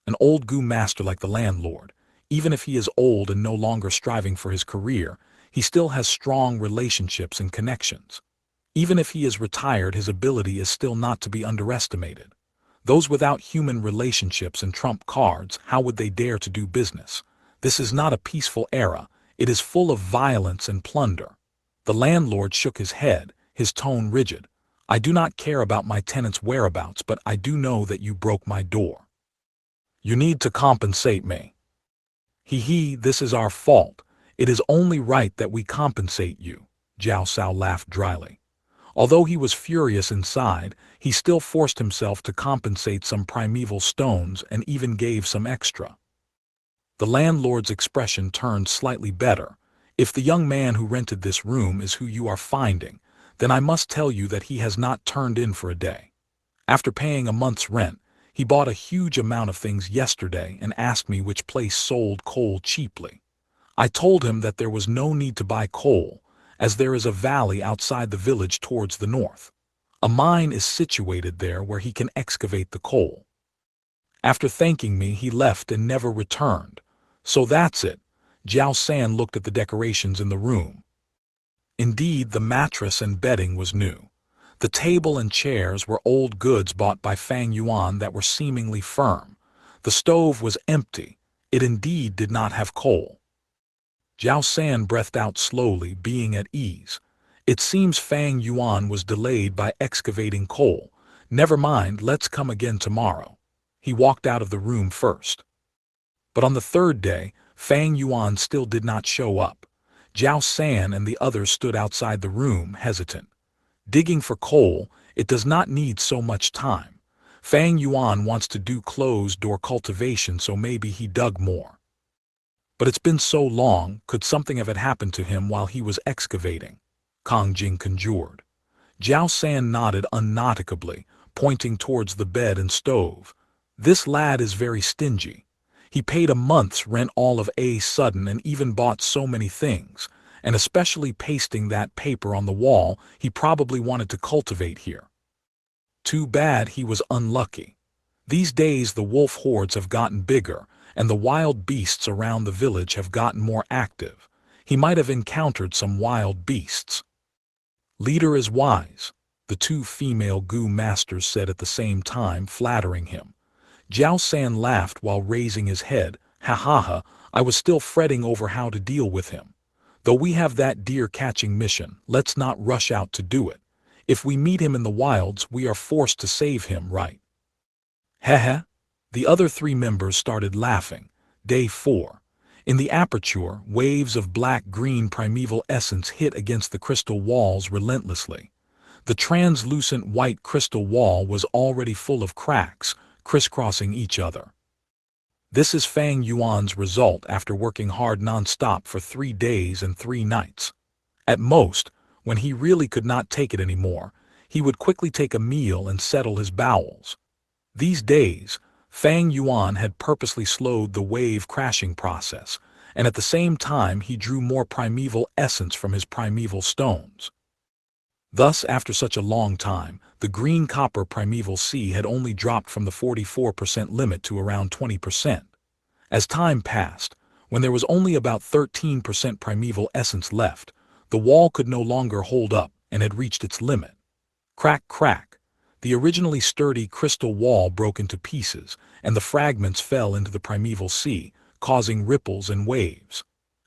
An old Gu master like the landlord, even if he is old and no longer striving for his career, he still has strong relationships and connections. Even if he is retired, his ability is still not to be underestimated. Those without human relationships and trump cards, how would they dare to do business? This is not a peaceful era. It is full of violence and plunder. The landlord shook his head, his tone rigid. I do not care about my tenant's whereabouts, but I do know that you broke my door. You need to compensate me. This is our fault. It is only right that we compensate you. Jiao Sao laughed dryly. Although he was furious inside, he still forced himself to compensate some primeval stones and even gave some extra. The landlord's expression turned slightly better. If the young man who rented this room is who you are finding, then I must tell you that he has not turned in for a day. After paying a month's rent, he bought a huge amount of things yesterday and asked me which place sold coal cheaply. I told him that there was no need to buy coal, as there is a valley outside the village towards the north. A mine is situated there where he can excavate the coal. After thanking me, he left and never returned. So that's it. Jiao San looked at the decorations in the room. Indeed, the mattress and bedding was new. The table and chairs were old goods bought by Fang Yuan that were seemingly firm. The stove was empty. It indeed did not have coal. Jiao San breathed out slowly, being at ease. It seems Fang Yuan was delayed by excavating coal. Never mind, let's come again tomorrow. He walked out of the room first. But on the third day, Fang Yuan still did not show up. Jiao San and the others stood outside the room, hesitant. Digging for coal, it does not need so much time. Fang Yuan wants to do closed-door cultivation, so maybe he dug more. But it's been so long, could something have happened to him while he was excavating? Kang Jing conjured. Jiao San nodded unnauticably, pointing towards the bed and stove. This lad is very stingy. He paid a month's rent all of a sudden and even bought so many things, and especially pasting that paper on the wall. He probably wanted to cultivate here. Too bad he was unlucky. These days the wolf hordes have gotten bigger, and the wild beasts around the village have gotten more active. He might have encountered some wild beasts. Leader is wise, the two female Gu masters said at the same time, flattering him. Jiao San laughed while raising his head. Ha ha ha, I was still fretting over how to deal with him. Though we have that deer-catching mission, let's not rush out to do it. If we meet him in the wilds, we are forced to save him, right? Heh. The other three members started laughing. Day 4. In the aperture, waves of black-green primeval essence hit against the crystal walls relentlessly. The translucent white crystal wall was already full of cracks, crisscrossing each other. This is Fang Yuan's result after working hard non-stop for 3 days and 3 nights. At most, when he really could not take it anymore, he would quickly take a meal and settle his bowels. These days, Fang Yuan had purposely slowed the wave-crashing process, and at the same time he drew more primeval essence from his primeval stones. Thus, after such a long time, the green-copper primeval sea had only dropped from the 44% limit to around 20%. As time passed, when there was only about 13% primeval essence left, the wall could no longer hold up and had reached its limit. Crack, crack. The originally sturdy crystal wall broke into pieces, and the fragments fell into the primeval sea, causing ripples and waves.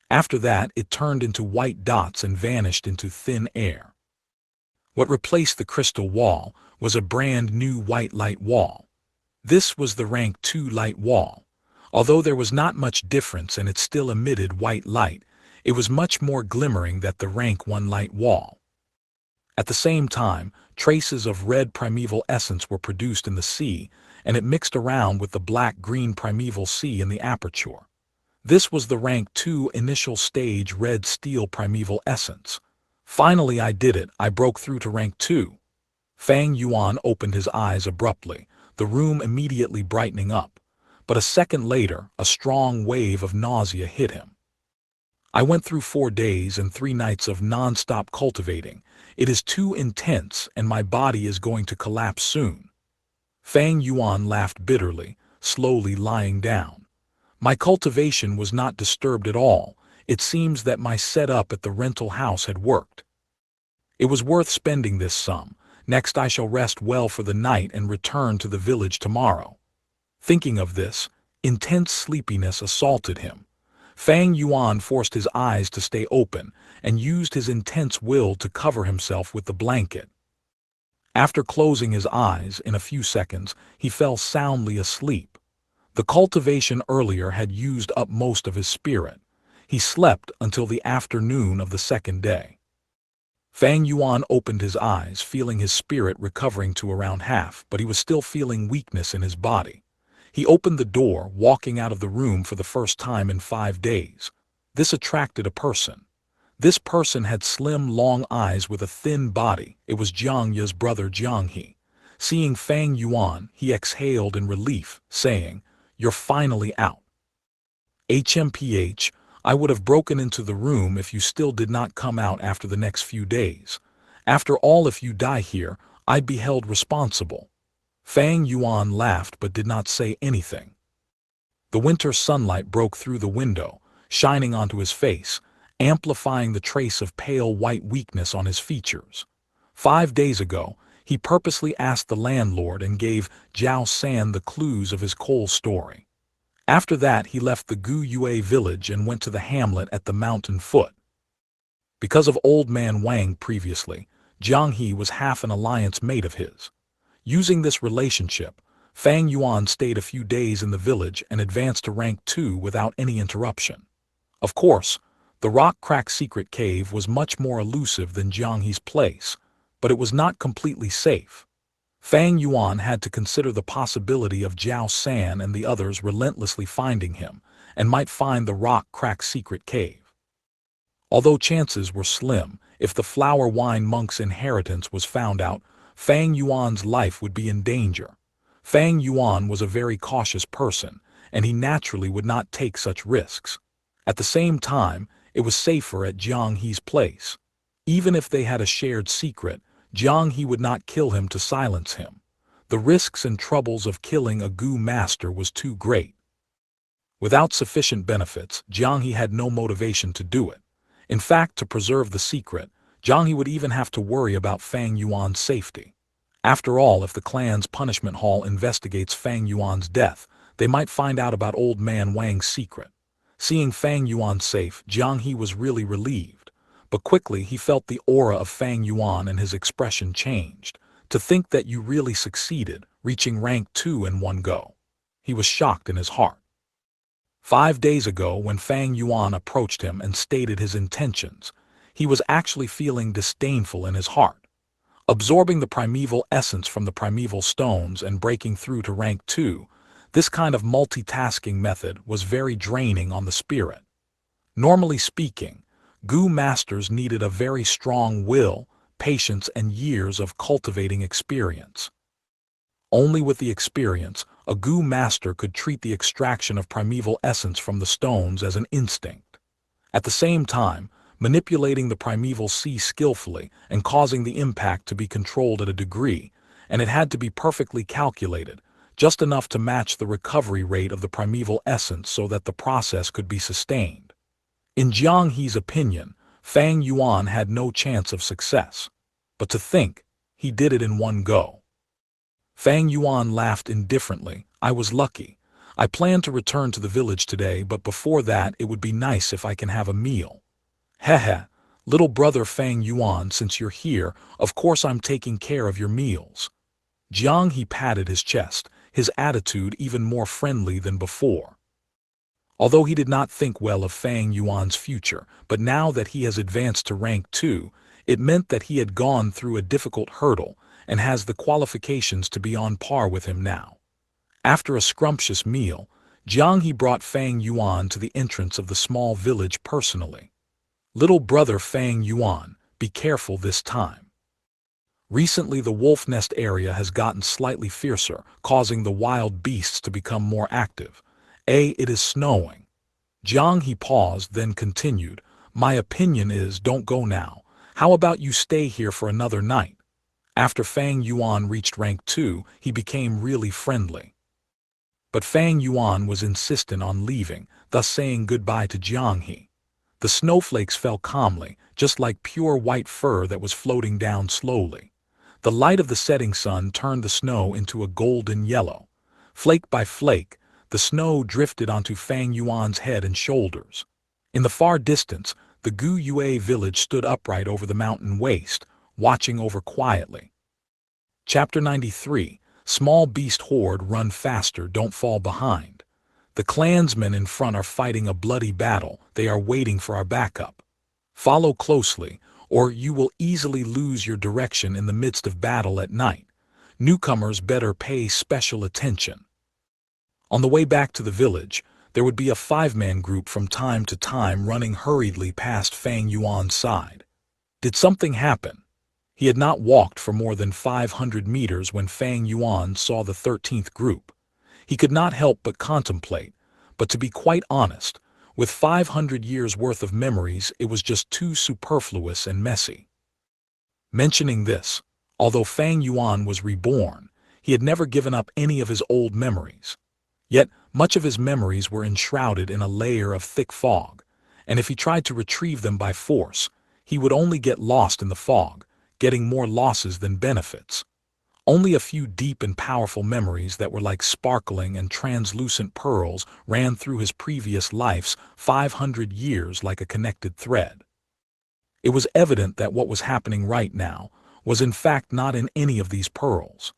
After that, it turned into white dots and vanished into thin air. What replaced the crystal wall was a brand new white light wall. This was the rank 2 light wall. Although there was not much difference and it still emitted white light, it was much more glimmering than the rank 1 light wall. At the same time, traces of red primeval essence were produced in the sea, and it mixed around with the black-green primeval sea in the aperture. This was the rank 2 initial stage red steel primeval essence. Finally I did it, I broke through to rank 2. Fang Yuan opened his eyes abruptly, the room immediately brightening up. But a second later, a strong wave of nausea hit him. I went through 4 days and 3 nights of non-stop cultivating. It is too intense and my body is going to collapse soon. Fang Yuan laughed bitterly, slowly lying down. My cultivation was not disturbed at all. It seems that my setup at the rental house had worked. It was worth spending this sum. Next I shall rest well for the night and return to the village tomorrow. Thinking of this, intense sleepiness assaulted him. Fang Yuan forced his eyes to stay open and used his intense will to cover himself with the blanket. After closing his eyes in a few seconds, he fell soundly asleep. The cultivation earlier had used up most of his spirit. He slept until the afternoon of the second day. Fang Yuan opened his eyes, feeling his spirit recovering to around half, but he was still feeling weakness in his body. He opened the door, walking out of the room for the first time in 5 days. This attracted a person. This person had slim, long eyes with a thin body. It was Xianxia's brother Xianxia. Seeing Fang Yuan, he exhaled in relief, saying, "You're finally out." HMPH, I would have broken into the room if you still did not come out after the next few days. After all, if you die here, I'd be held responsible. Fang Yuan laughed but did not say anything. The winter sunlight broke through the window, shining onto his face, amplifying the trace of pale white weakness on his features. 5 days ago, he purposely asked the landlord and gave Zhao San the clues of his coal story. After that he left the Gu Yue village and went to the hamlet at the mountain foot. Because of Old Man Wang previously, Jianghe was half an alliance mate of his. Using this relationship, Fang Yuan stayed a few days in the village and advanced to rank 2 without any interruption. Of course, the rock-cracked secret cave was much more elusive than Jianghe's place, but it was not completely safe. Fang Yuan had to consider the possibility of Zhao San and the others relentlessly finding him, and might find the rock-cracked secret cave. Although chances were slim, if the flower wine monk's inheritance was found out, Fang Yuan's life would be in danger. Fang Yuan was a very cautious person, and he naturally would not take such risks. At the same time, it was safer at Jianghe's place. Even if they had a shared secret, Jianghe would not kill him to silence him. The risks and troubles of killing a Gu master was too great. Without sufficient benefits, Jianghe had no motivation to do it. In fact, to preserve the secret, Jianghe would even have to worry about Fang Yuan's safety. After all, if the clan's punishment hall investigates Fang Yuan's death, they might find out about Old Man Wang's secret. Seeing Fang Yuan safe, Jianghe was really relieved. But quickly he felt the aura of Fang Yuan and his expression changed. To think that you really succeeded, reaching rank 2 in one go. He was shocked in his heart. 5 days ago, when Fang Yuan approached him and stated his intentions, he was actually feeling disdainful in his heart. Absorbing the primeval essence from the primeval stones and breaking through to rank 2, this kind of multitasking method was very draining on the spirit. Normally speaking, Gu masters needed a very strong will, patience, and years of cultivating experience. Only with the experience, a Gu master could treat the extraction of primeval essence from the stones as an instinct. At the same time, manipulating the primeval sea skillfully and causing the impact to be controlled at a degree, and it had to be perfectly calculated, just enough to match the recovery rate of the primeval essence so that the process could be sustained. In Jianghe's opinion, Fang Yuan had no chance of success. But to think, he did it in one go. Fang Yuan laughed indifferently. I was lucky. I plan to return to the village today, but before that it would be nice if I can have a meal. Heh. "Little brother Fang Yuan, since you're here, of course I'm taking care of your meals." He patted his chest, his attitude even more friendly than before. Although he did not think well of Fang Yuan's future, but now that he has advanced to rank 2, it meant that he had gone through a difficult hurdle and has the qualifications to be on par with him now. After a scrumptious meal, He brought Fang Yuan to the entrance of the small village personally. "Little brother Fang Yuan, be careful this time. Recently the wolf nest area has gotten slightly fiercer, causing the wild beasts to become more active. It is snowing." He paused, then continued, "My opinion is don't go now. How about you stay here for another night?" After Fang Yuan reached rank 2, he became really friendly. But Fang Yuan was insistent on leaving, thus saying goodbye to He. The snowflakes fell calmly, just like pure white fur that was floating down slowly. The light of the setting sun turned the snow into a golden yellow. Flake by flake, the snow drifted onto Fang Yuan's head and shoulders. In the far distance, the Gu Yue village stood upright over the mountain waste, watching over quietly. Chapter 93, Small Beast Horde, run faster, don't fall behind. The clansmen in front are fighting a bloody battle, they are waiting for our backup. Follow closely, or you will easily lose your direction in the midst of battle at night. Newcomers better pay special attention. On the way back to the village, there would be a 5-man group from time to time running hurriedly past Fang Yuan's side. Did something happen? He had not walked for more than 500 meters when Fang Yuan saw the 13th group. He could not help but contemplate, but to be quite honest, with 500 years' worth of memories it was just too superfluous and messy. Mentioning this, although Fang Yuan was reborn, he had never given up any of his old memories. Yet, much of his memories were enshrouded in a layer of thick fog, and if he tried to retrieve them by force, he would only get lost in the fog, getting more losses than benefits. Only a few deep and powerful memories that were like sparkling and translucent pearls ran through his previous life's 500 years like a connected thread. It was evident that what was happening right now was in fact not in any of these pearls.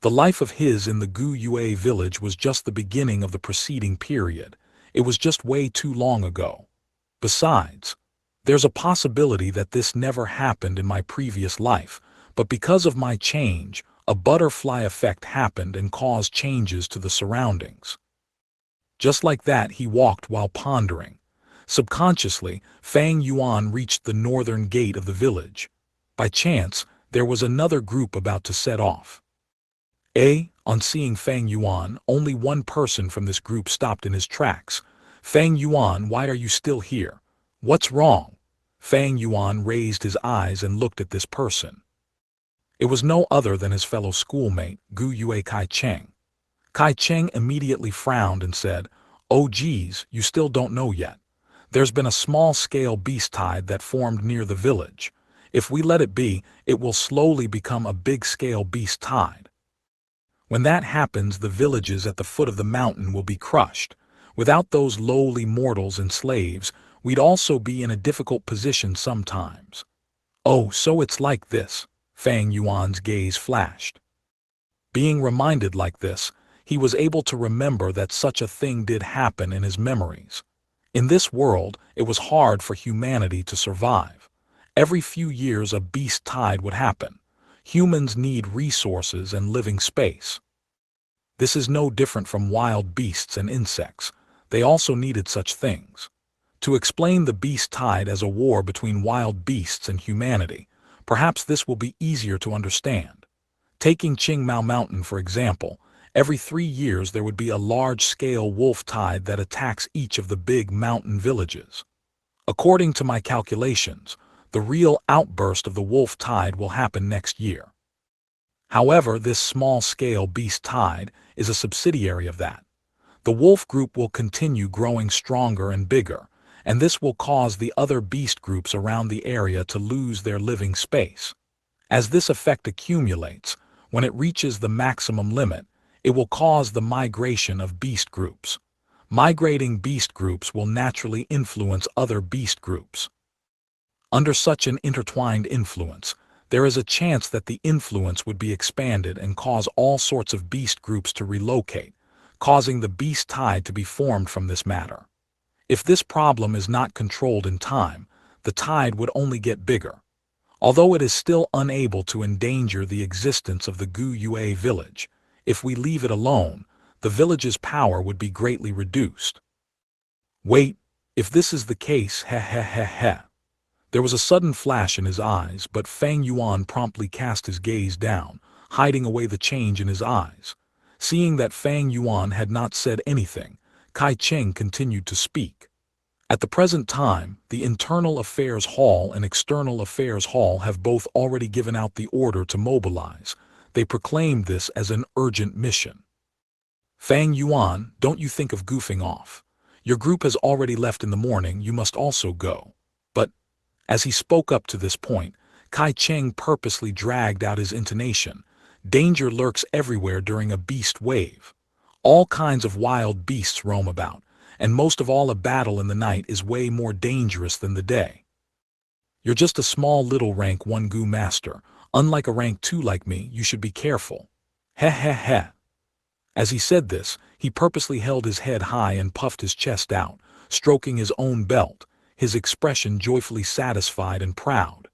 The life of his in the Gu Yue village was just the beginning of the preceding period. It was just way too long ago. Besides, there's a possibility that this never happened in my previous life, but because of my change, a butterfly effect happened and caused changes to the surroundings. Just like that, he walked while pondering. Subconsciously, Fang Yuan reached the northern gate of the village. By chance, there was another group about to set off. On seeing Fang Yuan, only one person from this group stopped in his tracks. "Fang Yuan, why are you still here? What's wrong?" Fang Yuan raised his eyes and looked at this person. It was no other than his fellow schoolmate, Gu Yue Kai Cheng. Kai Cheng immediately frowned and said, "Oh geez, you still don't know yet. There's been a small-scale beast tide that formed near the village. If we let it be, it will slowly become a big-scale beast tide. When that happens, the villages at the foot of the mountain will be crushed. Without those lowly mortals and slaves, we'd also be in a difficult position sometimes." "Oh, so it's like this," Fang Yuan's gaze flashed. Being reminded like this, he was able to remember that such a thing did happen in his memories. In this world, it was hard for humanity to survive. Every few years a beast tide would happen. Humans need resources and living space. This is no different from wild beasts and insects. They also needed such things. To explain the beast tide as a war between wild beasts and humanity, perhaps this will be easier to understand. Taking Qingmao Mountain for example, every 3 years there would be a large-scale wolf tide that attacks each of the big mountain villages. According to my calculations, the real outburst of the wolf tide will happen next year. However, this small-scale beast tide is a subsidiary of that. The wolf group will continue growing stronger and bigger, and this will cause the other beast groups around the area to lose their living space. As this effect accumulates, when it reaches the maximum limit, it will cause the migration of beast groups. Migrating beast groups will naturally influence other beast groups. Under such an intertwined influence, there is a chance that the influence would be expanded and cause all sorts of beast groups to relocate, causing the beast tide to be formed from this matter. If this problem is not controlled in time, the tide would only get bigger. Although it is still unable to endanger the existence of the Gu Yue village, if we leave it alone, the village's power would be greatly reduced. Wait, if this is the case, heh heh heh heh. There was a sudden flash in his eyes, but Fang Yuan promptly cast his gaze down, hiding away the change in his eyes. Seeing that Fang Yuan had not said anything, Kai Cheng continued to speak. At the present time, the Internal Affairs Hall and External Affairs Hall have both already given out the order to mobilize. They proclaimed this as an urgent mission. Fang Yuan, don't you think of goofing off. Your group has already left in the morning, you must also go. But, as he spoke up to this point, Kai Cheng purposely dragged out his intonation. Danger lurks everywhere during a beast wave. All kinds of wild beasts roam about, and most of all a battle in the night is way more dangerous than the day. You're just a small little rank 1 Gu master. Unlike a rank 2 like me, you should be careful. Heh heh heh. As he said this, he purposely held his head high and puffed his chest out, stroking his own belt, his expression joyfully satisfied and proud.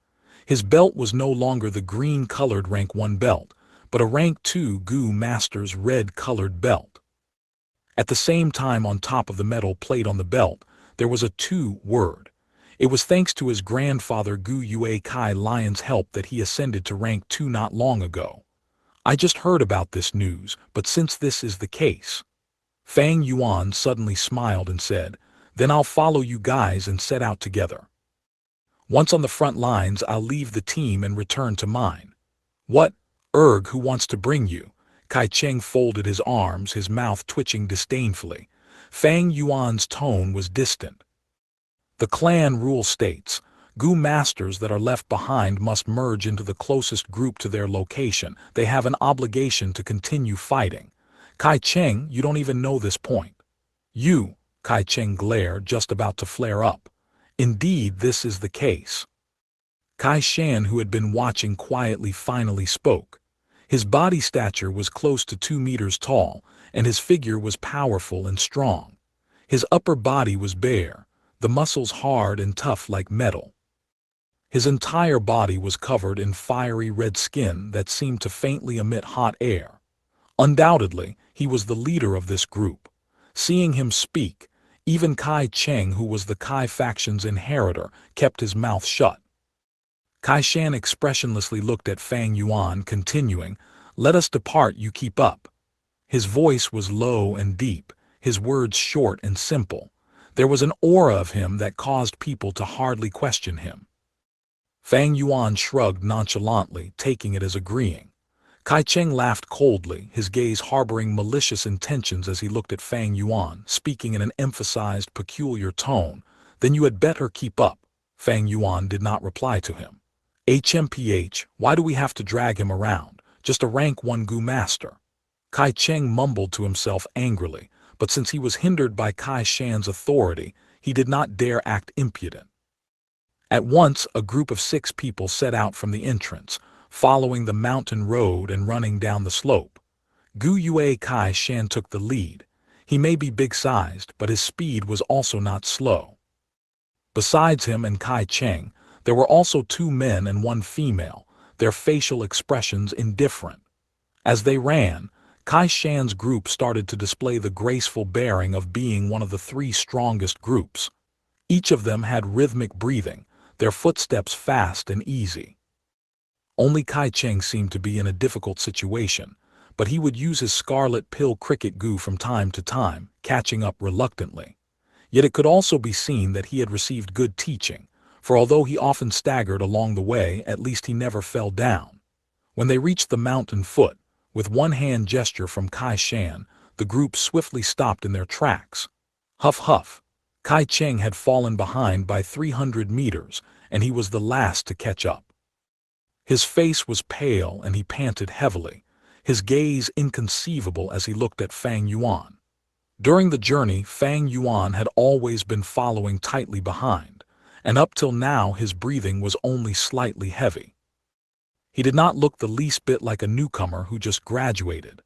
His belt was no longer the green-colored rank 1 belt, but a rank 2 Gu master's red-colored belt. At the same time, on top of the metal plate on the belt, there was a 2 word. It was thanks to his grandfather Gu Yue Kai Lion's help that he ascended to rank 2 not long ago. I just heard about this news, but since this is the case... Fang Yuan suddenly smiled and said, then I'll follow you guys and set out together. Once on the front lines, I'll leave the team and return to mine. What? Who wants to bring you? Kai Cheng folded his arms, his mouth twitching disdainfully. Fang Yuan's tone was distant. The clan rule states, Gu masters that are left behind must merge into the closest group to their location. They have an obligation to continue fighting. Kai Cheng, you don't even know this point. You, Kai Cheng glared, just about to flare up. Indeed, this is the case. Kai Shan, who had been watching quietly, finally spoke. His body stature was close to 2 meters tall, and his figure was powerful and strong. His upper body was bare, the muscles hard and tough like metal. His entire body was covered in fiery red skin that seemed to faintly emit hot air. Undoubtedly, he was the leader of this group. Seeing him speak, even Kai Cheng, who was the Kai faction's inheritor, kept his mouth shut. Kai Shan expressionlessly looked at Fang Yuan, continuing, let us depart, you keep up. His voice was low and deep, his words short and simple. There was an aura of him that caused people to hardly question him. Fang Yuan shrugged nonchalantly, taking it as agreeing. Kai Cheng laughed coldly, his gaze harboring malicious intentions as he looked at Fang Yuan, speaking in an emphasized, peculiar tone. Then you had better keep up. Fang Yuan did not reply to him. HMPH, why do we have to drag him around? Just a rank 1 Gu master. Kai Cheng mumbled to himself angrily, but since he was hindered by Kai Shan's authority, he did not dare act impudent. At once, a group of 6 people set out from the entrance, following the mountain road and running down the slope. Gu Yue Kai Shan took the lead. He may be big-sized, but his speed was also not slow. Besides him and Kai Cheng, there were also 2 men and 1 female, their facial expressions indifferent. As they ran, Kai Shan's group started to display the graceful bearing of being one of the 3 strongest groups. Each of them had rhythmic breathing, their footsteps fast and easy. Only Kai Cheng seemed to be in a difficult situation, but he would use his scarlet pill cricket gu from time to time, catching up reluctantly. Yet it could also be seen that he had received good teaching, for although he often staggered along the way, at least he never fell down. When they reached the mountain foot, with one hand gesture from Kai Shan, the group swiftly stopped in their tracks. Huff huff. Kai Cheng had fallen behind by 300 meters, and he was the last to catch up. His face was pale and he panted heavily, his gaze inconceivable as he looked at Fang Yuan. During the journey, Fang Yuan had always been following tightly behind, and up till now his breathing was only slightly heavy. He did not look the least bit like a newcomer who just graduated.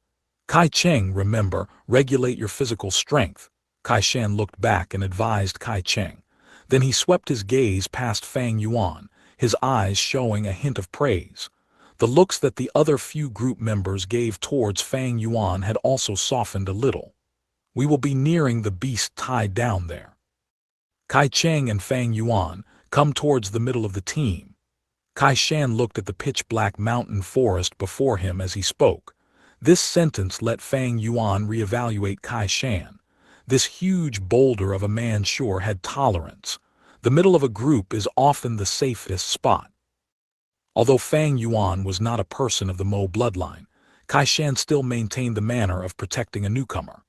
Kai Cheng, remember, regulate your physical strength. Kai Shan looked back and advised Kai Cheng. Then he swept his gaze past Fang Yuan, his eyes showing a hint of praise. The looks that the other few group members gave towards Fang Yuan had also softened a little. We will be nearing the beast tied down there. Kai Cheng and Fang Yuan come towards the middle of the team. Kai Shan looked at the pitch-black mountain forest before him as he spoke. This sentence let Fang Yuan reevaluate Kai Shan. This huge boulder of a man sure had tolerance. The middle of a group is often the safest spot. Although Fang Yuan was not a person of the Mo bloodline, Kai Shan still maintained the manner of protecting a newcomer.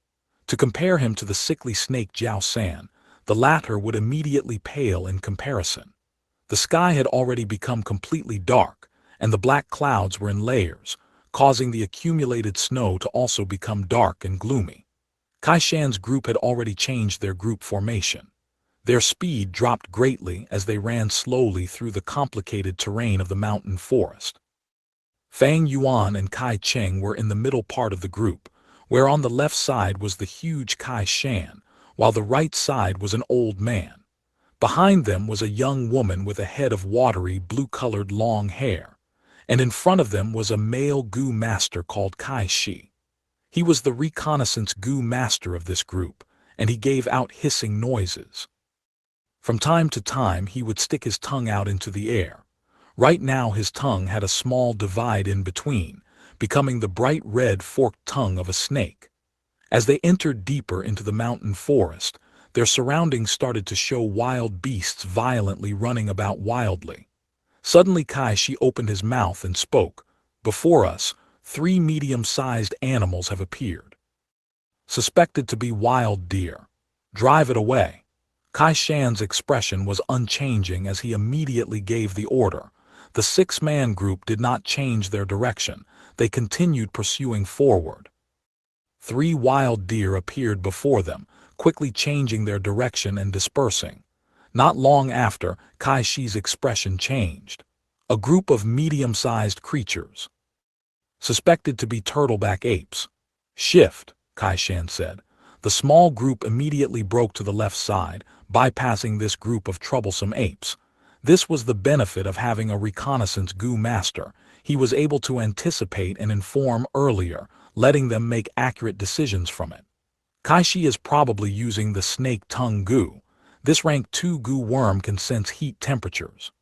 To compare him to the sickly snake Jiao San, the latter would immediately pale in comparison. The sky had already become completely dark, and the black clouds were in layers, causing the accumulated snow to also become dark and gloomy. Kai Shan's group had already changed their group formation. Their speed dropped greatly as they ran slowly through the complicated terrain of the mountain forest. Fang Yuan and Kai Cheng were in the middle part of the group, where on the left side was the huge Kai Shan, while the right side was an old man. Behind them was a young woman with a head of watery blue-colored long hair, and in front of them was a male Gu master called Kai Shi. He was the reconnaissance Gu master of this group, and he gave out hissing noises. From time to time he would stick his tongue out into the air. Right now his tongue had a small divide in between, becoming the bright red forked tongue of a snake. As they entered deeper into the mountain forest, their surroundings started to show wild beasts violently running about wildly. Suddenly Kai Shi opened his mouth and spoke. Before us, 3 medium-sized animals have appeared. Suspected to be wild deer. Drive it away. Kai Shan's expression was unchanging as he immediately gave the order. The 6-man group did not change their direction. They continued pursuing forward. 3 wild deer appeared before them, quickly changing their direction and dispersing. Not long after, Kai Shi's expression changed. A group of medium-sized creatures. Suspected to be turtleback apes. Shift, Kai Shan said. The small group immediately broke to the left side, bypassing this group of troublesome apes. This was the benefit of having a reconnaissance Gu master. He was able to anticipate and inform earlier, letting them make accurate decisions from it. Kai Shi is probably using the snake tongue Gu. This rank 2 Gu worm can sense heat temperatures.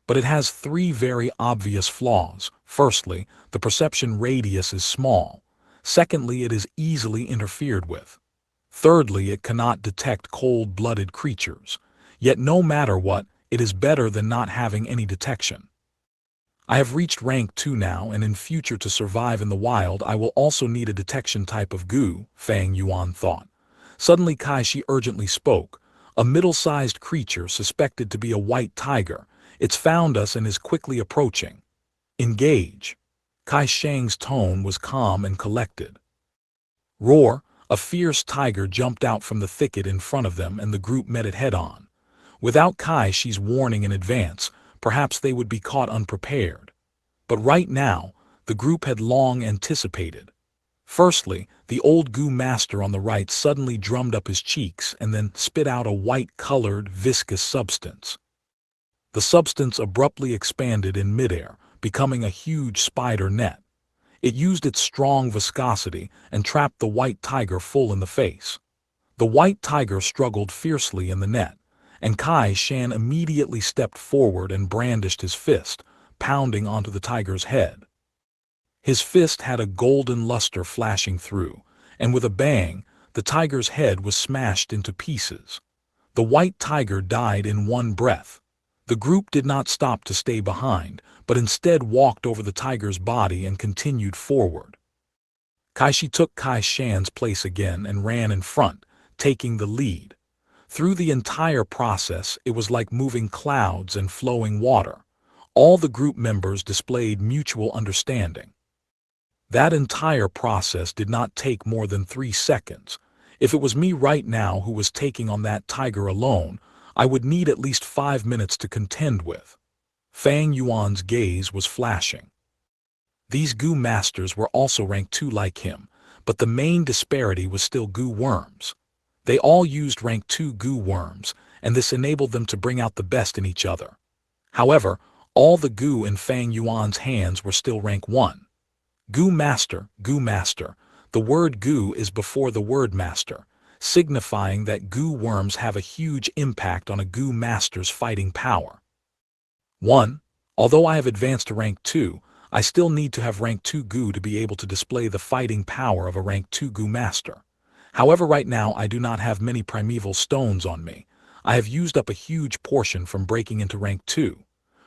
But it has 3 very obvious flaws. Firstly, the perception radius is small. Secondly, it is easily interfered with. Thirdly, it cannot detect cold-blooded creatures. Yet no matter what, it is better than not having any detection. I have reached rank 2 now, and in future to survive in the wild I will also need a detection type of Gu, Fang Yuan thought. Suddenly Kai Shi urgently spoke. A middle-sized creature suspected to be a white tiger. It's found us and is quickly approaching. Engage. Kai Shang's tone was calm and collected. Roar! A fierce tiger jumped out from the thicket in front of them and the group met it head-on. Without Kai Shi's warning in advance, perhaps they would be caught unprepared. But right now, the group had long anticipated. Firstly, the old Gu master on the right suddenly drummed up his cheeks and then spit out a white-colored, viscous substance. The substance abruptly expanded in midair, becoming a huge spider net. It used its strong viscosity and trapped the white tiger full in the face. The white tiger struggled fiercely in the net, and Kai Shan immediately stepped forward and brandished his fist, pounding onto the tiger's head. His fist had a golden luster flashing through, and with a bang, the tiger's head was smashed into pieces. The white tiger died in one breath. The group did not stop to stay behind, but instead walked over the tiger's body and continued forward. Kai Shi took Kai Shan's place again and ran in front, taking the lead. Through the entire process, it was like moving clouds and flowing water. All the group members displayed mutual understanding. That entire process did not take more than 3 seconds. If it was me right now who was taking on that tiger alone, I would need at least 5 minutes to contend with. Fang Yuan's gaze was flashing. These goo masters were also rank 2 like him, but the main disparity was still goo worms. They all used rank 2 goo worms, and this enabled them to bring out the best in each other. However, all the goo in Fang Yuan's hands were still rank 1. Goo master, goo master. The word goo is before the word master, signifying that goo worms have a huge impact on a goo master's fighting power. 1. Although I have advanced to rank 2, I still need to have rank 2 goo to be able to display the fighting power of a rank 2 goo master. However, right now I do not have many primeval stones on me. I have used up a huge portion from breaking into rank 2.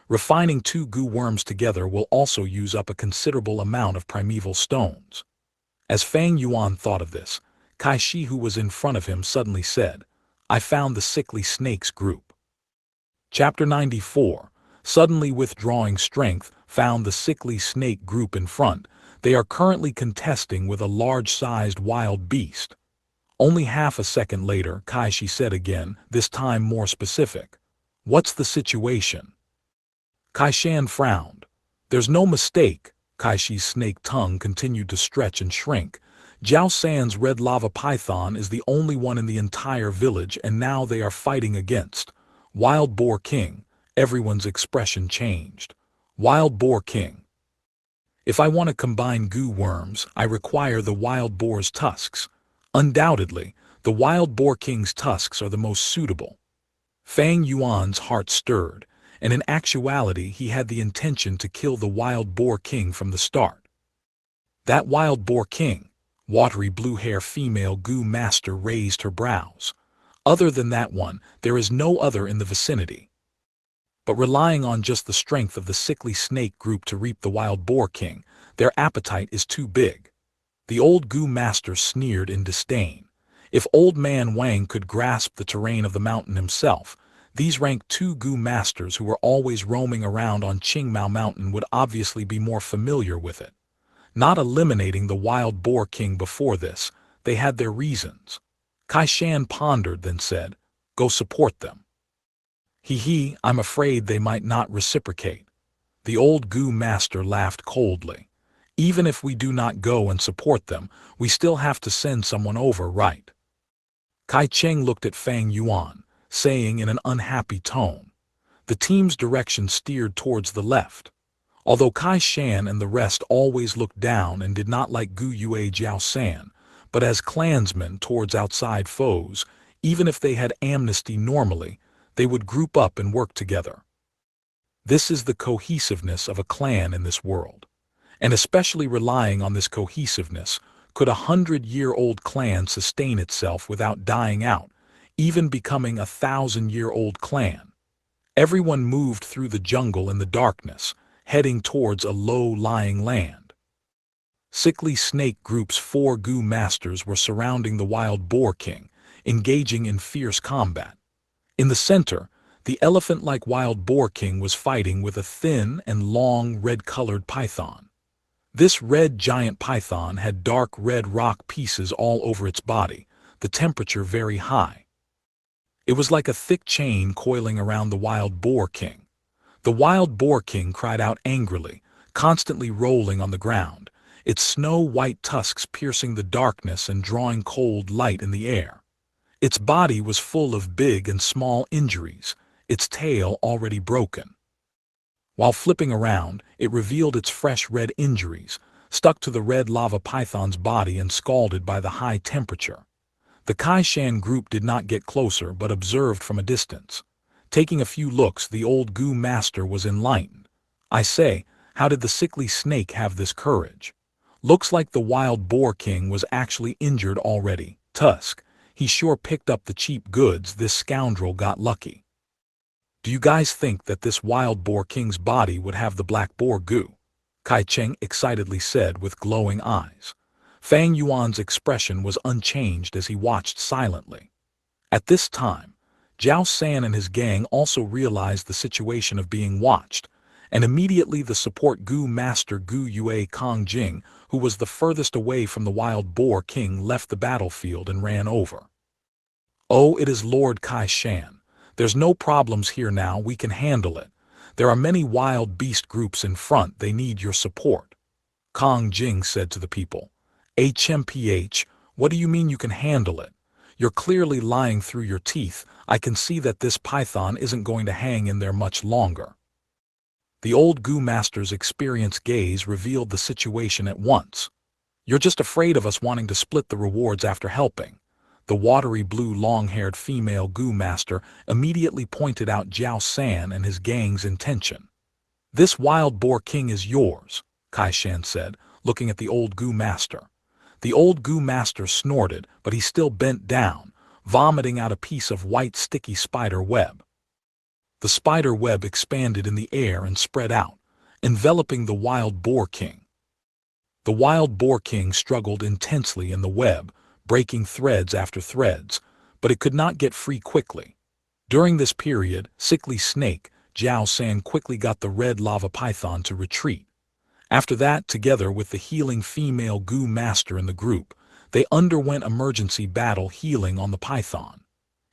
Refining 2 goo worms together will also use up a considerable amount of primeval stones. As Fang Yuan thought of this, Kai Shi, who was in front of him, suddenly said, I found the sickly snakes group. Chapter 94. Suddenly withdrawing strength, found the sickly snake group in front. They are currently contesting with a large-sized wild beast. Only half a second later, Kai Shi said again, this time more specific. What's the situation? Kai Shan frowned. There's no mistake. Kai Shi's snake tongue continued to stretch and shrink. Jiao San's red lava python is the only one in the entire village, and now they are fighting against Wild Boar King. Everyone's expression changed. Wild Boar King. If I want to combine goo worms, I require the wild boar's tusks. Undoubtedly, the Wild Boar King's tusks are the most suitable. Fang Yuan's heart stirred, and in actuality he had the intention to kill the Wild Boar King from the start. That Wild Boar King, watery blue-hair female goo master raised her brows. Other than that one, there is no other in the vicinity. But relying on just the strength of the sickly snake group to reap the Wild Boar King, their appetite is too big. The old goo master sneered in disdain. If old man Wang could grasp the terrain of the mountain himself, these rank 2 goo masters who were always roaming around on Qingmao Mountain would obviously be more familiar with it. Not eliminating the Wild Boar King before this, they had their reasons. Kai Shan pondered, then said, Go support them. He, I'm afraid they might not reciprocate. The old goo master laughed coldly. Even if we do not go and support them, we still have to send someone over, right? Kai Cheng looked at Fang Yuan, saying in an unhappy tone. The team's direction steered towards the left. Although Kai Shan and the rest always looked down and did not like Gu Yue Jiao San, but as clansmen towards outside foes, even if they had amnesty normally, they would group up and work together. This is the cohesiveness of a clan in this world. And especially relying on this cohesiveness, could a 100-year-old clan sustain itself without dying out, even becoming a 1,000-year-old clan? Everyone moved through the jungle in the darkness, heading towards a low-lying land. Sickly snake group's 4 goo masters were surrounding the Wild Boar King, engaging in fierce combat. In the center, the elephant-like Wild Boar King was fighting with a thin and long red-colored python. This red giant python had dark red rock pieces all over its body, the temperature very high. It was like a thick chain coiling around the Wild Boar King. The Wild Boar King cried out angrily, constantly rolling on the ground, its snow-white tusks piercing the darkness and drawing cold light in the air. Its body was full of big and small injuries, its tail already broken. While flipping around, it revealed its fresh red injuries, stuck to the red lava python's body and scalded by the high temperature. The Kai Shan group did not get closer but observed from a distance. Taking a few looks, the old goo master was enlightened. I say, how did the sickly snake have this courage? Looks like the Wild Boar King was actually injured already. Tusk, he sure picked up the cheap goods. This scoundrel got lucky. Do you guys think that this Wild Boar King's body would have the black boar goo? Kai Cheng excitedly said with glowing eyes. Fang Yuan's expression was unchanged as he watched silently. At this time, Jiao San and his gang also realized the situation of being watched, and immediately the support goo master Gu Yue Kong Jing, who was the furthest away from the Wild Boar King, left the battlefield and ran over. Oh, it is Lord Kai Shan. There's no problems here now, we can handle it. There are many wild beast groups in front, they need your support. Kong Jing said to the people. HMPH, what do you mean you can handle it? You're clearly lying through your teeth. I can see that this python isn't going to hang in there much longer. The old Gu Master's experienced gaze revealed the situation at once. You're just afraid of us wanting to split the rewards after helping. The watery blue long-haired female Gu Master immediately pointed out Jiao San and his gang's intention. This wild boar king is yours, Kai Shan said, looking at the old Gu Master. The old Gu Master snorted, but he still bent down, vomiting out a piece of white sticky spider web. The spider web expanded in the air and spread out, enveloping the wild boar king. The wild boar king struggled intensely in the web, breaking threads after threads, but it could not get free quickly. During this period, sickly snake, Jiao San quickly got the red lava python to retreat. After that, together with the healing female Gu Master in the group, they underwent emergency battle healing on the python.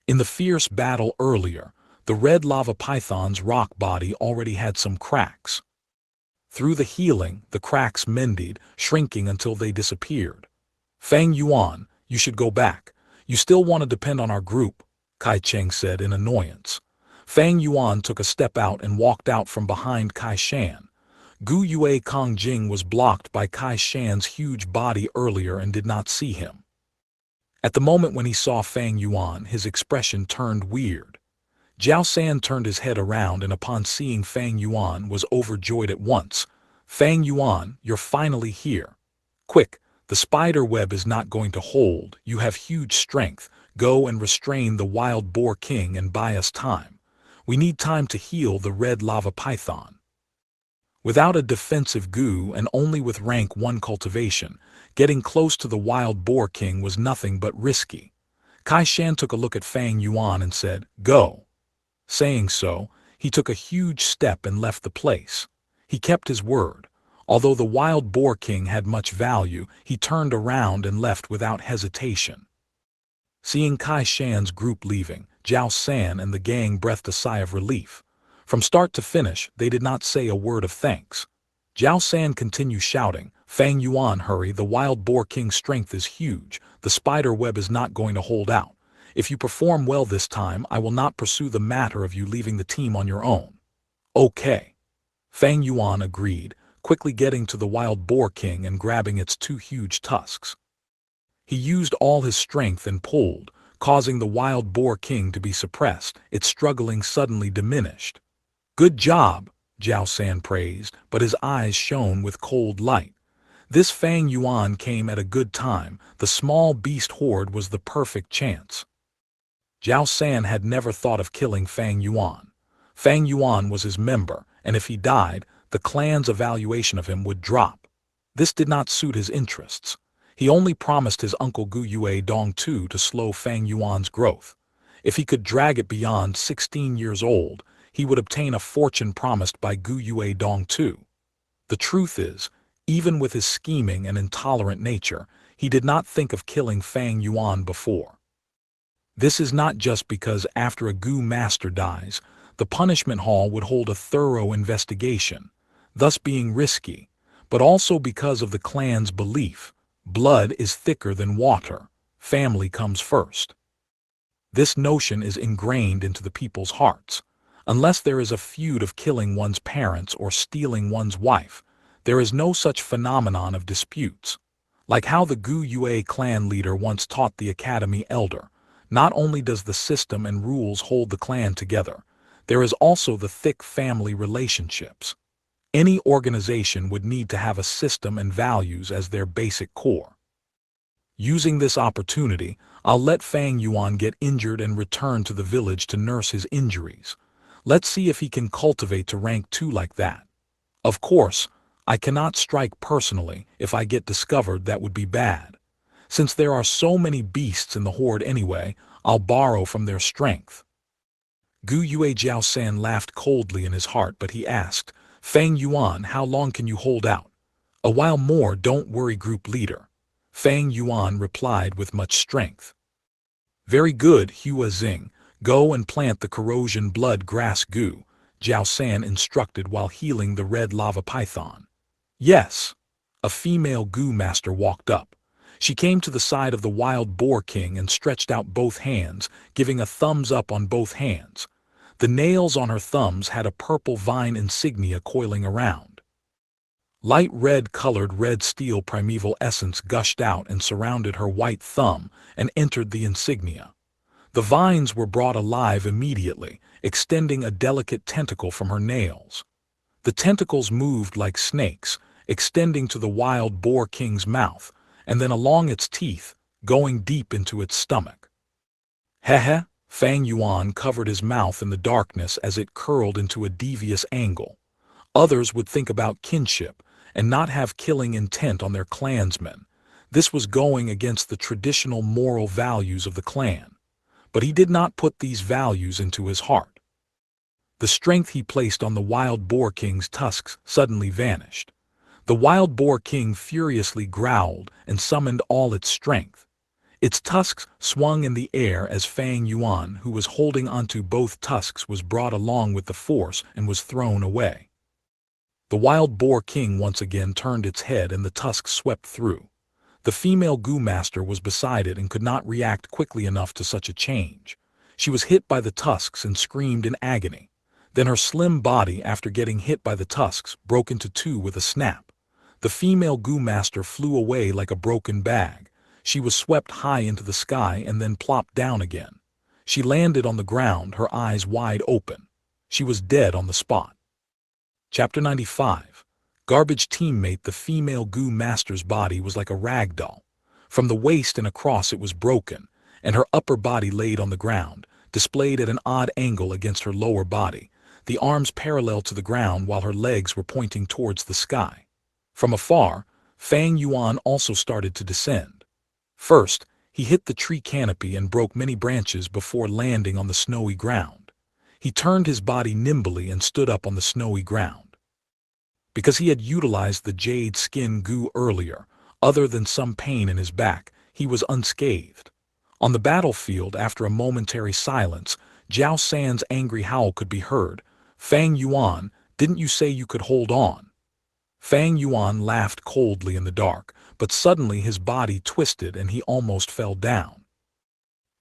In the fierce battle earlier, the red lava python's rock body already had some cracks. Through the healing, the cracks mended, shrinking until they disappeared. Fang Yuan, you should go back. You still want to depend on our group, Kai Cheng said in annoyance. Fang Yuan took a step out and walked out from behind Kai Shan. Gu Yue Kong Jing was blocked by Kai Shan's huge body earlier and did not see him. At the moment when he saw Fang Yuan, his expression turned weird. Jiao San turned his head around and upon seeing Fang Yuan was overjoyed at once. Fang Yuan, you're finally here. Quick, the spider web is not going to hold, you have huge strength, go and restrain the wild boar king and buy us time. We need time to heal the red lava python. Without a defensive Gu and only with rank 1 cultivation, getting close to the wild boar king was nothing but risky. Kai Shan took a look at Fang Yuan and said, go. Saying so, he took a huge step and left the place. He kept his word. Although the wild boar king had much value, he turned around and left without hesitation. Seeing Kai Shan's group leaving, Jiao San and the gang breathed a sigh of relief. From start to finish, they did not say a word of thanks. Jiao San continued shouting, Fang Yuan, hurry, the wild boar king's strength is huge, the spider web is not going to hold out. If you perform well this time, I will not pursue the matter of you leaving the team on your own. Okay. Fang Yuan agreed, quickly getting to the wild boar king and grabbing its 2 huge tusks. He used all his strength and pulled, causing the wild boar king to be suppressed, its struggling suddenly diminished. Good job, Jiao San praised, but his eyes shone with cold light. This Fang Yuan came at a good time, the small beast horde was the perfect chance. Jiao San had never thought of killing Fang Yuan. Fang Yuan was his member, and if he died, the clan's evaluation of him would drop. This did not suit his interests. He only promised his uncle Gu Yue Dongtu to slow Fang Yuan's growth. If he could drag it beyond 16 years old, he would obtain a fortune promised by Gu Yue Dongtu. The truth is, even with his scheming and intolerant nature, he did not think of killing Fang Yuan before. This is not just because after a Gu master dies, the punishment hall would hold a thorough investigation, thus being risky, but also because of the clan's belief, blood is thicker than water, family comes first. This notion is ingrained into the people's hearts. Unless there is a feud of killing one's parents or stealing one's wife, there is no such phenomenon of disputes. Like how the Gu Yue clan leader once taught the academy elder, not only does the system and rules hold the clan together, there is also the thick family relationships. Any organization would need to have a system and values as their basic core. Using this opportunity, I'll let Fang Yuan get injured and return to the village to nurse his injuries. Let's see if he can cultivate to rank 2 like that. Of course, I cannot strike personally. If I get discovered, that would be bad. Since there are so many beasts in the horde anyway, I'll borrow from their strength. Gu Yue Jiao San laughed coldly in his heart, but he asked, Fang Yuan, how long can you hold out? A while more, don't worry, group leader. Fang Yuan replied with much strength. Very good, Hua Xing. Go and plant the corrosion blood grass goo, Jiao San instructed while healing the red lava python. Yes. A female goo master walked up. She came to the side of the wild boar king and stretched out both hands, giving a thumbs up on both hands. The nails on her thumbs had a purple vine insignia coiling around. Light red-colored red steel primeval essence gushed out and surrounded her white thumb and entered the insignia. The vines were brought alive immediately, extending a delicate tentacle from her nails. The tentacles moved like snakes, extending to the wild boar king's mouth, and then along its teeth, going deep into its stomach. Heh. Fang Yuan covered his mouth in the darkness as it curled into a devious angle. Others would think about kinship and not have killing intent on their clansmen. This was going against the traditional moral values of the clan. But he did not put these values into his heart. The strength he placed on the wild boar king's tusks suddenly vanished. The wild boar king furiously growled and summoned all its strength. Its tusks swung in the air as Fang Yuan, who was holding onto both tusks, was brought along with the force and was thrown away. The wild boar king once again turned its head and the tusks swept through. The female goo master was beside it and could not react quickly enough to such a change. She was hit by the tusks and screamed in agony. Then her slim body, after getting hit by the tusks, broke into two with a snap. The female goo master flew away like a broken bag. She was swept high into the sky and then plopped down again. She landed on the ground, her eyes wide open. She was dead on the spot. Chapter 95. Garbage teammate. The female goo master's body was like a rag doll. From the waist and across it was broken, and her upper body laid on the ground, displayed at an odd angle against her lower body, the arms parallel to the ground while her legs were pointing towards the sky. From afar, Fang Yuan also started to descend. First, he hit the tree canopy and broke many branches before landing on the snowy ground. He turned his body nimbly and stood up on the snowy ground. Because he had utilized the jade skin goo earlier, other than some pain in his back, he was unscathed. On the battlefield, after a momentary silence, Jiao San's angry howl could be heard. Fang Yuan, didn't you say you could hold on? Fang Yuan laughed coldly in the dark, but suddenly his body twisted and he almost fell down.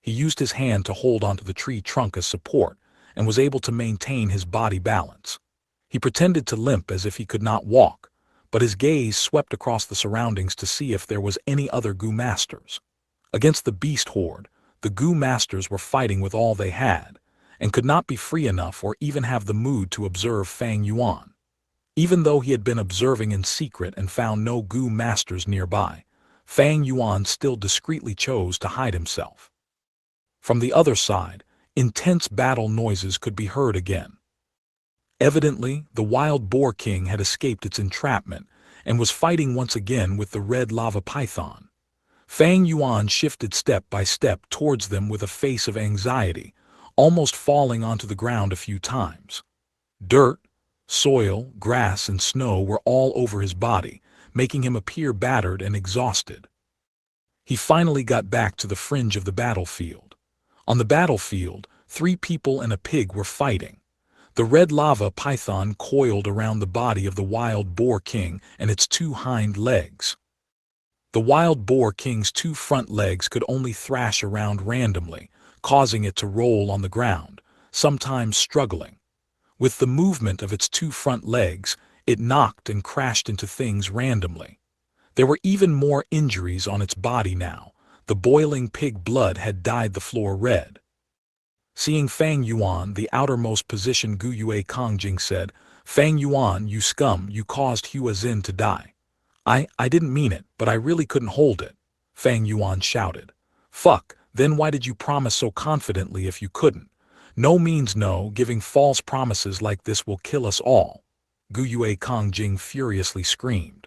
He used his hand to hold onto the tree trunk as support, and was able to maintain his body balance. He pretended to limp as if he could not walk, but his gaze swept across the surroundings to see if there was any other goo masters. Against the beast horde, the goo masters were fighting with all they had, and could not be free enough or even have the mood to observe Fang Yuan. Even though he had been observing in secret and found no goo masters nearby, Fang Yuan still discreetly chose to hide himself. From the other side, intense battle noises could be heard again. Evidently, the wild boar king had escaped its entrapment and was fighting once again with the red lava python. Fang Yuan shifted step by step towards them with a face of anxiety, almost falling onto the ground a few times. Dirt, soil, grass, and snow were all over his body, making him appear battered and exhausted. He finally got back to the fringe of the battlefield. On the battlefield, 3 people and a pig were fighting. The red lava python coiled around the body of the wild boar king and its 2 hind legs. The wild boar king's 2 front legs could only thrash around randomly, causing it to roll on the ground, sometimes struggling. With the movement of its 2 front legs, it knocked and crashed into things randomly. There were even more injuries on its body now. The boiling pig blood had dyed the floor red. Seeing Fang Yuan, the outermost position, Gu Yue Kongjing said, "Fang Yuan, you scum, you caused Hua Xin to die." I didn't mean it, but I really couldn't hold it," Fang Yuan shouted. "Fuck, then why did you promise so confidently if you couldn't? No means no, giving false promises like this will kill us all," Gu Yue Kongjing furiously screamed.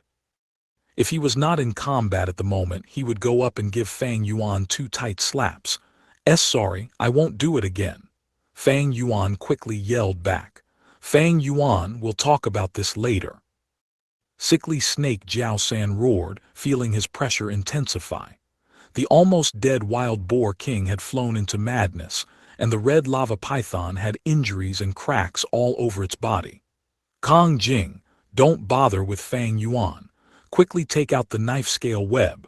If he was not in combat at the moment, he would go up and give Fang Yuan 2 tight slaps. Sorry, I won't do it again," Fang Yuan quickly yelled back. "Fang Yuan, we'll talk about this later." Sickly snake, Jiao San roared, feeling his pressure intensify. The almost dead wild boar king had flown into madness, and the red lava python had injuries and cracks all over its body. Kong Jing, don't bother with Fang Yuan. Quickly take out the knife-scale web.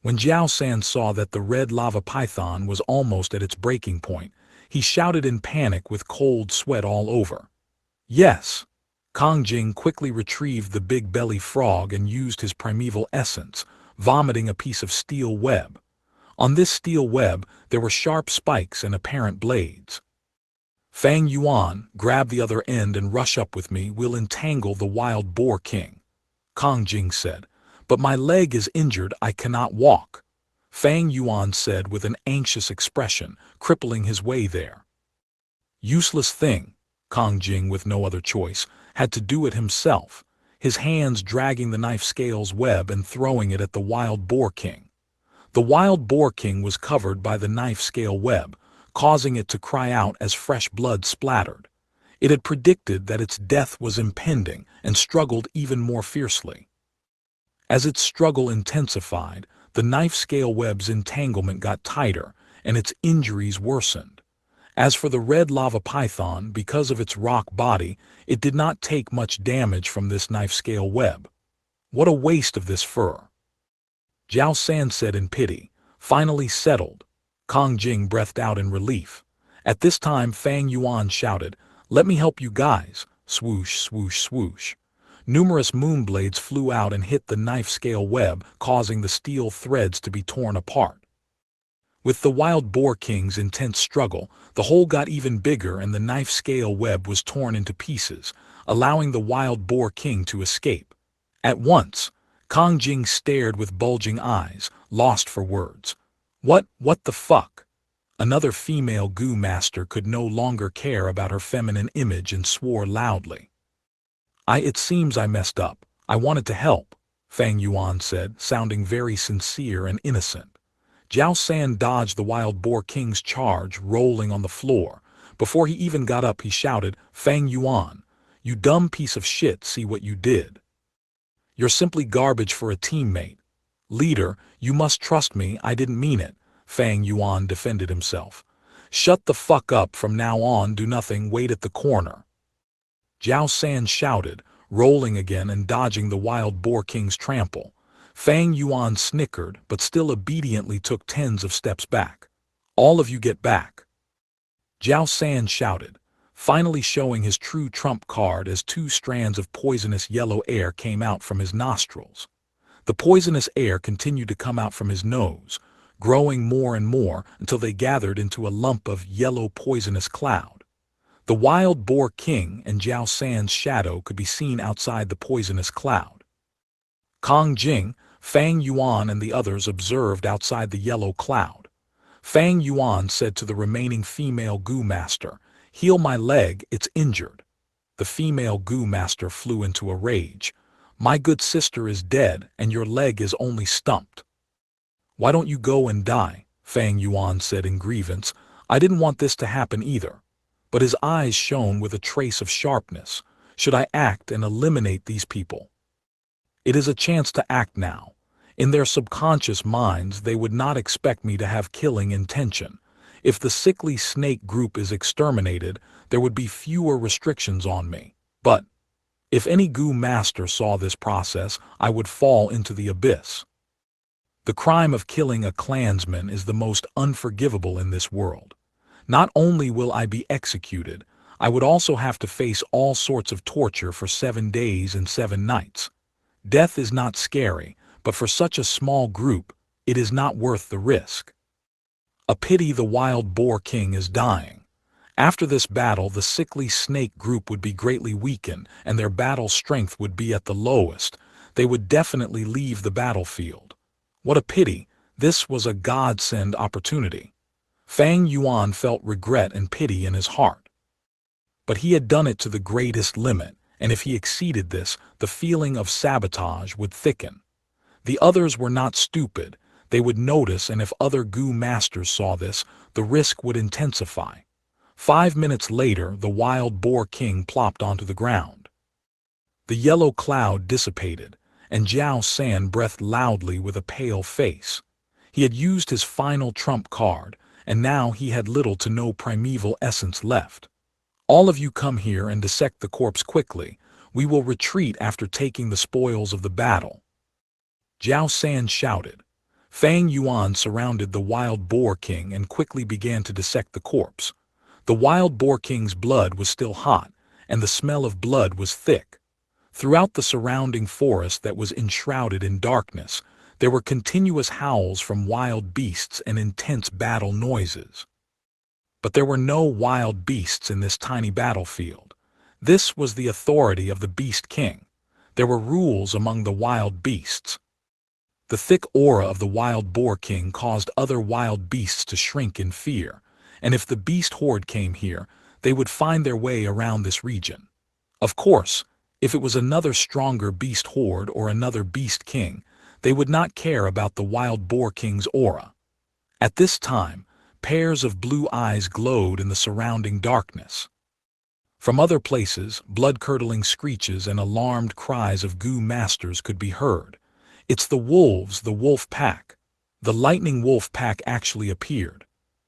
When Jiao San saw that the red lava python was almost at its breaking point, he shouted in panic with cold sweat all over. Yes! Kong Jing quickly retrieved the big belly frog and used his primeval essence, vomiting a piece of steel web. On this steel web, there were sharp spikes and apparent blades. Fang Yuan, grab the other end and rush up with me. We'll entangle the wild boar king. Kong Jing said, but my leg is injured, I cannot walk. Fang Yuan said with an anxious expression, crippling his way there. Useless thing. Kong Jing, with no other choice, had to do it himself, his hands dragging the knife-scale's web and throwing it at the wild boar king. The wild boar king was covered by the knife-scale web, causing it to cry out as fresh blood splattered. It had predicted that its death was impending and struggled even more fiercely. As its struggle intensified, the knife-scale web's entanglement got tighter and its injuries worsened. As for the red lava python, because of its rock body, it did not take much damage from this knife-scale web. What a waste of this fur! Jiao San said in pity, finally settled. Kong Jing breathed out in relief. At this time Fang Yuan shouted, let me help you guys. Swoosh, swoosh, swoosh. Numerous moonblades flew out and hit the knife-scale web, causing the steel threads to be torn apart. With the wild boar king's intense struggle, the hole got even bigger and the knife-scale web was torn into pieces, allowing the wild boar king to escape. At once, Kong Jing stared with bulging eyes, lost for words. What the fuck? Another female goo master could no longer care about her feminine image and swore loudly. It seems I messed up. I wanted to help, Fang Yuan said, sounding very sincere and innocent. Jiao San dodged the wild boar king's charge, rolling on the floor. Before he even got up, he shouted, Fang Yuan, you dumb piece of shit, see what you did. You're simply garbage for a teammate. Leader, you must trust me, I didn't mean it, Fang Yuan defended himself. Shut the fuck up, from now on do nothing, wait at the corner. Jiao San shouted, rolling again and dodging the wild boar king's trample. Fang Yuan snickered, but still obediently took tens of steps back. All of you get back. Jiao San shouted, finally showing his true trump card as 2 strands of poisonous yellow air came out from his nostrils. The poisonous air continued to come out from his nose, growing more and more until they gathered into a lump of yellow poisonous cloud. The wild boar king and Jiao San's shadow could be seen outside the poisonous cloud. Kong Jing, Fang Yuan and the others observed outside the yellow cloud. Fang Yuan said to the remaining female goo master, heal my leg, it's injured. The female goo master flew into a rage. My good sister is dead and your leg is only stumped. Why don't you go and die? Fang Yuan said in grievance. I didn't want this to happen either. But his eyes shone with a trace of sharpness. Should I act and eliminate these people? It is a chance to act now. In their subconscious minds, they would not expect me to have killing intention. If the sickly snake group is exterminated, there would be fewer restrictions on me. But if any goo master saw this process, I would fall into the abyss. The crime of killing a clansman is the most unforgivable in this world. Not only will I be executed, I would also have to face all sorts of torture for 7 days and 7 nights. Death is not scary, but for such a small group, it is not worth the risk. A pity the wild boar king is dying. After this battle, the sickly snake group would be greatly weakened, and their battle strength would be at the lowest. They would definitely leave the battlefield. What a pity! This was a godsend opportunity. Fang Yuan felt regret and pity in his heart. But he had done it to the greatest limit, and if he exceeded this, the feeling of sabotage would thicken. The others were not stupid. They would notice, and if other goo masters saw this, the risk would intensify. 5 minutes later, the wild boar king plopped onto the ground. The yellow cloud dissipated, and Jiao San breathed loudly with a pale face. He had used his final trump card, and now he had little to no primeval essence left. All of you come here and dissect the corpse quickly. We will retreat after taking the spoils of the battle. Jiao San shouted. Fang Yuan surrounded the wild boar king and quickly began to dissect the corpse. The wild boar king's blood was still hot, and the smell of blood was thick. Throughout the surrounding forest that was enshrouded in darkness, there were continuous howls from wild beasts and intense battle noises. But there were no wild beasts in this tiny battlefield. This was the authority of the Beast King. There were rules among the wild beasts. The thick aura of the wild boar king caused other wild beasts to shrink in fear, and if the beast horde came here, they would find their way around this region. Of course, if it was another stronger beast horde or another beast king, they would not care about the wild boar king's aura. At this time, pairs of blue eyes glowed in the surrounding darkness. From other places, blood-curdling screeches and alarmed cries of Gu masters could be heard. It's the wolves, the wolf pack. The lightning wolf pack actually appeared.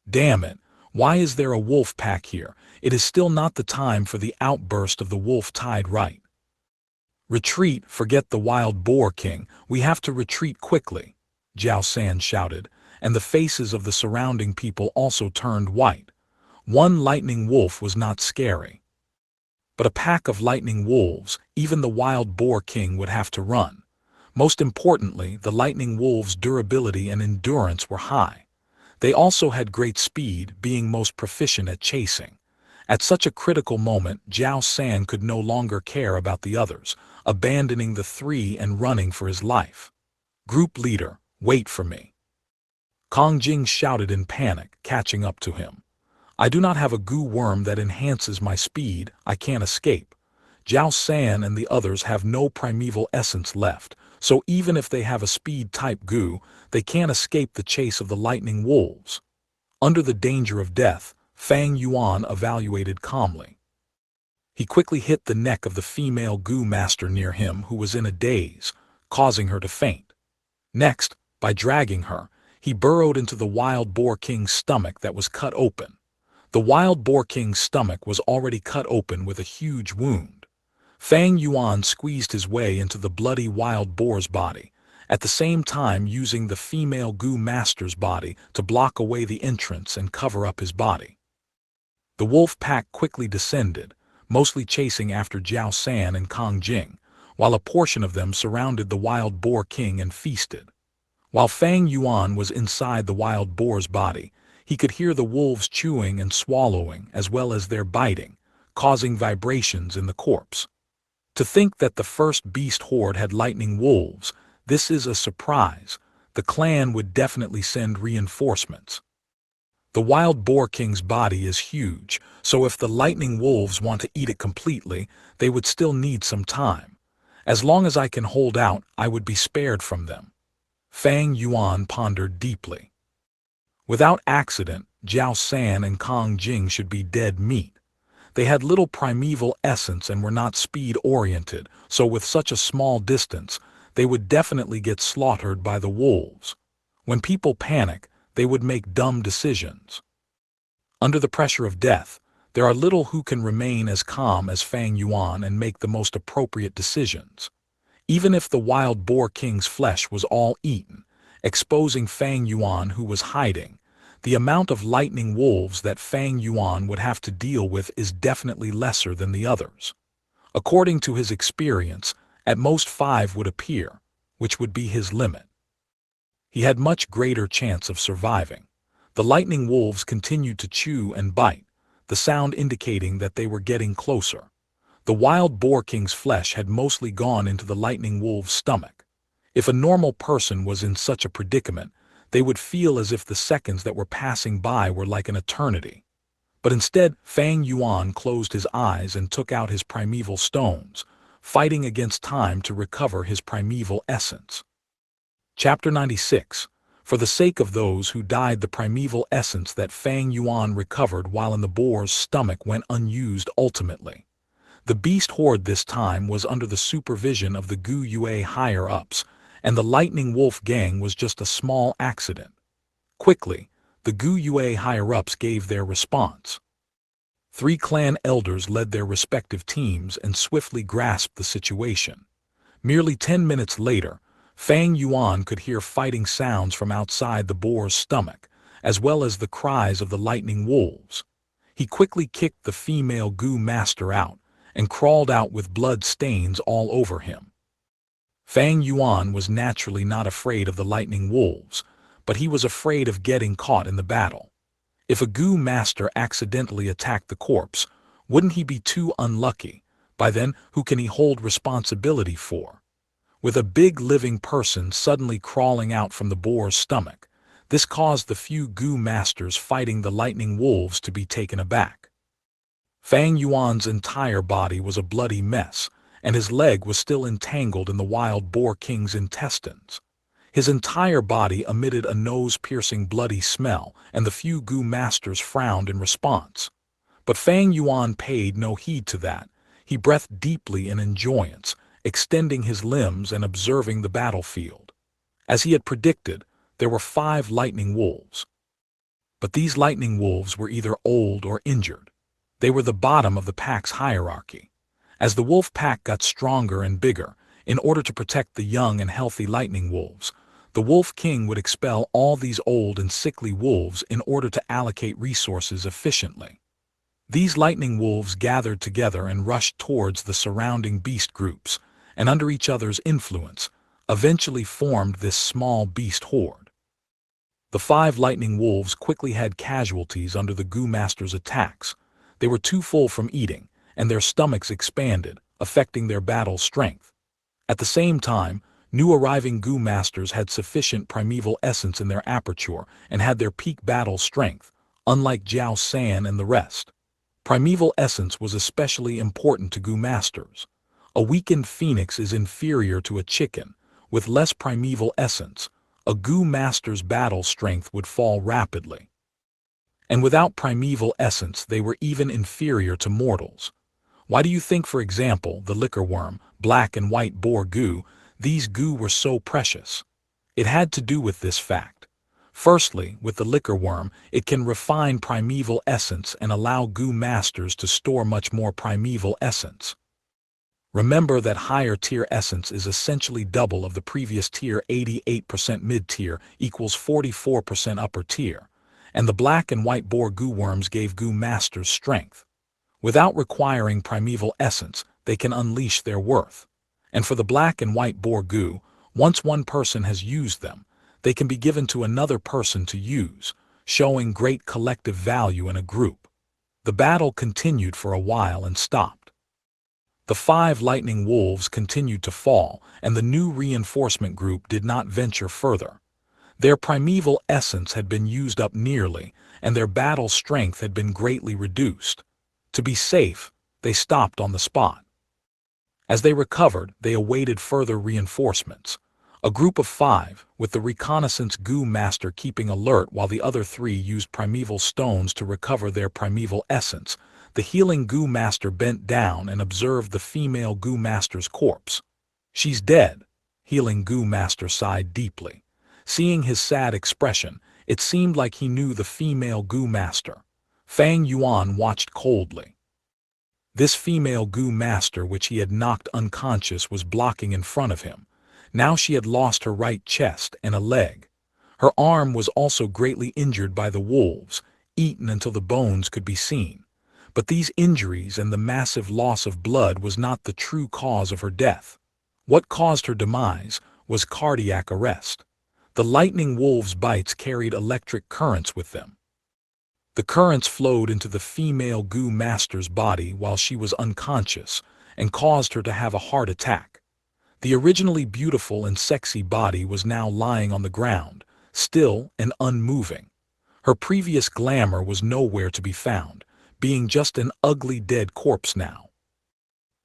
Damn it, why is there a wolf pack here? It is still not the time for the outburst of the wolf tide, right? Retreat, forget the wild boar king, we have to retreat quickly, Jiao San shouted, and the faces of the surrounding people also turned white. One lightning wolf was not scary. But a pack of lightning wolves, even the wild boar king would have to run. Most importantly, the lightning wolves' durability and endurance were high. They also had great speed, being most proficient at chasing. At such a critical moment, Jiao San could no longer care about the others, abandoning the three and running for his life. Group leader, wait for me. Kong Jing shouted in panic, catching up to him. I do not have a goo worm that enhances my speed, I can't escape. Jiao San and the others have no primeval essence left, so even if they have a speed-type goo, they can't escape the chase of the lightning wolves. Under the danger of death, Fang Yuan evaluated calmly. He quickly hit the neck of the female goo master near him who was in a daze, causing her to faint. Next, by dragging her, he burrowed into the wild boar king's stomach that was cut open. The wild boar king's stomach was already cut open with a huge wound. Fang Yuan squeezed his way into the bloody wild boar's body, at the same time using the female Gu master's body to block away the entrance and cover up his body. The wolf pack quickly descended, mostly chasing after Jiao San and Kong Jing, while a portion of them surrounded the wild boar king and feasted. While Fang Yuan was inside the wild boar's body, he could hear the wolves chewing and swallowing as well as their biting, causing vibrations in the corpse. To think that the first beast horde had lightning wolves, this is a surprise. The clan would definitely send reinforcements. The wild boar king's body is huge, so if the lightning wolves want to eat it completely, they would still need some time. As long as I can hold out, I would be spared from them. Fang Yuan pondered deeply. Without accident, Jiao San and Kong Jing should be dead meat. They had little primeval essence and were not speed-oriented, so with such a small distance, they would definitely get slaughtered by the wolves. When people panic, they would make dumb decisions. Under the pressure of death, there are little who can remain as calm as Fang Yuan and make the most appropriate decisions. Even if the wild boar king's flesh was all eaten, exposing Fang Yuan who was hiding, the amount of lightning wolves that Fang Yuan would have to deal with is definitely lesser than the others. According to his experience, at most 5 would appear, which would be his limit. He had much greater chance of surviving. The lightning wolves continued to chew and bite, the sound indicating that they were getting closer. The wild boar king's flesh had mostly gone into the lightning wolf's stomach. If a normal person was in such a predicament, they would feel as if the seconds that were passing by were like an eternity. But instead, Fang Yuan closed his eyes and took out his primeval stones, fighting against time to recover his primeval essence. Chapter 96. For the sake of those who died, the primeval essence that Fang Yuan recovered while in the boar's stomach went unused ultimately. The beast horde this time was under the supervision of the Gu Yue higher-ups, and the lightning wolf gang was just a small accident. Quickly, The Gu Yue higher-ups gave their response. 3 clan elders led their respective teams and swiftly grasped the situation. Merely 10 minutes later, Fang Yuan could hear fighting sounds from outside the boar's stomach, as well as the cries of the lightning wolves. He quickly kicked the female Gu master out, and crawled out with blood stains all over him. Fang Yuan was naturally not afraid of the lightning wolves, but he was afraid of getting caught in the battle. If a Gu master accidentally attacked the corpse, wouldn't he be too unlucky? By then, who can he hold responsibility for? With a big living person suddenly crawling out from the boar's stomach, this caused the few Gu masters fighting the lightning wolves to be taken aback. Fang Yuan's entire body was a bloody mess, and his leg was still entangled in the wild boar king's intestines. His entire body emitted a nose-piercing bloody smell, and the few Gu masters frowned in response. But Fang Yuan paid no heed to that. He breathed deeply in enjoyance, extending his limbs and observing the battlefield. As he had predicted, there were 5 lightning wolves. But these lightning wolves were either old or injured. They were the bottom of the pack's hierarchy. As the wolf pack got stronger and bigger, in order to protect the young and healthy lightning wolves, the Wolf King would expel all these old and sickly wolves in order to allocate resources efficiently. These lightning wolves gathered together and rushed towards the surrounding beast groups, and under each other's influence, eventually formed this small beast horde. The 5 lightning wolves quickly had casualties under the Gu Master's attacks. They were too full from eating, and their stomachs expanded, affecting their battle strength. At the same time, new arriving Gu Masters had sufficient primeval essence in their aperture and had their peak battle strength, unlike Jiao San and the rest. Primeval essence was especially important to Gu Masters. A weakened phoenix is inferior to a chicken. With less primeval essence, a Gu Master's battle strength would fall rapidly. And without primeval essence, they were even inferior to mortals. Why do you think, for example, the liquor worm, black and white boar Gu, these Gu were so precious? It had to do with this fact. Firstly, with the liquor worm, it can refine primeval essence and allow Gu Masters to store much more primeval essence. Remember that higher tier essence is essentially double of the previous tier. 88% mid-tier equals 44% upper tier, and the black and white boar Gu worms gave Gu Masters strength. Without requiring primeval essence, they can unleash their worth. And for the black and white boar Gu, once one person has used them, they can be given to another person to use, showing great collective value in a group. The battle continued for a while and stopped. The 5 lightning wolves continued to fall, and the new reinforcement group did not venture further. Their primeval essence had been used up nearly, and their battle strength had been greatly reduced. To be safe, they stopped on the spot. As they recovered, they awaited further reinforcements. A group of 5, with the reconnaissance Gu Master keeping alert while the other 3 used primeval stones to recover their primeval essence. The healing Gu Master bent down and observed the female Gu Master's corpse. "She's dead." Healing Gu Master sighed deeply. Seeing his sad expression, it seemed like he knew the female Gu Master. Fang Yuan watched coldly. This female Gu Master, which he had knocked unconscious, was blocking in front of him. Now she had lost her right chest and a leg. Her arm was also greatly injured by the wolves, eaten until the bones could be seen. But these injuries and the massive loss of blood was not the true cause of her death. What caused her demise was cardiac arrest. The lightning wolves' bites carried electric currents with them. The currents flowed into the female Gu Master's body while she was unconscious and caused her to have a heart attack. The originally beautiful and sexy body was now lying on the ground, still and unmoving. Her previous glamour was nowhere to be found, being just an ugly dead corpse now.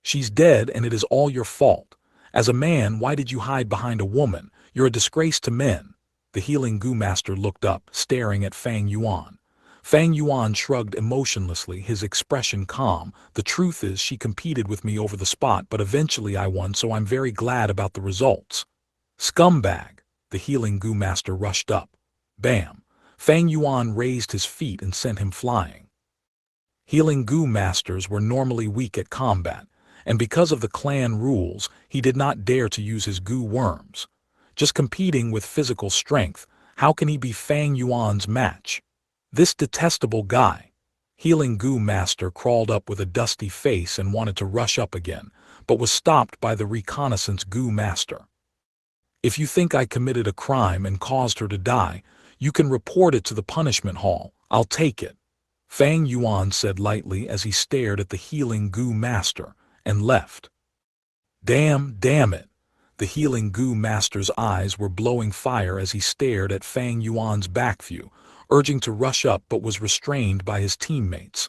"She's dead, and it is all your fault. As a man, why did you hide behind a woman? You're a disgrace to men." The healing Gu Master looked up, staring at Fang Yuan. Fang Yuan shrugged emotionlessly, his expression calm. "The truth is, she competed with me over the spot, but eventually I won, so I'm very glad about the results." "Scumbag!" The healing Gu Master rushed up. Bam! Fang Yuan raised his feet and sent him flying. Healing Gu masters were normally weak at combat, and because of the clan rules, he did not dare to use his Gu worms. Just competing with physical strength, how can he be Fang Yuan's match? This detestable guy. Healing Gu master crawled up with a dusty face and wanted to rush up again, but was stopped by the reconnaissance Gu master. If you think I committed a crime and caused her to die, you can report it to the punishment hall. I'll take it. Fang Yuan said lightly as he stared at the healing Gu master, and left. Damn it. The healing Gu master's eyes were blowing fire as he stared at Fang Yuan's back view, urging to rush up but was restrained by his teammates.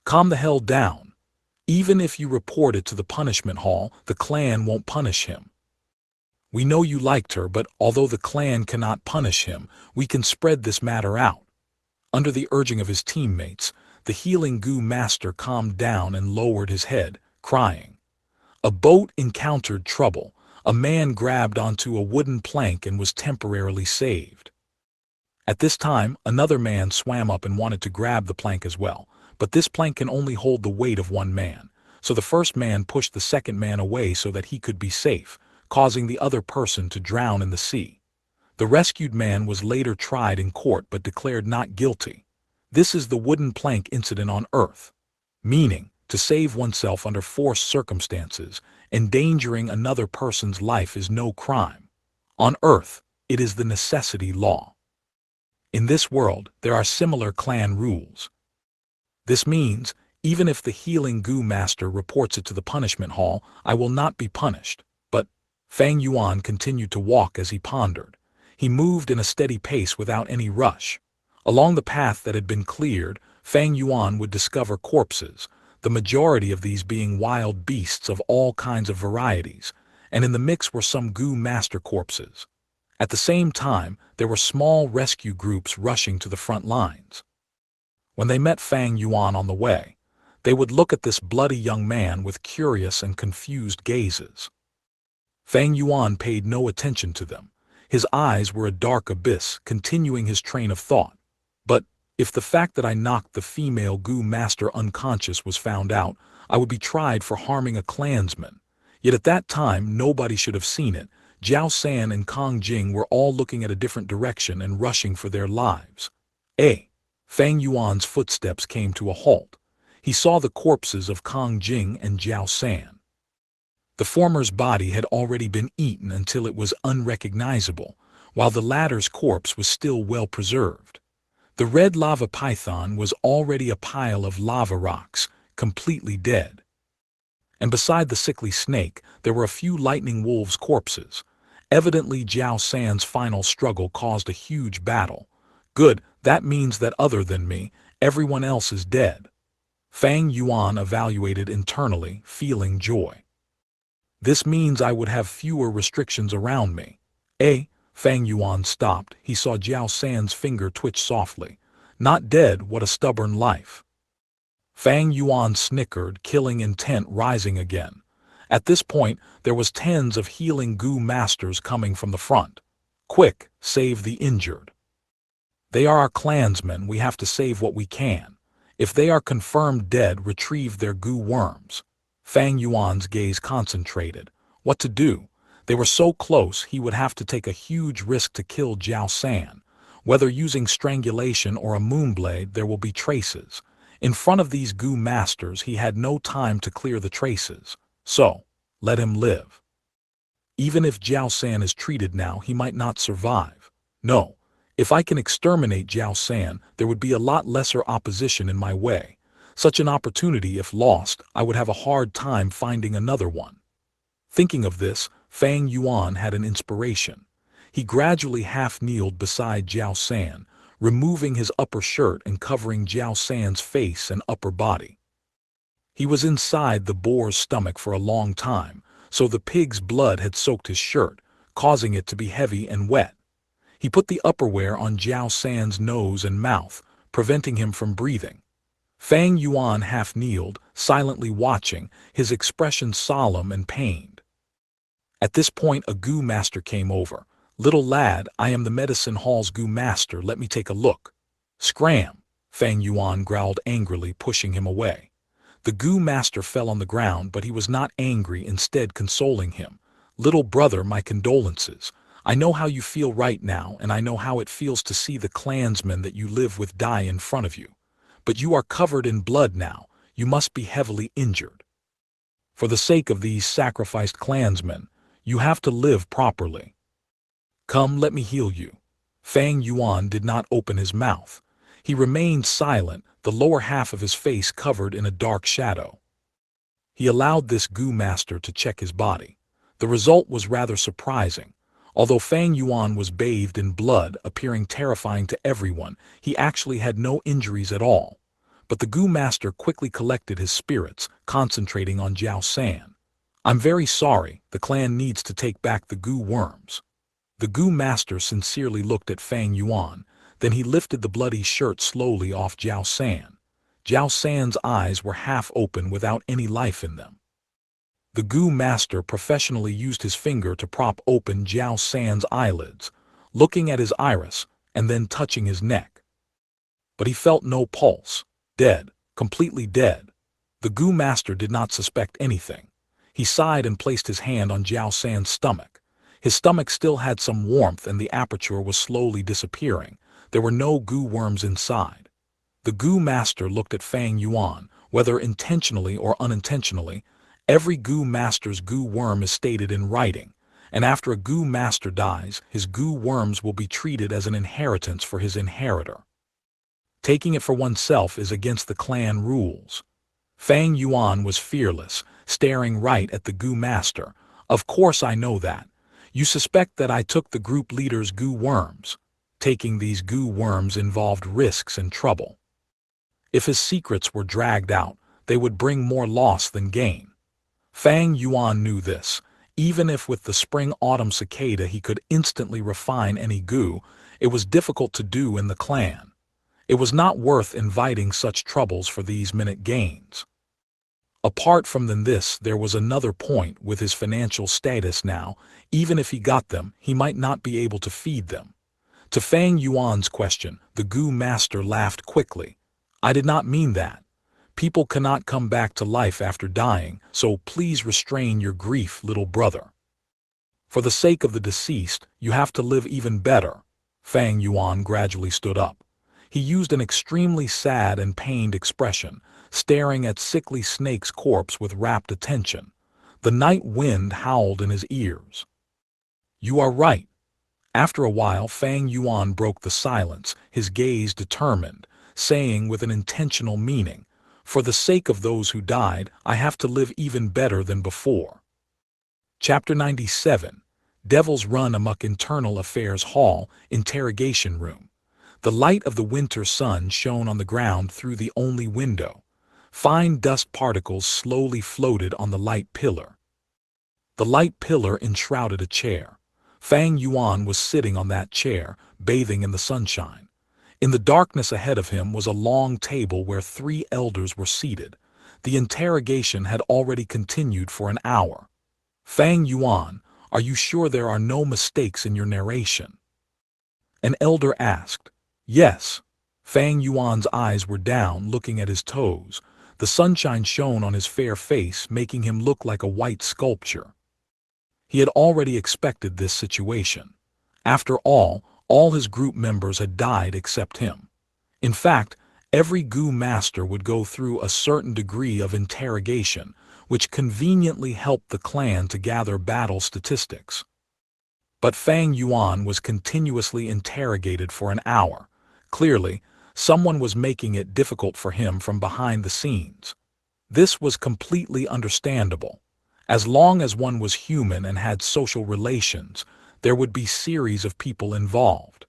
Calm the hell down. Even if you report it to the punishment hall, the clan won't punish him. We know you liked her, but although the clan cannot punish him, we can spread this matter out. Under the urging of his teammates, the healing Gu master calmed down and lowered his head, crying. A boat encountered trouble. A man grabbed onto a wooden plank and was temporarily saved. At this time, another man swam up and wanted to grab the plank as well, but this plank can only hold the weight of one man, so the first man pushed the second man away so that he could be safe, causing the other person to drown in the sea. The rescued man was later tried in court but declared not guilty. This is the wooden plank incident on Earth. Meaning, to save oneself under forced circumstances, endangering another person's life is no crime. On Earth, it is the necessity law. In this world, there are similar clan rules. This means, even if the healing Gu master reports it to the punishment hall, I will not be punished. But Fang Yuan continued to walk as he pondered. He moved in a steady pace without any rush. Along the path that had been cleared, Fang Yuan would discover corpses, the majority of these being wild beasts of all kinds of varieties, and in the mix were some Gu master corpses. At the same time, there were small rescue groups rushing to the front lines. When they met Fang Yuan on the way, they would look at this bloody young man with curious and confused gazes. Fang Yuan paid no attention to them. His eyes were a dark abyss, continuing his train of thought. But if the fact that I knocked the female Gu master unconscious was found out, I would be tried for harming a clansman. Yet at that time, nobody should have seen it. Jiao San and Kong Jing were all looking at a different direction and rushing for their lives. Fang Yuan's footsteps came to a halt. He saw the corpses of Kong Jing and Jiao San. The former's body had already been eaten until it was unrecognizable, while the latter's corpse was still well preserved. The red lava python was already a pile of lava rocks, completely dead. And beside the sickly snake, there were a few lightning wolves' corpses. Evidently Jiao San's final struggle caused a huge battle. Good, that means that other than me, everyone else is dead. Fang Yuan evaluated internally, feeling joy. This means I would have fewer restrictions around me. Fang Yuan stopped. He saw Jiao San's finger twitch softly. Not dead, what a stubborn life. Fang Yuan snickered, killing intent rising again. At this point, there was tens of healing Gu masters coming from the front. Quick, save the injured. They are our clansmen, we have to save what we can. If they are confirmed dead, retrieve their Gu worms. Fang Yuan's gaze concentrated. What to do? They were so close he would have to take a huge risk to kill Jiao San. Whether using strangulation or a moonblade, there will be traces. In front of these Gu masters he had no time to clear the traces. So, let him live. Even if Jiao San is treated now, he might not survive. No, if I can exterminate Jiao San, there would be a lot lesser opposition in my way. Such an opportunity, if lost, I would have a hard time finding another one. Thinking of this, Fang Yuan had an inspiration. He gradually half-kneeled beside Jiao San, removing his upper shirt and covering Jiao San's face and upper body. He was inside the boar's stomach for a long time, so the pig's blood had soaked his shirt, causing it to be heavy and wet. He put the upperwear on Jiao San's nose and mouth, preventing him from breathing. Fang Yuan half-kneeled, silently watching, his expression solemn and pained. At this point a Gu master came over. "Little lad, I am the medicine hall's goo master, let me take a look." "Scram!" Fang Yuan growled angrily, pushing him away. The goo master fell on the ground, but he was not angry, instead consoling him. "Little brother, my condolences. I know how you feel right now, and I know how it feels to see the clansmen that you live with die in front of you. But you are covered in blood now, you must be heavily injured. For the sake of these sacrificed clansmen, you have to live properly. Come, let me heal you." Fang Yuan did not open his mouth. He remained silent, the lower half of his face covered in a dark shadow. He allowed this goo master to check his body. The result was rather surprising. Although Fang Yuan was bathed in blood, appearing terrifying to everyone, he actually had no injuries at all. But the goo master quickly collected his spirits, concentrating on Jiao San. "I'm very sorry, the clan needs to take back the goo worms." The goo master sincerely looked at Fang Yuan, then he lifted the bloody shirt slowly off Jiao San. Jiao San's eyes were half open without any life in them. The goo master professionally used his finger to prop open Jiao San's eyelids, looking at his iris and then touching his neck. But he felt no pulse. Dead, completely dead. The goo master did not suspect anything. He sighed and placed his hand on Jiao San's stomach. His stomach still had some warmth and the aperture was slowly disappearing. There were no goo worms inside. The goo master looked at Fang Yuan, whether intentionally or unintentionally. Every goo master's goo worm is stated in writing, and after a goo master dies, his goo worms will be treated as an inheritance for his inheritor. Taking it for oneself is against the clan rules. Fang Yuan was fearless, staring right at the goo master. "Of course I know that. You suspect that I took the group leader's goo worms. Taking these goo worms involved risks and trouble. If his secrets were dragged out, they would bring more loss than gain." Fang Yuan knew this. Even if with the spring-autumn cicada he could instantly refine any goo, it was difficult to do in the clan. It was not worth inviting such troubles for these minute gains. Apart from this, there was another point with his financial status now. Even if he got them, he might not be able to feed them. To Fang Yuan's question, the goo master laughed quickly. "I did not mean that. People cannot come back to life after dying, so please restrain your grief, little brother. For the sake of the deceased, you have to live even better." Fang Yuan gradually stood up. He used an extremely sad and pained expression, staring at sickly Snake's corpse with rapt attention. The night wind howled in his ears. "You are right." After a while, Fang Yuan broke the silence, his gaze determined, saying with an intentional meaning, "For the sake of those who died, I have to live even better than before." Chapter 97. Devil's Run Amok. Internal Affairs Hall, Interrogation Room. The light of the winter sun shone on the ground through the only window. Fine dust particles slowly floated on the light pillar. The light pillar enshrouded a chair. Fang Yuan was sitting on that chair, bathing in the sunshine. In the darkness ahead of him was a long table where 3 elders were seated. The interrogation had already continued for an hour. "Fang Yuan, are you sure there are no mistakes in your narration?" An elder asked. "Yes." Fang Yuan's eyes were down, looking at his toes. The sunshine shone on his fair face, making him look like a white sculpture. He had already expected this situation. After all his group members had died except him. In fact, every goo master would go through a certain degree of interrogation, which conveniently helped the clan to gather battle statistics. But Fang Yuan was continuously interrogated for an hour. Clearly, someone was making it difficult for him from behind the scenes. This was completely understandable. As long as one was human and had social relations, there would be series of people involved.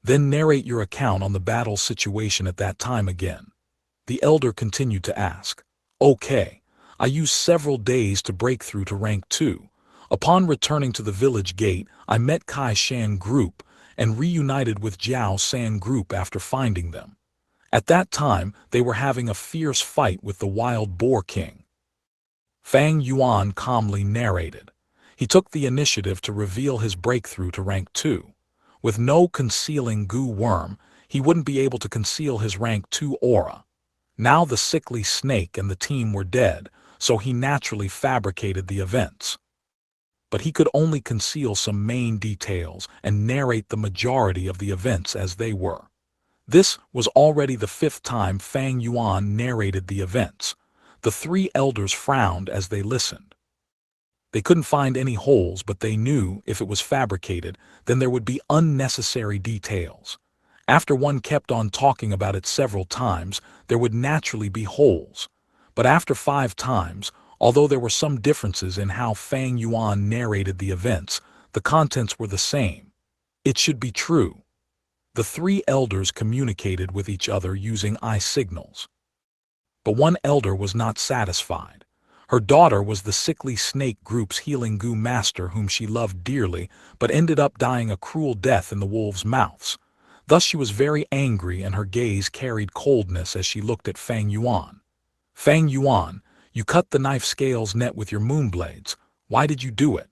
"Then narrate your account on the battle situation at that time again." The elder continued to ask. "Okay, I used several days to break through to rank 2. Upon returning to the village gate, I met Kai Shan group and reunited with Jiao San group after finding them. At that time, they were having a fierce fight with the wild boar king." Fang Yuan calmly narrated. He took the initiative to reveal his breakthrough to rank 2. With no concealing goo worm, he wouldn't be able to conceal his rank 2 aura. Now the sickly snake and the team were dead, so he naturally fabricated the events. But he could only conceal some main details and narrate the majority of the events as they were. This was already the 5th time Fang Yuan narrated the events. The 3 elders frowned as they listened. They couldn't find any holes, but they knew if it was fabricated, then there would be unnecessary details. After one kept on talking about it several times, there would naturally be holes. But after 5 times, although there were some differences in how Fang Yuan narrated the events, the contents were the same. It should be true. The 3 elders communicated with each other using eye signals. But one elder was not satisfied. Her daughter was the sickly snake group's healing goo master whom she loved dearly, but ended up dying a cruel death in the wolves' mouths. Thus she was very angry and her gaze carried coldness as she looked at Fang Yuan. Fang Yuan, you cut the knife scales net with your moonblades. Why did you do it?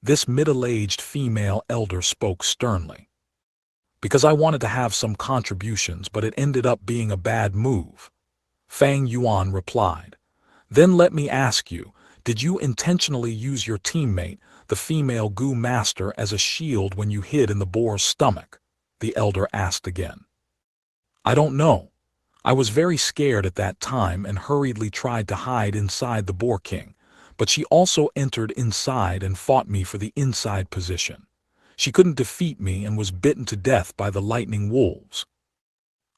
This middle-aged female elder spoke sternly. Because I wanted to have some contributions, but it ended up being a bad move. Fang Yuan replied. Then let me ask you, did you intentionally use your teammate, the female goo master, as a shield when you hid in the boar's stomach? The elder asked again. I don't know. I was very scared at that time and hurriedly tried to hide inside the boar king, but she also entered inside and fought me for the inside position. She couldn't defeat me and was bitten to death by the lightning wolves.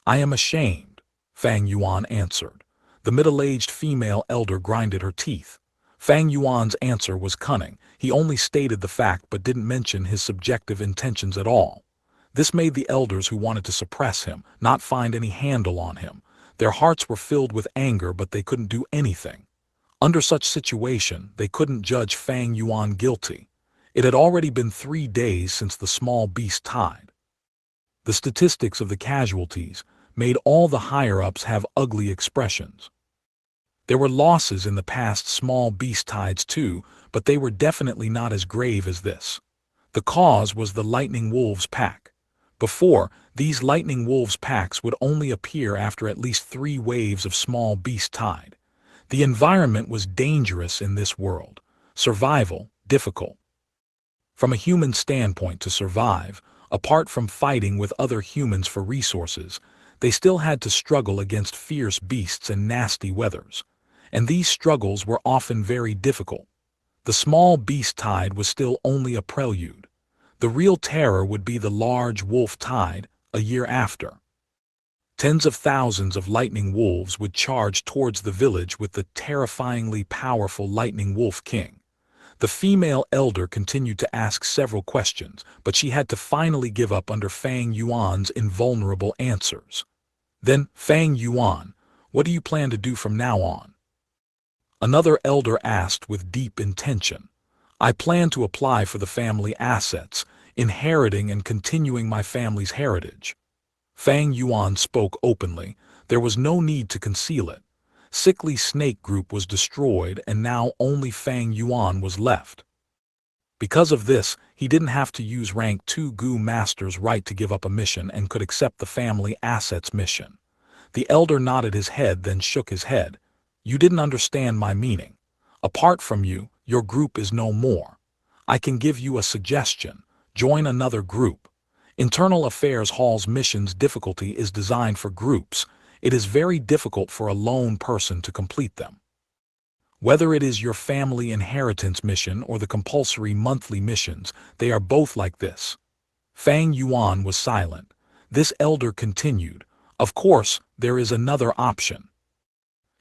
I am ashamed, Fang Yuan answered. The middle-aged female elder grinded her teeth. Fang Yuan's answer was cunning. He only stated the fact but didn't mention his subjective intentions at all. This made the elders who wanted to suppress him not find any handle on him. Their hearts were filled with anger, but they couldn't do anything. Under such situation, they couldn't judge Fang Yuan guilty. It had already been 3 days since the small beast died. The statistics of the casualties made all the higher-ups have ugly expressions. There were losses in the past small beast tides too, but they were definitely not as grave as this. The cause was the lightning wolves pack. Before, these lightning wolves packs would only appear after at least 3 waves of small beast tide. The environment was dangerous in this world. Survival, difficult. From a human standpoint to survive, apart from fighting with other humans for resources, they still had to struggle against fierce beasts and nasty weathers. And these struggles were often very difficult. The small beast tide was still only a prelude. The real terror would be the large wolf tide, a year after. Tens of thousands of lightning wolves would charge towards the village with the terrifyingly powerful lightning wolf king. The female elder continued to ask several questions, but she had to finally give up under Fang Yuan's invulnerable answers. Then, Fang Yuan, what do you plan to do from now on? Another elder asked with deep intention. I plan to apply for the family assets, inheriting and continuing my family's heritage. Fang Yuan spoke openly. There was no need to conceal it. Sickly Snake Group was destroyed and now only Fang Yuan was left. Because of this, he didn't have to use rank 2 Goo Master's right to give up a mission and could accept the family assets mission. The elder nodded his head, then shook his head. You didn't understand my meaning. Apart from you, your group is no more. I can give you a suggestion. Join another group. Internal Affairs Hall's mission's difficulty is designed for groups. It is very difficult for a lone person to complete them. Whether it is your family inheritance mission or the compulsory monthly missions, they are both like this. Fang Yuan was silent. This elder continued. Of course, there is another option.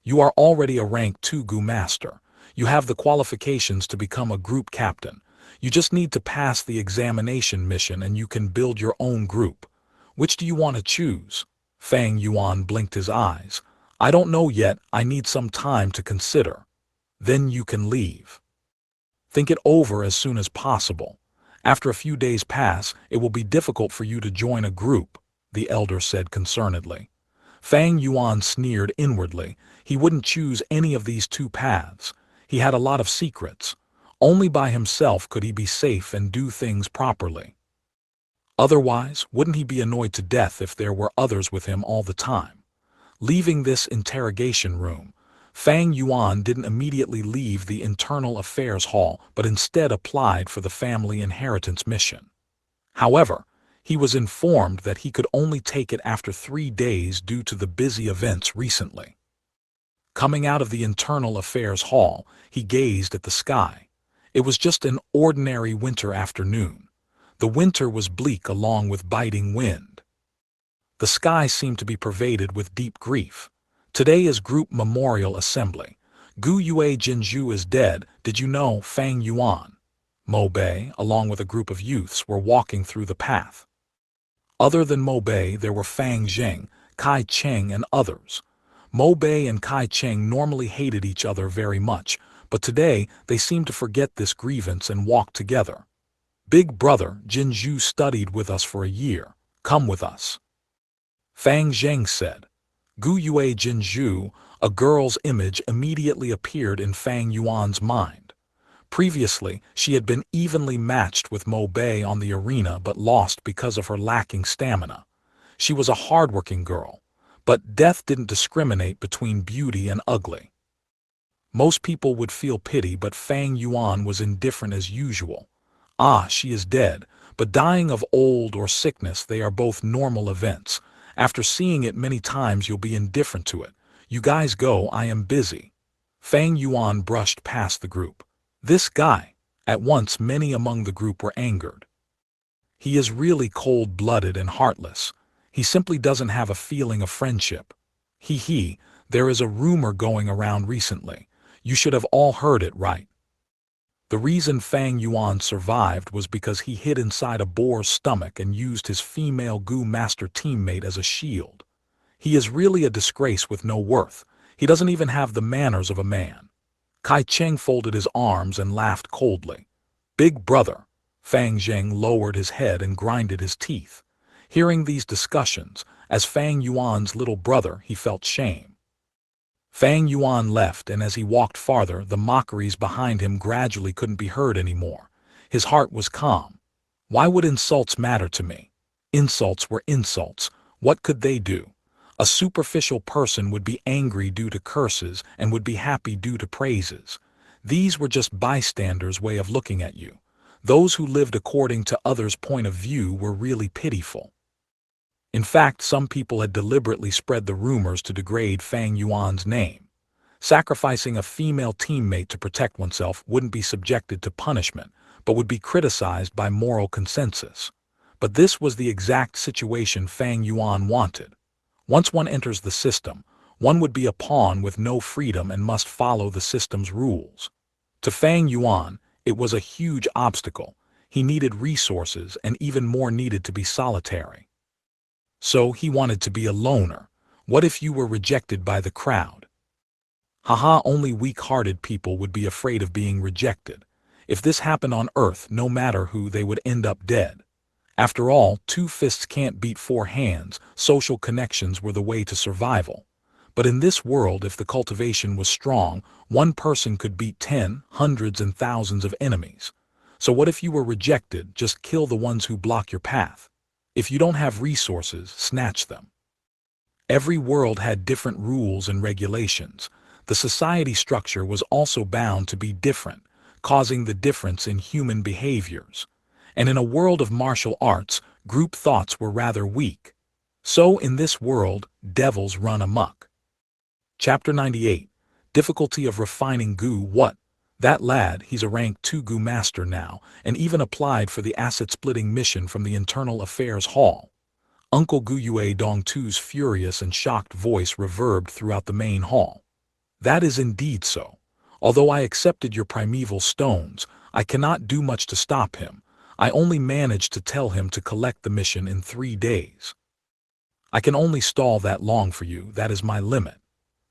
You are already a rank 2 Goo Master. You have the qualifications to become a group captain. You just need to pass the examination mission and you can build your own group. Which do you want to choose? Fang Yuan blinked his eyes. I don't know yet, I need some time to consider. Then you can leave. Think it over as soon as possible. After a few days pass, it will be difficult for you to join a group, the elder said concernedly. Fang Yuan sneered inwardly. He wouldn't choose any of these 2 paths. He had a lot of secrets. Only by himself could he be safe and do things properly. Otherwise, wouldn't he be annoyed to death if there were others with him all the time? Leaving this interrogation room, Fang Yuan didn't immediately leave the Internal Affairs Hall but instead applied for the family inheritance mission. However, he was informed that he could only take it after 3 days due to the busy events recently. Coming out of the Internal Affairs Hall, he gazed at the sky. It was just an ordinary winter afternoon. The winter was bleak along with biting wind. The sky seemed to be pervaded with deep grief. Today is group memorial assembly. Gu Yue Jinzhu is dead, did you know, Fang Yuan? Mo Bei, along with a group of youths, were walking through the path. Other than Mo Bei, there were Fang Zheng, Kai Cheng and others. Mo Bei and Kai Cheng normally hated each other very much, but today they seemed to forget this grievance and walked together. Big brother, Jinzhu studied with us for a year. Come with us. Fang Zheng said. Gu Yue Jinzhu, a girl's image immediately appeared in Fang Yuan's mind. Previously, she had been evenly matched with Mo Bei on the arena but lost because of her lacking stamina. She was a hardworking girl, but death didn't discriminate between beauty and ugly. Most people would feel pity, but Fang Yuan was indifferent as usual. Ah, she is dead, but dying of old or sickness, they are both normal events. After seeing it many times, you'll be indifferent to it. You guys go, I am busy. Fang Yuan brushed past the group. This guy. At once many among the group were angered. He is really cold-blooded and heartless. He simply doesn't have a feeling of friendship. There is a rumor going around recently. You should have all heard it, right? The reason Fang Yuan survived was because he hid inside a boar's stomach and used his female Gu Master teammate as a shield. He is really a disgrace with no worth. He doesn't even have the manners of a man. Kai Cheng folded his arms and laughed coldly. Big brother. Fang Zheng lowered his head and grinded his teeth. Hearing these discussions, as Fang Yuan's little brother, he felt shame. Fang Yuan left, and as he walked farther, the mockeries behind him gradually couldn't be heard anymore. His heart was calm. Why would insults matter to me? Insults were insults. What could they do? A superficial person would be angry due to curses and would be happy due to praises. These were just bystanders' way of looking at you. Those who lived according to others' point of view were really pitiful. In fact, some people had deliberately spread the rumors to degrade Fang Yuan's name. Sacrificing a female teammate to protect oneself wouldn't be subjected to punishment, but would be criticized by moral consensus. But this was the exact situation Fang Yuan wanted. Once one enters the system, one would be a pawn with no freedom and must follow the system's rules. To Fang Yuan, it was a huge obstacle. He needed resources, and even more needed to be solitary. So he wanted to be a loner. What if you were rejected by the crowd? Haha, only weak-hearted people would be afraid of being rejected. If this happened on Earth, no matter who, they would end up dead. After all, 2 fists can't beat 4 hands. Social connections were the way to survival. But in this world, if the cultivation was strong, one person could beat 10, hundreds and thousands of enemies. So what if you were rejected? Just kill the ones who block your path. If you don't have resources, snatch them. Every world had different rules and regulations. The society structure was also bound to be different, causing the difference in human behaviors. And in a world of martial arts, group thoughts were rather weak. So in this world, devils run amok. Chapter 98. Difficulty of refining Gu. What? That lad, he's a rank 2 Gu Master now, and even applied for the asset-splitting mission from the Internal Affairs Hall. Uncle Gu Yue Dongtu's furious and shocked voice reverbed throughout the main hall. That is indeed so. Although I accepted your primeval stones, I cannot do much to stop him. I only managed to tell him to collect the mission in 3 days. I can only stall that long for you, that is my limit.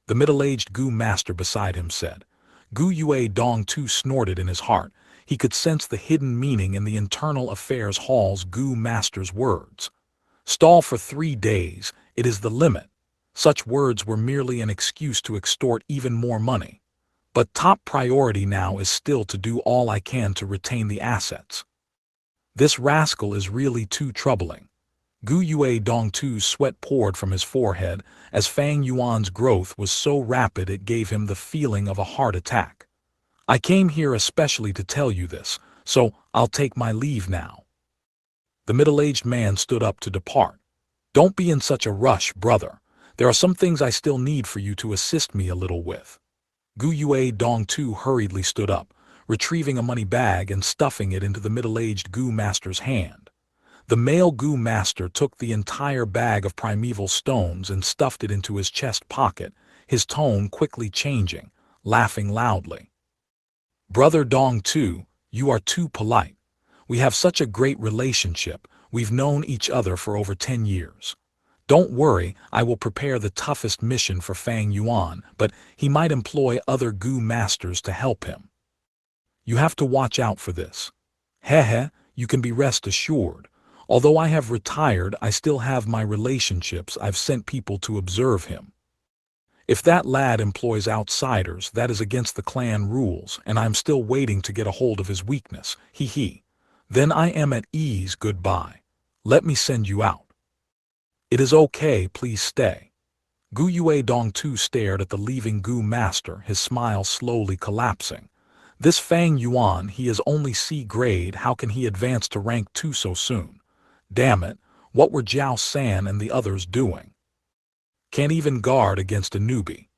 The middle-aged Gu Master beside him said. Gu Yue Dongtu snorted in his heart. He could sense the hidden meaning in the Internal Affairs Hall's Gu Master's words. Stall for 3 days, it is the limit. Such words were merely an excuse to extort even more money. But top priority now is still to do all I can to retain the assets. This rascal is really too troubling. Gu Yue Dongtu's sweat poured from his forehead as Fang Yuan's growth was so rapid it gave him the feeling of a heart attack. I came here especially to tell you this, so I'll take my leave now. The middle-aged man stood up to depart. Don't be in such a rush, brother. There are some things I still need for you to assist me a little with. Gu Yue Dongtu hurriedly stood up, retrieving a money bag and stuffing it into the middle-aged Gu master's hand. The male Gu master took the entire bag of primeval stones and stuffed it into his chest pocket, his tone quickly changing, laughing loudly. Brother Dongtu, you are too polite. We have such a great relationship, we've known each other for over 10 years. Don't worry, I will prepare the toughest mission for Fang Yuan, but he might employ other Gu masters to help him. You have to watch out for this. Hehe, you can be rest assured. Although I have retired, I still have my relationships. I've sent people to observe him. If that lad employs outsiders, that is against the clan rules, and I'm still waiting to get a hold of his weakness. He. Then I am at ease. Goodbye. Let me send you out. It is okay, please stay. Gu Yue Dongtu stared at the leaving Gu master, his smile slowly collapsing. This Fang Yuan, he is only C grade, how can he advance to rank 2 so soon? Damn it, what were Jiao San and the others doing? Can't even guard against a newbie.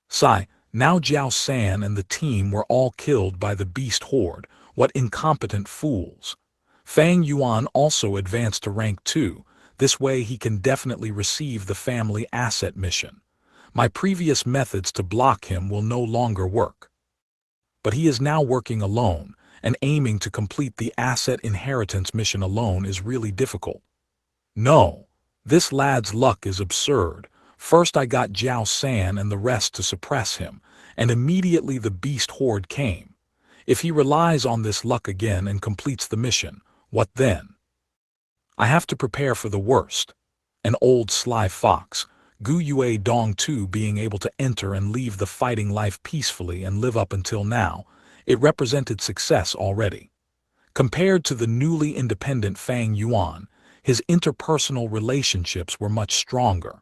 Sigh, now Jiao San and the team were all killed by the beast horde, what incompetent fools. Fang Yuan also advanced to rank 2, this way he can definitely receive the family asset mission. My previous methods to block him will no longer work. But he is now working alone, and aiming to complete the asset inheritance mission alone is really difficult. No, this lad's luck is absurd. First I got Jiao San and the rest to suppress him, and immediately the beast horde came. If he relies on this luck again and completes the mission, what then? I have to prepare for the worst. An old sly fox, Gu Yue Dongtu being able to enter and leave the fighting life peacefully and live up until now, it represented success already. Compared to the newly independent Fang Yuan, his interpersonal relationships were much stronger.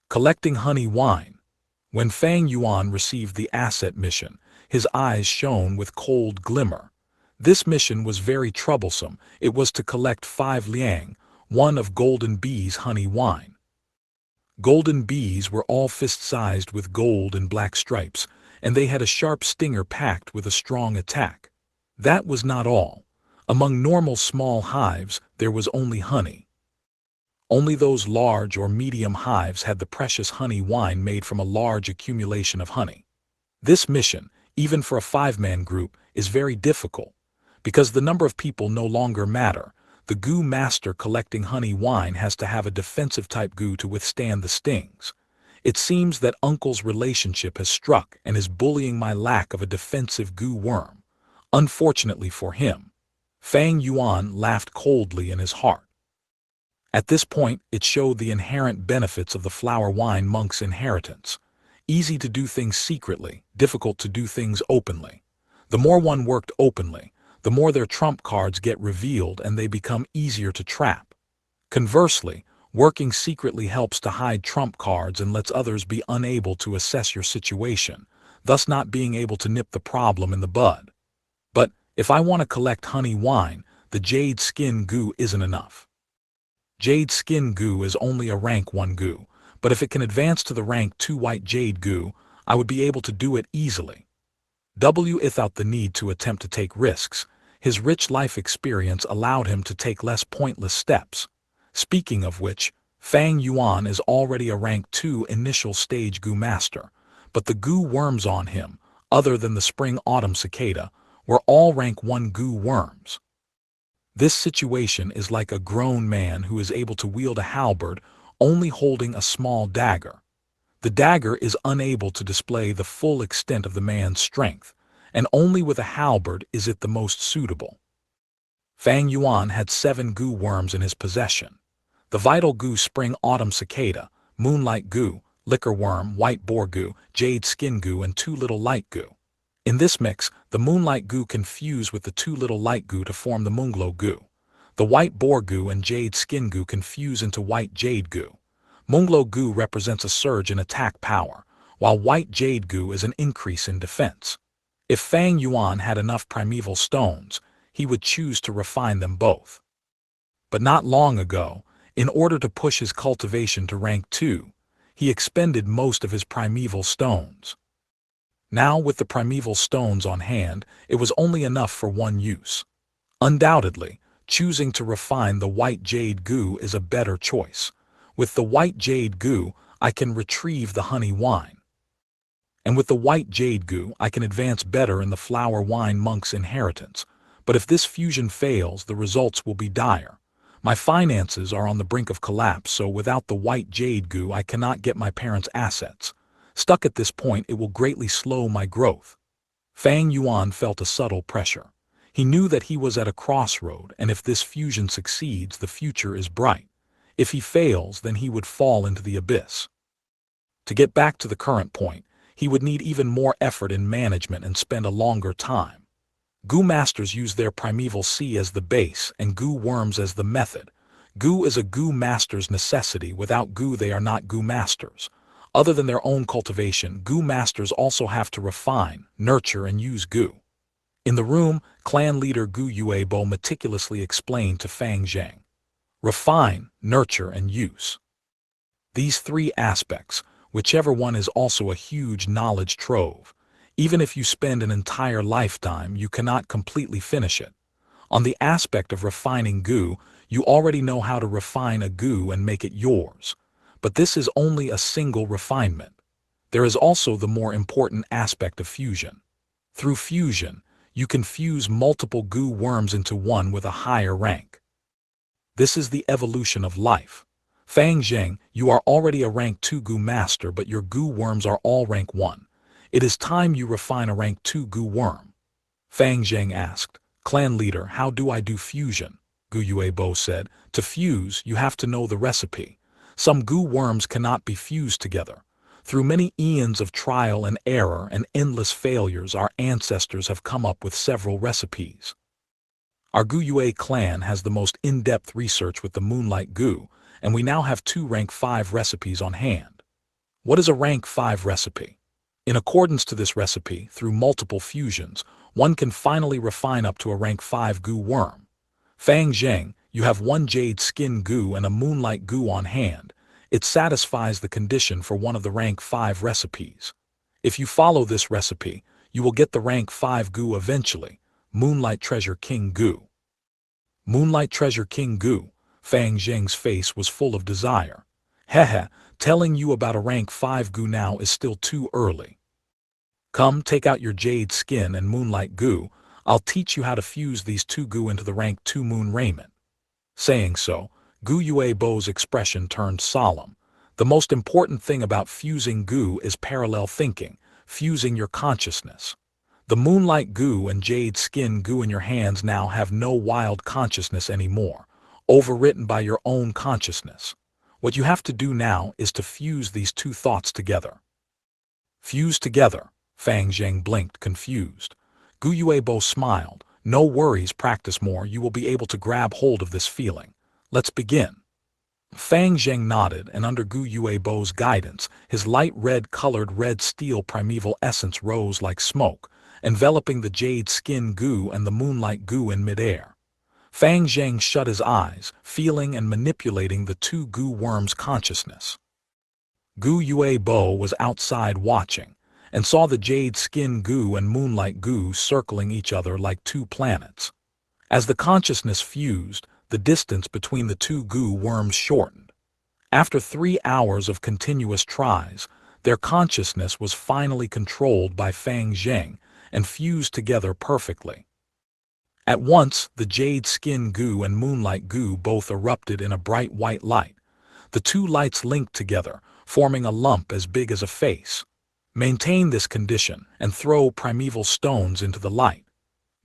Collecting honey wine. When Fang Yuan received the asset mission, his eyes shone with cold glimmer. This mission was very troublesome. It was to collect 5 liang, 1 of golden bees honey wine. Golden bees were all fist-sized with gold and black stripes, and they had a sharp stinger packed with a strong attack. That was not all. Among normal small hives, there was only honey. Only those large or medium hives had the precious honey wine made from a large accumulation of honey. This mission, even for a 5-man group, is very difficult. Because the number of people no longer matter, the Gu master collecting honey wine has to have a defensive type Gu to withstand the stings. It seems that Uncle's relationship has struck and is bullying my lack of a defensive Gu worm. Unfortunately for him. Fang Yuan laughed coldly in his heart. At this point, it showed the inherent benefits of the flower wine monk's inheritance. Easy to do things secretly, difficult to do things openly. The more one worked openly, the more their trump cards get revealed and they become easier to trap. Conversely, working secretly helps to hide trump cards and lets others be unable to assess your situation, thus not being able to nip the problem in the bud. But if I want to collect honey wine, the jade skin Gu isn't enough. Jade skin Gu is only a rank 1 Gu, but if it can advance to the rank 2 white jade Gu, I would be able to do it easily. Without the need to attempt to take risks, his rich life experience allowed him to take less pointless steps. Speaking of which, Fang Yuan is already a rank 2 initial stage Gu master, but the Gu worms on him, other than the spring-autumn cicada, were all rank 1 Gu worms. This situation is like a grown man who is able to wield a halberd only holding a small dagger. The dagger is unable to display the full extent of the man's strength, and only with a halberd is it the most suitable. Fang Yuan had 7 Gu worms in his possession. The vital Gu spring-autumn cicada, moonlight Gu, liquor worm, white boar Gu, jade skin Gu, and 2 little light Gu. In this mix, the moonlight goo can fuse with the two little light goo to form the moonglow goo. The white boar goo and jade skin goo can fuse into white jade goo. Moonglow goo represents a surge in attack power, while white jade goo is an increase in defense. If Fang Yuan had enough primeval stones, he would choose to refine them both. But not long ago, in order to push his cultivation to rank 2, he expended most of his primeval stones. Now, with the primeval stones on hand, it was only enough for one use. Undoubtedly, choosing to refine the white jade goo is a better choice. With the white jade goo, I can retrieve the honey wine. And with the white jade goo, I can advance better in the flower wine monk's inheritance. But if this fusion fails, the results will be dire. My finances are on the brink of collapse, so without the white jade goo, I cannot get my parents' assets. Stuck at this point, it will greatly slow my growth. Fang Yuan felt a subtle pressure. He knew that he was at a crossroad, and if this fusion succeeds, the future is bright. If he fails, then he would fall into the abyss. To get back to the current point, he would need even more effort in management and spend a longer time. Goo masters use their primeval sea as the base and goo worms as the method. Goo is a goo master's necessity. Without goo, they are not goo masters. Other than their own cultivation, goo masters also have to refine, nurture, and use goo. In the room, clan leader Gu Yuebo meticulously explained to Fang Zheng. Refine, nurture, and use. These three aspects, whichever one is also a huge knowledge trove. Even if you spend an entire lifetime, you cannot completely finish it. On the aspect of refining goo, you already know how to refine a goo and make it yours. But this is only a single refinement. There is also the more important aspect of fusion. Through fusion, you can fuse multiple goo worms into one with a higher rank. This is the evolution of life. Fang Zheng, you are already a rank 2 goo master, but your goo worms are all rank 1. It is time you refine a rank 2 goo worm. Fang Zheng asked, Clan leader, how do I do fusion? Gu Yuebo said, to fuse, you have to know the recipe. Some goo worms cannot be fused together. Through many eons of trial and error and endless failures, our ancestors have come up with several recipes. Our Gu Yue clan has the most in-depth research with the Moonlight Goo, and we now have 2 rank 5 recipes on hand. What is a rank 5 recipe? In accordance to this recipe, through multiple fusions, one can finally refine up to a rank 5 goo worm. Fang Zheng, you have 1 jade skin goo and a moonlight goo on hand. It satisfies the condition for one of the rank 5 recipes. If you follow this recipe, you will get the rank 5 goo eventually, Moonlight Treasure King Goo. Moonlight Treasure King Goo. Fang Zheng's face was full of desire. Hehe, telling you about a rank 5 goo now is still too early. Come, take out your jade skin and moonlight goo. I'll teach you how to fuse these 2 goo into the rank 2 moon raiment. Saying so, Gu Yuebo's expression turned solemn. The most important thing about fusing goo is parallel thinking, fusing your consciousness. The moonlight goo and jade skin goo in your hands now have no wild consciousness anymore, overwritten by your own consciousness. What you have to do now is to fuse these 2 thoughts together. Fuse together. Fang Zheng blinked, confused. Gu Yuebo smiled. No worries, practice more, you will be able to grab hold of this feeling. Let's begin. Fang Zheng nodded, and under Gu Yuebo's guidance, his light red-colored red steel primeval essence rose like smoke, enveloping the jade skin goo and the moonlight goo in midair. Fang Zheng shut his eyes, feeling and manipulating the 2 goo worms' consciousness. Gu Yuebo was outside watching, and saw the jade skin goo and moonlight goo circling each other like 2 planets. As the consciousness fused, the distance between the 2 goo worms shortened. After 3 hours of continuous tries, their consciousness was finally controlled by Fang Zheng and fused together perfectly. At once, the jade skin goo and moonlight goo both erupted in a bright white light. The 2 lights linked together, forming a lump as big as a face. Maintain this condition and throw primeval stones into the light,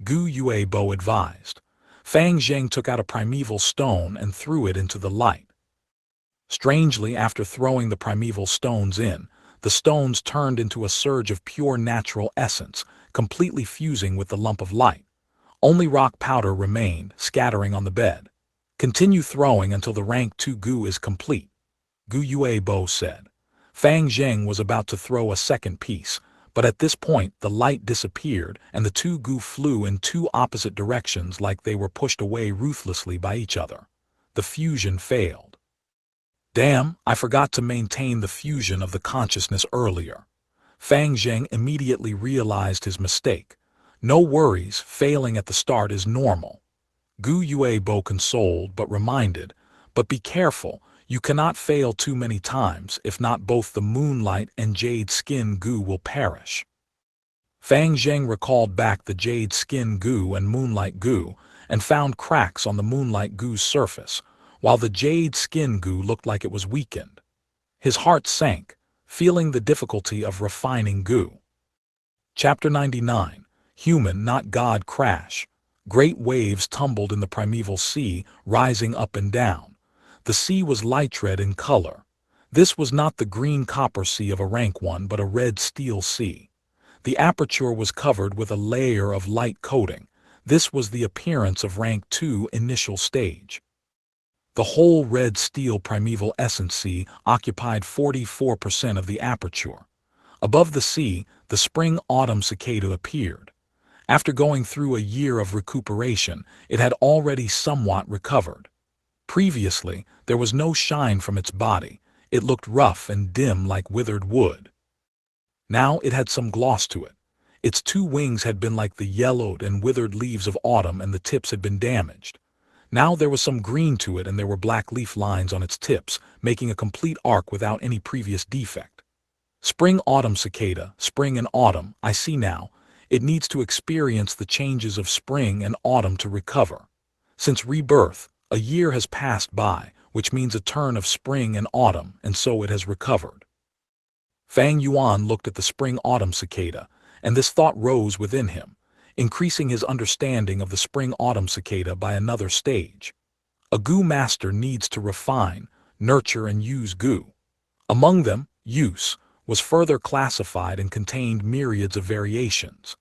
Gu Yuebo advised. Fang Zheng took out a primeval stone and threw it into the light. Strangely, after throwing the primeval stones in, the stones turned into a surge of pure natural essence, completely fusing with the lump of light. Only rock powder remained, scattering on the bed. Continue throwing until the rank 2 goo is complete, Gu Yuebo said. Fang Zheng was about to throw a second piece, but at this point the light disappeared and the 2 goo flew in 2 opposite directions like they were pushed away ruthlessly by each other. The fusion failed. Damn, I forgot to maintain the fusion of the consciousness earlier. Fang Zheng immediately realized his mistake. No worries, failing at the start is normal. Gu Yuebo consoled but reminded, but be careful, you cannot fail too many times, if not both the moonlight and jade skin goo will perish. Fang Zheng recalled back the jade skin goo and moonlight goo, and found cracks on the moonlight goo's surface, while the jade skin goo looked like it was weakened. His heart sank, feeling the difficulty of refining goo. Chapter 99. Human Not God Crash. Great waves tumbled in the primeval sea, rising up and down. The sea was light red in color. This was not the green copper sea of a rank 1 but a red steel sea. The aperture was covered with a layer of light coating. This was the appearance of rank 2 initial stage. The whole red steel primeval essence sea occupied 44% of the aperture. Above the sea, the spring-autumn cicada appeared. After going through a year of recuperation, it had already somewhat recovered. Previously, there was no shine from its body. It looked rough and dim like withered wood. Now it had some gloss to it. Its 2 wings had been like the yellowed and withered leaves of autumn and the tips had been damaged. Now there was some green to it and there were black leaf lines on its tips, making a complete arc without any previous defect. Spring-autumn cicada, spring and autumn, I see now. It needs to experience the changes of spring and autumn to recover. Since rebirth, a year has passed by, which means a turn of spring and autumn, and so it has recovered. Fang Yuan looked at the spring-autumn cicada, and this thought rose within him, increasing his understanding of the spring-autumn cicada by another stage. A goo master needs to refine, nurture and use goo. Among them, use was further classified and contained myriads of variations.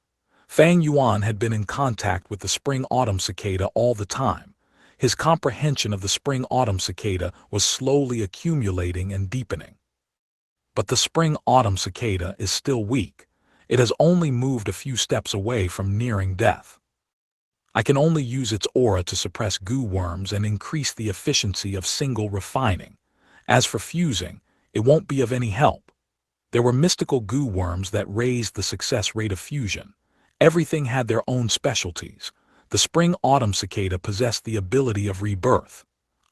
Fang Yuan had been in contact with the spring-autumn cicada all the time. His comprehension of the spring-autumn cicada was slowly accumulating and deepening. But the spring-autumn cicada is still weak. It has only moved a few steps away from nearing death. I can only use its aura to suppress goo worms and increase the efficiency of single refining. As for fusing, it won't be of any help. There were mystical goo worms that raised the success rate of fusion. Everything had their own specialties. The spring-autumn cicada possessed the ability of rebirth.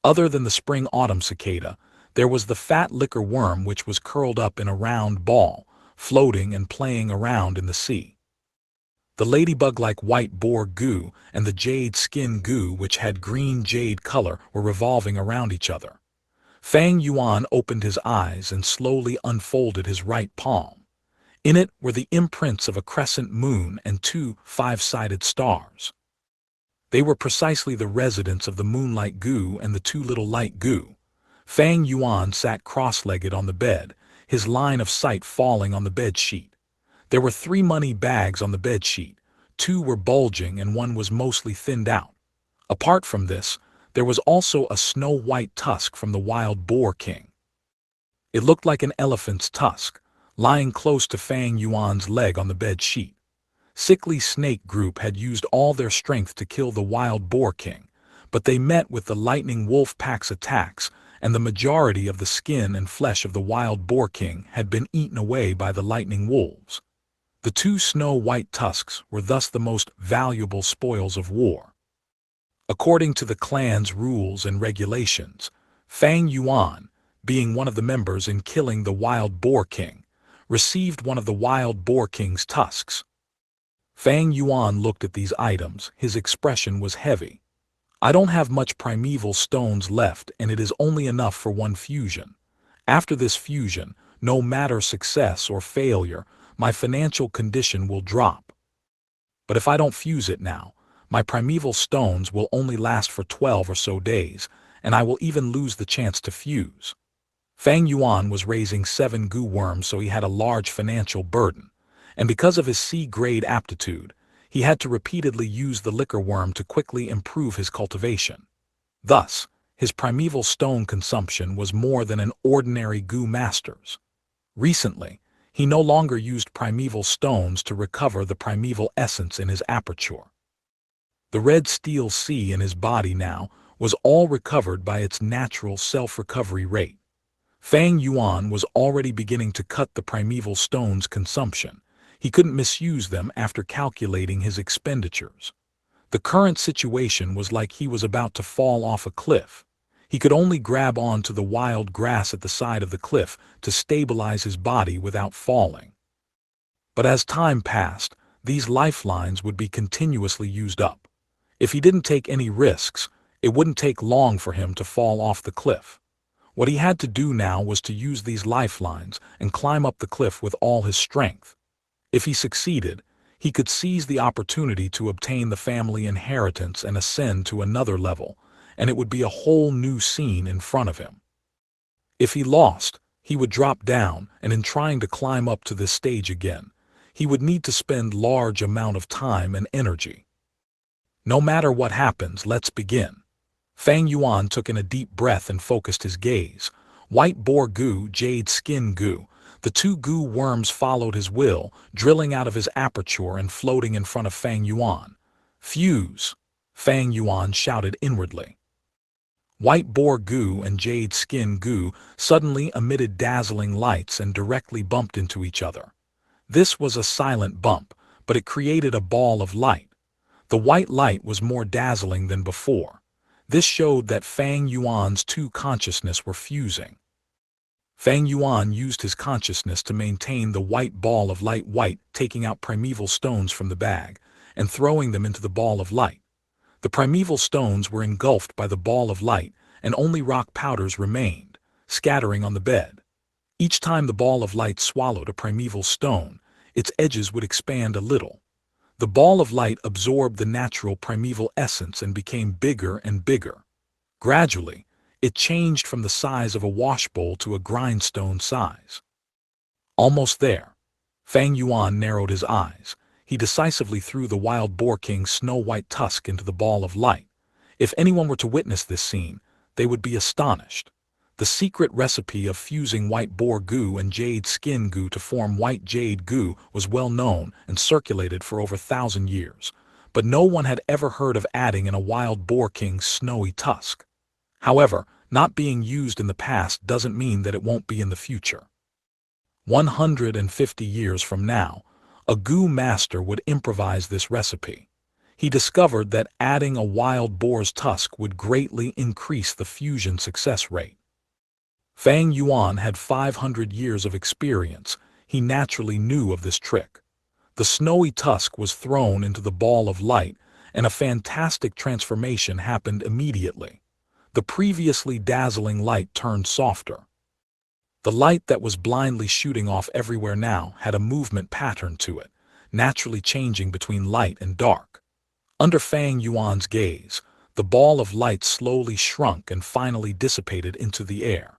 Other than the spring-autumn cicada, there was the fat liquor worm which was curled up in a round ball, floating and playing around in the sea. The ladybug-like white boar goo and the jade skin goo which had green jade color were revolving around each other. Fang Yuan opened his eyes and slowly unfolded his right palm. In it were the imprints of a crescent moon and 2 5-sided stars. They were precisely the residents of the moonlight goo and the 2 little light goo. Fang Yuan sat cross-legged on the bed, his line of sight falling on the bed sheet. There were 3 money bags on the bed sheet. 2 were bulging and 1 was mostly thinned out. Apart from this, there was also a snow-white tusk from the wild boar king. It looked like an elephant's tusk, lying close to Fang Yuan's leg on the bed sheet. Sickly Snake Group had used all their strength to kill the wild boar king, but they met with the lightning wolf pack's attacks, and the majority of the skin and flesh of the wild boar king had been eaten away by the lightning wolves. The 2 snow-white tusks were thus the most valuable spoils of war. According to the clan's rules and regulations, Fang Yuan, being one of the members in killing the wild boar king, received one of the wild boar king's tusks. Fang Yuan looked at these items. His expression was heavy. I don't have much primeval stones left and it is only enough for 1 fusion. After this fusion, no matter success or failure, my financial condition will drop. But if I don't fuse it now, my primeval stones will only last for 12 or so days, and I will even lose the chance to fuse. Fang Yuan was raising 7 goo worms, so he had a large financial burden, and because of his C-grade aptitude, he had to repeatedly use the liquor worm to quickly improve his cultivation. Thus, his primeval stone consumption was more than an ordinary goo master's. Recently, he no longer used primeval stones to recover the primeval essence in his aperture. The red steel sea in his body now was all recovered by its natural self-recovery rate. Fang Yuan was already beginning to cut the primeval stone's consumption. He couldn't misuse them after calculating his expenditures. The current situation was like he was about to fall off a cliff. He could only grab on to the wild grass at the side of the cliff to stabilize his body without falling. But as time passed, these lifelines would be continuously used up. If he didn't take any risks, it wouldn't take long for him to fall off the cliff. What he had to do now was to use these lifelines and climb up the cliff with all his strength. If he succeeded, he could seize the opportunity to obtain the family inheritance and ascend to another level, and it would be a whole new scene in front of him. If he lost, he would drop down, and in trying to climb up to this stage again, he would need to spend large amount of time and energy. No matter what happens, let's begin. Fang Yuan took in a deep breath and focused his gaze. White boar goo, jade skin goo. The two goo worms followed his will, drilling out of his aperture and floating in front of Fang Yuan. Fuse! Fang Yuan shouted inwardly. White boar goo and jade skin goo suddenly emitted dazzling lights and directly bumped into each other. This was a silent bump, but it created a ball of light. The white light was more dazzling than before. This showed that Fang Yuan's two consciousnesses were fusing. Fang Yuan used his consciousness to maintain the white ball of light, taking out primeval stones from the bag and throwing them into the ball of light. The primeval stones were engulfed by the ball of light, and only rock powders remained, scattering on the bed. Each time the ball of light swallowed a primeval stone, its edges would expand a little. The ball of light absorbed the natural primeval essence and became bigger and bigger. Gradually, it changed from the size of a washbowl to a grindstone size. Almost there. Fang Yuan narrowed his eyes. He decisively threw the wild boar king's snow-white tusk into the ball of light. If anyone were to witness this scene, they would be astonished. The secret recipe of fusing white boar goo and jade skin goo to form white jade goo was well known and circulated for over 1,000 years, but no one had ever heard of adding in a wild boar king's snowy tusk. However, not being used in the past doesn't mean that it won't be in the future. 150 years from now, a goo master would improvise this recipe. He discovered that adding a wild boar's tusk would greatly increase the fusion success rate. Fang Yuan had 500 years of experience. He naturally knew of this trick. The snowy tusk was thrown into the ball of light, and a fantastic transformation happened immediately. The previously dazzling light turned softer. The light that was blindly shooting off everywhere now had a movement pattern to it, naturally changing between light and dark. Under Fang Yuan's gaze, the ball of light slowly shrunk and finally dissipated into the air.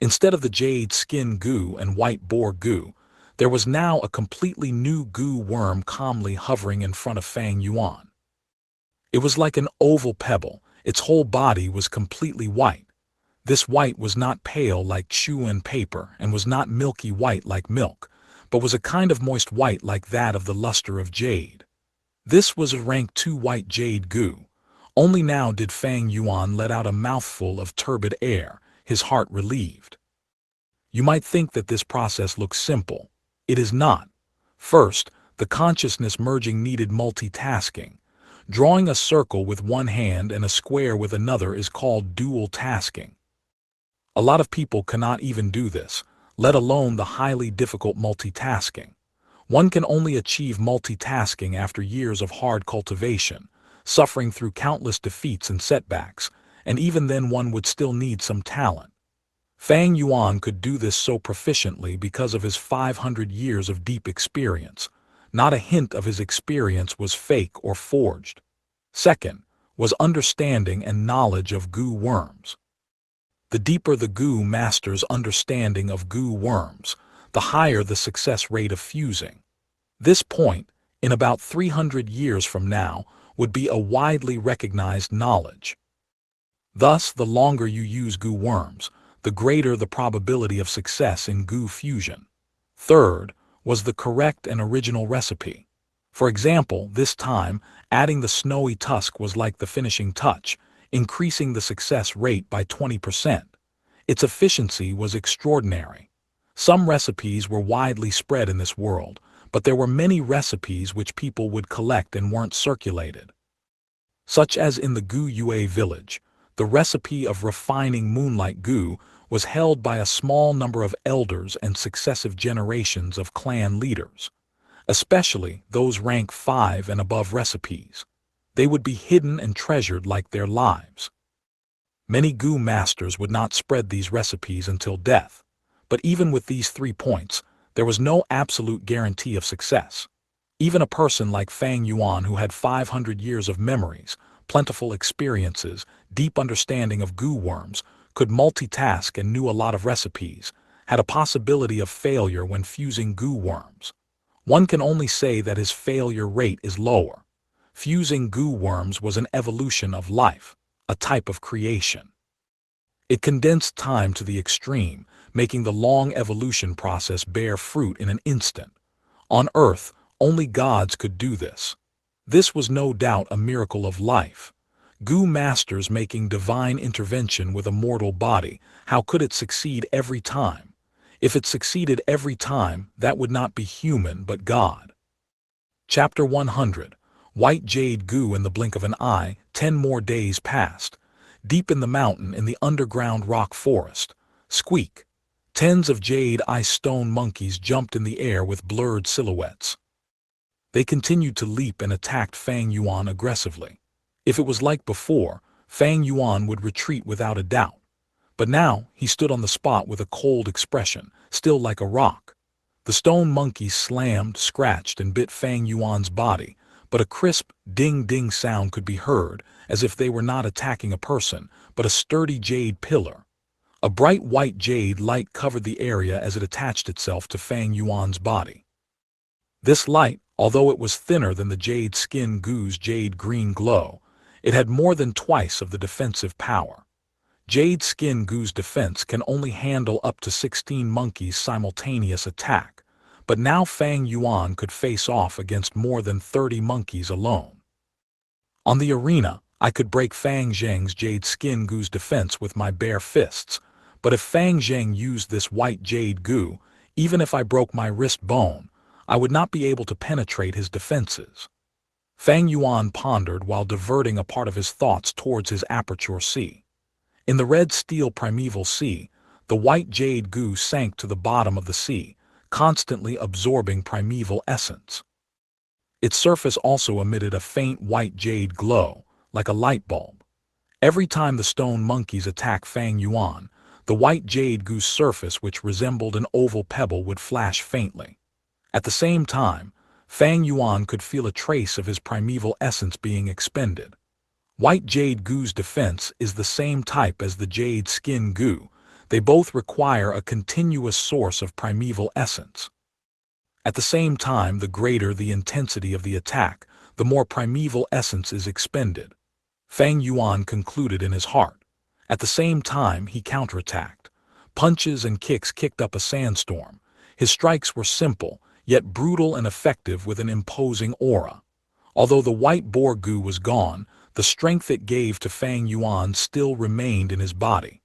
Instead of the jade skin goo and white boar goo, there was now a completely new goo worm calmly hovering in front of Fang Yuan. It was like an oval pebble. Its whole body was completely white. This white was not pale like chew-in paper and was not milky white like milk, but was a kind of moist white like that of the luster of jade. This was a rank 2 white jade goo. Only now did Fang Yuan let out a mouthful of turbid air, his heart relieved. You might think that this process looks simple. It is not. First, the consciousness merging needed multitasking. Drawing a circle with one hand and a square with another is called dual tasking. A lot of people cannot even do this, let alone the highly difficult multitasking. One can only achieve multitasking after years of hard cultivation, suffering through countless defeats and setbacks, and even then one would still need some talent. Fang Yuan could do this so proficiently because of his 500 years of deep experience. Not a hint of his experience was fake or forged. Second, was understanding and knowledge of goo worms. The deeper the goo master's understanding of goo worms, the higher the success rate of fusing. This point, in about 300 years from now, would be a widely recognized knowledge. Thus, the longer you use goo worms, the greater the probability of success in goo fusion. Third, was the correct and original recipe. For example, this time, adding the snowy tusk was like the finishing touch, increasing the success rate by 20%. Its efficiency was extraordinary. Some recipes were widely spread in this world, but there were many recipes which people would collect and weren't circulated. Such as in the Gu Yue village, the recipe of refining moonlight goo was held by a small number of elders and successive generations of clan leaders, especially those rank 5 and above recipes. They would be hidden and treasured like their lives. Many goo masters would not spread these recipes until death, but even with these 3 points, there was no absolute guarantee of success. Even a person like Fang Yuan, who had 500 years of memories, plentiful experiences, deep understanding of goo worms, could multitask and knew a lot of recipes, had a possibility of failure when fusing goo worms. One can only say that his failure rate is lower. Fusing goo worms was an evolution of life, a type of creation. It condensed time to the extreme, making the long evolution process bear fruit in an instant. On Earth, only gods could do this. This was no doubt a miracle of life. Goo masters making divine intervention with a mortal body, how could it succeed every time? If it succeeded every time, that would not be human but God. Chapter 100. White jade goo in the blink of an eye, 10 more days passed. Deep in the mountain in the underground rock forest. Squeak. Tens of jade-eye stone monkeys jumped in the air with blurred silhouettes. They continued to leap and attacked Fang Yuan aggressively. If it was like before, Fang Yuan would retreat without a doubt. But now, he stood on the spot with a cold expression, still like a rock. The stone monkeys slammed, scratched, and bit Fang Yuan's body, but a crisp, ding-ding sound could be heard, as if they were not attacking a person, but a sturdy jade pillar. A bright white jade light covered the area as it attached itself to Fang Yuan's body. This light, although it was thinner than the jade skin goo's jade green glow, it had more than twice of the defensive power. Jade skin goo's defense can only handle up to 16 monkeys' simultaneous attack, but now Fang Yuan could face off against more than 30 monkeys alone. On the arena, I could break Fang Zheng's jade skin goo's defense with my bare fists, but if Fang Zheng used this white jade goo, even if I broke my wrist bone, I would not be able to penetrate his defenses. Fang Yuan pondered while diverting a part of his thoughts towards his aperture sea. In the red steel primeval sea, the white jade goo sank to the bottom of the sea, constantly absorbing primeval essence. Its surface also emitted a faint white jade glow, like a light bulb. Every time the stone monkeys attacked Fang Yuan, the white jade goo's surface, which resembled an oval pebble, would flash faintly. At the same time, Fang Yuan could feel a trace of his primeval essence being expended. White jade goo's defense is the same type as the jade skin goo. They both require a continuous source of primeval essence. At the same time, the greater the intensity of the attack, the more primeval essence is expended. Fang Yuan concluded in his heart. At the same time, he counterattacked. Punches and kicks kicked up a sandstorm. His strikes were simple, yet brutal and effective with an imposing aura. Although the white boar goo was gone, the strength it gave to Fang Yuan still remained in his body.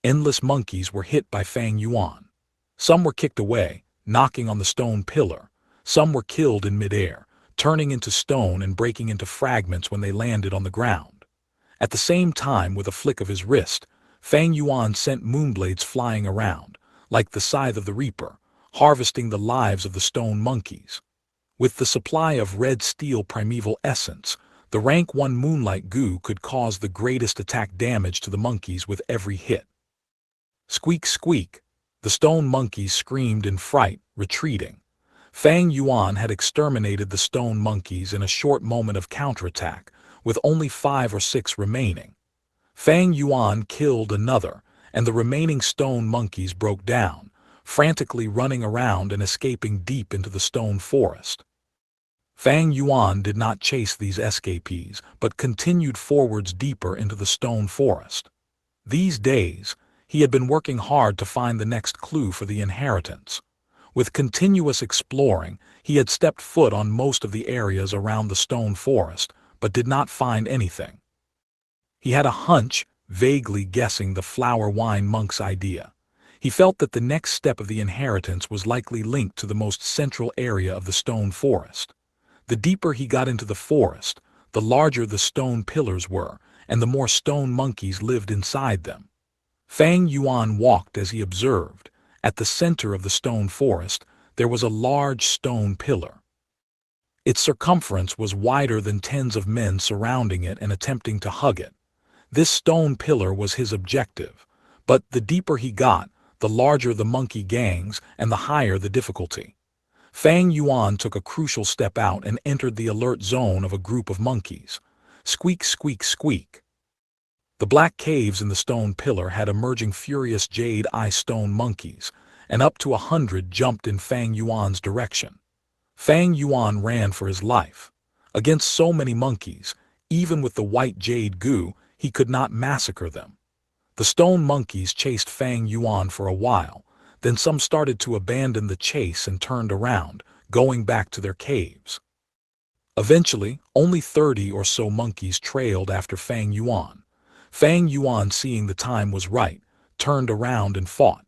Endless monkeys were hit by Fang Yuan. Some were kicked away, knocking on the stone pillar. Some were killed in midair, turning into stone and breaking into fragments when they landed on the ground. At the same time, with a flick of his wrist, Fang Yuan sent moonblades flying around, like the scythe of the reaper, harvesting the lives of the stone monkeys. With the supply of red steel primeval essence, the rank 1 moonlight goo could cause the greatest attack damage to the monkeys with every hit. Squeak, squeak! The stone monkeys screamed in fright, retreating. Fang Yuan had exterminated the stone monkeys in a short moment of counterattack, with only 5 or 6 remaining. Fang Yuan killed another, and the remaining stone monkeys broke down, frantically running around and escaping deep into the stone forest. Fang Yuan did not chase these escapees, but continued forwards deeper into the stone forest. These days, he had been working hard to find the next clue for the inheritance. With continuous exploring, he had stepped foot on most of the areas around the stone forest, but did not find anything. He had a hunch, vaguely guessing the flower wine monk's idea. He felt that the next step of the inheritance was likely linked to the most central area of the stone forest. The deeper he got into the forest, the larger the stone pillars were, and the more stone monkeys lived inside them. Fang Yuan walked as he observed. At the center of the stone forest, there was a large stone pillar. Its circumference was wider than tens of men surrounding it and attempting to hug it. This stone pillar was his objective, but the deeper he got, the larger the monkey gangs and the higher the difficulty. Fang Yuan took a crucial step out and entered the alert zone of a group of monkeys. Squeak, squeak, squeak. The black caves in the stone pillar had emerging furious jade-eye stone monkeys, and up to 100 jumped in Fang Yuan's direction. Fang Yuan ran for his life. Against so many monkeys, even with the white jade goo, he could not massacre them. The stone monkeys chased Fang Yuan for a while, then some started to abandon the chase and turned around, going back to their caves. Eventually, only 30 or so monkeys trailed after Fang Yuan. Fang Yuan, seeing the time was right, turned around and fought.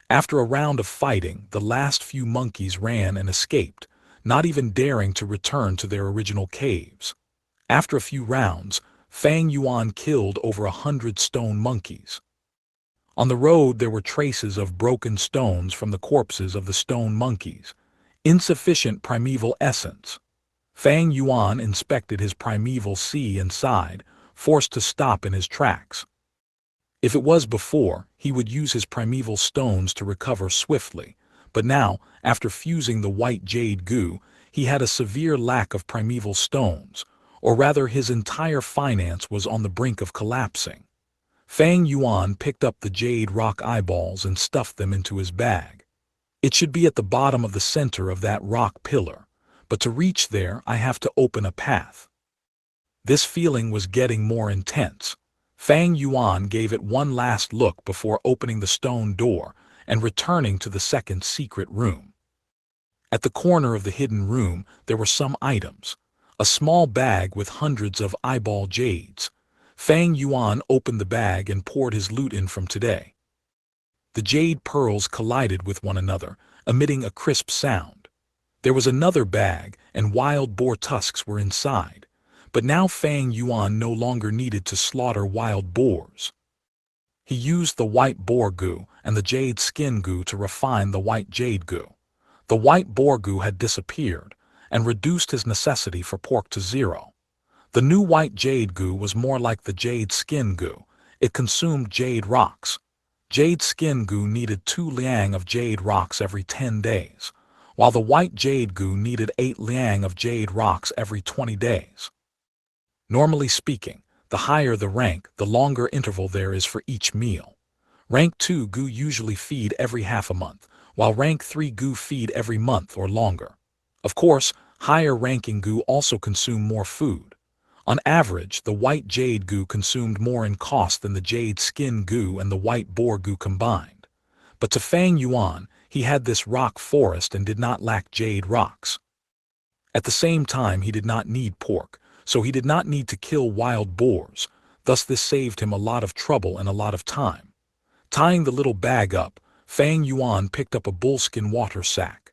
After a round of fighting, the last few monkeys ran and escaped, not even daring to return to their original caves. After a few rounds, Fang Yuan killed over 100 stone monkeys. On the road there were traces of broken stones from the corpses of the stone monkeys. Insufficient primeval essence. Fang Yuan inspected his primeval sea and sighed, forced to stop in his tracks. If it was before, he would use his primeval stones to recover swiftly, but now, after fusing the white jade goo, he had a severe lack of primeval stones, or rather his entire finance was on the brink of collapsing. Fang Yuan picked up the jade rock eyeballs and stuffed them into his bag. It should be at the bottom of the center of that rock pillar, but to reach there I have to open a path. This feeling was getting more intense. Fang Yuan gave it one last look before opening the stone door and returning to the second secret room. At the corner of the hidden room there were some items. A small bag with hundreds of eyeball jades. Fang Yuan opened the bag and poured his loot in from today. The jade pearls collided with one another, emitting a crisp sound. There was another bag, and wild boar tusks were inside. But now Fang Yuan no longer needed to slaughter wild boars. He used the white boar goo and the jade skin goo to refine the white jade goo. The white boar goo had disappeared, and reduced his necessity for pork to 0. The new white jade goo was more like the jade skin goo. It consumed jade rocks. Jade skin goo needed 2 liang of jade rocks every 10 days, while the white jade goo needed 8 liang of jade rocks every 20 days. Normally speaking, the higher the rank, the longer interval there is for each meal. Rank 2 goo usually feed every half a month, while rank 3 goo feed every month or longer. Of course, higher ranking goo also consume more food. On average, the white jade goo consumed more in cost than the jade skin goo and the white boar goo combined. But to Fang Yuan, he had this rock forest and did not lack jade rocks. At the same time, he did not need pork, so he did not need to kill wild boars, thus this saved him a lot of trouble and a lot of time. Tying the little bag up, Fang Yuan picked up a bullskin water sack.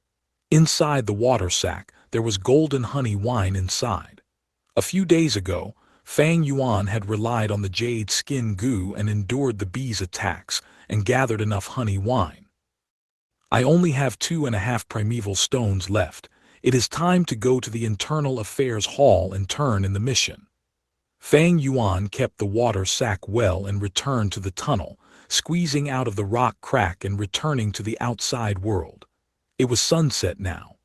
Inside the water sack, there was golden honey wine inside. A few days ago, Fang Yuan had relied on the jade skin goo and endured the bees' attacks and gathered enough honey wine. I only have 2.5 primeval stones left. It is time to go to the Internal Affairs Hall and turn in the mission. Fang Yuan kept the water sack well and returned to the tunnel, squeezing out of the rock crack and returning to the outside world. It was sunset now.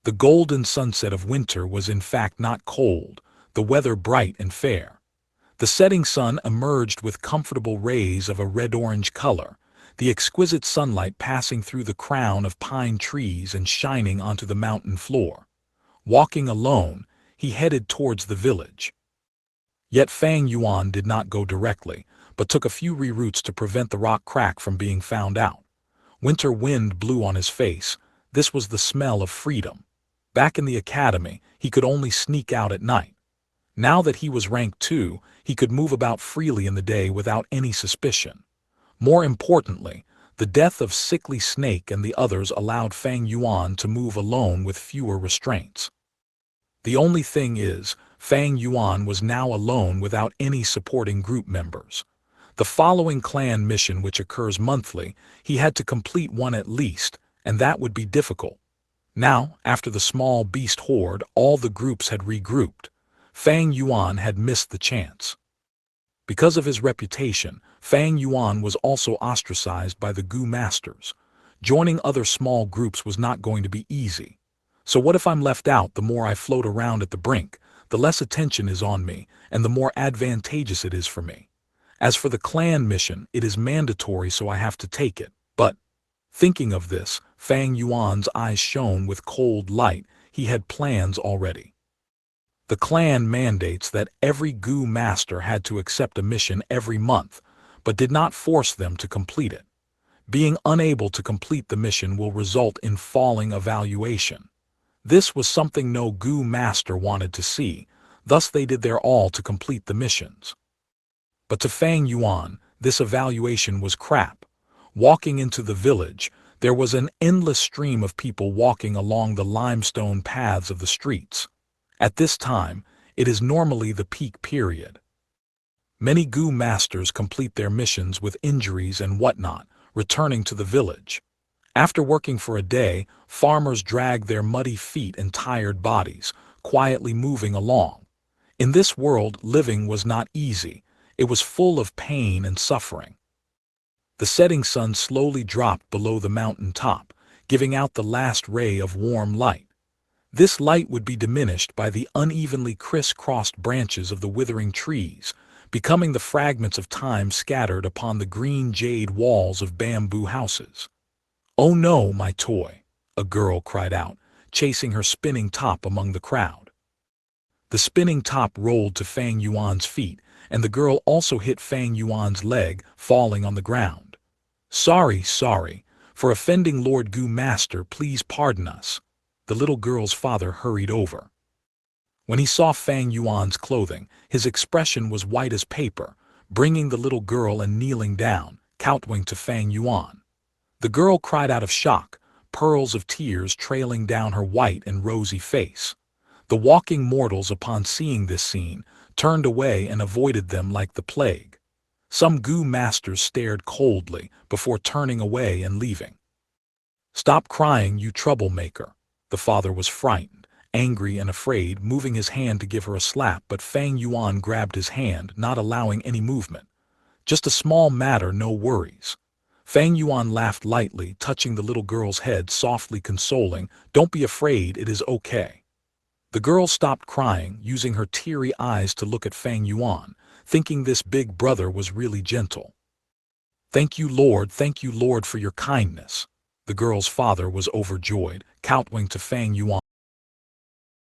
The golden sunset of winter was in fact not cold, the weather bright and fair. The setting sun emerged with comfortable rays of a red-orange color, the exquisite sunlight passing through the crown of pine trees and shining onto the mountain floor. Walking alone, he headed towards the village. Yet Fang Yuan did not go directly, but took a few reroutes to prevent the rock crack from being found out. Winter wind blew on his face. This was the smell of freedom. Back in the academy, he could only sneak out at night. Now that he was rank 2, he could move about freely in the day without any suspicion. More importantly, the death of Sickly Snake and the others allowed Fang Yuan to move alone with fewer restraints. The only thing is, Fang Yuan was now alone without any supporting group members. The following clan mission, which occurs monthly, he had to complete one at least, and that would be difficult. Now, after the small beast horde, all the groups had regrouped. Fang Yuan had missed the chance. Because of his reputation, Fang Yuan was also ostracized by the Gu masters. Joining other small groups was not going to be easy. So what if I'm left out? The more I float around at the brink, the less attention is on me, and the more advantageous it is for me. As for the clan mission, it is mandatory, so I have to take it. But, thinking of this, Fang Yuan's eyes shone with cold light. He had plans already. The clan mandates that every Gu master had to accept a mission every month, but did not force them to complete it. Being unable to complete the mission will result in falling evaluation. This was something no Gu master wanted to see, thus they did their all to complete the missions. But to Fang Yuan, this evaluation was crap. Walking into the village, there was an endless stream of people walking along the limestone paths of the streets. At this time, it is normally the peak period. Many Gu masters complete their missions with injuries and whatnot, returning to the village. After working for a day, farmers drag their muddy feet and tired bodies, quietly moving along. In this world, living was not easy. It was full of pain and suffering. The setting sun slowly dropped below the mountain top, giving out the last ray of warm light. This light would be diminished by the unevenly criss-crossed branches of the withering trees, becoming the fragments of time scattered upon the green jade walls of bamboo houses. "Oh no, my toy!" a girl cried out, chasing her spinning top among the crowd. The spinning top rolled to Fang Yuan's feet, and the girl also hit Fang Yuan's leg, falling on the ground. Sorry, for offending Lord Gu Master, please pardon us." The little girl's father hurried over. When he saw Fang Yuan's clothing, his expression was white as paper, bringing the little girl and kneeling down, kowtowing to Fang Yuan. The girl cried out of shock, pearls of tears trailing down her white and rosy face. The walking mortals, upon seeing this scene, turned away and avoided them like the plague. Some Gu masters stared coldly before turning away and leaving. "Stop crying, you troublemaker." The father was frightened, angry and afraid, moving his hand to give her a slap, but Fang Yuan grabbed his hand, not allowing any movement. "Just a small matter, no worries." Fang Yuan laughed lightly, touching the little girl's head, softly consoling, "Don't be afraid, it is okay." The girl stopped crying, using her teary eyes to look at Fang Yuan, thinking this big brother was really gentle. Thank you, Lord, for your kindness." The girl's father was overjoyed, kowtowing to Fang Yuan.